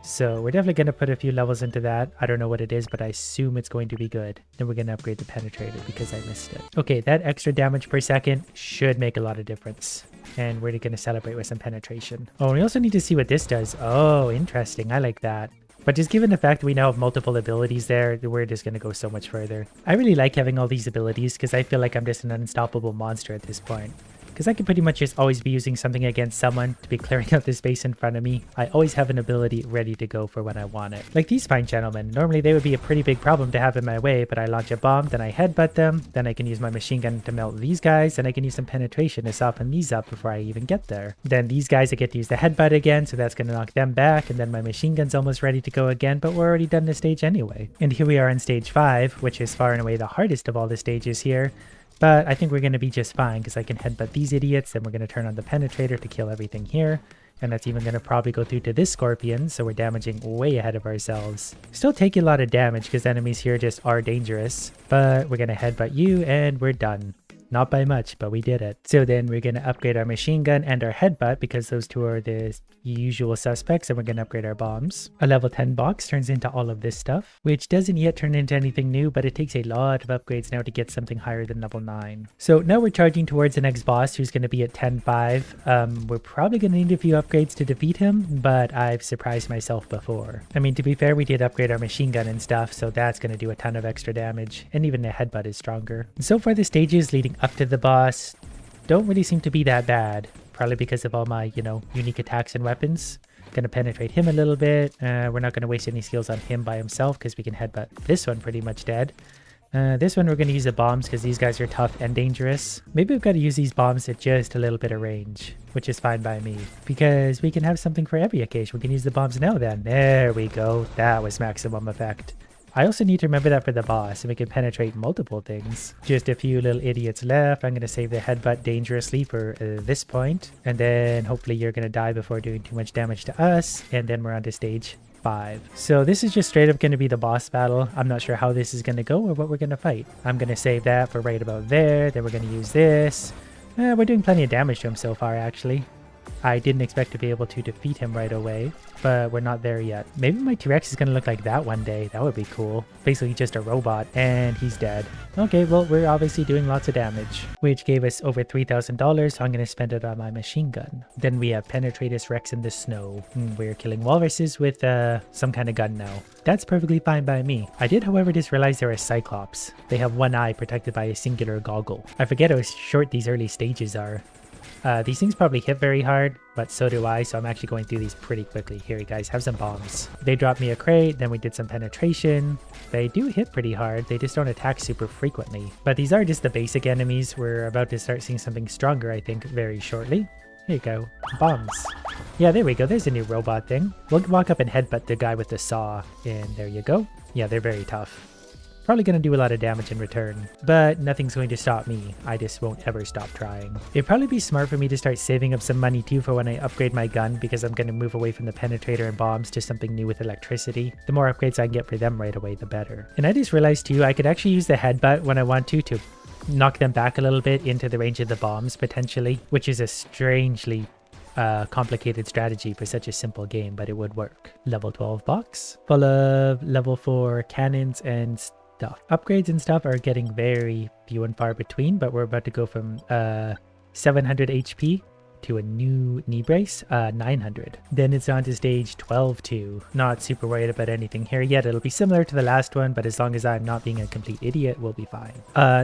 So we're definitely going to put a few levels into that. I don't know what it is, but I assume it's going to be good. Then we're going to upgrade the penetrator because I missed it. Okay, that extra damage per second should make a lot of difference. And we're going to celebrate with some penetration. Oh, we also need to see what this does. Oh, interesting. I like that. But just given the fact that we now have multiple abilities there, we're just going to go so much further. I really like having all these abilities because I feel like I'm just an unstoppable monster at this point. Because I can pretty much just always be using something against someone to be clearing out the space in front of me. I always have an ability ready to go for when I want it. Like these fine gentlemen, normally they would be a pretty big problem to have in my way, but I launch a bomb, then I headbutt them, then I can use my machine gun to melt these guys, and I can use some penetration to soften these up before I even get there. Then these guys, I get to use the headbutt again, so that's going to knock them back, and then my machine gun's almost ready to go again, but we're already done the stage anyway. And here we are on stage 5, which is far and away the hardest of all the stages here. But I think we're going to be just fine because I can headbutt these idiots, then we're going to turn on the penetrator to kill everything here. And that's even going to probably go through to this scorpion, so we're damaging way ahead of ourselves. Still taking a lot of damage because enemies here just are dangerous. But we're going to headbutt you and we're done. Not by much, but we did it. So then we're going to upgrade our machine gun and our headbutt because those two are the usual suspects, and we're going to upgrade our bombs. A level 10 box turns into all of this stuff, which doesn't yet turn into anything new, but it takes a lot of upgrades now to get something higher than level 9. So now we're charging towards the next boss who's going to be at 10-5. We're probably going to need a few upgrades to defeat him, but I've surprised myself before. I mean, to be fair, we did upgrade our machine gun and stuff, so that's going to do a ton of extra damage, and even the headbutt is stronger. And so far the stages leading up to the boss don't really seem to be that bad, probably because of all my, unique attacks and weapons. Gonna penetrate him a little bit. We're not gonna waste any skills on him by himself because we can headbutt this one pretty much dead. This one we're gonna use the bombs because these guys are tough and dangerous. Maybe we've got to use these bombs at just a little bit of range, which is fine by me because we can have something for every occasion. We can use the bombs now then. There we go. That was maximum effect. I also need to remember that for the boss, and we can penetrate multiple things. Just a few little idiots left. I'm going to save the headbutt dangerously for this point. And then hopefully you're going to die before doing too much damage to us. And then we're on to stage 5. So this is just straight up going to be the boss battle. I'm not sure how this is going to go or what we're going to fight. I'm going to save that for right about there. Then we're going to use this. We're doing plenty of damage to him so far, actually. I didn't expect to be able to defeat him right away, but we're not there yet. Maybe my T-Rex is going to look like that one day. That would be cool. Basically just a robot, and he's dead. Okay, well, we're obviously doing lots of damage, which gave us over $3,000, so I'm going to spend it on my machine gun. Then we have Penetratus Rex in the snow. We're killing walruses with some kind of gun now. That's perfectly fine by me. I did, however, just realize they're a Cyclops. They have one eye protected by a singular goggle. I forget how short these early stages are. These things probably hit very hard, but so do I, so I'm actually going through these pretty quickly. Here, you guys, have some bombs. They dropped me a crate, then we did some penetration. They do hit pretty hard, they just don't attack super frequently. But these are just the basic enemies. We're about to start seeing something stronger, I think, very shortly. Here you go. Bombs. Yeah, there we go. There's a new robot thing. We'll walk up and headbutt the guy with the saw, and there you go. Yeah, they're very tough. Probably going to do a lot of damage in return, but nothing's going to stop me. I just won't ever stop trying. It'd probably be smart for me to start saving up some money too for when I upgrade my gun, because I'm going to move away from the penetrator and bombs to something new with electricity. The more upgrades I can get for them right away, the better. And I just realized too, I could actually use the headbutt when I want to knock them back a little bit into the range of the bombs potentially, which is a strangely complicated strategy for such a simple game, but it would work. Level 12 box full of level 4 cannons and stuff. Upgrades and stuff are getting very few and far between, but we're about to go from 700 HP to a new knee brace, 900. Then it's on to stage 12 too. Not super worried about anything here yet. It'll be similar to the last one, but as long as I'm not being a complete idiot, we'll be fine.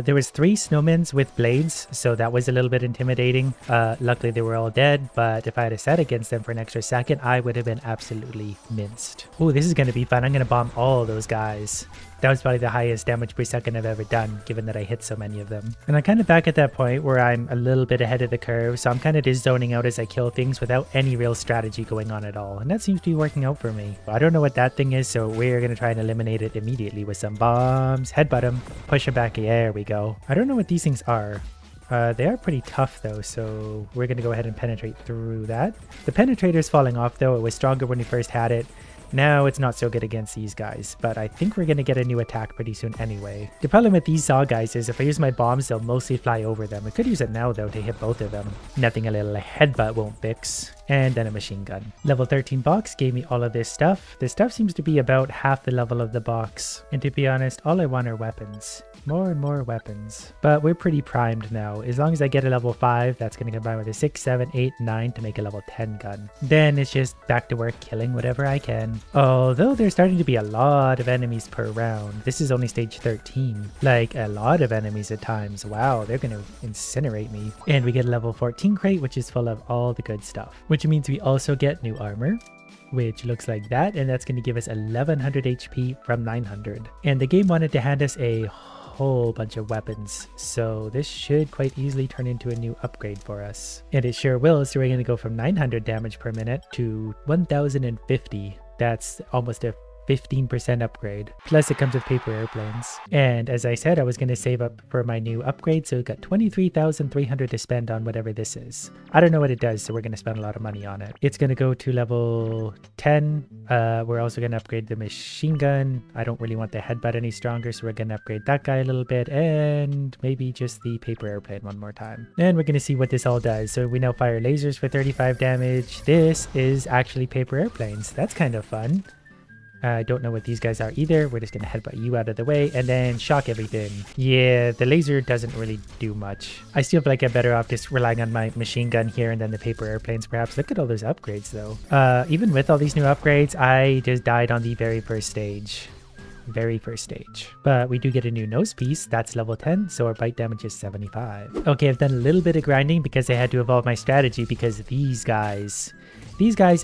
There was 3 snowmen with blades, so that was a little bit intimidating. Luckily they were all dead, but if I had sat against them for an extra second, I would have been absolutely minced. Oh, this is going to be fun. I'm going to bomb all those guys. That was probably the highest damage per second I've ever done, given that I hit so many of them. And I'm kind of back at that point where I'm a little bit ahead of the curve, so I'm kind of just zoning out as I kill things without any real strategy going on at all. And that seems to be working out for me. I don't know what that thing is, so we're going to try and eliminate it immediately with some bombs. Headbutt him, push him back. There we go. I don't know what these things are. They are pretty tough though, so we're going to go ahead and penetrate through that. The penetrator's falling off though. It was stronger when we first had it. Now it's not so good against these guys, but I think we're going to get a new attack pretty soon anyway. The problem with these Saw guys is if I use my bombs, they'll mostly fly over them. I could use it now though to hit both of them. Nothing a little headbutt won't fix. And then a machine gun. Level 13 box gave me all of this stuff. This stuff seems to be about half the level of the box. And to be honest, all I want are weapons. More and more weapons. But we're pretty primed now. As long as I get a level 5, that's going to combine with a 6, 7, 8, 9 to make a level 10 gun. Then it's just back to work killing whatever I can. Although there's starting to be a lot of enemies per round. This is only stage 13. Like a lot of enemies at times. Wow, they're going to incinerate me. And we get a level 14 crate, which is full of all the good stuff. Which means we also get new armor, which looks like that, and that's going to give us 1100 HP from 900. And the game wanted to hand us a whole bunch of weapons, so this should quite easily turn into a new upgrade for us. And it sure will, so we're going to go from 900 damage per minute to 1050. That's almost a 15% upgrade. Plus it comes with paper airplanes. And as I said, I was going to save up for my new upgrade, so we got 23,300 to spend on whatever this is. I don't know what it does, so we're going to spend a lot of money on it. It's going to go to level 10. We're also going to upgrade the machine gun. I don't really want the headbutt any stronger, so we're going to upgrade that guy a little bit, and maybe just the paper airplane one more time. And we're going to see what this all does. So we now fire lasers for 35 damage. This is actually paper airplanes. That's kind of fun. I don't know what these guys are either. We're just going to headbutt you out of the way and then shock everything. Yeah, the laser doesn't really do much. I still feel like I'm better off just relying on my machine gun here and then the paper airplanes perhaps. Look at all those upgrades though. Even with all these new upgrades, I just died on the very first stage. But we do get a new nose piece. That's level 10, so our bite damage is 75. Okay, I've done a little bit of grinding because I had to evolve my strategy because these guys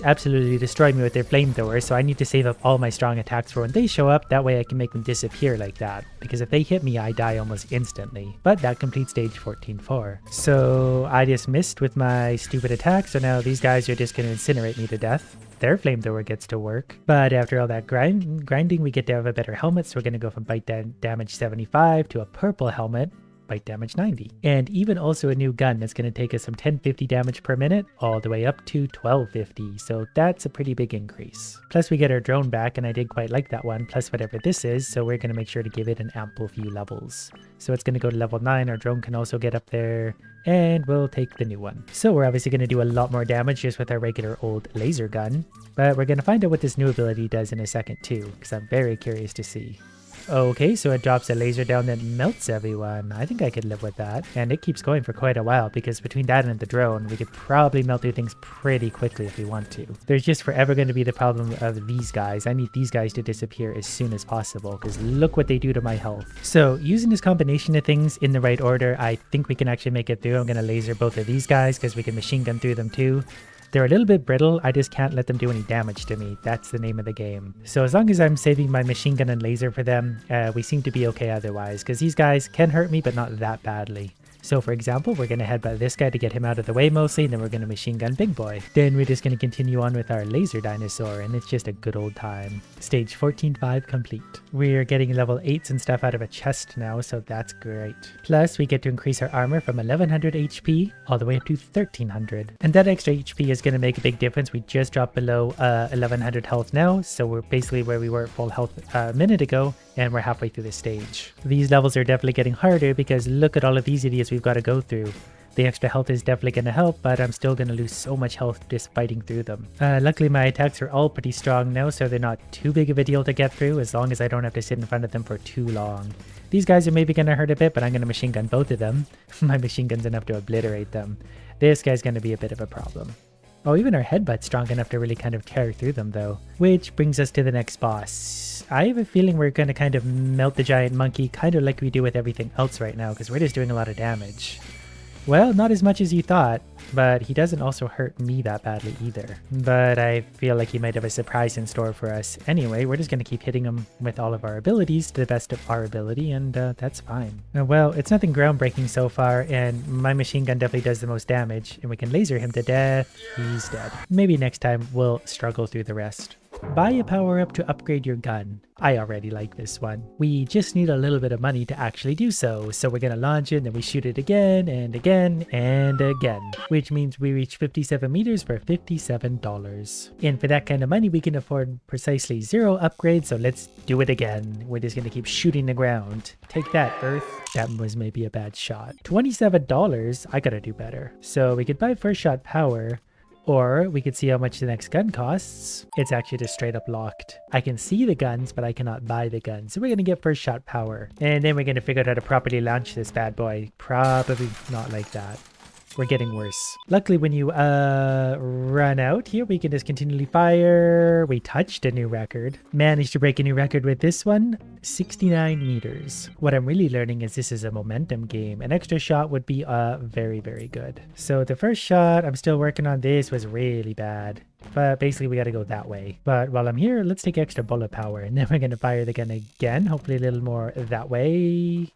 absolutely destroy me with their flamethrowers, so I need to save up all my strong attacks for when they show up. That way I can make them disappear like that, because if they hit me, I die almost instantly. But that completes stage 14-4. So I just missed with my stupid attack, so now these guys are just going to incinerate me to death. Their flamethrower gets to work. But after all that grinding, we get to have a better helmet, so we're going to go from bite damage 75 to a purple helmet. Bite damage 90. And even also a new gun that's going to take us from 1050 damage per minute all the way up to 1250. So that's a pretty big increase. Plus we get our drone back, and I did quite like that one, plus whatever this is, so we're going to make sure to give it an ample few levels. So it's going to go to level 9. Our drone can also get up there, and we'll take the new one. So we're obviously going to do a lot more damage just with our regular old laser gun, but we're going to find out what this new ability does in a second too, because I'm very curious to see. Okay, so it drops a laser down that melts everyone. I think I could live with that. And it keeps going for quite a while, because between that and the drone, we could probably melt through things pretty quickly if we want to. There's just forever going to be the problem of these guys. I need these guys to disappear as soon as possible, because look what they do to my health. So using this combination of things in the right order, I think we can actually make it through. I'm going to laser both of these guys because we can machine gun through them too. They're a little bit brittle. I just can't let them do any damage to me. That's the name of the game. So as long as I'm saving my machine gun and laser for them, we seem to be okay otherwise, because these guys can hurt me, but not that badly. So for example, we're going to headbutt this guy to get him out of the way mostly, and then we're going to machine gun Big Boy. Then we're just going to continue on with our laser dinosaur, and it's just a good old time. Stage 14-5 complete. We're getting level 8s and stuff out of a chest now, so that's great. Plus, we get to increase our armor from 1100 HP all the way up to 1300. And that extra HP is going to make a big difference. We just dropped below 1100 health now, so we're basically where we were at full health a minute ago, and we're halfway through the stage. These levels are definitely getting harder because look at all of these idiots we've got to go through. The extra health is definitely going to help, but I'm still going to lose so much health just fighting through them. Luckily my attacks are all pretty strong now, so they're not too big of a deal to get through as long as I don't have to sit in front of them for too long. These guys are maybe going to hurt a bit, but I'm going to machine gun both of them. My machine gun's enough to obliterate them. This guy's going to be a bit of a problem. Oh, even our headbutt's strong enough to really kind of carry through them though. Which brings us to the next boss. I have a feeling we're going to kind of melt the giant monkey kind of like we do with everything else right now because we're just doing a lot of damage. Well, not as much as you thought, but he doesn't also hurt me that badly either. But I feel like he might have a surprise in store for us. Anyway, we're just going to keep hitting him with all of our abilities to the best of our ability, and that's fine. Well, it's nothing groundbreaking so far, and my machine gun definitely does the most damage, and we can laser him to death. He's dead. Maybe next time we'll struggle through the rest. Buy a power-up to upgrade your gun. I already like this one. We just need a little bit of money to actually do so. So we're going to launch it, and then we shoot it again and again and again. Which means we reach 57 meters for $57. And for that kind of money, we can afford precisely 0 upgrades, so let's do it again. We're just going to keep shooting the ground. Take that, Earth. That was maybe a bad shot. $27? I gotta do better. So we could buy first shot power, or we could see how much the next gun costs. It's actually just straight up locked. I can see the guns, but I cannot buy the guns. So we're going to get first shot power. And then we're going to figure out how to properly launch this bad boy. Probably not like that. We're getting worse. Luckily, when you run out here, we can just continually fire. We touched a new record. Managed to break a new record with this one. 69 meters. What I'm really learning is this is a momentum game. An extra shot would be very, very good. So the first shot I'm still working on this was really bad. But basically we got to go that way. But while I'm here, let's take extra bullet power. And then we're going to fire the gun again. Hopefully a little more that way.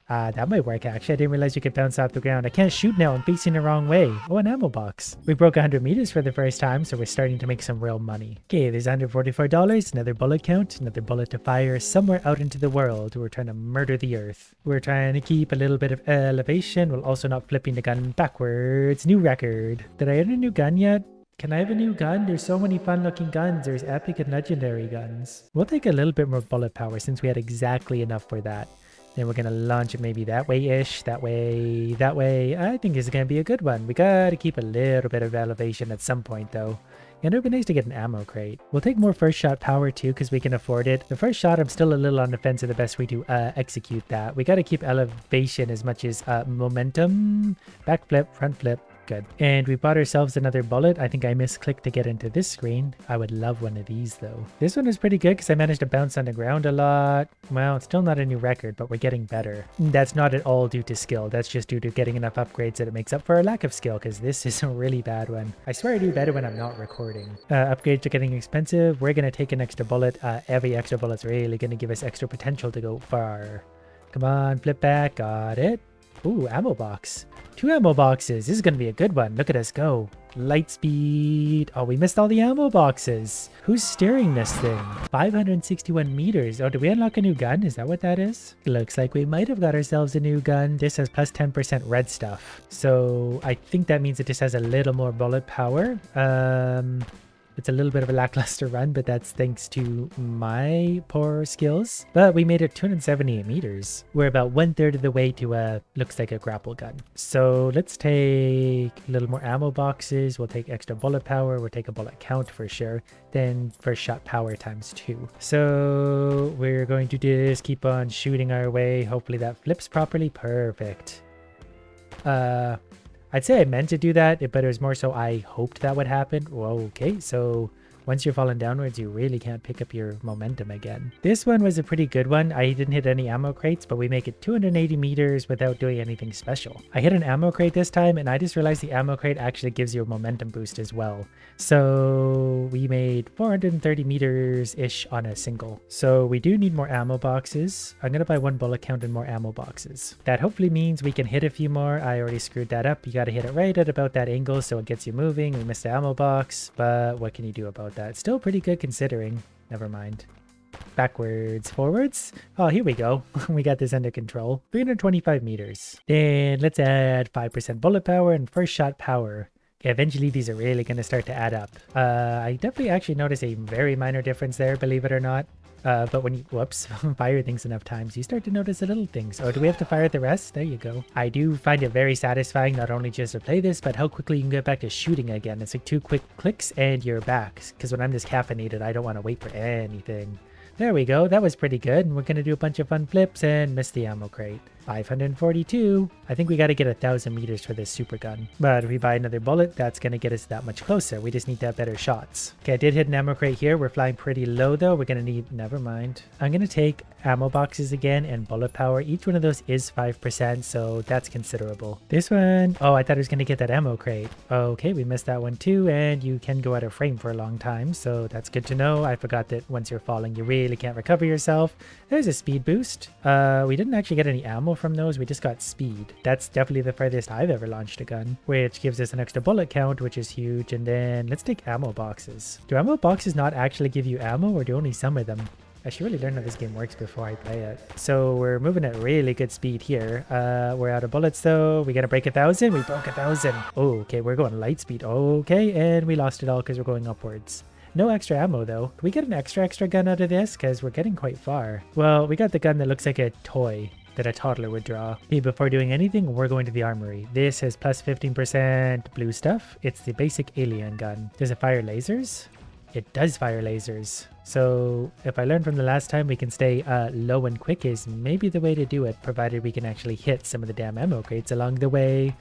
That might work actually. I didn't realize you could bounce off the ground. I can't shoot now. I'm facing the wrong way. Oh, an ammo box. We broke 100 meters for the first time, so we're starting to make some real money. Okay, there's $144. Another bullet count. Another bullet to fire somewhere out into the world. We're trying to murder the earth. We're trying to keep a little bit of elevation while also not flipping the gun backwards. New record. Did I earn a new gun yet? Can I have a new gun? There's so many fun looking guns. There's epic and legendary guns. We'll take a little bit more bullet power since we had exactly enough for that. Then we're going to launch it maybe that way-ish, that way, that way. I think this is going to be a good one. We got to keep a little bit of elevation at some point though. And it would be nice to get an ammo crate. We'll take more first shot power too because we can afford it. The first shot, I'm still a little on the fence of the best way to execute that. We got to keep elevation as much as momentum. Back flip, front flip. Good. And we bought ourselves another bullet. I think I misclicked to get into this screen. I would love one of these though. This one is pretty good because I managed to bounce on the ground a lot. Well, it's still not a new record, but we're getting better. That's not at all due to skill. That's just due to getting enough upgrades that it makes up for our lack of skill because this is a really bad one. I swear I do better when I'm not recording. Upgrades are getting expensive. We're going to take an extra bullet. Every extra bullet's really going to give us extra potential to go far. Come on, flip back. Got it. Ooh, ammo box. 2 ammo boxes. This is going to be a good one. Look at us go. Light speed. Oh, we missed all the ammo boxes. Who's steering this thing? 561 meters. Oh, did we unlock a new gun? Is that what that is? Looks like we might have got ourselves a new gun. This has plus 10% red stuff. So I think that means it just has a little more bullet power. It's a little bit of a lackluster run, but that's thanks to my poor skills. But we made it 278 meters. We're about 1/3 of the way to looks like a grapple gun. So let's take a little more ammo boxes. We'll take extra bullet power. We'll take a bullet count for sure. Then first shot power times 2. So we're going to just keep on shooting our way. Hopefully that flips properly. Perfect. I'd say I meant to do that, but it was more so I hoped that would happen. Whoa, okay, so Once you're falling downwards, you really can't pick up your momentum again. This one was a pretty good one. I didn't hit any ammo crates, but we make it 280 meters without doing anything special. I hit an ammo crate this time, and I just realized the ammo crate actually gives you a momentum boost as well. So we made 430 meters-ish on a single. So we do need more ammo boxes. I'm going to buy 1 bullet count and more ammo boxes. That hopefully means we can hit a few more. I already screwed that up. You got to hit it right at about that angle so it gets you moving. We missed the ammo box, but what can you do about that? Still pretty good considering. Never mind. Backwards, forwards. Oh, here we go. We got this under control. 325 meters. Then let's add 5% bullet power and first shot power. Okay, eventually these are really going to start to add up. I definitely actually notice a very minor difference there, believe it or not. But when you, whoops, fire things enough times, you start to notice the little things. Oh, do we have to fire the rest? There you go. I do find it very satisfying, not only just to play this, but how quickly you can get back to shooting again. It's like 2 quick clicks and you're back. Because when I'm just caffeinated, I don't want to wait for anything. There we go. That was pretty good. We're going to do a bunch of fun flips and miss the ammo crate. 542. I think we got to get 1,000 meters for this super gun. But if we buy another bullet, that's going to get us that much closer. We just need to have better shots. Okay, I did hit an ammo crate here. We're flying pretty low though. We're going to need, never mind. I'm going to take ammo boxes again and bullet power. Each one of those is 5%, so that's considerable. This one, oh, I thought I was going to get that ammo crate. Okay, we missed that one too, and you can go out of frame for a long time, so that's good to know. I forgot that once you're falling, you really can't recover yourself. There's a speed boost. We didn't actually get any ammo from those. We just got speed. That's definitely the farthest I've ever launched a gun, which gives us an extra bullet count, which is huge. And then let's take ammo boxes. Do ammo boxes not actually give you ammo, or do only some of them? I should really learn how this game works before I play it. So we're moving at really good speed here. We're out of bullets though. We gotta break 1,000. We broke 1,000. Oh, okay, we're going light speed. Okay, and we lost it all because we're going upwards. No extra ammo though. Can we get an extra gun out of this? Because we're getting quite far. Well, we got the gun that looks like a toy that a toddler would draw. Okay, before doing anything, we're going to the armory. This has plus 15% blue stuff. It's the basic alien gun. Does it fire lasers? It does fire lasers. So if I learned from the last time, we can stay low and quick is maybe the way to do it, provided we can actually hit some of the damn ammo crates along the way,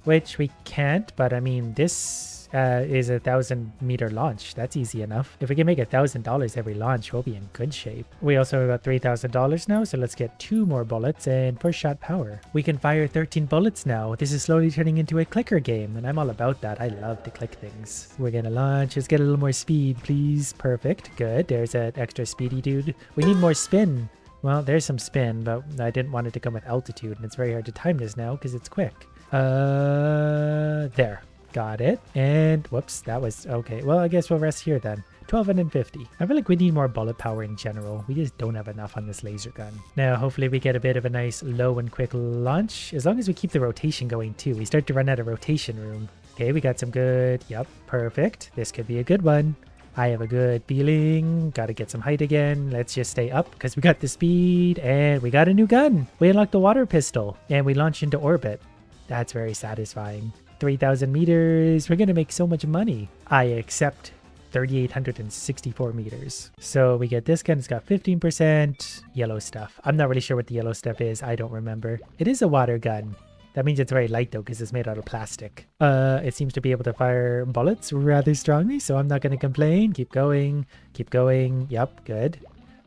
which we can't, but I mean, this is 1,000 meter launch. That's easy enough. If we can make $1,000 every launch, we'll be in good shape. We also have about $3,000 now, so let's get 2 more bullets and first shot power. We can fire 13 bullets now. This is slowly turning into a clicker game, and I'm all about that. I love to click things. We're gonna launch. Let's get a little more speed, please. Perfect. Good. There's an extra speedy dude. We need more spin. Well, there's some spin, but I didn't want it to come with altitude, and it's very hard to time this now because it's quick. There. Got it. And whoops, that was okay. Well, I guess we'll rest here then. 1250. I feel like we need more bullet power in general. We just don't have enough on this laser gun. Now, hopefully we get a bit of a nice low and quick launch. As long as we keep the rotation going too. We start to run out of rotation room. Okay, we got some good. Yep, perfect. This could be a good one. I have a good feeling. Gotta get some height again. Let's just stay up because we got the speed and we got a new gun. We unlocked the water pistol and we launched into orbit. That's very satisfying. 3,000 meters. We're gonna make so much money. I accept 3,864 meters. So we get this gun. It's got 15% yellow stuff. I'm not really sure what the yellow stuff is. I don't remember. It is a water gun. That means it's very light though because it's made out of plastic. It seems to be able to fire bullets rather strongly, so I'm not going to complain. Keep going. Keep going. Yep, good.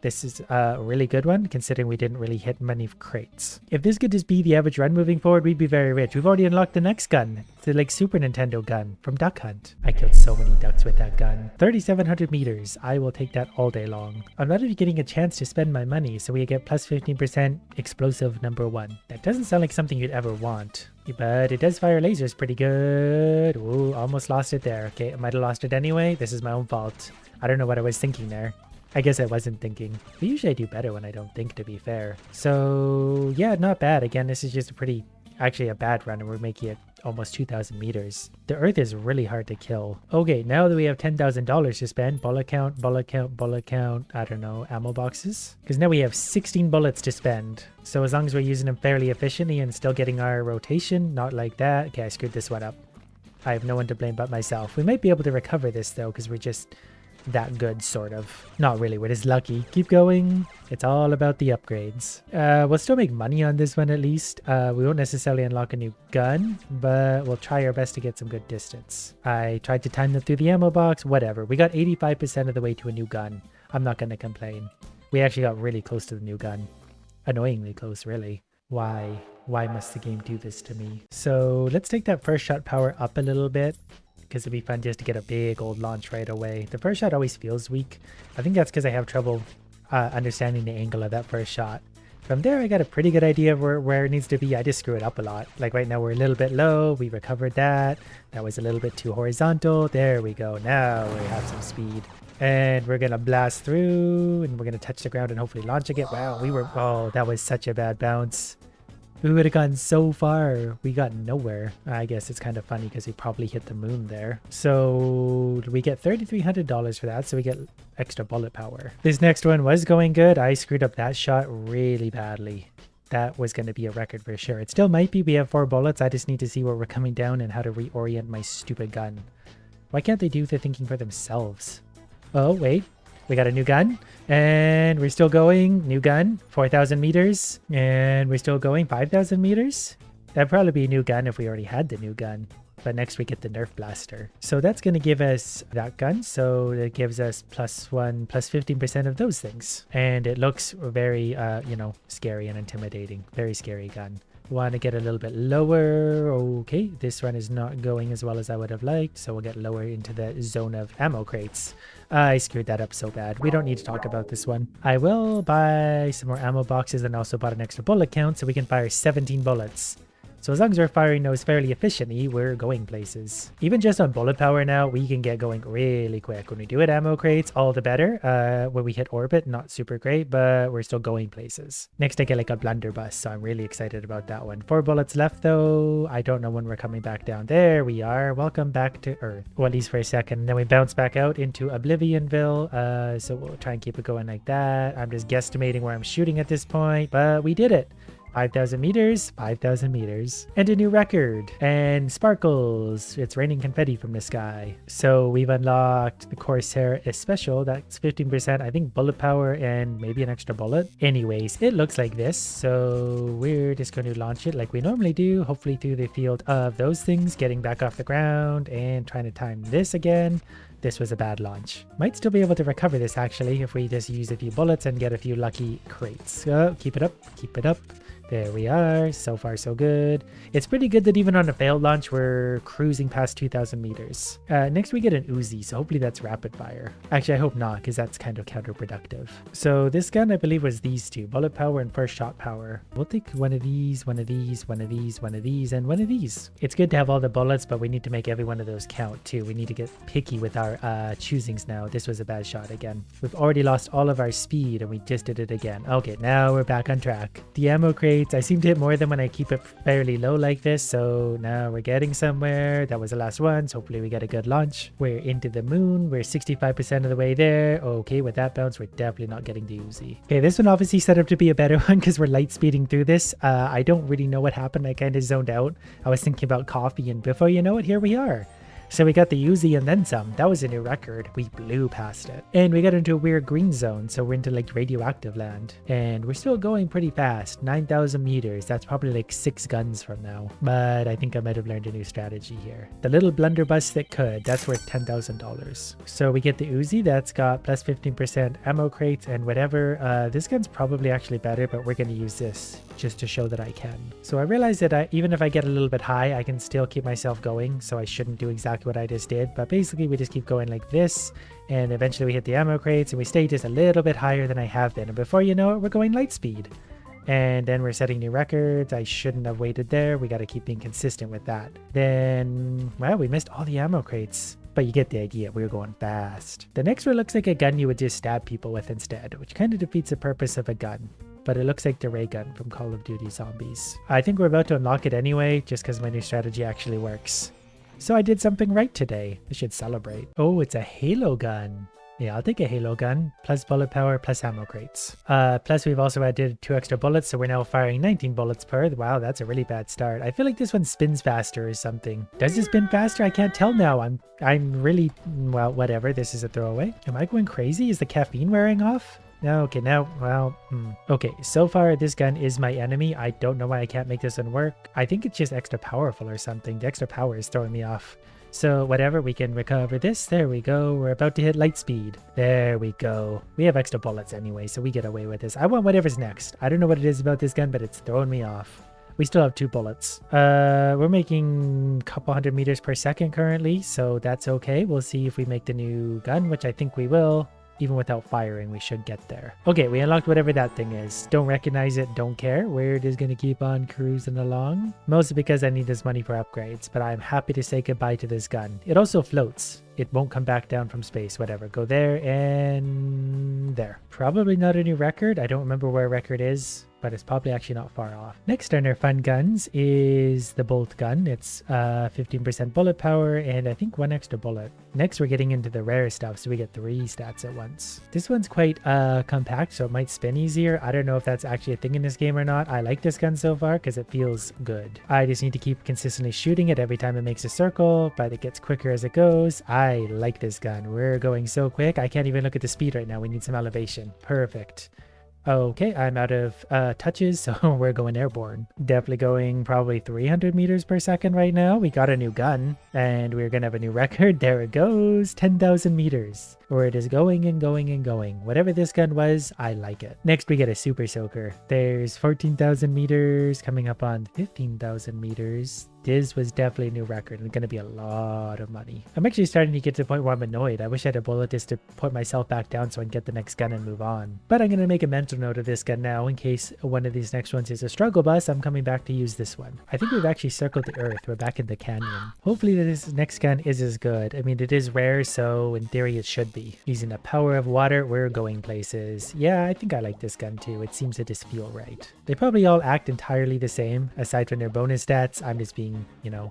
This is a really good one, considering we didn't really hit many crates. If this could just be the average run moving forward, we'd be very rich. We've already unlocked the next gun. It's the like Super Nintendo gun from Duck Hunt. I killed so many ducks with that gun. 3,700 meters. I will take that all day long. I'm not even getting a chance to spend my money, so we get plus 15% explosive number 1. That doesn't sound like something you'd ever want. But it does fire lasers pretty good. Ooh, almost lost it there. Okay, I might have lost it anyway. This is my own fault. I don't know what I was thinking there. I guess I wasn't thinking. But usually I do better when I don't think, to be fair. So yeah, not bad. Again, this is just actually a bad run, and we're making it almost 2,000 meters. The Earth is really hard to kill. Okay, now that we have $10,000 to spend, bullet count, bullet count, bullet count, I don't know, ammo boxes. Because now we have 16 bullets to spend. So as long as we're using them fairly efficiently and still getting our rotation, not like that. Okay, I screwed this one up. I have no one to blame but myself. We might be able to recover this though, because we're just that good, sort of. Not really, we're just lucky. Keep going. It's all about the upgrades. We'll still make money on this one at least. We won't necessarily unlock a new gun, but we'll try our best to get some good distance. I tried to time them through the ammo box, whatever. We got 85% of the way to a new gun. I'm not going to complain. We actually got really close to the new gun. Annoyingly close, really. Why? Why must the game do this to me? So let's take that first shot power up a little bit, because it'd be fun just to get a big old launch right away. The first shot always feels weak. I think that's because I have trouble understanding the angle of that first shot. From there, I got a pretty good idea of where it needs to be. I just screw it up a lot. Like right now, we're a little bit low. We recovered that. That was a little bit too horizontal. There we go. Now we have some speed. And we're going to blast through, and we're going to touch the ground and hopefully launch again. Wow, oh, that was such a bad bounce. We would have gone so far. We got nowhere. I guess it's kind of funny because we probably hit the moon there. So we get $3,300 for that. So we get extra bullet power. This next one was going good. I screwed up that shot really badly. That was going to be a record for sure. It still might be. We have 4 bullets. I just need to see where we're coming down and how to reorient my stupid gun. Why can't they do the thinking for themselves? Oh, wait. We got a new gun, and we're still going. New gun, 4,000 meters, and we're still going 5,000 meters. That'd probably be a new gun if we already had the new gun. But next we get the Nerf blaster. So that's going to give us that gun. So it gives us +1, +15% of those things. And it looks very, you know, scary and intimidating. Very scary gun. Want to get a little bit lower. Okay, this run is not going as well as I would have liked, so we'll get lower into the zone of ammo crates. I screwed that up so bad. We don't need to talk about this one. I will buy some more ammo boxes and also bought an extra bullet count so we can fire 17 bullets. So as long as we're firing those fairly efficiently, we're going places. Even just on bullet power now, we can get going really quick. When we do it ammo crates, all the better. When we hit orbit, not super great, but we're still going places. Next, I get like a blunderbuss, so I'm really excited about that one. 4 bullets left though. I don't know when we're coming back down. There we are. Welcome back to Earth. Well, at least for a second. Then we bounce back out into Oblivionville. So we'll try and keep it going like that. I'm just guesstimating where I'm shooting at this point, but we did it. 5,000 meters, 5,000 meters, and a new record, and sparkles. It's raining confetti from the sky. So we've unlocked the Corsair Especial. That's 15%, I think, bullet power and maybe an extra bullet. Anyways, it looks like this. So we're just going to launch it like we normally do, hopefully through the field of those things, getting back off the ground and trying to time this again. This was a bad launch. Might still be able to recover this actually if we just use a few bullets and get a few lucky crates. So keep it up, keep it up. There we are. So far, so good. It's pretty good that even on a failed launch, we're cruising past 2,000 meters. Next, we get an Uzi, so hopefully that's rapid fire. Actually, I hope not, because that's kind of counterproductive. So this gun, I believe, was these two. Bullet power and first shot power. We'll take one of these, one of these, one of these, one of these, and one of these. It's good to have all the bullets, but we need to make every one of those count, too. We need to get picky with our choosings now. This was a bad shot again. We've already lost all of our speed, and we just did it again. Okay, now we're back on track. The ammo crate, I seem to hit more than when I keep it fairly low like this, so now we're getting somewhere. That was the last one, so hopefully we get a good launch. We're into the moon. We're 65% of the way there. Okay, with that bounce, we're definitely not getting the Uzi. Okay, this one obviously set up to be a better one because we're light speeding through this. I don't really know what happened. I kind of zoned out. I was thinking about coffee, and before you know it, here we are. So we got the Uzi and then some. That was a new record. We blew past it. And we got into a weird green zone, so we're into like radioactive land. And we're still going pretty fast. 9,000 meters. That's probably like 6 guns from now. But I think I might have learned a new strategy here. The little blunderbuss that could. That's worth $10,000. So we get the Uzi. That's got plus 15% ammo crates and whatever. This gun's probably actually better, but we're going to use this just to show that I can. So I realized that even if I get a little bit high, I can still keep myself going. So I shouldn't do exactly what I just did, but basically we just keep going like this, and eventually we hit the ammo crates and we stay just a little bit higher than I have been, and before you know it, we're going light speed, and then we're setting new records. I shouldn't have waited there. We got to keep being consistent with that. Then, well, we missed all the ammo crates, but you get the idea. We were going fast. The next one looks like a gun you would just stab people with instead, which kind of defeats the purpose of a gun. But it looks like the ray gun from Call of Duty Zombies. I think we're about to unlock it anyway, just because my new strategy actually works. So I did something right today. I should celebrate. Oh, it's a Halo gun. Yeah, I'll take a Halo gun, plus bullet power, plus ammo crates. Plus we've also added 2 extra bullets, so we're now firing 19 bullets per. Wow, that's a really bad start. I feel like this one spins faster or something. Does it spin faster? I can't tell now. I'm really, well, whatever. This is a throwaway. Am I going crazy? Is the caffeine wearing off? No, okay, now, well, Okay, so far this gun is my enemy. I don't know why I can't make this one work. I think it's just extra powerful or something. The extra power is throwing me off. So whatever, we can recover this. There we go. We're about to hit light speed. There we go. We have extra bullets anyway, so we get away with this. I want whatever's next. I don't know what it is about this gun, but it's throwing me off. We still have 2 bullets. We're making a couple hundred meters per second currently, so that's okay. We'll see if we make the new gun, which I think we will. Even without firing, we should get there. Okay, we unlocked whatever that thing is. Don't recognize it, don't care. We're just gonna keep on cruising along. Mostly because I need this money for upgrades, but I'm happy to say goodbye to this gun. It also floats. It won't come back down from space, whatever. Go there and there. Probably not a new record. I don't remember where record is, but it's probably actually not far off. Next on our fun guns is the bolt gun. It's 15% bullet power and I think 1 extra bullet. Next we're getting into the rare stuff, so we get 3 stats at once. This one's quite compact, so it might spin easier. I don't know if that's actually a thing in this game or not. I like this gun so far because it feels good. I just need to keep consistently shooting it every time it makes a circle, but it gets quicker as it goes. I like this gun. We're going so quick. I can't even look at the speed right now. We need some elevation. Perfect. Okay, I'm out of touches, so we're going airborne. Definitely going probably 300 meters per second right now. We got a new gun, and we're gonna have a new record. There it goes, 10,000 meters. Where it is going and going and going. Whatever this gun was, I like it. Next, we get a super soaker. There's 14,000 meters coming up on 15,000 meters. This was definitely a new record and gonna be a lot of money. I'm actually starting to get to the point where I'm annoyed. I wish I had a bullet just to put myself back down so I can get the next gun and move on. But I'm gonna make a mental note of this gun now in case one of these next ones is a struggle bus. I'm coming back to use this one. I think we've actually circled the earth. We're back in the canyon. Hopefully this next gun is as good. I mean, it is rare, so in theory it should be. Using the power of water, we're going places. Yeah, I think I like this gun too. It seems to just feel right. They probably all act entirely the same, aside from their bonus stats. I'm just being, you know,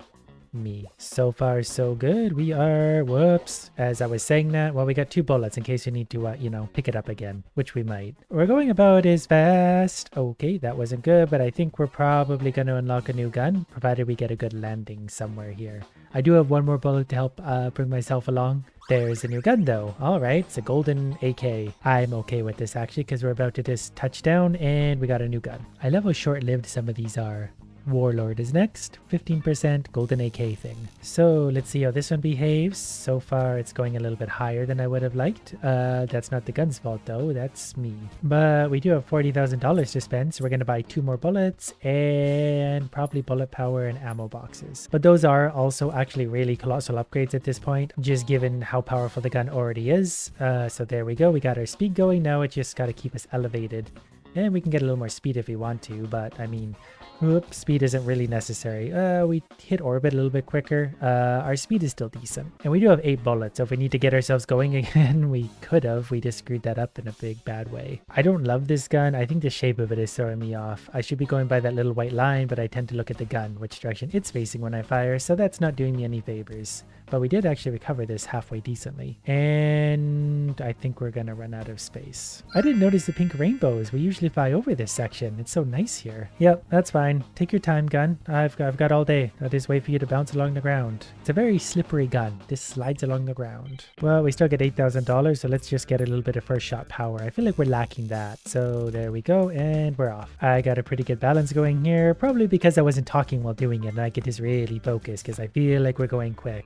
me. So far so good. We are, whoops, as I was saying that, well, we got 2 bullets in case we need to you know, pick it up again, which we might. We're going about as fast. Okay, that wasn't good, but I think we're probably going to unlock a new gun, provided we get a good landing somewhere here. I do have 1 more bullet to help bring myself along. There's a new gun though. All right, it's a golden AK. I'm okay with this actually because we're about to just touch down and we got a new gun. I love how short-lived some of these are. Warlord is next, 15% golden AK thing. So let's see how this one behaves. So far it's going a little bit higher than I would have liked. That's not the gun's fault though, that's me. But we do have $40,000 to spend, so we're going to buy 2 more bullets and probably bullet power and ammo boxes. But those are also actually really colossal upgrades at this point, just given how powerful the gun already is. So there we go, we got our speed going. Now it just got to keep us elevated. And we can get a little more speed if we want to, but I mean, oops, speed isn't really necessary. We hit orbit a little bit quicker. Our speed is still decent. And we do have 8 bullets, so if we need to get ourselves going again, we could have. We just screwed that up in a big bad way. I don't love this gun. I think the shape of it is throwing me off. I should be going by that little white line, but I tend to look at the gun, which direction it's facing when I fire, so that's not doing me any favors. But we did actually recover this halfway decently. And I think we're gonna run out of space. I didn't notice the pink rainbows. We usually fly over this section. It's so nice here. Yep, that's fine. Take your time, gun. I've got all day. I'll just wait for you to bounce along the ground. It's a very slippery gun. This slides along the ground. Well, we still get $8,000, so let's just get a little bit of first shot power. I feel like we're lacking that. So there we go, and we're off. I got a pretty good balance going here, probably because I wasn't talking while doing it, and I could just really focus because I feel like we're going quick.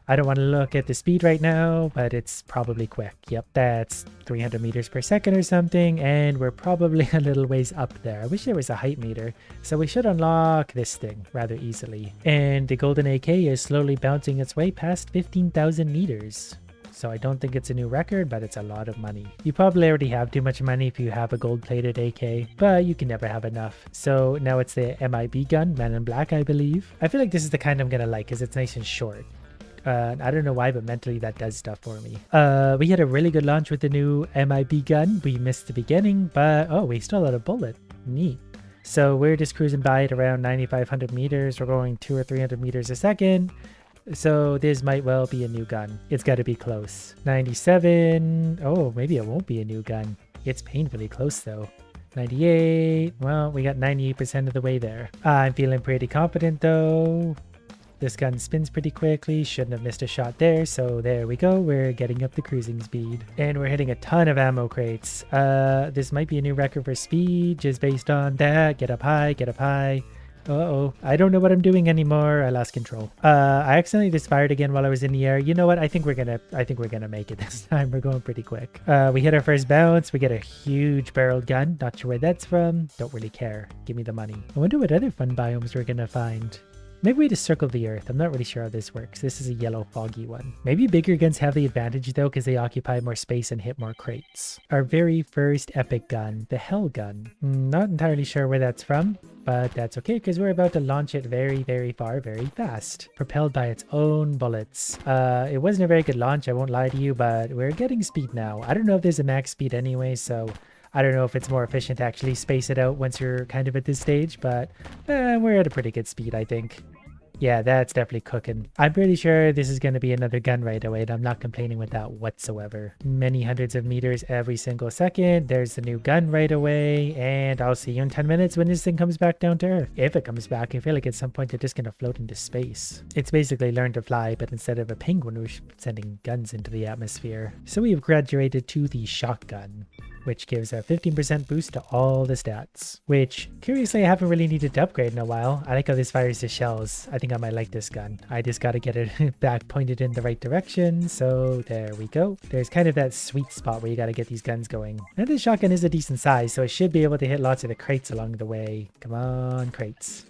I don't want to look at the speed right now, but it's probably quick. Yep, that's 300 meters per second or something, and we're probably a little ways up there. I wish there was a height meter, so we should unlock this thing rather easily. And the golden AK is slowly bouncing its way past 15,000 meters. So I don't think it's a new record, but it's a lot of money. You probably already have too much money if you have a gold-plated AK, but you can never have enough. So now it's the MIB gun, Man in Black, I believe. I feel like this is the kind I'm gonna like because it's nice and short. I don't know why, but mentally that does stuff for me. We had a really good launch with the new MIB gun. We missed the beginning, but oh, we still had a bullet. Neat. So we're just cruising by at around 9,500 meters. We're going 200 or 300 meters a second. So this might well be a new gun. It's got to be close. 97. Oh, maybe it won't be a new gun. It's painfully close though. 98. Well, we got 98% of the way there. I'm feeling pretty confident though. This gun spins pretty quickly. Shouldn't have missed a shot there. So there we go. We're getting up the cruising speed. And we're hitting a ton of ammo crates. This might be a new record for speed just based on that. Get up high, get up high. Uh-oh, I don't know what I'm doing anymore. I lost control. I accidentally just fired again while I was in the air. You know what? I think we're gonna make it this time. We're going pretty quick. We hit our first bounce. We get a huge barreled gun. Not sure where that's from. Don't really care. Give me the money. I wonder what other fun biomes we're gonna find. Maybe we just circle the earth. I'm not really sure how this works. This is a yellow foggy one. Maybe bigger guns have the advantage though because they occupy more space and hit more crates. Our very first epic gun, the Hell Gun. Not entirely sure where that's from, but that's okay because we're about to launch it very, very far, very fast. Propelled by its own bullets. It wasn't a very good launch, I won't lie to you, but we're getting speed now. I don't know if there's a max speed anyway, so I don't know if it's more efficient to actually space it out once you're kind of at this stage, but we're at a pretty good speed, I think. Yeah, that's definitely cooking. I'm pretty sure this is going to be another gun right away, and I'm not complaining with that whatsoever. Many hundreds of meters every single second. There's the new gun right away, and I'll see you in 10 minutes when this thing comes back down to Earth. If it comes back, I feel like at some point they're just going to float into space. It's basically learned to fly, but instead of a penguin, we're sending guns into the atmosphere. So we've graduated to the shotgun, which gives a 15% boost to all the stats, which curiously I haven't really needed to upgrade in a while. I like how this fires the shells. I think I might like this gun. I just got to get it back pointed in the right direction. So there we go. There's kind of that sweet spot where you got to get these guns going. And this shotgun is a decent size, so it should be able to hit lots of the crates along the way. Come on, crates.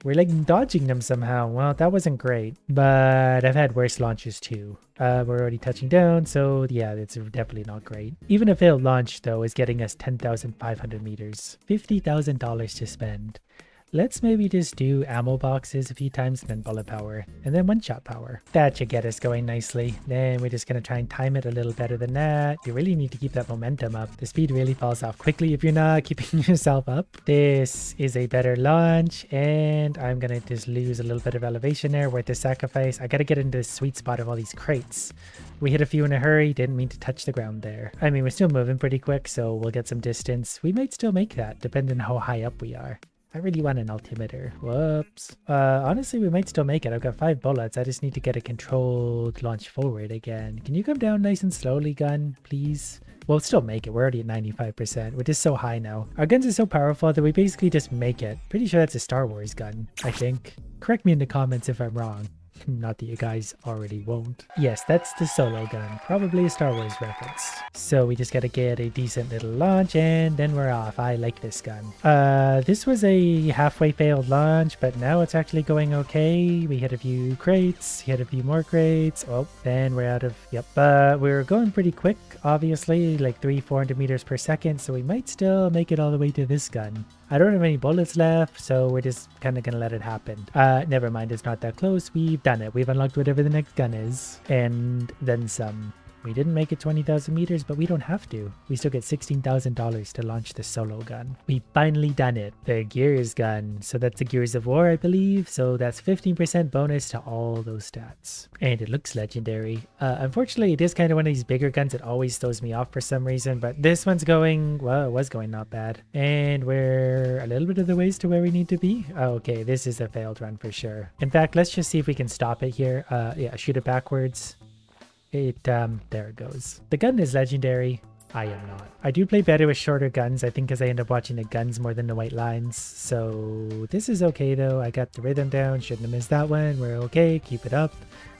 We're like dodging them somehow. Well, that wasn't great, but I've had worse launches too. We're already touching down, so yeah, it's definitely not great. Even a failed launch though is getting us 10,500 meters. $50,000 to spend. Let's maybe just do ammo boxes a few times and then bullet power and then one-shot power. That should get us going nicely. Then we're just going to try and time it a little better than that. You really need to keep that momentum up. The speed really falls off quickly if you're not keeping yourself up. This is a better launch and I'm going to just lose a little bit of elevation there. Worth the sacrifice. I got to get into the sweet spot of all these crates. We hit a few in a hurry. Didn't mean to touch the ground there. I mean, we're still moving pretty quick, so we'll get some distance. We might still make that depending on how high up we are. I really want an altimeter. Whoops. Honestly, we might still make it. I've got 5 bullets. I just need to get a controlled launch forward again. Can you come down nice and slowly, gun, please? We'll still make it. We're already at 95%. We're just so high now. Our guns are so powerful that we basically just make it. Pretty sure that's a Star Wars gun, I think. Correct me in the comments if I'm wrong. Not that you guys already won't. Yes, that's the Solo gun. Probably a Star Wars reference. So we just gotta get a decent little launch and then we're off. I like this gun. This was a halfway failed launch, but now it's actually going okay. We hit a few crates, hit a few more crates. Oh, then we're out of, yep. We're going pretty quick, obviously, like 300-400 meters per second. So we might still make it all the way to this gun. I don't have any bullets left, so we're just kind of going to let it happen. Never mind, it's not that close. We've done it. We've unlocked whatever the next gun is. And then some. We didn't make it 20,000 meters, but we don't have to. We still get $16,000 to launch the Solo gun. We finally done it. The Gears gun. So that's the Gears of War, I believe. So that's 15% bonus to all those stats. And it looks legendary. Unfortunately, it is kind of one of these bigger guns that always throws me off for some reason. But this one's going, well, it was going not bad. And we're a little bit of the ways to where we need to be. Oh, okay, this is a failed run for sure. In fact, let's just see if we can stop it here. Yeah, shoot it backwards. There it goes. The gun is legendary. I am not. I do play better with shorter guns, I think, because I end up watching the guns more than the white lines. So this is okay though. I got the rhythm down. Shouldn't have missed that one. We're okay. Keep it up.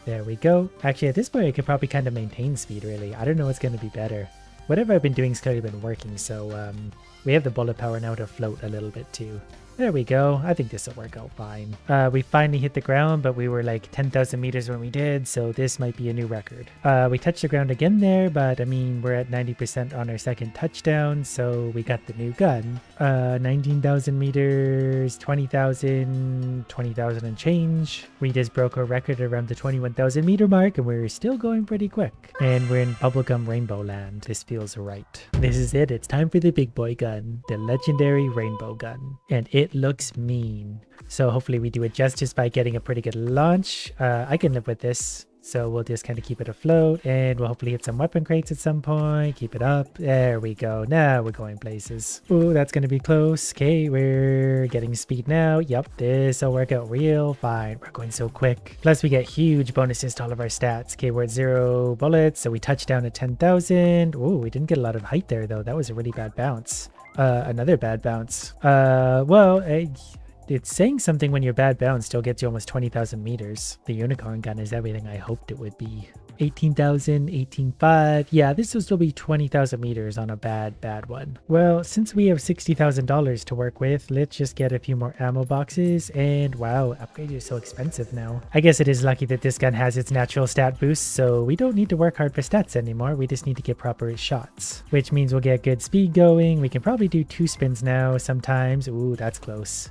There we go. Actually, at this point, I could probably kind of maintain speed, really. I don't know what's going to be better. Whatever I've been doing has clearly been working, so we have the bullet power now to float a little bit too. There we go. I think this will work out fine. We finally hit the ground, but we were like 10,000 meters when we did, so this might be a new record. We touched the ground again there, but I mean, we're at 90% on our second touchdown, so we got the new gun. 19,000 meters, 20,000, 20,000 and change. We just broke our record around the 21,000 meter mark, and we're still going pretty quick. And we're in Bubblegum Rainbow Land. This feels right. This is it. It's time for the big boy gun, the legendary Rainbow Gun. And it it looks mean. So hopefully we do it justice by getting a pretty good launch. I can live with this. So we'll just kind of keep it afloat, and we'll hopefully hit some weapon crates at some point. Keep it up. There we go. Now we're going places. Ooh, that's going to be close. Okay, we're getting speed now. Yep, this will work out real fine. We're going so quick. Plus we get huge bonuses to all of our stats. Okay, we're at 0 bullets, so we touched down at 10,000. Ooh, we didn't get a lot of height there though. That was a really bad bounce. Another bad bounce. It's saying something when your bad bounce still gets you almost 20,000 meters. The unicorn gun is everything I hoped it would be. 18,000, 18,500. Yeah, this will still be 20,000 meters on a bad one. Well, since we have $60,000 to work with, let's just get a few more ammo boxes. And wow, upgrades are so expensive now. I guess it is lucky that this gun has its natural stat boost, so we don't need to work hard for stats anymore. We just need to get proper shots, which means we'll get good speed going. We can probably do 2 spins now sometimes. Ooh, that's close.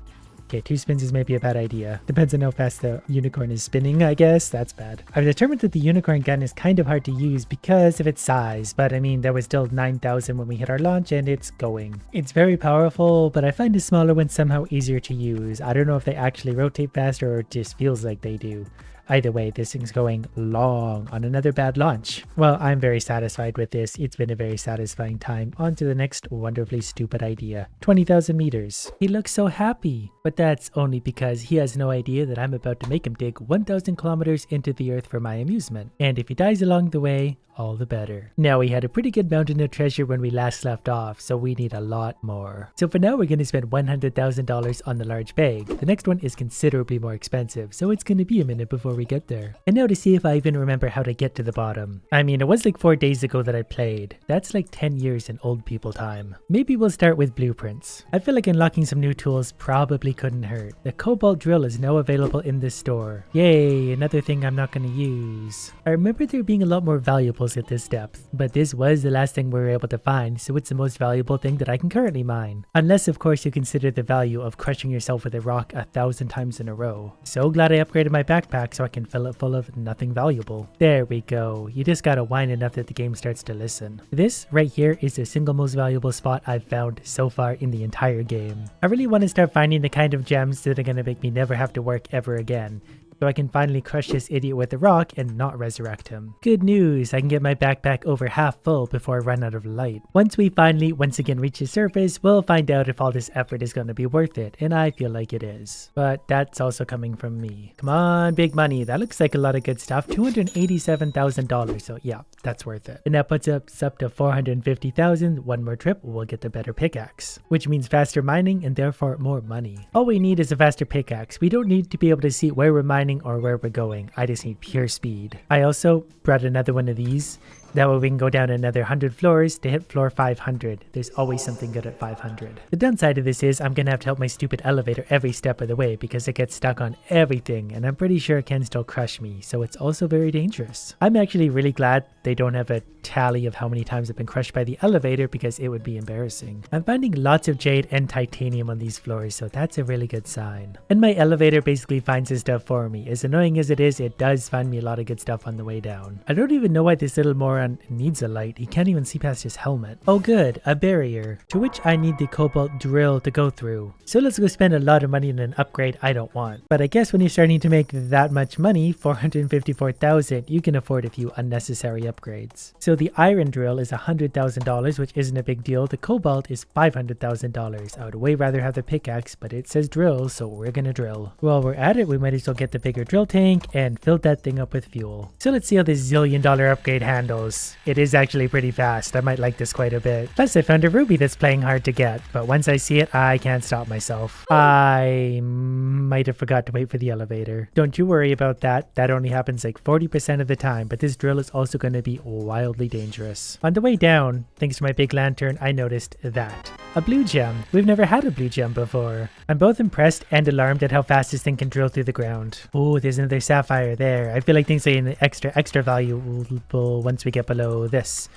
Okay, 2 spins is maybe a bad idea. Depends on how fast the unicorn is spinning, I guess. That's bad. I've determined that the unicorn gun is kind of hard to use because of its size, but I mean, there was still 9,000 when we hit our launch and it's going. It's very powerful, but I find the smaller ones somehow easier to use. I don't know if they actually rotate faster or it just feels like they do. Either way, this thing's going long on another bad launch. Well, I'm very satisfied with this. It's been a very satisfying time. On to the next wonderfully stupid idea. 20,000 meters. He looks so happy, but that's only because he has no idea that I'm about to make him dig 1,000 kilometers into the earth for my amusement. And if he dies along the way, all the better. Now, we had a pretty good mountain of treasure when we last left off, so we need a lot more. So for now, we're going to spend $100,000 on the large bag. The next one is considerably more expensive, so it's going to be a minute before we get there. And now to see if I even remember how to get to the bottom. I mean, it was like 4 days ago that I played. That's like 10 years in old people time. Maybe we'll start with blueprints. I feel like unlocking some new tools probably couldn't hurt. The cobalt drill is now available in this store. Yay, another thing I'm not going to use. I remember there being a lot more valuables at this depth, but this was the last thing we were able to find, so it's the most valuable thing that I can currently mine. Unless of course you consider the value of crushing yourself with a rock 1,000 times in a row. So glad I upgraded my backpack so I can fill it full of nothing valuable. There we go. You just gotta whine enough that the game starts to listen. This right here is the single most valuable spot I've found so far in the entire game. I really want to start finding the kind of gems that are gonna make me never have to work ever again, so I can finally crush this idiot with a rock and not resurrect him. Good news, I can get my backpack over half full before I run out of light. Once we finally once again reach the surface, we'll find out if all this effort is going to be worth it, and I feel like it is. But that's also coming from me. Come on, big money, that looks like a lot of good stuff. $287,000, so yeah, that's worth it. And that puts us up to $450,000. One more trip, we'll get the better pickaxe, which means faster mining and therefore more money. All we need is a faster pickaxe. We don't need to be able to see where we're mining or where we're going. I just need pure speed. I also brought another one of these. That way we can go down another 100 floors to hit floor 500. There's always something good at 500. The downside of this is I'm gonna have to help my stupid elevator every step of the way because it gets stuck on everything, and I'm pretty sure it can still crush me, so it's also very dangerous. I'm actually really glad they don't have a tally of how many times I've been crushed by the elevator because it would be embarrassing. I'm finding lots of jade and titanium on these floors, so that's a really good sign. And my elevator basically finds this stuff for me. As annoying as it is, it does find me a lot of good stuff on the way down. I don't even know why this little moron needs a light. He can't even see past his helmet. Oh good, a barrier, to which I need the cobalt drill to go through. So let's go spend a lot of money on an upgrade I don't want. But I guess when you're starting to make that much money, 454,000, you can afford a few unnecessary upgrades. So the iron drill is $100,000, which isn't a big deal. The cobalt is $500,000. I would way rather have the pickaxe, but it says drill, so we're gonna drill. While we're at it, we might as well get the bigger drill tank and fill that thing up with fuel. So let's see how this $1,000,000 upgrade handles. It is actually pretty fast. I might like this quite a bit. Plus I found a ruby that's playing hard to get, but once I see it, I can't stop myself. I might have forgot to wait for the elevator. Don't you worry about that. That only happens like 40% of the time, but this drill is also going to be wildly dangerous. On the way down, thanks to my big lantern, I noticed that. A blue gem. We've never had a blue gem before. I'm both impressed and alarmed at how fast this thing can drill through the ground. Oh, there's another sapphire there. I feel like things are in extra valuable once we get below this.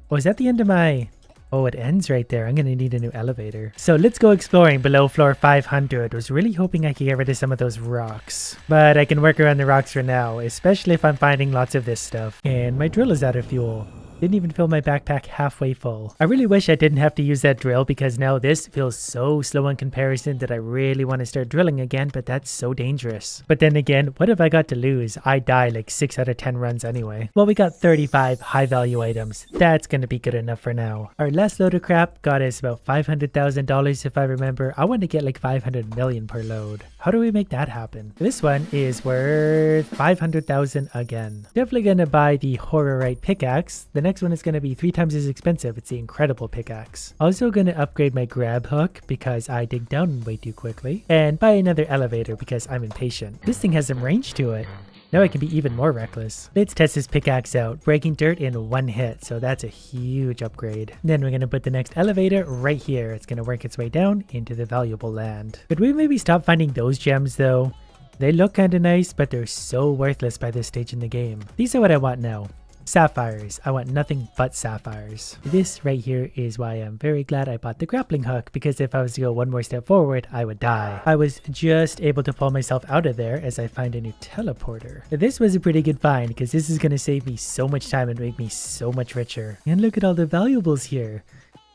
Oh, is that the end of my... Oh, it ends right there. I'm gonna need a new elevator. So let's go exploring below floor 500. Was really hoping I could get rid of some of those rocks, but I can work around the rocks for now, especially if I'm finding lots of this stuff. And my drill is out of fuel. Didn't even fill my backpack halfway full. I really wish I didn't have to use that drill because now this feels so slow in comparison that I really want to start drilling again, but that's so dangerous. But then again, what have I got to lose? I die like 6 out of 10 runs anyway. Well, we got 35 high value items. That's gonna be good enough for now. Our last load of crap got us about $500,000 if I remember. I want to get like 500 million per load. How do we make that happen? This one is worth 500,000 again. Definitely gonna buy the Horrorite pickaxe. The next one is gonna be 3 times as expensive. It's the Incredible pickaxe. Also gonna upgrade my grab hook because I dig down way too quickly. And buy another elevator because I'm impatient. This thing has some range to it. Now I can be even more reckless. Let's test this pickaxe out, breaking dirt in 1 hit, so that's a huge upgrade. Then we're gonna put the next elevator right here. It's gonna work its way down into the valuable land. Could we maybe stop finding those gems though? They look kinda nice, but they're so worthless by this stage in the game. These are what I want now. Sapphires. I want nothing but sapphires. This right here is why I'm very glad I bought the grappling hook, because if I was to go one more step forward, I would die. I was just able to pull myself out of there as I find a new teleporter. This was a pretty good find because this is going to save me so much time and make me so much richer. And look at all the valuables here.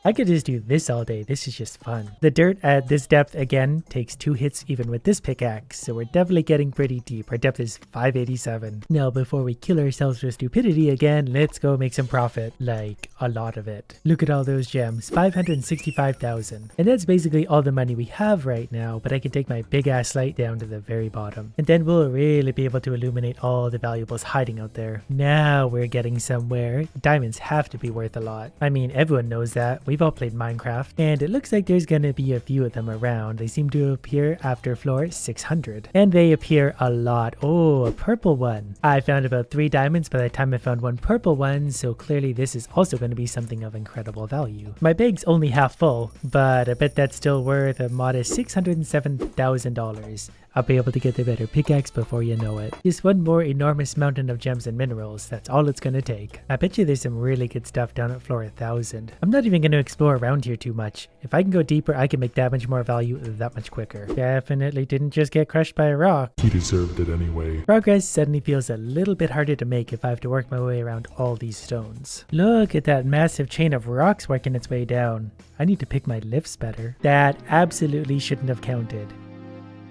I could just do this all day. This is just fun. The dirt at this depth again takes 2 hits even with this pickaxe, so we're definitely getting pretty deep. Our depth is 587. Now before we kill ourselves with stupidity again, let's go make some profit. Like a lot of it. Look at all those gems, 565,000. And that's basically all the money we have right now, but I can take my big ass light down to the very bottom. And then we'll really be able to illuminate all the valuables hiding out there. Now we're getting somewhere. Diamonds have to be worth a lot. I mean, everyone knows that. We've all played Minecraft, and it looks like there's gonna be a few of them around. They seem to appear after floor 600, and they appear a lot. Oh, a purple one. I found about 3 diamonds by the time I found 1 purple one, so clearly this is also going to be something of incredible value. My bag's only half full, but I bet that's still worth a modest $607,000. I'll be able to get the better pickaxe before you know it. Just one more enormous mountain of gems and minerals. That's all it's gonna take. I bet you there's some really good stuff down at floor 1000. I'm not even gonna explore around here too much. If I can go deeper, I can make that much more value that much quicker. Definitely didn't just get crushed by a rock. He deserved it anyway. Progress suddenly feels a little bit harder to make if I have to work my way around all these stones. Look at that massive chain of rocks working its way down. I need to pick my lifts better. That absolutely shouldn't have counted.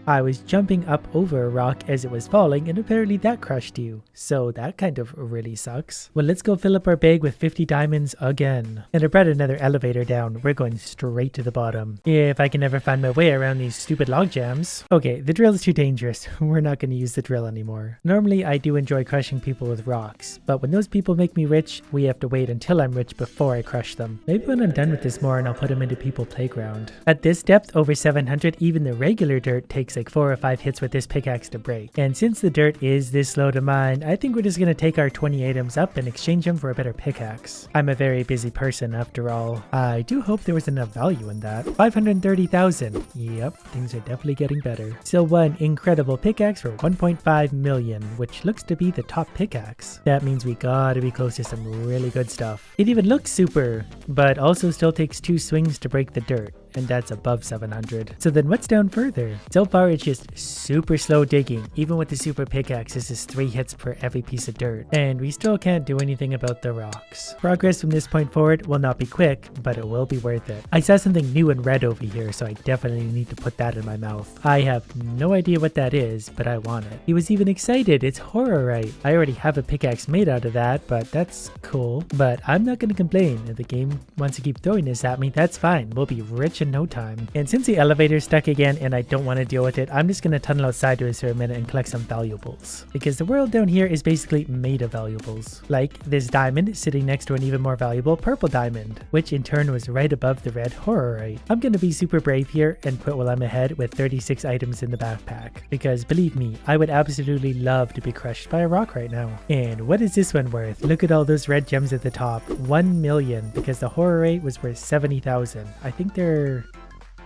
I was jumping up over a rock as it was falling, and apparently that crushed you. So that kind of really sucks. Well, let's go fill up our bag with 50 diamonds again. And I brought another elevator down. We're going straight to the bottom. If I can ever find my way around these stupid log jams. Okay, the drill is too dangerous. We're not going to use the drill anymore. Normally, I do enjoy crushing people with rocks, but when those people make me rich, we have to wait until I'm rich before I crush them. Maybe when I'm done with this more and I'll put them into People Playground. At this depth, over 700, even the regular dirt takes like 4 or 5 hits with this pickaxe to break. And since the dirt is this low to mine, I think we're just gonna take our 20 items up and exchange them for a better pickaxe. I'm a very busy person after all. I do hope there was enough value in that. 530,000. Yep, things are definitely getting better. So one incredible pickaxe for 1.5 million, which looks to be the top pickaxe. That means we gotta be close to some really good stuff. It even looks super, but also still takes 2 swings to break the dirt. And that's above 700. So then what's down further? So far it's just super slow digging. Even with the super pickaxe, this is 3 hits per every piece of dirt. And we still can't do anything about the rocks. Progress from this point forward will not be quick, but it will be worth it. I saw something new and red over here, so I definitely need to put that in my mouth. I have no idea what that is, but I want it. He was even excited. It's Horrorite. I already have a pickaxe made out of that, but that's cool. But I'm not gonna complain. If the game wants to keep throwing this at me, that's fine. We'll be rich in no time. And since the elevator's stuck again and I don't want to deal with it, I'm just gonna tunnel outside to it for a minute and collect some valuables. Because the world down here is basically made of valuables. Like this diamond sitting next to an even more valuable purple diamond, which in turn was right above the red Horrorite. I'm gonna be super brave here and quit while I'm ahead with 36 items in the backpack. Because believe me, I would absolutely love to be crushed by a rock right now. And what is this one worth? Look at all those red gems at the top. 1 million, because the Horrorite was worth 70,000. I think they're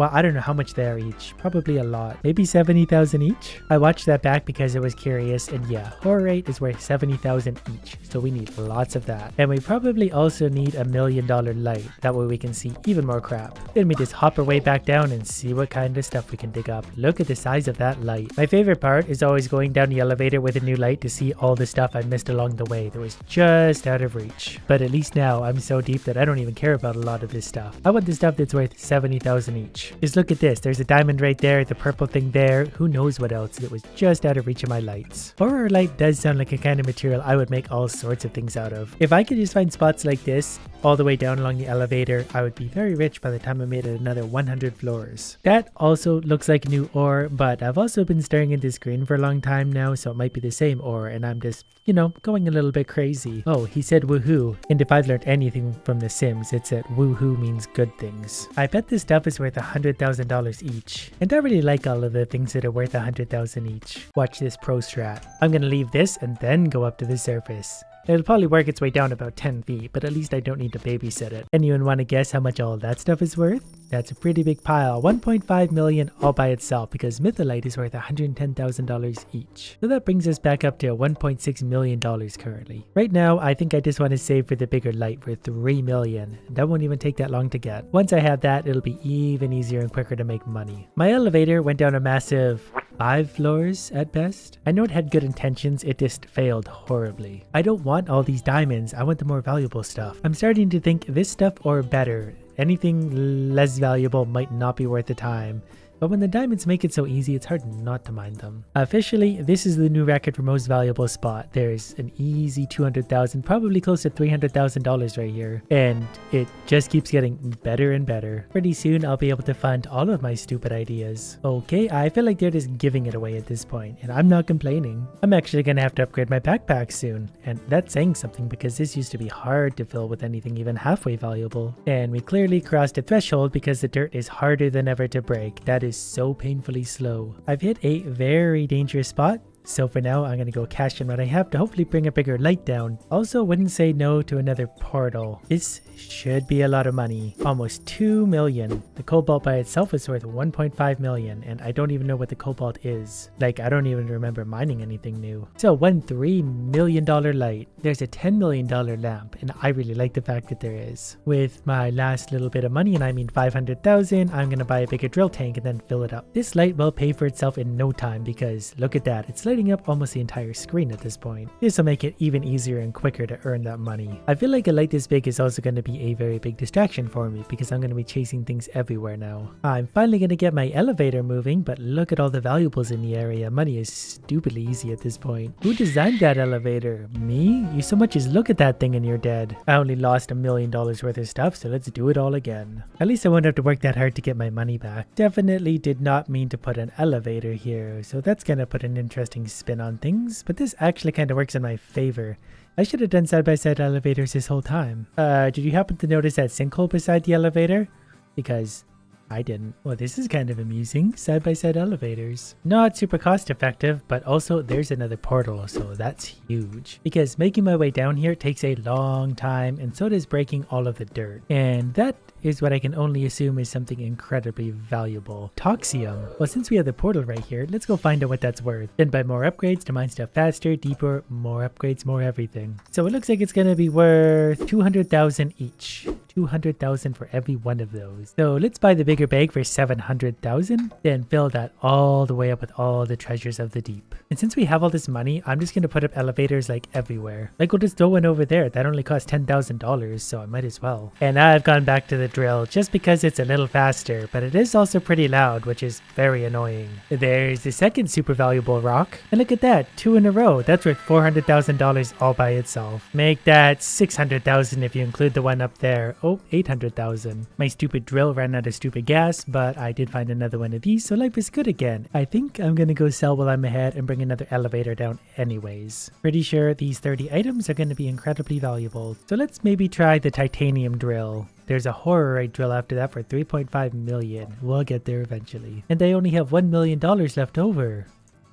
Well, I don't know how much they are each. Probably a lot. Maybe 70,000 each? I watched that back because I was curious, and yeah, Horrorite is worth 70,000 each, so we need lots of that. And we probably also need $1 million light, that way we can see even more crap. Then we just hop our way back down and see what kind of stuff we can dig up. Look at the size of that light. My favorite part is always going down the elevator with a new light to see all the stuff I missed along the way that was just out of reach. But at least now I'm so deep that I don't even care about a lot of this stuff. I want the stuff that's worth 70,000 each. Just look at this. There's a diamond right there, the purple thing there. Who knows what else that was just out of reach of my lights. Horrorite does sound like a kind of material I would make all sorts of things out of. If I could just find spots like this all the way down along the elevator, I would be very rich by the time I made it another 100 floors. That also looks like new ore, but I've also been staring at this screen for a long time now, so it might be the same ore, and I'm just, you know, going a little bit crazy. Oh, he said woohoo, and if I've learned anything from The Sims, it's that woohoo means good things. I bet this stuff is worth $100,000 each, and I really like all of the things that are worth $100,000 each. Watch this pro strat. I'm gonna leave this and then go up to the surface. It'll probably work its way down about 10 feet, but at least I don't need to babysit it. Anyone want to guess how much all that stuff is worth? That's a pretty big pile, 1.5 million all by itself, because Mytholite is worth $110,000 each. So that brings us back up to $1.6 million currently. Right now, I think I just want to save for the bigger light for 3 million. That won't even take that long to get. Once I have that, it'll be even easier and quicker to make money. My elevator went down a massive 5 floors at best. I know it had good intentions, it just failed horribly. I don't want all these diamonds, I want the more valuable stuff. I'm starting to think this stuff or better. Anything less valuable might not be worth the time. But when the diamonds make it so easy, it's hard not to mine them. Officially, this is the new record for most valuable spot. There's an easy 200,000, probably close to $300,000 right here. And it just keeps getting better and better. Pretty soon, I'll be able to fund all of my stupid ideas. Okay, I feel like they're just giving it away at this point, and I'm not complaining. I'm actually gonna have to upgrade my backpack soon. And that's saying something because this used to be hard to fill with anything even halfway valuable. And we clearly crossed a threshold because the dirt is harder than ever to break. That is so painfully slow. I've hit a very dangerous spot, so for now I'm gonna go cash in what I have to hopefully bring a bigger light down. Also wouldn't say no to another portal. This should be a lot of money. Almost 2 million. The cobalt by itself is worth 1.5 million, and I don't even know what the cobalt is. Like, I don't even remember mining anything new. So one $3 million light. There's a $10 million lamp, and I really like the fact that there is. With my last little bit of money, and I mean 500,000, I'm gonna buy a bigger drill tank and then fill it up. This light will pay for itself in no time because look at that, it's lighting up almost the entire screen at this point. This will make it even easier and quicker to earn that money. I feel like a light this big is also going to be a very big distraction for me because I'm going to be chasing things everywhere now. I'm finally going to get my elevator moving, but look at all the valuables in the area. Money is stupidly easy at this point. Who designed that elevator? Me? You so much as look at that thing and you're dead. I only lost $1 million worth of stuff, so let's do it all again. At least I won't have to work that hard to get my money back. Definitely did not mean to put an elevator here, so that's going to put an interesting spin on things, but this actually kind of works in my favor. I should have done side-by-side elevators this whole time. Did you happen to notice that sinkhole beside the elevator? Because I didn't. Well, this is kind of amusing. Side-by-side elevators. Not super cost-effective, but also there's another portal, so that's huge. Because making my way down here takes a long time, and so does breaking all of the dirt. And that is what I can only assume is something incredibly valuable. Toxium. Well, since we have the portal right here, let's go find out what that's worth. Then buy more upgrades to mine stuff faster, deeper, more upgrades, more everything. So it looks like it's gonna be worth 200,000 each. 200,000 for every one of those. So let's buy the bigger bag for 700,000, then fill that all the way up with all the treasures of the deep. And since we have all this money, I'm just gonna put up elevators like everywhere. Like we'll just throw one over there. That only costs $10,000, so I might as well. And I've gone back to the drill just because it's a little faster, but it is also pretty loud, which is very annoying. There's the second super valuable rock, and look at that, 2 in a row. That's worth $400,000 all by itself. Make that 600,000 if you include the one up there. Oh, 800,000. My stupid drill ran out of stupid gas, but I did find another one of these, so life is good again. I think I'm gonna go sell while I'm ahead and bring another elevator down anyways. Pretty sure these 30 items are gonna be incredibly valuable. So let's maybe try the titanium drill. There's a horrorite drill after that for 3.5 million. We'll get there eventually. And I only have $1 million left over.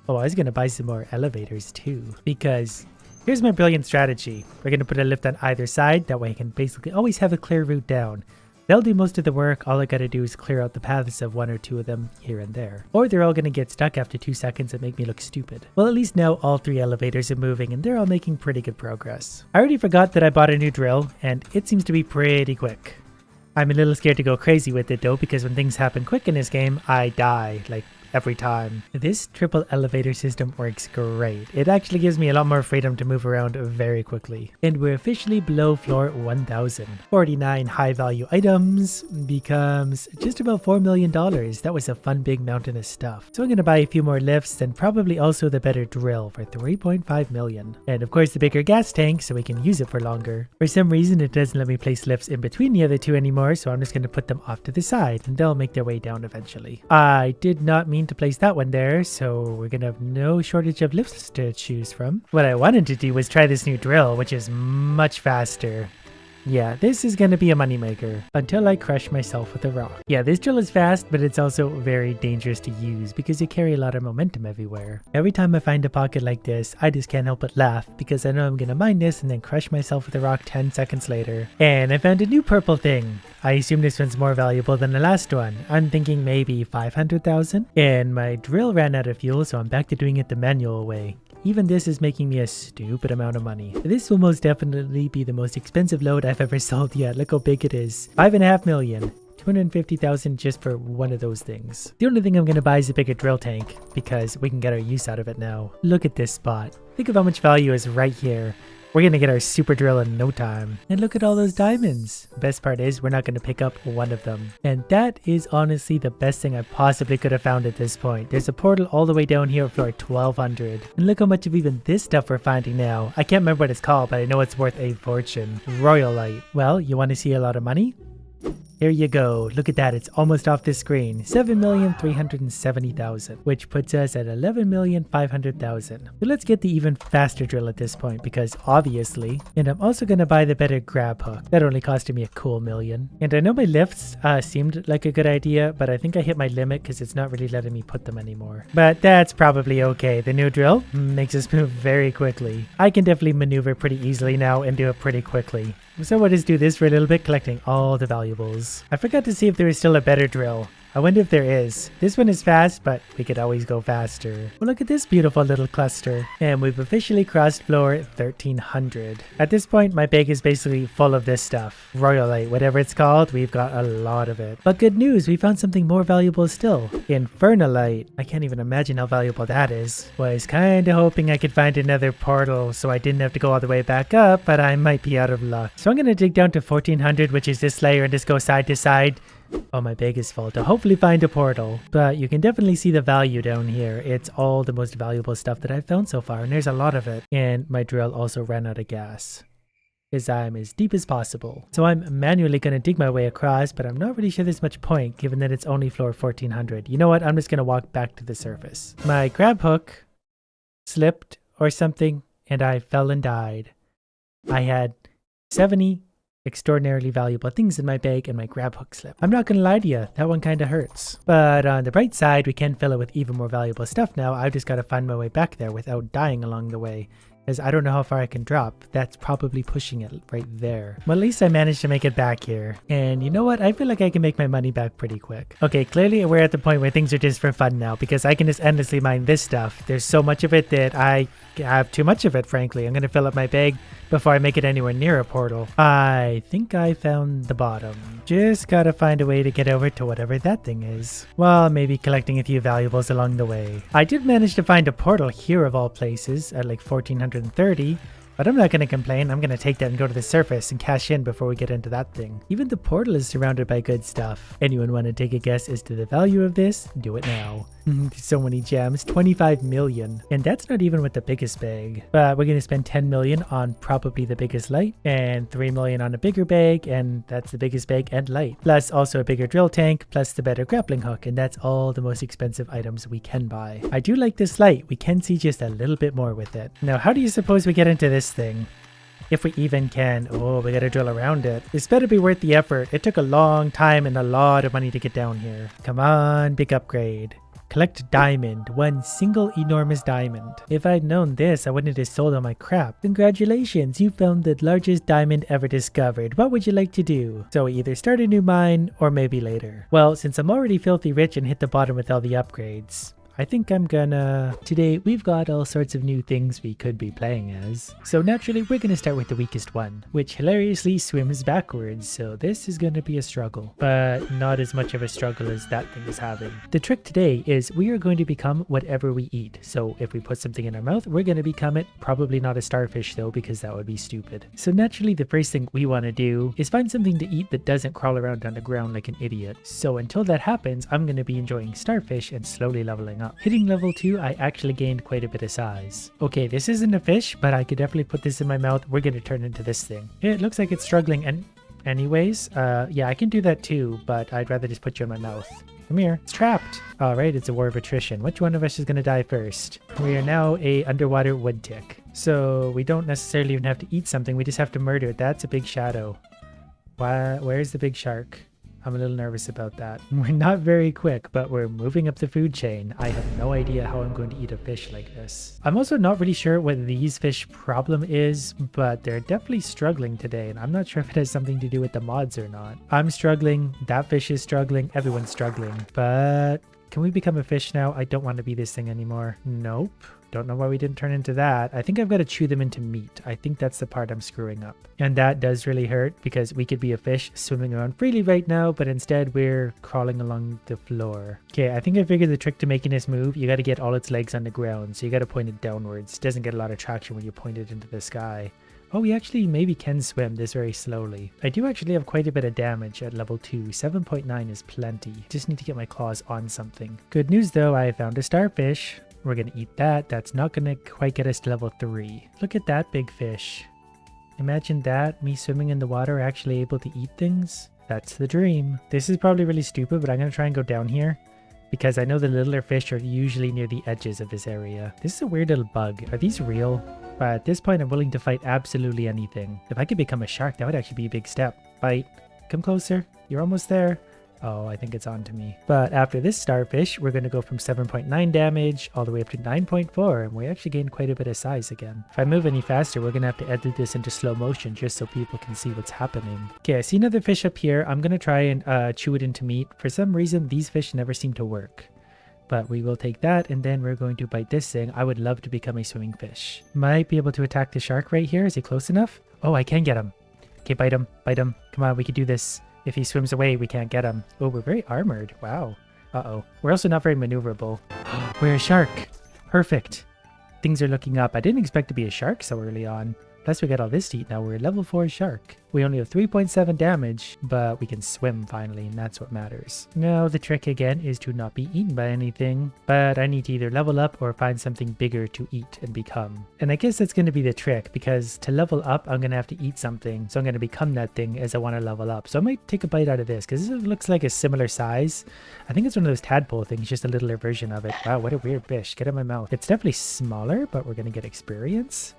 Oh, I was gonna buy some more elevators too, because here's my brilliant strategy. We're gonna put a lift on either side, that way I can basically always have a clear route down. They'll do most of the work. All I gotta do is clear out the paths of 1 or 2 of them here and there. Or they're all gonna get stuck after 2 seconds and make me look stupid. Well, at least now all 3 elevators are moving and they're all making pretty good progress. I already forgot that I bought a new drill and it seems to be pretty quick. I'm a little scared to go crazy with it though, because when things happen quick in this game, I die, like every time. This triple elevator system works great. It actually gives me a lot more freedom to move around very quickly. And we're officially below floor 1000. 49 high value items becomes just about $4 million. That was a fun big mountain of stuff. So I'm gonna buy a few more lifts and probably also the better drill for 3.5 million. And of course the bigger gas tank so we can use it for longer. For some reason it doesn't let me place lifts in between the other 2 anymore, so I'm just gonna put them off to the side and they'll make their way down eventually. I did not mean to place that one there, so we're gonna have no shortage of lifts to choose from. What I wanted to do was try this new drill, which is much faster. Yeah, this is gonna be a moneymaker until I crush myself with a rock. Yeah, this drill is fast, but it's also very dangerous to use because you carry a lot of momentum everywhere. Every time I find a pocket like this, I just can't help but laugh because I know I'm gonna mine this and then crush myself with a rock 10 seconds later. And I found a new purple thing. I assume this one's more valuable than the last one. I'm thinking maybe 500,000. And my drill ran out of fuel, so I'm back to doing it the manual way. Even this is making me a stupid amount of money. This will most definitely be the most expensive load I've ever sold yet. Look how big it is. 5.5 million. 250,000 just for one of those things. The only thing I'm going to buy is a bigger drill tank because we can get our use out of it now. Look at this spot. Think of how much value is right here. We're going to get our super drill in no time. And look at all those diamonds. The best part is we're not going to pick up one of them. And that is honestly the best thing I possibly could have found at this point. There's a portal all the way down here at floor 1200. And look how much of even this stuff we're finding now. I can't remember what it's called, but I know it's worth a fortune. Royalite. Well, you want to see a lot of money? Here you go. Look at that. It's almost off the screen. 7,370,000, which puts us at 11,500,000. So let's get the even faster drill at this point because obviously, and I'm also going to buy the better grab hook. That only costed me a cool million. And I know my lifts seemed like a good idea, but I think I hit my limit because it's not really letting me put them anymore. But that's probably okay. The new drill makes us move very quickly. I can definitely maneuver pretty easily now and do it pretty quickly. So we'll just do this for a little bit, collecting all the valuables. I forgot to see if there is still a better drill. I wonder if there is. This one is fast, but we could always go faster. Well, look at this beautiful little cluster. And we've officially crossed floor 1300. At this point, my bag is basically full of this stuff. Royalite, whatever it's called, we've got a lot of it. But good news, we found something more valuable still. Infernalite. I can't even imagine how valuable that is. Was kinda hoping I could find another portal so I didn't have to go all the way back up, but I might be out of luck. So I'm gonna dig down to 1400, which is this layer, and just go side to side. Oh, my bag is full to hopefully find a portal. But you can definitely see the value down here. It's all the most valuable stuff that I've found so far, and there's a lot of it. And my drill also ran out of gas because I'm as deep as possible. So I'm manually going to dig my way across, but I'm not really sure there's much point given that it's only floor 1400. You know what? I'm just going to walk back to the surface. My grab hook slipped or something, and I fell and died. I had 70 extraordinarily valuable things in my bag and my grab hook slip. I'm not gonna lie to you, that one kinda hurts. But on the bright side, we can fill it with even more valuable stuff now. I've just gotta find my way back there without dying along the way, because I don't know how far I can drop. That's probably pushing it right there. Well, at least I managed to make it back here. And you know what? I feel like I can make my money back pretty quick. Okay, clearly we're at the point where things are just for fun now, because I can just endlessly mine this stuff. There's so much of it that I have too much of it, frankly. I'm gonna fill up my bag before I make it anywhere near a portal. I think I found the bottom. Just gotta find a way to get over to whatever that thing is. Well, maybe collecting a few valuables along the way. I did manage to find a portal here of all places at like 1430. But I'm not going to complain. I'm going to take that and go to the surface and cash in before we get into that thing. Even the portal is surrounded by good stuff. Anyone want to take a guess as to the value of this? Do it now. So many gems, 25 million. And that's not even with the biggest bag. But we're going to spend 10 million on probably the biggest light and 3 million on a bigger bag. And that's the biggest bag and light. Plus also a bigger drill tank, plus the better grappling hook. And that's all the most expensive items we can buy. I do like this light. We can see just a little bit more with it. Now, how do you suppose we get into this thing? If we even can. Oh, we gotta drill around it. This better be worth the effort. It took a long time and a lot of money to get down here. Come on, big upgrade. Collect diamond. One single enormous diamond. If I'd known this, I wouldn't have sold all my crap. Congratulations, you found the largest diamond ever discovered. What would you like to do? So either start a new mine or maybe later. Well, since I'm already filthy rich and hit the bottom with all the upgrades, I think I'm gonna... Today, we've got all sorts of new things we could be playing as. So naturally, we're gonna start with the weakest one, which hilariously swims backwards, so this is gonna be a struggle. But not as much of a struggle as that thing is having. The trick today is we are going to become whatever we eat. So if we put something in our mouth, we're gonna become it. Probably not a starfish though, because that would be stupid. So naturally, the first thing we wanna do is find something to eat that doesn't crawl around on the ground like an idiot. So until that happens, I'm gonna be enjoying starfish and slowly leveling up. Hitting level 2, I actually gained quite a bit of size. Okay, this isn't a fish, but I could definitely put this in my mouth. We're gonna turn into this thing. It looks like it's struggling, and anyways, yeah, I can do that too, but I'd rather just put you in my mouth. Come here. It's trapped. Alright, it's a war of attrition. Which one of us is gonna die first? We are now a underwater wood tick. So we don't necessarily even have to eat something, we just have to murder it. That's a big shadow. Where's the big shark? I'm a little nervous about that. We're not very quick, but we're moving up the food chain. I have no idea how I'm going to eat a fish like this. I'm also not really sure what these fish problem is, but they're definitely struggling today, and I'm not sure if it has something to do with the mods or not. I'm struggling, that fish is struggling, everyone's struggling. But can we become a fish now? I don't want to be this thing anymore. Nope. Don't know why we didn't turn into that. I think I've got to chew them into meat. I think that's the part I'm screwing up. And that does really hurt because we could be a fish swimming around freely right now, but instead we're crawling along the floor. Okay, I think I figured the trick to making this move, you got to get all its legs on the ground. So you got to point it downwards. It doesn't get a lot of traction when you point it into the sky. Oh, we actually maybe can swim this very slowly. I do actually have quite a bit of damage at level 2. 7.9 is plenty. Just need to get my claws on something. Good news though, I found a starfish. We're gonna eat that. That's not gonna quite get us to level 3. Look at that big fish. Imagine that, me swimming in the water, actually able to eat things. That's the dream. This is probably really stupid, but I'm gonna try and go down here because I know the littler fish are usually near the edges of this area. This is a weird little bug. Are these real? But at this point, I'm willing to fight absolutely anything. If I could become a shark, that would actually be a big step. Bite. Come closer. You're almost there. Oh, I think it's on to me. But after this starfish, we're going to go from 7.9 damage all the way up to 9.4, and we actually gained quite a bit of size again. If I move any faster, we're going to have to edit this into slow motion just so people can see what's happening. Okay, I see another fish up here. I'm going to try and chew it into meat. For some reason, these fish never seem to work. But we will take that, and then we're going to bite this thing. I would love to become a swimming fish. Might be able to attack the shark right here. Is he close enough? Oh, I can get him. Okay, bite him. Bite him. Come on, we can do this. If he swims away, we can't get him. Oh, we're very armored. Wow. Uh-oh. We're also not very maneuverable. We're a shark. Perfect. Things are looking up. I didn't expect to be a shark so early on. Plus we got all this to eat now. We're a level 4 shark. We only have 3.7 damage, but we can swim finally, and that's what matters. Now the trick again is to not be eaten by anything, but I need to either level up or find something bigger to eat and become. And I guess that's going to be the trick, because to level up, I'm going to have to eat something, so I'm going to become that thing as I want to level up. So I might take a bite out of this, because this looks like a similar size. I think it's one of those tadpole things, just a littler version of it. Wow, what a weird fish. Get in my mouth. It's definitely smaller, but we're going to get experience.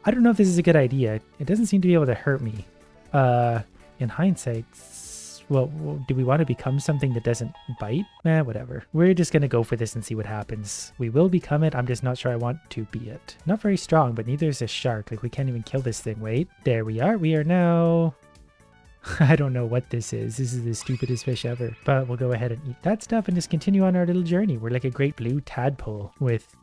I don't know if this is a good idea. It doesn't seem to be able to hurt me. In hindsight, well, do we want to become something that doesn't bite? Whatever. We're just going to go for this and see what happens. We will become it. I'm just not sure I want to be it. Not very strong, but neither is a shark. Like, we can't even kill this thing. Wait. There we are. We are now... I don't know what this is. This is the stupidest fish ever. But we'll go ahead and eat that stuff and just continue on our little journey. We're like a great blue tadpole with...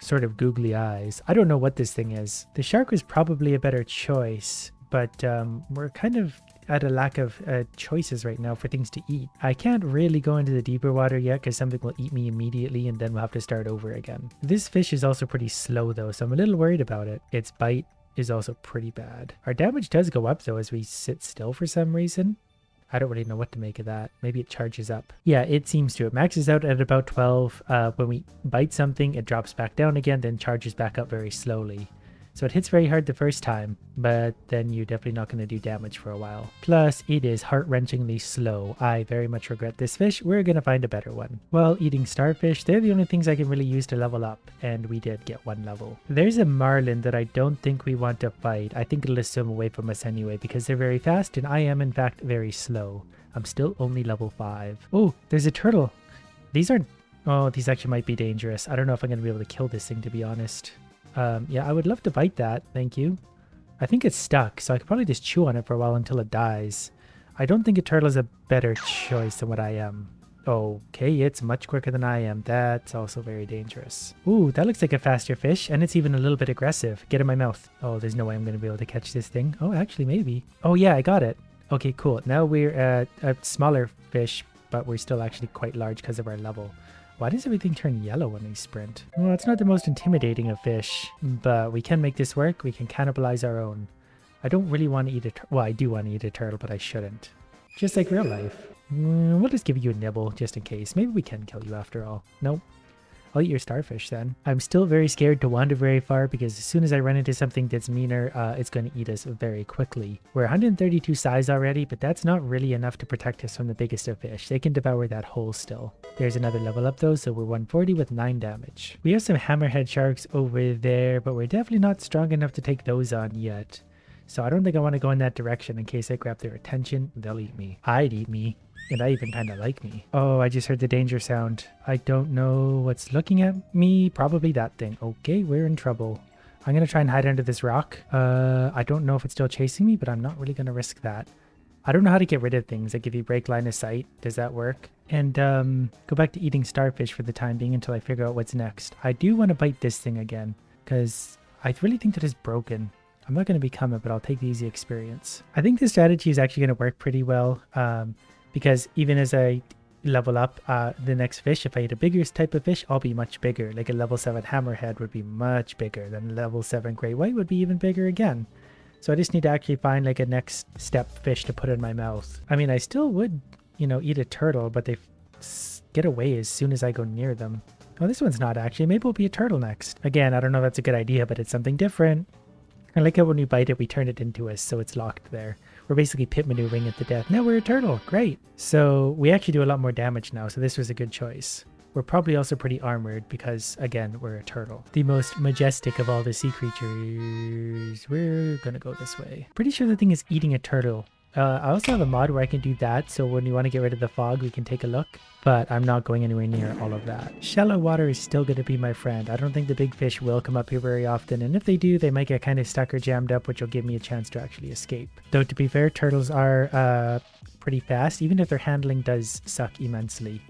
sort of googly eyes. I don't know what this thing is. The shark was probably a better choice, but we're kind of at a lack of choices right now for things to eat. I can't really go into the deeper water yet because something will eat me immediately and then we'll have to start over again. This fish is also pretty slow though, so I'm a little worried about it. Its bite is also pretty bad. Our damage does go up though as we sit still for some reason. I don't really know what to make of that. Maybe it charges up. Yeah, it seems to. It maxes out at about 12. When we bite something, it drops back down again, then charges back up very slowly. So it hits very hard the first time, but then you're definitely not going to do damage for a while. Plus, it is heart-wrenchingly slow. I very much regret this fish. We're going to find a better one. While eating starfish, they're the only things I can really use to level up, and we did get 1 level. There's a marlin that I don't think we want to fight. I think it'll swim away from us anyway, because they're very fast, and I am, in fact, very slow. I'm still only level 5. Oh, there's a turtle. These aren't Oh, these actually might be dangerous. I don't know if I'm going to be able to kill this thing, to be honest. Yeah, I would love to bite that. Thank you. I think it's stuck, so I could probably just chew on it for a while until it dies. I don't think a turtle is a better choice than what I am. Okay, it's much quicker than I am. That's also very dangerous. Ooh, that looks like a faster fish, and it's even a little bit aggressive. Get in my mouth. Oh, there's no way I'm going to be able to catch this thing. Oh, actually, maybe. Oh, yeah, I got it. Okay, cool. Now we're at a smaller fish, but we're still actually quite large because of our level. Why does everything turn yellow when we sprint? Well, it's not the most intimidating of fish, but we can make this work. We can cannibalize our own. I don't really want to eat a turtle. Well, I do want to eat a turtle, but I shouldn't. Just like real life. We'll just give you a nibble just in case. Maybe we can kill you after all. Nope. I'll eat your starfish then. I'm still very scared to wander very far because as soon as I run into something that's meaner, it's going to eat us very quickly. We're 132 size already, but that's not really enough to protect us from the biggest of fish. They can devour that whole still. There's another level up though, so we're 140 with 9 damage. We have some hammerhead sharks over there, but we're definitely not strong enough to take those on yet. So I don't think I want to go in that direction in case I grab their attention. They'll eat me. I'd eat me. And I even kind of like me. Oh, I just heard the danger sound. I don't know what's looking at me. Probably that thing. Okay, we're in trouble. I'm going to try and hide under this rock. I don't know if it's still chasing me, but I'm not really going to risk that. I don't know how to get rid of things. Like if you break line of sight, does that work? And go back to eating starfish for the time being until I figure out what's next. I do want to bite this thing again because I really think that it's broken. I'm not going to become it, but I'll take the easy experience. I think this strategy is actually going to work pretty well. Because even as I level up the next fish, if I hit a bigger type of fish, I'll be much bigger. Like a level 7 hammerhead would be much bigger than level 7 great white would be even bigger again. So I just need to actually find like a next step fish to put in my mouth. I mean, I still would, you know, eat a turtle, but they get away as soon as I go near them. Oh, this one's not actually. Maybe it'll be a turtle next. Again, I don't know if that's a good idea, but it's something different. I like how when we bite it, we turn it into us, so it's locked there. We're basically pit maneuvering it to death. Now we're a turtle. Great. So we actually do a lot more damage now, so this was a good choice. We're probably also pretty armored because, again, we're a turtle. The most majestic of all the sea creatures. We're gonna go this way. Pretty sure the thing is eating a turtle. I also have a mod where I can do that, so when you want to get rid of the fog, we can take a look. But I'm not going anywhere near all of that. Shallow water is still going to be my friend. I don't think the big fish will come up here very often, and if they do, they might get kind of stuck or jammed up, which will give me a chance to actually escape. Though, to be fair, turtles are pretty fast, even if their handling does suck immensely.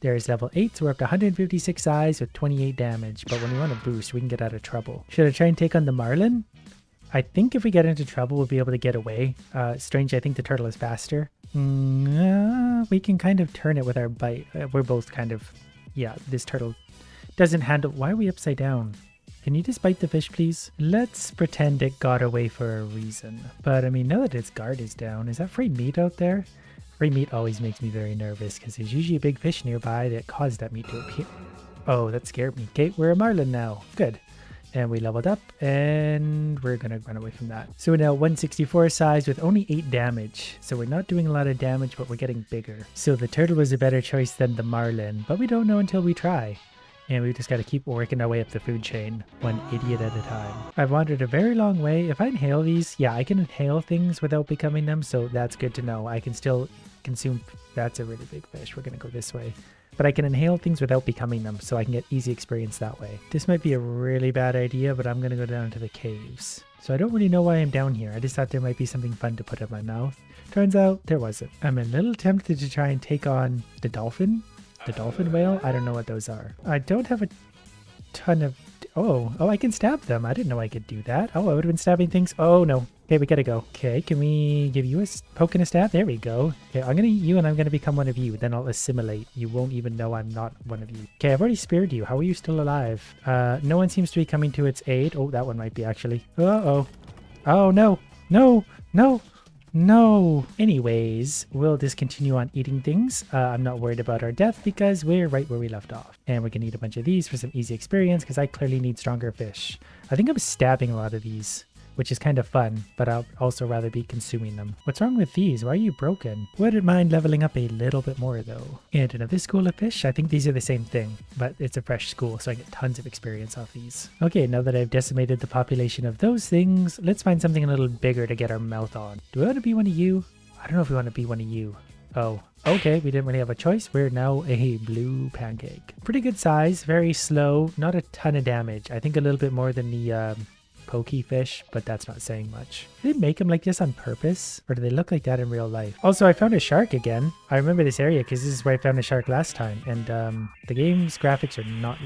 There's level 8, so we're up to 156 size with 28 damage, but when we want to boost, we can get out of trouble. Should I try and take on the marlin? I think if we get into trouble, we'll be able to get away. Strange, I think the turtle is faster. We can kind of turn it with our bite. We're both kind of... Yeah, this turtle doesn't handle... Why are we upside down? Can you just bite the fish, please? Let's pretend it got away for a reason. But, I mean, now that its guard is down, is that free meat out there? Free meat always makes me very nervous because there's usually a big fish nearby that caused that meat to appear. Oh, that scared me. Okay, we're a marlin now. Good. And we leveled up, and we're going to run away from that. So we're now 164 size with only 8 damage. So we're not doing a lot of damage, but we're getting bigger. So the turtle was a better choice than the marlin, but we don't know until we try. And we just got to keep working our way up the food chain, one idiot at a time. I've wandered a very long way. If I inhale these, yeah, I can inhale things without becoming them, so that's good to know. I can still consume... That's a really big fish. We're going to go this way. But I can inhale things without becoming them, so I can get easy experience that way. This might be a really bad idea, but I'm going to go down to the caves. So I don't really know why I'm down here. I just thought there might be something fun to put in my mouth. Turns out there wasn't. I'm a little tempted to try and take on the dolphin. The dolphin whale? I don't know what those are. I don't have a ton of... Oh, I can stab them. I didn't know I could do that. Oh, I would have been stabbing things. Oh, no. Okay, we gotta go. Okay, can we give you a poke and a stab? There we go. Okay, I'm gonna eat you and I'm gonna become one of you. Then I'll assimilate. You won't even know I'm not one of you. Okay, I've already speared you. How are you still alive? No one seems to be coming to its aid. Oh, that one might be actually. Uh-oh. Oh, no. No. No. No. Anyways, we'll just continue on eating things. I'm not worried about our death because we're right where we left off. And we can eat a bunch of these for some easy experience because I clearly need stronger fish. I think I'm stabbing a lot of these, which is kind of fun, but I'll also rather be consuming them. What's wrong with these? Why are you broken? Wouldn't mind leveling up a little bit more though. And another school of fish, I think these are the same thing, but it's a fresh school, so I get tons of experience off these. Okay, now that I've decimated the population of those things, let's find something a little bigger to get our mouth on. Do we want to be one of you? I don't know if we want to be one of you. Oh, okay, we didn't really have a choice. We're now a blue pancake. Pretty good size, very slow, not a ton of damage. I think a little bit more than the pokey fish, but that's not saying much. Did they make them like this on purpose? Or do they look like that in real life? Also, I found a shark again. I remember this area because this is where I found a shark last time. And the game's graphics are not...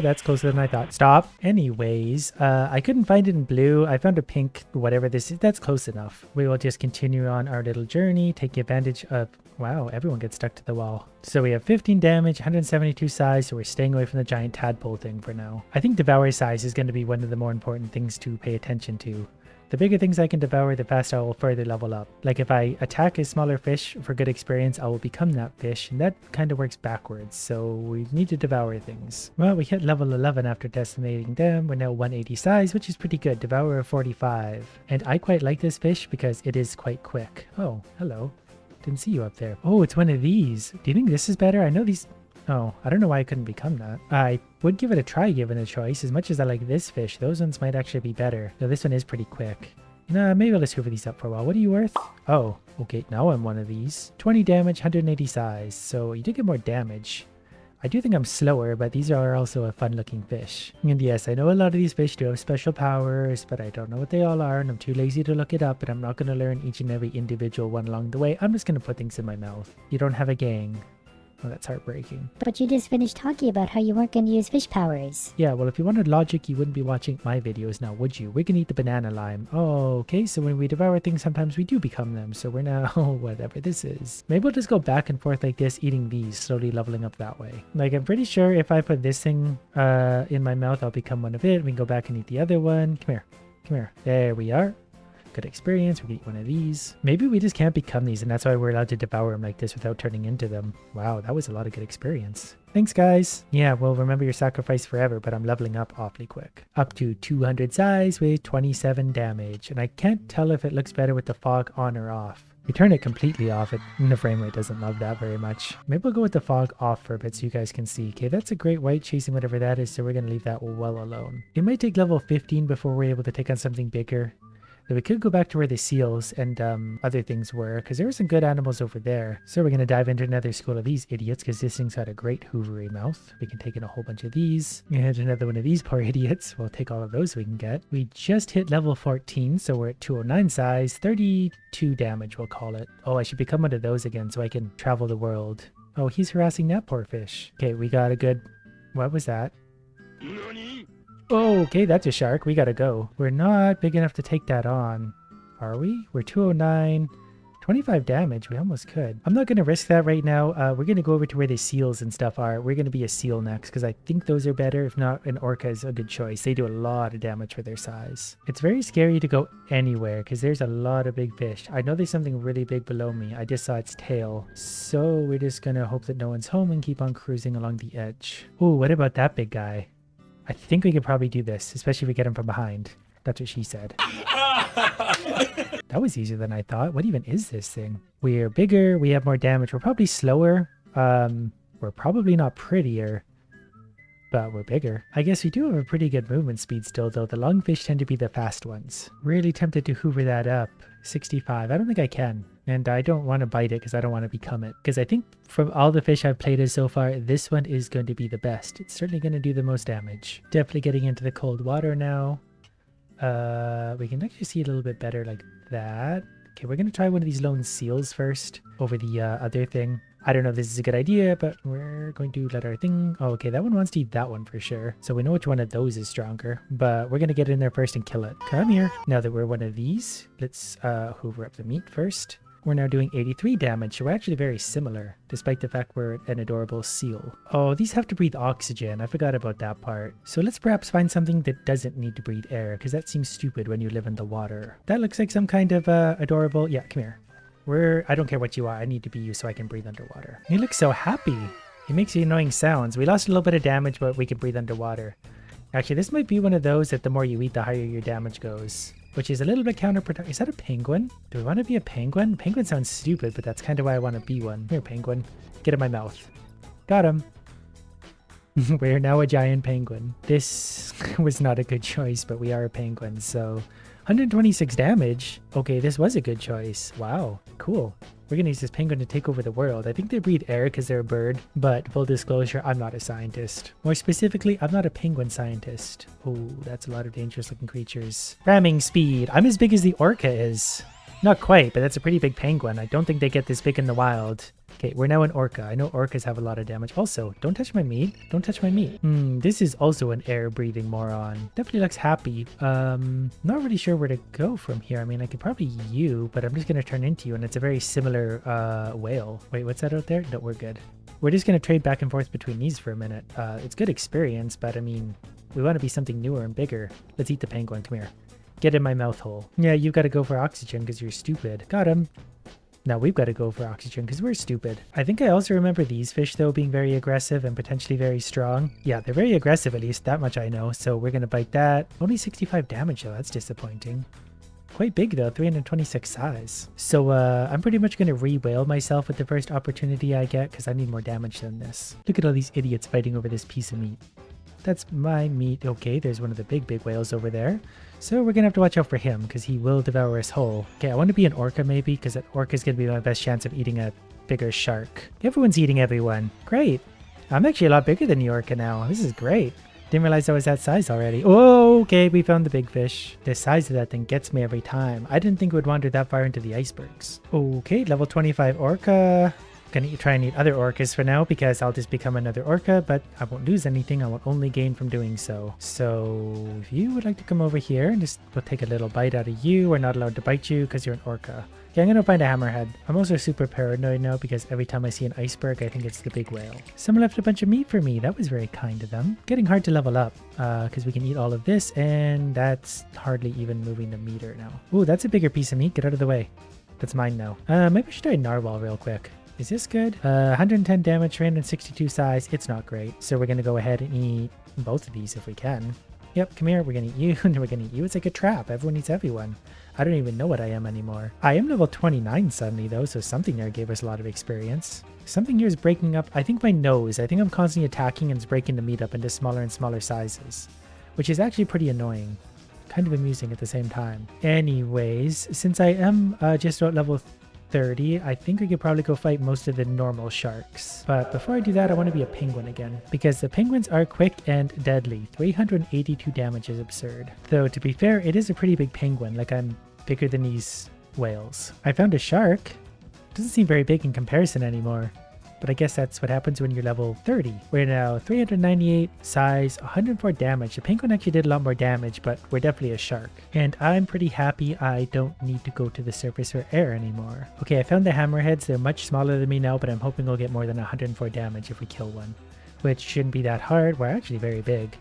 that's closer than I thought. Stop. Anyways, I couldn't find it in blue. I found a pink, whatever this is. That's close enough. We will just continue on our little journey, taking advantage of... Wow, everyone gets stuck to the wall. So we have 15 damage, 172 size, so we're staying away from the giant tadpole thing for now. I think devour size is going to be one of the more important things to pay attention to. The bigger things I can devour, the faster I will further level up. Like if I attack a smaller fish for good experience, I will become that fish, and that kind of works backwards, so we need to devour things. Well, we hit level 11 after decimating them. We're now 180 size, which is pretty good. Devour of 45. And I quite like this fish because it is quite quick. Oh, hello. Didn't see you up there. Oh, it's one of these. Do you think this is better? I know these... Oh, I don't know why I couldn't become that. I would give it a try given a choice. As much as I like this fish, those ones might actually be better. Though this one is pretty quick. Nah, maybe I'll just hoover these up for a while. What are you worth? Oh, okay, now I'm one of these. 20 damage, 180 size. So you did get more damage. I do think I'm slower, but these are also a fun looking fish. And yes, I know a lot of these fish do have special powers, but I don't know what they all are, and I'm too lazy to look it up, and I'm not going to learn each and every individual one along the way. I'm just going to put things in my mouth. You don't have a gang. Oh, that's heartbreaking. But you just finished talking about how you weren't going to use fish powers. Yeah, well, if you wanted logic, you wouldn't be watching my videos now, would you? We're gonna eat the banana lime. Oh, okay, so when we devour things, sometimes we do become them. So we're now whatever this is. Maybe we'll just go back and forth like this, eating these, slowly leveling up that way. Like, I'm pretty sure if I put this thing in my mouth, I'll become one of it. We can go back and eat the other one. Come here. Come here. There we are. Good experience. We can eat one of these. Maybe we just can't become these, and that's why we're allowed to devour them like this without turning into them. Wow, that was a lot of good experience. Thanks, guys. Yeah, well, remember your sacrifice forever, but I'm leveling up awfully quick. Up to 200 size with 27 damage, and I can't tell if it looks better with the fog on or off. We turn it completely off, and the frame rate doesn't love that very much. Maybe we'll go with the fog off for a bit so you guys can see. Okay, that's a great white chasing whatever that is, so we're going to leave that well alone. It might take level 15 before we're able to take on something bigger. We could go back to where the seals and other things were, because there were some good animals over there. So we're going to dive into another school of these idiots, because this thing's got a great hoovery mouth. We can take in a whole bunch of these. And another one of these poor idiots. We'll take all of those we can get. We just hit level 14, so we're at 209 size, 32 damage, we'll call it. Oh, I should become one of those again so I can travel the world. Oh, he's harassing that poor fish. Okay, we got a good... What was that? Oh, okay, that's a shark. We gotta go. We're not big enough to take that on. Are we? We're 209. 25 damage. We almost could. I'm not going to risk that right now. We're going to go over to where the seals and stuff are. We're going to be a seal next because I think those are better. If not, an orca is a good choice. They do a lot of damage for their size. It's very scary to go anywhere because there's a lot of big fish. I know there's something really big below me. I just saw its tail. So we're just going to hope that no one's home and keep on cruising along the edge. Oh, what about that big guy? I think we could probably do this, especially if we get him from behind. That's what she said. That was easier than I thought. What even is this thing? We're bigger. We have more damage. We're probably slower. We're probably not prettier, but we're bigger. I guess we do have a pretty good movement speed still, though. The lungfish tend to be the fast ones. Really tempted to hoover that up. 65. I don't think I can. And I don't want to bite it because I don't want to become it. Because I think from all the fish I've played as so far, this one is going to be the best. It's certainly going to do the most damage. Definitely getting into the cold water now. We can actually see it a little bit better like that. Okay, we're going to try one of these lone seals first over the other thing. I don't know if this is a good idea, but we're going to let our thing... Oh, okay, that one wants to eat that one for sure. So we know which one of those is stronger, but we're going to get in there first and kill it. Come here. Now that we're one of these, let's hoover up the meat first. We're now doing 83 damage, so we're actually very similar, despite the fact we're an adorable seal. Oh, these have to breathe oxygen. I forgot about that part. So let's perhaps find something that doesn't need to breathe air, because that seems stupid when you live in the water. That looks like some kind of adorable... Yeah, come here. I don't care what you are. I need to be you so I can breathe underwater. He looks so happy. He makes the annoying sounds. We lost a little bit of damage, but we can breathe underwater. Actually, this might be one of those that the more you eat, the higher your damage goes. Which is a little bit counterproductive. Is that a penguin? Do we want to be a penguin? Penguin sounds stupid, but that's kind of why I want to be one. Here, penguin. Get in my mouth. Got him. We're now a giant penguin. This was not a good choice, but we are a penguin, so 126 damage. Okay, this was a good choice. Wow, cool. We're gonna use this penguin to take over the world. I think they breathe air because they're a bird, but full disclosure, I'm not a scientist. More specifically, I'm not a penguin scientist. Oh, that's a lot of dangerous looking creatures. Ramming speed. I'm as big as the orca is. Not quite, but that's a pretty big penguin. I don't think they get this big in the wild. Okay, we're now an orca. I know orcas have a lot of damage. Also, don't touch my meat. Don't touch my meat. This is also an air-breathing moron. Definitely looks happy. Not really sure where to go from here. I mean, I could probably you, but I'm just going to turn into you, and it's a very similar whale. Wait, what's that out there? No, we're good. We're just going to trade back and forth between these for a minute. It's good experience, but I mean, we want to be something newer and bigger. Let's eat the penguin. Come here. Get in my mouth hole. Yeah, you got to go for oxygen because you're stupid. Got him. Now we've got to go for oxygen because we're stupid. I think I also remember these fish though being very aggressive and potentially very strong. Yeah, they're very aggressive, at least that much I know. So we're going to bite that. Only 65 damage though. That's disappointing. Quite big though, 326 size. So I'm pretty much going to re-whale myself with the first opportunity I get because I need more damage than this. Look at all these idiots fighting over this piece of meat. That's my meat. Okay, there's one of the big whales over there. So we're going to have to watch out for him because he will devour us whole. Okay, I want to be an orca maybe because an orca is going to be my best chance of eating a bigger shark. Everyone's eating everyone. Great. I'm actually a lot bigger than the orca now. This is great. Didn't realize I was that size already. Oh, okay, we found the big fish. The size of that thing gets me every time. I didn't think it would wander that far into the icebergs. Okay, level 25 orca. Gonna try and eat other orcas for now because I'll just become another orca, but I won't lose anything. I will only gain from doing so. So if you would like to come over here and just we'll take a little bite out of you. We're not allowed to bite you because you're an orca. Okay, I'm gonna find a hammerhead. I'm also super paranoid now because every time I see an iceberg, I think it's the big whale. Someone left a bunch of meat for me. That was very kind of them. Getting hard to level up because we can eat all of this and that's hardly even moving the meter now. Ooh, that's a bigger piece of meat. Get out of the way. That's mine now. Maybe we should try narwhal real quick. Is this good? 110 damage, 362 size. It's not great. So we're going to go ahead and eat both of these if we can. Yep, come here. We're going to eat you and we're going to eat you. It's like a trap. Everyone eats everyone. I don't even know what I am anymore. I am level 29 suddenly though, so something there gave us a lot of experience. Something here is breaking up. I think my nose. I think I'm constantly attacking and it's breaking the meat up into smaller and smaller sizes, which is actually pretty annoying. Kind of amusing at the same time. Anyways, since I am just about level 30, I think we could probably go fight most of the normal sharks. But before I do that, I want to be a penguin again because the penguins are quick and deadly. 382 damage is absurd. Though to be fair, it is a pretty big penguin. Like I'm bigger than these whales. I found a shark. Doesn't seem very big in comparison anymore. But I guess that's what happens when you're level 30. We're now 398 size, 104 damage. The penguin actually did a lot more damage, but we're definitely a shark. And I'm pretty happy I don't need to go to the surface or air anymore. Okay, I found the hammerheads. They're much smaller than me now, but I'm hoping we'll get more than 104 damage if we kill one. Which shouldn't be that hard. We're actually very big.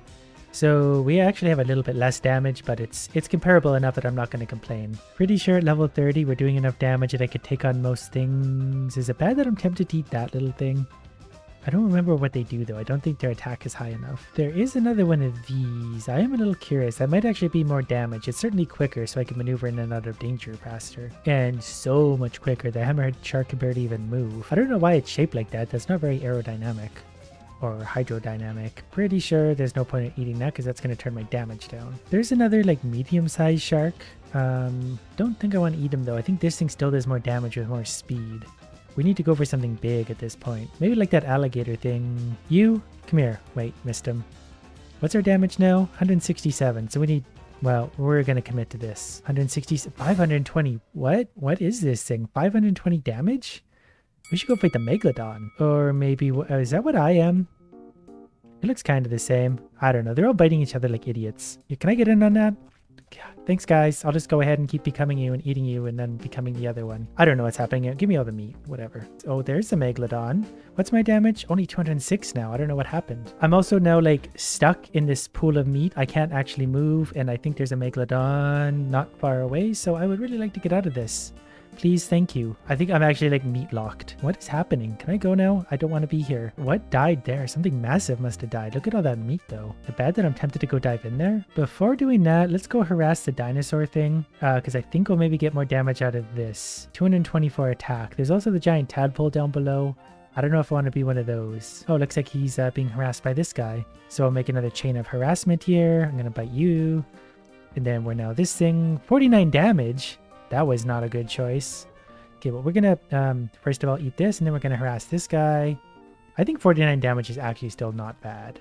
So we actually have a little bit less damage, but it's comparable enough that I'm not going to complain. Pretty sure at level 30 we're doing enough damage that I could take on most things. Is it bad that I'm tempted to eat that little thing? I don't remember what they do though. I don't think their attack is high enough. There is another one of these. I am a little curious. That might actually be more damage. It's certainly quicker so I can maneuver in and out of danger faster. And so much quicker. The hammerhead shark can barely even move. I don't know why it's shaped like that. That's not very aerodynamic. Or hydrodynamic. Pretty sure there's no point in eating that because that's going to turn my damage down. There's another like medium-sized shark. Don't think I want to eat him though. I think this thing still does more damage with more speed. We need to go for something big at this point. Maybe like that alligator thing. You, come here. Wait, missed him. What's our damage now? 167. So we need, well, we're going to commit to this. 160, 520. What? What is this thing? 520 damage? We should go fight the Megalodon. Or maybe, is that what I am? It looks kind of the same. I don't know. They're all biting each other like idiots. Can I get in on that? God, thanks, guys. I'll just go ahead and keep becoming you and eating you and then becoming the other one. I don't know what's happening here. Give me all the meat. Whatever. Oh, there's the Megalodon. What's my damage? Only 206 now. I don't know what happened. I'm also now like stuck in this pool of meat. I can't actually move. And I think there's a Megalodon not far away. So I would really like to get out of this. Please, thank you. I think I'm actually like meat locked. What is happening? Can I go now? I don't want to be here. What died there? Something massive must have died. Look at all that meat though. The bad that I'm tempted to go dive in there. Before doing that, let's go harass the dinosaur thing because I think we'll maybe get more damage out of this. 224 attack. There's also the giant tadpole down below. I don't know if I want to be one of those. Oh, looks like he's being harassed by this guy. So I'll make another chain of harassment here. I'm going to bite you. And then we're now this thing. 49 damage. That was not a good choice. Okay, well, we're going to, first of all, eat this. And then we're going to harass this guy. I think 49 damage is actually still not bad.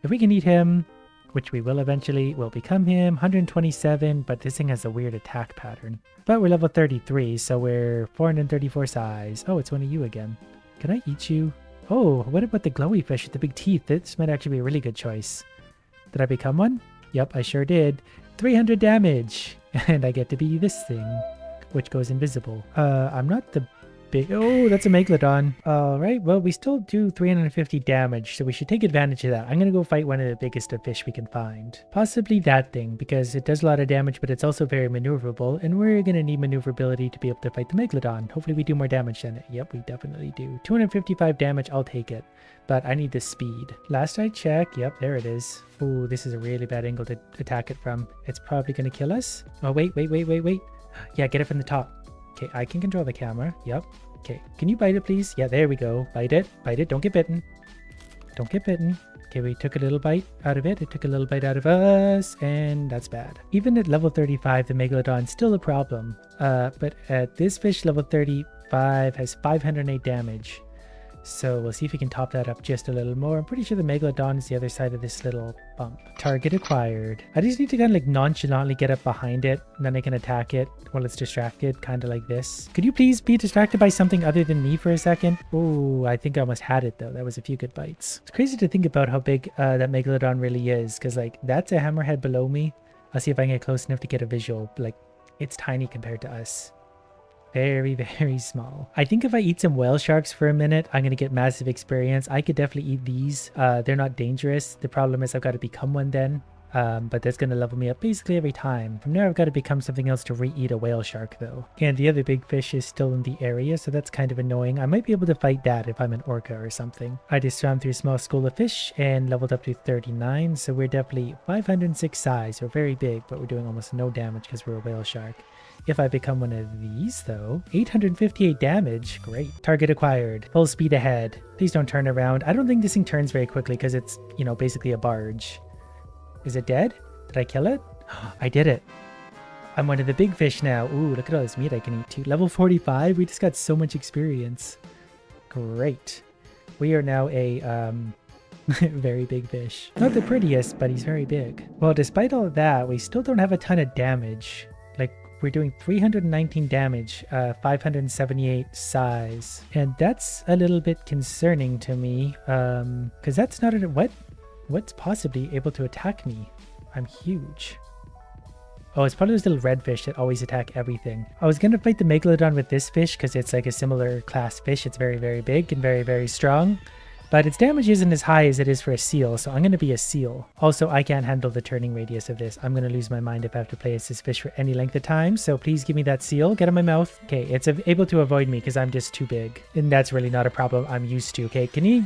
If we can eat him, which we will eventually, we'll become him. 127, but this thing has a weird attack pattern. But we're level 33, so we're 434 size. Oh, it's one of you again. Can I eat you? Oh, what about the glowy fish with the big teeth? This might actually be a really good choice. Did I become one? Yep, I sure did. 300 damage. And I get to be this thing, which goes invisible. I'm not the big... Oh, that's a Megalodon. All right, well, we still do 350 damage, so we should take advantage of that. I'm going to go fight one of the biggest of fish we can find. Possibly that thing, because it does a lot of damage, but it's also very maneuverable, and we're going to need maneuverability to be able to fight the Megalodon. Hopefully we do more damage than it. Yep, we definitely do. 255 damage, I'll take it. But I need the speed. Last I checked, yep, there it is. Ooh, this is a really bad angle to attack it from. It's probably going to kill us. Oh, wait. Yeah, get it from the top. Okay, I can control the camera. Yep. Okay, can you bite it, please? Yeah, there we go. Bite it. Bite it. Don't get bitten. Don't get bitten. Okay, we took a little bite out of it. It took a little bite out of us, and that's bad. Even at level 35, the Megalodon's still a problem. But at this fish, level 35 has 508 damage. So we'll see if we can top that up just a little more. I'm pretty sure the Megalodon is the other side of this little bump. Target acquired. I just need to kind of like nonchalantly get up behind it, and then I can attack it while it's distracted, kind of like this. Could you please be distracted by something other than me for a second? Oh, I think I almost had it though. That was a few good bites. It's crazy to think about how big that Megalodon really is, because like that's a hammerhead below me. I'll see if I can get close enough to get a visual. Like it's tiny compared to us. Very, very small. I think if I eat some whale sharks for a minute, I'm going to get massive experience. I could definitely eat these. They're not dangerous. The problem is I've got to become one then. But that's going to level me up basically every time. From there, I've got to become something else to re-eat a whale shark though. And the other big fish is still in the area, so that's kind of annoying. I might be able to fight that if I'm an orca or something. I just swam through a small school of fish and leveled up to 39, so we're definitely 506 size. We're very big, but we're doing almost no damage because we're a whale shark. If I become one of these though, 858 damage, great. Target acquired, full speed ahead. Please don't turn around. I don't think this thing turns very quickly because it's, you know, basically a barge. Is it dead? Did I kill it? I did it. I'm one of the big fish now. Ooh, look at all this meat I can eat too. Level 45, we just got so much experience. Great. We are now a very big fish. Not the prettiest, but he's very big. Well, despite all of that, we still don't have a ton of damage. Like, we're doing 319 damage, 578 size. And that's a little bit concerning to me, because that's not what's possibly able to attack me? I'm huge. Oh, it's probably those little red fish that always attack everything. I was gonna fight the Megalodon with this fish because it's like a similar class fish. It's very, very big and very, very strong. But its damage isn't as high as it is for a seal, so I'm going to be a seal. Also, I can't handle the turning radius of this. I'm going to lose my mind if I have to play as this fish for any length of time, so please give me that seal. Get in my mouth. Okay, it's able to avoid me because I'm just too big. And that's really not a problem I'm used to. Okay, can you...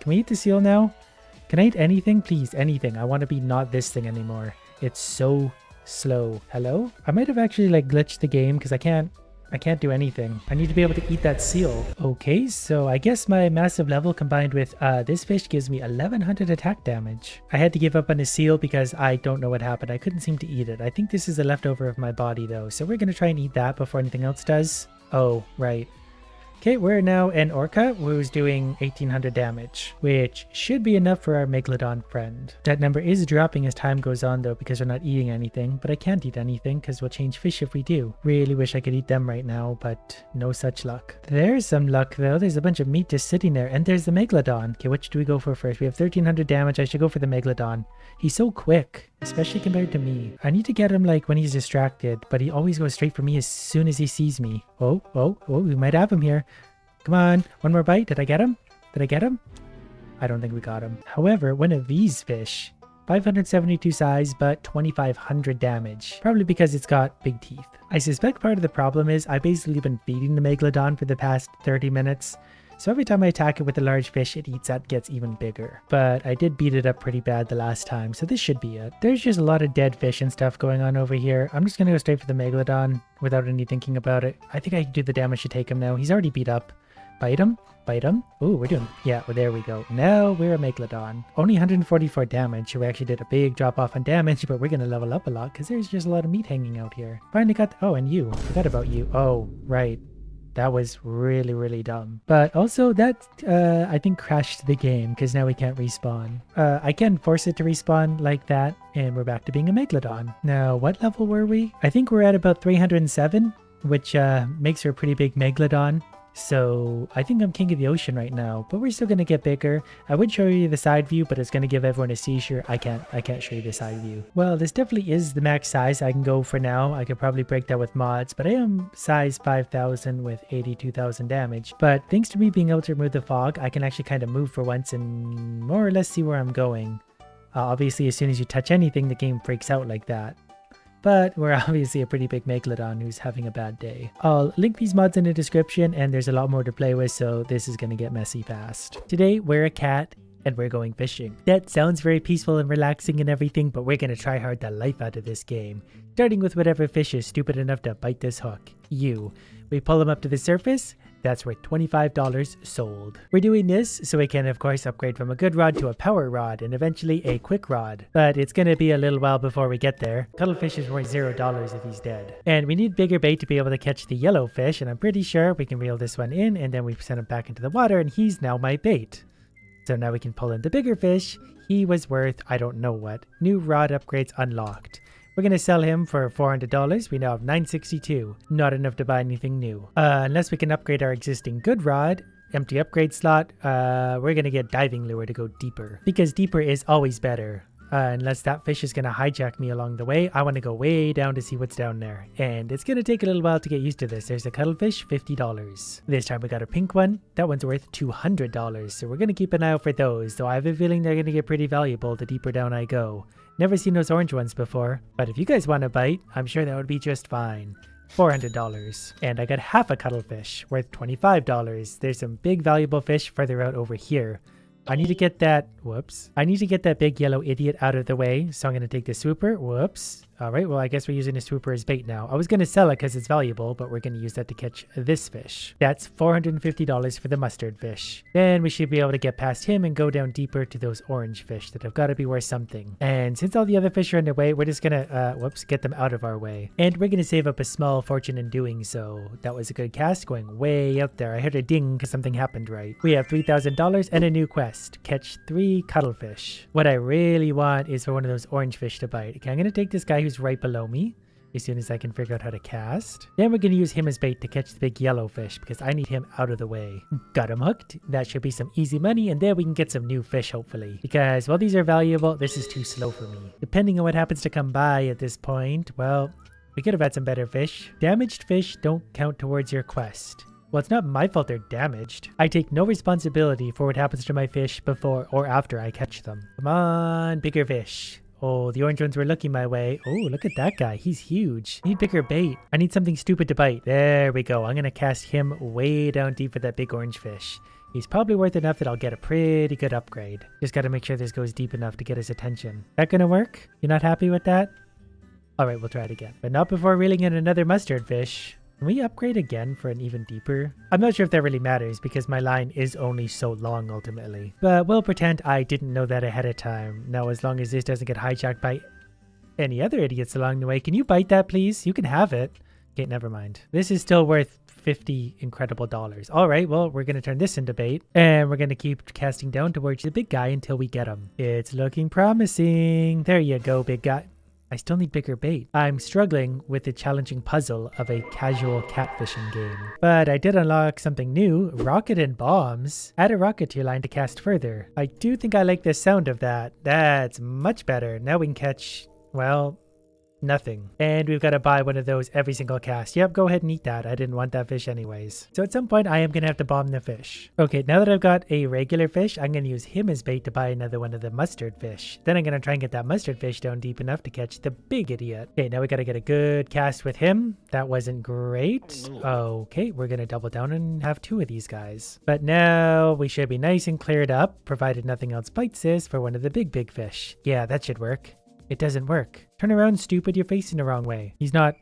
Can we eat the seal now? Can I eat anything? Please, anything. I want to be not this thing anymore. It's so slow. Hello? I might have actually like glitched the game because I can't do anything. I need to be able to eat that seal. Okay, so I guess my massive level combined with this fish gives me 1100 attack damage. I had to give up on the seal because I don't know what happened. I couldn't seem to eat it. I think this is a leftover of my body though, so we're gonna try and eat that before anything else does. Oh, right. Okay, we're now an orca who's doing 1800 damage, which should be enough for our Megalodon friend. That number is dropping as time goes on though because we're not eating anything, but I can't eat anything because we'll change fish if we do. Really wish I could eat them right now, but no such luck. There's some luck though. There's a bunch of meat just sitting there, and there's the Megalodon. Okay, which do we go for first? We have 1300 damage. I should go for the Megalodon. He's so quick, especially compared to me. I need to get him like when he's distracted, but he always goes straight for me as soon as he sees me. Oh, we might have him here. Come on, one more bite. Did I get him? Did I get him? I don't think we got him. However, one of these fish, 572 size, but 2500 damage. Probably because it's got big teeth. I suspect part of the problem is I've basically been feeding the Megalodon for the past 30 minutes. So every time I attack it with a large fish, it eats that, gets even bigger. But I did beat it up pretty bad the last time, so this should be it. There's just a lot of dead fish and stuff going on over here. I'm just gonna go straight for the Megalodon without any thinking about it. I think I can do the damage to take him now. He's already beat up. Bite him. Bite him. Ooh, we're doing... Yeah, well, there we go. Now we're a Megalodon. Only 144 damage. So we actually did a big drop off on damage, but we're going to level up a lot because there's just a lot of meat hanging out here. Finally got... Oh, and you. Forgot about you. Oh, right. That was really, really dumb. But also that, I think, crashed the game because now we can't respawn. I can force it to respawn like that, and we're back to being a Megalodon. Now, what level were we? I think we're at about 307, which makes her a pretty big Megalodon. So I think I'm king of the ocean right now, but we're still going to get bigger. I would show you the side view, but it's going to give everyone a seizure. I can't show you the side view. Well, this definitely is the max size I can go for now. I could probably break that with mods, but I am size 5,000 with 82,000 damage. But thanks to me being able to remove the fog, I can actually kind of move for once and more or less see where I'm going. Obviously, as soon as you touch anything, the game freaks out like that. But we're obviously a pretty big Megalodon who's having a bad day. I'll link these mods in the description, and there's a lot more to play with, so this is going to get messy fast. Today, we're a cat, and we're going fishing. That sounds very peaceful and relaxing and everything, but we're going to try hard the life out of this game. Starting with whatever fish is stupid enough to bite this hook. You. We pull them up to the surface. That's worth $25 sold. We're doing this so we can, of course, upgrade from a good rod to a power rod and eventually a quick rod. But it's going to be a little while before we get there. Cuttlefish is worth $0 if he's dead. And we need bigger bait to be able to catch the yellow fish, and I'm pretty sure we can reel this one in, and then we send him back into the water, and he's now my bait. So now we can pull in the bigger fish. He was worth, I don't know what. New rod upgrades unlocked. We're going to sell him for $400. We now have $962. Not enough to buy anything new. Unless we can upgrade our existing good rod. Empty upgrade slot. We're going to get diving lure to go deeper. Because deeper is always better. Unless that fish is going to hijack me along the way. I want to go way down to see what's down there. And it's going to take a little while to get used to this. There's a cuttlefish, $50. This time we got a pink one. That one's worth $200. So we're going to keep an eye out for those. Though I have a feeling they're going to get pretty valuable the deeper down I go. Never seen those orange ones before. But if you guys want to bite, I'm sure that would be just fine. $400. And I got half a cuttlefish, worth $25. There's some big valuable fish further out over here. I need to get that, I need to get that big yellow idiot out of the way. So I'm going to take the swooper, All right, well, I guess we're using the swooper as bait now. I was going to sell it because it's valuable, but we're going to use that to catch this fish. That's $450 for the mustard fish. Then we should be able to get past him and go down deeper to those orange fish that have got to be worth something. And since all the other fish are in the way, we're just going to, get them out of our way. And we're going to save up a small fortune in doing so. That was a good cast going way out there. I heard a ding because something happened right. We have $3,000 and a new quest. Catch 3 cuttlefish. What I really want is for one of those orange fish to bite. Okay, I'm going to take this guy who's right below me as soon as I can figure out how to cast. Then we're going to use him as bait to catch the big yellow fish because I need him out of the way. Got him hooked. That should be some easy money, and then we can get some new fish hopefully. Because while these are valuable, this is too slow for me. Depending on what happens to come by at this point, well, we could have had some better fish. Damaged fish don't count towards your quest. Well, it's not my fault they're damaged. I take no responsibility for what happens to my fish before or after I catch them. Come on, bigger fish. Oh, the orange ones were looking my way. Oh, look at that guy. He's huge. I need bigger bait. I need something stupid to bite. There we go. I'm going to cast him way down deep with that big orange fish. He's probably worth enough that I'll get a pretty good upgrade. Just got to make sure this goes deep enough to get his attention. That going to work? You're not happy with that? All right, we'll try it again. But not before reeling in another mustard fish. Can we upgrade again for an even deeper? I'm not sure if that really matters because my line is only so long ultimately. But we'll pretend I didn't know that ahead of time. Now, as long as this doesn't get hijacked by any other idiots along the way. Can you bite that, please? You can have it. Okay, never mind. This is still worth $50 incredible dollars. All right, well, we're going to turn this into bait. And we're going to keep casting down towards the big guy until we get him. It's looking promising. There you go, big guy. I still need bigger bait. I'm struggling with the challenging puzzle of a casual catfishing game. But I did unlock something new, rocket and bombs. Add a rocket to your line to cast further. I do think I like the sound of that. That's much better. Now we can catch, well, nothing. And we've got to buy one of those every single cast. Yep, go ahead and eat that. I didn't want that fish anyways. So at some point, I am going to have to bomb the fish. Okay, now that I've got a regular fish, I'm going to use him as bait to buy another one of the mustard fish. Then I'm going to try and get that mustard fish down deep enough to catch the big idiot. Okay, now we got to get a good cast with him. That wasn't great. Okay, we're going to double down and have 2 of these guys. But now we should be nice and cleared up, provided nothing else bites this for one of the big fish. Yeah, that should work. It doesn't work. Turn around, stupid. You're facing the wrong way. He's not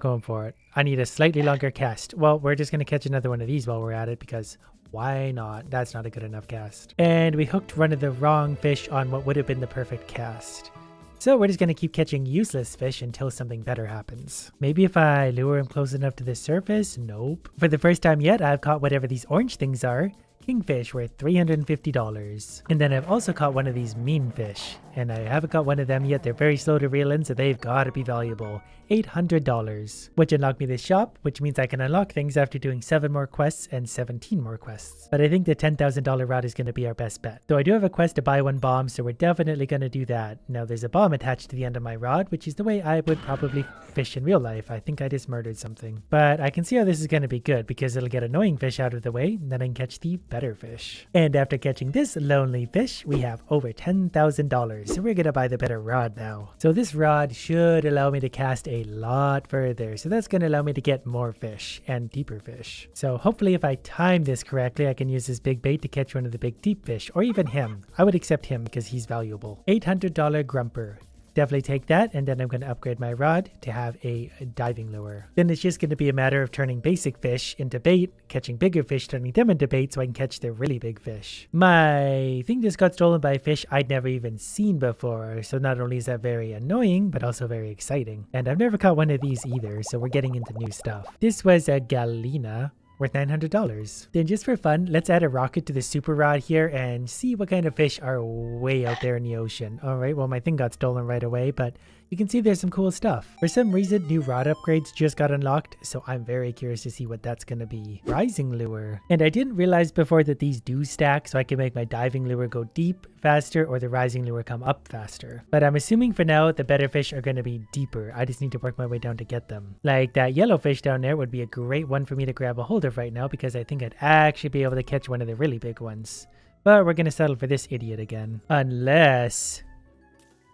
going for it. I need a slightly longer cast. Well, we're just going to catch another one of these while we're at it because Why not? That's not a good enough cast. And we hooked one of the wrong fish on what would have been the perfect cast. So we're just going to keep catching useless fish until something better happens. Maybe if I lure him close enough to the surface? Nope. For the first time yet, I've caught whatever these orange things are. Kingfish worth $350. And then I've also caught one of these mean fish. And I haven't got one of them yet. They're very slow to reel in, so they've got to be valuable. $800. Which unlocked me this shop, which means I can unlock things after doing 7 more quests and 17 more quests. But I think the $10,000 rod is going to be our best bet. Though I do have a quest to buy 1 bomb, so we're definitely going to do that. Now there's a bomb attached to the end of my rod, which is the way I would probably fish in real life. I think I just murdered something. But I can see how this is going to be good because it'll get annoying fish out of the way, and then I can catch the better fish. And after catching this lonely fish, we have over $10,000. So we're going to buy the better rod now. So this rod should allow me to cast a lot further. So that's going to allow me to get more fish and deeper fish. So hopefully if I time this correctly, I can use this big bait to catch one of the big deep fish, or even him. I would accept him because he's valuable. $800 grumper. Definitely take that, and then I'm going to upgrade my rod to have a diving lure. Then it's just going to be a matter of turning basic fish into bait, catching bigger fish, turning them into bait so I can catch the really big fish. My thing just got stolen by a fish I'd never even seen before, so not only is that very annoying, but also very exciting. And I've never caught one of these either, so we're getting into new stuff. This was a Galena, worth $900. Then just for fun, let's add a rocket to the super rod here and see what kind of fish are way out there in the ocean. Alright, well my thing got stolen right away, but you can see there's some cool stuff. For some reason, new rod upgrades just got unlocked, so I'm very curious to see what that's gonna be. Rising lure. And I didn't realize before that these do stack, so I can make my diving lure go deep faster or the rising lure come up faster. But I'm assuming for now, the better fish are gonna be deeper. I just need to work my way down to get them. Like that yellow fish down there would be a great one for me to grab a hold of right now because I think I'd actually be able to catch one of the really big ones. But we're gonna settle for this idiot again. Unless...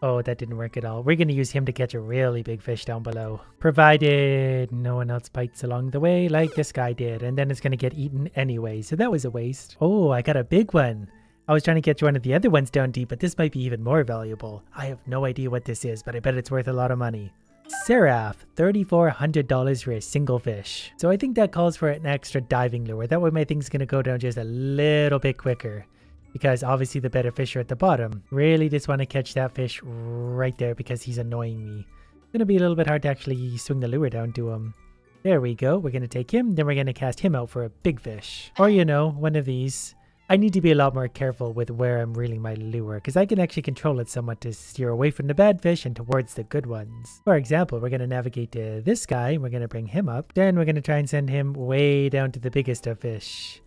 oh, that didn't work at all. We're going to use him to catch a really big fish down below. Provided no one else bites along the way like this guy did. And then it's going to get eaten anyway. So that was a waste. Oh, I got a big one. I was trying to catch one of the other ones down deep, but this might be even more valuable. I have no idea what this is, but I bet it's worth a lot of money. Seraph, $3,400 for a single fish. So I think that calls for an extra diving lure. That way my thing's going to go down just a little bit quicker. Because obviously the better fish are at the bottom. Really just want to catch that fish right there because he's annoying me. It's going to be a little bit hard to actually swing the lure down to him. There we go. We're going to take him. Then we're going to cast him out for a big fish. Or, you know, one of these. I need to be a lot more careful with where I'm reeling my lure because I can actually control it somewhat to steer away from the bad fish and towards the good ones. For example, we're going to navigate to this guy. We're going to bring him up. Then we're going to try and send him way down to the biggest of fish.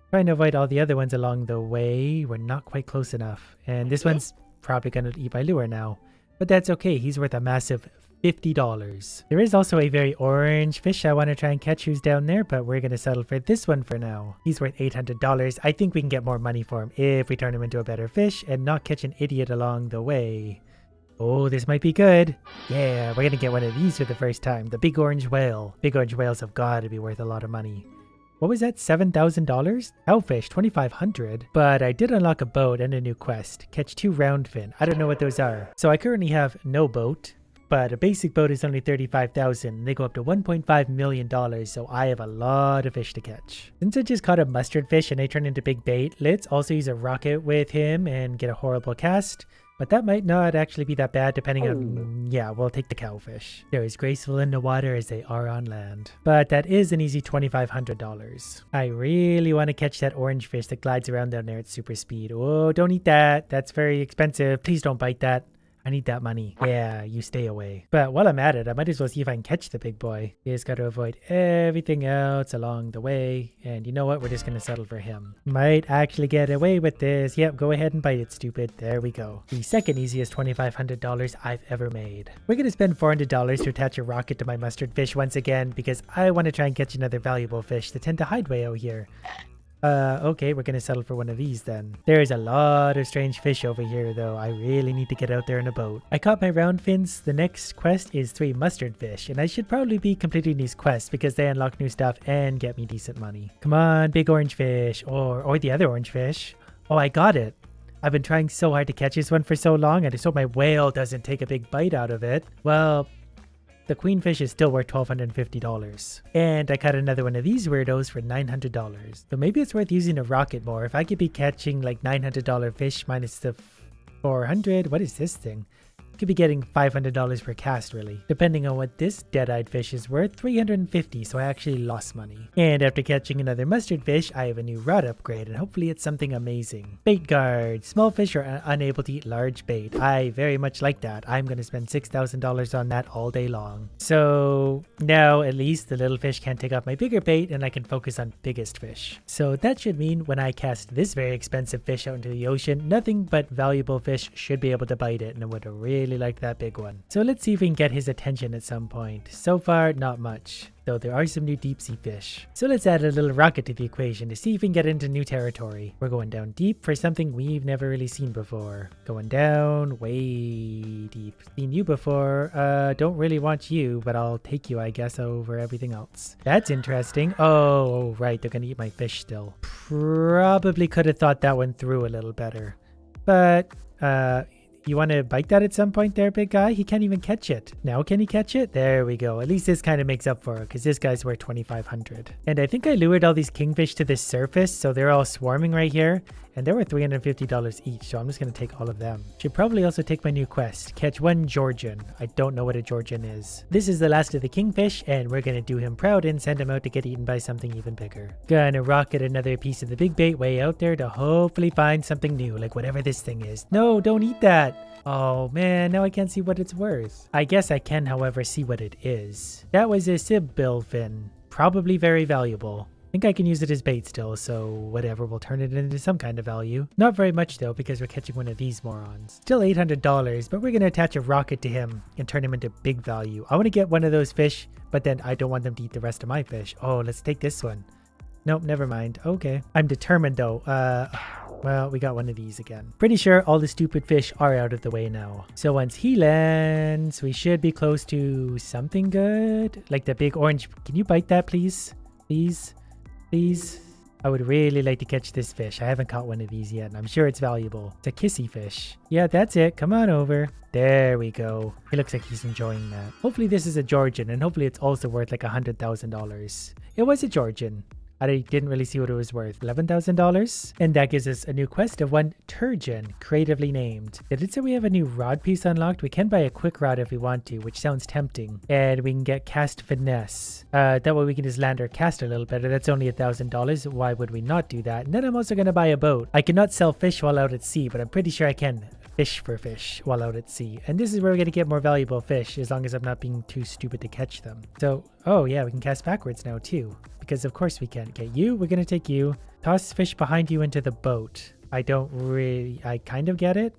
Trying to avoid all the other ones along the way. We're not quite close enough. And this one's probably going to eat my lure now. But that's okay. He's worth a massive $50. There is also a very orange fish I want to try and catch who's down there, but we're going to settle for this one for now. He's worth $800. I think we can get more money for him if we turn him into a better fish and not catch an idiot along the way. Oh, this might be good. Yeah, we're going to get one of these for the first time. The big orange whale. Big orange whales have got to be worth a lot of money. What was that? $7,000? Cowfish, $2,500. But I did unlock a boat and a new quest. Catch 2 roundfin. I don't know what those are. So I currently have no boat. But a basic boat is only $35,000. They go up to $1.5 million. So I have a lot of fish to catch. Since I just caught a mustard fish and I turned into big bait, let's also use a rocket with him and get a horrible cast. But that might not actually be that bad depending on... yeah, we'll take the cowfish. They're as graceful in the water as they are on land. But that is an easy $2,500. I really want to catch that orange fish that glides around down there at super speed. Oh, don't eat that. That's very expensive. Please don't bite that. I need that money. Yeah, you stay away. But while I'm at it, I might as well see if I can catch the big boy. You just got to avoid everything else along the way. And you know what? We're just going to settle for him. Might actually get away with this. Yep, go ahead and bite it, stupid. There we go. The second easiest $2,500 I've ever made. We're going to spend $400 to attach a rocket to my mustard fish once again because I want to try and catch another valuable fish that tend to hide way out here. Okay, we're gonna settle for one of these then. There's a lot of strange fish over here though. I really need to get out there in a boat. I caught my round fins. The next quest is 3 mustard fish, and I should probably be completing these quests because they unlock new stuff and get me decent money. Come on, big orange fish, or the other orange fish. Oh, I got it. I've been trying so hard to catch this one for so long, and I just hope my whale doesn't take a big bite out of it. Well, the queenfish is still worth $1,250. And I caught another one of these weirdos for $900. So maybe it's worth using a rocket more. If I could be catching like $900 fish minus the 400, what is this thing? Could be getting $500 per cast, really. Depending on what this dead-eyed fish is worth, $350, so I actually lost money. And after catching another mustard fish, I have a new rod upgrade, and hopefully it's something amazing. Bait guard. Small fish are unable to eat large bait. I very much like that. I'm going to spend $6,000 on that all day long. So now at least the little fish can't take off my bigger bait, and I can focus on biggest fish. So that should mean when I cast this very expensive fish out into the ocean, nothing but valuable fish should be able to bite it, and I would have really like that big one. So let's see if we can get his attention at some point. So far, not much, though there are some new deep sea fish. So let's add a little rocket to the equation to see if we can get into new territory. We're going down deep for something we've never really seen before. Going down way deep. Seen you before. Don't really want you, but I'll take you, I guess, over everything else. That's interesting. Oh, right, they're gonna eat my fish still. Probably could have thought that one through a little better. But, you want to bite that at some point there, big guy? He can't even catch it. Now can he catch it? There we go. At least this kind of makes up for it because this guy's worth $2,500. And I think I lured all these kingfish to the surface, so they're all swarming right here. And they were $350 each, so I'm just going to take all of them. Should probably also take my new quest. Catch one Georgian. I don't know what a Georgian is. This is the last of the kingfish, and we're going to do him proud and send him out to get eaten by something even bigger. Gonna rocket another piece of the big bait way out there to hopefully find something new, like whatever this thing is. No, don't eat that. Oh man, now I can't see what it's worth. I guess I can, however, see what it is. That was a Sibbill fin. Probably very valuable. I think I can use it as bait still, so whatever, we'll turn it into some kind of value. Not very much though, because we're catching one of these morons. Still $800, but we're going to attach a rocket to him and turn him into big value. I want to get one of those fish, but then I don't want them to eat the rest of my fish. Oh, let's take this one. Nope, never mind. Okay. I'm determined though. Well, we got one of these again. Pretty sure all the stupid fish are out of the way now. So once he lands, we should be close to something good. Like the big orange. Can you bite that, please? Please? Please? I would really like to catch this fish. I haven't caught one of these yet, and I'm sure it's valuable. It's a kissy fish. Yeah, that's it. Come on over. There we go. He looks like he's enjoying that. Hopefully this is a Georgian, and hopefully it's also worth like $100,000. It was a Georgian. I didn't really see what it was worth. $11,000? And that gives us a new quest of one Turgeon, creatively named. Did it say we have a new rod piece unlocked? We can buy a quick rod if we want to, which sounds tempting. And we can get cast finesse. That way we can just land our cast a little better. That's only $1,000. Why would we not do that? And then I'm also going to buy a boat. I cannot sell fish while out at sea, but I'm pretty sure I can fish for fish while out at sea. And this is where we're going to get more valuable fish, as long as I'm not being too stupid to catch them. So, oh yeah, we can cast backwards now too. Because of course we can. Okay, you, we're going to take you. Toss fish behind you into the boat. I kind of get it.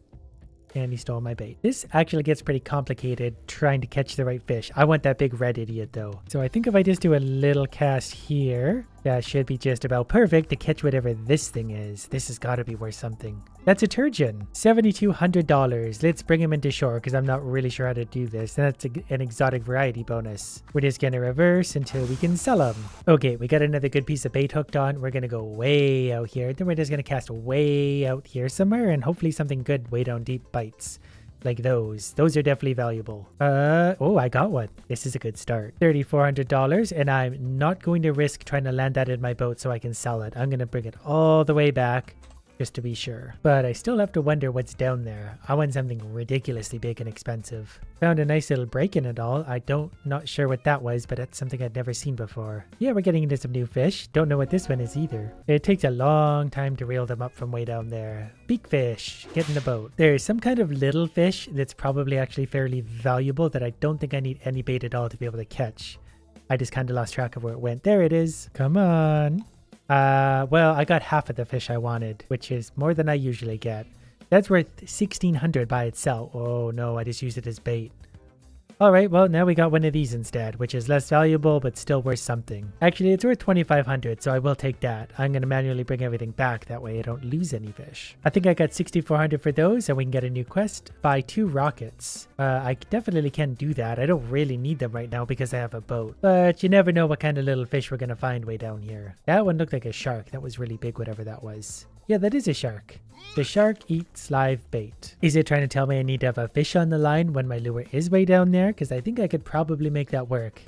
And he stole my bait. This actually gets pretty complicated trying to catch the right fish. I want that big red idiot though. So I think if I just do a little cast here, that should be just about perfect to catch whatever this thing is. This has got to be worth something. That's a Turgeon. $7,200. Let's bring him into shore because I'm not really sure how to do this. And that's an exotic variety bonus. We're just going to reverse until we can sell them. Okay, we got another good piece of bait hooked on. We're going to go way out here. Then we're just going to cast way out here somewhere and hopefully something good way down deep bites. Like those. Those are definitely valuable. Oh, I got one. This is a good start. $3,400, and I'm not going to risk trying to land that in my boat so I can sell it. I'm going to bring it all the way back just to be sure. But I still have to wonder what's down there. I want something ridiculously big and expensive. Found a nice little break in it all. Not sure what that was, but that's something I'd never seen before. Yeah, we're getting into some new fish. Don't know what this one is either. It takes a long time to reel them up from way down there. Beak fish, get in the boat. There's some kind of little fish that's probably actually fairly valuable that I don't think I need any bait at all to be able to catch. I just kind of lost track of where it went. There it is. Come on. Well, I got half of the fish I wanted, which is more than I usually get. That's worth $1,600 by itself. Oh no, I just used it as bait. Alright, well now we got one of these instead, which is less valuable but still worth something. Actually, it's worth $2,500, so I will take that. I'm going to manually bring everything back, that way I don't lose any fish. I think I got $6,400 for those, and we can get a new quest. Buy 2 rockets. I definitely can do that. I don't really need them right now because I have a boat. But you never know what kind of little fish we're going to find way down here. That one looked like a shark. That was really big, whatever that was. Yeah, that is a shark. The shark eats live bait. Is it trying to tell me I need to have a fish on the line when my lure is way down there? Because I think I could probably make that work.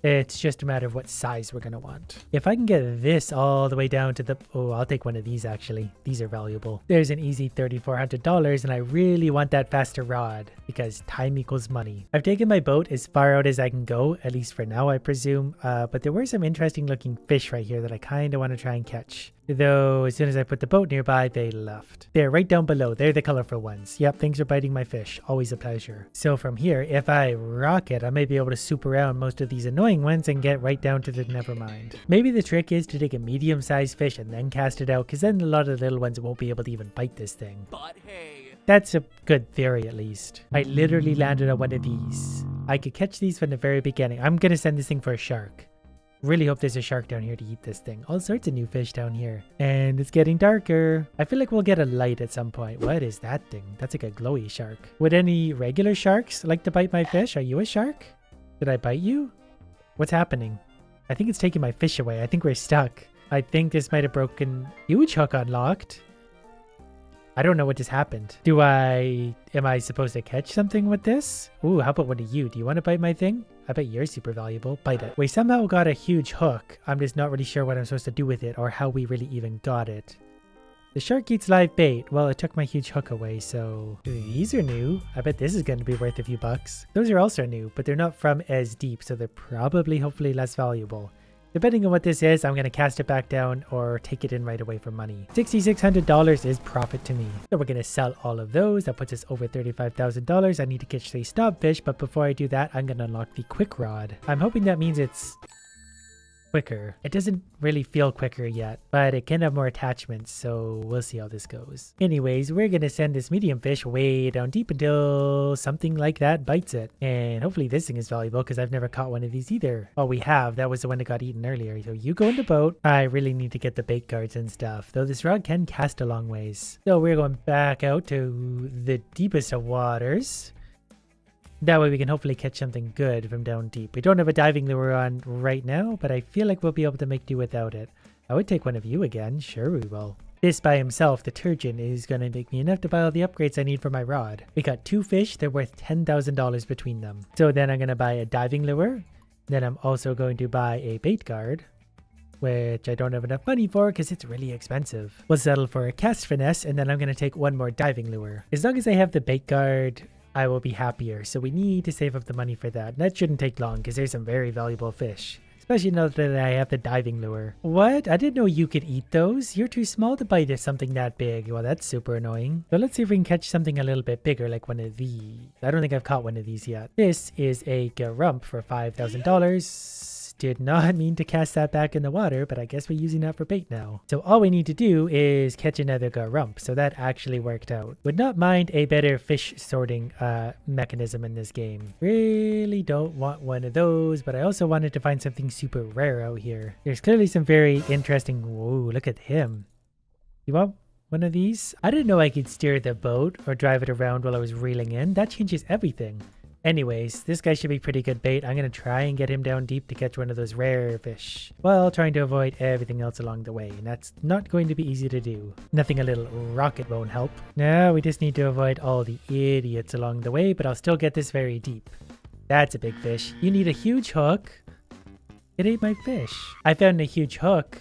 It's just a matter of what size we're going to want. If I can get this all the way down to the... Oh, I'll take one of these actually. These are valuable. There's an easy $3,400 and I really want that faster rod because time equals money. I've taken my boat as far out as I can go, at least for now I presume. But there were some interesting looking fish right here that I kind of want to try and catch. Though as soon as I put the boat nearby, they left. They're right down below. They're the colorful ones. Yep, thanks for biting my fish. Always a pleasure. So from here, if I rocket, I may be able to swoop around most of these annoying ones and get right down to the nevermind. Maybe the trick is to take a medium-sized fish and then cast it out, because then a lot of the little ones won't be able to even bite this thing. But hey. That's a good theory at least. I literally landed on one of these. I could catch these from the very beginning. I'm gonna send this thing for a shark. Really hope there's a shark down here to eat this thing. All sorts of new fish down here. And it's getting darker. I feel like we'll get a light at some point. What is that thing? That's like a glowy shark. Would any regular sharks like to bite my fish? Are you a shark? Did I bite you? What's happening? I think it's taking my fish away. I think we're stuck. I think this might have broken. Huge hook unlocked. I don't know what just happened. Am I supposed to catch something with this? Ooh, how about one of you? Do you want to bite my thing? I bet you're super valuable. Bite it. We somehow got a huge hook. I'm just not really sure what I'm supposed to do with it or how we really even got it. The shark eats live bait. Well, it took my huge hook away, so... These are new. I bet this is going to be worth a few bucks. Those are also new, but they're not from as deep, so they're probably, hopefully, less valuable. Depending on what this is, I'm going to cast it back down or take it in right away for money. $6,600 is profit to me. So we're going to sell all of those. That puts us over $35,000. I need to catch 3 stobfish, but before I do that, I'm going to unlock the quick rod. I'm hoping that means it's quicker. It doesn't really feel quicker yet, but it can have more attachments, so we'll see how this goes. Anyways, we're gonna send this medium fish way down deep until something like that bites it. And hopefully this thing is valuable because I've never caught one of these either. Oh, we have. That was the one that got eaten earlier. So you go in the boat. I really need to get the bait guards and stuff, though this rod can cast a long ways. So we're going back out to the deepest of waters. That way we can hopefully catch something good from down deep. We don't have a diving lure on right now, but I feel like we'll be able to make do without it. I would take one of you again. Sure we will. This by himself, the Turgeon, is going to make me enough to buy all the upgrades I need for my rod. We got 2 fish. They're worth $10,000 between them. So then I'm going to buy a diving lure. Then I'm also going to buy a bait guard, which I don't have enough money for because it's really expensive. We'll settle for a cast finesse, and then I'm going to take one more diving lure. As long as I have the bait guard, I will be happier, so we need to save up the money for that. That shouldn't take long because there's some very valuable fish, especially now that I have the diving lure. What? I didn't know you could eat those. You're too small to bite something that big. Well, that's super annoying. So let's see if we can catch something a little bit bigger, like one of these. I don't think I've caught one of these yet. This is a garump for $5,000. Did not mean to cast that back in the water, but I guess we're using that for bait now. So all we need to do is catch another garump, so that actually worked out. Would not mind a better fish sorting mechanism in this game. Really don't want one of those, but I also wanted to find something super rare out here. There's clearly some very interesting... Whoa, look at him. You want one of these? I didn't know I could steer the boat or drive it around while I was reeling in. That changes everything. Anyways, this guy should be pretty good bait. I'm going to try and get him down deep to catch one of those rare fish, while trying to avoid everything else along the way, and that's not going to be easy to do. Nothing a little rocket won't help. No, we just need to avoid all the idiots along the way, but I'll still get this very deep. That's a big fish. You need a huge hook. It ate my fish. I found a huge hook.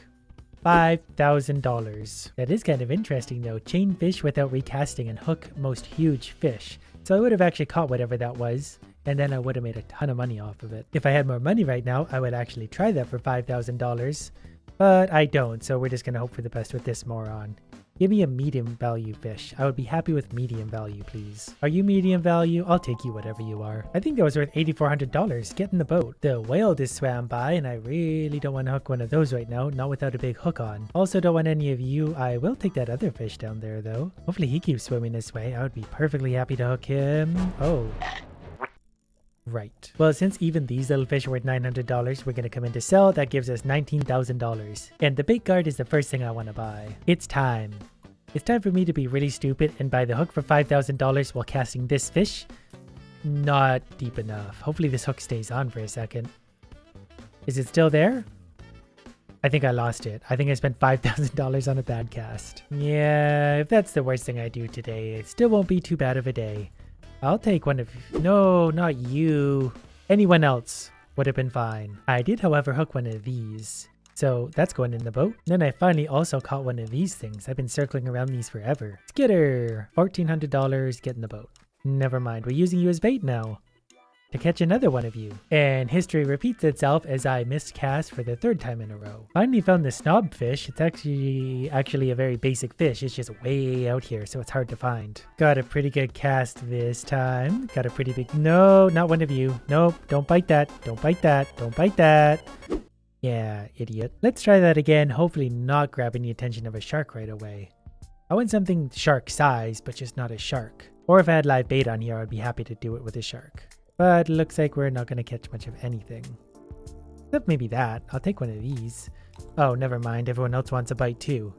$5,000. That is kind of interesting though. Chain fish without recasting and hook most huge fish. So I would have actually caught whatever that was, and then I would have made a ton of money off of it. If I had more money right now, I would actually try that for $5,000, but I don't, so we're just going to hope for the best with this moron. Give me a medium value fish. I would be happy with medium value, please. Are you medium value? I'll take you whatever you are. I think that was worth $8,400. Get in the boat. The whale just swam by, and I really don't want to hook one of those right now, not without a big hook on. Also don't want any of you. I will take that other fish down there, though. Hopefully he keeps swimming this way. I would be perfectly happy to hook him. Oh. Right. Well, since even these little fish are worth $900, we're going to come in to sell. That gives us $19,000. And the bait guard is the first thing I want to buy. It's time. It's time for me to be really stupid and buy the hook for $5,000 while casting this fish. Not deep enough. Hopefully this hook stays on for a second. Is it still there? I think I lost it. I think I spent $5,000 on a bad cast. Yeah, if that's the worst thing I do today, it still won't be too bad of a day. I'll take one of... No, not you. Anyone else would have been fine. I did, however, hook one of these. So that's going in the boat. Then I finally also caught one of these things. I've been circling around these forever. Skitter! $1,400, get in the boat. Never mind, we're using you as bait now to catch another one of you. And history repeats itself as I missed cast for the 3rd time in a row. Finally found the snobfish. It's actually a very basic fish. It's just way out here, so it's hard to find. Got a pretty good cast this time. Got a pretty big... No, not one of you. Nope, don't bite that. Don't bite that. Don't bite that. Yeah, idiot. Let's try that again, hopefully not grabbing the attention of a shark right away. I want something shark size, but just not a shark. Or if I had live bait on here, I'd be happy to do it with a shark. But it looks like we're not going to catch much of anything. Except maybe that. I'll take one of these. Oh, never mind. Everyone else wants a bite too.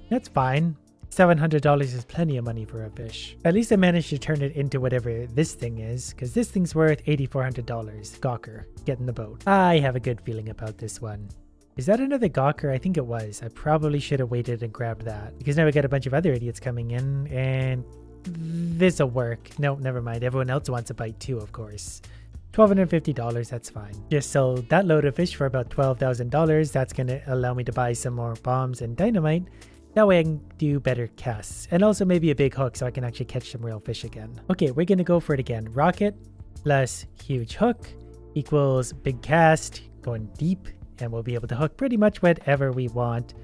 That's fine. $700 is plenty of money for a fish. At least I managed to turn it into whatever this thing is, because this thing's worth $8,400. Gawker, get in the boat. I have a good feeling about this one. Is that another Gawker? I think it was. I probably should have waited and grabbed that, because now we got a bunch of other idiots coming in, and this'll work. No, never mind. Everyone else wants a bite too, of course. $1,250, that's fine. Just sold that load of fish for about $12,000. That's going to allow me to buy some more bombs and dynamite. That way I can do better casts. And also maybe a big hook so I can actually catch some real fish again. Okay, we're going to go for it again. Rocket plus huge hook equals big cast, going deep, and we'll be able to hook pretty much whatever we want.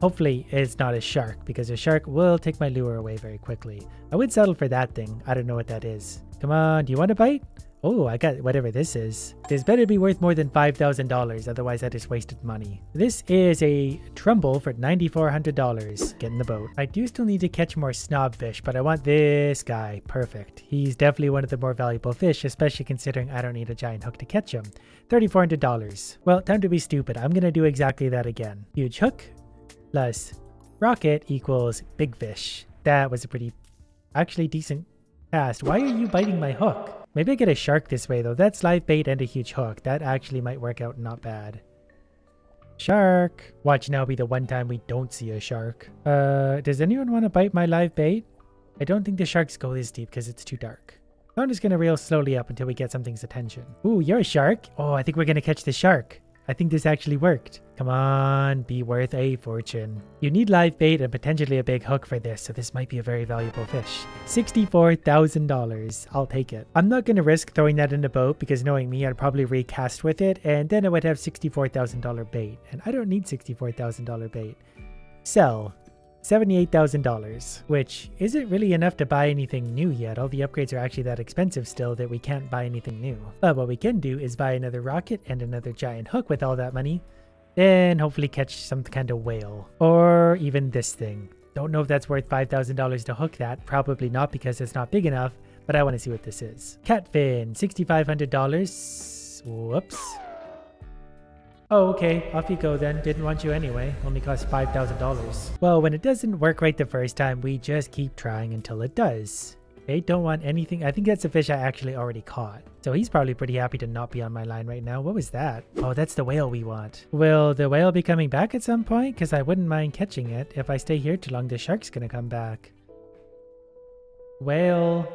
Hopefully it's not a shark, because a shark will take my lure away very quickly. I would settle for that thing. I don't know what that is. Come on, do you want a bite? Oh, I got whatever this is. This better be worth more than $5,000, otherwise I just wasted money. This is a Trumbull for $9,400. Get in the boat. I do still need to catch more snobfish, but I want this guy. Perfect. He's definitely one of the more valuable fish, especially considering I don't need a giant hook to catch him. $3,400. Well, time to be stupid. I'm gonna do exactly that again. Huge hook plus rocket equals big fish. That was a pretty, actually decent cast. Why are you biting my hook? Maybe I get a shark this way though. That's live bait and a huge hook. That actually might work out not bad. Shark. Watch now be the one time we don't see a shark. Does anyone want to bite my live bait? I don't think the sharks go this deep because it's too dark. So I'm just going to reel slowly up until we get something's attention. Ooh, you're a shark? Oh, I think we're going to catch the shark. I think this actually worked. Come on, be worth a fortune. You need live bait and potentially a big hook for this, so this might be a very valuable fish. $64,000. I'll take it. I'm not going to risk throwing that in the boat because knowing me, I'd probably recast with it and then I would have $64,000 bait. And I don't need $64,000 bait. Sell. $78,000, which isn't really enough to buy anything new yet. All the upgrades are actually that expensive still that we can't buy anything new. But what we can do is buy another rocket and another giant hook with all that money. Then hopefully catch some kind of whale. Or even this thing. Don't know if that's worth $5,000 to hook that. Probably not because it's not big enough. But I want to see what this is. Catfin, $6,500. Whoops. Oh, okay. Off you go then. Didn't want you anyway. Only cost $5,000. Well, when it doesn't work right the first time, we just keep trying until it does. Okay, don't want anything. I think that's a fish I actually already caught. So he's probably pretty happy to not be on my line right now. What was that? Oh, that's the whale we want. Will the whale be coming back at some point? Because I wouldn't mind catching it. If I stay here too long, the shark's gonna come back. Whale.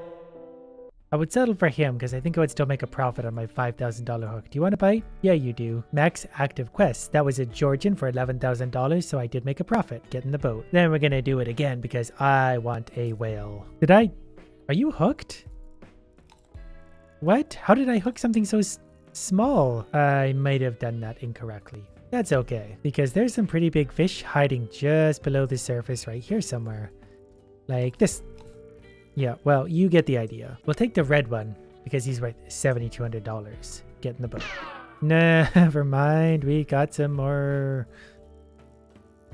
I would settle for him because I think I would still make a profit on my $5,000 hook. Do you want a bite? Yeah, you do. Max active quest. That was a Georgian for $11,000, so I did make a profit. Get in the boat. Then we're gonna do it again because I want a whale. Are you hooked? What? How did I hook something so small? I might have done that incorrectly. That's okay, because there's some pretty big fish hiding just below the surface right here somewhere. Like this. Yeah, well, you get the idea. We'll take the red one because he's worth $7,200. Get in the boat. Never mind. We got some more.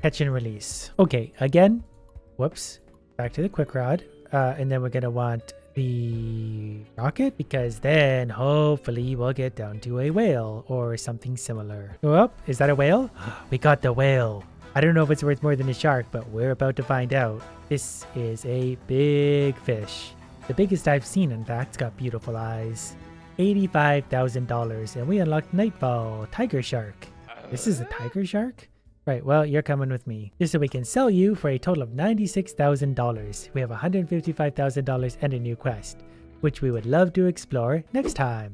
Catch and release. Okay, again. Whoops. Back to the quick rod. And then we're going to want the rocket because then hopefully we'll get down to a whale or something similar. Oh, is that a whale? We got the whale. I don't know if it's worth more than a shark, but we're about to find out. This is a big fish. The biggest I've seen, in fact. It's got beautiful eyes. $85,000, and we unlocked Nightfall. Tiger shark. This is a tiger shark? Right, well, you're coming with me. Just so we can sell you for a total of $96,000. We have $155,000 and a new quest, which we would love to explore next time.